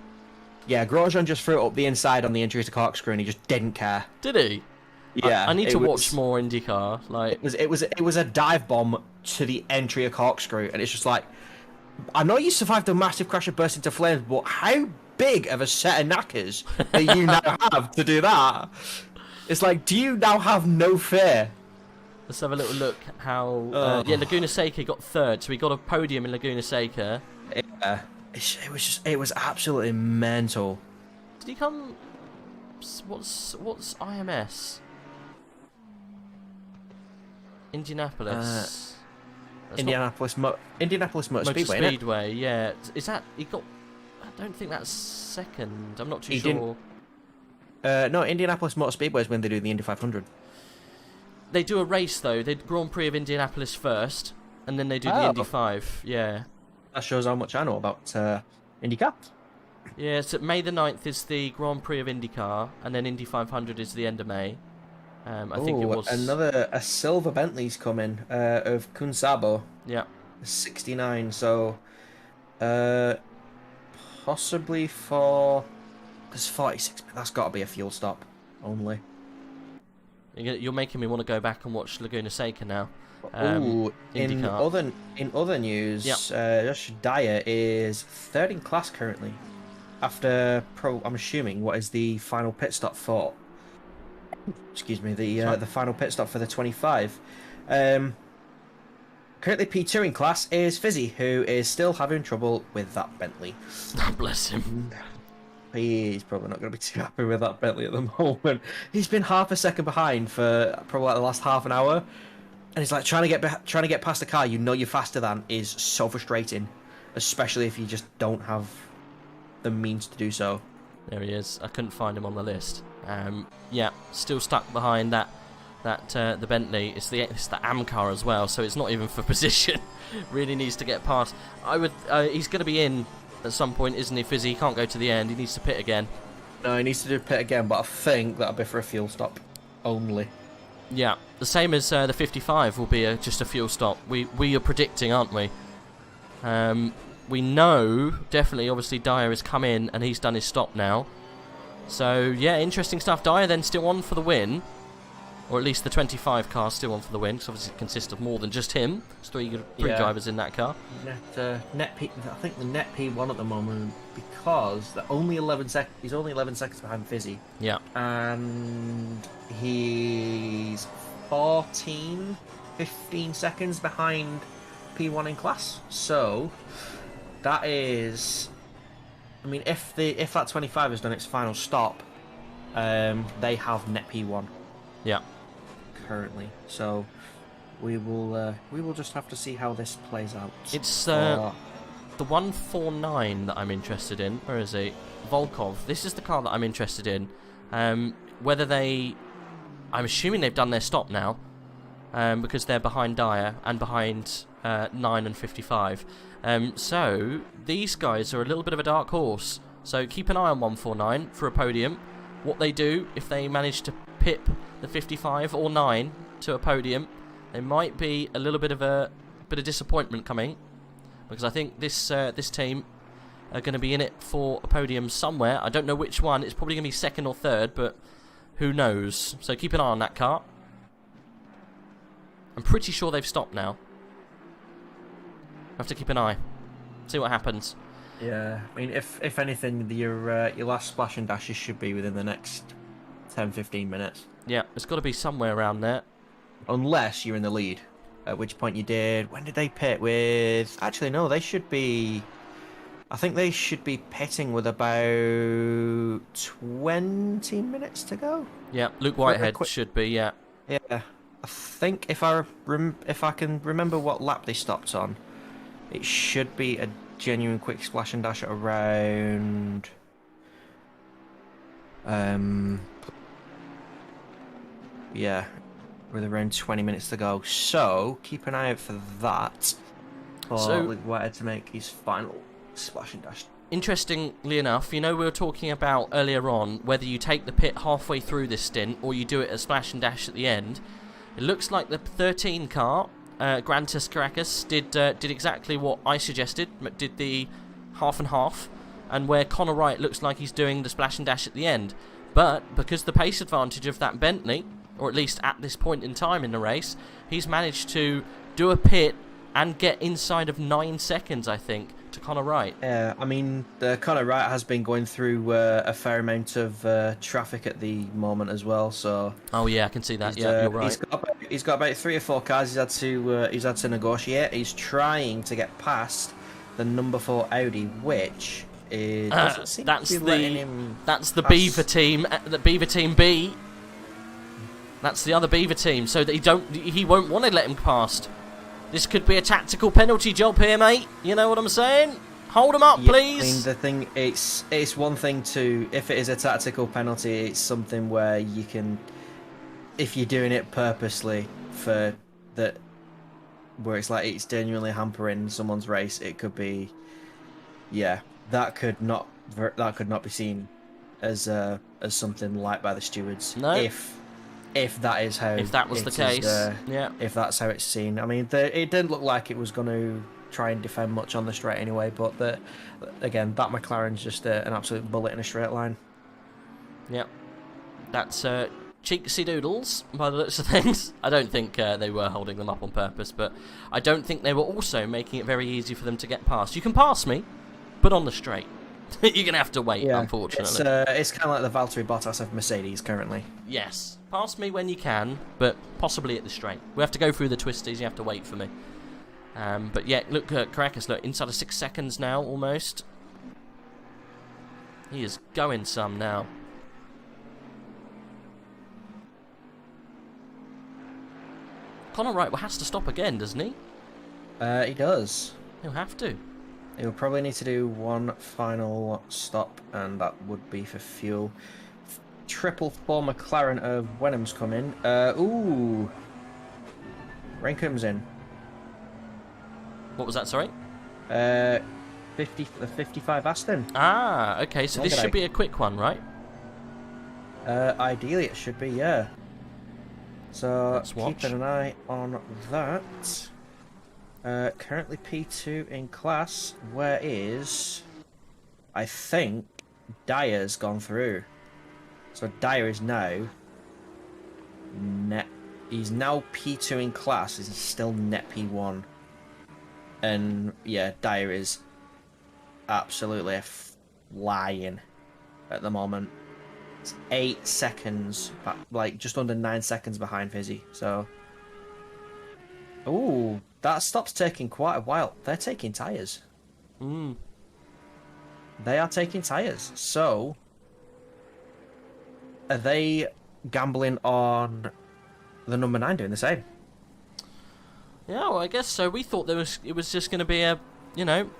Yeah, Grosjean just threw it up the inside on the entry to corkscrew, and he just didn't care. Did he? Yeah. I need to watch more IndyCar. Like it was a dive bomb to the entry of corkscrew, and it's just like, I know you survived a massive crash and burst into flames, but how big of a set of knackers do you now have to do that? It's like, do you now have no fear? Let's have a little look how... Laguna Seca got third, so we got a podium in Laguna Seca. Yeah. It was absolutely mental. Did he come... What's IMS? Indianapolis. Indianapolis Motor Speedway. Speedway, yeah. Is that... He got... I don't think that's second. I'm not too sure. No, Indianapolis Motor Speedway is when they do the Indy 500. They do a race, though. They Grand Prix of Indianapolis first, and then they do the Indy 5. Yeah. That shows how much I know about IndyCar. Yeah, so May the 9th is the Grand Prix of IndyCar, and then Indy 500 is the end of May. I think it was... a silver Bentley's coming of Kunsabo. Yeah. 69, so... possibly for... There's 46, that's got to be a fuel stop, only. You're making me want to go back and watch Laguna Seca now. In other news, Josh Dyer is third in class currently. After I'm assuming what is the final pit stop for? Excuse me, the final pit stop for the 25. Currently P2 in class is Fizzy, who is still having trouble with that Bentley. Bless him. He's probably not going to be too happy with that Bentley at the moment. He's been half a second behind for probably like the last half an hour, and it's like trying to get past a car you know you're faster than is so frustrating, especially if you just don't have the means to do so. There he is. I couldn't find him on the list. Yeah, still stuck behind the Bentley. It's the Amcar as well, so it's not even for position. Really needs to get past. He's going to be in at some point, isn't he, Fizzy? He can't go to the end. He needs to pit again. No, he needs to do pit again, but I think that'll be for a fuel stop only. Yeah, the same as the 55 will be just a fuel stop. We are predicting, aren't we? We know, definitely, obviously, Dyer has come in and he's done his stop now. So, yeah, interesting stuff. Dyer then still on for the win. Or at least the 25 car still on for the win, because obviously it consists of more than just him. There's three drivers in that car. Net P, I think the net P1 at the moment, because he's only 11 seconds behind Fizzy. Yeah. And he's 15 seconds behind P1 in class. So that is, I mean, if that 25 has done its final stop, they have net P1. Yeah. Currently, so we will just have to see how this plays out. It's the 149 that I'm interested in. Where is it? Volkov. This is the car that I'm interested in. Whether I'm assuming they've done their stop now, because they're behind Dyer and behind 9 and 55. So these guys are a little bit of a dark horse. So keep an eye on 149 for a podium. What they do if they manage to pip the 55 or 9 to a podium, there might be a little bit of disappointment coming, because I think this team are going to be in it for a podium somewhere. I don't know which one. It's probably going to be second or third, but who knows? So keep an eye on that car. I'm pretty sure they've stopped now. Have to keep an eye. See what happens. Yeah, I mean, if anything, your last splash and dashes should be within the next 10-15 minutes. Yeah, it's got to be somewhere around there. Unless you're in the lead, at which point you did. When did they pit with? Actually, no, they should be. I think they should be pitting with about 20 minutes to go. Yeah, Luke Whitehead should be. Yeah. Yeah, I think if I can remember what lap they stopped on, it should be a genuine quick splash and dash at around. Yeah, with around 20 minutes to go. So keep an eye out for that. For Luke Whitehead to make his final splash and dash. Interestingly enough, you know, we were talking about earlier on whether you take the pit halfway through this stint or you do it as splash and dash at the end. It looks like the 13 car, Grantus Caracas, did exactly what I suggested, did the half and half, and where Connor Wright looks like he's doing the splash and dash at the end. But because the pace advantage of that Bentley, or at least at this point in time in the race, he's managed to do a pit and get inside of 9 seconds, I think, to Connor Wright. Yeah, I mean, Connor Wright has been going through a fair amount of traffic at the moment as well. So. Oh yeah, I can see that. Yeah, you're right. He's got about 3 or 4 cars he's had to negotiate. He's trying to get past the number 4 Audi, which is that's the Beaver team, the Beaver team B. That's the other Beaver team, so that he won't want to let him past. This could be a tactical penalty job here, mate. You know what I'm saying? Hold him up, please. I mean, the thing, it's one thing to, if it is a tactical penalty, it's something where you can, if you're doing it purposely for that, where it's like it's genuinely hampering someone's race, it could be, yeah, that could not be seen as something liked by the stewards. No. If that is how, if that was the case, yeah. If that's how it's seen, I mean, it didn't look like it was going to try and defend much on the straight anyway. But again, that McLaren's just an absolute bullet in a straight line. Yep, that's cheeksy doodles by the looks of things. I don't think they were holding them up on purpose, but I don't think they were also making it very easy for them to get past. You can pass me, but on the straight. You're gonna have to wait, unfortunately. It's kind of like the Valtteri Bottas of Mercedes currently. Yes, pass me when you can, but possibly at the straight. We have to go through the twisties. You have to wait for me. But yeah, look, Caracas, look, inside of 6 seconds now, almost. He is going some now. Connor Wright has to stop again, doesn't he? He does. He'll have to. He'll probably need to do one final stop, and that would be for fuel. 444 McLaren of Wenham's coming. Ooh. Rankum's in. What was that, sorry? The 55 Aston. Ah, okay, so this should be a quick one, right? Ideally it should be, yeah. So, keep an eye on that. Currently P2 in class, where is, I think, Dyer's gone through. So Dyer is now he's now P2 in class, he's still net P1. And yeah, Dyer is absolutely flying at the moment. It's 8 seconds, like just under 9 seconds behind Fizzy, so... Ooh, that stop's taking quite a while. They're taking tyres. Mm. They are taking tyres. So, are they gambling on the number 9 doing the same? Yeah, well, I guess so. We thought it was just going to be a, you know,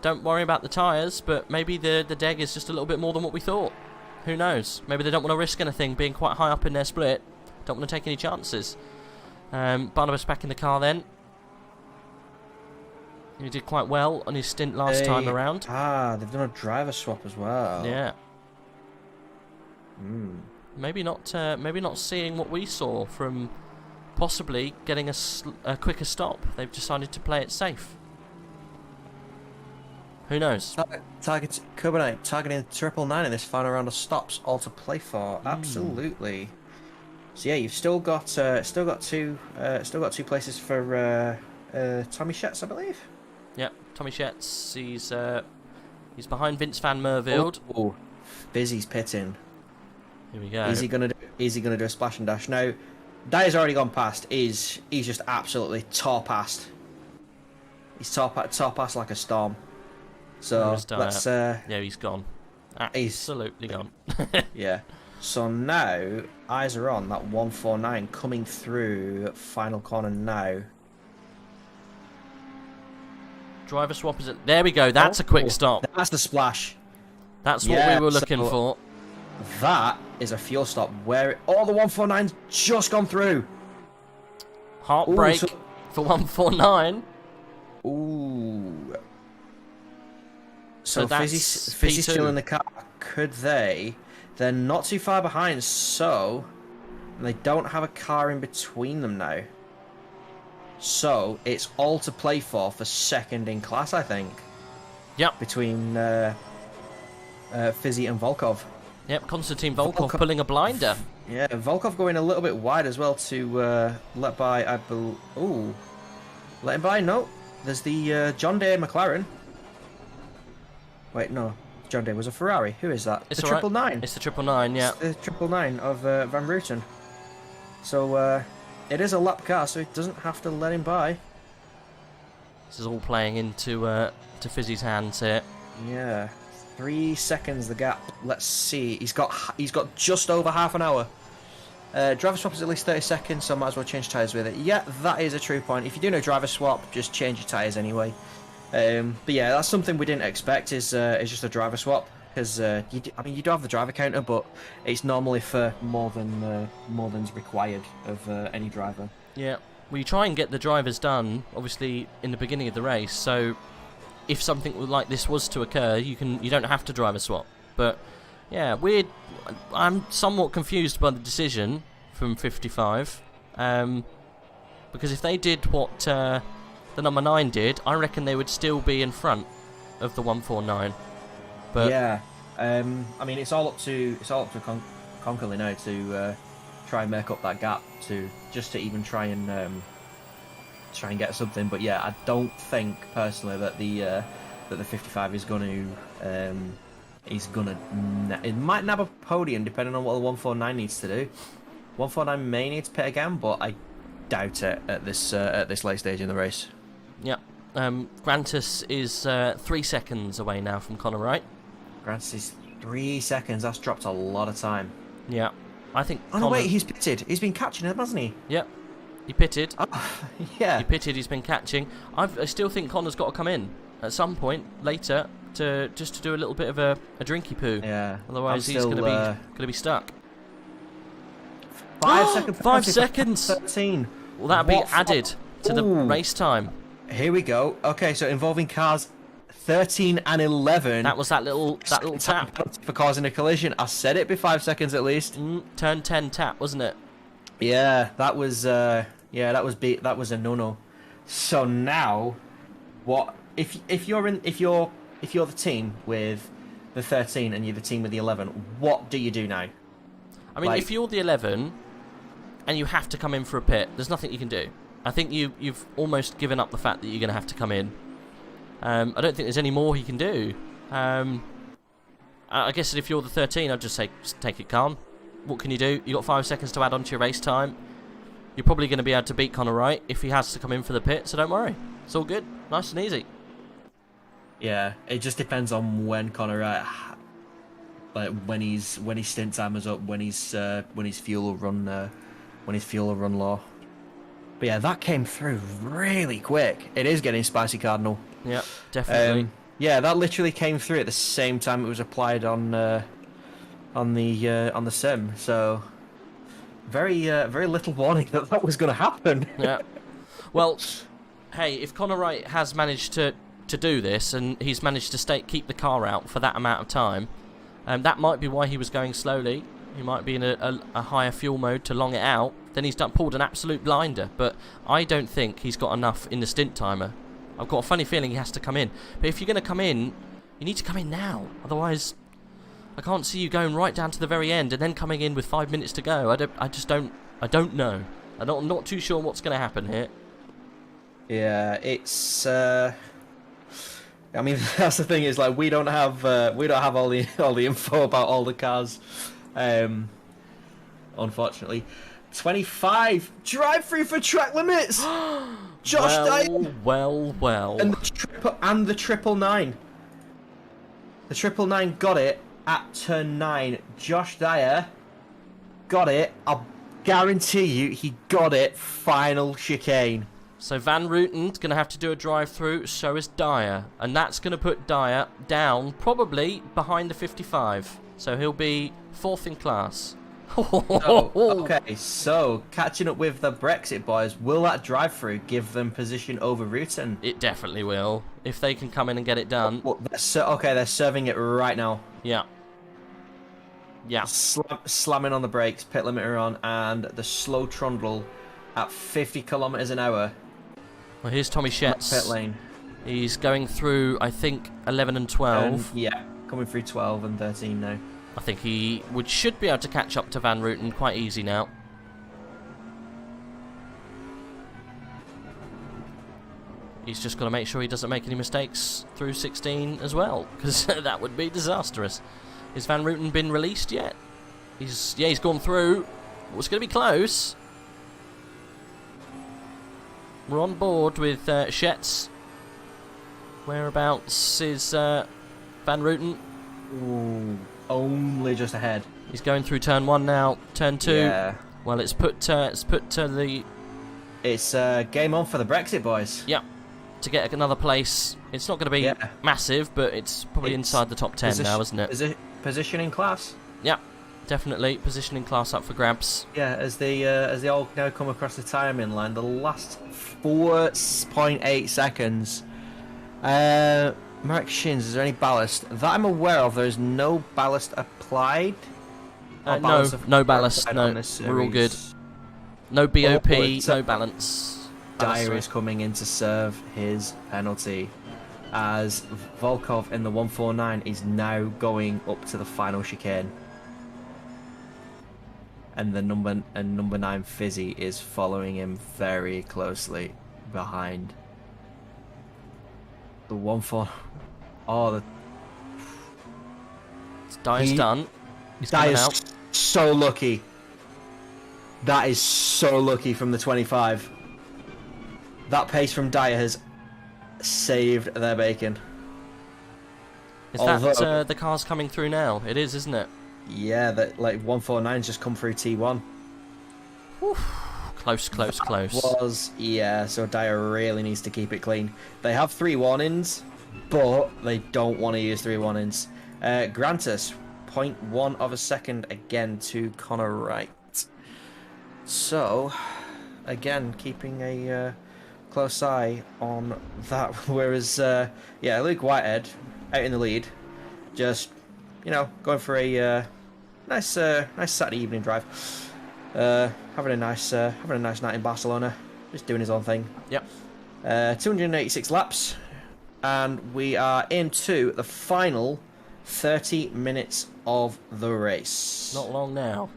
don't worry about the tyres, but maybe the deg is just a little bit more than what we thought. Who knows? Maybe they don't want to risk anything, being quite high up in their split. Don't want to take any chances. Barnabas back in the car then. He did quite well on his stint last time around. They've done a driver swap as well. Yeah. Maybe not seeing what we saw from possibly getting a quicker stop. They've decided to play it safe. Who knows? Targeting 999 in this final round of stops, all to play for. Absolutely. So yeah, you've still got two places for Tommy Schetz, I believe. Yep, Tommy Schetz. He's behind Vince van Mervelde. Oh, Fizzy's pitting. Here we go. Is he gonna do a splash and dash? No, that has already gone past. He's just absolutely tore past. He's tore past like a storm. So let's. Yeah, he's gone. Absolutely gone. Yeah. So now eyes are on that 149 coming through final corner now. Driver swap is it? There we go. That's a quick stop. That's the splash. That's what we were looking for. That is a fuel stop where all the 149's just gone through. Heartbreak for 149. Ooh. So that's Fizzy's still in the car. Could they? They're not too far behind, so they don't have a car in between them now. So it's all to play for second in class, I think. Yep. Between Fizzy and Volkov. Yep, Konstantin Volkov pulling a blinder. Yeah, Volkov going a little bit wide as well to let by, let him by? No. There's the John Day McLaren. Wait, no. John Day was a Ferrari. Who is that? It's the right. 999. It's the 999, yeah. It's the 999 of Van Rooten. So it is a lap car, so it doesn't have to let him by. This is all playing into to Fizzy's hands here. Yeah. 3 seconds the gap. Let's see. He's got just over half an hour. Driver swap is at least 30 seconds, so I might as well change tyres with it. Yeah, that is a true point. If you're doing a driver swap, just change your tyres anyway. But yeah, that's something we didn't expect is just a driver swap, because you do have the driver counter, but it's normally for more than's required of any driver. Yeah, we try and get the drivers done, obviously, in the beginning of the race, so if something like this was to occur, you don't have to driver swap. But yeah, I'm somewhat confused by the decision from 55, because if they did what the number 9 did, I reckon they would still be in front of the 149. But yeah, I mean it's all up to Conkerly now to try and make up that gap to even try and get something. But yeah, I don't think personally that the 55 is going to it might nab a podium depending on what the 149 needs to do. 149 may need to pit again, but I doubt it at this late stage in the race. Yeah. Grantis is 3 seconds away now from Connor Wright. Grantis is 3 seconds. That's dropped a lot of time. Yeah. I think no, wait, he's pitted. He's been catching him, hasn't he? Yep. He pitted. Yeah. He pitted, he's been catching. I still think Connor's got to come in at some point later to do a little bit of a drinky poo. Yeah. Otherwise he's gonna be stuck. 5 seconds. 5 seconds. 13. Well, that'll be added to the race time. Here we go. Okay, so involving cars 13 and 11. That was that little tap for causing a collision. I said it be 5 seconds at least. Turn 10 tap, wasn't it? Yeah, that was that was a no-no. So now, what if you're the team with the 13 and you're the team with the 11? What do you do now? I mean, if you're the 11 and you have to come in for a pit, there's nothing you can do. I think you've almost given up the fact that you're going to have to come in. I don't think there's any more he can do. I guess that if you're the 13, I'd just say just take it calm. What can you do? You've got 5 seconds to add on to your race time. you're probably going to be able to beat Connor Wright if he has to come in for the pit, so don't worry. It's all good. Nice and easy. Yeah, it just depends on when Connor Wright, like when his stint time is up, when his fuel will run low. But yeah, that came through really quick. It is getting spicy, Cardinal. Yeah, definitely. Yeah, that literally came through at the same time it was applied on the sim. So very little warning that was going to happen. Yeah. Well, hey, if Connor Wright has managed to do this and he's managed to keep the car out for that amount of time, that might be why he was going slowly. He might be in a higher fuel mode to long it out. Then he's pulled an absolute blinder. But I don't think he's got enough in the stint timer. I've got a funny feeling he has to come in. But if you're going to come in, you need to come in now. Otherwise, I can't see you going right down to the very end and then coming in with 5 minutes to go. I don't know. I'm not too sure what's going to happen here. Yeah, it's. I mean, that's the thing is like we don't have all the info about all the cars. Unfortunately, 25 drive-through for track limits. Josh Dyer. Well. And the triple nine. The 999 got it at turn 9. Josh Dyer got it. I'll guarantee you, he got it. Final chicane. So Van Ruten's going to have to do a drive-through, so is Dyer. And that's going to put Dyer down, probably behind the 55. So he'll be 4th in class. Okay, so catching up with the Brexit boys, will that drive-through give them position over Ruten? It definitely will, if they can come in and get it done. Well, they're serving it right now. Yeah. Slamming on the brakes, pit limiter on, and the slow trundle at 50 kilometers an hour. Well, here's Tommy Schetz. Pit lane. He's going through, I think, 11 and 12. Yeah, coming through 12 and 13 now. I think he should be able to catch up to Van Ruten quite easy now. He's just got to make sure he doesn't make any mistakes through 16 as well, because that would be disastrous. Has Van Ruten been released yet? He's gone through. Well, it's going to be close. We're on board with Schetz. Whereabouts is Van Ruten? Ooh, only just ahead. He's going through turn 1 now. Turn 2. Yeah. Well, it's put the. It's game on for the Brexit boys. Yeah. To get another place, it's not going to be massive, but it's probably inside the top 10 now, isn't it? Positioning class. Yeah, definitely positioning class up for grabs. Yeah, as they all now come across the timing line, the last 4.8 seconds. Mark Shins, is there any ballast? That I'm aware of, there is no ballast applied. No ballast, no. We're all good. No BOP, no balance. Dyer is coming in to serve his penalty, as Volkov in the 149 is now going up to the final chicane. And the number 9 Fizzy is following him very closely behind. The 1-4. Oh, Dyer's done. He's coming out. So lucky. That is so lucky from the 25. That pace from Dyer has saved their bacon. Is that the car's coming through now? It is, isn't it? Yeah, that like 149's just come through T1. Whew. Close. So Dyer really needs to keep it clean. They have 3 warnings, but they don't want to use 3 warnings. Grant us 0.1 of a second again to Connor Wright. So, again, keeping a close eye on that. Whereas, Luke Whitehead out in the lead, just going for a nice Saturday evening drive. Having a nice night in Barcelona, just doing his own thing. Yep. 286 laps, and we are into the final 30 minutes of the race. Not long now.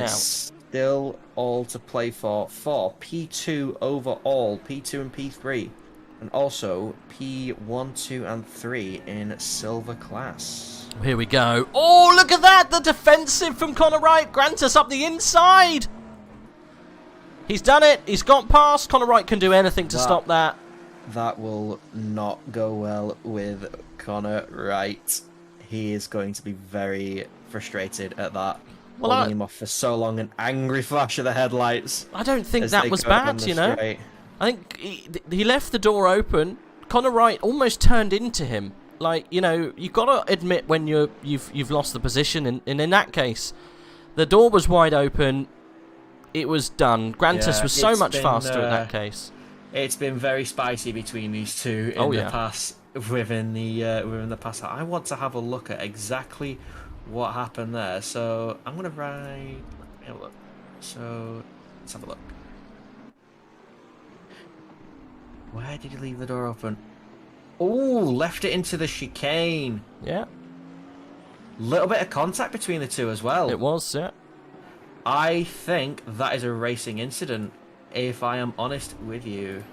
Still all to play for P2 overall, P2 and P3, and also P1, 2, and 3 in silver class. Here we go. Oh, look at that! The defensive from Connor Wright. Grantus up the inside. He's done it. He's got past. Connor Wright can do anything to stop that. That will not go well with Connor Wright. He is going to be very frustrated at that. Holding him off for so long, an angry flash of the headlights. I don't think that was bad, you know. I think he left the door open. Connor Wright almost turned into him. Like, you know, you've got to admit when you've lost the position, and in that case, the door was wide open. It was done. Grantis was so much faster in that case. It's been very spicy between these two in the past. Within the past, I want to have a look at exactly what happened there. So I'm gonna write. Let me have a look. So let's have a look. Where did he leave the door open? Oh, left it into the chicane. Yeah. Little bit of contact between the two as well. It was, yeah. I think that is a racing incident, if I am honest with you.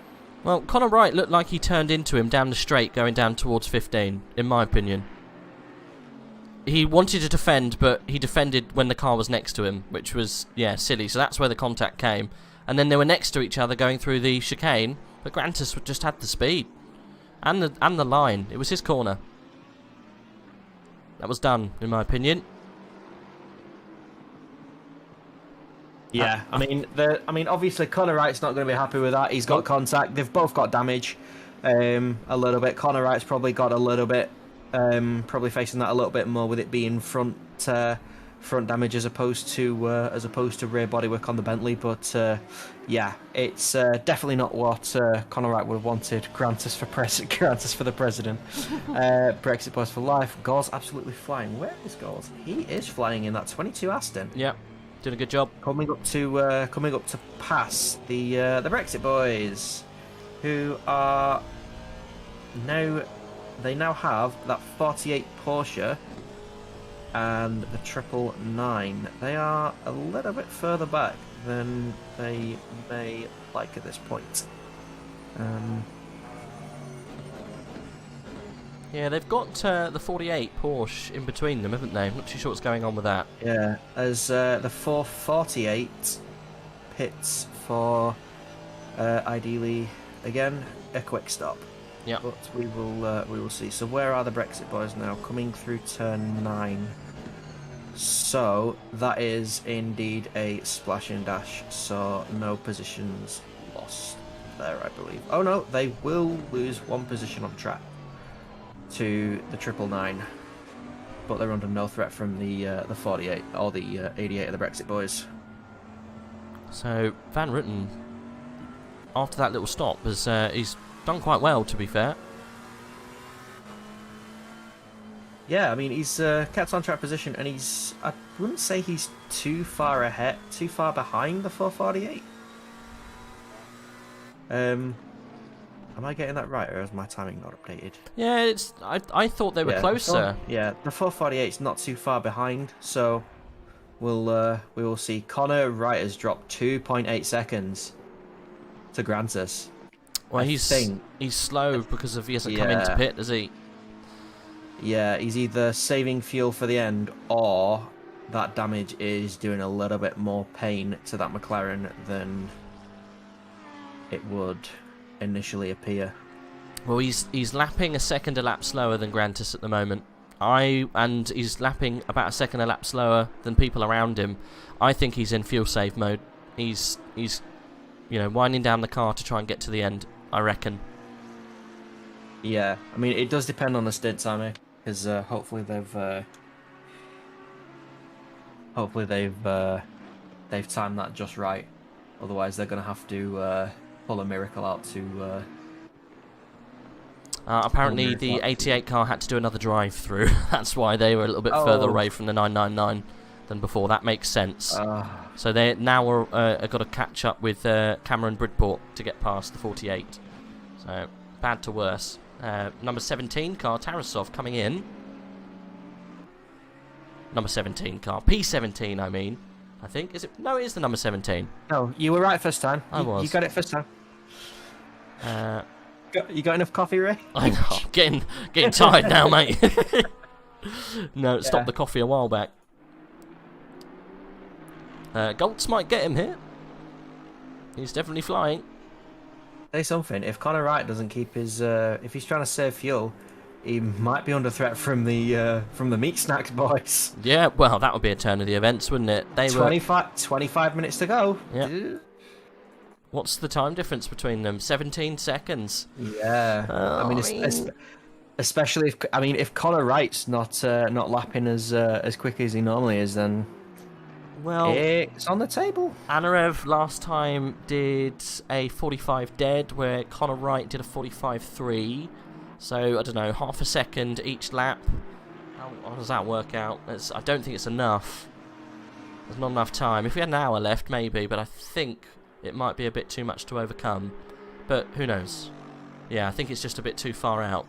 Well, Connor Wright looked like he turned into him down the straight going down towards 15, in my opinion. He wanted to defend, but he defended when the car was next to him, which was, yeah, silly. So that's where the contact came. And then they were next to each other going through the chicane, but Grantis just had the speed. And the line. It was his corner. That was done, in my opinion. Yeah, I mean, obviously Connor Wright's not going to be happy with that. He's got contact. They've both got damage, a little bit. Connor Wright's probably got a little bit, probably facing that a little bit more with it being front damage as opposed to rear bodywork on the Bentley. But yeah, it's definitely not what Connor Wright would have wanted. Grantis for the president. Brexit boys for life. Gauze absolutely flying. Where is Gauze? He is flying in that 22 Aston. Yeah. Did a good job. Coming up to pass the Brexit boys, who are now have that 48 Porsche and the 999. They are a little bit further back than they may like at this point. Yeah, they've got the 48 Porsche in between them, haven't they? I'm not too sure what's going on with that. Yeah, as the 448 pits for ideally again a quick stop. Yeah, but we will see. So where are the Brexit boys now? Coming through turn 9. So that is indeed a splash and dash. So no positions lost there, I believe. Oh no, they will lose one position on track to the 999, but they're under no threat from the 48 or the 88 of the Brexit boys. So Van Rutten, after that little stop, he's done quite well, to be fair. Yeah, I mean he's kept on track position, and I wouldn't say he's too far behind the 448. Am I getting that right, or is my timing not updated? Yeah, I thought they were closer. The 448's not too far behind, so we will see. Connor Wright has dropped 2.8 seconds to Grantis. Well, he's slow because he hasn't come into pit, has he? Yeah, he's either saving fuel for the end, or that damage is doing a little bit more pain to that McLaren than it would initially appear. Well, he's lapping a second a lap slower than Grantis at the moment. And he's lapping about a second a lap slower than people around him. I think he's in fuel save mode. He's winding down the car to try and get to the end, I reckon. Yeah, I mean it does depend on the stint timing, because hopefully they've timed that just right. Otherwise they're going to have to pull a miracle out to... apparently the 88 car had to do another drive through. That's why they were a little bit further away from the 999 than before. That makes sense. So they now are got to catch up with Cameron Bridport to get past the 48. So bad to worse. Number 17 car, Tarasov, coming in. Number 17 car, P17 I mean. I think. Is it? No, it is the number 17. No, you were right first time. I was. You got it first time. You got enough coffee, Ray? I know. I'm getting tired now, mate. No, stopped the coffee a while back. Goltz might get him here. He's definitely flying. Say something. If Connor Wright doesn't keep his, if he's trying to save fuel, he might be under threat from the meat snacks boys. Yeah, well, that would be a turn of the events, wouldn't it? They 25 minutes to go. Yeah. What's the time difference between them? 17 seconds. Yeah. I mean, especially if Connor Wright's not lapping as quick as he normally is, then well, it's on the table. Anarev last time did a 45 dead, where Connor Wright did a 45.3. So I don't know, half a second each lap. How does that work out? I don't think it's enough. There's not enough time. If we had an hour left, maybe, but I think it might be a bit too much to overcome. But who knows? Yeah, I think it's just a bit too far out.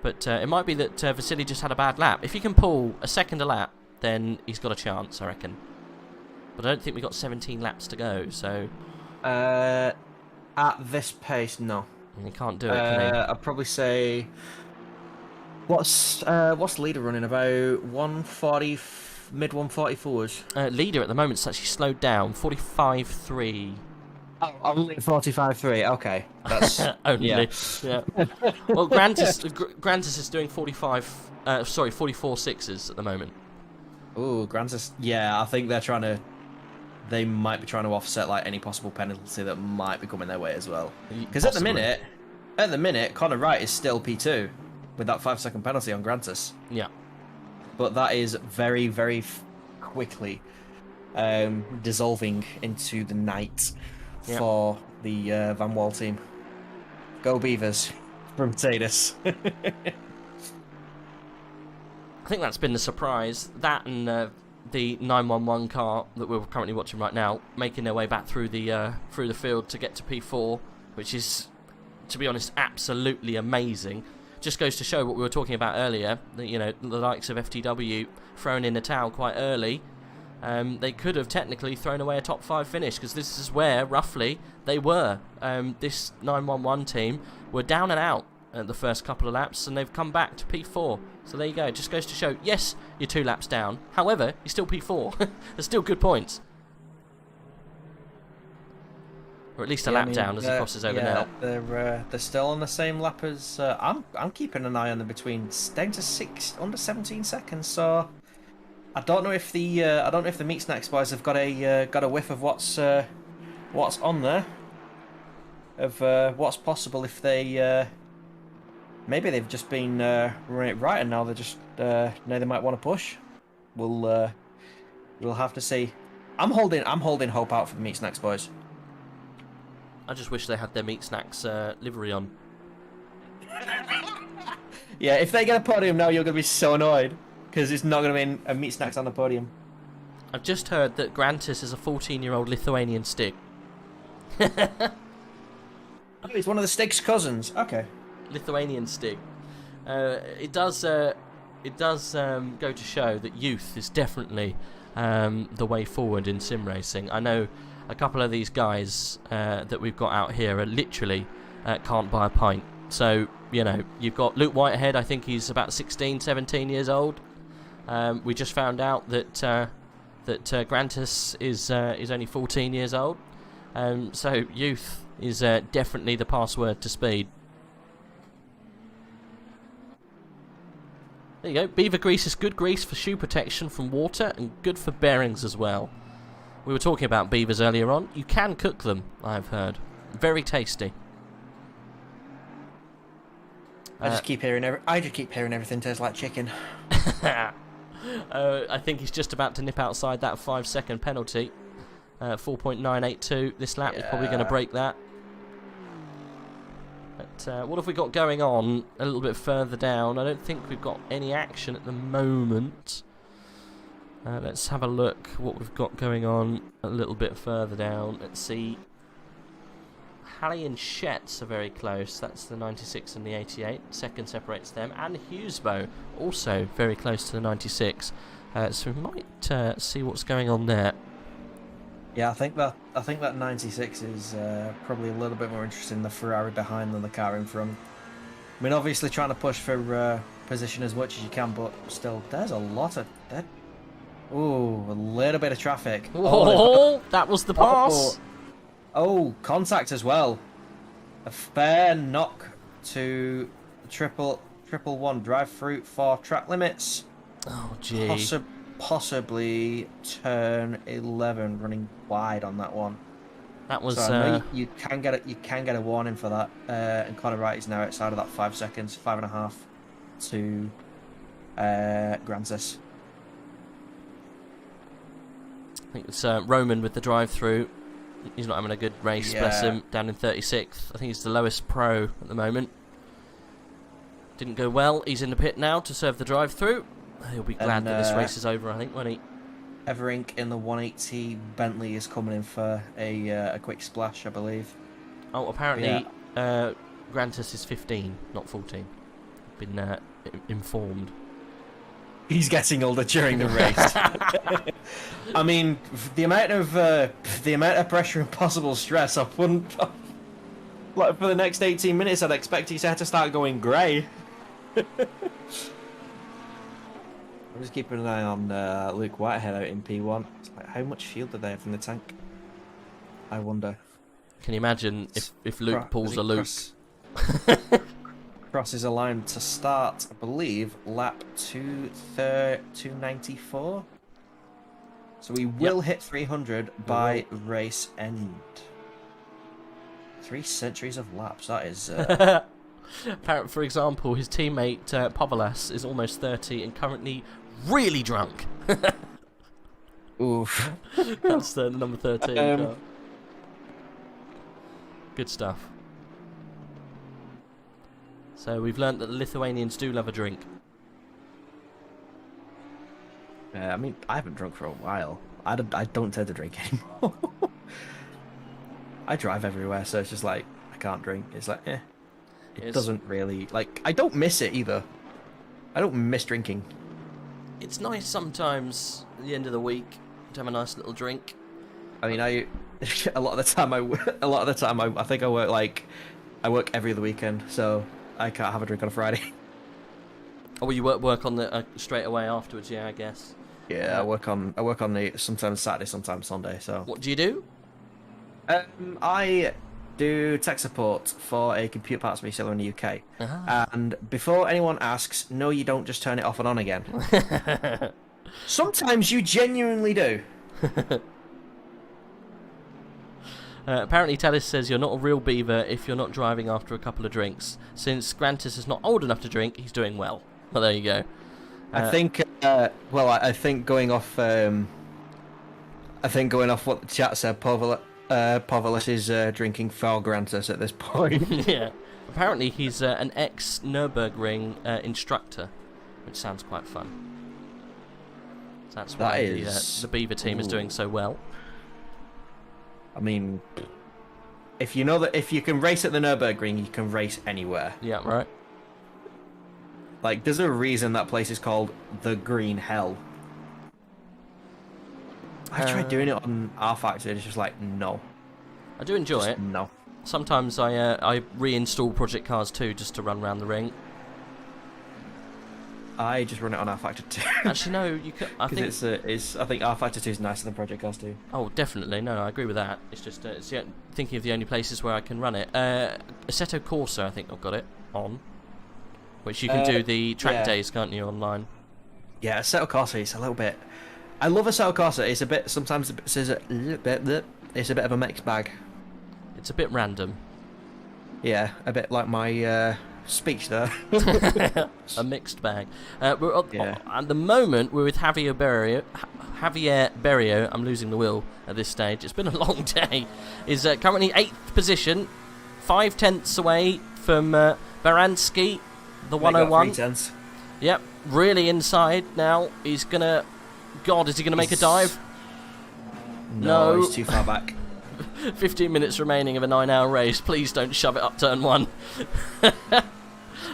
But it might be that Vasily just had a bad lap. If he can pull a second a lap, then he's got a chance, I reckon. But I don't think we've got 17 laps to go, so... At this pace, no. He can't do it, can he? I'd probably say... What's leader running? About 140... mid 144s? Leader at the moment's actually slowed down. 45.3. Oh, only 45.3. Okay, that's only. Yeah. Well, Grantis is doing 44 sixes at the moment. Ooh, Grantis. Yeah, I think they might be trying to offset like any possible penalty that might be coming their way as well. Because at the minute, Connor Wright is still P2 with that 5-second penalty on Grantis. Yeah. But that is very, very quickly dissolving into the night for the Van Wall team. Go Beavers from Tatus. I think that's been the surprise. That and the 911 car that we're currently watching right now, making their way back through the field to get to P4, which is, to be honest, absolutely amazing. Just goes to show what we were talking about earlier. That, you know, the likes of FTW throwing in the towel quite early. They could have technically thrown away a top 5 finish, because this is where roughly they were. This 911 team were down and out at the first couple of laps, and they've come back to P4. So there you go. It just goes to show, yes, you're 2 laps down. However, you're still P4. There's still good points. Or at least a lap down as he crosses over now. They're still on the same lap as I'm keeping an eye on them between down to under 17 seconds. So I don't know if the meat snacks boys have got a whiff of what's on there, of what's possible if they maybe they've just been running it right and now they're just now they might want to push. We'll have to see. I'm holding hope out for the meat snacks boys. I just wish they had their meat snacks livery on. Yeah, if they get a podium now, you're going to be so annoyed, because it's not going to be a meat snacks on the podium. I've just heard that Grantis is a 14-year-old Lithuanian Stig. Oh, he's one of the Stig's cousins. Okay. Lithuanian Stig. It does go to show that youth is definitely the way forward in sim racing. I know a couple of these guys that we've got out here are literally can't buy a pint. So, you know, you've got Luke Whitehead, I think he's about 16, 17 years old. We just found out that Grantis is only 14 years old. So youth is definitely the password to speed. There you go. Beaver grease is good grease for shoe protection from water and good for bearings as well. We were talking about beavers earlier on. You can cook them, I've heard. Very tasty. I just keep hearing everything tastes like chicken. I think he's just about to nip outside that 5-second penalty. 4.982 this lap. He's probably going to break that. But what have we got going on a little bit further down? I don't think we've got any action at the moment. Let's have a look what we've got going on a little bit further down. Let's see. Halley and Shetts are very close. That's the 96 and the 88. Second separates them. And Hughesbow also very close to the 96. So we might see what's going on there. Yeah, I think that 96 is probably a little bit more interesting than the Ferrari behind than the car in front. I mean, obviously trying to push for position as much as you can, but still, there's a lot of that. Ooh, a little bit of traffic. Oh, that was the pass. Oh, contact as well. A fair knock to triple one drive through for track limits. Oh, gee. Possibly turn 11 running wide on that one. That was. So I know you can get a warning for that. And Conor Wright is now outside of that 5 seconds, 5.5 to Grantis. I think it's Roman with the drive-through. He's not having a good race, bless him. Down in 36th. I think he's the lowest pro at the moment. Didn't go well. He's in the pit now to serve the drive-through. He'll be glad that this race is over, I think, won't he? Everink in the 180 Bentley is coming in for a quick splash, I believe. Oh, apparently Grantis is 15, not 14. Been informed. He's getting older during the race. I mean, the amount of pressure and possible stress, I wouldn't. Like for the next 18 minutes, I'd expect his hair to start going grey. I'm just keeping an eye on Luke Whitehead out in P1. It's like, how much fuel do they have in the tank? I wonder. Can you imagine if Luke pulls a Luke? Cross is aligned to start, I believe, lap 294. So we will hit 300 by race end. 3 centuries of laps, that is... For example, his teammate Povelas is almost 30 and currently really drunk. Oof. That's the number 13. Good stuff. So we've learnt that the Lithuanians do love a drink. I mean, I haven't drunk for a while. I don't tend to drink anymore. I drive everywhere, so it's just like, I can't drink. It's like, It doesn't really, like, I don't miss it either. I don't miss drinking. It's nice sometimes, at the end of the week, to have a nice little drink. I mean, a lot of the time I think I work every other weekend, so I can't have a drink on a Friday. Oh, well, you work on the straight away afterwards, yeah, I guess. Yeah, I work on the sometimes Saturday, sometimes Sunday. So what do you do? I do tech support for a computer parts reseller in the UK. And before anyone asks, no, you don't just turn it off and on again. Sometimes you genuinely do. Apparently Talis says you're not a real beaver if you're not driving after a couple of drinks. Since Grantis is not old enough to drink, he's doing well. Well, there you go. I think going off what the chat said, Povelas is drinking for Grantis at this point. Yeah. Apparently he's an ex-Nürburgring instructor, which sounds quite fun. So that's why the Beaver team is doing so well. I mean, if you know that if you can race at the Nürburgring, you can race anywhere. Yeah, right. Like, there's a reason that place is called the Green Hell. I tried doing it on R Factor, and it's just like, no. I do enjoy it. No. Sometimes I reinstall Project Cars 2 just to run around the ring. I just run it on R Factor 2. Actually, no, you could. I think I think R Factor 2 is nicer than Project Cars 2. Oh, definitely. No, I agree with that. It's just thinking of the only places where I can run it. Assetto Corsa, I think I've got it on, which you can do the track days, can't you, online? Yeah, Assetto Corsa is a little bit. I love Assetto Corsa. It's a bit. Sometimes it's a bit of a mixed bag. It's a bit random. Yeah, a bit like my speech there. A mixed bag. At the moment, we're with Javier Berrio. I'm losing the will at this stage. It's been a long day. Is currently 8th position, 5 tenths away from Baranski, the 101. 3 tenths. Yep, really inside now. He's gonna. God, is he gonna make a dive? No, he's too far back. 15 minutes remaining of a 9-hour race. Please don't shove it up turn 1.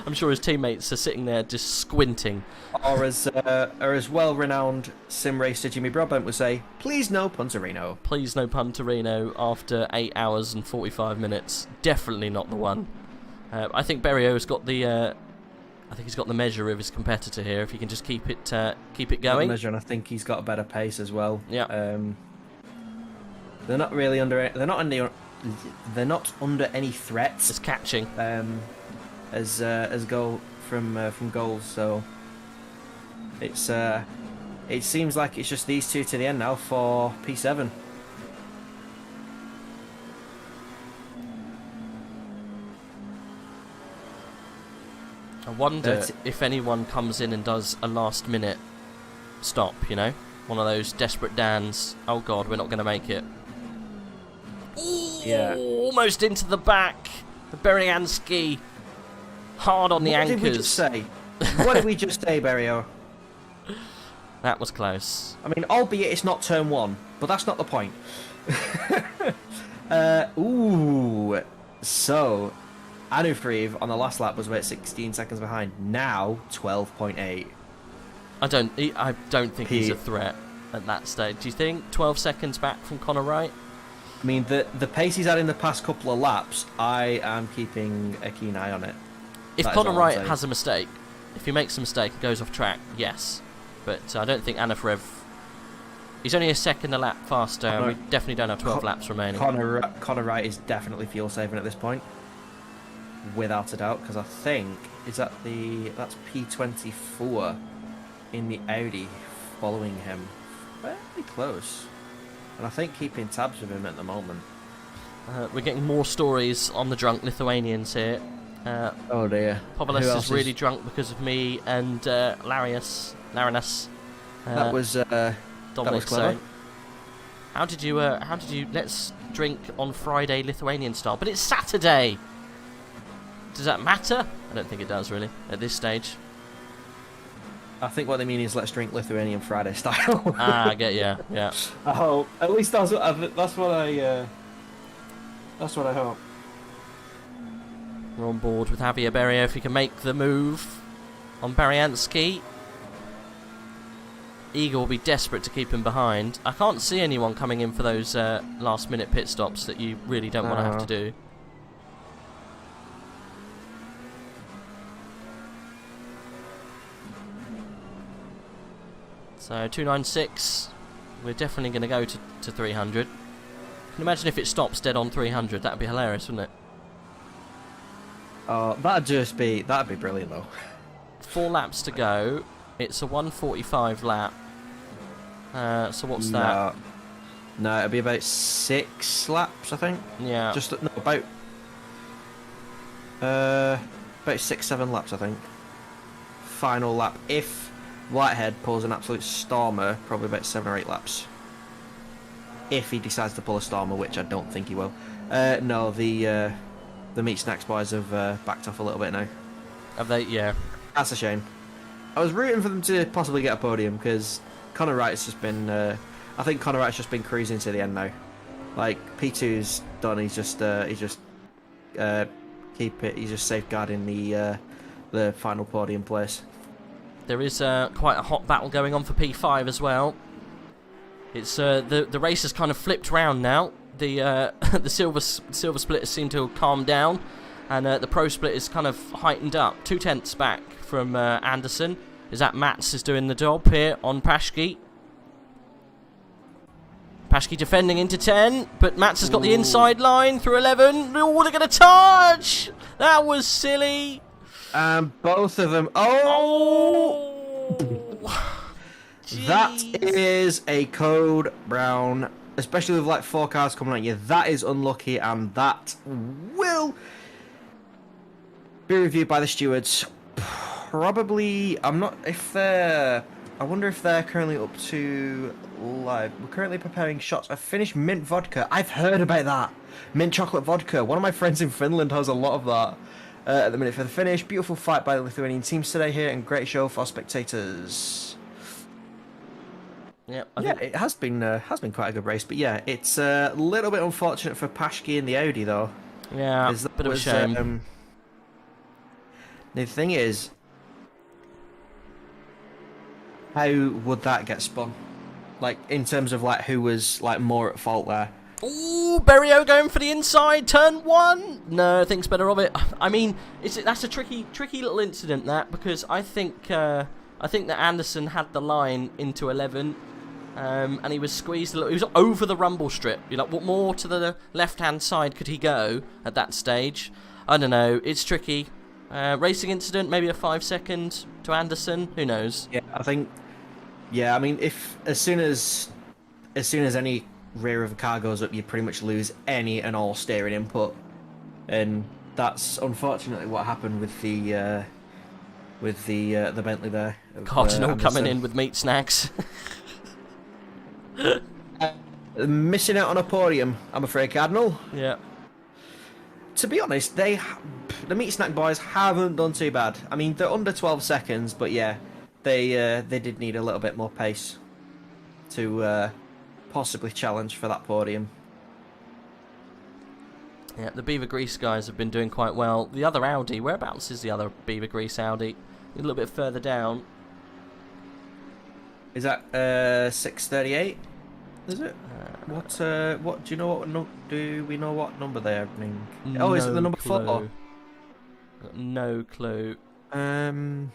I'm sure his teammates are sitting there just squinting. Or as well-renowned sim racer Jimmy Broadbent would say, please no Punterino. Please no Punterino after 8 hours and 45 minutes. Definitely not the one. I think Berrio's got the. I think he's got the measure of his competitor here. If he can just keep it going. Measure, and I think he's got a better pace as well. Yeah. They're not really under. They're not they're not under any threat. It's catching. As goal from goals. So it's it seems like it's just these two to the end now for P7. I wonder if anyone comes in and does a last minute stop, you know? One of those desperate Dans. Oh god, we're not going to make it. Ooh, Yeah. Almost into the back. The Berianski. Hard on the anchors. What did we just say? What did we just say, Berio? That was close. I mean, albeit it's not turn 1, but that's not the point. Ooh. So, Anufriv on the last lap was about 16 seconds behind. Now, 12.8. I don't think he's a threat at that stage. Do you think 12 seconds back from Connor Wright? I mean, the pace he's had in the past couple of laps, I am keeping a keen eye on it. If Connor Wright has a mistake, if he makes a mistake and goes off track, yes. But I don't think Anufriv... He's only a second a lap faster, and we definitely don't have 12 laps remaining. Connor Wright is definitely fuel saving at this point, without a doubt, because I think that's P24 in the Audi following him, fairly close, and I think keeping tabs with him at the moment. We're getting more stories on the drunk Lithuanians here. Oh dear. Popolis is really drunk because of me and Larinus. That was Dominic. clever. So, how did you? Let's drink on Friday Lithuanian style, but it's Saturday. Does that matter? I don't think it does really at this stage. I think what they mean is let's drink Lithuanian Friday style. I get yeah. Oh, at least that's what I hope. We're on board with Javier Berio if he can make the move on Bariansky. Eagle will be desperate to keep him behind. I can't see anyone coming in for those last minute pit stops that you really don't want to have to do. So 296, we're definitely going to go to 300. Can you imagine if it stops dead on 300? That'd be hilarious, wouldn't it? That'd be brilliant though. 4 laps to go. It's a 1:45 lap. So what's that? No, it'll be about 6 laps, I think. Yeah. About 6-7 laps, I think. Final lap. If Whitehead pulls an absolute stormer, probably about 7 or 8 laps. If he decides to pull a stormer, which I don't think he will. No, the Meat Snacks boys have backed off a little bit now. Have they? Yeah. That's a shame. I was rooting for them to possibly get a podium because Connor Wright's just been. I think Connor Wright's just been cruising to the end now. Like P2's done. He's just He's just safeguarding the final podium place. There is quite a hot battle going on for P5 as well. It's the race has kind of flipped round now. The the silver splitters seem to have calmed down, and the pro split is kind of heightened up. 2/10 back from Anderson. Is that Mats is doing the job here on Paschke. Paschke defending into 10, but Mats has got the inside line through 11. Oh, they're going to touch! That was silly. Both of them. Oh! That is a code brown. Especially with like 4 cars coming at you. That is unlucky, and that will be reviewed by the stewards. Probably, I'm not, if they're, I wonder if they're currently up to live. We're currently preparing shots. I've finished mint vodka. I've heard about that. Mint chocolate vodka. One of my friends in Finland has a lot of that. At the minute for the finish. Beautiful fight by the Lithuanian teams today here, and great show for spectators. Yep, it has been quite a good race, but yeah, it's a little bit unfortunate for Paschke and the Audi though. Yeah, bit of a shame. The thing is, how would that get spun? Like in terms of like who was like more at fault there? Ooh, Berio going for the inside, turn 1. No, thinks better of it. I mean, that's a tricky little incident that, because I think that Anderson had the line into 11. and he was squeezed a little. He was over the rumble strip. You're like, what more to the left-hand side could he go at that stage? I don't know. It's tricky. Racing incident, maybe a 5-second to Anderson. Who knows? Yeah, I think. Yeah, I mean, if as soon as any rear of a car goes up, you pretty much lose any and all steering input, and that's unfortunately what happened with the Bentley there. Cardinal coming in with meat snacks. Missing out on a podium, I'm afraid, Cardinal. Yeah. To be honest, the meat snack boys haven't done too bad. I mean, they're under 12 seconds, but yeah, they did need a little bit more pace to possibly challenge for that podium. Yeah, the Beaver Grease guys have been doing quite well. The other Audi, whereabouts is the other Beaver Grease Audi? A little bit further down. Is that 638? Is it? What do you know? Do we know what number they're running? Oh, is it the number 4? No clue. Could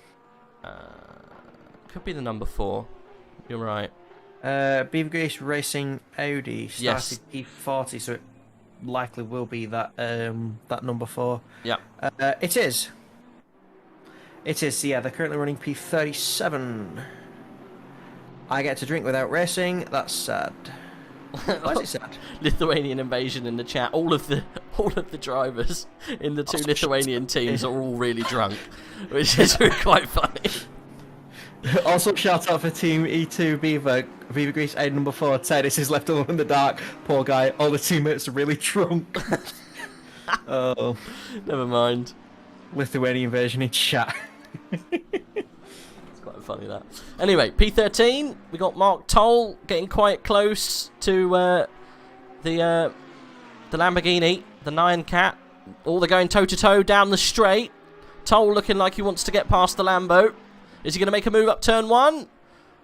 be the number 4. You're right. Beaver Grease Racing Audi started Yes. P40, so it likely will be that that number 4. Yeah. It is. It is. Yeah, they're currently running P37. I get to drink without racing. That's sad. Why is it sad? Lithuanian invasion in the chat. All of the drivers in the two Lithuanian teams are all really drunk, which is quite funny. Also, shout out for Team E2 Beaver Grease Aid number 4. Titus is left alone in the dark. Poor guy. All the teammates are really drunk. Oh, never mind. Lithuanian version in chat. It's quite funny that. Anyway, P13. We got Mark Toll getting quite close to the Lamborghini, the 9 Cat. All they're going toe to toe down the straight. Toll looking like he wants to get past the Lambo. Is he going to make a move up turn 1?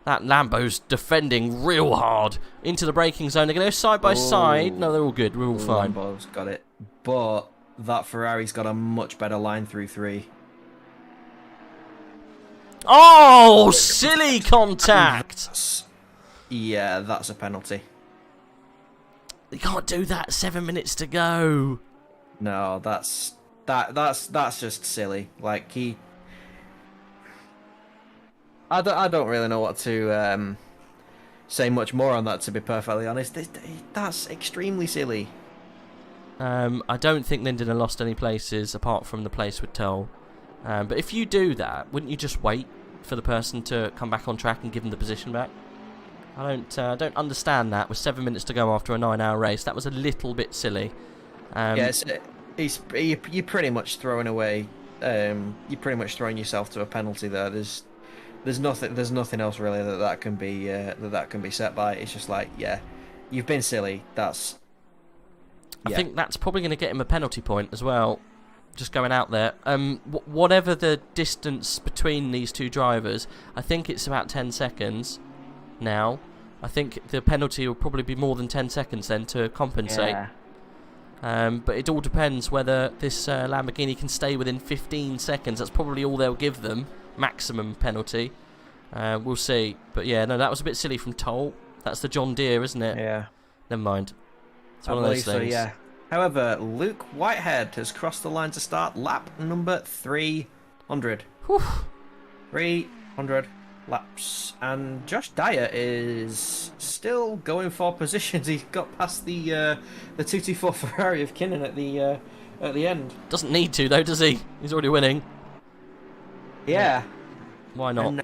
That Lambo's defending real hard into the braking zone. They're going to go side by side. No, they're all good. We're all fine. Lambo's got it. But that Ferrari's got a much better line through 3. Oh, silly contact. Yeah, that's a penalty. You can't do that. 7 minutes to go. No, that's just silly. Like, I don't really know what to say much more on that, to be perfectly honest. That's extremely silly. I don't think Linden lost any places apart from the place with Toll. But if you do that, wouldn't you just wait for the person to come back on track and give them the position back? I don't understand that. With 7 minutes to go after a 9-hour race, that was a little bit silly. Yes, you're pretty much throwing away. You're pretty much throwing yourself to a penalty there. There's nothing else really that can be set by. It's just like, yeah, you've been silly. I think that's probably going to get him a penalty point as well. Just going out there. Whatever the distance between these two drivers, I think it's about 10 seconds now. I think the penalty will probably be more than 10 seconds then to compensate. Yeah. But it all depends whether this Lamborghini can stay within 15 seconds. That's probably all they'll give them. Maximum penalty. We'll see. But yeah, no, that was a bit silly from Toll. That's the John Deere, isn't it? Yeah. Never mind. It's one of those things. So, yeah. However, Luke Whitehead has crossed the line to start lap number 300. Whew. 300 laps. And Josh Dyer is still going for positions. He got past the 224 Ferrari of Kinnan at the end. Doesn't need to though, does he? He's already winning. Yeah. Why not? And,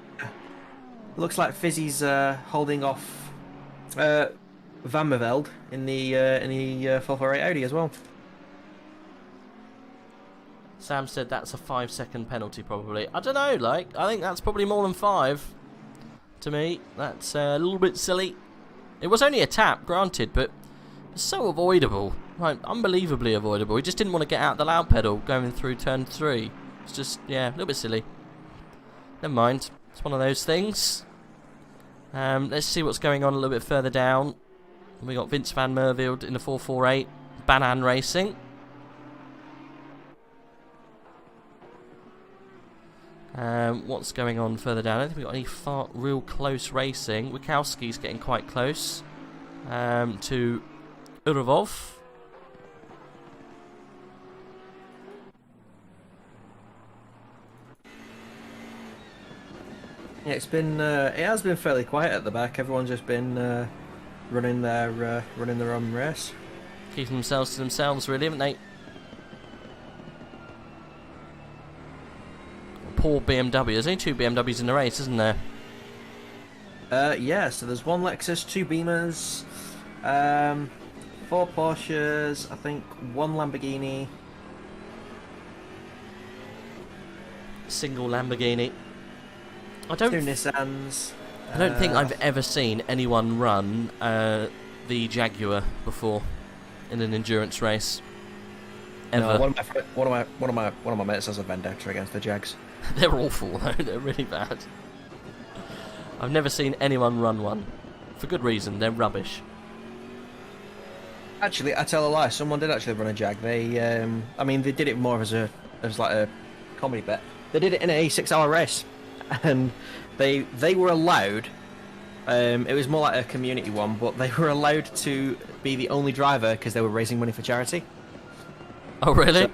looks like Fizzy's holding off Van Meveld in the 448 Audi as well. Sam said that's a 5-second penalty probably. I don't know, I think that's probably more than 5 to me. That's a little bit silly. It was only a tap, granted, but it's so avoidable. Like, unbelievably avoidable. He just didn't want to get out the loud pedal going through turn 3. It's just, yeah, a little bit silly. Never mind. It's one of those things. Let's see what's going on a little bit further down. We got Vince Van Merveld in the 448. Banan Racing. What's going on further down? I don't think we've got any real close racing. Wachowski's getting quite close to Urovov. Yeah, it has been fairly quiet at the back. Everyone's just been running their own race, keeping themselves to themselves, really, haven't they? Poor BMW. There's only 2 BMWs in the race, isn't there? Yeah. So there's 1 Lexus, 2 Beamers, 4 Porsches, I think 1 Lamborghini, single Lamborghini. I don't 2 Nissans. I don't think I've ever seen anyone run the Jaguar before in an endurance race. Ever. No, one of my mates has a vendetta against the Jags. They're awful though. They're really bad. I've never seen anyone run one. For good reason. They're rubbish. Actually, I tell a lie. Someone did actually run a Jag. They, I mean, they did it more as like a comedy bit. They did it in a 6-hour race, and they were allowed. It was more like a community one, but they were allowed to be the only driver because they were raising money for charity. Oh, really?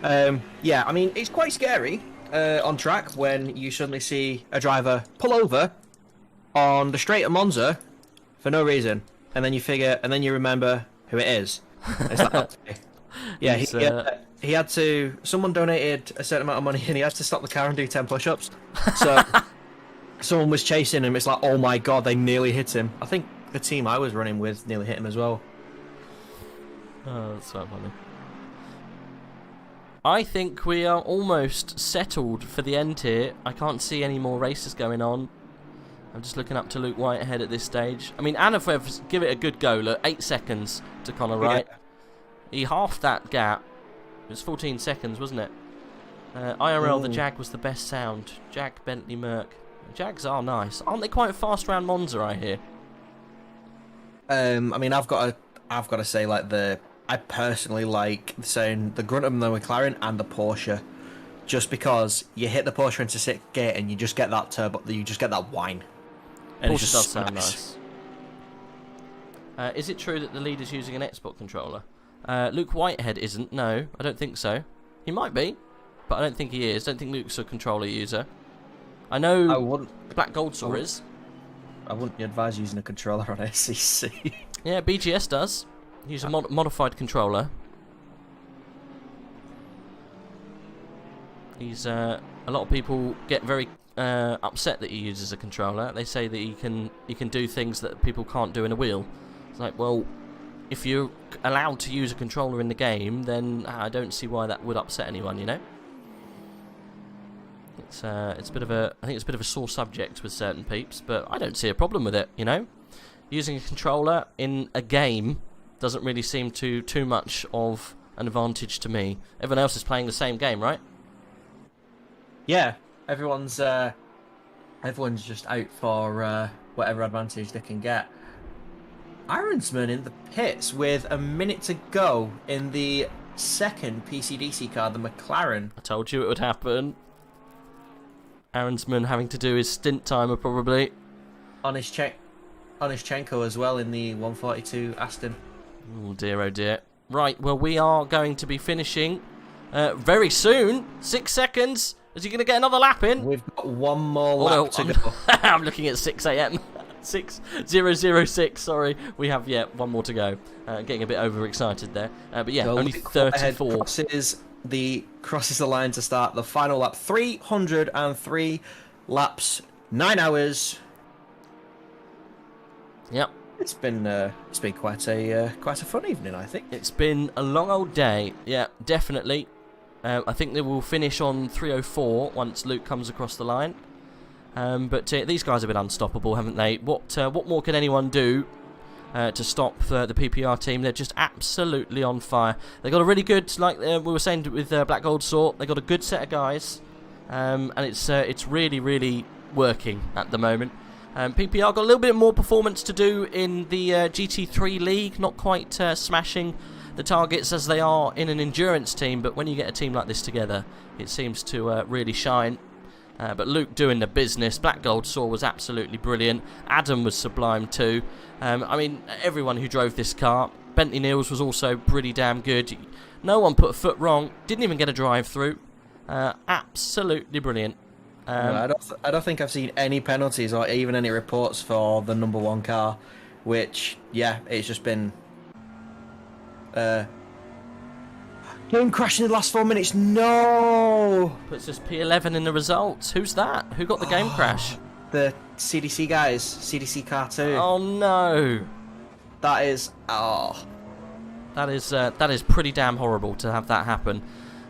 So, yeah, I mean, it's quite scary on track when you suddenly see a driver pull over on the straight at Monza for no reason, and then you remember who it is. It's like, okay. Yeah, he had to. Someone donated a certain amount of money, and he had to stop the car and do 10 push-ups. So someone was chasing him. It's like, oh my god, they nearly hit him. I think the team I was running with nearly hit him as well. Oh, that's so funny. I think we are almost settled for the end here. I can't see any more races going on. I'm just looking up to Luke Whitehead at this stage. I mean, Anafev, give it a good go. Look, 8 seconds to Connor Wright. Yeah. He halved that gap. It was 14 seconds, wasn't it? IRL, the Jag was the best sound. Jag, Bentley, Merc. Jags are nice. Aren't they quite fast around Monza, I hear? I mean, I've got to say, like, I personally like saying the Grunt of the McLaren and the Porsche, just because you hit the Porsche into 6th gear and you just get that turbo, you just get that whine. And Porsche does sound nice. Is it true that the leader's using an Xbox controller? Luke Whitehead isn't. No, I don't think so. He might be, but I don't think he is. I don't think Luke's a controller user. I know Black Gold Saw is. I wouldn't advise using a controller on SEC. Yeah, BGS does. Use a modified controller. A lot of people get very upset that he uses a controller. They say that he can do things that people can't do in a wheel. It's like, well, if you're allowed to use a controller in the game, then I don't see why that would upset anyone, you know? It's a bit of a, I think it's a bit of a sore subject with certain peeps, but I don't see a problem with it, you know? Using a controller in a game doesn't really seem too much of an advantage to me. Everyone else is playing the same game, right? Yeah, everyone's just out for whatever advantage they can get. Ironsman in the pits with a minute to go in the second PCDC car, the McLaren. I told you it would happen. Ironsman having to do his stint timer probably. Onishchenko as well in the 142 Aston. Oh dear. Right, well, we are going to be finishing very soon. 6 seconds. Is he going to get another lap in? We've got one more lap to go. I'm looking at 6 a.m. 6006, sorry. We have, one more to go. Getting a bit overexcited there. But yeah, only 34. Crosses the line to start the final lap. 303 laps, 9 hours. Yep. It's been quite a fun evening, I think. It's been a long old day. Yeah, definitely. I think they will finish on 304 once Luke comes across the line. But these guys have been unstoppable, haven't they? What more can anyone do to stop the PPR team? They're just absolutely on fire. They got a really good, like we were saying with Black Gold Sort, they got a good set of guys, and it's really, really working at the moment. PPR got a little bit more performance to do in the GT3 League, not quite smashing the targets as they are in an endurance team, but when you get a team like this together, it seems to really shine. But Luke doing the business. Black Gold Saw was absolutely brilliant. Adam was sublime too. I mean, everyone who drove this car. Bentley Niels was also pretty damn good. No one put a foot wrong. Didn't even get a drive through. Absolutely brilliant. I don't think I've seen any penalties or even any reports for the number 1 car, which, yeah, it's just been... Game crashing in the last 4 minutes, no! Puts us P11 in the results. Who's that? Who got the game crash? The CDC guys, CDC car 2. Oh no! That is... oh... That is pretty damn horrible to have that happen.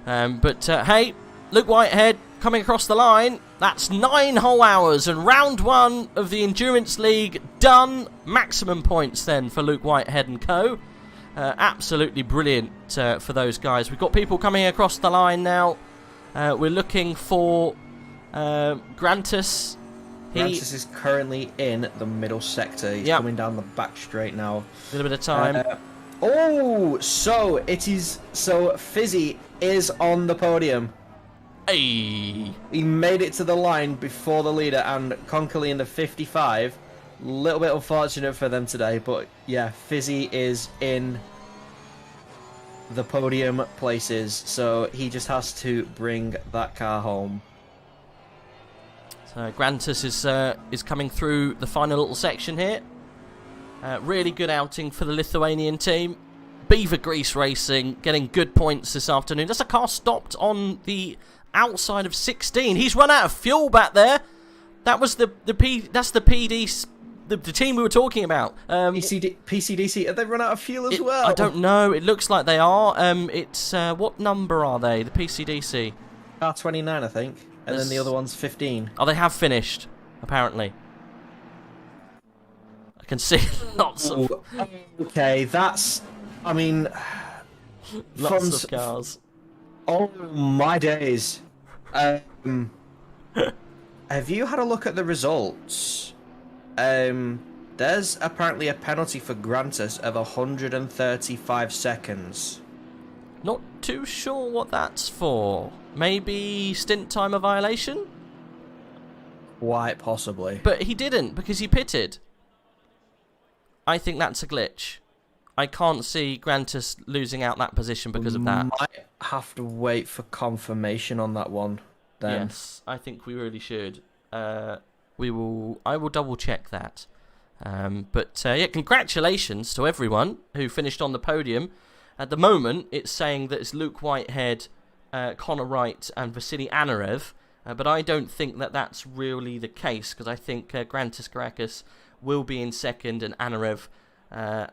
But hey, Luke Whitehead coming across the line. That's 9 whole hours and round 1 of the Endurance League done. Maximum points then for Luke Whitehead and co. Absolutely brilliant for those guys. We've got people coming across the line now. We're looking for Grantus. Grantus is currently in the middle sector. He's coming down the back straight now. A little bit of time. Oh, so it is. So Fizzy is on the podium. Hey, he made it to the line before the leader, and Conkerly in the 55. Little bit unfortunate for them today, but yeah, Fizzy is in the podium places, so he just has to bring that car home. So Grantus is coming through the final little section here. Really good outing for the Lithuanian team. Beaver Grease Racing getting good points this afternoon. That's a car stopped on the outside of 16. He's run out of fuel back there. That was the PD, the team we were talking about. PCDC, have they run out of fuel as well? I don't know. It looks like they are. It's what number are they? The PCDC. R29, I think, and then the other one's 15. Oh, they have finished apparently. I can see lots of. Okay, that's. I mean, lots of cars. Oh my days. Have you had a look at the results? There's apparently a penalty for Grantus of 135 seconds. Not too sure what that's for. Maybe stint timer violation? Quite possibly. But he didn't, because he pitted. I think that's a glitch. I can't see Grantus losing out that position because of that. Might have to wait for confirmation on that one, then. Yes, I think we really should. I will double check that. But yeah, congratulations to everyone who finished on the podium. At the moment, it's saying that it's Luke Whitehead, Connor Wright, and Vasily Anarev. But I don't think that that's really the case, because I think Grantus Caracas will be in second and Anarev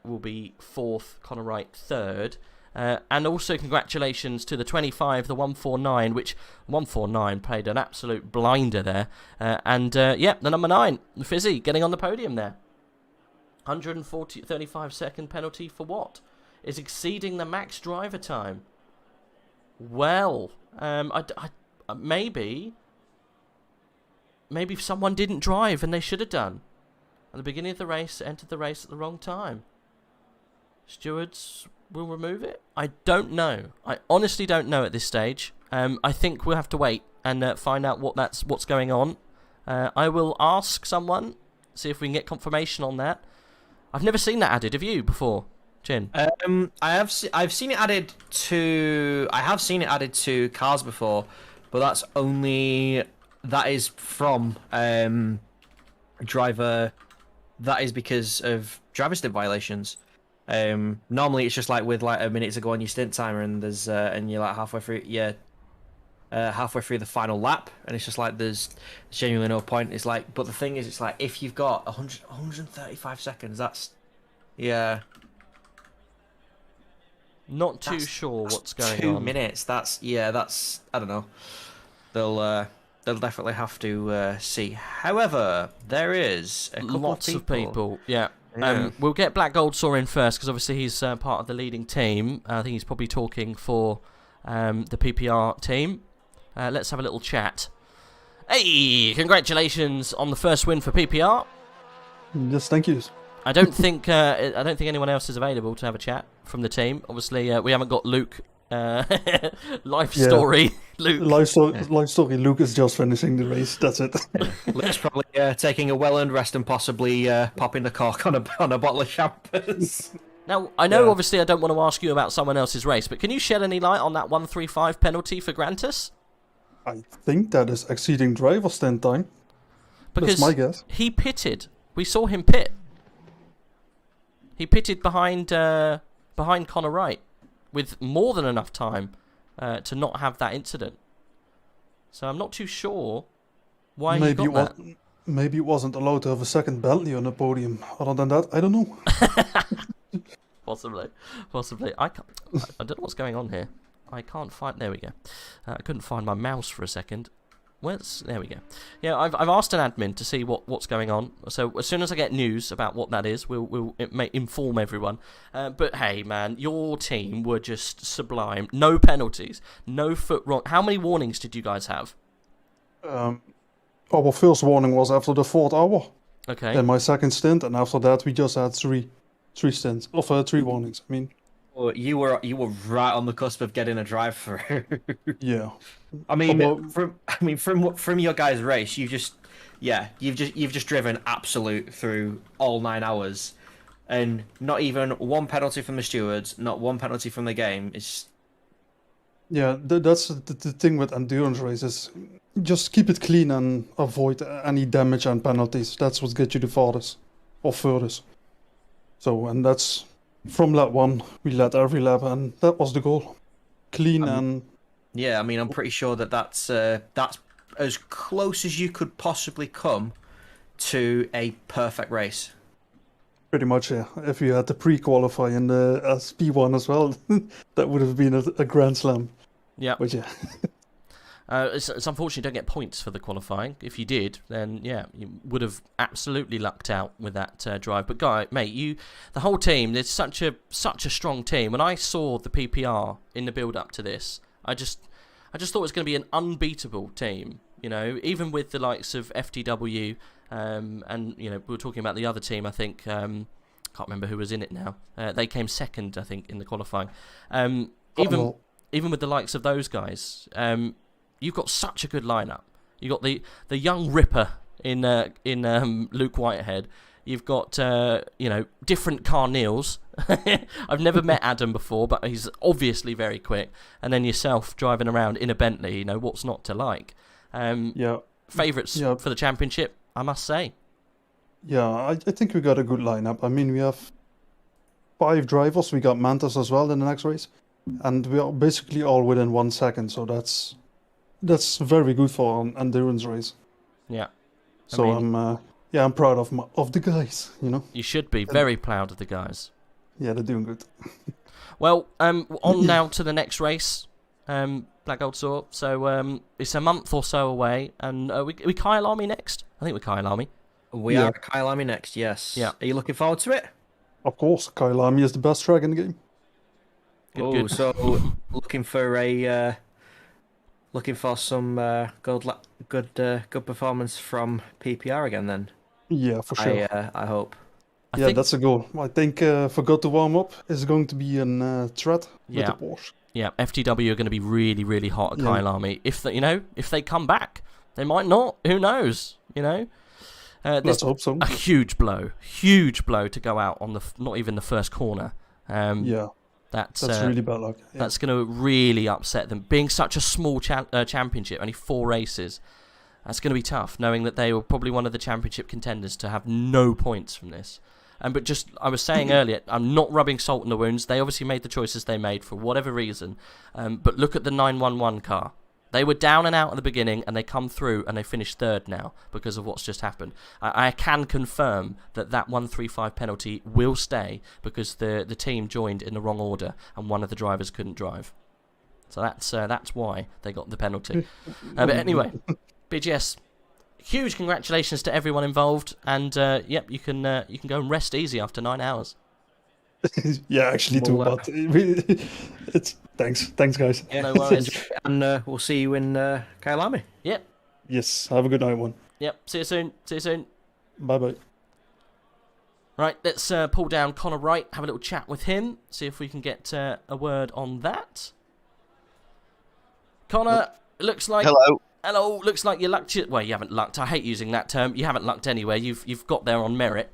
will be fourth, Connor Wright third. And also congratulations to the 25, the 149, which 149 played an absolute blinder there. And yeah, the number 9, Fizzy, getting on the podium there. 35 second penalty for what? Is exceeding the max driver time. Well, maybe someone didn't drive and they should have done. At the beginning of the race, entered the race at the wrong time. Stewards will remove it? I don't know. I honestly don't know at this stage. I think we'll have to wait and find out what's going on. I will ask someone, see if we can get confirmation on that. I've never seen that added. Have you before, Chin? I've seen it added to. I have seen it added to cars before, but that is from driver. That is because of driver stint violations. Normally it's just like with like a minute to go on your stint timer, and there's and you're like halfway through the final lap, and it's just like there's genuinely no point. It's like, but the thing is, it's like if you've got 135 seconds, that's not too sure what's going on. 2 minutes. That's I don't know. They'll definitely have to see. However, there is lots of people. Yeah. We'll get Black Gold Saw in first, because obviously he's part of the leading team. I think he's probably talking for the PPR team. Let's have a little chat. Hey, congratulations on the first win for PPR. Yes, thank you. I don't think anyone else is available to have a chat from the team. Obviously, we haven't got Luke life story, Luke. Life story. Luke is just finishing the race. That's it. Luke's probably taking a well-earned rest and possibly popping the cork on a bottle of champagne. Now, I know obviously I don't want to ask you about someone else's race, but can you shed any light on that 135 penalty for Grantis? I think that is exceeding driver stand time. Because that's my guess. He pitted. We saw him pit. He pitted behind Connor Wright with more than enough time to not have that incident. So I'm not too sure why he got that. Maybe it wasn't allowed to have a second Bentley on the podium. Other than that, I don't know. Possibly. I don't know what's going on here. I can't find... There we go. I couldn't find my mouse for a second. There we go. Yeah, I've asked an admin to see what's going on. So as soon as I get news about what that is, it may inform everyone. But hey, man, your team were just sublime. No penalties, no foot wrong. How many warnings did you guys have? Our first warning was after the 4th hour. Okay. In my second stint, and after that we just had three stints of 3 warnings. I mean. Well, you were right on the cusp of getting a drive through. Yeah. I mean, from your guys' race, you've just driven absolute through all 9 hours, and not even one penalty from the stewards, not one penalty from the game. It's that's the thing with endurance races. Just keep it clean and avoid any damage and penalties. That's what gets you the farthest or furthest. So, and that's from lap 1, we led every lap, and that was the goal. Clean and... Yeah, I mean, I'm pretty sure that's as close as you could possibly come to a perfect race. Pretty much, yeah. If you had to pre-qualify in the SP1 as well, that would have been a grand slam. Yeah. But yeah. It's unfortunate you don't get points for the qualifying. If you did, then yeah, you would have absolutely lucked out with that drive. But Guy, mate, the whole team, there's such a strong team. When I saw the PPR in the build-up to this, I just thought it was going to be an unbeatable team. You know, even with the likes of FTW, and you know, we were talking about the other team. I think can't remember who was in it now. They came second, I think, in the qualifying. Even with the likes of those guys. You've got such a good lineup. You've got the young ripper in Luke Whitehead. You've got different Cardinals. I've never met Adam before, but he's obviously very quick. And then yourself driving around in a Bentley. You know what's not to like. Favourites for the championship, I must say. Yeah, I think we got a good lineup. I mean, we have 5 drivers. We got Mantis as well in the next race, and we are basically all within 1 second. So that's very good for an endurance race. Yeah. So I'm proud of the guys, you know. You should be very proud of the guys. Yeah, they're doing good. Well, on now to the next race, Black Gold Saw. So it's a month or so away, and we Kyle Army next. I think we're Kyle Army. We are Kyle Army next. Yes. Yeah. Are you looking forward to it? Of course, Kyle Army is the best track in the game. Good. So looking for some good performance from PPR again then. Yeah, for sure. I hope. I think that's a goal. I think forgot to warm up is going to be a threat with the Porsche. Yeah, FTW are going to be really, really hot at Kyle Army. If they come back, they might not. Who knows? You know. Let's hope so. A huge blow to go out on not even the first corner. That's really bad luck. Yeah. That's going to really upset them. Being such a small championship, only 4 races, that's going to be tough, knowing that they were probably one of the championship contenders to have no points from this. But just, I was saying earlier, I'm not rubbing salt in the wounds. They obviously made the choices they made for whatever reason. But look at the 911 car. They were down and out at the beginning, and they come through, and they finished 3rd now because of what's just happened. I can confirm that 135 penalty will stay because the team joined in the wrong order, and one of the drivers couldn't drive. So that's why they got the penalty. But anyway, BGS, huge congratulations to everyone involved, and you can go and rest easy after 9 hours. Yeah, actually too, but it's thanks guys. Yeah, no worries. And we'll see you in Kyle Army. Yep. Yes, have a good night, one. Yep, see you soon. Bye. Right, let's pull down Connor Wright, have a little chat with him, see if we can get a word on that. Connor, looks like... Hello. Hello, looks like you lucked... Well, you haven't lucked. I hate using that term. You haven't lucked anywhere. You've got there on merit.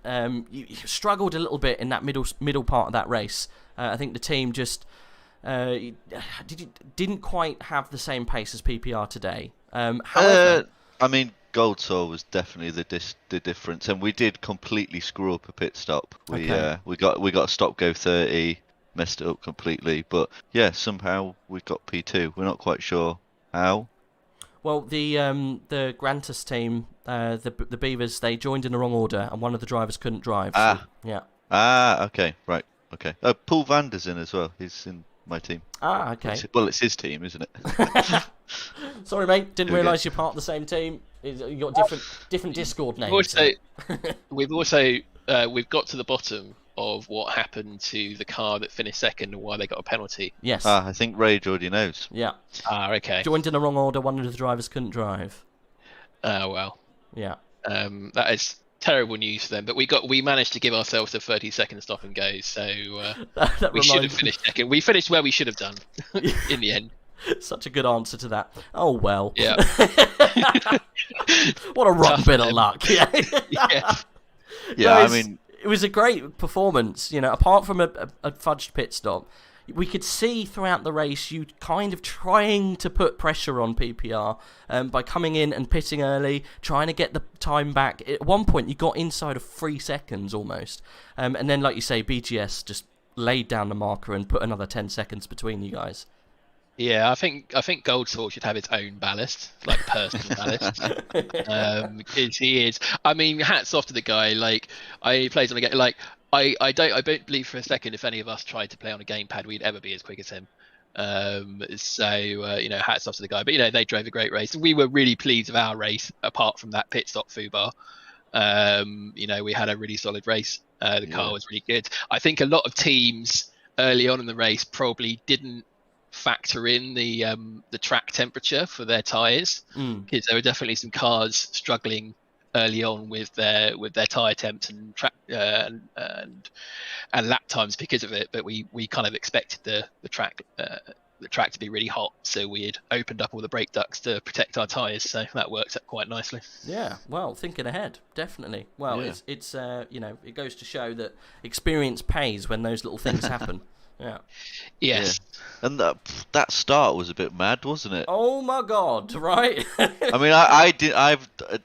You struggled a little bit in that middle part of that race. I think the team just didn't quite have the same pace as PPR today. However... I mean, Gold Saw was definitely the difference, and we did completely screw up a pit stop. We got a stop go 30, messed it up completely. But yeah, somehow we got P2. We're not quite sure how. Well, the Grantus team, the Beavers, they joined in the wrong order, and one of the drivers couldn't drive. So, yeah. Okay, right, okay. Paul Vander's in as well. He's in my team. Okay. It's his team, isn't it? Sorry, mate. Didn't realise you're part of the same team. You got different Discord names. We've got to the bottom of what happened to the car that finished second and why they got a penalty. Yes. I think Rage already knows. Yeah. Okay. Joined in the wrong order. One of the drivers couldn't drive. Well. Yeah. That is terrible news for them. But we managed to give ourselves a 30-second stop and go. So we should have finished second. We finished where we should have done in the end. Such a good answer to that. Oh well. Yeah. What a rotten bit of luck. Yeah. Yeah. I mean, it was a great performance. You know, apart from a fudged pit stop, we could see throughout the race you kind of trying to put pressure on PPR by coming in and pitting early, trying to get the time back. At one point, you got inside of 3 seconds almost, and then, like you say, BGS just laid down the marker and put another 10 seconds between you guys. Yeah, I think Gold Saw should have its own ballast, like personal ballast. Because he is. I mean, hats off to the guy. Like, he plays on a game. Like, I don't believe for a second if any of us tried to play on a gamepad, we'd ever be as quick as him. You know, hats off to the guy. But you know, they drove a great race. We were really pleased with our race, apart from that pit stop foobar. You know, we had a really solid race. The car was really good. I think a lot of teams early on in the race probably didn't factor in the track temperature for their tyres, because there were definitely some cars struggling early on with their tyre temps and track and lap times because of it. But we kind of expected the track to be really hot, so we had opened up all the brake ducts to protect our tyres, so that works out quite nicely. Yeah, well, thinking ahead, definitely. Well, it's you know, it goes to show that experience pays when those little things happen. Yeah. Yes. Yeah. And that start was a bit mad, wasn't it? Oh my God! Right. I mean, I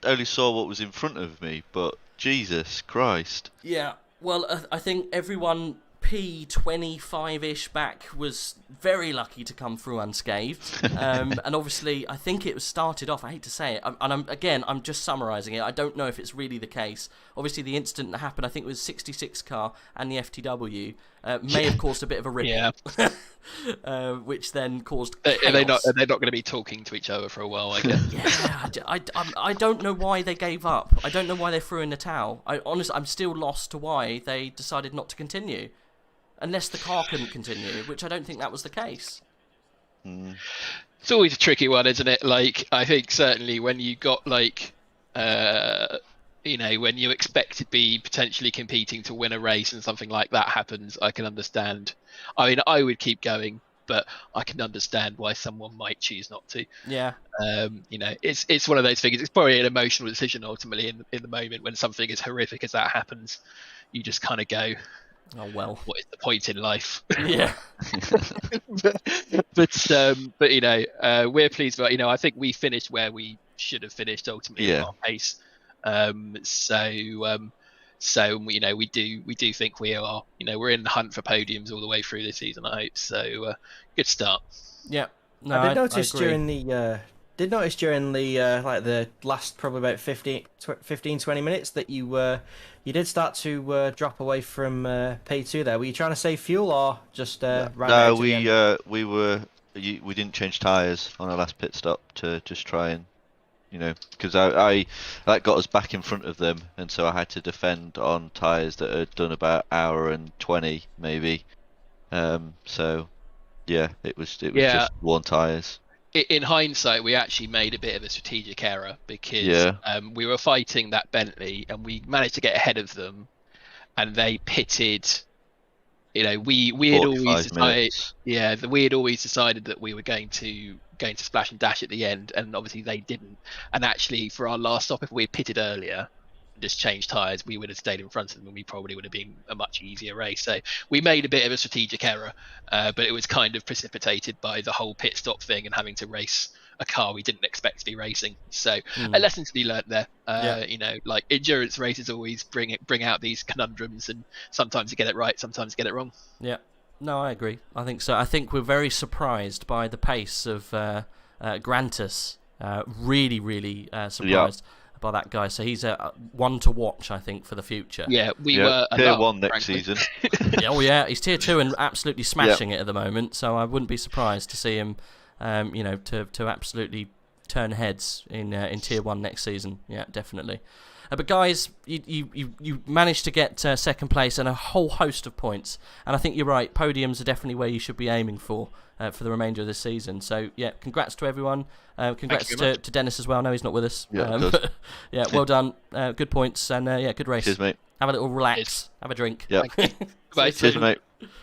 only saw what was in front of me, but Jesus Christ. Yeah. Well, I think everyone P25-ish back was very lucky to come through unscathed. And obviously, I think it was started off, I hate to say it, and I'm just summarising it, I don't know if it's really the case. Obviously, the incident that happened, I think it was 66 car and the FTW, may have caused a bit of a ripple. Yeah. Which then caused chaos. Are they not going to be talking to each other for a while, I guess? Yeah, I don't know why they gave up. I don't know why they threw in the towel. I'm still lost to why they decided not to continue. Unless the car couldn't continue, which I don't think that was the case. It's always a tricky one, isn't it? Like, I think certainly when you got, like, you know, when you expect to be potentially competing to win a race and something like that happens, I can understand. I mean, I would keep going, but I can understand why someone might choose not to. Yeah. You know, it's one of those things. It's probably an emotional decision ultimately in the moment when something as horrific as that happens. You just kind of go, oh well, what is the point in life? Yeah. but you know, we're pleased. But you know, I think we finished where we should have finished ultimately at our pace. So you know, we do think we are. You know, we're in the hunt for podiums all the way through this season, I hope. So good start. Yeah. No, I did notice agree. during the like the last probably about 15-20 minutes that you did start to drop away from P2 there. Were you trying to save fuel or just no, we didn't change tyres on our last pit stop to just try and, you know, because I that got us back in front of them, and so I had to defend on tyres that had done about hour and 20 maybe. So yeah, it was just worn tyres. In hindsight, we actually made a bit of a strategic error because we were fighting that Bentley and we managed to get ahead of them, and they pitted You know, we had always 45 decided, minutes. yeah, we had always decided that we were going to splash and dash at the end, and obviously they didn't. And actually, for our last stop, if we had pitted earlier, and just changed tyres, we would have stayed in front of them, and we probably would have been a much easier race. So we made a bit of a strategic error, but it was kind of precipitated by the whole pit stop thing and having to race a car we didn't expect to be racing. So a lesson to be learnt there. You know, like endurance races always bring out these conundrums, and sometimes you get it right, sometimes you get it wrong. Yeah, no, I agree. I think so. I think we're very surprised by the pace of Grantus. Really surprised by that guy. So he's one to watch, I think, for the future. Yeah, we were tier 1 next season. Yeah, oh yeah, he's tier 2 and absolutely smashing it at the moment. So I wouldn't be surprised to see him, you know, to absolutely turn heads in tier 1 next season. Yeah, definitely. But guys, you managed to get second place and a whole host of points, and I think you're right. Podiums are definitely where you should be aiming for the remainder of this season. So yeah, congrats to everyone. Congrats to Dennis as well. No, he's not with us. Yeah, yeah, well done. Good points and yeah, good race. Cheers, mate. Have a little relax. Have a drink. Yeah. Bye. Cheers, mate.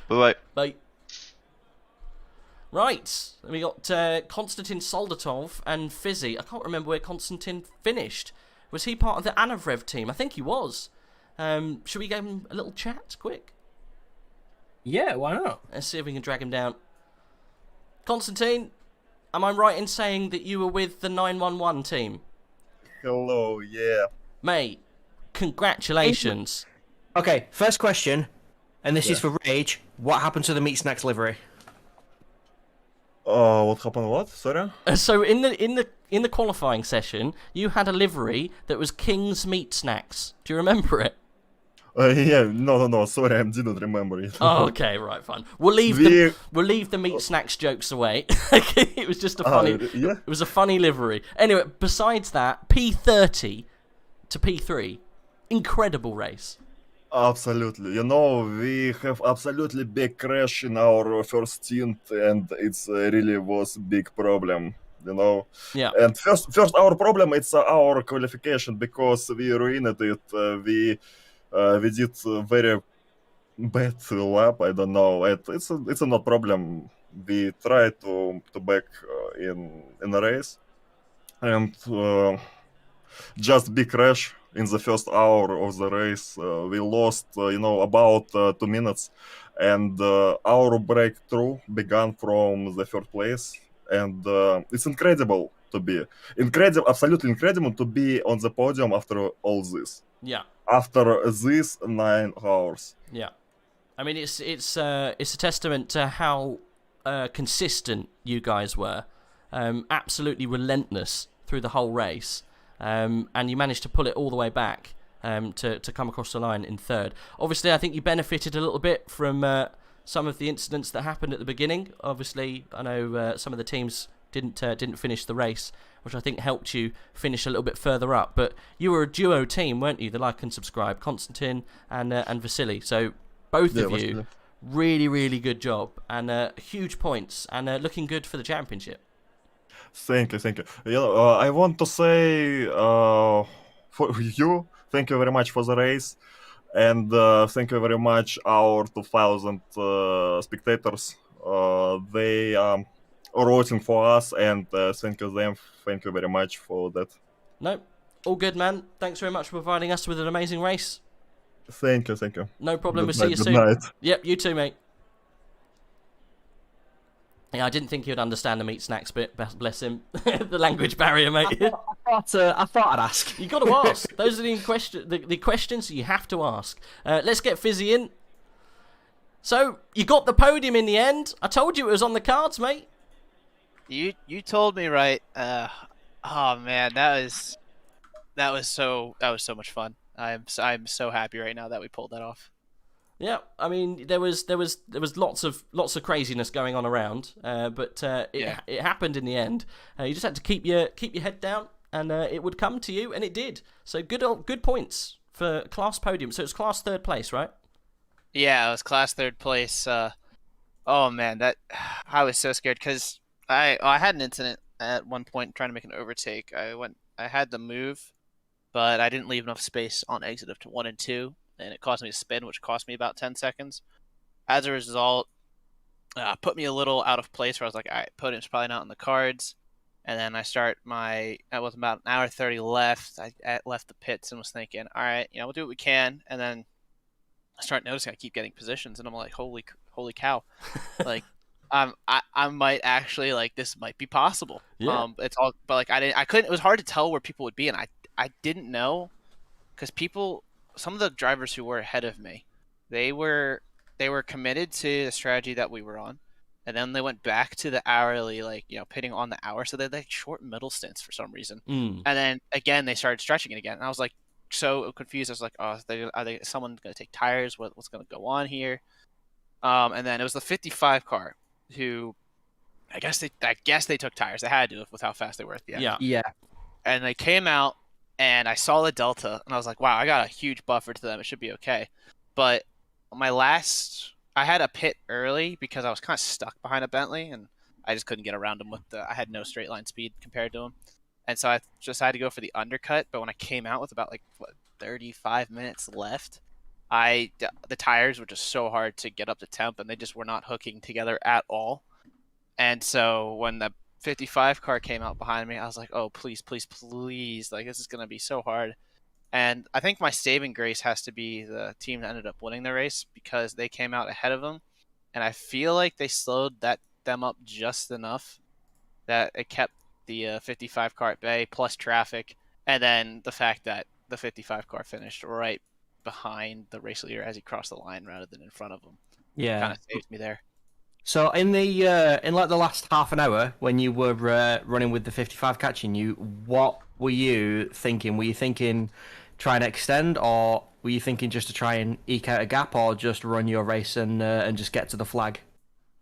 Bye. Bye. Right, we got Konstantin Soldatov and Fizzy. I can't remember where Konstantin finished. Was he part of the Anavrev team? I think he was. Should we give him a little chat, quick? Yeah, why not? Let's see if we can drag him down. Konstantin, am I right in saying that you were with the 911 team? Hello, yeah. Mate, congratulations. Okay, first question, and this is for Rage. What happened to the Meat Snacks livery? What happened? What? Sorry. So in the qualifying session, you had a livery that was King's Meat Snacks. Do you remember it? Yeah, no. Sorry, I didn't remember it. Oh, okay, right, fine. We'll leave the Meat Snacks jokes away. It was just a funny. Yeah. It was a funny livery. Anyway, besides that, P30 to P3, incredible race. Absolutely. You know, we have absolutely big crash in our first stint, and it's really was big problem. You know. Yeah. And first our problem it's our qualification because we ruined it. We did very bad lap. I don't know. It's not problem. We try to back in a race, and just big crash in the first hour of the race. We lost, about 2 minutes, and our breakthrough began from the third place. And it's incredible to be absolutely incredible to be on the podium after all this. Yeah. After these 9 hours. Yeah. I mean, it's a testament to how consistent you guys were. Absolutely relentless through the whole race. And you managed to pull it all the way back to come across the line in third. Obviously, I think you benefited a little bit from some of the incidents that happened at the beginning. Obviously, I know some of the teams didn't finish the race, which I think helped you finish a little bit further up. But you were a duo team, weren't you? The Like and Subscribe, Konstantin and Vasily. So both of you, really, really good job and huge points and looking good for the championship. Thank you. I want to say for you, thank you very much for the race, and thank you very much our 2,000 spectators. They are rooting for us, and thank you very much for that. No, all good, man. Thanks very much for providing us with an amazing race. Thank you. No problem. Good We'll night, see you good soon. night. Yep, you too, mate. Yeah, I didn't think he would understand the Meat Snacks bit. Bless him. The language barrier, mate. I thought I'd ask. You got to ask. Those are the questions you have to ask. Let's get Fizzy in. So you got the podium in the end. I told you it was on the cards, mate. You told me right. Oh man, that was so much fun. I'm so happy right now that we pulled that off. Yeah, I mean there was lots of craziness going on around, but it happened in the end. You just had to keep your head down, and it would come to you, and it did. So good points for class podium. So it's class third place, right? Yeah, it was class third place. Oh man, that I was so scared because I had an incident at one point trying to make an overtake. I had the move, but I didn't leave enough space on exit of 1 and 2. And it caused me to spin, which cost me about 10 seconds. as a result, put me a little out of place where I was like, all right, Podium's probably not in the cards. And then I was about an hour 30 left. I left the pits and was thinking, all right, we'll do what we can. And then I start noticing I keep getting positions, and I'm like, holy cow. Like, I might actually, like, this might be possible. Yeah. It's all, but like, I couldn't, it was hard to tell where people would be. And I didn't know, because some of the drivers who were ahead of me, they were committed to the strategy that we were on. And then they went back to the hourly, like, pitting on the hour. So they had like short middle stints for some reason. Mm. And then again, they started stretching it again. And I was like so confused. I was like, oh, are they someone going to take tires? What's going to go on here? And then it was the 55 car who, I guess they took tires. They had to with how fast they were at the end. Yeah. And they came out, and I saw the Delta, and I was like, wow, I got a huge buffer to them. It should be okay. But I had a pit early because I was kind of stuck behind a Bentley, and I just couldn't get around him I had no straight line speed compared to him. And so I just had to go for the undercut. But when I came out with about 35 minutes left, the tires were just so hard to get up to temp, and they just were not hooking together at all. And so when the 55 car came out behind me, I was like, oh, please, please, please. Like, this is going to be so hard. And I think my saving grace has to be the team that ended up winning the race, because they came out ahead of them. And I feel like they slowed them up just enough that it kept the 55 car at bay, plus traffic. And then the fact that the 55 car finished right behind the race leader as he crossed the line rather than in front of him. Yeah. Kind of saved me there. So in the last half an hour when you were running with the 55 catching you, what were you thinking? Were you thinking try and extend, or were you thinking just to try and eke out a gap, or just run your race and just get to the flag?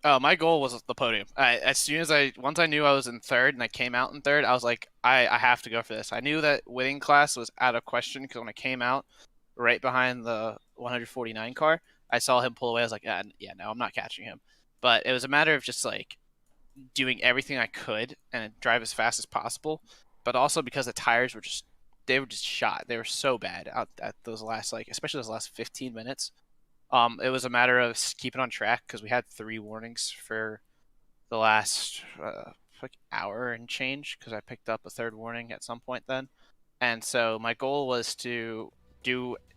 Oh, my goal was the podium. Once I knew I was in third and I came out in third, I was like, I have to go for this. I knew that winning class was out of question, because when I came out right behind the 149 car, I saw him pull away. I was like, no, I'm not catching him. But it was a matter of just like doing everything I could and drive as fast as possible. But also because the tires were just shot. They were so bad out at those last, especially those last 15 minutes. It was a matter of keeping on track, because we had 3 warnings for the last hour and change, because I picked up a 3rd warning at some point then. And so my goal was to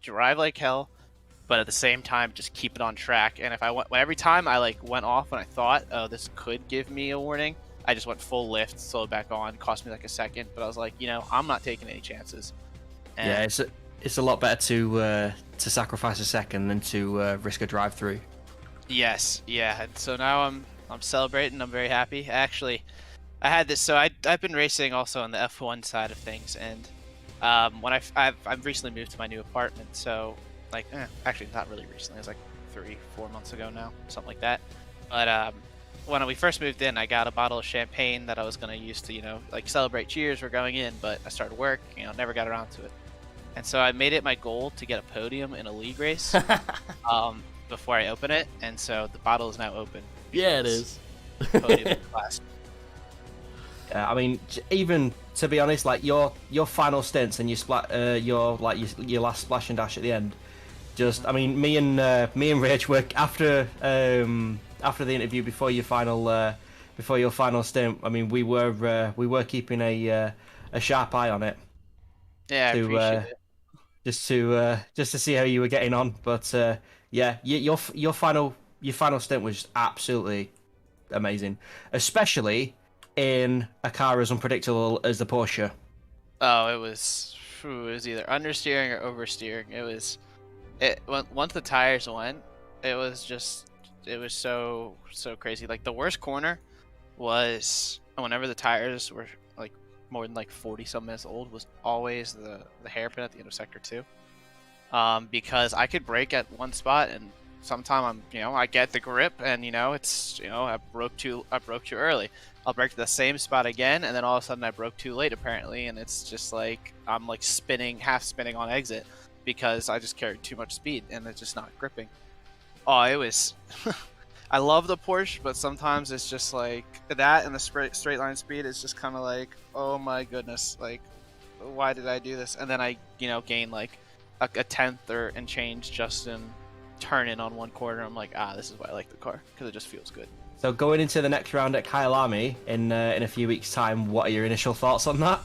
drive like hell, but at the same time just keep it on track. And if every time I went off when I thought, oh, this could give me a warning, I just went full lift, slowed back on, cost me a second. But I was like, I'm not taking any chances. And yeah, it's a lot better to sacrifice a second than to risk a drive through. Yes, yeah. And so now I'm celebrating. I'm very happy. Actually, I had this. So I've been racing also on the F1 side of things, and when I've recently moved to my new apartment. So actually not really recently. It was 3-4 months ago now, something like that. But when we first moved in, I got a bottle of champagne that I was going to use to celebrate cheers, we're going in. But I started work, never got around to it. And so I made it my goal to get a podium in a league race before I open it. And so the bottle is now open. Yeah, it is. Podium class. Yeah, I mean, even to be honest, your final stints and your last splash and dash at the end, me and Rich work after the interview before your final stint. I mean, we were keeping a sharp eye on it. Yeah, I appreciate it. Just to see how you were getting on. But yeah, your final stint was absolutely amazing, especially in a car as unpredictable as the Porsche. Oh, it was either understeering or oversteering. Once the tires went, it was so crazy. The worst corner was whenever the tires were more than 40 some minutes old, was always the hairpin at the end of sector 2, because I could brake at one spot, and sometime I get the grip, and I broke too early. I'll brake to the same spot again, and then all of a sudden I broke too late apparently, and it's just I'm half spinning on exit because I just carried too much speed and it's just not gripping. Oh, it was I love the Porsche, but sometimes it's just that, and the straight line speed is just kind of oh my goodness, why did I do this? And then I gain a tenth and change just turn in on one corner. I'm like, this is why I like the car, because it just feels good. So going into the next round at Kyalami in a few weeks' time, what are your initial thoughts on that?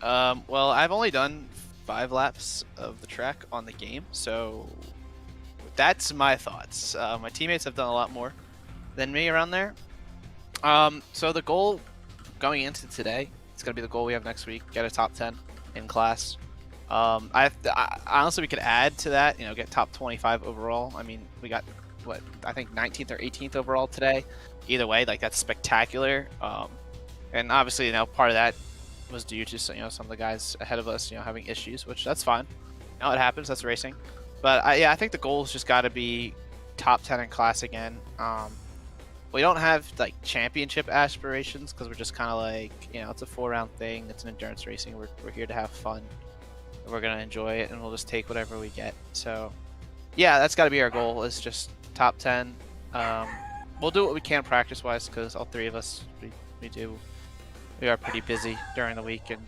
Well, I've only done 5 laps of the track on the game, so that's my thoughts. My teammates have done a lot more than me around there. So the goal going into today, it's going to be the goal we have next week, get a top 10 in class. Honestly, we could add to that, get top 25 overall. I mean, we got, I think 19th or 18th overall today. Either way, like, that's spectacular. And obviously, part of that was due to some of the guys ahead of us, having issues, which that's fine. It happens. That's racing. But I think the goal's just got to be top 10 in class again. We don't have like championship aspirations because we're just kind of like, it's a 4-round thing. It's an endurance racing. We're here to have fun. We're gonna enjoy it, and we'll just take whatever we get. So, yeah, that's got to be our goal. Is just top 10. We'll do what we can practice-wise because all 3 of us we are pretty busy during the week, and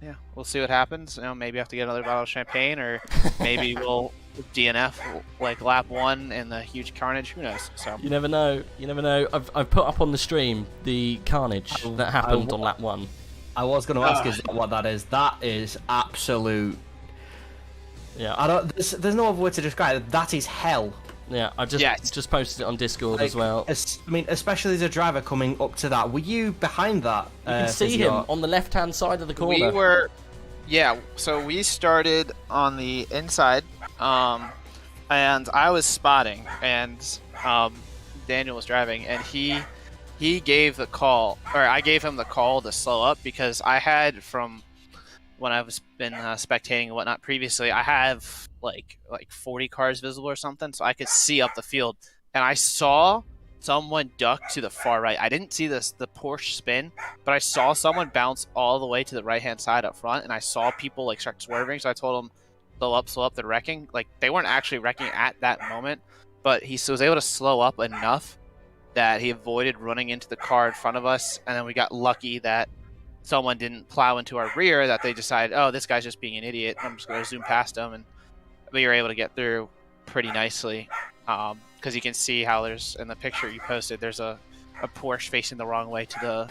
yeah, we'll see what happens. Maybe have to get another bottle of champagne, or maybe we'll DNF like lap 1 in the huge carnage. Who knows? So you never know. You never know. I've put up on the stream the carnage that happened on lap 1. I was going to ask is what that is. That is absolute. Yeah. There's no other way to describe it. That is hell. Yeah, I just posted it on Discord as well. I mean, especially as a driver coming up to that. Were you behind that? You can see him on the left-hand side of the corner. We were, so we started on the inside, and I was spotting, and Daniel was driving, and he gave the call, or I gave him the call to slow up, because I had, from when I've been spectating and whatnot previously, I have like 40 cars visible or something, so I could see up the field, and I saw someone duck to the far right. I didn't see the Porsche spin, but I saw someone bounce all the way to the right-hand side up front, and I saw people like start swerving, so I told them, slow up, they're wrecking. Like, they weren't actually wrecking at that moment, but he was able to slow up enough that he avoided running into the car in front of us, and then we got lucky that someone didn't plow into our rear, that they decided, oh, this guy's just being an idiot, I'm just going to zoom past him, and we were able to get through pretty nicely. Because you can see how there's, in the picture you posted, there's a Porsche facing the wrong way to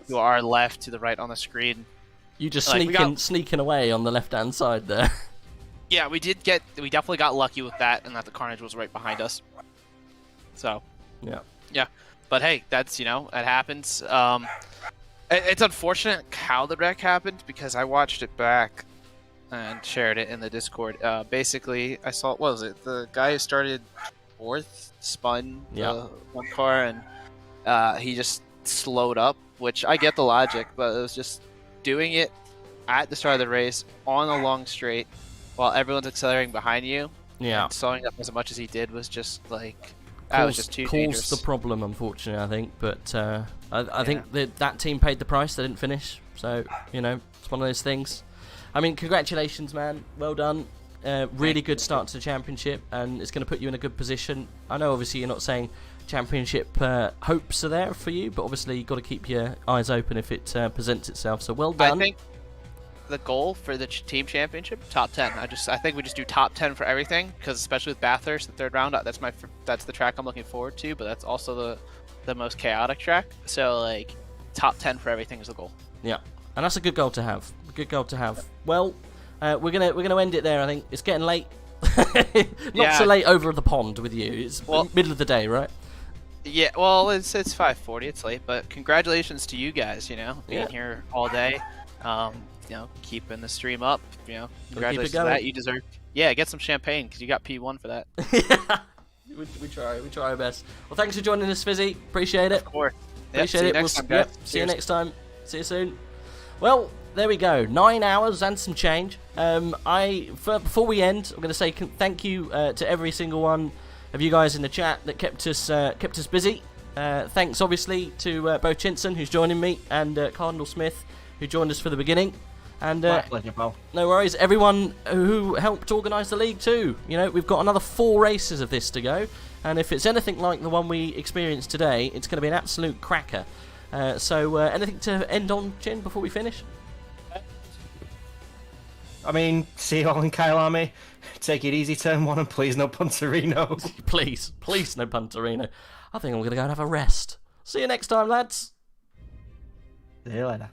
to our left, to the right on the screen. You just sneaking away on the left-hand side there. Yeah, we definitely got lucky with that, and that the carnage was right behind us. So, yeah. But hey, that's, it happens. It's unfortunate how the wreck happened, because I watched it back and shared it in the Discord. Basically, I saw, what was it? The guy who started 4th spun the one car, and he just slowed up, which I get the logic, but it was just doing it at the start of the race on a long straight while everyone's accelerating behind you. Yeah. And slowing up as much as he did was just like, that was just too dangerous. Caused the problem, unfortunately, I think. But I think that team paid the price. They didn't finish. So, it's one of those things. I mean, congratulations, man. Well done. Really good start to the championship, and it's going to put you in a good position. I know, obviously, you're not saying championship hopes are there for you, but obviously you've got to keep your eyes open if it presents itself. So well done. I think the goal for the team championship, top 10. I think we just do top 10 for everything, because especially with Bathurst, the 3rd round, that's the track I'm looking forward to, but that's also the most chaotic track. So like, top 10 for everything is the goal. Yeah, and that's a good goal to have. Well, we're gonna end it there. I think it's getting late. Not so late over the pond with you. It's middle of the day, right? Yeah. Well, it's 5:40. It's late, but congratulations to you guys. Being here all day. Keeping the stream up. Congratulations to that. You deserve. Yeah, get some champagne because you got P1 for that. We try our best. Well, thanks for joining us, Fizzy. Appreciate it. Of course. Appreciate it. See you next time. See you soon. Well, there we go. 9 hours and some change. Before we end, I'm going to say thank you to every single one of you guys in the chat that kept us busy. Thanks, obviously, to both Chinson, who's joining me, and Cardinal Smith, who joined us for the beginning. And my pleasure, pal. No worries. Everyone who helped organise the league too. We've got another 4 races of this to go, and if it's anything like the one we experienced today, it's going to be an absolute cracker. So anything to end on, Chin, before we finish? I mean, see you all in Kyle Army. Take it easy, turn 1, and please no Punterino. Please no Punterino. I think I'm going to go and have a rest. See you next time, lads. See you later.